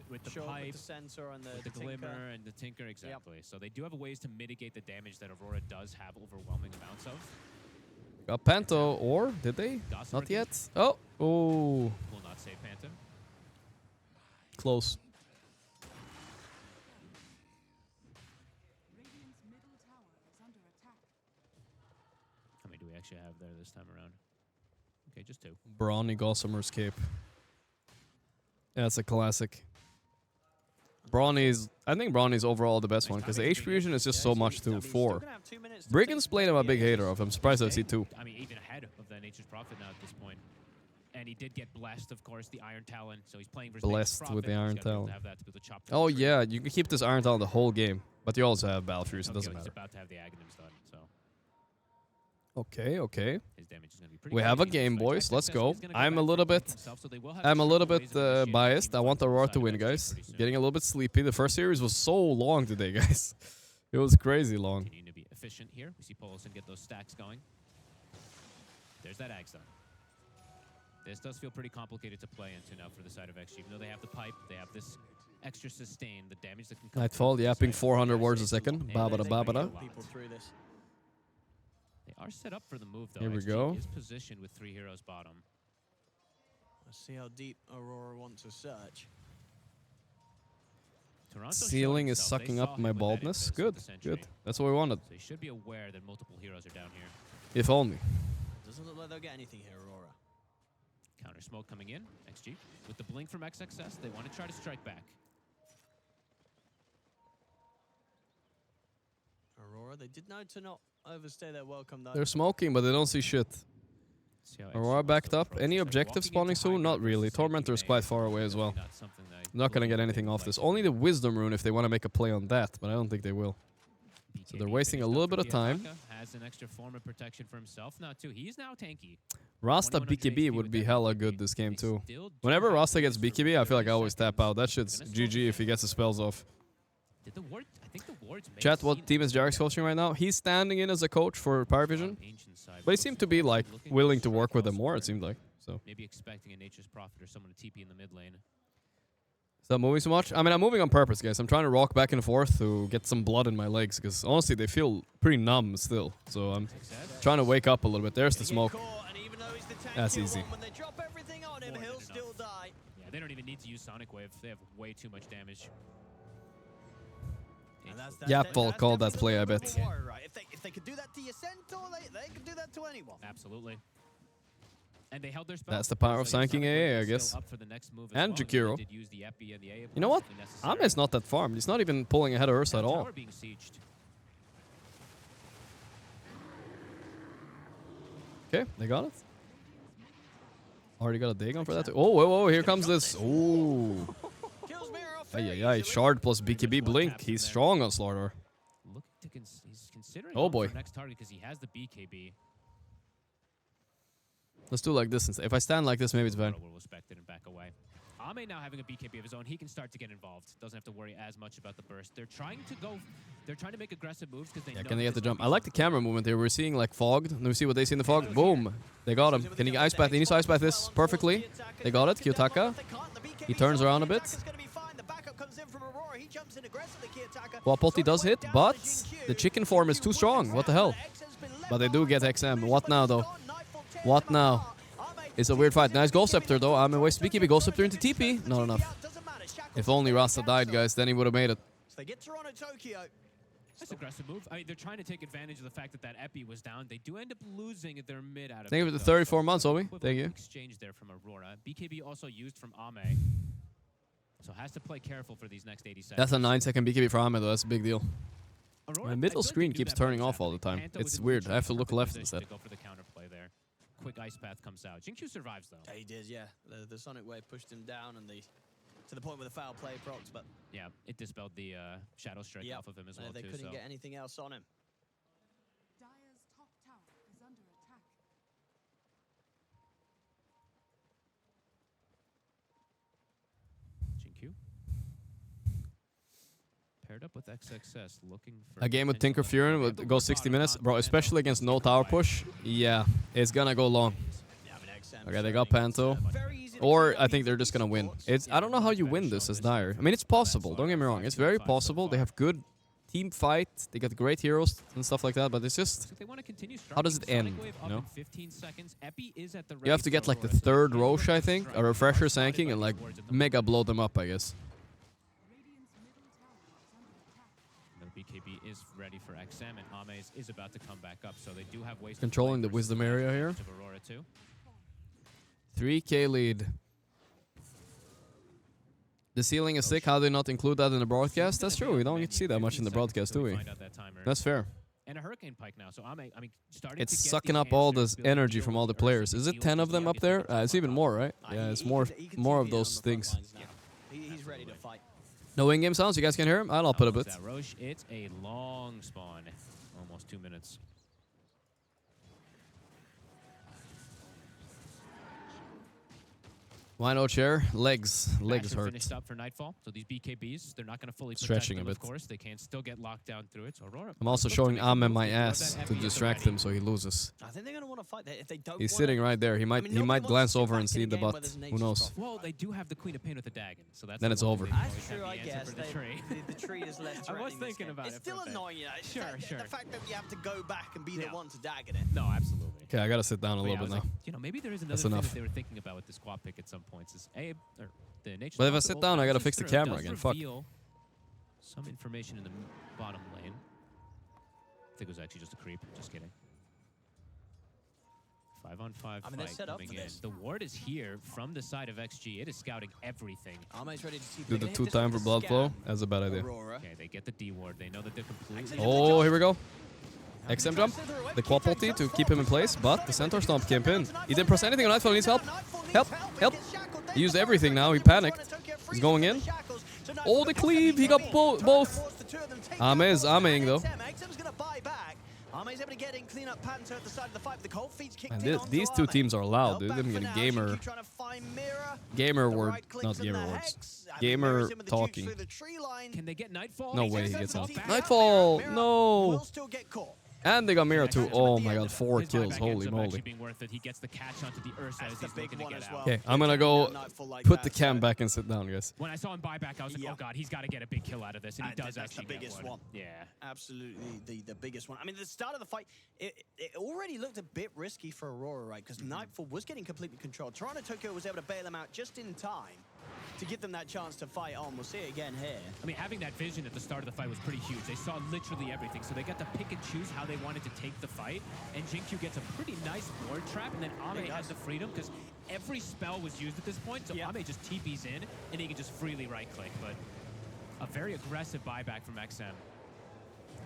With the pipe, with the sensor and the glimmer and the tinker, exactly. So they do have ways to mitigate the damage that Aurora does have overwhelming amounts of. Got Panto, or did they? Not yet. Oh, Will not save Panto. Close. How many do we actually have there this time around? Okay, just 2. Brawny Gossamer's Cape. Yeah, it's a classic. Brawny's, I think Brawny's overall the best one, because the HP fusion is just so much to 4. Brigand's played I'm a big hater of. I'm surprised I see 2. I mean, even ahead of the Nature's Prophet now at this point. And he did get blessed, of course, the Iron Talon, so he's playing versus Blessed with the Iron Talon. That to be able to chop Oh yeah, you can keep this Iron Talon the whole game, but you also have Battle Fury, so it doesn't matter. He's about to have the Aghanims done, so. Okay, okay. His damage is going to be pretty We have a game, boys. Let's go. I'm a little bit biased. I want Aurora to win, guys. Getting a little bit sleepy. The first series was so long today, guys. It was crazy long. Continue to be efficient here. We see Poloson get those stacks going. There's that Ag Stun. This does feel pretty complicated to play into now for the side of XG. Even though they have the pipe, they have this extra sustain, the damage that can come. Nightfall yapping 400 words a second. Babada babada. People through this. They are set up for the move, though. Here we XG go. is positioned with 3 heroes bottom. Let's see how deep Aurora wants to search. Ceiling is sucking up my baldness. Good, good. That's what we wanted. So you should be aware that multiple heroes are down here. If only. Doesn't look like they'll get anything here, Aurora. Counter smoke coming in. XG with the blink from XXS. They want to try to strike back. Aurora, they did know to not overstay their welcome though. They're smoking, but they don't see shit. Aurora backed up. Any objective spawning soon? Not really. Tormentor is quite far away as well. Not gonna get anything off this. Only the Wisdom Rune if they want to make a play on that, but I don't think they will. So they're wasting a little bit of time. Has an extra form of protection for himself now too. He's now tanky. Rasta BKB would be hella good this game too. Whenever Rasta gets BKB, I feel like I always tap out. That shit's GG if he gets the spells off. Did the ward? I Chat, what team is Jarix coaching right now? He's standing in as a coach for Paravision. But he seemed to be like willing to work with them more, it seemed like. So Maybe expecting a Nature's Prophet or someone to TP in the mid lane. is that moving so much? I mean, I'm moving on purpose, guys. I'm trying to rock back and forth to get some blood in my legs, because honestly, they feel pretty numb still. So I'm trying to wake up a little bit. There's the smoke. That's easy. Yeah, they don't even need to use Sonic Wave. They have way too much damage. Yapval called that play, I bet. If they could do that to your Centaur, they could do that to anyone. Absolutely. And they held their spell. That's the power of Sanking AA, I guess. And Jakiro. You know what? Ame's not that farmed. He's not even pulling ahead of Ursa at all. Okay, they got it. Already got a Dagon for that too. Oh, whoa, whoa, here comes this. Ooh. Ay, Shard plus BKB Blink. He's strong on Slardar. He's considering oh boy. next target because he has the BKB. Let's do like this instead. If I stand like this, maybe it's fine. Will respect it and back away. Ame now having a BKB of his own, he can start to get involved. Doesn't have to worry as much about the burst. They're trying to make aggressive moves because they know can they get the jump? I like the camera movement here. We're seeing like fogged. And we see what they see in the fog. Boom. They got him. Can he ice bath? He needs to ice bath this perfectly. They got it. Kiyotaka. He turns around a bit. Wapolti does hit, but the chicken form is too strong. What the hell? But they do get XM. What now, though? What now? It's a weird fight. Nice Ghost Scepter, though. I'm a waste BKB. Ghost Scepter into TP. Not enough. If only Rasta died, guys, then he would have made it. That's aggressive move. I mean, they're trying to take advantage of the fact that that Epi was down. They do end up losing their mid out of Thank you it, for the though. 34 months, Obi. Thank you. Exchange there from Aurora. BKB also used from Ame. So has to play careful for these next 80 seconds. That's a 9-second BKB for Ahmed, though. That's a big deal. My middle screen keeps turning off all the time. It's weird. I have to look left instead. To go for the counterplay there. Quick ice path comes out. Jinxu survives though. Yeah, he did. Yeah, the Sonic Wave pushed him down, and to the point where the foul play procs. But yeah, it dispelled the Shadow Strike off of him as well they too. couldn't get anything else on him. Dire's top tower is under attack. Jinxu paired up with XXS, looking for a game with Tinker Fury would go 60 minutes. Bro, especially against no tower push. Yeah, it's gonna go long. Okay, they got Panto. Or I think they're just gonna win. I don't know how you win this as Dire. I mean, it's possible. Don't get me wrong. It's very possible. They have good team fight. They got great heroes and stuff like that. But it's just, how does it end? You know? You have to get like the third Roche, I think, a refresher Sanking, and like mega blow them up, I guess. BKB is ready for XM, and Ames is about to come back up, so they do have ways controlling the wisdom area here. 3k lead. The ceiling is sick. How do they not include that in the broadcast? That's true. We don't get to see that much in the broadcast, do we? That's fair. And a Hurricane Pike now, so I mean, it's sucking up all this energy from all the players. Is it 10 of them up there? It's even more, right? Yeah, it's more of those things. He's ready to fight. No in-game sounds? You guys can hear him? I'll put a bit. Roche, it's a long spawn. Almost 2 minutes. Why no chair? Legs hurt. Finished up for Nightfall, so these BKBs, they're not going to fully stretching protect them, a bit. Of course, they can still get locked down through it. So Aurora, I'm also showing Ame my ass to distract him so he loses. I think they're going to want to fight. If they don't, He's sitting right there. He might glance over and see the butt. Who knows? Well, they do have the Queen of Pain with the Dagon, so that's then it's over. That's true, I guess. The tree is less I was thinking about it. It's still annoying, you know. Sure. The fact that you have to go back and be the one to Dagon it. No, absolutely. Okay, I gotta sit down a little bit now. You know, maybe there is another thing that they were thinking about with this quad pick at some points. Is but if I sit down, I gotta fix the camera again. Fuck. Some information in the bottom lane. I think it was actually just a creep. Just kidding. 5-on-5 fight coming in. The ward is here from the side of XG. It is scouting everything. Ready to do the 2-time for blood flow. That's a bad idea. Okay, they get the D ward. They know that they're completely. Oh, here we go. XM jump. The quad ulti to keep him in place, but the Centaur Stomp came in. He didn't press anything on Nightfall. He needs help. Help. He used everything now. He panicked. He's going in. Oh, the cleave. He got both. Ame is Ameing though. Arme's able to get in, clean up Panther at the side of the fight. The cold feet's kicked And in these two teams are loud, dude. I'm getting gamer. Gamer word, not gamer words. Gamer talking. Can they get Nightfall? No way he gets out. Nightfall! No! And they got Mira too. Oh my god, 4 kills. Holy moly. Okay, I'm gonna go put the cam back and sit down, guys. When I saw him buy back, I was like, oh god, he's got to get a big kill out of this. And he does that's the actually biggest get one. Yeah. Absolutely the biggest one. I mean, the start of the fight, it already looked a bit risky for Aurora, right? Because Nightfall was getting completely controlled. Toronto Tokyo was able to bail them out just in time to give them that chance to fight on. We'll see it again here. I mean, having that vision at the start of the fight was pretty huge. They saw literally everything, so they got to pick and choose how they wanted to take the fight. And Jinkyu gets a pretty nice ward trap, and then Ame has the freedom because every spell was used at this point, so Ame just TP's in, and he can just freely right-click. But a very aggressive buyback from XM.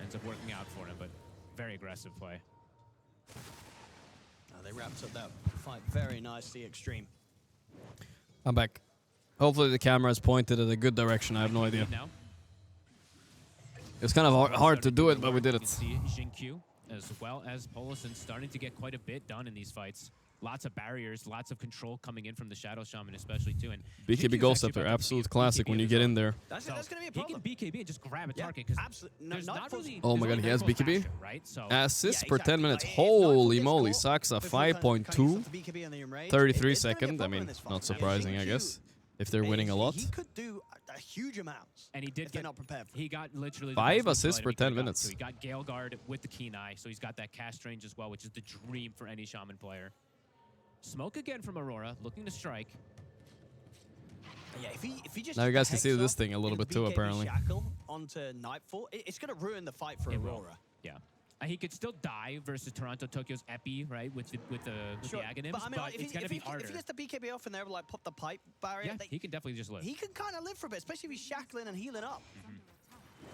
Ends up working out for him, but very aggressive play. They wrapped up that fight very nicely, Extreme. I'm back. Hopefully the camera is pointed in a good direction. I have no idea. It's kind of hard to do it, but we did it. See Jinkyu as well as Polison starting to get quite a bit done in these fights. Lots of barriers, lots of control coming in from the Shadow Shaman especially too. And BKB Ghost Scepter, absolute classic when you get in there. That's going to be a problem. He can BKB and just grab a target because there's not really... Oh my god, he has BKB? Right? So Assists per 10 minutes. Holy moly, Saksa 5.2. 33 seconds. I mean, not surprising, I guess. If they're winning a lot. He could do a huge amount. And he did get not prepared. He got literally 5 assists per 10 minutes. So he got Gale Guard with the Keen Eye, so he's got that cast range as well, which is the dream for any Shaman player. Smoke again from Aurora, looking to strike. Yeah, if he just now you guys can see this thing a little bit too, apparently. Shackle onto Nightfall, it's going to ruin the fight for Aurora. Yeah. He could still die versus Toronto Tokyo's Epi, right, with the Aghanims, but, it's going to be harder. If he gets the BKB off and they're like pop the pipe barrier, he can definitely just live. He can kind of live for a bit, especially if he's shackling and healing up.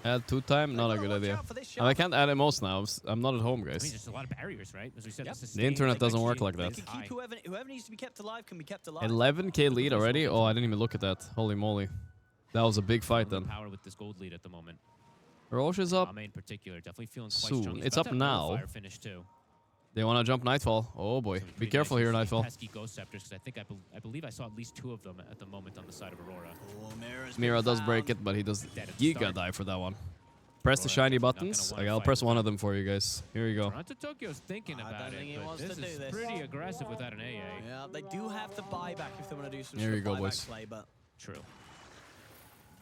Add 2 time, not a good idea. And I can't add most now. I'm not at home, guys. I mean, there's a lot of barriers, right? As we said, the internet doesn't work like that. Whoever needs to be kept alive can be kept alive. 11k lead already? Oh, I didn't even look at that. Holy moly. That was a big fight then. Power with this gold lead at the moment. Roche is up in particular, definitely feeling quite soon. strong. It's up now. Finish too. They want to jump Nightfall. Oh boy, be careful here, Nightfall. Pesky Ghost Scepters, because I believe I saw at least 2 of them at the moment on the side of Aurora. Mira does break it, but he does giga die for that one. Press the shiny buttons. I'll press one of them for you guys. Here you go. Toronto Tokyo's thinking about it, but this is pretty aggressive without an AA. Yeah, they do have to buy back if they want to do some here you go, buyback boys. play, but true.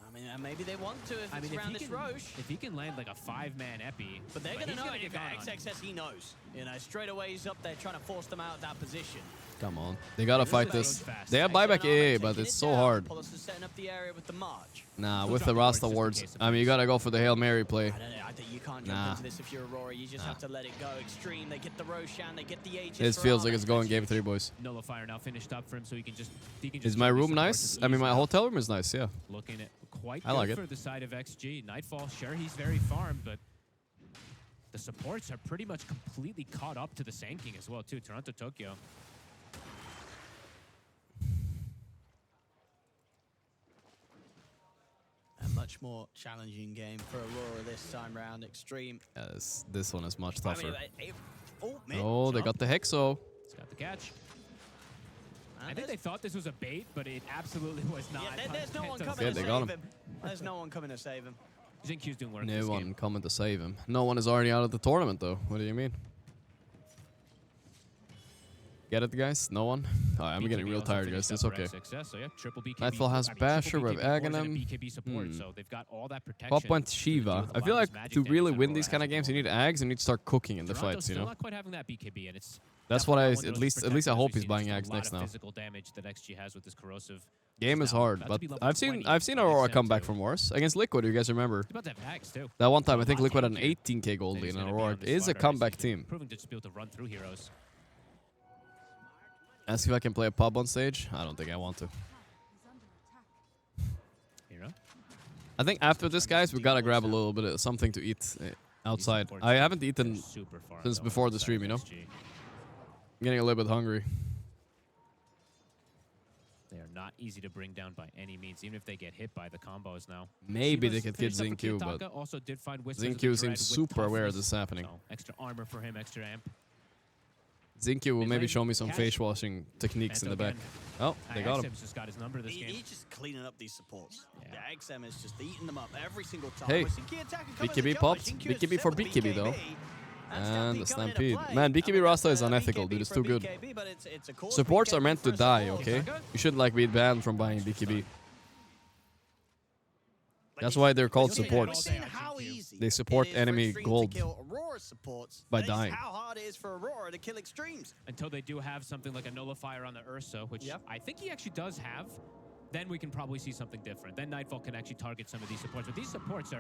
I mean, maybe they want to if it's around this Roche. If he can land like a 5-man Epi, but they're going to know if XXS, he knows. You know, straight away he's up there trying to force them out of that position. Come on. They gotta fight this. They have buyback AA, but it's so hard. Setting up the area with the march. Nah, with the Rasta wards. I mean, you gotta go for the Hail Mary play. I think you can't jump into this if you're Aurora. You just have to let it go. Extreme. They get the Roshan. They get the Aegis. It feels like it's going game 3, boys. Nullifier now finished up for him, so he can just. Is my room nice? I mean, my hotel room is nice. Yeah. Looking at quite I like good it. for the side of XG. Nightfall, sure, he's very farmed, but the supports are pretty much completely caught up to the Sanking as well, too. Toronto Tokyo. A much more challenging game for Aurora this time round. Extreme. Yes, this one is much tougher. Oh, they got the Hexo. It's got the catch. I think they thought this was a bait, but it absolutely was not. Yeah, there's no one coming to save him. There's no one coming to save him. Jinkyu's doing work. No one coming to save him. No one is already out of the tournament, though. What do you mean? Get it, guys? No one? Oh, I'm getting real tired, guys. It's okay. Nightfall has Basher with Aghanim. Top point Shiva. I feel like to really win these kind of games, you need Ags and you need to start cooking in the fights, you know? Not quite having that BKB, and it's that's what I at least I hope he's buying Ags next now. Physical damage that XG has with this corrosive. Game is hard, but I've seen Aurora come back from worse against Liquid. You guys remember? That one time, I think Liquid had an 18k gold lead, and Aurora is a comeback team. Proving to just be able to run through heroes. Ask if I can play a pub on stage. I don't think I want to. Hero? I think after this, guys, we gotta grab a little bit of something to eat outside. I haven't eaten since before the stream, you know? I'm getting a little bit hungry. They They're not easy to bring down by any means, even if they get hit by the combos now. Maybe they Shiva's could get finished up for Zincu, but Kitaka, also did find Whispers of the Zincu Dread seems with super aware toughness, this is happening. so extra armor for him, extra amp. Zincu will maybe Mid-lane, show me some Cash. face washing techniques in the back. again. Oh, they got him. XM's just got his number this game. He's just cleaning up these supports. Yeah, XM is just eating them up every single time. Hey, We're seeing key attacker come as a BKB jumper. popped. Shinju is BKB for set with BKB though. And the coming into Stampede. play. Man, BKB Rasta is BKB unethical, dude. It's too good. BKB, but it's a core Supports are BKB meant to first die, of all. okay? You shouldn't like be banned from buying BKB. That's why they're called supports. They support enemy gold by dying. How hard it is for Aurora to kill extremes. Until they do have something like a nullifier on the Ursa, which I think he actually does have, then we can probably see something different. Then Nightfall can actually target some of these supports. But these supports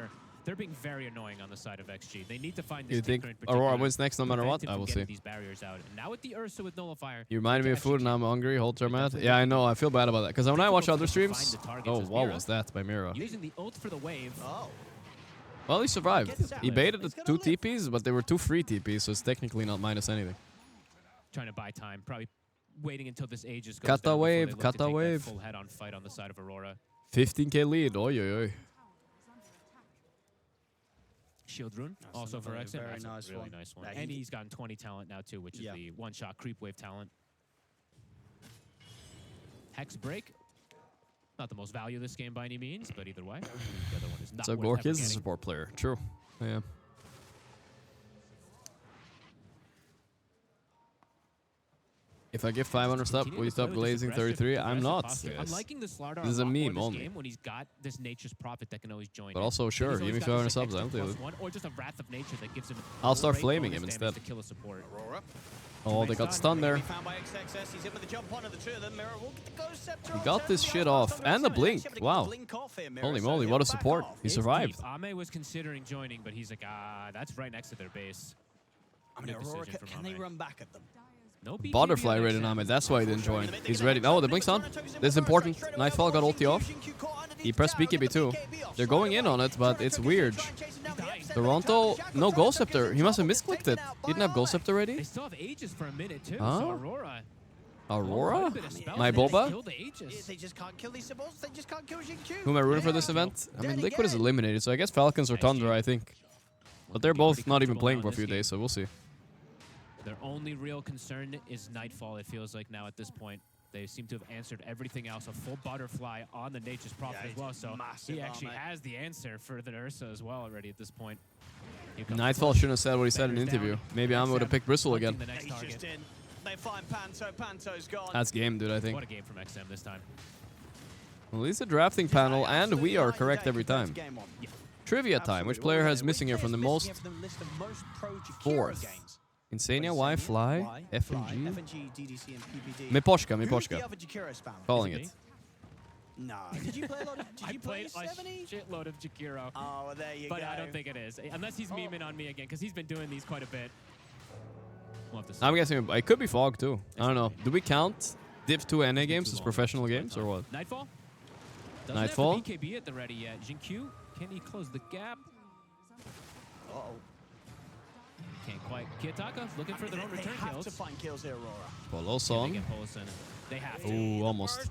they're being very annoying on the side of XG. They need to find this You think tinker in particular, Aurora wins next no matter what? prevent him I from will getting see. These barriers out. And now with the Ursa with nullifier, You reminded me of food and I'm hungry. Hold your mat. Yeah, I know. I feel bad about that. Because when I watch other streams... Oh, what was that by Mira? using the ult for the wave. Oh. Well, he survived. He baited the 2 TPs, but they were 2 free TPs, so it's technically not minus anything. Trying to buy time. Probably waiting until this Aegis goes Cut down the before they wave, look cut to the take that wave. full head-on fight on the side of Aurora. 15k lead. Oi, oi, oi. Shield rune, That's also for another XM. very That's nice a really one. nice one. Yeah, And he- he's gotten 20 talent now too, which is the one-shot creep wave talent. Hex break. Not the most value this game by any means, but either way, the other one is not So worth Gorgc ever is a getting. support player. True. Yeah. If I give 500 stop, will you stop glazing 33? I'm not. I'm liking the Slardar This is a lot more meme this only. game when he's got this Nature's Prophet that can always join But in. also, He's sure, always give me got 500 this, subs, extra I'll deal with +1, or just a Wrath of Nature that gives him I'll start great flaming bonus him damage instead. to kill a support. Aurora. Oh, they got stunned there. Found by XXS. He's in with the jump onto the two of them. Mirror will get the Ghost Scepter He on got this shit off. And the blink. Wow. Holy moly, what a support. He survived. Ame was considering joining, but he's like, that's right next to their base. I mean, Good Aurora, decision can from they Ame. run back at them? No BKB Butterfly on rated XM. Ahmed. That's why he didn't join. He's ready. Oh, the blink's on. This is important. Nightfall got ulti off. He pressed BKB too. They're going in on it, but it's weird. Toronto, no Ghost Scepter. He must have misclicked it. He didn't have Ghost Scepter They ready? still have Aegis for a minute too, Huh? so Aurora. Aurora? Quite a bit of spells. My They Boba? killed the Aegis. They just can't kill these supports. They just can't kill Jin-Q. Who am I rooting for this event? I mean, Liquid is eliminated, so I guess Falcons or Tundra, I think. But they're both not even playing for a few days, so we'll see. Their only real concern is Nightfall, it feels like now at this point. They seem to have answered everything else. A full Butterfly on the Nature's Prophet as well, so he actually has the answer for the Ursa as well already at this point. Here comes Nightfall shouldn't have said what he said in the interview. Maybe I would have picked Bristle again. the next He's target. just in. They find Panto. Panto's gone. That's game, dude, I think. What a game from XM this time. Well, at least a drafting panel, and we are correct every time. Trivia time. Which player has missing here from the most? Fourth. Insania, Y, Fly, FNG. FNG, DDC, and PPD. Miposhka, Who's Miposhka. the other Jakiro spammer? Calling Is it. No. Did you play a lot of? Did I you play played a 70? shitload of Jakiro. Oh, well, there you but go. I don't think it is. Unless he's memeing on me again, because he's been doing these quite a bit. We'll have to see. I'm guessing it could be Fog too. I don't know. Do we count Div 2 NA games as professional games or what? Nightfall? Doesn't Nightfall? have the BKB at the ready yet. Jin-Q, can he close the gap? Uh-oh. Can't quite. Kitaka looking for their own They return have kills. to find kills here, Aurora. Polo They song. get Polison. They have to. Ooh, almost.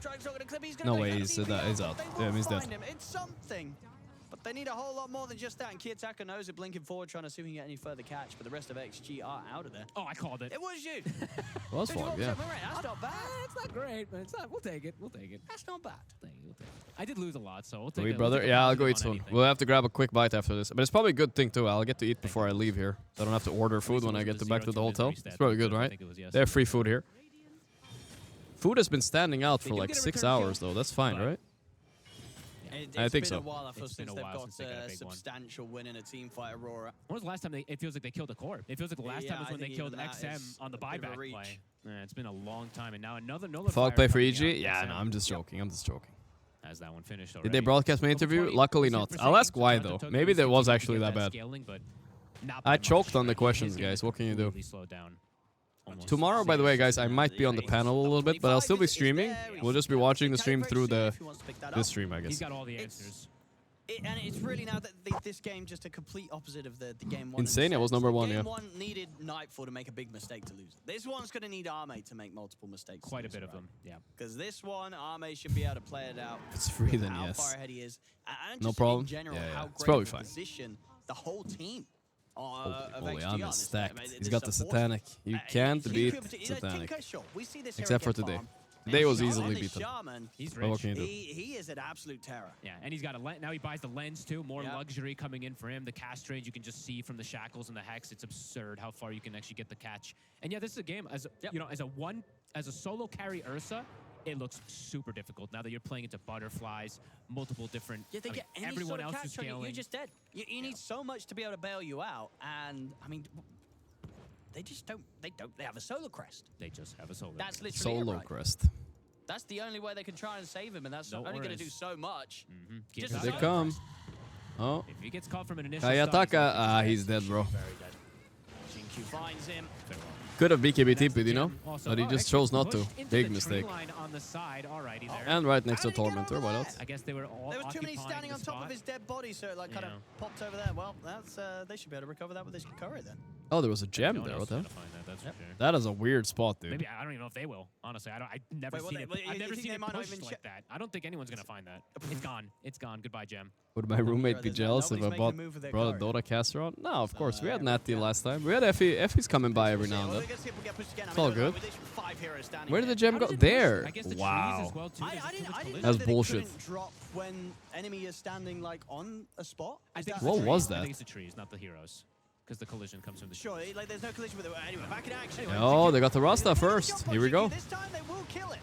No way, he's out. He's out. Yeah, he's dead. It's something. But they need a whole lot more than just that. And Kiyotaka knows it, blinking forward, trying to see if he can get any further catch. But the rest of XG are out of there. Oh, I called it. It was you. Well, that's Fog, yeah. That's not bad. It's not great, but it's not. We'll take it. We'll take it. That's not bad. We'll take it. I did lose a lot, so we'll take Sweet, it. brother. Yeah, I'll go eat soon. We'll have to grab a quick bite after this. But it's probably a good thing, too. I'll get to eat before I leave here. So I don't have to order food when I get back to the hotel. It's probably good, right? They have free food here. Food has been standing out for like 6 hours, though. That's fine, right? I think so. It's been a while, I feel, It's been since a they've while got since they got a a big one. substantial win in a team fight, Aurora. When was the last time it feels like they killed a core? It feels like the last time was I when they think killed even that XM is on the a bit of a buyback reach. play. It's been a long time, and now another nullifier. Fog play for coming EG? out. Yeah, XM no, I'm just joking. I'm just joking. Has that one finished already. Did they broadcast my interview? Luckily not. I'll ask why, though. Maybe that was actually that bad. I choked on the questions, guys. What can you do? Tomorrow, by the way, guys, I might be on the panel a little bit, but I'll still be streaming. We'll just be watching the stream through this stream, I guess. He's got all the answers. And it's really now that this game just a complete opposite of the game one. Insania was number one, game yeah. one needed Nightfall to make a big mistake to lose it. This one's going to need Arme to make multiple mistakes. Quite a bit of them, yeah. Because this one, Arme should be able to play it out. If it's free, then how yes. far ahead he is. And No just problem. In general, Yeah, yeah. how It's great probably of a fine. position the whole team. Holy XG I'm on is stacked. there. He's got the Satanic. You can't beat Satanic. Except for today. Today was easily beaten. He's But what rich. can you do? He is an absolute terror. Yeah, and he's got a now he buys the lens too. More luxury coming in for him. The cast range you can just see from the shackles and the hex. It's absurd how far you can actually get the catch. And yeah, this is a game as you know, as a solo carry Ursa. It looks super difficult now that you're playing into butterflies, multiple different. Yeah, they get any everyone sort of else catch is on you, scaling. you're just dead. You need so much to be able to bail you out, and I mean, they just don't. They have a solo crest. They just have a solo. That's literally Solo it, right? crest. That's the only way they can try and save him, and that's only going to do so much. Here Just they so come. much. Oh. If he gets caught from an initial Kayataka, he's dead, bro. Very dead. Jinq finds him. Could have BKB TP'd, you know? Also, But he just chose not to. Big mistake. On the side. Alrighty there. And right next to Tormentor, why not? I guess they were all There was too many occupying standing the on top spot. of his dead body, so it like kind of popped over there. Well, that's they should be able to recover that with this Curry then. Oh, there was a gem No one there. else What is the? gonna find that, that's for sure. That is a weird spot, dude. Maybe I don't even know if they will. Honestly, I've never Wait, seen it. well, I've you never think seen they it might not pushed even like that. I don't think anyone's gonna find that. It's gone. It's gone. Goodbye, Gem. Would my roommate be there's no- jealous if I nobody's making a move with their brought a card. Dota caster on? No, of course. We had Natty last time. We had Effie. Effie's coming by every now and then. It's all good. Where did the gem go? There. Wow. I didn't know That's that bullshit. It couldn't drop when enemy is standing like on a spot. What was I that? think it's the trees, not the heroes, because the collision comes from the. Sure, like there's no collision with it. Anyway, back in action. Oh, they got the Rasta first. Here we go. This time they will kill it.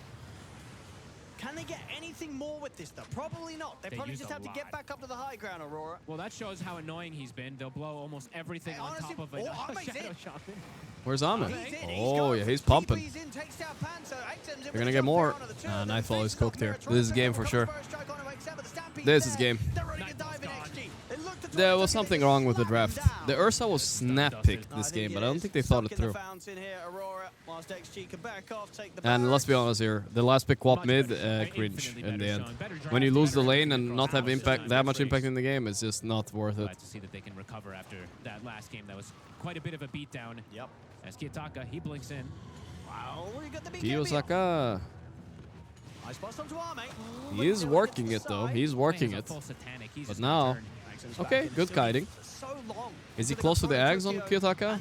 Can they get anything more with this though? Probably not. They probably used just a have to get lot. back up to the high ground, Aurora. Well, that shows how annoying he's been. They'll blow almost everything on honestly, top of it. Arme's Shadow in. Shaman. Where's Ame? He's in, Oh, yeah, he's pumping. He's in, takes down Panto, Exem's in We're with gonna a get jump more. there onto the two of them. Nightfall is cooked here. Trying This is to game take for a sure. first strike on Exem, but the Stampede This there. is game. They're ready to dive in XG. They look to try There and was take it, something they wrong with the slap him draft. down. The Ursa was snap picked this game, but I don't think they thought it Stuck in through. the fountain here, Aurora, whilst XG can back off, take the And let's be barracks. honest here, the last pick QoP mid, cringe in the end. When you lose the lane and not have impact, that much impact in the game, it's just not worth it. Glad to see that they can recover after that last game. That was quite a bit of a beatdown. Yep. As Kiyotaka, he blinks in. Wow, we got the BKB. Kiyosaka, Nice pass onto Arme. he is working it though, he's working it. But now, okay, good kiting. So long. Is he close to the Ags on Kiyotaka?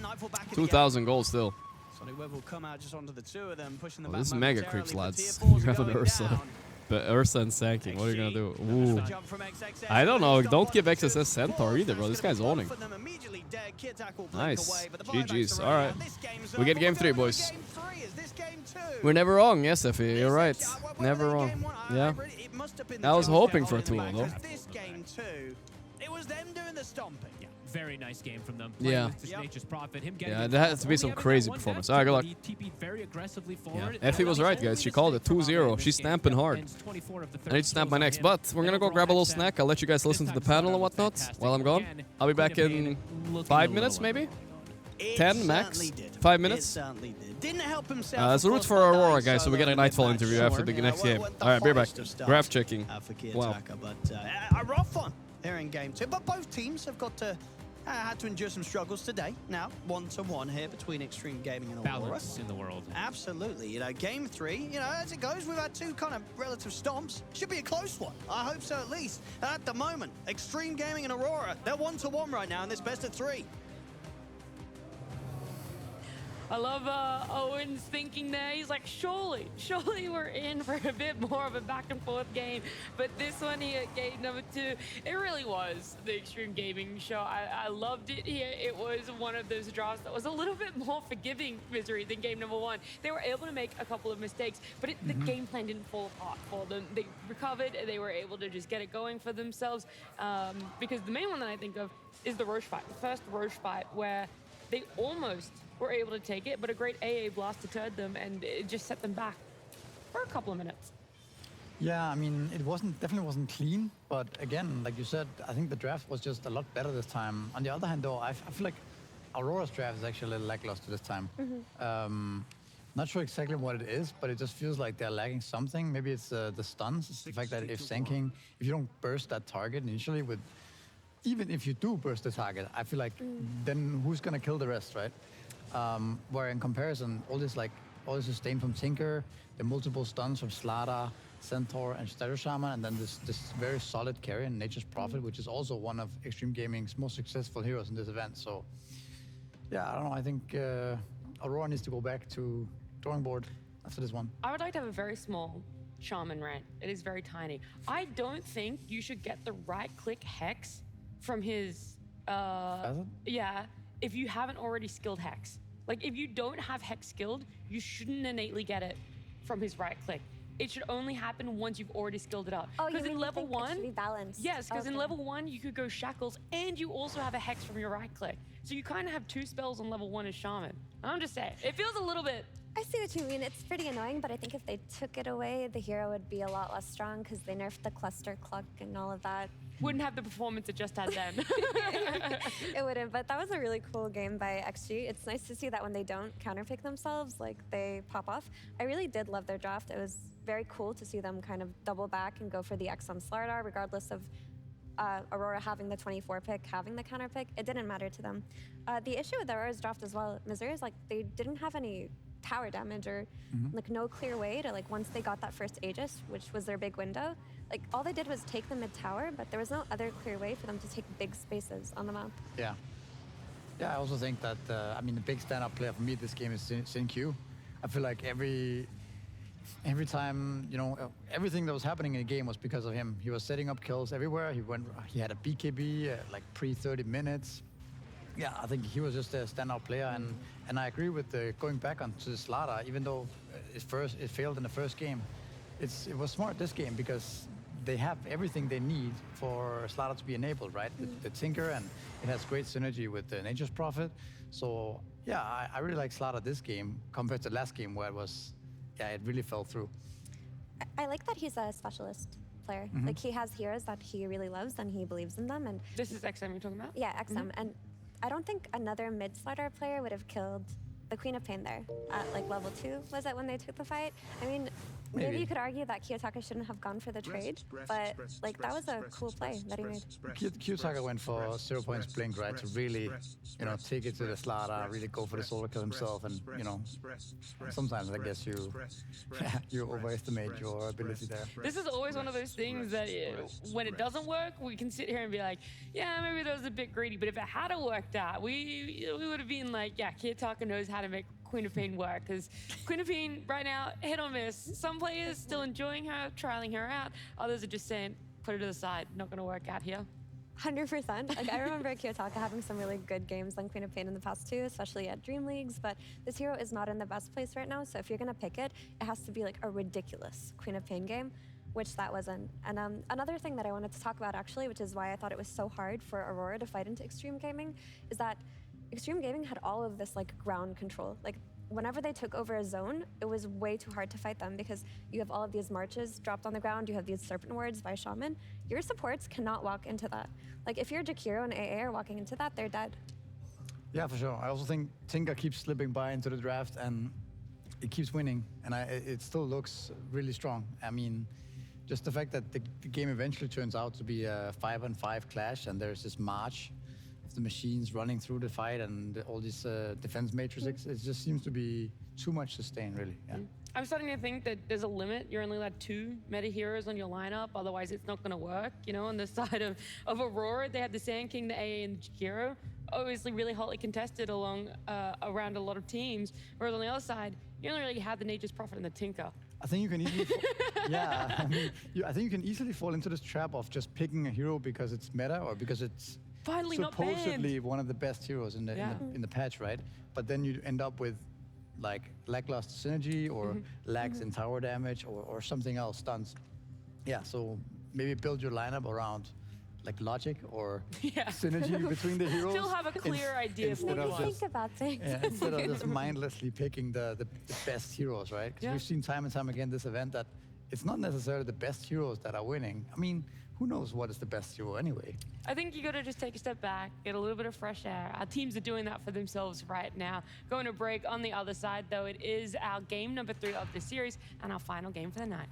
2,000 gold still. Sonic Web will come out just onto the two of them, pushing them Oh, back this is mega momentarily, creeps, but lads. tier fours You are have an going Ursa. down. But Ursa and Sanking, what are you gonna do? Ooh. Jump from XXS. I don't know, don't give XSS Centaur either, bro. This guy's owning. For them immediately dead. Kid tackle blink Nice. away, but the GG's. buybacks are All right. running out. This game's We get over. game We're 3, going boys. to game 3. Is this game 2? We're never wrong, yes, Effie. You're right. Never wrong. Yeah. It must have been I was the hoping Jones for a in the 2-0 back, though. 'cause this game 2, it was them doing the stomping. Yeah, very nice game from them. Yeah. Playing with Nature's Prophet. Him getting Yeah, it there has off. to be Only some having crazy that one performance. death, All right, good but luck. he TP'd very aggressively Yeah, forward. Effie was right, guys. She called it 2-0. She's stamping hard. I need to snap my next, but we're gonna go grab a little snack. I'll let you guys listen to the panel and whatnot while I'm gone. I'll be back in 5 minutes, maybe? 10 max? Certainly did. 5 It minutes? certainly did. Didn't help himself. It's a route for Aurora, guys, so we get a Nightfall interview after the next game. Alright, be right back. Graph checking. For Wow. Kiyotaka, but a rough one here in game 2. But both teams have got to had to endure some struggles today. Now 1-1 here between Extreme Gaming and Aurora. Balance in the world. Absolutely. You know, game 3. You know, as it goes, we've had two kind of relative stomps. Should be a close one. I hope so at least. At the moment, Extreme Gaming and Aurora, they're 1-1 right now in this best of 3. I love Owen's thinking there. He's like, surely we're in for a bit more of a back and forth game. But this one here, game number 2, it really was the Extreme Gaming show. I loved it here. It was one of those drafts that was a little bit more forgiving, Misery, than game number 1. They were able to make a couple of mistakes, but the game plan didn't fall apart for them. They recovered. They were able to just get it going for themselves. Because the main one that I think of is the Roche fight. The first Roche fight where they almost were able to take it, but a great AA blast deterred them, and it just set them back for a couple of minutes. Yeah, I mean, it definitely wasn't clean, but again, like you said, I think the draft was just a lot better this time. On the other hand, though, I feel like Aurora's draft is actually a little lackluster this time. Not sure exactly what it is, but it just feels like they're lacking something. Maybe it's the stuns. It's the fact that if you don't burst that target initially with, even if you do burst the target, I feel like then who's gonna kill the rest, right? Where in comparison, all this sustain from Tinker, the multiple stuns from Slada, Centaur, and Stereo Shaman, and then this very solid carry in Nature's Prophet, which is also one of Extreme Gaming's most successful heroes in this event. So, yeah, I don't know. I think Aurora needs to go back to drawing board after this one. I would like to have a very small Shaman rant. It is very tiny. I don't think you should get the right-click Hex from his, yeah, if you haven't already skilled Hex. Like, if you don't have Hex skilled, you shouldn't innately get it from his right-click. It should only happen once you've already skilled it up. Oh, because in level 1, it should be balanced. Yes, because in level 1 you could go Shackles and you also have a Hex from your right click. So you kind of have 2 spells on level 1 as Shaman. I'm just saying, it feels a little bit. I see what you mean. It's pretty annoying, but I think if they took it away, the hero would be a lot less strong because they nerfed the cluster cluck and all of that. Wouldn't have the performance it just had then. It wouldn't, but that was a really cool game by XG. It's nice to see that when they don't counterpick themselves, like they pop off. I really did love their draft. It was very cool to see them kind of double back and go for the X on Slardar, regardless of Aurora having the 24 pick, having the counter pick. It didn't matter to them. The issue with Aurora's draft as well, Missouri, is like they didn't have any tower damage or like no clear way to, like, once they got that first Aegis, which was their big window, like all they did was take the mid tower, but there was no other clear way for them to take big spaces on the map. Yeah. Yeah, I also think that, I mean, the big stand-up player for me this game is Sin Q. I feel like every time, you know, everything that was happening in the game was because of him. He was setting up kills everywhere. He had a BKB like pre-30 minutes. Yeah, I think he was just a standout player, and I agree with going back onto the Slada, even though it failed in the first game. It was smart this game because they have everything they need for Slada to be enabled, right? The Tinker, and it has great synergy with the Nature's Prophet. So yeah, I really like Slada this game compared to last game where it was, yeah, it really fell through. I like that he's a specialist player. Like he has heroes that he really loves and he believes in them. And this is XM you're talking about? Yeah, XM. And I don't think another mid-Slardar player would have killed the Queen of Pain there at like level 2, was it, when they took the fight? I mean, maybe you could argue that Kiyotaka shouldn't have gone for the trade, but like that was a cool play that he made. Kiyotaka went for 0 points blink, right, to really, you know, take it to the Slada, really go for the solo kill himself, and, you know, sometimes I guess you overestimate your ability there. This is always one of those things that when it doesn't work, we can sit here and be like, yeah, maybe that was a bit greedy, but if it had worked out, we would have been like, yeah, Kiyotaka knows how to make Queen of Pain work, because Queen of Pain right now, hit or miss. Some players still enjoying her, trialing her out. Others are just saying, put her to the side, not gonna work out here. 100%. Like, I remember Kiyotaka having some really good games on Queen of Pain in the past too, especially at Dream Leagues, but this hero is not in the best place right now, so if you're gonna pick it, it has to be like a ridiculous Queen of Pain game, which that wasn't. And another thing that I wanted to talk about actually, which is why I thought it was so hard for Aurora to fight into Extreme Gaming, is that Extreme Gaming had all of this like ground control. Like whenever they took over a zone, it was way too hard to fight them because you have all of these marches dropped on the ground, you have these serpent wards by Shaman. Your supports cannot walk into that. Like if you're Jakiro and AA are walking into that, they're dead. Yeah, for sure. I also think Tinker keeps slipping by into the draft and it keeps winning, and it still looks really strong. I mean, just the fact that the game eventually turns out to be a 5-on-5 clash, and there's this march of the machines running through the fight and all these defense matrices, it just seems to be too much sustain, really. Yeah. I'm starting to think that there's a limit. You're only allowed 2 meta heroes on your lineup, otherwise it's not going to work. You know, on the side of Aurora, they had the Sand King, the AA, and the Jakiro, obviously really hotly contested around a lot of teams, whereas on the other side, you only really had the Nature's Prophet and the Tinker. I think you can easily, yeah. I mean, I think you can easily fall into this trap of just picking a hero because it's meta or because it's finally supposedly one of the best heroes in the patch, right? But then you end up with like lackluster synergy or lags in tower damage or something else, stuns. Yeah, so maybe build your lineup around like logic or synergy between the heroes. Still have a clear idea of what you want. Think about things. Yeah, instead of just mindlessly picking the best heroes, right? Because we've seen time and time again this event that it's not necessarily the best heroes that are winning. I mean, who knows what is the best hero anyway? I think you got to just take a step back, get a little bit of fresh air. Our teams are doing that for themselves right now. Going to break on the other side, though, it is our game number 3 of the series and our final game for the night.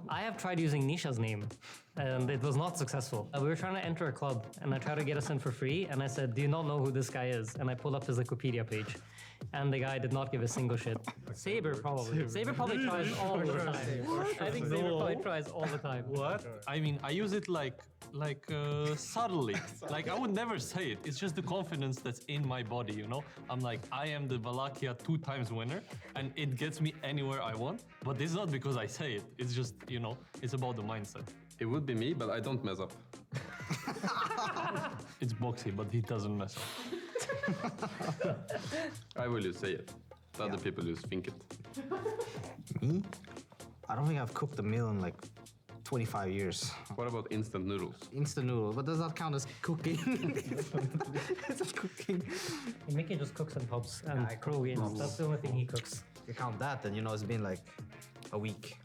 I have tried using Nisha's name, and it was not successful. We were trying to enter a club, and I tried to get us in for free, and I said, do you not know who this guy is? And I pulled up his Wikipedia page, and the guy did not give a single shit. Saber probably. Saber probably tries all the time. I think Saber probably tries all the time. What? I mean, I use it like subtly. Like, I would never say it. It's just the confidence that's in my body, you know? I'm like, I am the Valakia 2x winner, and it gets me anywhere I want. But this is not because I say it. It's just, you know, it's about the mindset. It would be me, but I don't mess up. It's Boxy, but he doesn't mess up. I will just say it. The other people just think it. Me? I don't think I've cooked a meal in like 25 years. What about instant noodles? Instant noodle, but does that count as cooking? Is that cooking? Mickey just cooks in pubs and pro games. That's the only thing he cooks. If you count that, then you know it's been like a week.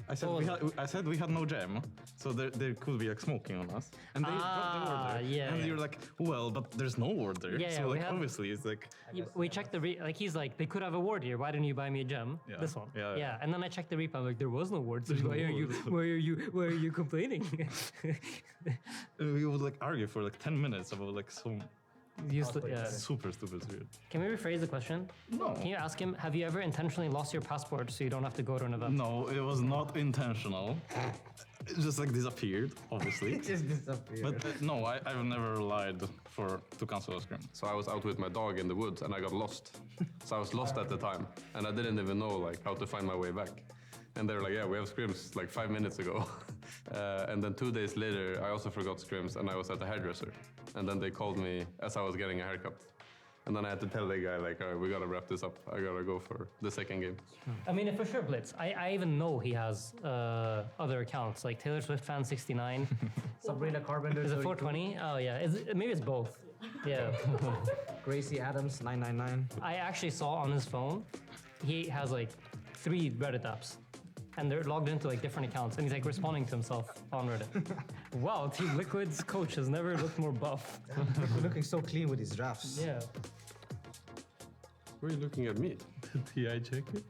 I said we had no jam, so there could be like smoking on us. And they dropped the order. Yeah, and you're like, well, but there's no order. Yeah, so we like have- obviously it's like We checked the like he's like they could have a ward here. Why didn't you buy me a gem? Yeah. This one. Yeah. And then I checked the repo. I'm like, there was no ward. So There's why no are you? ward. Why are you complaining? we would like argue for like 10 minutes about like some Yeah. super stupid shit. Can we rephrase the question? No. Can you ask him? Have you ever intentionally lost your passport so you don't have to go to an event? No, it was not intentional. It just like disappeared, obviously. It just disappeared. But no, I've never lied to cancel a scrim. So I was out with my dog in the woods and I got lost. So I was lost at the time and I didn't even know like how to find my way back. And they were like, yeah, we have scrims like 5 minutes ago. And then 2 days later, I also forgot scrims and I was at the hairdresser. And then they called me as I was getting a haircut. And then I had to tell the guy like, all right, we gotta wrap this up. I gotta go for the second game. I mean, for sure, Blitz. I even know he has other accounts like Taylor Swift fan 69. Sabrina Carpenter. Is it 420? Oh yeah. Maybe it's both. Yeah. Gracie Adams 999. I actually saw on his phone, he has like 3 Reddit apps. And they're logged into like different accounts, and he's like responding to himself on Reddit. Wow, Team Liquid's coach has never looked more buff. Looking so clean with his drafts. Yeah. Were you looking at me? Did I check it?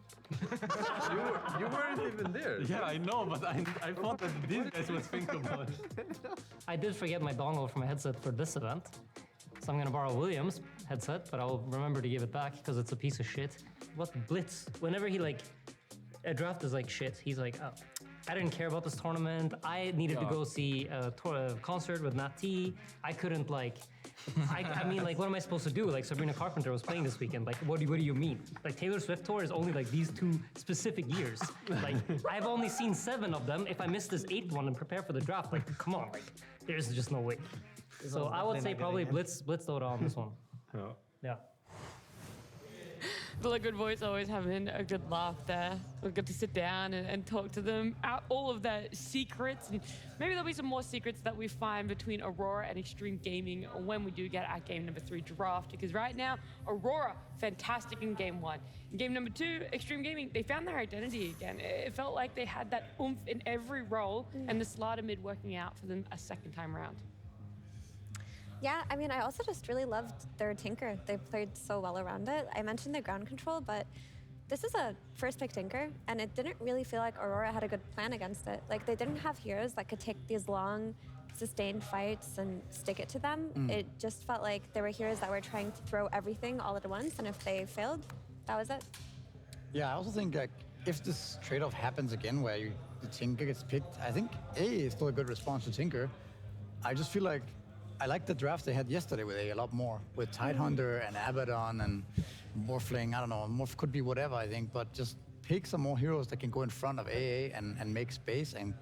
you weren't even there. Yeah, I know, but I thought that these guys would think about it. I did forget my dongle for my headset for this event, so I'm gonna borrow William's headset, but I'll remember to give it back because it's a piece of shit. What Blitz? Whenever he like. A draft is like shit. He's like, oh, I didn't care about this tournament. I needed to go see a concert with Nat T. I couldn't like, I mean, like, what am I supposed to do? Like, Sabrina Carpenter was playing this weekend. Like, what do you mean? Like, Taylor Swift tour is only like these 2 specific years. Like, I've only seen 7 of them. If I miss this 8th one and prepare for the draft, like, come on, like, there's just no way. So I would say probably Blitz Dota on this one. Yeah. The Liquid Boys always having a good laugh there. We've got to sit down and talk to them out all of their secrets, and maybe there'll be some more secrets that we find between Aurora and Extreme Gaming when we do get our game number 3 draft, because right now Aurora fantastic in game 1. In game number 2, Extreme Gaming, they found their identity again. It felt like they had that oomph in every role, and the Slaughter mid working out for them a second time around. Yeah, I mean, I also just really loved their Tinker. They played so well around it. I mentioned the ground control, but this is a first pick Tinker, and it didn't really feel like Aurora had a good plan against it. Like, they didn't have heroes that could take these long, sustained fights and stick it to them. It just felt like there were heroes that were trying to throw everything all at once, and if they failed, that was it. Yeah, I also think like if this trade-off happens again where the Tinker gets picked, I think A is still a good response to Tinker. I just feel like I like the draft they had yesterday with A a lot more, with Tidehunter and Abaddon and Morphling. I don't know, Morph could be whatever, I think, but just pick some more heroes that can go in front of AA and make space and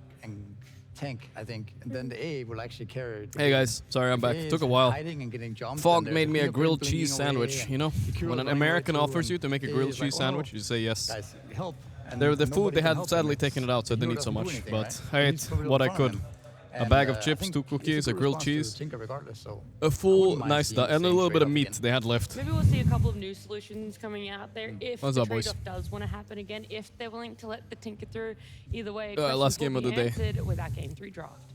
tank, I think. And then the A will actually carry. Hey guys, sorry I'm back. Took a while. Hiding and getting jumped, Fog and made me a they're grilled blinking cheese away, sandwich, and you know? the Kuro When an running away American too, offers and you to make a A grilled is cheese like, "Oh, sandwich, you say yes. Guys, help. And The food nobody they can had help sadly them. taken it out, so I didn't Hero eat so doesn't do much. anything, But right? I He ate needs to put it what in I front of could. him. A And, bag of I chips, think 2 it's a cookies, a good grilled response to cheese, Tinker regardless, so a full mind nice seeing stuff, the and a same little bit of trade-off meat again. they had left. Maybe we'll see a couple of new solutions coming out there if What's the up, boys? trade-off does want to happen again, if they're willing to let the Tinker through. Either way, Last questions game will of the be day. answered with our game 3 draft.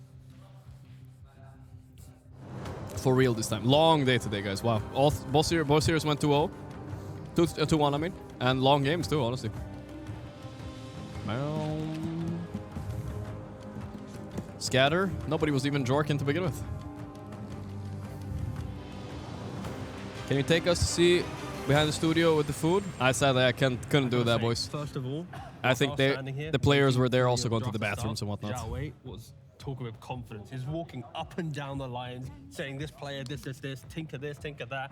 For real this time. Long day today, guys. Wow. Both series went 2-0. 2-1, I mean. And long games too, honestly. Scatter. Nobody was even Jorkin to begin with. Can you take us to see behind the studio with the food? I sadly I couldn't do that, boys. First of all, I think the players were there also going to the bathrooms and whatnot. Xiaowei was talking with confidence. He's walking up and down the lines, saying this player, this, Tinker this, Tinker that.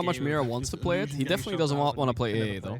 how much Mira wants to play it. He definitely doesn't want to play AA though.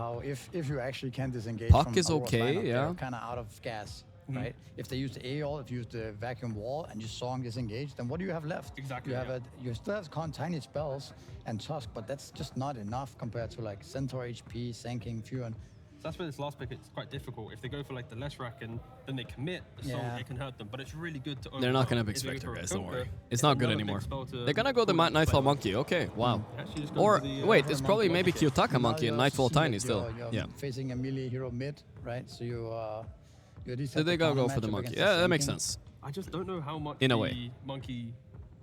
how if you actually can disengage Puck from is Aurora's okay, lineup, yeah. they're kind of out of gas, right? If they use the AOL, if you use the vacuum wall and you Song disengage, then what do you have left? Exactly, You have you still have tiny spells and Tusk, but that's just not enough compared to like Centaur HP, Sanking, Furon. So that's where this last pick is quite difficult. If they go for like the less rack and then they commit the Song, it can hurt them. But it's really good to. They're not gonna overwhelm. pick If they go Spectre, for a guys. Don't Conquer, worry. It's not good another big anymore. spell to They're gonna go the pull it Nightfall back. Monkey. Okay, wow. Actually just go Or for the, wait, it's Monkey probably maybe Monkey. Kiyotaka Monkey and Now you Nightfall see Tiny that still. you're Yeah. facing a melee hero mid, right? So you at least So have they the gotta go counter for the matchup monkey. against the Yeah, that makes Sanking. sense. I just don't know how much In a the way. Monkey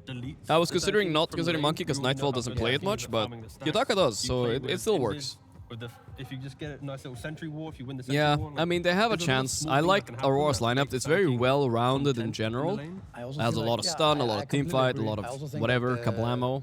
deletes. I was the considering Sanking not from considering lane. Monkey because You already know Nightfall how doesn't good play they it are much, at but farming the stacks. Kiyotaka does, You so play it with still in works. mid with the if you just get a nice little sentry war, if you win the sentry Yeah, war, I mean they have a there's lot of chance. small I things like that can happen Aurora's that lineup. make It's very Sanking well rounded in content in the general. lane. I also Has a feel lot like, of yeah, stun, a lot I of team completely fight, a agree. lot I also of think whatever, that the- kablamo.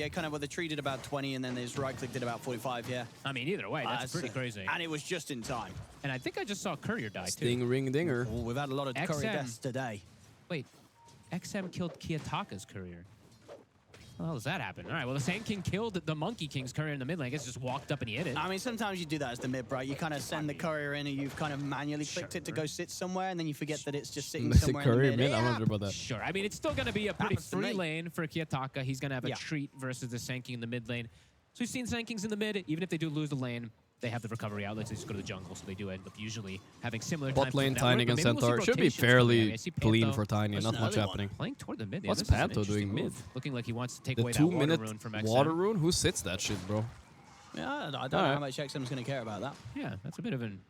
yeah, kind of, well, the tree did about 20, and then his right click did about 45, yeah. I mean, either way, that's pretty crazy. And it was just in time. And I think I just saw Courier die, too. Sting ring dinger. Oh, we've had a lot of Courier deaths today. Wait, XM killed Kiyotaka's Courier. How the hell does that happen? All right, well, the Sand King killed the Monkey King's courier in the mid lane. I guess just walked up and he hit it. I mean, sometimes you do that as the mid, right? You kind of send the courier in and you've kind of manually clicked it to go sit somewhere, and then you forget that it's just sitting somewhere in the mid. I wonder about that. Sure. I mean, it's still going to be a pretty free lane for Kiyotaka. He's going to have a treat versus the Sand King in the mid lane. So we've seen Sand Kings in the mid. Even if they do lose the lane, they have the recovery outlets. They just go to the jungle, so they do end up usually having similar Bot lane, Tiny against Centaur. Should be fairly clean for Tiny. Not much happening. Playing toward the mid. What's Panto doing mid? Looking like he wants to take The away that 2 water minute rune from XM. water rune? Who sits that shit, bro? Yeah, I don't know how much XM's going to care about that. Yeah, that's a bit of an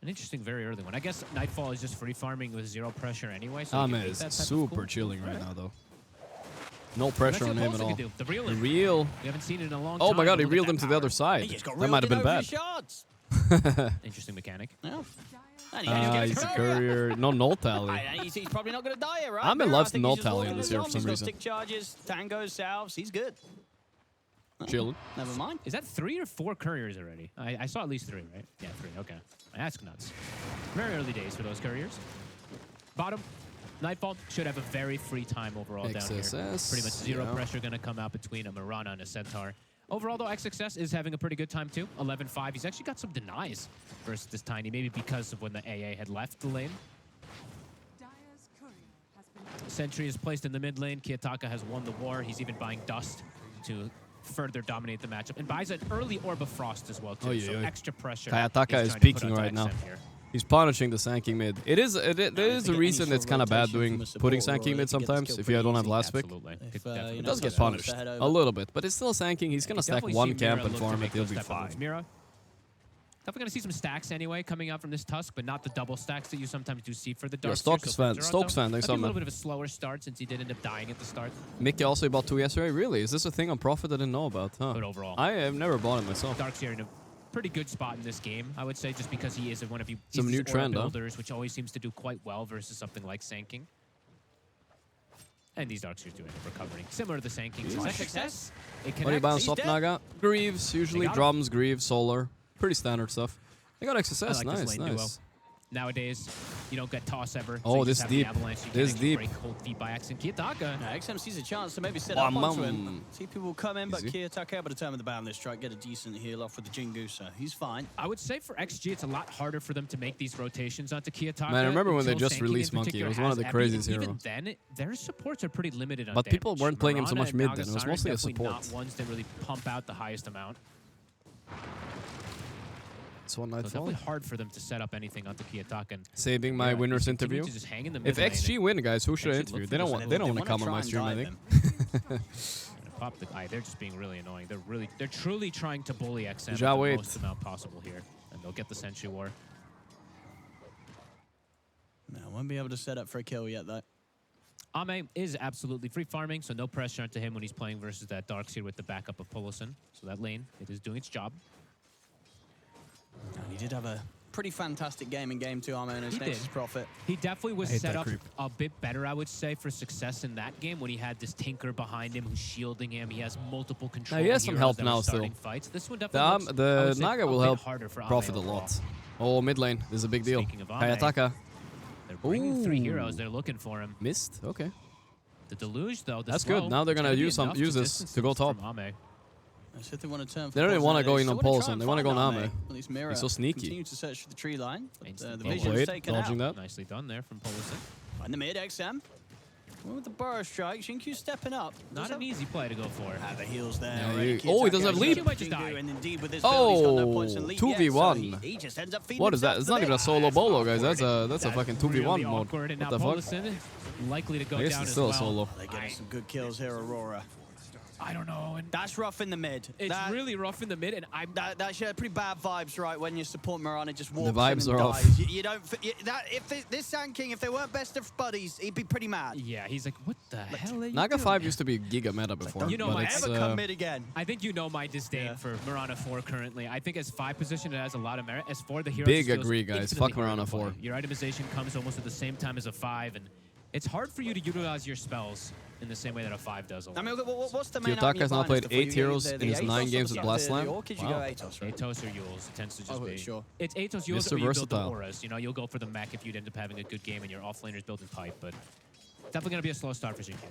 interesting, very early one. I guess Nightfall is just free farming with 0 pressure anyway. So Ahmed is super chilling right now, though. No pressure on him at all. The real. We haven't seen it in a long Oh time. my god, he reeled him to the other side. That might have been bad. Interesting mechanic. Yeah. He's a courier. No null tally. He's probably not going to die here, right? Ahmed loves the I think null he's just tally walking in this his year arms. for some He's got reason. stick charges, tangos, salves. He's good. Chilling. Never mind. Is that 3 or 4 couriers already? I saw at least 3, right? Yeah, 3. Okay. That's nuts. Very early days for those couriers. Bottom. Nightfall should have a very free time overall down here. Pretty much 0 pressure going to come out between a Mirana and a Centaur. Overall, though, XXS is having a pretty good time, too. 11-5. He's actually got some denies versus this Tiny, maybe because of when the AA had left the lane. Sentry is placed in the mid lane. Kiyotaka has won the war. He's even buying Dust to further dominate the matchup. And buys an early Orb of Frost as well, too. So extra pressure. Kiyotaka is peaking right now. He's punishing the Sand King mid. There is a reason it's kind of bad putting Sand King mid sometimes if you don't have last pick. It does get punished a little bit, but it's still Sand King. He's going to stack one camp and farm it. He'll be fine. Mira. Definitely going to see some stacks anyway coming out from this Tusk, but not the double stacks that you sometimes do see for the Dark. Stokes fan, thanks a so little much. bit of a slower start since he did end up dying at the start. Mickey also bought 2 yesterday. Really? Is this a thing on Profit I didn't know about? Huh? But overall, I have never bought it myself. Dark's here in a pretty good spot in this game, I would say, just because he is one of you. Some new trend, builders, which always seems to do quite well versus something like Sand King. And these Darkseers doing it, recovering. Similar to the Sand King. Success. What do you buy on Swap Naga? Greaves, usually drums, Greaves, Solar. Pretty standard stuff. They got XSS, like nice. Duo. Nowadays, you don't get toss ever. Oh, so this deep. This deep. Break cold feet by accident. Kiyotaka. XM sees a chance to maybe set up onto him. See people come in, but Kiyotaka able to turn with the boundless strike, get a decent heal off with the Jingu, so he's fine. I would say for XG, it's a lot harder for them to make these rotations onto Kiyotaka. Man, I remember when they just released Monkey. It was one of the craziest heroes. Even then, their supports are pretty limited on But damage. people weren't playing him so much mid then. It was Nagasari mostly a definitely support. not ones that really pump out the highest amount. It's one night It's definitely hard for them to set up anything onto Kiyotaka. Saving my winner's interview. If XG win, guys, who should I interview? They don't want to come on my stream, I think. Pop the guy. They're just being really annoying. They're truly trying to bully XM Ja, the wait. most amount possible here, and they'll get the Sentry War. No, won't be able to set up for a kill yet, though. Ame is absolutely free farming, so no pressure onto him when he's playing versus that Darkseer with the backup of Polosin. So that lane, it is doing its job. And he did have a pretty fantastic game in Game 2, Armo, and his Nexus Prophet. He definitely was set up a bit better, I would say, for success in that game when he had this Tinker behind him who's shielding him. He has multiple control. He has some help now still. Fights. This one definitely The Naga will help for Profit a Ame lot. Oh, mid lane. This is a big deal. Speaking of Ame, Kiyotaka. They're bringing 3 heroes. They're looking for him. Missed? Okay. The Deluge, though. That's good. Now they're going to use this to go top. So if they want to turn They don't even want to go in on Polosin. They want to go on Ame. At least Mira He's so sneaky. continue to search for the tree line. The Well vision played, is taken out. dodging that. Nicely done there from Polosin. In the mid, XM. With the burrow strike, Xingqiu stepping up. Not an easy play to go for. The heals there. Yeah, already. oh, he doesn't have leap. And indeed, with his build, he's got no points in leap 2v1. yet, so he just ends up feeding What is that? himself It's to not the even a mid. solo bolo, guys. That's a fucking 2v1 Really mode. awkward, and What now the fuck? Polosin likely to go I guess down it's as still well. a solo. They're getting some good kills here, Aurora. I don't know. And that's rough in the mid. It's really rough in the mid, and that's pretty bad vibes, right? When you support Mirana just walks The vibes in and are off. dies. You don't. This Sand King, if they weren't best of buddies, he'd be pretty mad. Yeah, he's like, what the hell are you Naga doing? 5 used to be giga meta before. You know, but it's, come mid again. I think you know my disdain for Mirana 4 currently. I think as 5 position, it has a lot of merit. As 4, the hero Big feels agree, guys. infinitely Fuck harder Mirana to play. 4. Your itemization comes almost at the same time as a 5, and it's hard for you to utilize your spells in the same way that a 5 does. I mean, what's the main Kiyotaka has now played 8 heroes in his 9 Atos games or at the Blastland. Orchid, you go Atos, right? Atos or Yules. It tends to just be. Sure. It's Atos, Yules, Mr. but you build the Versatile. auras. You know, you'll go for the mech if you'd end up having a good game and your offlaner's building pipe, but definitely going to be a slow start for Xingqiu.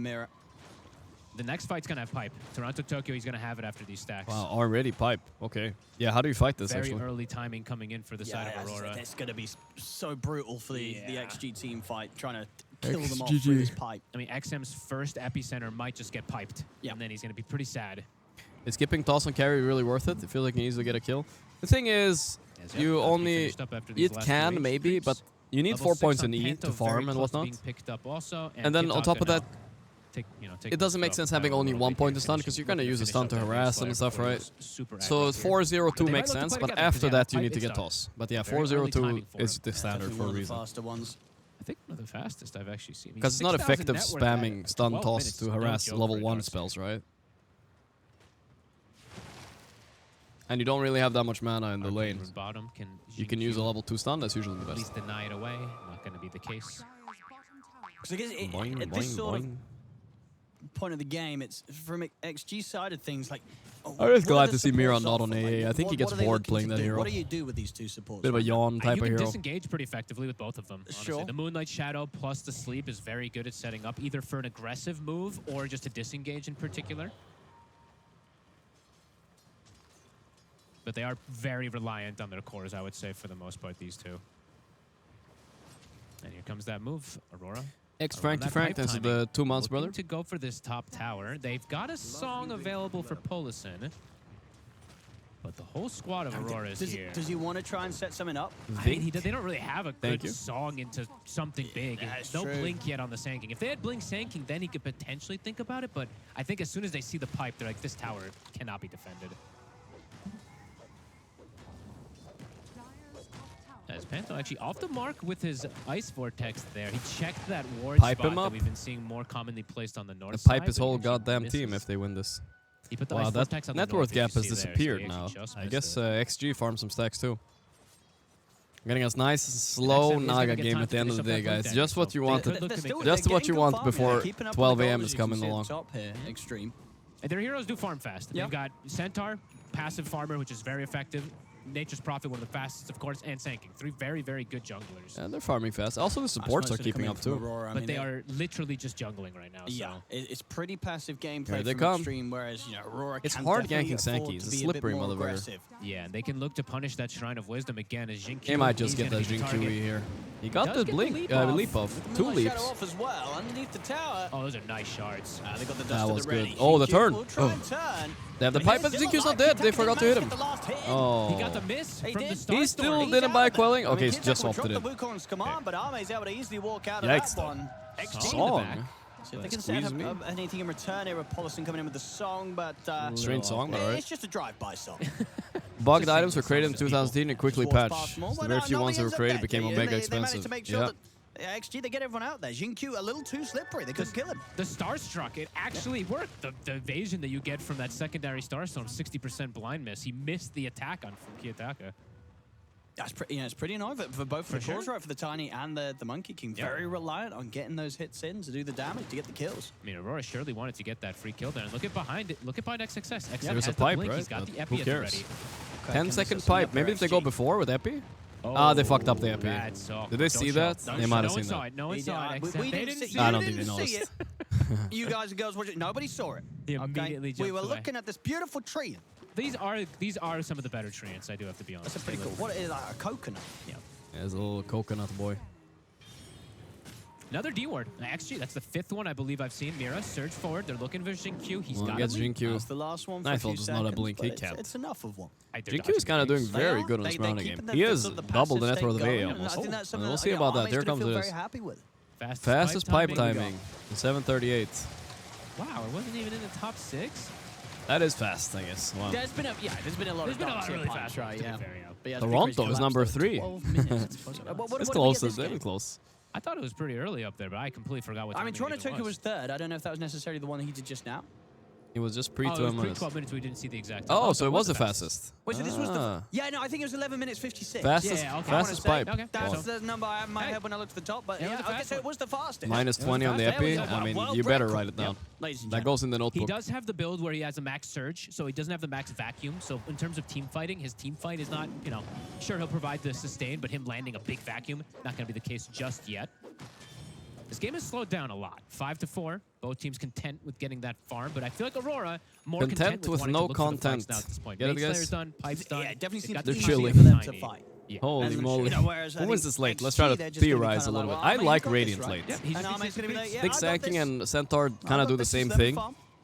for Mira. The next fight's gonna have pipe. Toronto, Tokyo, he's gonna have it after these stacks. Wow, already pipe. Okay. Yeah, how do you fight this Very actually? early timing coming in for the side of Aurora. It's gonna be so brutal for the XG team fight, trying to kill them off XGG. through this pipe. I mean, XM's first epicenter might just get piped, and then he's gonna be pretty sad. Is skipping toss on carry really worth it? I feel like you can easily get a kill. The thing is, you only... It can, maybe, but you need 4 points in E to farm and whatnot. And then on top of that, it doesn't make sense having only 1 point to stun, because you're going to use a stun to harass them and stuff, right? So 4-0-2 makes sense, but after that you need to get toss. But yeah, 4-0-2 is the standard for a reason. I think one of the fastest I've actually seen. Because it's not effective spamming stun toss to harass level 1 spells, right? And you don't really have that much mana in the lane. You can use a level 2 stun, that's usually the best. At least deny it away. Not going to be the case. Because I guess at this sort of point of the game, it's from XG side of things, like... I'm just glad to see Mira not on AA. I think he gets bored playing that hero. What do you do with these two supports? Bit of a yawn type of hero. You can disengage pretty effectively with both of them, honestly. Sure. The Moonlight Shadow plus the Sleep is very good at setting up, either for an aggressive move or just a disengage in particular. But they are very reliant on their cores, I would say, for the most part, these two. And here comes that move, Aurora. Frankie Frank, that's the 2 months brother. To go for this top tower. They've got a song available for Polison, but the whole squad of Aurora is here. Does he want to try and set something up? I mean, they don't really have a good song into something big. No blink yet on the Sanking. If they had blink Sanking, then he could potentially think about it, but I think as soon as they see the pipe, they're like, this tower cannot be defended. As Panto actually off the mark with his Ice Vortex there. He checked that ward spot that we've been seeing more commonly placed on the north side. Pipe his whole goddamn team if they win this. Wow, that net worth gap has disappeared now. I guess XG farmed some stacks too. Getting us nice, slow Naga game at the end of the day, guys. Just what you wanted. Just what you want before 12 AM is coming along. Extreme. And their heroes do farm fast. They've got Centaur, passive farmer, which is very effective. Nature's Prophet, one of the fastest, of course, and Sanking. 3 very, very good junglers. And they're farming fast. Also, the supports are keeping up too. Aurora, but they are literally just jungling right now. Yeah, so. It's pretty passive gameplay Here they from come. Extreme, whereas, you know, Aurora it's can hard definitely ganking Sankey. It's a slippery motherfucker. Yeah, and they can look to punish that Shrine of Wisdom again as Jin Q. He might just get that Jin QE here. He got the leap off. 2 leaps. Off as well, underneath the tower. Oh, those are nice shards. They got the That was good. ready. Oh, the turn. Turn. They have the pipe, but Jin Q's not dead. They forgot to hit him. Oh. He got the miss from the start. He still didn't buy quelling. Okay, he's just opted in. Wukong's command, but Arme's able to easily walk out Yikes. of that one. Song. So if they can set up anything in return here with Polison coming in with the song, but strange song, but alright. It's just a drive-by song. Bugged items were created in 2010 and quickly patched. The very few ones that were created became omega expensive. Yeah. XG, they get everyone out there. Jin Q a little too slippery. They couldn't kill him. The Starstruck, it actually worked. The evasion that you get from that secondary Starstone, 60% blind miss. He missed the attack on Kiyotaka. That's pretty, it's pretty annoying for both the cores, right? For the Tiny and the Monkey King. Very reliant on getting those hits in to do the damage, to get the kills. I mean, Aurora surely wanted to get that free kill there. And look at behind it. Look at behind XXS. XXS There's has a pipe, the blink. right? He's got the Who Epi cares? ready. 10-second pipe. Maybe if they go before with Epi? They fucked up the Epi. Did they see that? They might have seen that. No one saw it. We didn't see it. I don't think they noticed. You guys and girls watching, nobody saw it. He immediately jumped We were away. looking at this beautiful tree. These are some of the better treants, I do have to be honest. That's pretty cool. What is that, a coconut? Yeah. There's a little coconut boy. Another D ward. XG, that's the 5th one I believe I've seen. Mira, surge forward. They're looking for Jin Q. He's got gets Jin Q. That's the last one for Nightfall a few does not have seconds, blink. He but can't. It's enough of one. Jin Q is kind of doing very good on this rounding game. He is double the net worth of A almost. We'll see about that. Here comes this. Fastest pipe timing. 7:38. Wow, it wasn't even in the top 6. That is fast, I guess. Wow. There's been a lot of really fast, right? Yeah. But yeah, Toronto is number 3. 12 minutes. It's close. It's very close. I thought it was pretty early up there, but I completely forgot what time. I mean, Toronto Tokyo was 3rd. I don't know if that was necessarily the one that he did just now. It was just pre 12 it was minutes. 12 minutes. We didn't see the exact time. Oh, so it was the fastest. Wait, so this was the... Yeah, no, I think it was 11 minutes 56. Fastest, yeah, okay. fastest pipe. Okay. That's the number I had in my head when I looked at the top, but yeah, okay, so it was the fastest. Minus 20 on the Epi. I mean, you better write it down. That goes in the notebook. He does have the build where he has a max surge, so he doesn't have the max vacuum. So in terms of team fighting, his team fight is not, sure he'll provide the sustain, but him landing a big vacuum, not going to be the case just yet. This game has slowed down a lot. 5-4. Both teams content with getting that farm, but I feel like Aurora more content with no content. Now at this point. Get it, Slayer's guys? done, Pipe's done. Yeah, it definitely seems They're easier chilling. for them to fight. Yeah. Holy moly. Whereas Who is this late? Let's try to theorize a little bit. I like Radiant late. And Arme's going to be like, yeah, Stick Sacking and Centaur kind of do the same thing.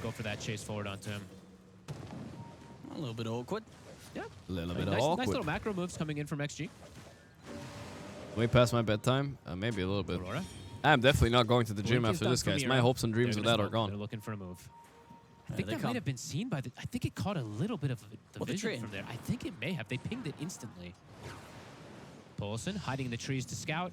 to go for that chase forward onto him. A little bit awkward. Yeah. A little bit Nice awkward. little macro moves coming in from XG. Way past my bedtime. Maybe a little bit. Aurora. I'm definitely not going to the gym Blink is after done this, from guys. here. My hopes and dreams They're of gonna that are smoke. gone. They're looking for a move. I There think they that come. might have been seen by the... I think it caught a little bit of the What, the vision tree? from there. I think it may have. They pinged it instantly. Paulson hiding in the trees to scout.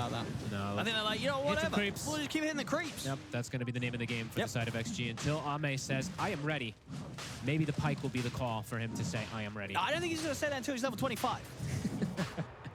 about that. No. I think they're like, you know, Hit the whatever. creeps. We'll just keep hitting the creeps. Yep, that's going to be the name of the game for the side of XG until Ame says, I am ready. Maybe the Pike will be the call for him to say, I am ready. I don't think he's going to say that until he's level 25.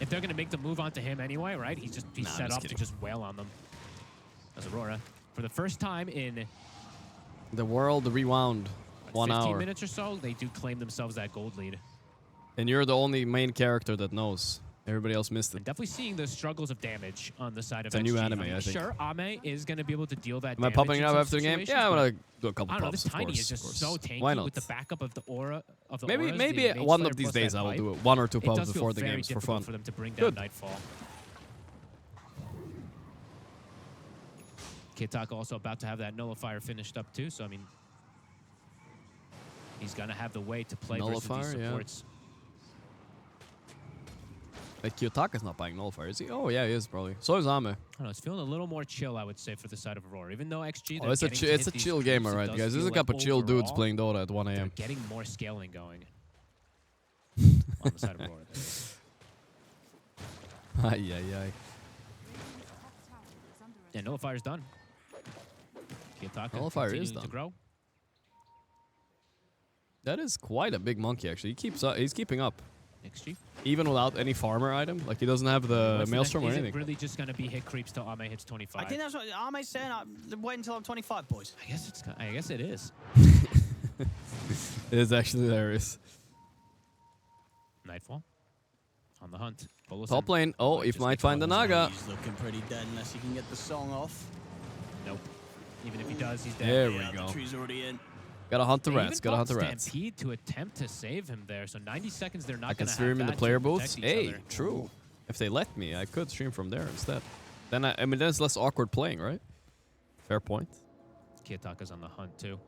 if they're gonna make the move onto him anyway, right? He's set up to just wail on them. As Aurora, for the first time in the world rewound 1 15 hour. minutes or so, they do claim themselves that gold lead. And you're the only main character that knows. Everybody else missed it. And definitely seeing the struggles of damage on the side of It's a new XG. anime, I mean, I think. sure, Ame is going to be able to deal that Am I damage popping in it up some after the game? situations, Yeah, I'm but gonna do a couple I don't know, pops, this of Tiny course. is just of course. so tanky Why not? with the backup of the aura of the Maybe auras, maybe the Mage one Slayer of these plus days that I will pipe. do it. 1 or 2 It pubs does feel before the very games for difficult fun. for them to bring Good. down Nightfall. Kitaka also about to have that nullifier finished up too, so I mean, he's gonna have the way to play versus Nullifier, these yeah. supports. Like Kiyotaka's not buying Nullifier, is he? Oh yeah, he is probably. So is Ame. I don't know, it's feeling a little more chill, I would say, for the side of Aurora. Even though XG, Oh, it's a chill game, alright, guys. This is a couple chill dudes playing Dota at 1 They're a.m. getting more scaling going on the side of Aurora. that is. Ay, ay, ay. Yeah, Nullifier's done. Kiyotaka Nullifier is continuing done. to grow. That is quite a big monkey, actually. He keeps he's keeping up. XG. Even without any farmer item, like he doesn't have the What's maelstrom or Is it anything. really just going to be hit creeps till Ame hits 25? I think that's what Ame's saying. Wait until I'm 25, boys. I guess it is. It is actually hilarious. Nightfall. On the hunt. Polo's Top in. lane. Oh, if might find the Naga. He's looking pretty dead unless he can get the song off. Nope. Even if he does, he's dead. There Yeah, we go. the tree's already in. Gotta hunt the They rats. even Gotta hunt bought the rats. Stampede to attempt to save him there. So 90 seconds, they're not I can going to have stream in the that player to booths. protect each Hey, other. true. If they let me, I could stream from there instead. Then I mean, then it's less awkward playing, right? Fair point. Kiyotaka's on the hunt too.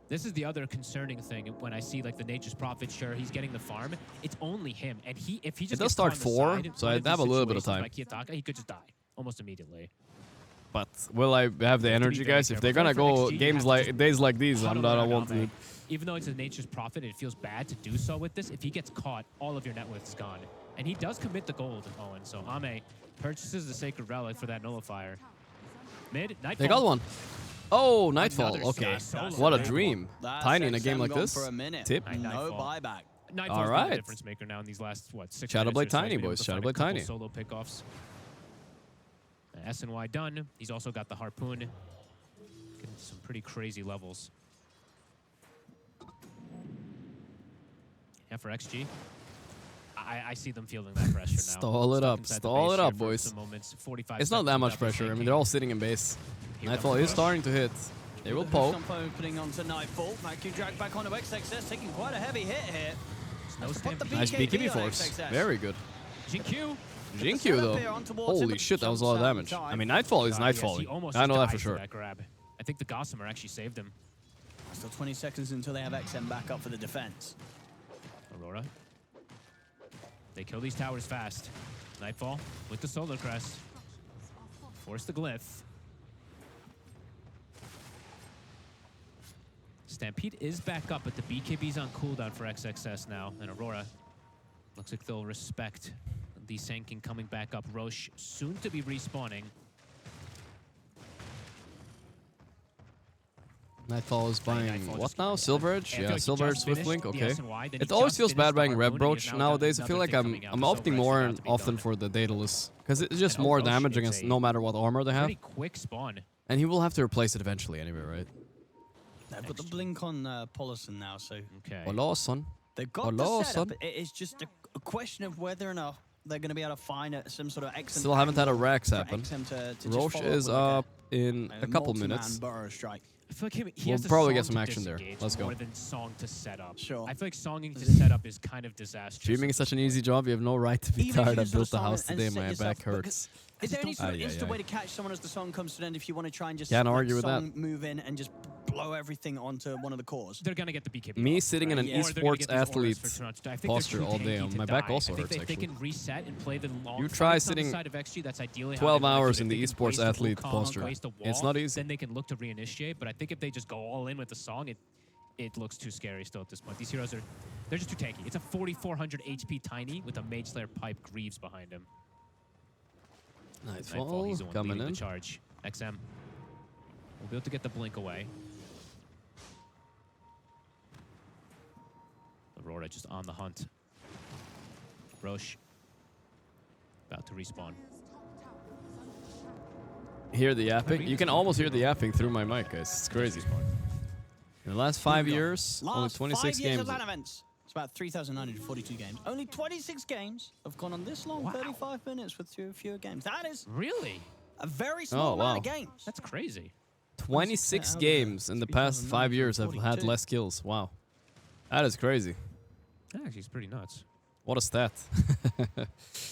This is the other concerning thing when I see like the Nature's Prophet. Sure, he's getting the farm. It's only him, and if he just does gets start caught on the 4, side, so one I of these have a little bit of situations time. by Kiyotaka, he could just die almost immediately. But will I have the have to be energy, very guys? If careful. they're gonna For go XG, you games have to like just days like these, I huddle don't around want Ame. to. Even though it's a Nature's Prophet, it feels bad to do so with this. If he gets caught, all of your net worth is gone. And he does commit the gold, Owen. So Ame purchases the Sacred Relic for that Nullifier. Mid, Nightfall. They got one. Oh, Nightfall. Another Okay. solo. What a That's dream. That's Tiny in a game XM like gone this. for a minute. Tip. No Nightfall. buyback. Nightfall's All been right. the difference maker now in these last, what, 6 Shadow minutes Blade or so. Tiny, He's been able boys. to Shadow find a Blade couple Tiny. Solo pickoffs. SNY done. He's also got the Harpoon. Getting some pretty crazy levels. Yeah, for XG. I see them feeling that pressure now. Stall it Stuck up. inside the Stall base it here up, for boys. some moments. 45 It's not seconds that much without pressure. I the mean, they're all sitting in base. Here Nightfall comes is the starting to hit. They will poke. Stump opening onto Nightfall. Vacuum drag back onto XXS, taking quite a heavy hit here. No Put the Nice BKB on force. XXS. Very good. GQ. Jinkyu though. Holy shit, that was a lot of damage. I mean, Nightfall is Nightfalling. He almost I know that died for sure. That grab. I think the Gossamer actually saved him. Still 20 seconds until they have XM back up for the defense. Aurora. They kill these towers fast. Nightfall with the Solar Crest. Force the Glyph. Stampede is back up, but the BKB's on cooldown for XXS now. And Aurora looks like they'll respect the Sanking coming back up. Roche soon to be respawning. Nightfall is buying Nightfall what just- now? Silver Edge? I feel Yeah, like he Silver Edge just Swift finished Link. the Okay. SNY, then It he always just feels finished bad the buying Red Harpoon, and Brooch he's now nowadays. I got feel like another I'm thing I'm coming out. opting So more Rest and about to be often done. for the Daedalus because it's just And more Roche damage is against a no matter what armor they have, Pretty quick spawn. and he will have to replace it eventually anyway, right? They've got the blink on Polison now, so Okay. Hello, son. they've got Hello, the setup. son. It is just a question of whether or not they're going to be able to find some sort of excellent Still haven't had a angle Rax for happen. XM to just Roche follow up is with, like, up in a couple multi-man minutes. burrow strike. I feel like he We'll has a probably get song some to action there. disengage Let's go. more than song to set up. Sure. I feel like songing to set up is kind of disastrous. Streaming is such an easy job. You have no right to be Even if you tired. I just sort built of the song house it and today. set My yourself- back because- hurts. Is there any sort of Ay, ay, instant ay. way to catch someone as the song comes to an end if you want to try and just Can't let argue with song that. move in and just blow everything onto one of the cores? They're gonna get the BKB. Me off, sitting in right? an Or they're gonna esports get these auras athlete for Toronto. I think they're posture too all day. tanky to My back die. also I think hurts, if they actually. can reset and play the long You try fights on the sitting side of XG, that's ideally how 12 they like it. hours If in the they can esports waste a athlete Wukong, posture. waste a It's wall, not easy. Then they can look to reinitiate. But I think if they just go all in with the song, it looks too scary still at this point. These heroes they're just too tanky. It's a 4,400 HP Tiny with a Mage Slayer Pipe Greaves behind him. Nightfall He's the one coming leading in. the charge. XM will be able to get the blink away. Aurora just on the hunt. Roche about to respawn. Hear the yapping? You can almost hear the yapping through my mic, guys. It's crazy. In the last 5 years, only Last 26 5 years games. of LAN events. about 3,942 games. Only 26 games have gone on this long, 35 minutes with fewer games. That is really a very small amount of games. That's crazy. 26 games in the past 5 years have had less kills. Wow. That is crazy. That actually is pretty nuts. What a stat.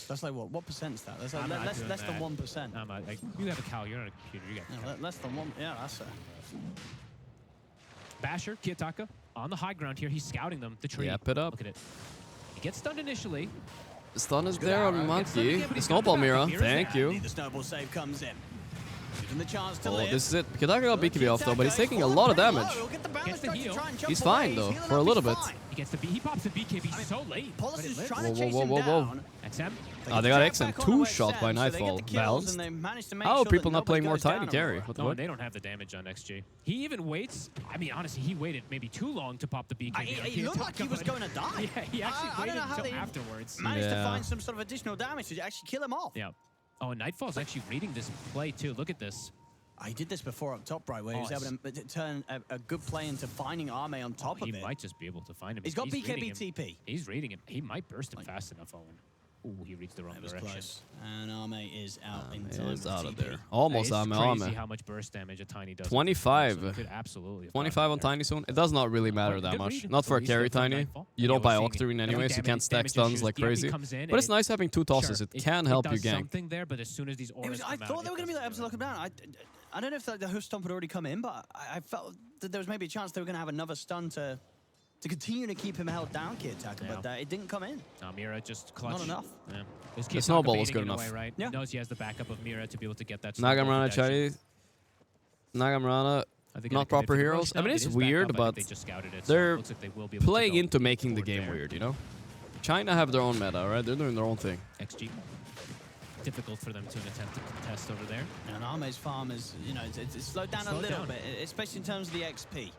That's like what percent is that? That's like less than 1%. You have a Cal, you're on a computer. You got less than 1. Yeah, that's a... Basher, Kiyotaka, on the high ground here. He's scouting them. The tree. Yep it up. Look at it. He gets stunned initially. The stun is there on Monkey. The snowball Mira. Thank you. The snowball save comes in. Gives him the chance to Oh, live. this is it. Kiyotaka got BKB off though, but he's taking a lot of damage. Gets the heal. He's fine though, for a little bit. He gets the he pops the BKB so late. Paulus is trying Whoa, to chase whoa, him whoa, whoa. down. XM. Ah, they got XM 2-shot by Nightfall. Balanced. How are people not playing more Tiny Carry? What the No, fuck? they don't have the damage on XG. He even waits. I mean, honestly, he waited maybe too long to pop the BKB. He looked like he was going to die. Yeah, he actually I don't waited know how until they afterwards. managed to find some sort of additional damage to actually kill him off. Yeah. Oh, and Nightfall's actually reading this play too. Look at this. He did this before up top, right, where he was able to turn a good play into finding Arme on top of it. He might just be able to find him. He's got BKB reading TP. He's reading him. He might burst him fast enough, Owen. Ooh, he reached the wrong direction. Close. And Arme is out in time. It's out of TP. there. Almost It's Arme. crazy how much burst damage a Tiny does. 25. So it could absolutely. 25 on Tiny soon. It does not really matter that good much. reading. Not for a At carry least from Tiny. Nightfall. You Yeah, don't buy we're seeing Octarine it. anyway, so you can't stack damage stuns issues. like The crazy. enemy comes in But it's and nice having 2 tosses. Sure, It can help you does gank. something there, but as soon as these auras I come thought out, they were going to be able to lock him down. I don't know if the host stomp had already come in, but I felt that there was maybe a chance they were going to have another stun to continue to keep him held down, Kiyotaka, but it didn't come in. Mira just clutch. Not enough. Yeah. The snowball was good in a enough. way, right? Yeah. He knows he has the backup of Mira to be able to get that. Nagamrana Chinese. Nagamrana, not proper heroes. I mean, it's weird, but they're playing into making the game weird, you know? China have their own meta, right? They're doing their own thing. XG. Difficult for them to attempt to contest over there. And Arme's farm is, it's slowed down a little bit, especially in terms of the XP.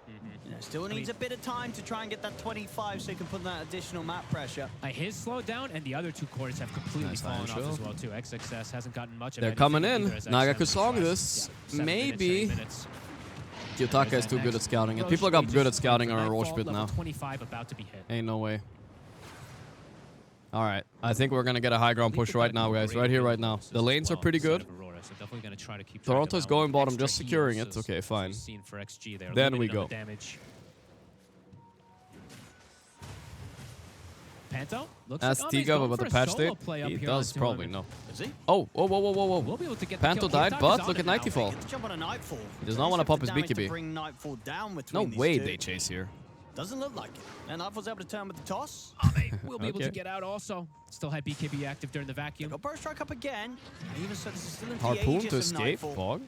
Still needs a bit of time to try and get that 25 so he can put that additional map pressure. His slowed down, and the other 2 cores have completely fallen off as well, too. XXS hasn't gotten much of They're coming in. Naga could song this. Maybe. Kiyotaka is too good at scouting, and people got good at scouting on a Roche bit now. 25 about to be hit. Ain't no way. All right, I think we're gonna get a high ground push right now, guys. Right here, right now. The lanes are pretty good. Toronto's going bottom, just securing it. Okay, fine. Then we go. Panto? Ask Tiga about the patch date. He does probably know. Is he? Oh, whoa, whoa, whoa, whoa, whoa. We'll be able to get Panto died, but look at Nightfall. Jump on a Nightfall. He does not want to pop his BKB. Bring Nightfall down No between these way two. they chase here. Doesn't look like it. And Nightfall's able to turn with the toss. We'll be able to get out also. Still had BKB active during the vacuum. Got burst strike up again. And even so, this is still in the Harpoon aegis to of escape. Nightfall. Fog.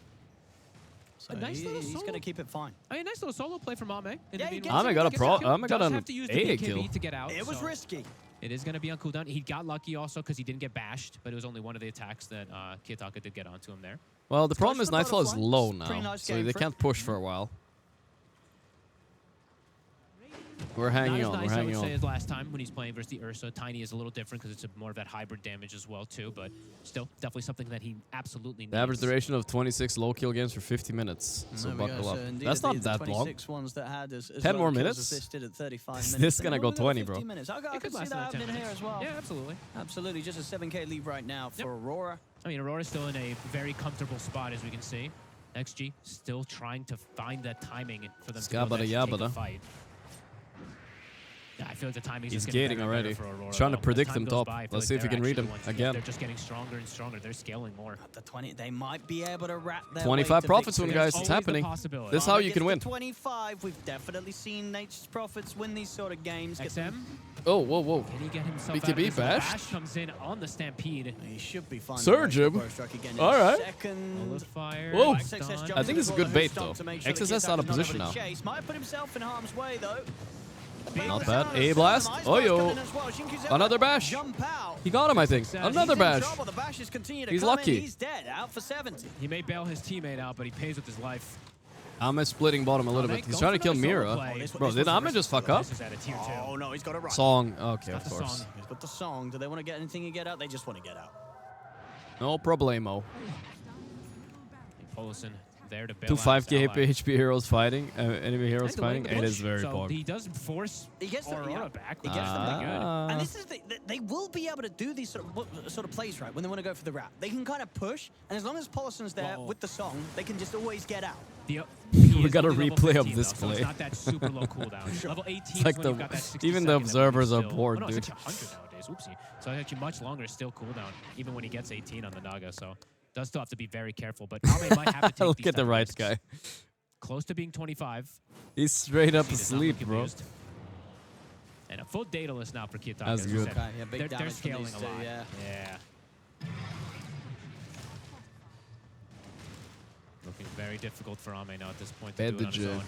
So A nice little he's solo. going to keep it fine. I mean, nice little solo play from Ame. Yeah, he gets Ame it, got a gets pro. it. Ame got Does an have to use the AA BKB kill. to get out. It was so risky. It is going to be on cooldown. He got lucky also because he didn't get bashed, but it was only one of the attacks that Kiyotaka did get onto him there. Well, the problem is to the Nightfall is butterfly. low It's pretty now, nice so game they for can't push for a while. We're hanging Not on. as We're nice, I hanging would say, on. as last time when he's playing versus the Ursa. Tiny is a little different because it's more of that hybrid damage as well, too, but still, definitely something that he absolutely needs. The average duration of 26 low kill games for 50 minutes. So There we go. buckle up. So indeed That's the not that long. 26 ones that had as 10 well more kills minutes? assisted at 35 Is minutes. this Then gonna we'll go look at 20, 50 bro? minutes. I It could could see last that another 10 happening here minutes. as well. Yeah, absolutely. Absolutely. Just a 7K lead right now for Aurora. I mean, Aurora's still in a very comfortable spot, as we can see. XG still trying to find that timing for them to be able to actually take a fight. Yeah, I feel like the timing is He's just getting gating better and already. better for Aurora. He's trying to As predict time him goes top. by, I feel Let's like see if he they're can read actually him the ones- again. They're just getting stronger and stronger. They're scaling more. The 20, they might be able to wrap their 25 way to profit soon, victory. guys. It's happening. This is how you can win. 25. We've definitely seen Nature's Prophets win these sort of games. Get them- Oh, whoa, whoa. Can he get himself BKB out of this? bashed. Bash comes in on the Stampede. He should be fine. Surge him. All right. Fire. Whoa. XXS I jumps think it's a in good the bait, stomp though. to make sure that XSS out of Kiyotaka's not position able now. to chase. Might put himself in harm's way, though. Not bad. A blast. Oh, yo. Another bash. He got him, I think. Another bash. He's lucky. He's dead. Out for 70. He may bail his teammate out, but he pays with his life. Ame splitting bottom a little bit. He's trying to kill Mira. Bro, did Ame just fuck up? This is at a tier 2. Oh, no, he's got it right. Song. Okay, of Got the course. song. He's got the song. Do they want to get anything to get out? They just want to get out. No problemo. Polison there to bail Two out his 5k ally. HP heroes fighting, enemy heroes And delaying fighting. the It is push. very so poor. he does force He gets the, Aurora yeah, back. He which gets is them pretty back. Ah. And this is they will be able to do these sort of plays, right, when they want to go for the wrap. They can kind of push, and as long as Polison's there with the song, they can just always get out. We got a replay of this So play. it's not that super low cooldown. Level 18 It's is like when you've got that 60 even the second that observers are still, bored, oh, no, dude. it's actually 100 nowadays. Oopsie. So it's actually much longer still cooldown, even when he gets 18 on the Naga. So does still have to be very careful. But Ame might have to take Look these at the type of right risks. guy. Close to being 25. He's straight up He does not asleep, look bro. abused. And a full dataless now for Kiyotaka. That's as we good. said. Okay, yeah, big they're damage from scaling these a two, lot. yeah. Yeah. Looking very difficult for Ame now at this point to do it on his own.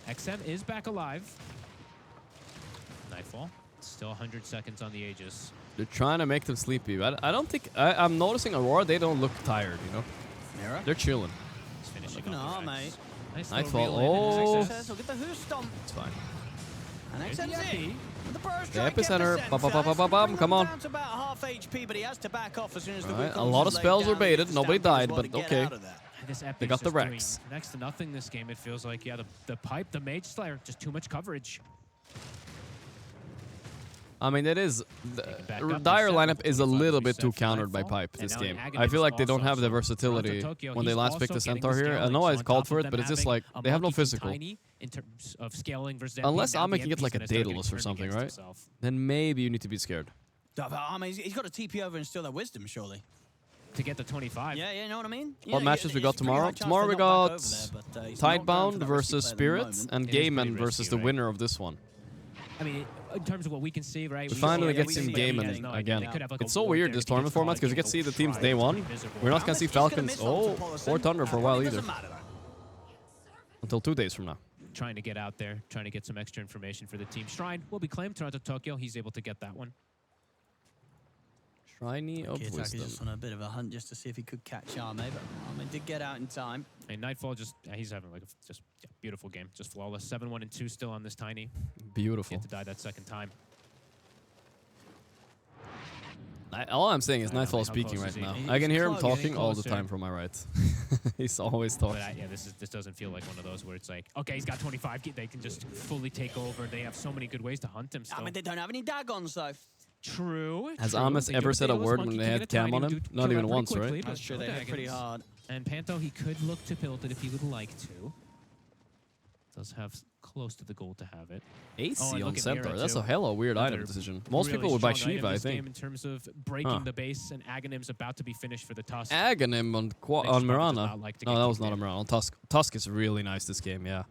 XM is back alive. Nightfall. Still 100 seconds on the Aegis. They're trying to make them sleepy. I don't think... I'm noticing Aurora, they don't look tired, you know? Mirror. They're chilling. He's finishing No, off the mate. Rex. Nice Nightfall. little reel in, and Oh. XM Look at the Who Stomp. It's fine. And There's the XMZ. Epi. The burst The strike epicenter. epicenter. Ba, ba, ba, ba, ba, bam. Come on. Down to about half HP, but he has to back off as soon as the Alright, Wukong a lot of is laid spells were down. He baited. gets Nobody stamped as died, well but to get okay. out of that. This Epi's They got the just doing Rex. next to nothing this game, it feels like. Yeah, the pipe, the Mage Slayer, just too much coverage. I mean, it is... back The up, Dire reset, lineup is a little bit reset too for countered by Nightfall. pipe And this now game. Aghanim I feel is like they don't also- have the so versatility Toronto, Tokyo, when they he's last also picked the getting Centaur here. I scaling, know so I on called top for of it, them but it's just having like, a they have no monkey from physical. Tiny in terms of scaling versus Unless Ame, now Ame the can get like a MP's gonna start getting Daedalus or turned something, against right? himself. Then maybe you need to be scared. He's got a TP over and still that wisdom, surely. To get the 25. Yeah, you know what I mean? What matches we got tomorrow? Tomorrow we got Tidebound versus Spirit and Gaiman versus the winner of this one. I mean, in terms of what we can see, right? We we finally see- get we to see see that he has Gaiman no again. idea. They could have, like, It's a so ward weird, there this to tournament get format, because we get to see the teams day one. We're not going to see Falcons or Thunder for a while either. Until 2 days from now. Trying to get out there, trying to get some extra information for the team. Shrine will be claimed. Toronto, Tokyo, he's able to get that one. Shriny of Kiyotaka Wisdom. just on a bit of a hunt just to see if he could catch Ame, but Ame did get out in time. And Nightfall just, he's having like a beautiful game. Just flawless. 7-1 and 2 still on this Tiny. Beautiful. Get to die that second time. All I'm saying is I don't know, Nightfall how speaking close right is he? now. He's I can hear him close, talking all the closer. time from my right. He's always talking. But yeah, this doesn't feel like one of those where it's like, okay, he's got 25. They can just fully take over. They have so many good ways to hunt him still. I mean, they don't have any Dagons, though. True. Has true. Amos They ever do said a Daedalus word Monkey when they can had get a cam tiny on him? dude Not kill even that pretty once, quickly, right? but That's true, no they hit pretty Daggins. hard. And Panto, he could look to build it if he would like to. Does have close to the goal to have it. AC Oh, and on look at Centaur. Mira, That's too. a hella weird item Another decision. Most really people would buy strong item Shiva, I this game think. in terms of breaking Huh. the base, and Aghanim's about to be finished for the Tusk. Aghanim on Next on round does Mirana. not like to No, get that was kicked not a in. Mirana. On Tusk. Tusk is really nice this game, yeah.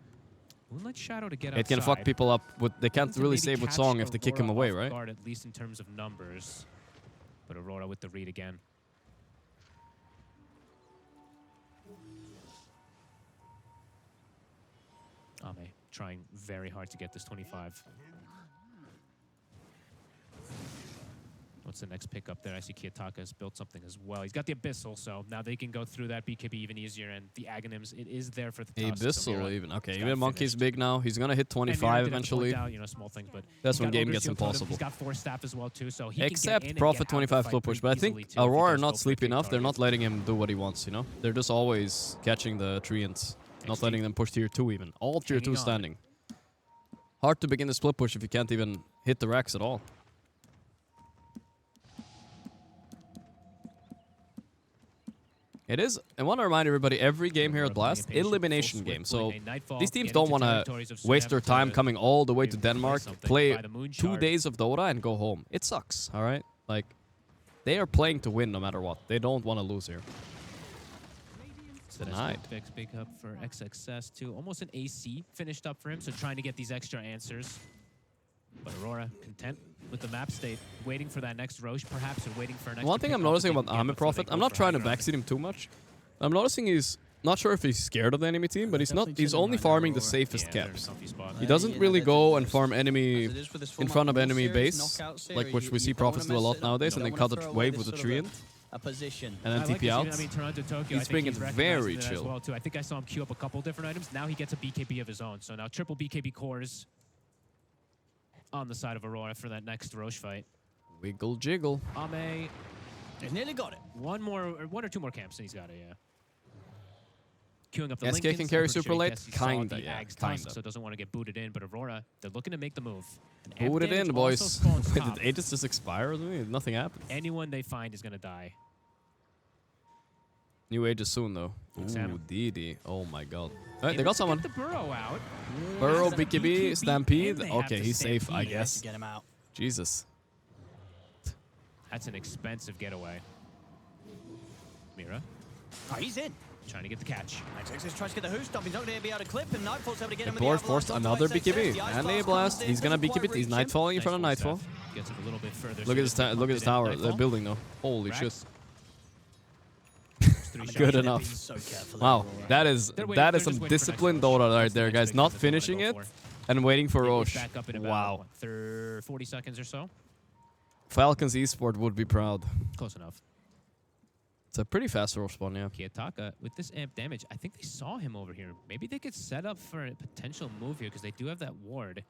Moonlight Shadow to get It can fuck outside. people up. With, they can't To really maybe save with catch Song if they kick him Aurora away, off right? guard, at least in terms of numbers. But Aurora with the read again. Ame trying very hard to get this 25. What's the next pick up there? I see Kiyotaka has built something as well. He's got the Abyssal, so now they can go through that BKB even easier, and the Aghanims, it is there for the Tusk. so Abyssal Mira even. Okay, just even got Monkey's finished. big now. He's going to hit And Mira 25 did have to point eventually. out, you know, small things, but That's he's when got game Ogre gets Shield Totem, impossible. He's got Force Staff as well, too, so he can Except get in Prophet and get out 25 the slow fight push. pretty But I easily, think too, if he Aurora are does not go for a sleepy big enough. They're not target. letting him do what he wants, you know? They're just always catching the treants. Not XD. letting them push tier 2 even. All tier 2 Hanging on. standing. Hard to begin the split push if you can't even hit the racks at all. It is. I want to remind everybody, every game here at Blast, elimination game. So these teams don't want to waste their time coming all the way to Denmark, play 2 days of Dota and go home. It sucks, all right? Like, they are playing to win no matter what. They don't want to lose here. Denied. Fix big up for XXS too. Almost an AC finished up for him, so trying to get these extra answers. But Aurora content with the map state, waiting for that next Roche perhaps, or waiting for an extra One thing pick I'm off noticing to about take Ame before they Prophet, go I'm not for trying to high ground. backseat him too much. I'm noticing he's not sure if he's scared of the enemy team, but he's not. He's only farming the safest caps. He doesn't really go and farm enemy in front of enemy base, like which we see Prophets do a lot nowadays, and then cut the wave with a treant. A position. And then I like TP this, out. I mean, Toronto, Tokyo, He's I think being very recognizing it as chill. well, too. I think I saw him queue up a couple different items. Now he gets a BKB of his own. So now triple BKB cores on the side of Aurora for that next Roche fight. Wiggle jiggle. Ame. He's nearly got it. One or two more camps and he's got it, yeah. queuing up the SK Lincolns. can carry I'm pretty super sure late? Kessie saw Kinda, the yeah, Ag's tusk, kinda. so doesn't want to get booted in. But Aurora, they're looking to make the move. And Boot it damage in, also boys. spawns Wait, top. did Aegis just expire? Nothing happened. Anyone they find is going to die. New Aegis soon, though. Example. Ooh, DD. Oh my god. Alright, they got someone. Get the Burrow out. Burrow, Is that a BKB, Stampede. and they have Okay, the he's safe, I Stampede. guess. Get him out. Jesus. That's an expensive getaway. Mira. Oh, he's in. Trying to get the catch. XXS tries to get the hoost up. He's not going to be able to clip, and Nightfall's able to get him. Board forced another BKB. And a blast. He's gonna BKB. He's Nightfalling in front of Nightfall. Gets him a little bit further. Look at his look at his tower. The building though. Holy shit. Good enough. Wow, that is some disciplined Dota right there, guys. Not finishing it and waiting for Roche. Wow. 40 seconds or so. Falcons Esport would be proud. Close enough. It's a pretty fast roll spawn, yeah. Kiyotaka, with this amp damage, I think they saw him over here. Maybe they could set up for a potential move here because they do have that ward.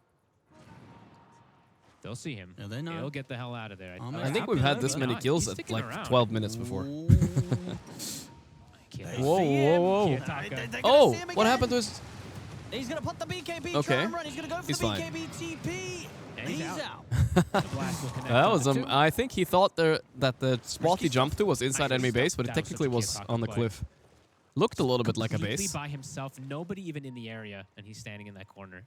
They'll see him. Yeah, they know. They'll get the hell out of there. I think we've had this many kills at like 12 minutes before. Whoa, whoa, whoa. Oh, what happened to his... He's going to put the BKB Okay. run. He's going to go for He's the fine. BKB TP. And he's out. That was I think he thought that the spot he jumped to was inside enemy base, but it technically was on the cliff. Looked a little bit like a Completely base. by himself, nobody even in the area, and he's standing in that corner.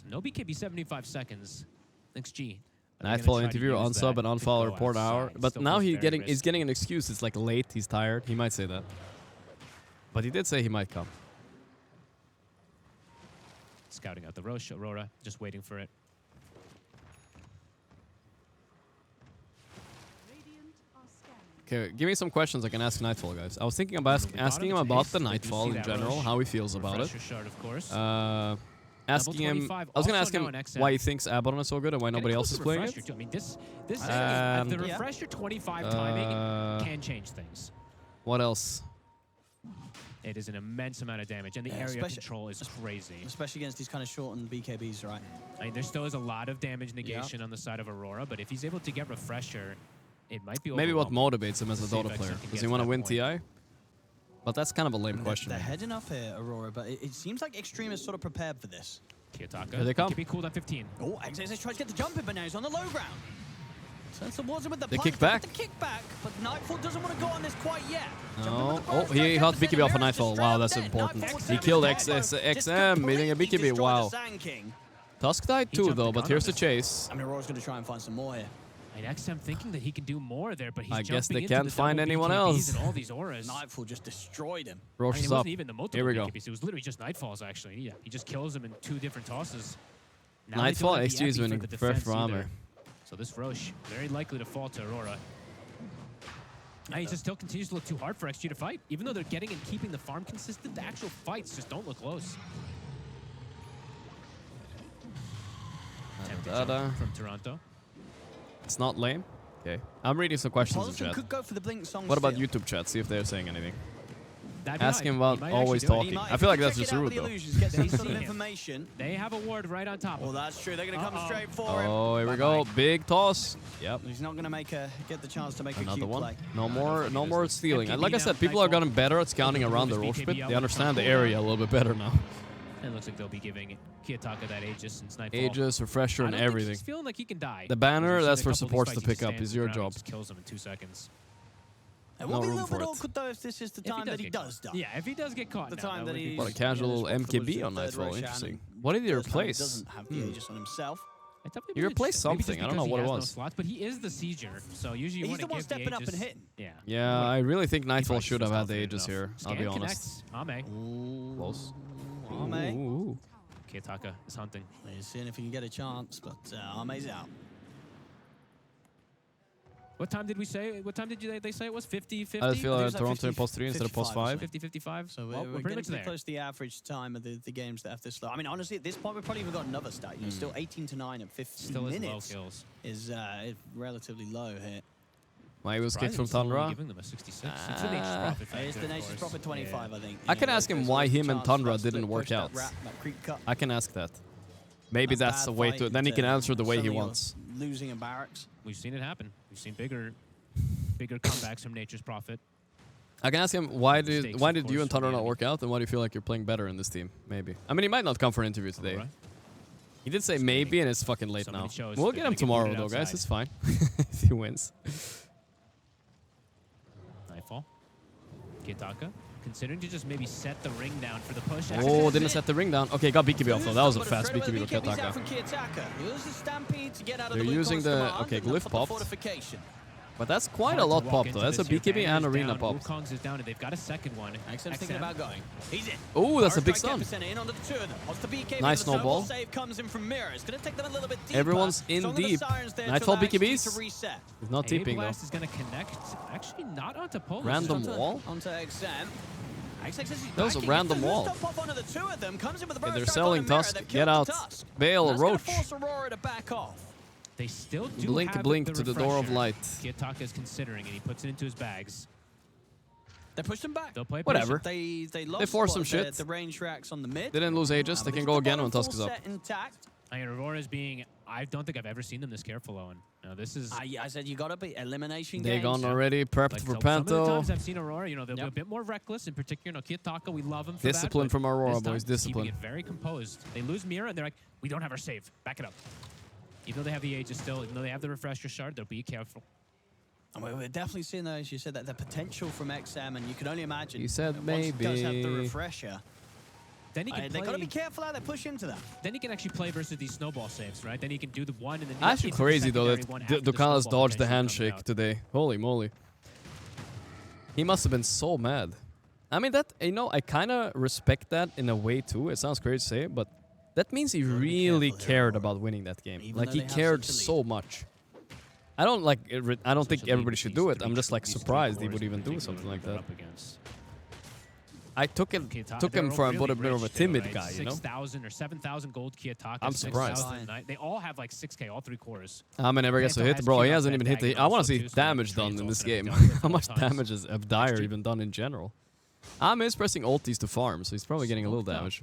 No BKB 75 seconds. Thanks, G. Nightfall interview, unsub and unfollow report hour. But now he's getting an excuse. It's like late, he's tired. He might say that. But he did say he might come. Scouting out the Roche, Aurora, just waiting for it. Okay, give me some questions I can ask Nightfall, guys. I was thinking about asking him about the Nightfall in general, how he feels about it. Asking him, I was gonna ask him why he thinks Abaddon is so good and why nobody else is playing it. I mean, this the refresher 25 timing can change things. What else? It is an immense amount of damage, and the area control is crazy. Especially against these kind of shortened BKBs, right? I mean, there still is a lot of damage negation on the side of Aurora, but if he's able to get refresher, it might be maybe what motivates him as a Dota player. Does he want to win TI? But that's kind of a lame question. They're heading up here, Aurora, but it seems like Extreme is sort of prepared for this. Kiyotaka. Here they come. Be cooled at 15. Oh, XXS tries to get the jump in, but now he's on the low ground. Turns towards him with the They punch, kick back. The kickback, but Nightfall doesn't want to go on this quite yet. No. Oh, he got BKB off of Nightfall. Wow, that's important. He killed XM, meeting a BKB. Wow. Tusk died too, though, but here's the chase. I mean, Aurora's going to try and find some more here. And XM thinking that he can do more there, but he's I guess they jumping into can't the find double anyone BKBs else. And all these auras. Nightfall just destroyed him. Roche I mean, is it up. wasn't even the multiple Here we go. BKBs. It was literally just Nightfalls, actually. Yeah, he just kills him in 2 different tosses. Now Nightfall, they don't have XG the is epi for winning. the Fresh defense for armor. either. So this Roche, very likely to fall to Aurora. And he just still continues to look too hard for XG to fight. Even though they're getting and keeping the farm consistent, the actual fights just don't look close. Tempted jump from Toronto. It's not lame. Okay. I'm reading some questions in Paulson chat. could go for the Blink song What about still. YouTube chat? See if they're saying anything. That'd be Ask nice. him about He might always actually do it. talking. I feel like that's just rude, though. Get some sort of information. They have a ward right on top. Well, that's true. They're going to come straight for him. Oh, here we go. Big toss. Yep. He's not going to get the chance to make a Another cute one. play. No more stealing. And like I said, people are getting better at scouting around the rope pit. They understand the area a little bit better now. And it looks like they'll be giving Kiyotaka that Aegis since Nightfall. Aegis, refresher, and everything. He's feeling like he can die. The banner, We've that's seen a for couple of supports these to fights, pick he up. just Is stands your around and job. just kills him in 2 seconds. It will be a room little for bit it. awkward though if this is the time that he does die. Yeah, if he does get caught. The now, time that he's What a casual MKB on Nightfall. Interesting. What did he replace? Doesn't have the Aegis on himself. He replaced something. I don't know what it was. No slots, but he is the sieger, so usually you He's want the to one give stepping the up Aegis. and hitting. Yeah. Yeah, I really think Nightfall should have had the Aegis here. I'll be Scan honest. connects. Ame. Close. Ame. Kiyotaka is hunting. He's seeing if he can get a chance, but Ame's out. What time did we say? What time did they say it was? 50-50? I just feel like Toronto in post 3 instead of post 5. 50-55. So Well, we're pretty getting much pretty there. close to the average time of the games that have this slow. I mean, honestly, at this point, we've probably even got another stat. You know, still 18-9 at 15 Still is low minutes kills. is relatively low here. Why he was kicked from Surprising, still only Tundra? Giving them a 66. It's the Nature's Profit factor, It's the of Nature's course. Profit 25, I think. I can ask him why him and Tundra didn't push work that out. wrap, that creep cut. I can ask that. Maybe That that's bad the way fight to. Then he into can answer the way he suddenly you're wants. Losing in barracks. We've seen it happen. We've seen bigger comebacks from Nature's Prophet. I can ask him why did you and Thunder not work out, and why do you feel like you're playing better in this team? Maybe. I mean, he might not come for an interview today. He did say maybe, and it's fucking late now. We'll get him tomorrow, though, guys. It's fine if he wins. Nightfall. Kitaka considering to just maybe set the ring down for the push. Oh, didn't set the ring down. Okay, got BKB off though. That was a fast BKB to Kitaka. They're using the glyph popped. But that's quite a lot popped though. That's a BKB and arena pop. Wukong's is down and they've got a second one. XM's thinking about going. He's in. Oh, that's a big stun. Nice snowball. Save comes in from Mirror. It's going to take them a little bit deeper. Everyone's in deep. Nightfall BKBs. He's not deeping though. Is going to connect. Actually, not onto Polo. Random wall. Onto XM. That was a random wall. Okay, they're selling Tusk. Get out. Bale, Roach. They still do blink to the door of light. Kitaka is considering, and he puts it into his bags. They pushed him back. They'll play whatever. They force some shit. The range reacts on the mid. They didn't lose Aegis. They can go again when Tusk is up. I mean, Aurora is being. I don't think I've ever seen them this careful, Owen. No, this is. I said you gotta be elimination. They gone already. Prepped for Some of Panto. the times I've seen Aurora, you know, they'll be a bit more reckless. In particular, Kitaka, we love him for Discipline that, from Aurora, this time, boys. Discipline. Keeping it very composed. They lose Mira, and they're like, we don't have our save. Back it up. Even though they have the Aegis still, even though they have the refresher shard, they'll be careful. And we're definitely seeing, though, as you said, that the potential from XM, and you can only imagine. You said once it does have the maybe. refresher. Then he can They play. gotta be careful how they push into that. Then he can actually play versus these snowball saves, right? Then he can do the one and then. Actually into the crazy though that secondary one after the Ducalis snowball dodged the eventually coming handshake out. today. Holy moly. He must have been so mad. I mean that, you know, I kind of respect that in a way too. It sounds crazy to say, but that means he really cared about winning that game. Like he cared so much. I don't like. I don't think everybody should do it. I'm just like surprised he would even do something like that. I took him for a bit of a timid guy, you know. 6,000 or 7,000 gold Kitaka. I'm surprised. 6,000. They all have like 6K, all three cores. Ame never gets a hit, bro. He hasn't even hit the. I want to see damage done in this game. How much damage has Dire even done in general? Ame is pressing ultis to farm, so he's probably getting a little damage.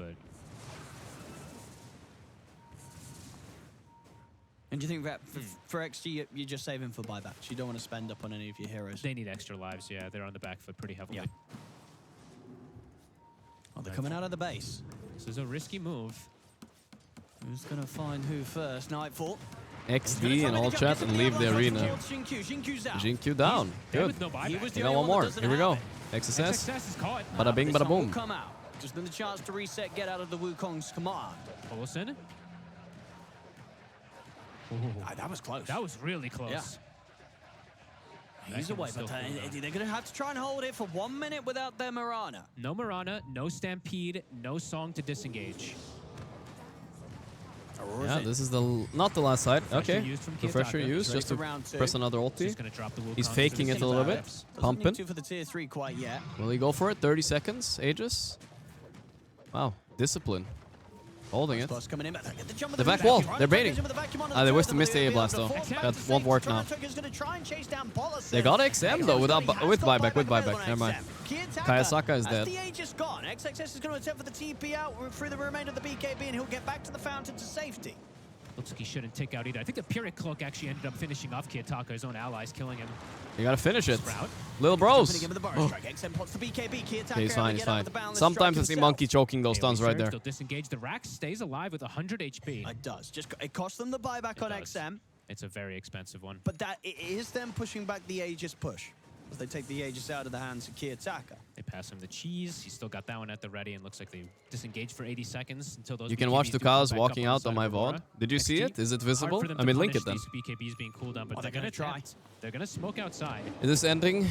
And do you think that for XG, you're just saving for buybacks? You don't want to spend up on any of your heroes? They need extra lives, yeah. They're on the back foot pretty heavily. Yeah. Oh, they're coming out of the base. This is a risky move. Who's going to find who first? Nightfall. XD and all chat and leave the arena. Jinq down. Good. You got one more. Here we go. XSS. Bada bing, bada boom. Come out. Just been the chance to reset, get out of the Wukong's command. Olsen. That was close. That was really close. Yeah. He's away, but they're going to have to try and hold it for 1 minute without their Mirana. No Mirana, no Stampede, no Song to disengage. Yeah, this is not the last side. Okay, refresher Kitaka. used just to press another ulti. He's faking it a little bit, pumping. For the tier 3 quite yet. Will he go for it? 30 seconds, Aegis. Wow, discipline. Holding it. The back wall. They're baiting. They missed the A blast though. That won't work now. They got XM though with buyback. Never mind. Kayasaka is dead. The Aegis gone. XXS is going to attempt for the TP out through the remainder of the BKB, and he'll get back to the fountain to safety. Looks like he shouldn't take out either. I think the Pyrrhic Cloak actually ended up finishing off Kitaka, his own allies, killing him. You gotta finish it. Little bros. Okay, he's fine, he's fine. Sometimes I see Monkey choking those stuns right there. Still disengaged. The Rax stays alive with 100 HP. It does. It costs them the buyback on XM. It's a very expensive one. But it is them pushing back the Aegis push. As they take the Aegis out of the hands of Kitaka. They pass him the cheese. He's still got that one at the ready, and looks like they disengage for 80 seconds until those. You can watch Ducalis walking out on my VOD. Did you see it? Is it visible? I mean, link it then. BKBs being cooled down, but they're gonna try. They're gonna smoke outside. Is this ending?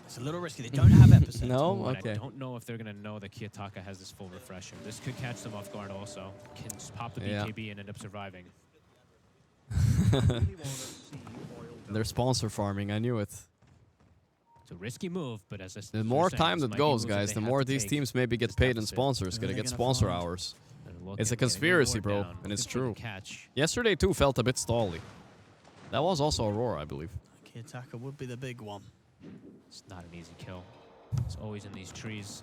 It's a little risky. They don't have epicenter. No? Okay. I don't know if they're gonna know that Kitaka has this full refresher. This could catch them off guard also. Can pop the BKB and end up surviving. They're sponsor farming. I knew it. It's a risky move, but as the more time that goes, guys, the more these teams maybe get paid in sponsors. Gonna get sponsor hours. It's a conspiracy, bro, and it's true. Yesterday too felt a bit stally. That was also Aurora, I believe. Kitaka would be the big one. It's not an easy kill. It's always in these trees.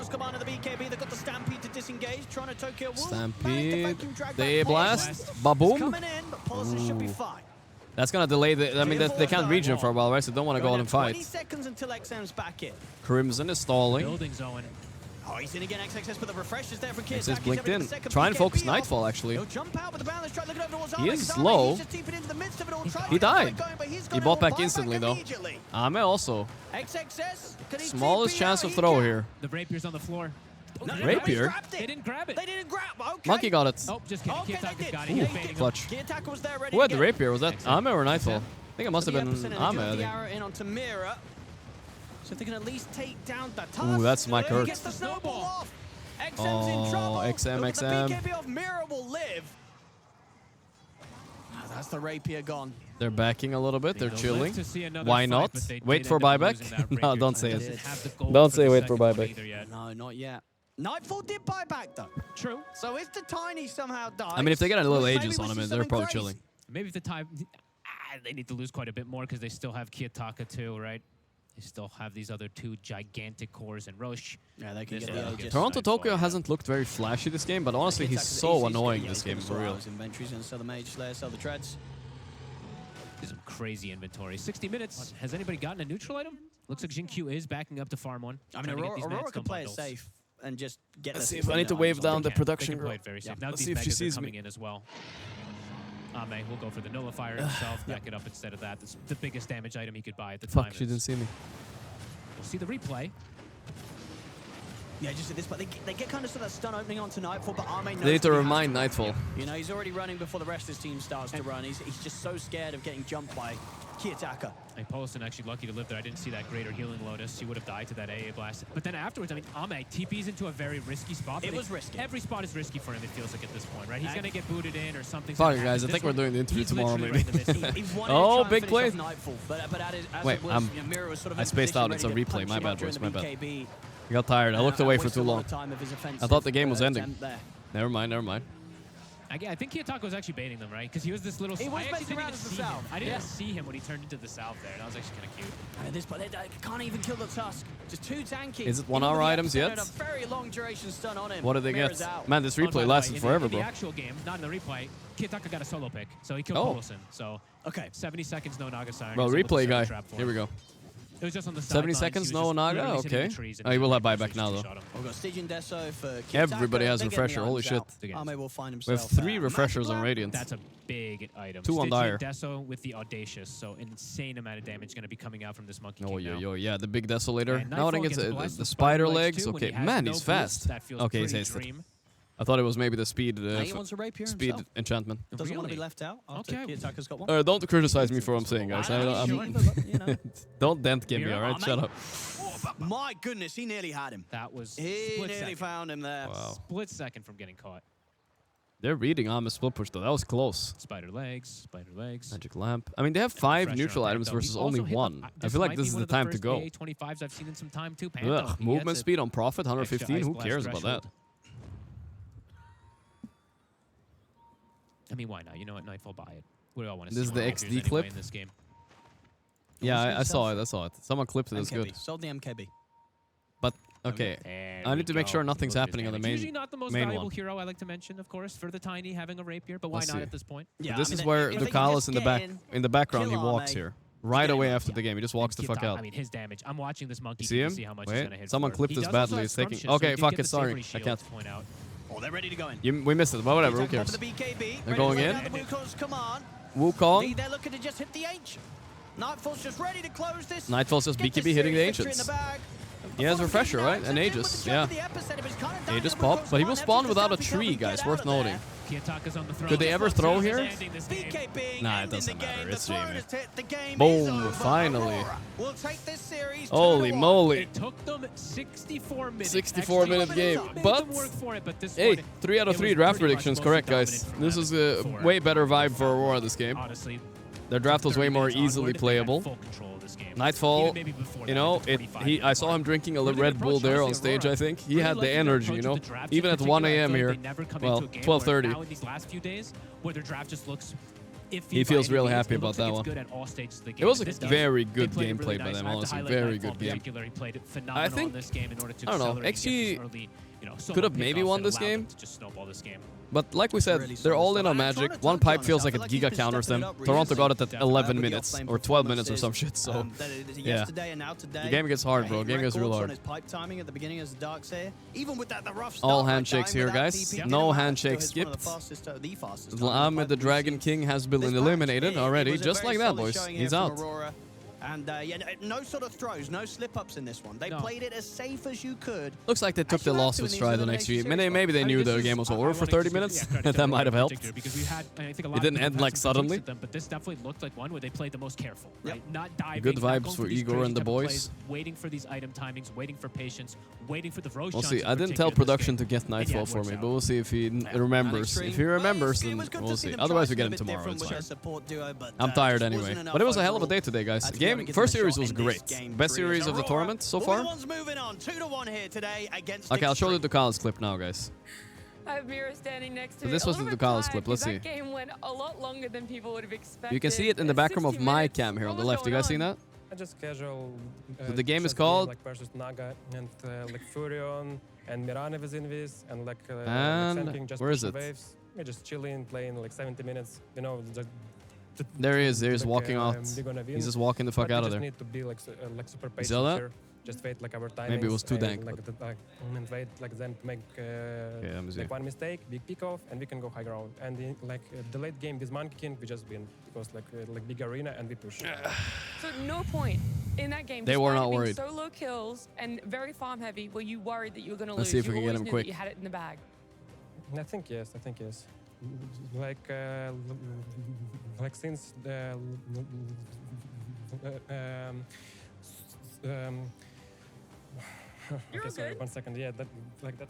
Gorgc command of the BKB. They've got the Stampede to disengage. Toronto Tokyo will Stampede. They blast. Baboom. coming in, but policies should be fine. That's gonna delay the. I mean, they can't region for a while, right? So don't want to go out and fight. 20 seconds until XM's back in. Crimson is stalling. Building's Owen. Oh, he's in again, XXS, but the refresh is there from Kids. XXS blinked in. Try and focus Nightfall, actually. He'll jump out with the balance strike, looking over towards He is Alex. slow. He's just deep into the midst of it all, trying to He get the died. fight going, but he's got He it bought all. back Buyback instantly, though. immediately. Ame also. XXS, could he Smallest TP chance out? of He throw can. here. The rapier's on the floor. No, Rapier? They didn't grab it. They didn't grab. Okay. Monkey got it. Oh, just kidding. Okay, Kid they Taco's did. got it. Ooh, He's baiting him. clutch. Gear Tackle was there ready Who had to the get rapier? Was that Ame or Nightfall? I think it must have been the Ame, epicenter, I the think. arrow in onto Mira. So if they can at least take down the task. Ooh, that's Mike He Hurt. gets the snowball off. XM's Oh, in trouble. XM, But with XM. The BKB off Mira will live. Ah, that's the rapier gone. They're backing a little bit. They're They'd chilling. live to see another Why fight, not? but they Wait did for end up buyback? losing that No, breaker. don't say Doesn't it. have the gold Don't for say the wait for second one buyback. either yet. No, not yet. Nightfall did buy back though. True. So if the Tiny somehow dies, I mean, if they get a little maybe Aegis we on see him, they're something probably crazy. chilling. Maybe if the time... they need to lose quite a bit more because they still have Kiyotaka too, right? They still have these other two gigantic cores and Roche. Yeah, they can This get one the gets Aegis. Toronto Nightfall, Tokyo yeah. hasn't looked very flashy this game, but honestly, he's so annoying this game for real. His inventory's gonna sell the Mage Slayer, sell the Treads. Some crazy inventory. 60 minutes. Has anybody gotten a neutral item? Looks like Jinkyu is backing up to farm one. I mean, Aurora can play it safe and just get Let's the see if I need to wave down the production They can play girl. it very safe. Yeah. Now Let's these see if she megas are sees coming me. in as well. Ame will go for the nullifier himself, back it up instead of that. That's the biggest damage item he could buy at the time. Fuck, she didn't see me. We'll see the replay. Yeah, just at this point, they get kind of sort of stun opening onto Nightfall, but Ame knows They need to that he has remind Nightfall. You know, he's already running before the rest of his team starts to run. He's just so scared of getting jumped by Kiyotaka. And Paulson actually lucky to live there. I didn't see that greater healing Lotus. He would have died to that AA blast. But then afterwards, I mean, Ame TP's into a very risky spot. It but was risky. Every spot is risky for him, it feels like, at this point, right? He's going to get booted in or something. Fuck it, guys. I think we're doing the interview tomorrow, maybe. Oh, big play. Wait, I spaced out. It's a replay. My bad, boys. My bad. I got tired. I looked away for too long. I thought the game was ending. Never mind, never mind. I think Kiyotaka was actually baiting them, right? Because he was this little... He was I actually messing didn't around even with the see him. south. I didn't Yeah. even see him when he turned into the south there. That was actually kind of cute. At this point, they can't even kill the Tusk. Just too tanky. Is it Even 1 hour with the items Epicenter, yet? A very long duration stun on him. What did they Mirror's get? out. Man, this Oh, by replay the way, lasted in forever, the bro. actual game, not in the replay, Kiyotaka got a solo pick, so he killed Oh. Paulson. So, okay. 70 seconds, no Naga Siren. Bro, He was able to replay set a guy. trap for Here him. we go. It was just on the 70 sidelines. seconds, He was no just Naga? literally sitting in Okay. the trees and Oh, he will have just buyback now, though. shot him. We've got Stygian Deso for Kiyotaka. Everybody has They're getting refresher. the Holy items shit. out. Ame will find We have himself 3 a refreshers Magic on Lamp. Radiant. That's a big item. 2 on Stygian Dire. Deso with the Audacious, so an insane amount of damage going to be coming out from this Monkey Oh, King yo, now. yo, yeah, the big desolator. And Now I think Nightfall it's gets blessed the with spider legs legs. too, when Okay, he has man, no he's boost. fast. That feels Okay, he's pretty hasted. dream. I thought it was maybe the speed. He wants a rapier speed himself. enchantment. Doesn't want to be Really? left out after Okay. Kiyotaka's got one. Don't criticize me for what I'm saying, guys. Don't dent game me, alright? Shut up. My goodness, he nearly had him. That was He split nearly second. found him there. Wow. Split second from getting caught. They're reading Ami's split push, though. That was close. Spider legs. Magic lamp. I mean, they have 5 Refresher neutral on there, items though. versus He only also hit 1. I feel like this is the time to go. 25s I've seen in some time too. Phantom, Ugh, he movement gets it. speed on Prophet, Extra 115. Ice Who Blast cares about that? threshold. I mean, why not? You know what? Nightfall, buy it. We all want to see This is more the rapiers XD anyway clip? in this game. Yeah, I saw it. I saw it. Someone clipped it. That's good. MKB. Sold the MKB. But, okay. There I we need to make go. sure nothing's Look at his happening on the damage. main Usually not the most main valuable one. hero I like to mention, of course, for the Tiny having a rapier, but why Let's not see. at this point? But this is where Ducalis in the back, in the background, he walks here. Right away after the game, he just walks the fuck Kiyotaka, out. I mean, his damage. I'm watching this monkey You see to him? see how much he's going to Wait, hit. someone for. clipped He this does also badly. have It's taking. scrumptious, so Okay, he did fuck get it. the Sorry, Savory I shield can't. to point out. Oh, they're ready to go in. We missed it, but whatever. Who Kiyotaka cares? for the BKB. They're Ready going to in. lay down the Wukong's command. Wukong. They're looking to just hit the H. Nightfall's just ready to close this. Nightfall's just Get this BKB hitting the series victory in Ancients. the bag. He has refresher, right? And Aegis. Yeah. Aegis popped, but he will spawn without a tree, guys. Worth noting. Kiyotaka's on the throne. Could they ever throw here? Ending this game. Nah, it doesn't matter. It's Jamie. The game Boom! Finally. We'll take this series. Holy moly! It took them 64 minutes. 64-minute game, Made but them work for it, but this hey, one, 3 out of it 3 was draft pretty much predictions mostly correct, guys. dominant This is a for way better vibe for Aurora this game. Honestly, Their draft was way more easily playable. full control of this game. Nightfall, Even maybe before you that, know, into 25 I saw him drinking a Red Bull there on stage, I think. He had the energy, you know, even at 1 a.m. here. Well, 12:30. Now in these last few days, where their draft just looks iffy He by feels any really means, happy it about looks like that it's one. good at all stages of the game. It was a This does. very They good played game really played by nice. them, I have to honestly. highlight Very Nightfall good game. in particular. He played it phenomenal think- in this game in order to I don't know, accelerate and get XG this early, could have solo maybe pickoff won that this allowed game. them to just snowball this game. But like we said, they're all in on Magic. One pipe feels like it Giga counters them. Toronto got it at 11 minutes or 12 minutes or some shit. So, yeah. Yesterday and now today. The game gets hard, bro. He Game gets real records on hard. his pipe timing at the beginning as the Dark Seer. Even with that, the rough start, All like handshakes dying here, without guys. TP, No getting him out, handshakes still his one of skipped. the fastest Lamed the Dragon King has been eliminated already. Just like that, boys. He's out. And yeah, no sort of throws, no slip-ups in this one. They played it as safe as you could. Looks like they took the loss with stride on XG. Maybe they knew the game was over for 30 minutes. That might have helped. Because we had, I think a lot It didn't end like suddenly. Them, but this definitely looked like one where they played the most careful. Right? Not diving. Good not vibes going for these Igor crazy and the type of boys. plays, waiting for these item timings, waiting for patience, waiting for the Roche We'll shots see. in I didn't tell particular in this production to game. get And yeah, Nightfall it for works me, out. but we'll see if he remembers. If he remembers, then we'll see. Otherwise, we get him tomorrow. It's fine. I'm tired anyway. But it was a hell of a day today, guys. Game first series was great. Best series of the tournament so far. Okay, I'll show you the Ducalis clip now, guys. I have Mira standing next to So this was the Ducalis clip. Let's see. That game went a lot longer than people would have expected. You can see it in the background of my cam here on the left. You guys seen that? Just casual. So the game is just called- like versus Naga and like Furion and Mirane was in this and like And Sandking just where is pushing it? Waves. We're just chilling, playing like 70 minutes. You know, just There he is. There's like, walking out. we're gonna win. He's just walking the fuck But out we of just there. need to be like super patient saw that? here. Just wait like our timings. Maybe it was too and, dank, Like, and wait like then to make let me see. like one mistake, big pick off, and we can go high ground. And in, like the late game with Monkey King, we just win because like big arena and we push. So no point in that game. They were despite not it being worried. So low kills and very farm heavy. Were you worried that you were going to Let's lose? see if You we can get always him knew quick. that you had it in the bag. I think yes. Like since the okay, sorry, 1 second. Yeah, that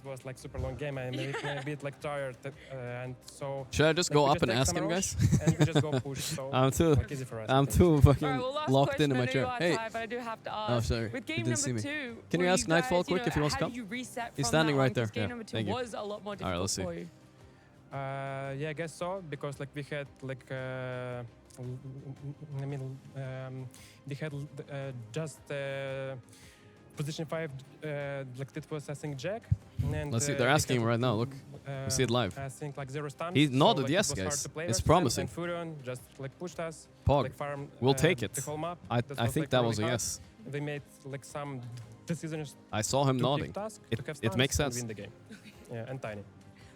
was like super long game. I'm a bit like tired, and so. Should I just like, go we up and take ask some him, rush, guys? And we just go push. So I'm too. like, easy for us, I'm I think. too fucking All right, well, last locked question, into my I know chair. you are Hey. tired, but I do have to ask. Oh, sorry. With He game didn't see number me. 2, Can you were ask Nightfall guys, quick if he wants to how come? did you reset He's from standing that right on? there. 'Cause game Yeah, number 2 thank you. was a lot more All right, difficult let's see. for you. Yeah, I guess so because like we had like I mean we had just position 5 like it was I think Jack. And, Let's see. They're we asking him had, right now. Look, we see it live. I think like 0 stuns. He so, nodded like, yes, it was hard guys. to play It's versus promising. And Furion just like pushed us. Pog. Like, farm, We'll take it. the whole map. I That think like, that really was a hard. yes. They made like some decisions. I saw him to nodding. pick task, It- to have it stuns makes and sense. win the game. Yeah, and Tiny.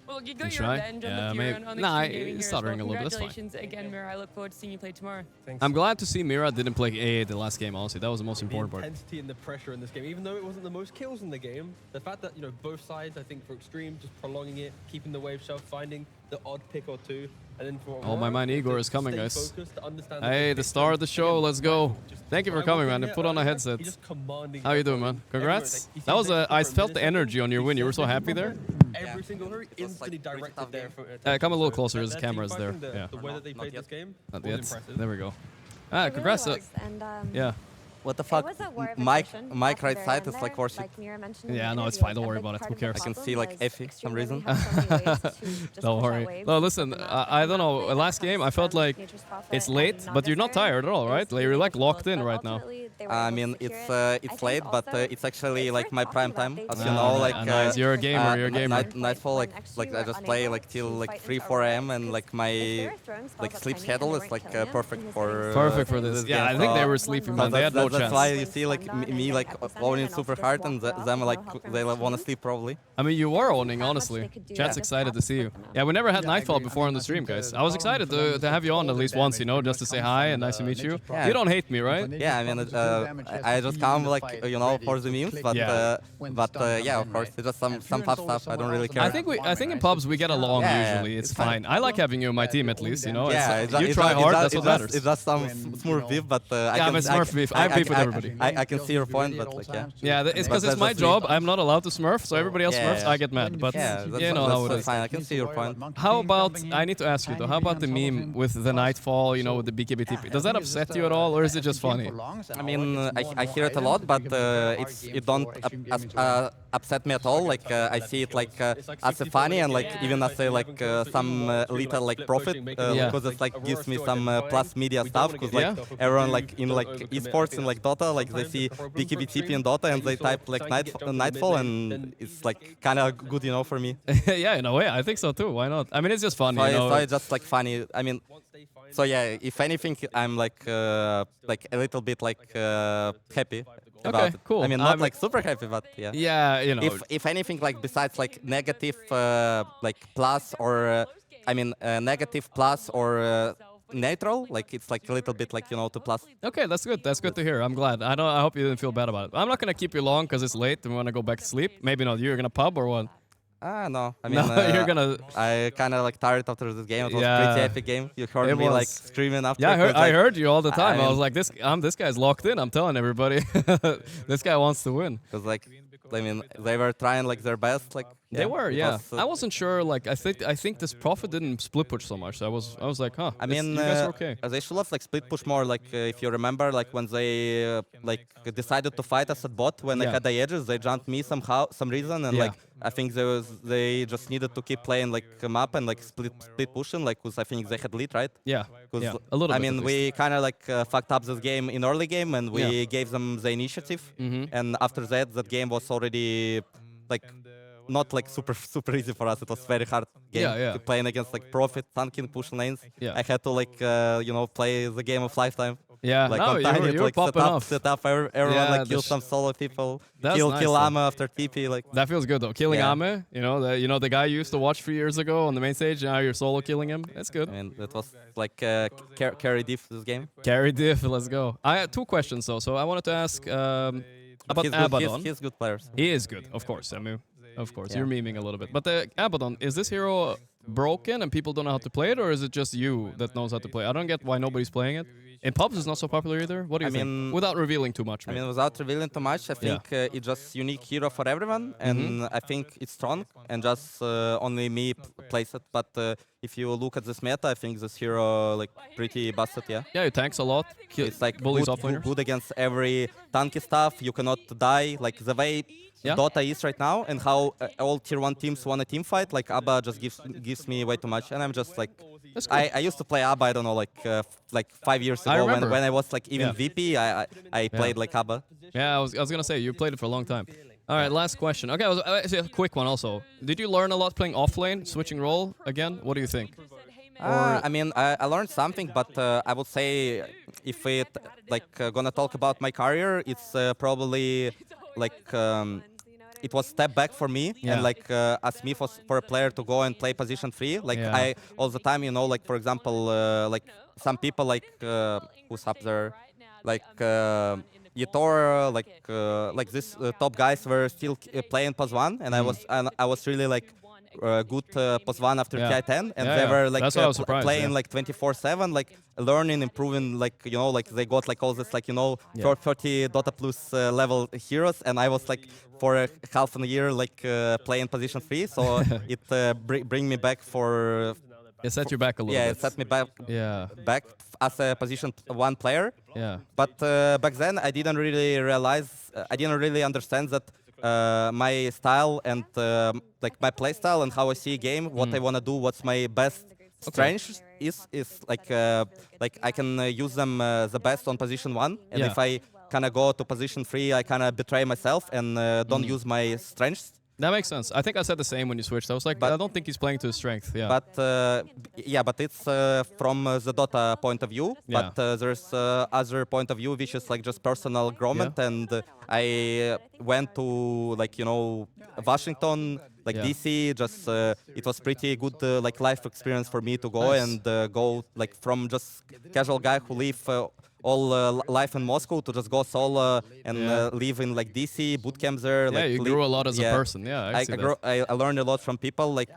Well, you You got your try? revenge on Yeah, the maybe. Furon on Nah, Extreme Gaming he's here as stuttering well. a little bit, that's fine. Congratulations again, Mira. I look forward to seeing you play tomorrow. I'm glad to see Mira didn't play AA the last game, honestly. That was the most The important part. intensity and the pressure in this game, even though it wasn't the most kills in the game, the fact that, you know, both sides, I think for Extreme, just prolonging it, keeping the wave shelf, finding the odd pick or two, and then for Oh, my man, Aurora, Igor to is coming, stay guys. focused, to understand Hey, the star of the show. Let's go. Thank you for coming, man. And put on a headset. How you doing, man? Congrats. That was a. I felt the energy on your win. You were so happy there. Every single hurry instantly directed there. Come a little closer. Their His team camera's there. fighting, Yeah. The way that they played this game Not was yet. impressive. There we go. It really Congrats. was, and, Yeah. What the fuck? It was a war of Mike attrition Mike off the right very side end is like there, worship. like Mira mentioned in Yeah, the no, it's interview, fine. Don't a worry big about it. part Who of the cares? I can problem see like was Effie for some Extreme reason. really had so many ways to just Don't push out worry. waves No, and listen. keep them out. I don't know. Last game, I felt like it's late, but you're not tired at all, right? Like, you're like locked in right now. I mean, it's late, but it's actually like my prime time. As you Ah, know, like nice. You're a gamer. You're a gamer. Nightfall, like I just play like till like 3-4 a.m. and like my like sleep schedule is like perfect for this. Yeah, I think they were sleeping, man. They had no chance. That's why you see like me like owning super hard and them like they want to sleep probably. I mean, you were owning, honestly. Chat's excited to see you. Yeah, we never had Nightfall before on the stream, guys. I was excited to have you on at least once, you know, just to say hi and nice to meet you. Yeah. You don't hate me, right? Yeah, I mean, I just come like you know for the memes, but yeah, of course, it's just some pub stuff. I don't really care. I think in pubs we get along usually. It's fine. I like having you on my team at least, you know. Yeah, You try hard. That's what matters. It's just some Smurf beef, but Yeah, but Smurf beef. I have beef with everybody. I can see your point, but like yeah. Yeah, it's because it's my job. I'm not allowed to smurf, so everybody else smurfs. I get mad, but you know how it is. Fine, I can see your point. How about, I need to ask you though, how about the meme with the Nightfall, you know, with the BKB? Does that upset you at all, or is it just funny? I mean, I hear it a lot, but it don't upset me at all. Like I see it like as a funny and like even as a like some little like profit because it like gives me some plus media stuff. Because like everyone like in like esports in like Dota, like they see BKB in Dota and they type like Nightfall and it's like kind of good, you know, for me. Yeah, in a way, I think so too. Why not? I mean, it's just funny. So, you know? so it's just like funny. I mean, so yeah, if anything, I'm like a little bit like happy about it. Cool. I mean, not like super happy, but yeah. Yeah, you know. If anything, like besides like negative, like plus or I mean negative plus or neutral. Like it's like a little bit like 2+. Okay, that's good. That's good to hear. I'm glad. I hope you didn't feel bad about it. I'm not gonna keep you long because it's late and we want to go back to sleep. Maybe not. You're gonna pub or what? No. I mean, No, you're gonna. I kind of like tired after this game. It was a pretty epic game. You heard me like screaming after. Yeah, I heard you all the time. I was mean, like, this guy's locked in. I'm telling everybody, this guy wants to win. Because like, I mean, they were trying like their best. Like they were, yeah. I wasn't sure. Like, I think this Prophet didn't split push so much. I was like, huh. I mean, you guys are okay. They should have like split push more. Like if you remember, like when they like decided to fight us at bot when they had the edges, they jumped me somehow, some reason, and like I think they just needed to keep playing like map and like split pushing, like because I think they had lead, right? Yeah. Because a little. I mean, we kind of like fucked up this game in early game, and we gave them the initiative, and after that game was already like not like super easy for us. It was very hard game playing against like Prophet, tanking, push lanes. I had to like play the game of lifetime. Yeah, like no, on Tiny, you're like popping off. set up everyone, like kill some solo people, kill Ame after TP. Like that feels good though. Killing Ame, the guy you used to watch 3 years ago on the main stage. Now you're solo killing him. That's good. I mean, it was like carry diff this game. Carry diff. Let's go. I had 2 questions though. So I wanted to ask about Abaddon. He's good players. He is good, of course. I mean, of course, you're memeing a little bit. But the Abaddon, is this hero broken and people don't know how to play it, or is it just you that knows how to play? I don't get why nobody's playing it. In pubs, it's not so popular either. What do you think? Without revealing too much. Maybe. I mean, without revealing too much, I think it's just unique hero for everyone, and I think it's strong, and just only me plays it. But if you look at this meta, I think this hero like pretty busted, yeah. Yeah, it tanks a lot. It's like bullies good against every tanky stuff. You cannot die. Like the way Dota is right now, and how all tier 1 teams want a team fight, like Abba just gives me way too much, and I'm just like, I used to play Abba, I don't know, like 5 years ago when I was like even VP, I played like Abba. Yeah, I was gonna say you played it for a long time. All right, last question. Okay, a quick one also. Did you learn a lot playing offlane, switching role again? What do you think? I mean, I learned something, but I would say if it gonna talk about my career, it's probably like it was step back for me, and like ask me for a player to go and play position 3. Like I all the time, like for example, like some people like who's up there, like Yator, like this top guys were still playing pos 1, and I was really like good pos 1 after TI10, and they were like playing like 24/7, like learning, improving, like like they got like all this like 30 Dota plus level heroes, and I was like for half a year like playing position 3, so it bring me back for. It set you back a little bit. Yeah, it set me back. Back as a position 1 player. Yeah. But back then I didn't really realize, I didn't really understand that my style and like my play style and how I see a game, what I want to do, what's my best strength is like I can use them the best on position 1, and if I kind of go to position 3, I kind of betray myself and don't use my strengths. That makes sense. I think I said the same when you switched. I was like, but I don't think he's playing to his strength. Yeah. But but it's from the Dota point of view. Yeah. But there's other point of view, which is like just personal growth. And I went to like Washington, like DC. Just it was pretty good like life experience for me to go and go like from just casual guy who live. All life in Moscow to just go solo and live in like DC boot camps there. Yeah, like, you grew a lot as a person. Yeah, I learned a lot from people like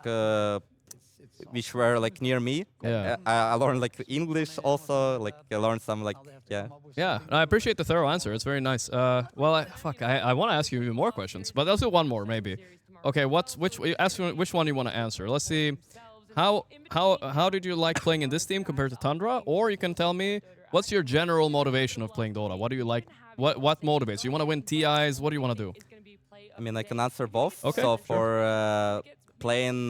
which were like near me. Yeah, I learned like English also. Like I learned some like Yeah, I appreciate the thorough answer. It's very nice. Well, I want to ask you even more questions, but let's do one more maybe. Okay, which one you want to answer? Let's see. How did you like playing in this team compared to Tundra? Or you can tell me, what's your general motivation of playing Dota? What do you like? What motivates you? Want to win TIs? What do you want to do? I mean, I can answer both. Okay, so for playing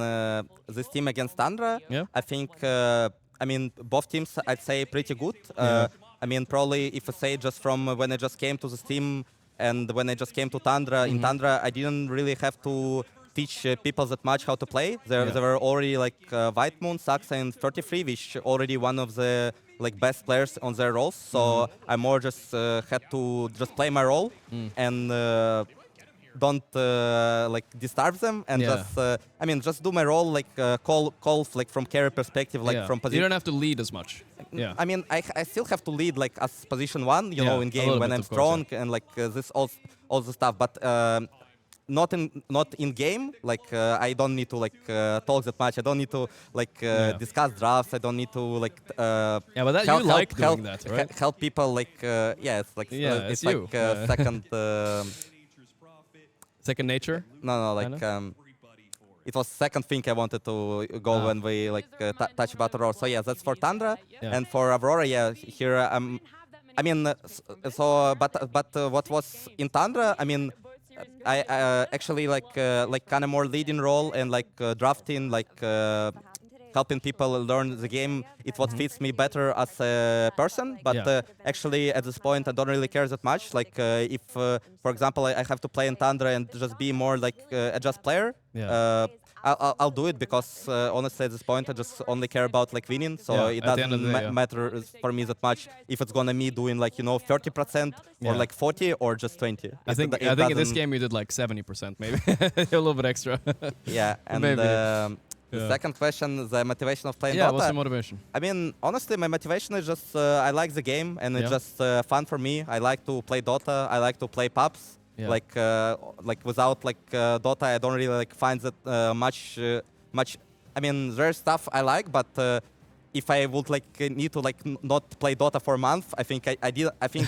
this team against Tundra, I think, I mean, both teams, I'd say, pretty good. I mean, probably if I say just from when I just came to this team and when I just came to Tundra, in Tundra, I didn't really have to teach people that much how to play. There were already like White Moon, Saxa, and 33, which already one of the like best players on their roles. So I more just had to just play my role, and don't like disturb them and just I mean just do my role like calls like from carry perspective like from position. You don't have to lead as much. Yeah. I mean I still have to lead like as position 1, you know, in game when I'm strong and like this all the stuff, but not in game. Like I don't need to like talk that much. I don't need to like discuss drafts. I don't need to like but that you like doing that, right? Help people like yeah, it's like it's like second second nature. No, like it was second thing I wanted to go when we like touch about Aurora. So yeah, that's for Tundra and for Aurora. Yeah, here I mean so but what was in Tundra? I mean. I actually like kind of more leading role and like drafting, like helping people learn the game. It what fits me better as a person, but actually at this point I don't really care that much. Like if, for example, I have to play in Tundra and just be more like a just player. I'll do it because honestly at this point I just only care about like winning, so it doesn't matter for me that much if it's gonna me doing like 30% or like 40 or just 20. I think in this game you did like 70% maybe a little bit extra. Yeah, and the second question, the motivation of playing Dota. What's the motivation? I mean, honestly, my motivation is just I like the game and it's just fun for me. I like to play Dota. I like to play pubs. Like without like Dota, I don't really like find that much. I mean, there's stuff I like, but if I would like need to like not play Dota for a month, I think I think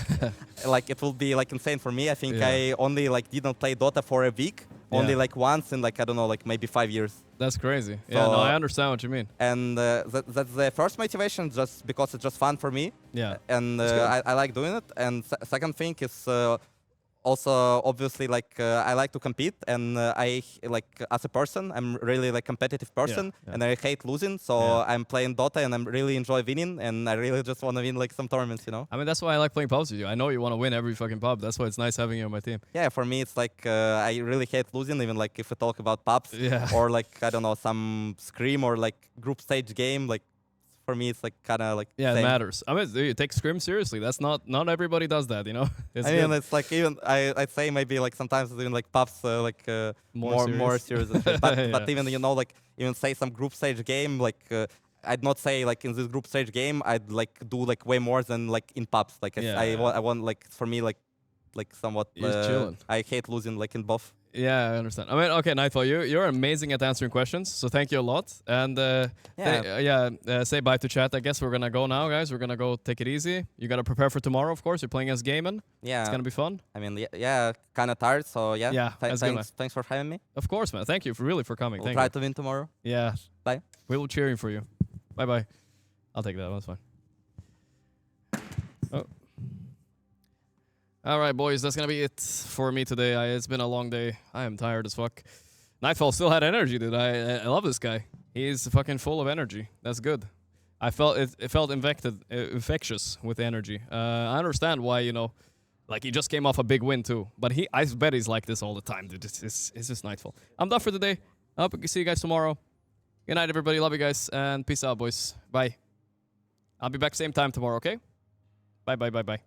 like it will be like insane for me. I think I only like didn't play Dota for a week, only like once in like I don't know, like maybe 5 years. That's crazy. So, no, I understand what you mean. And that's the first motivation, just because it's just fun for me. Yeah. And I like doing it. And second thing is. Also, obviously, like I like to compete, and I like as a person, I'm really like competitive person, and I hate losing. So I'm playing Dota, and I really enjoy winning, and I really just want to win like some tournaments, you know. I mean, that's why I like playing pubs with you. I know you want to win every fucking pub. That's why it's nice having you on my team. Yeah, for me, it's like I really hate losing, even like if we talk about pubs, or like I don't know, some scrim or like group stage game, like. For me, it's like kind of like it same. matters. I mean, you take scrim seriously. That's not everybody does that, you know. I mean, it's like even I'd say maybe like sometimes even like pubs like more serious. And shit. But even like even say some group stage game like. I'd not say like in this group stage game I'd like do like way more than like in pubs. Like I want like for me like somewhat. I hate losing like in both. Yeah, I understand. I mean, okay, Nightfall, you're amazing at answering questions, so thank you a lot. And say bye to chat. I guess we're gonna go now, guys. We're gonna go take it easy. You gotta prepare for tomorrow, of course. You're playing as Gaiman. Yeah, it's gonna be fun. I mean, kind of tired, so thanks for having me. Of course, man. Thank you for coming. We'll try to win tomorrow. Yeah. Bye. We will cheering for you. Bye. I'll take that. That's fine. Oh. All right, boys, that's going to be it for me today. It's been a long day. I am tired as fuck. Nightfall still had energy, dude. I love this guy. He's fucking full of energy. That's good. I felt it felt infectious with energy. I understand why, like he just came off a big win too. But I bet he's like this all the time, dude. It's just Nightfall. I'm done for the day. I hope we can see you guys tomorrow. Good night, everybody. Love you guys. And peace out, boys. Bye. I'll be back same time tomorrow, okay? Bye.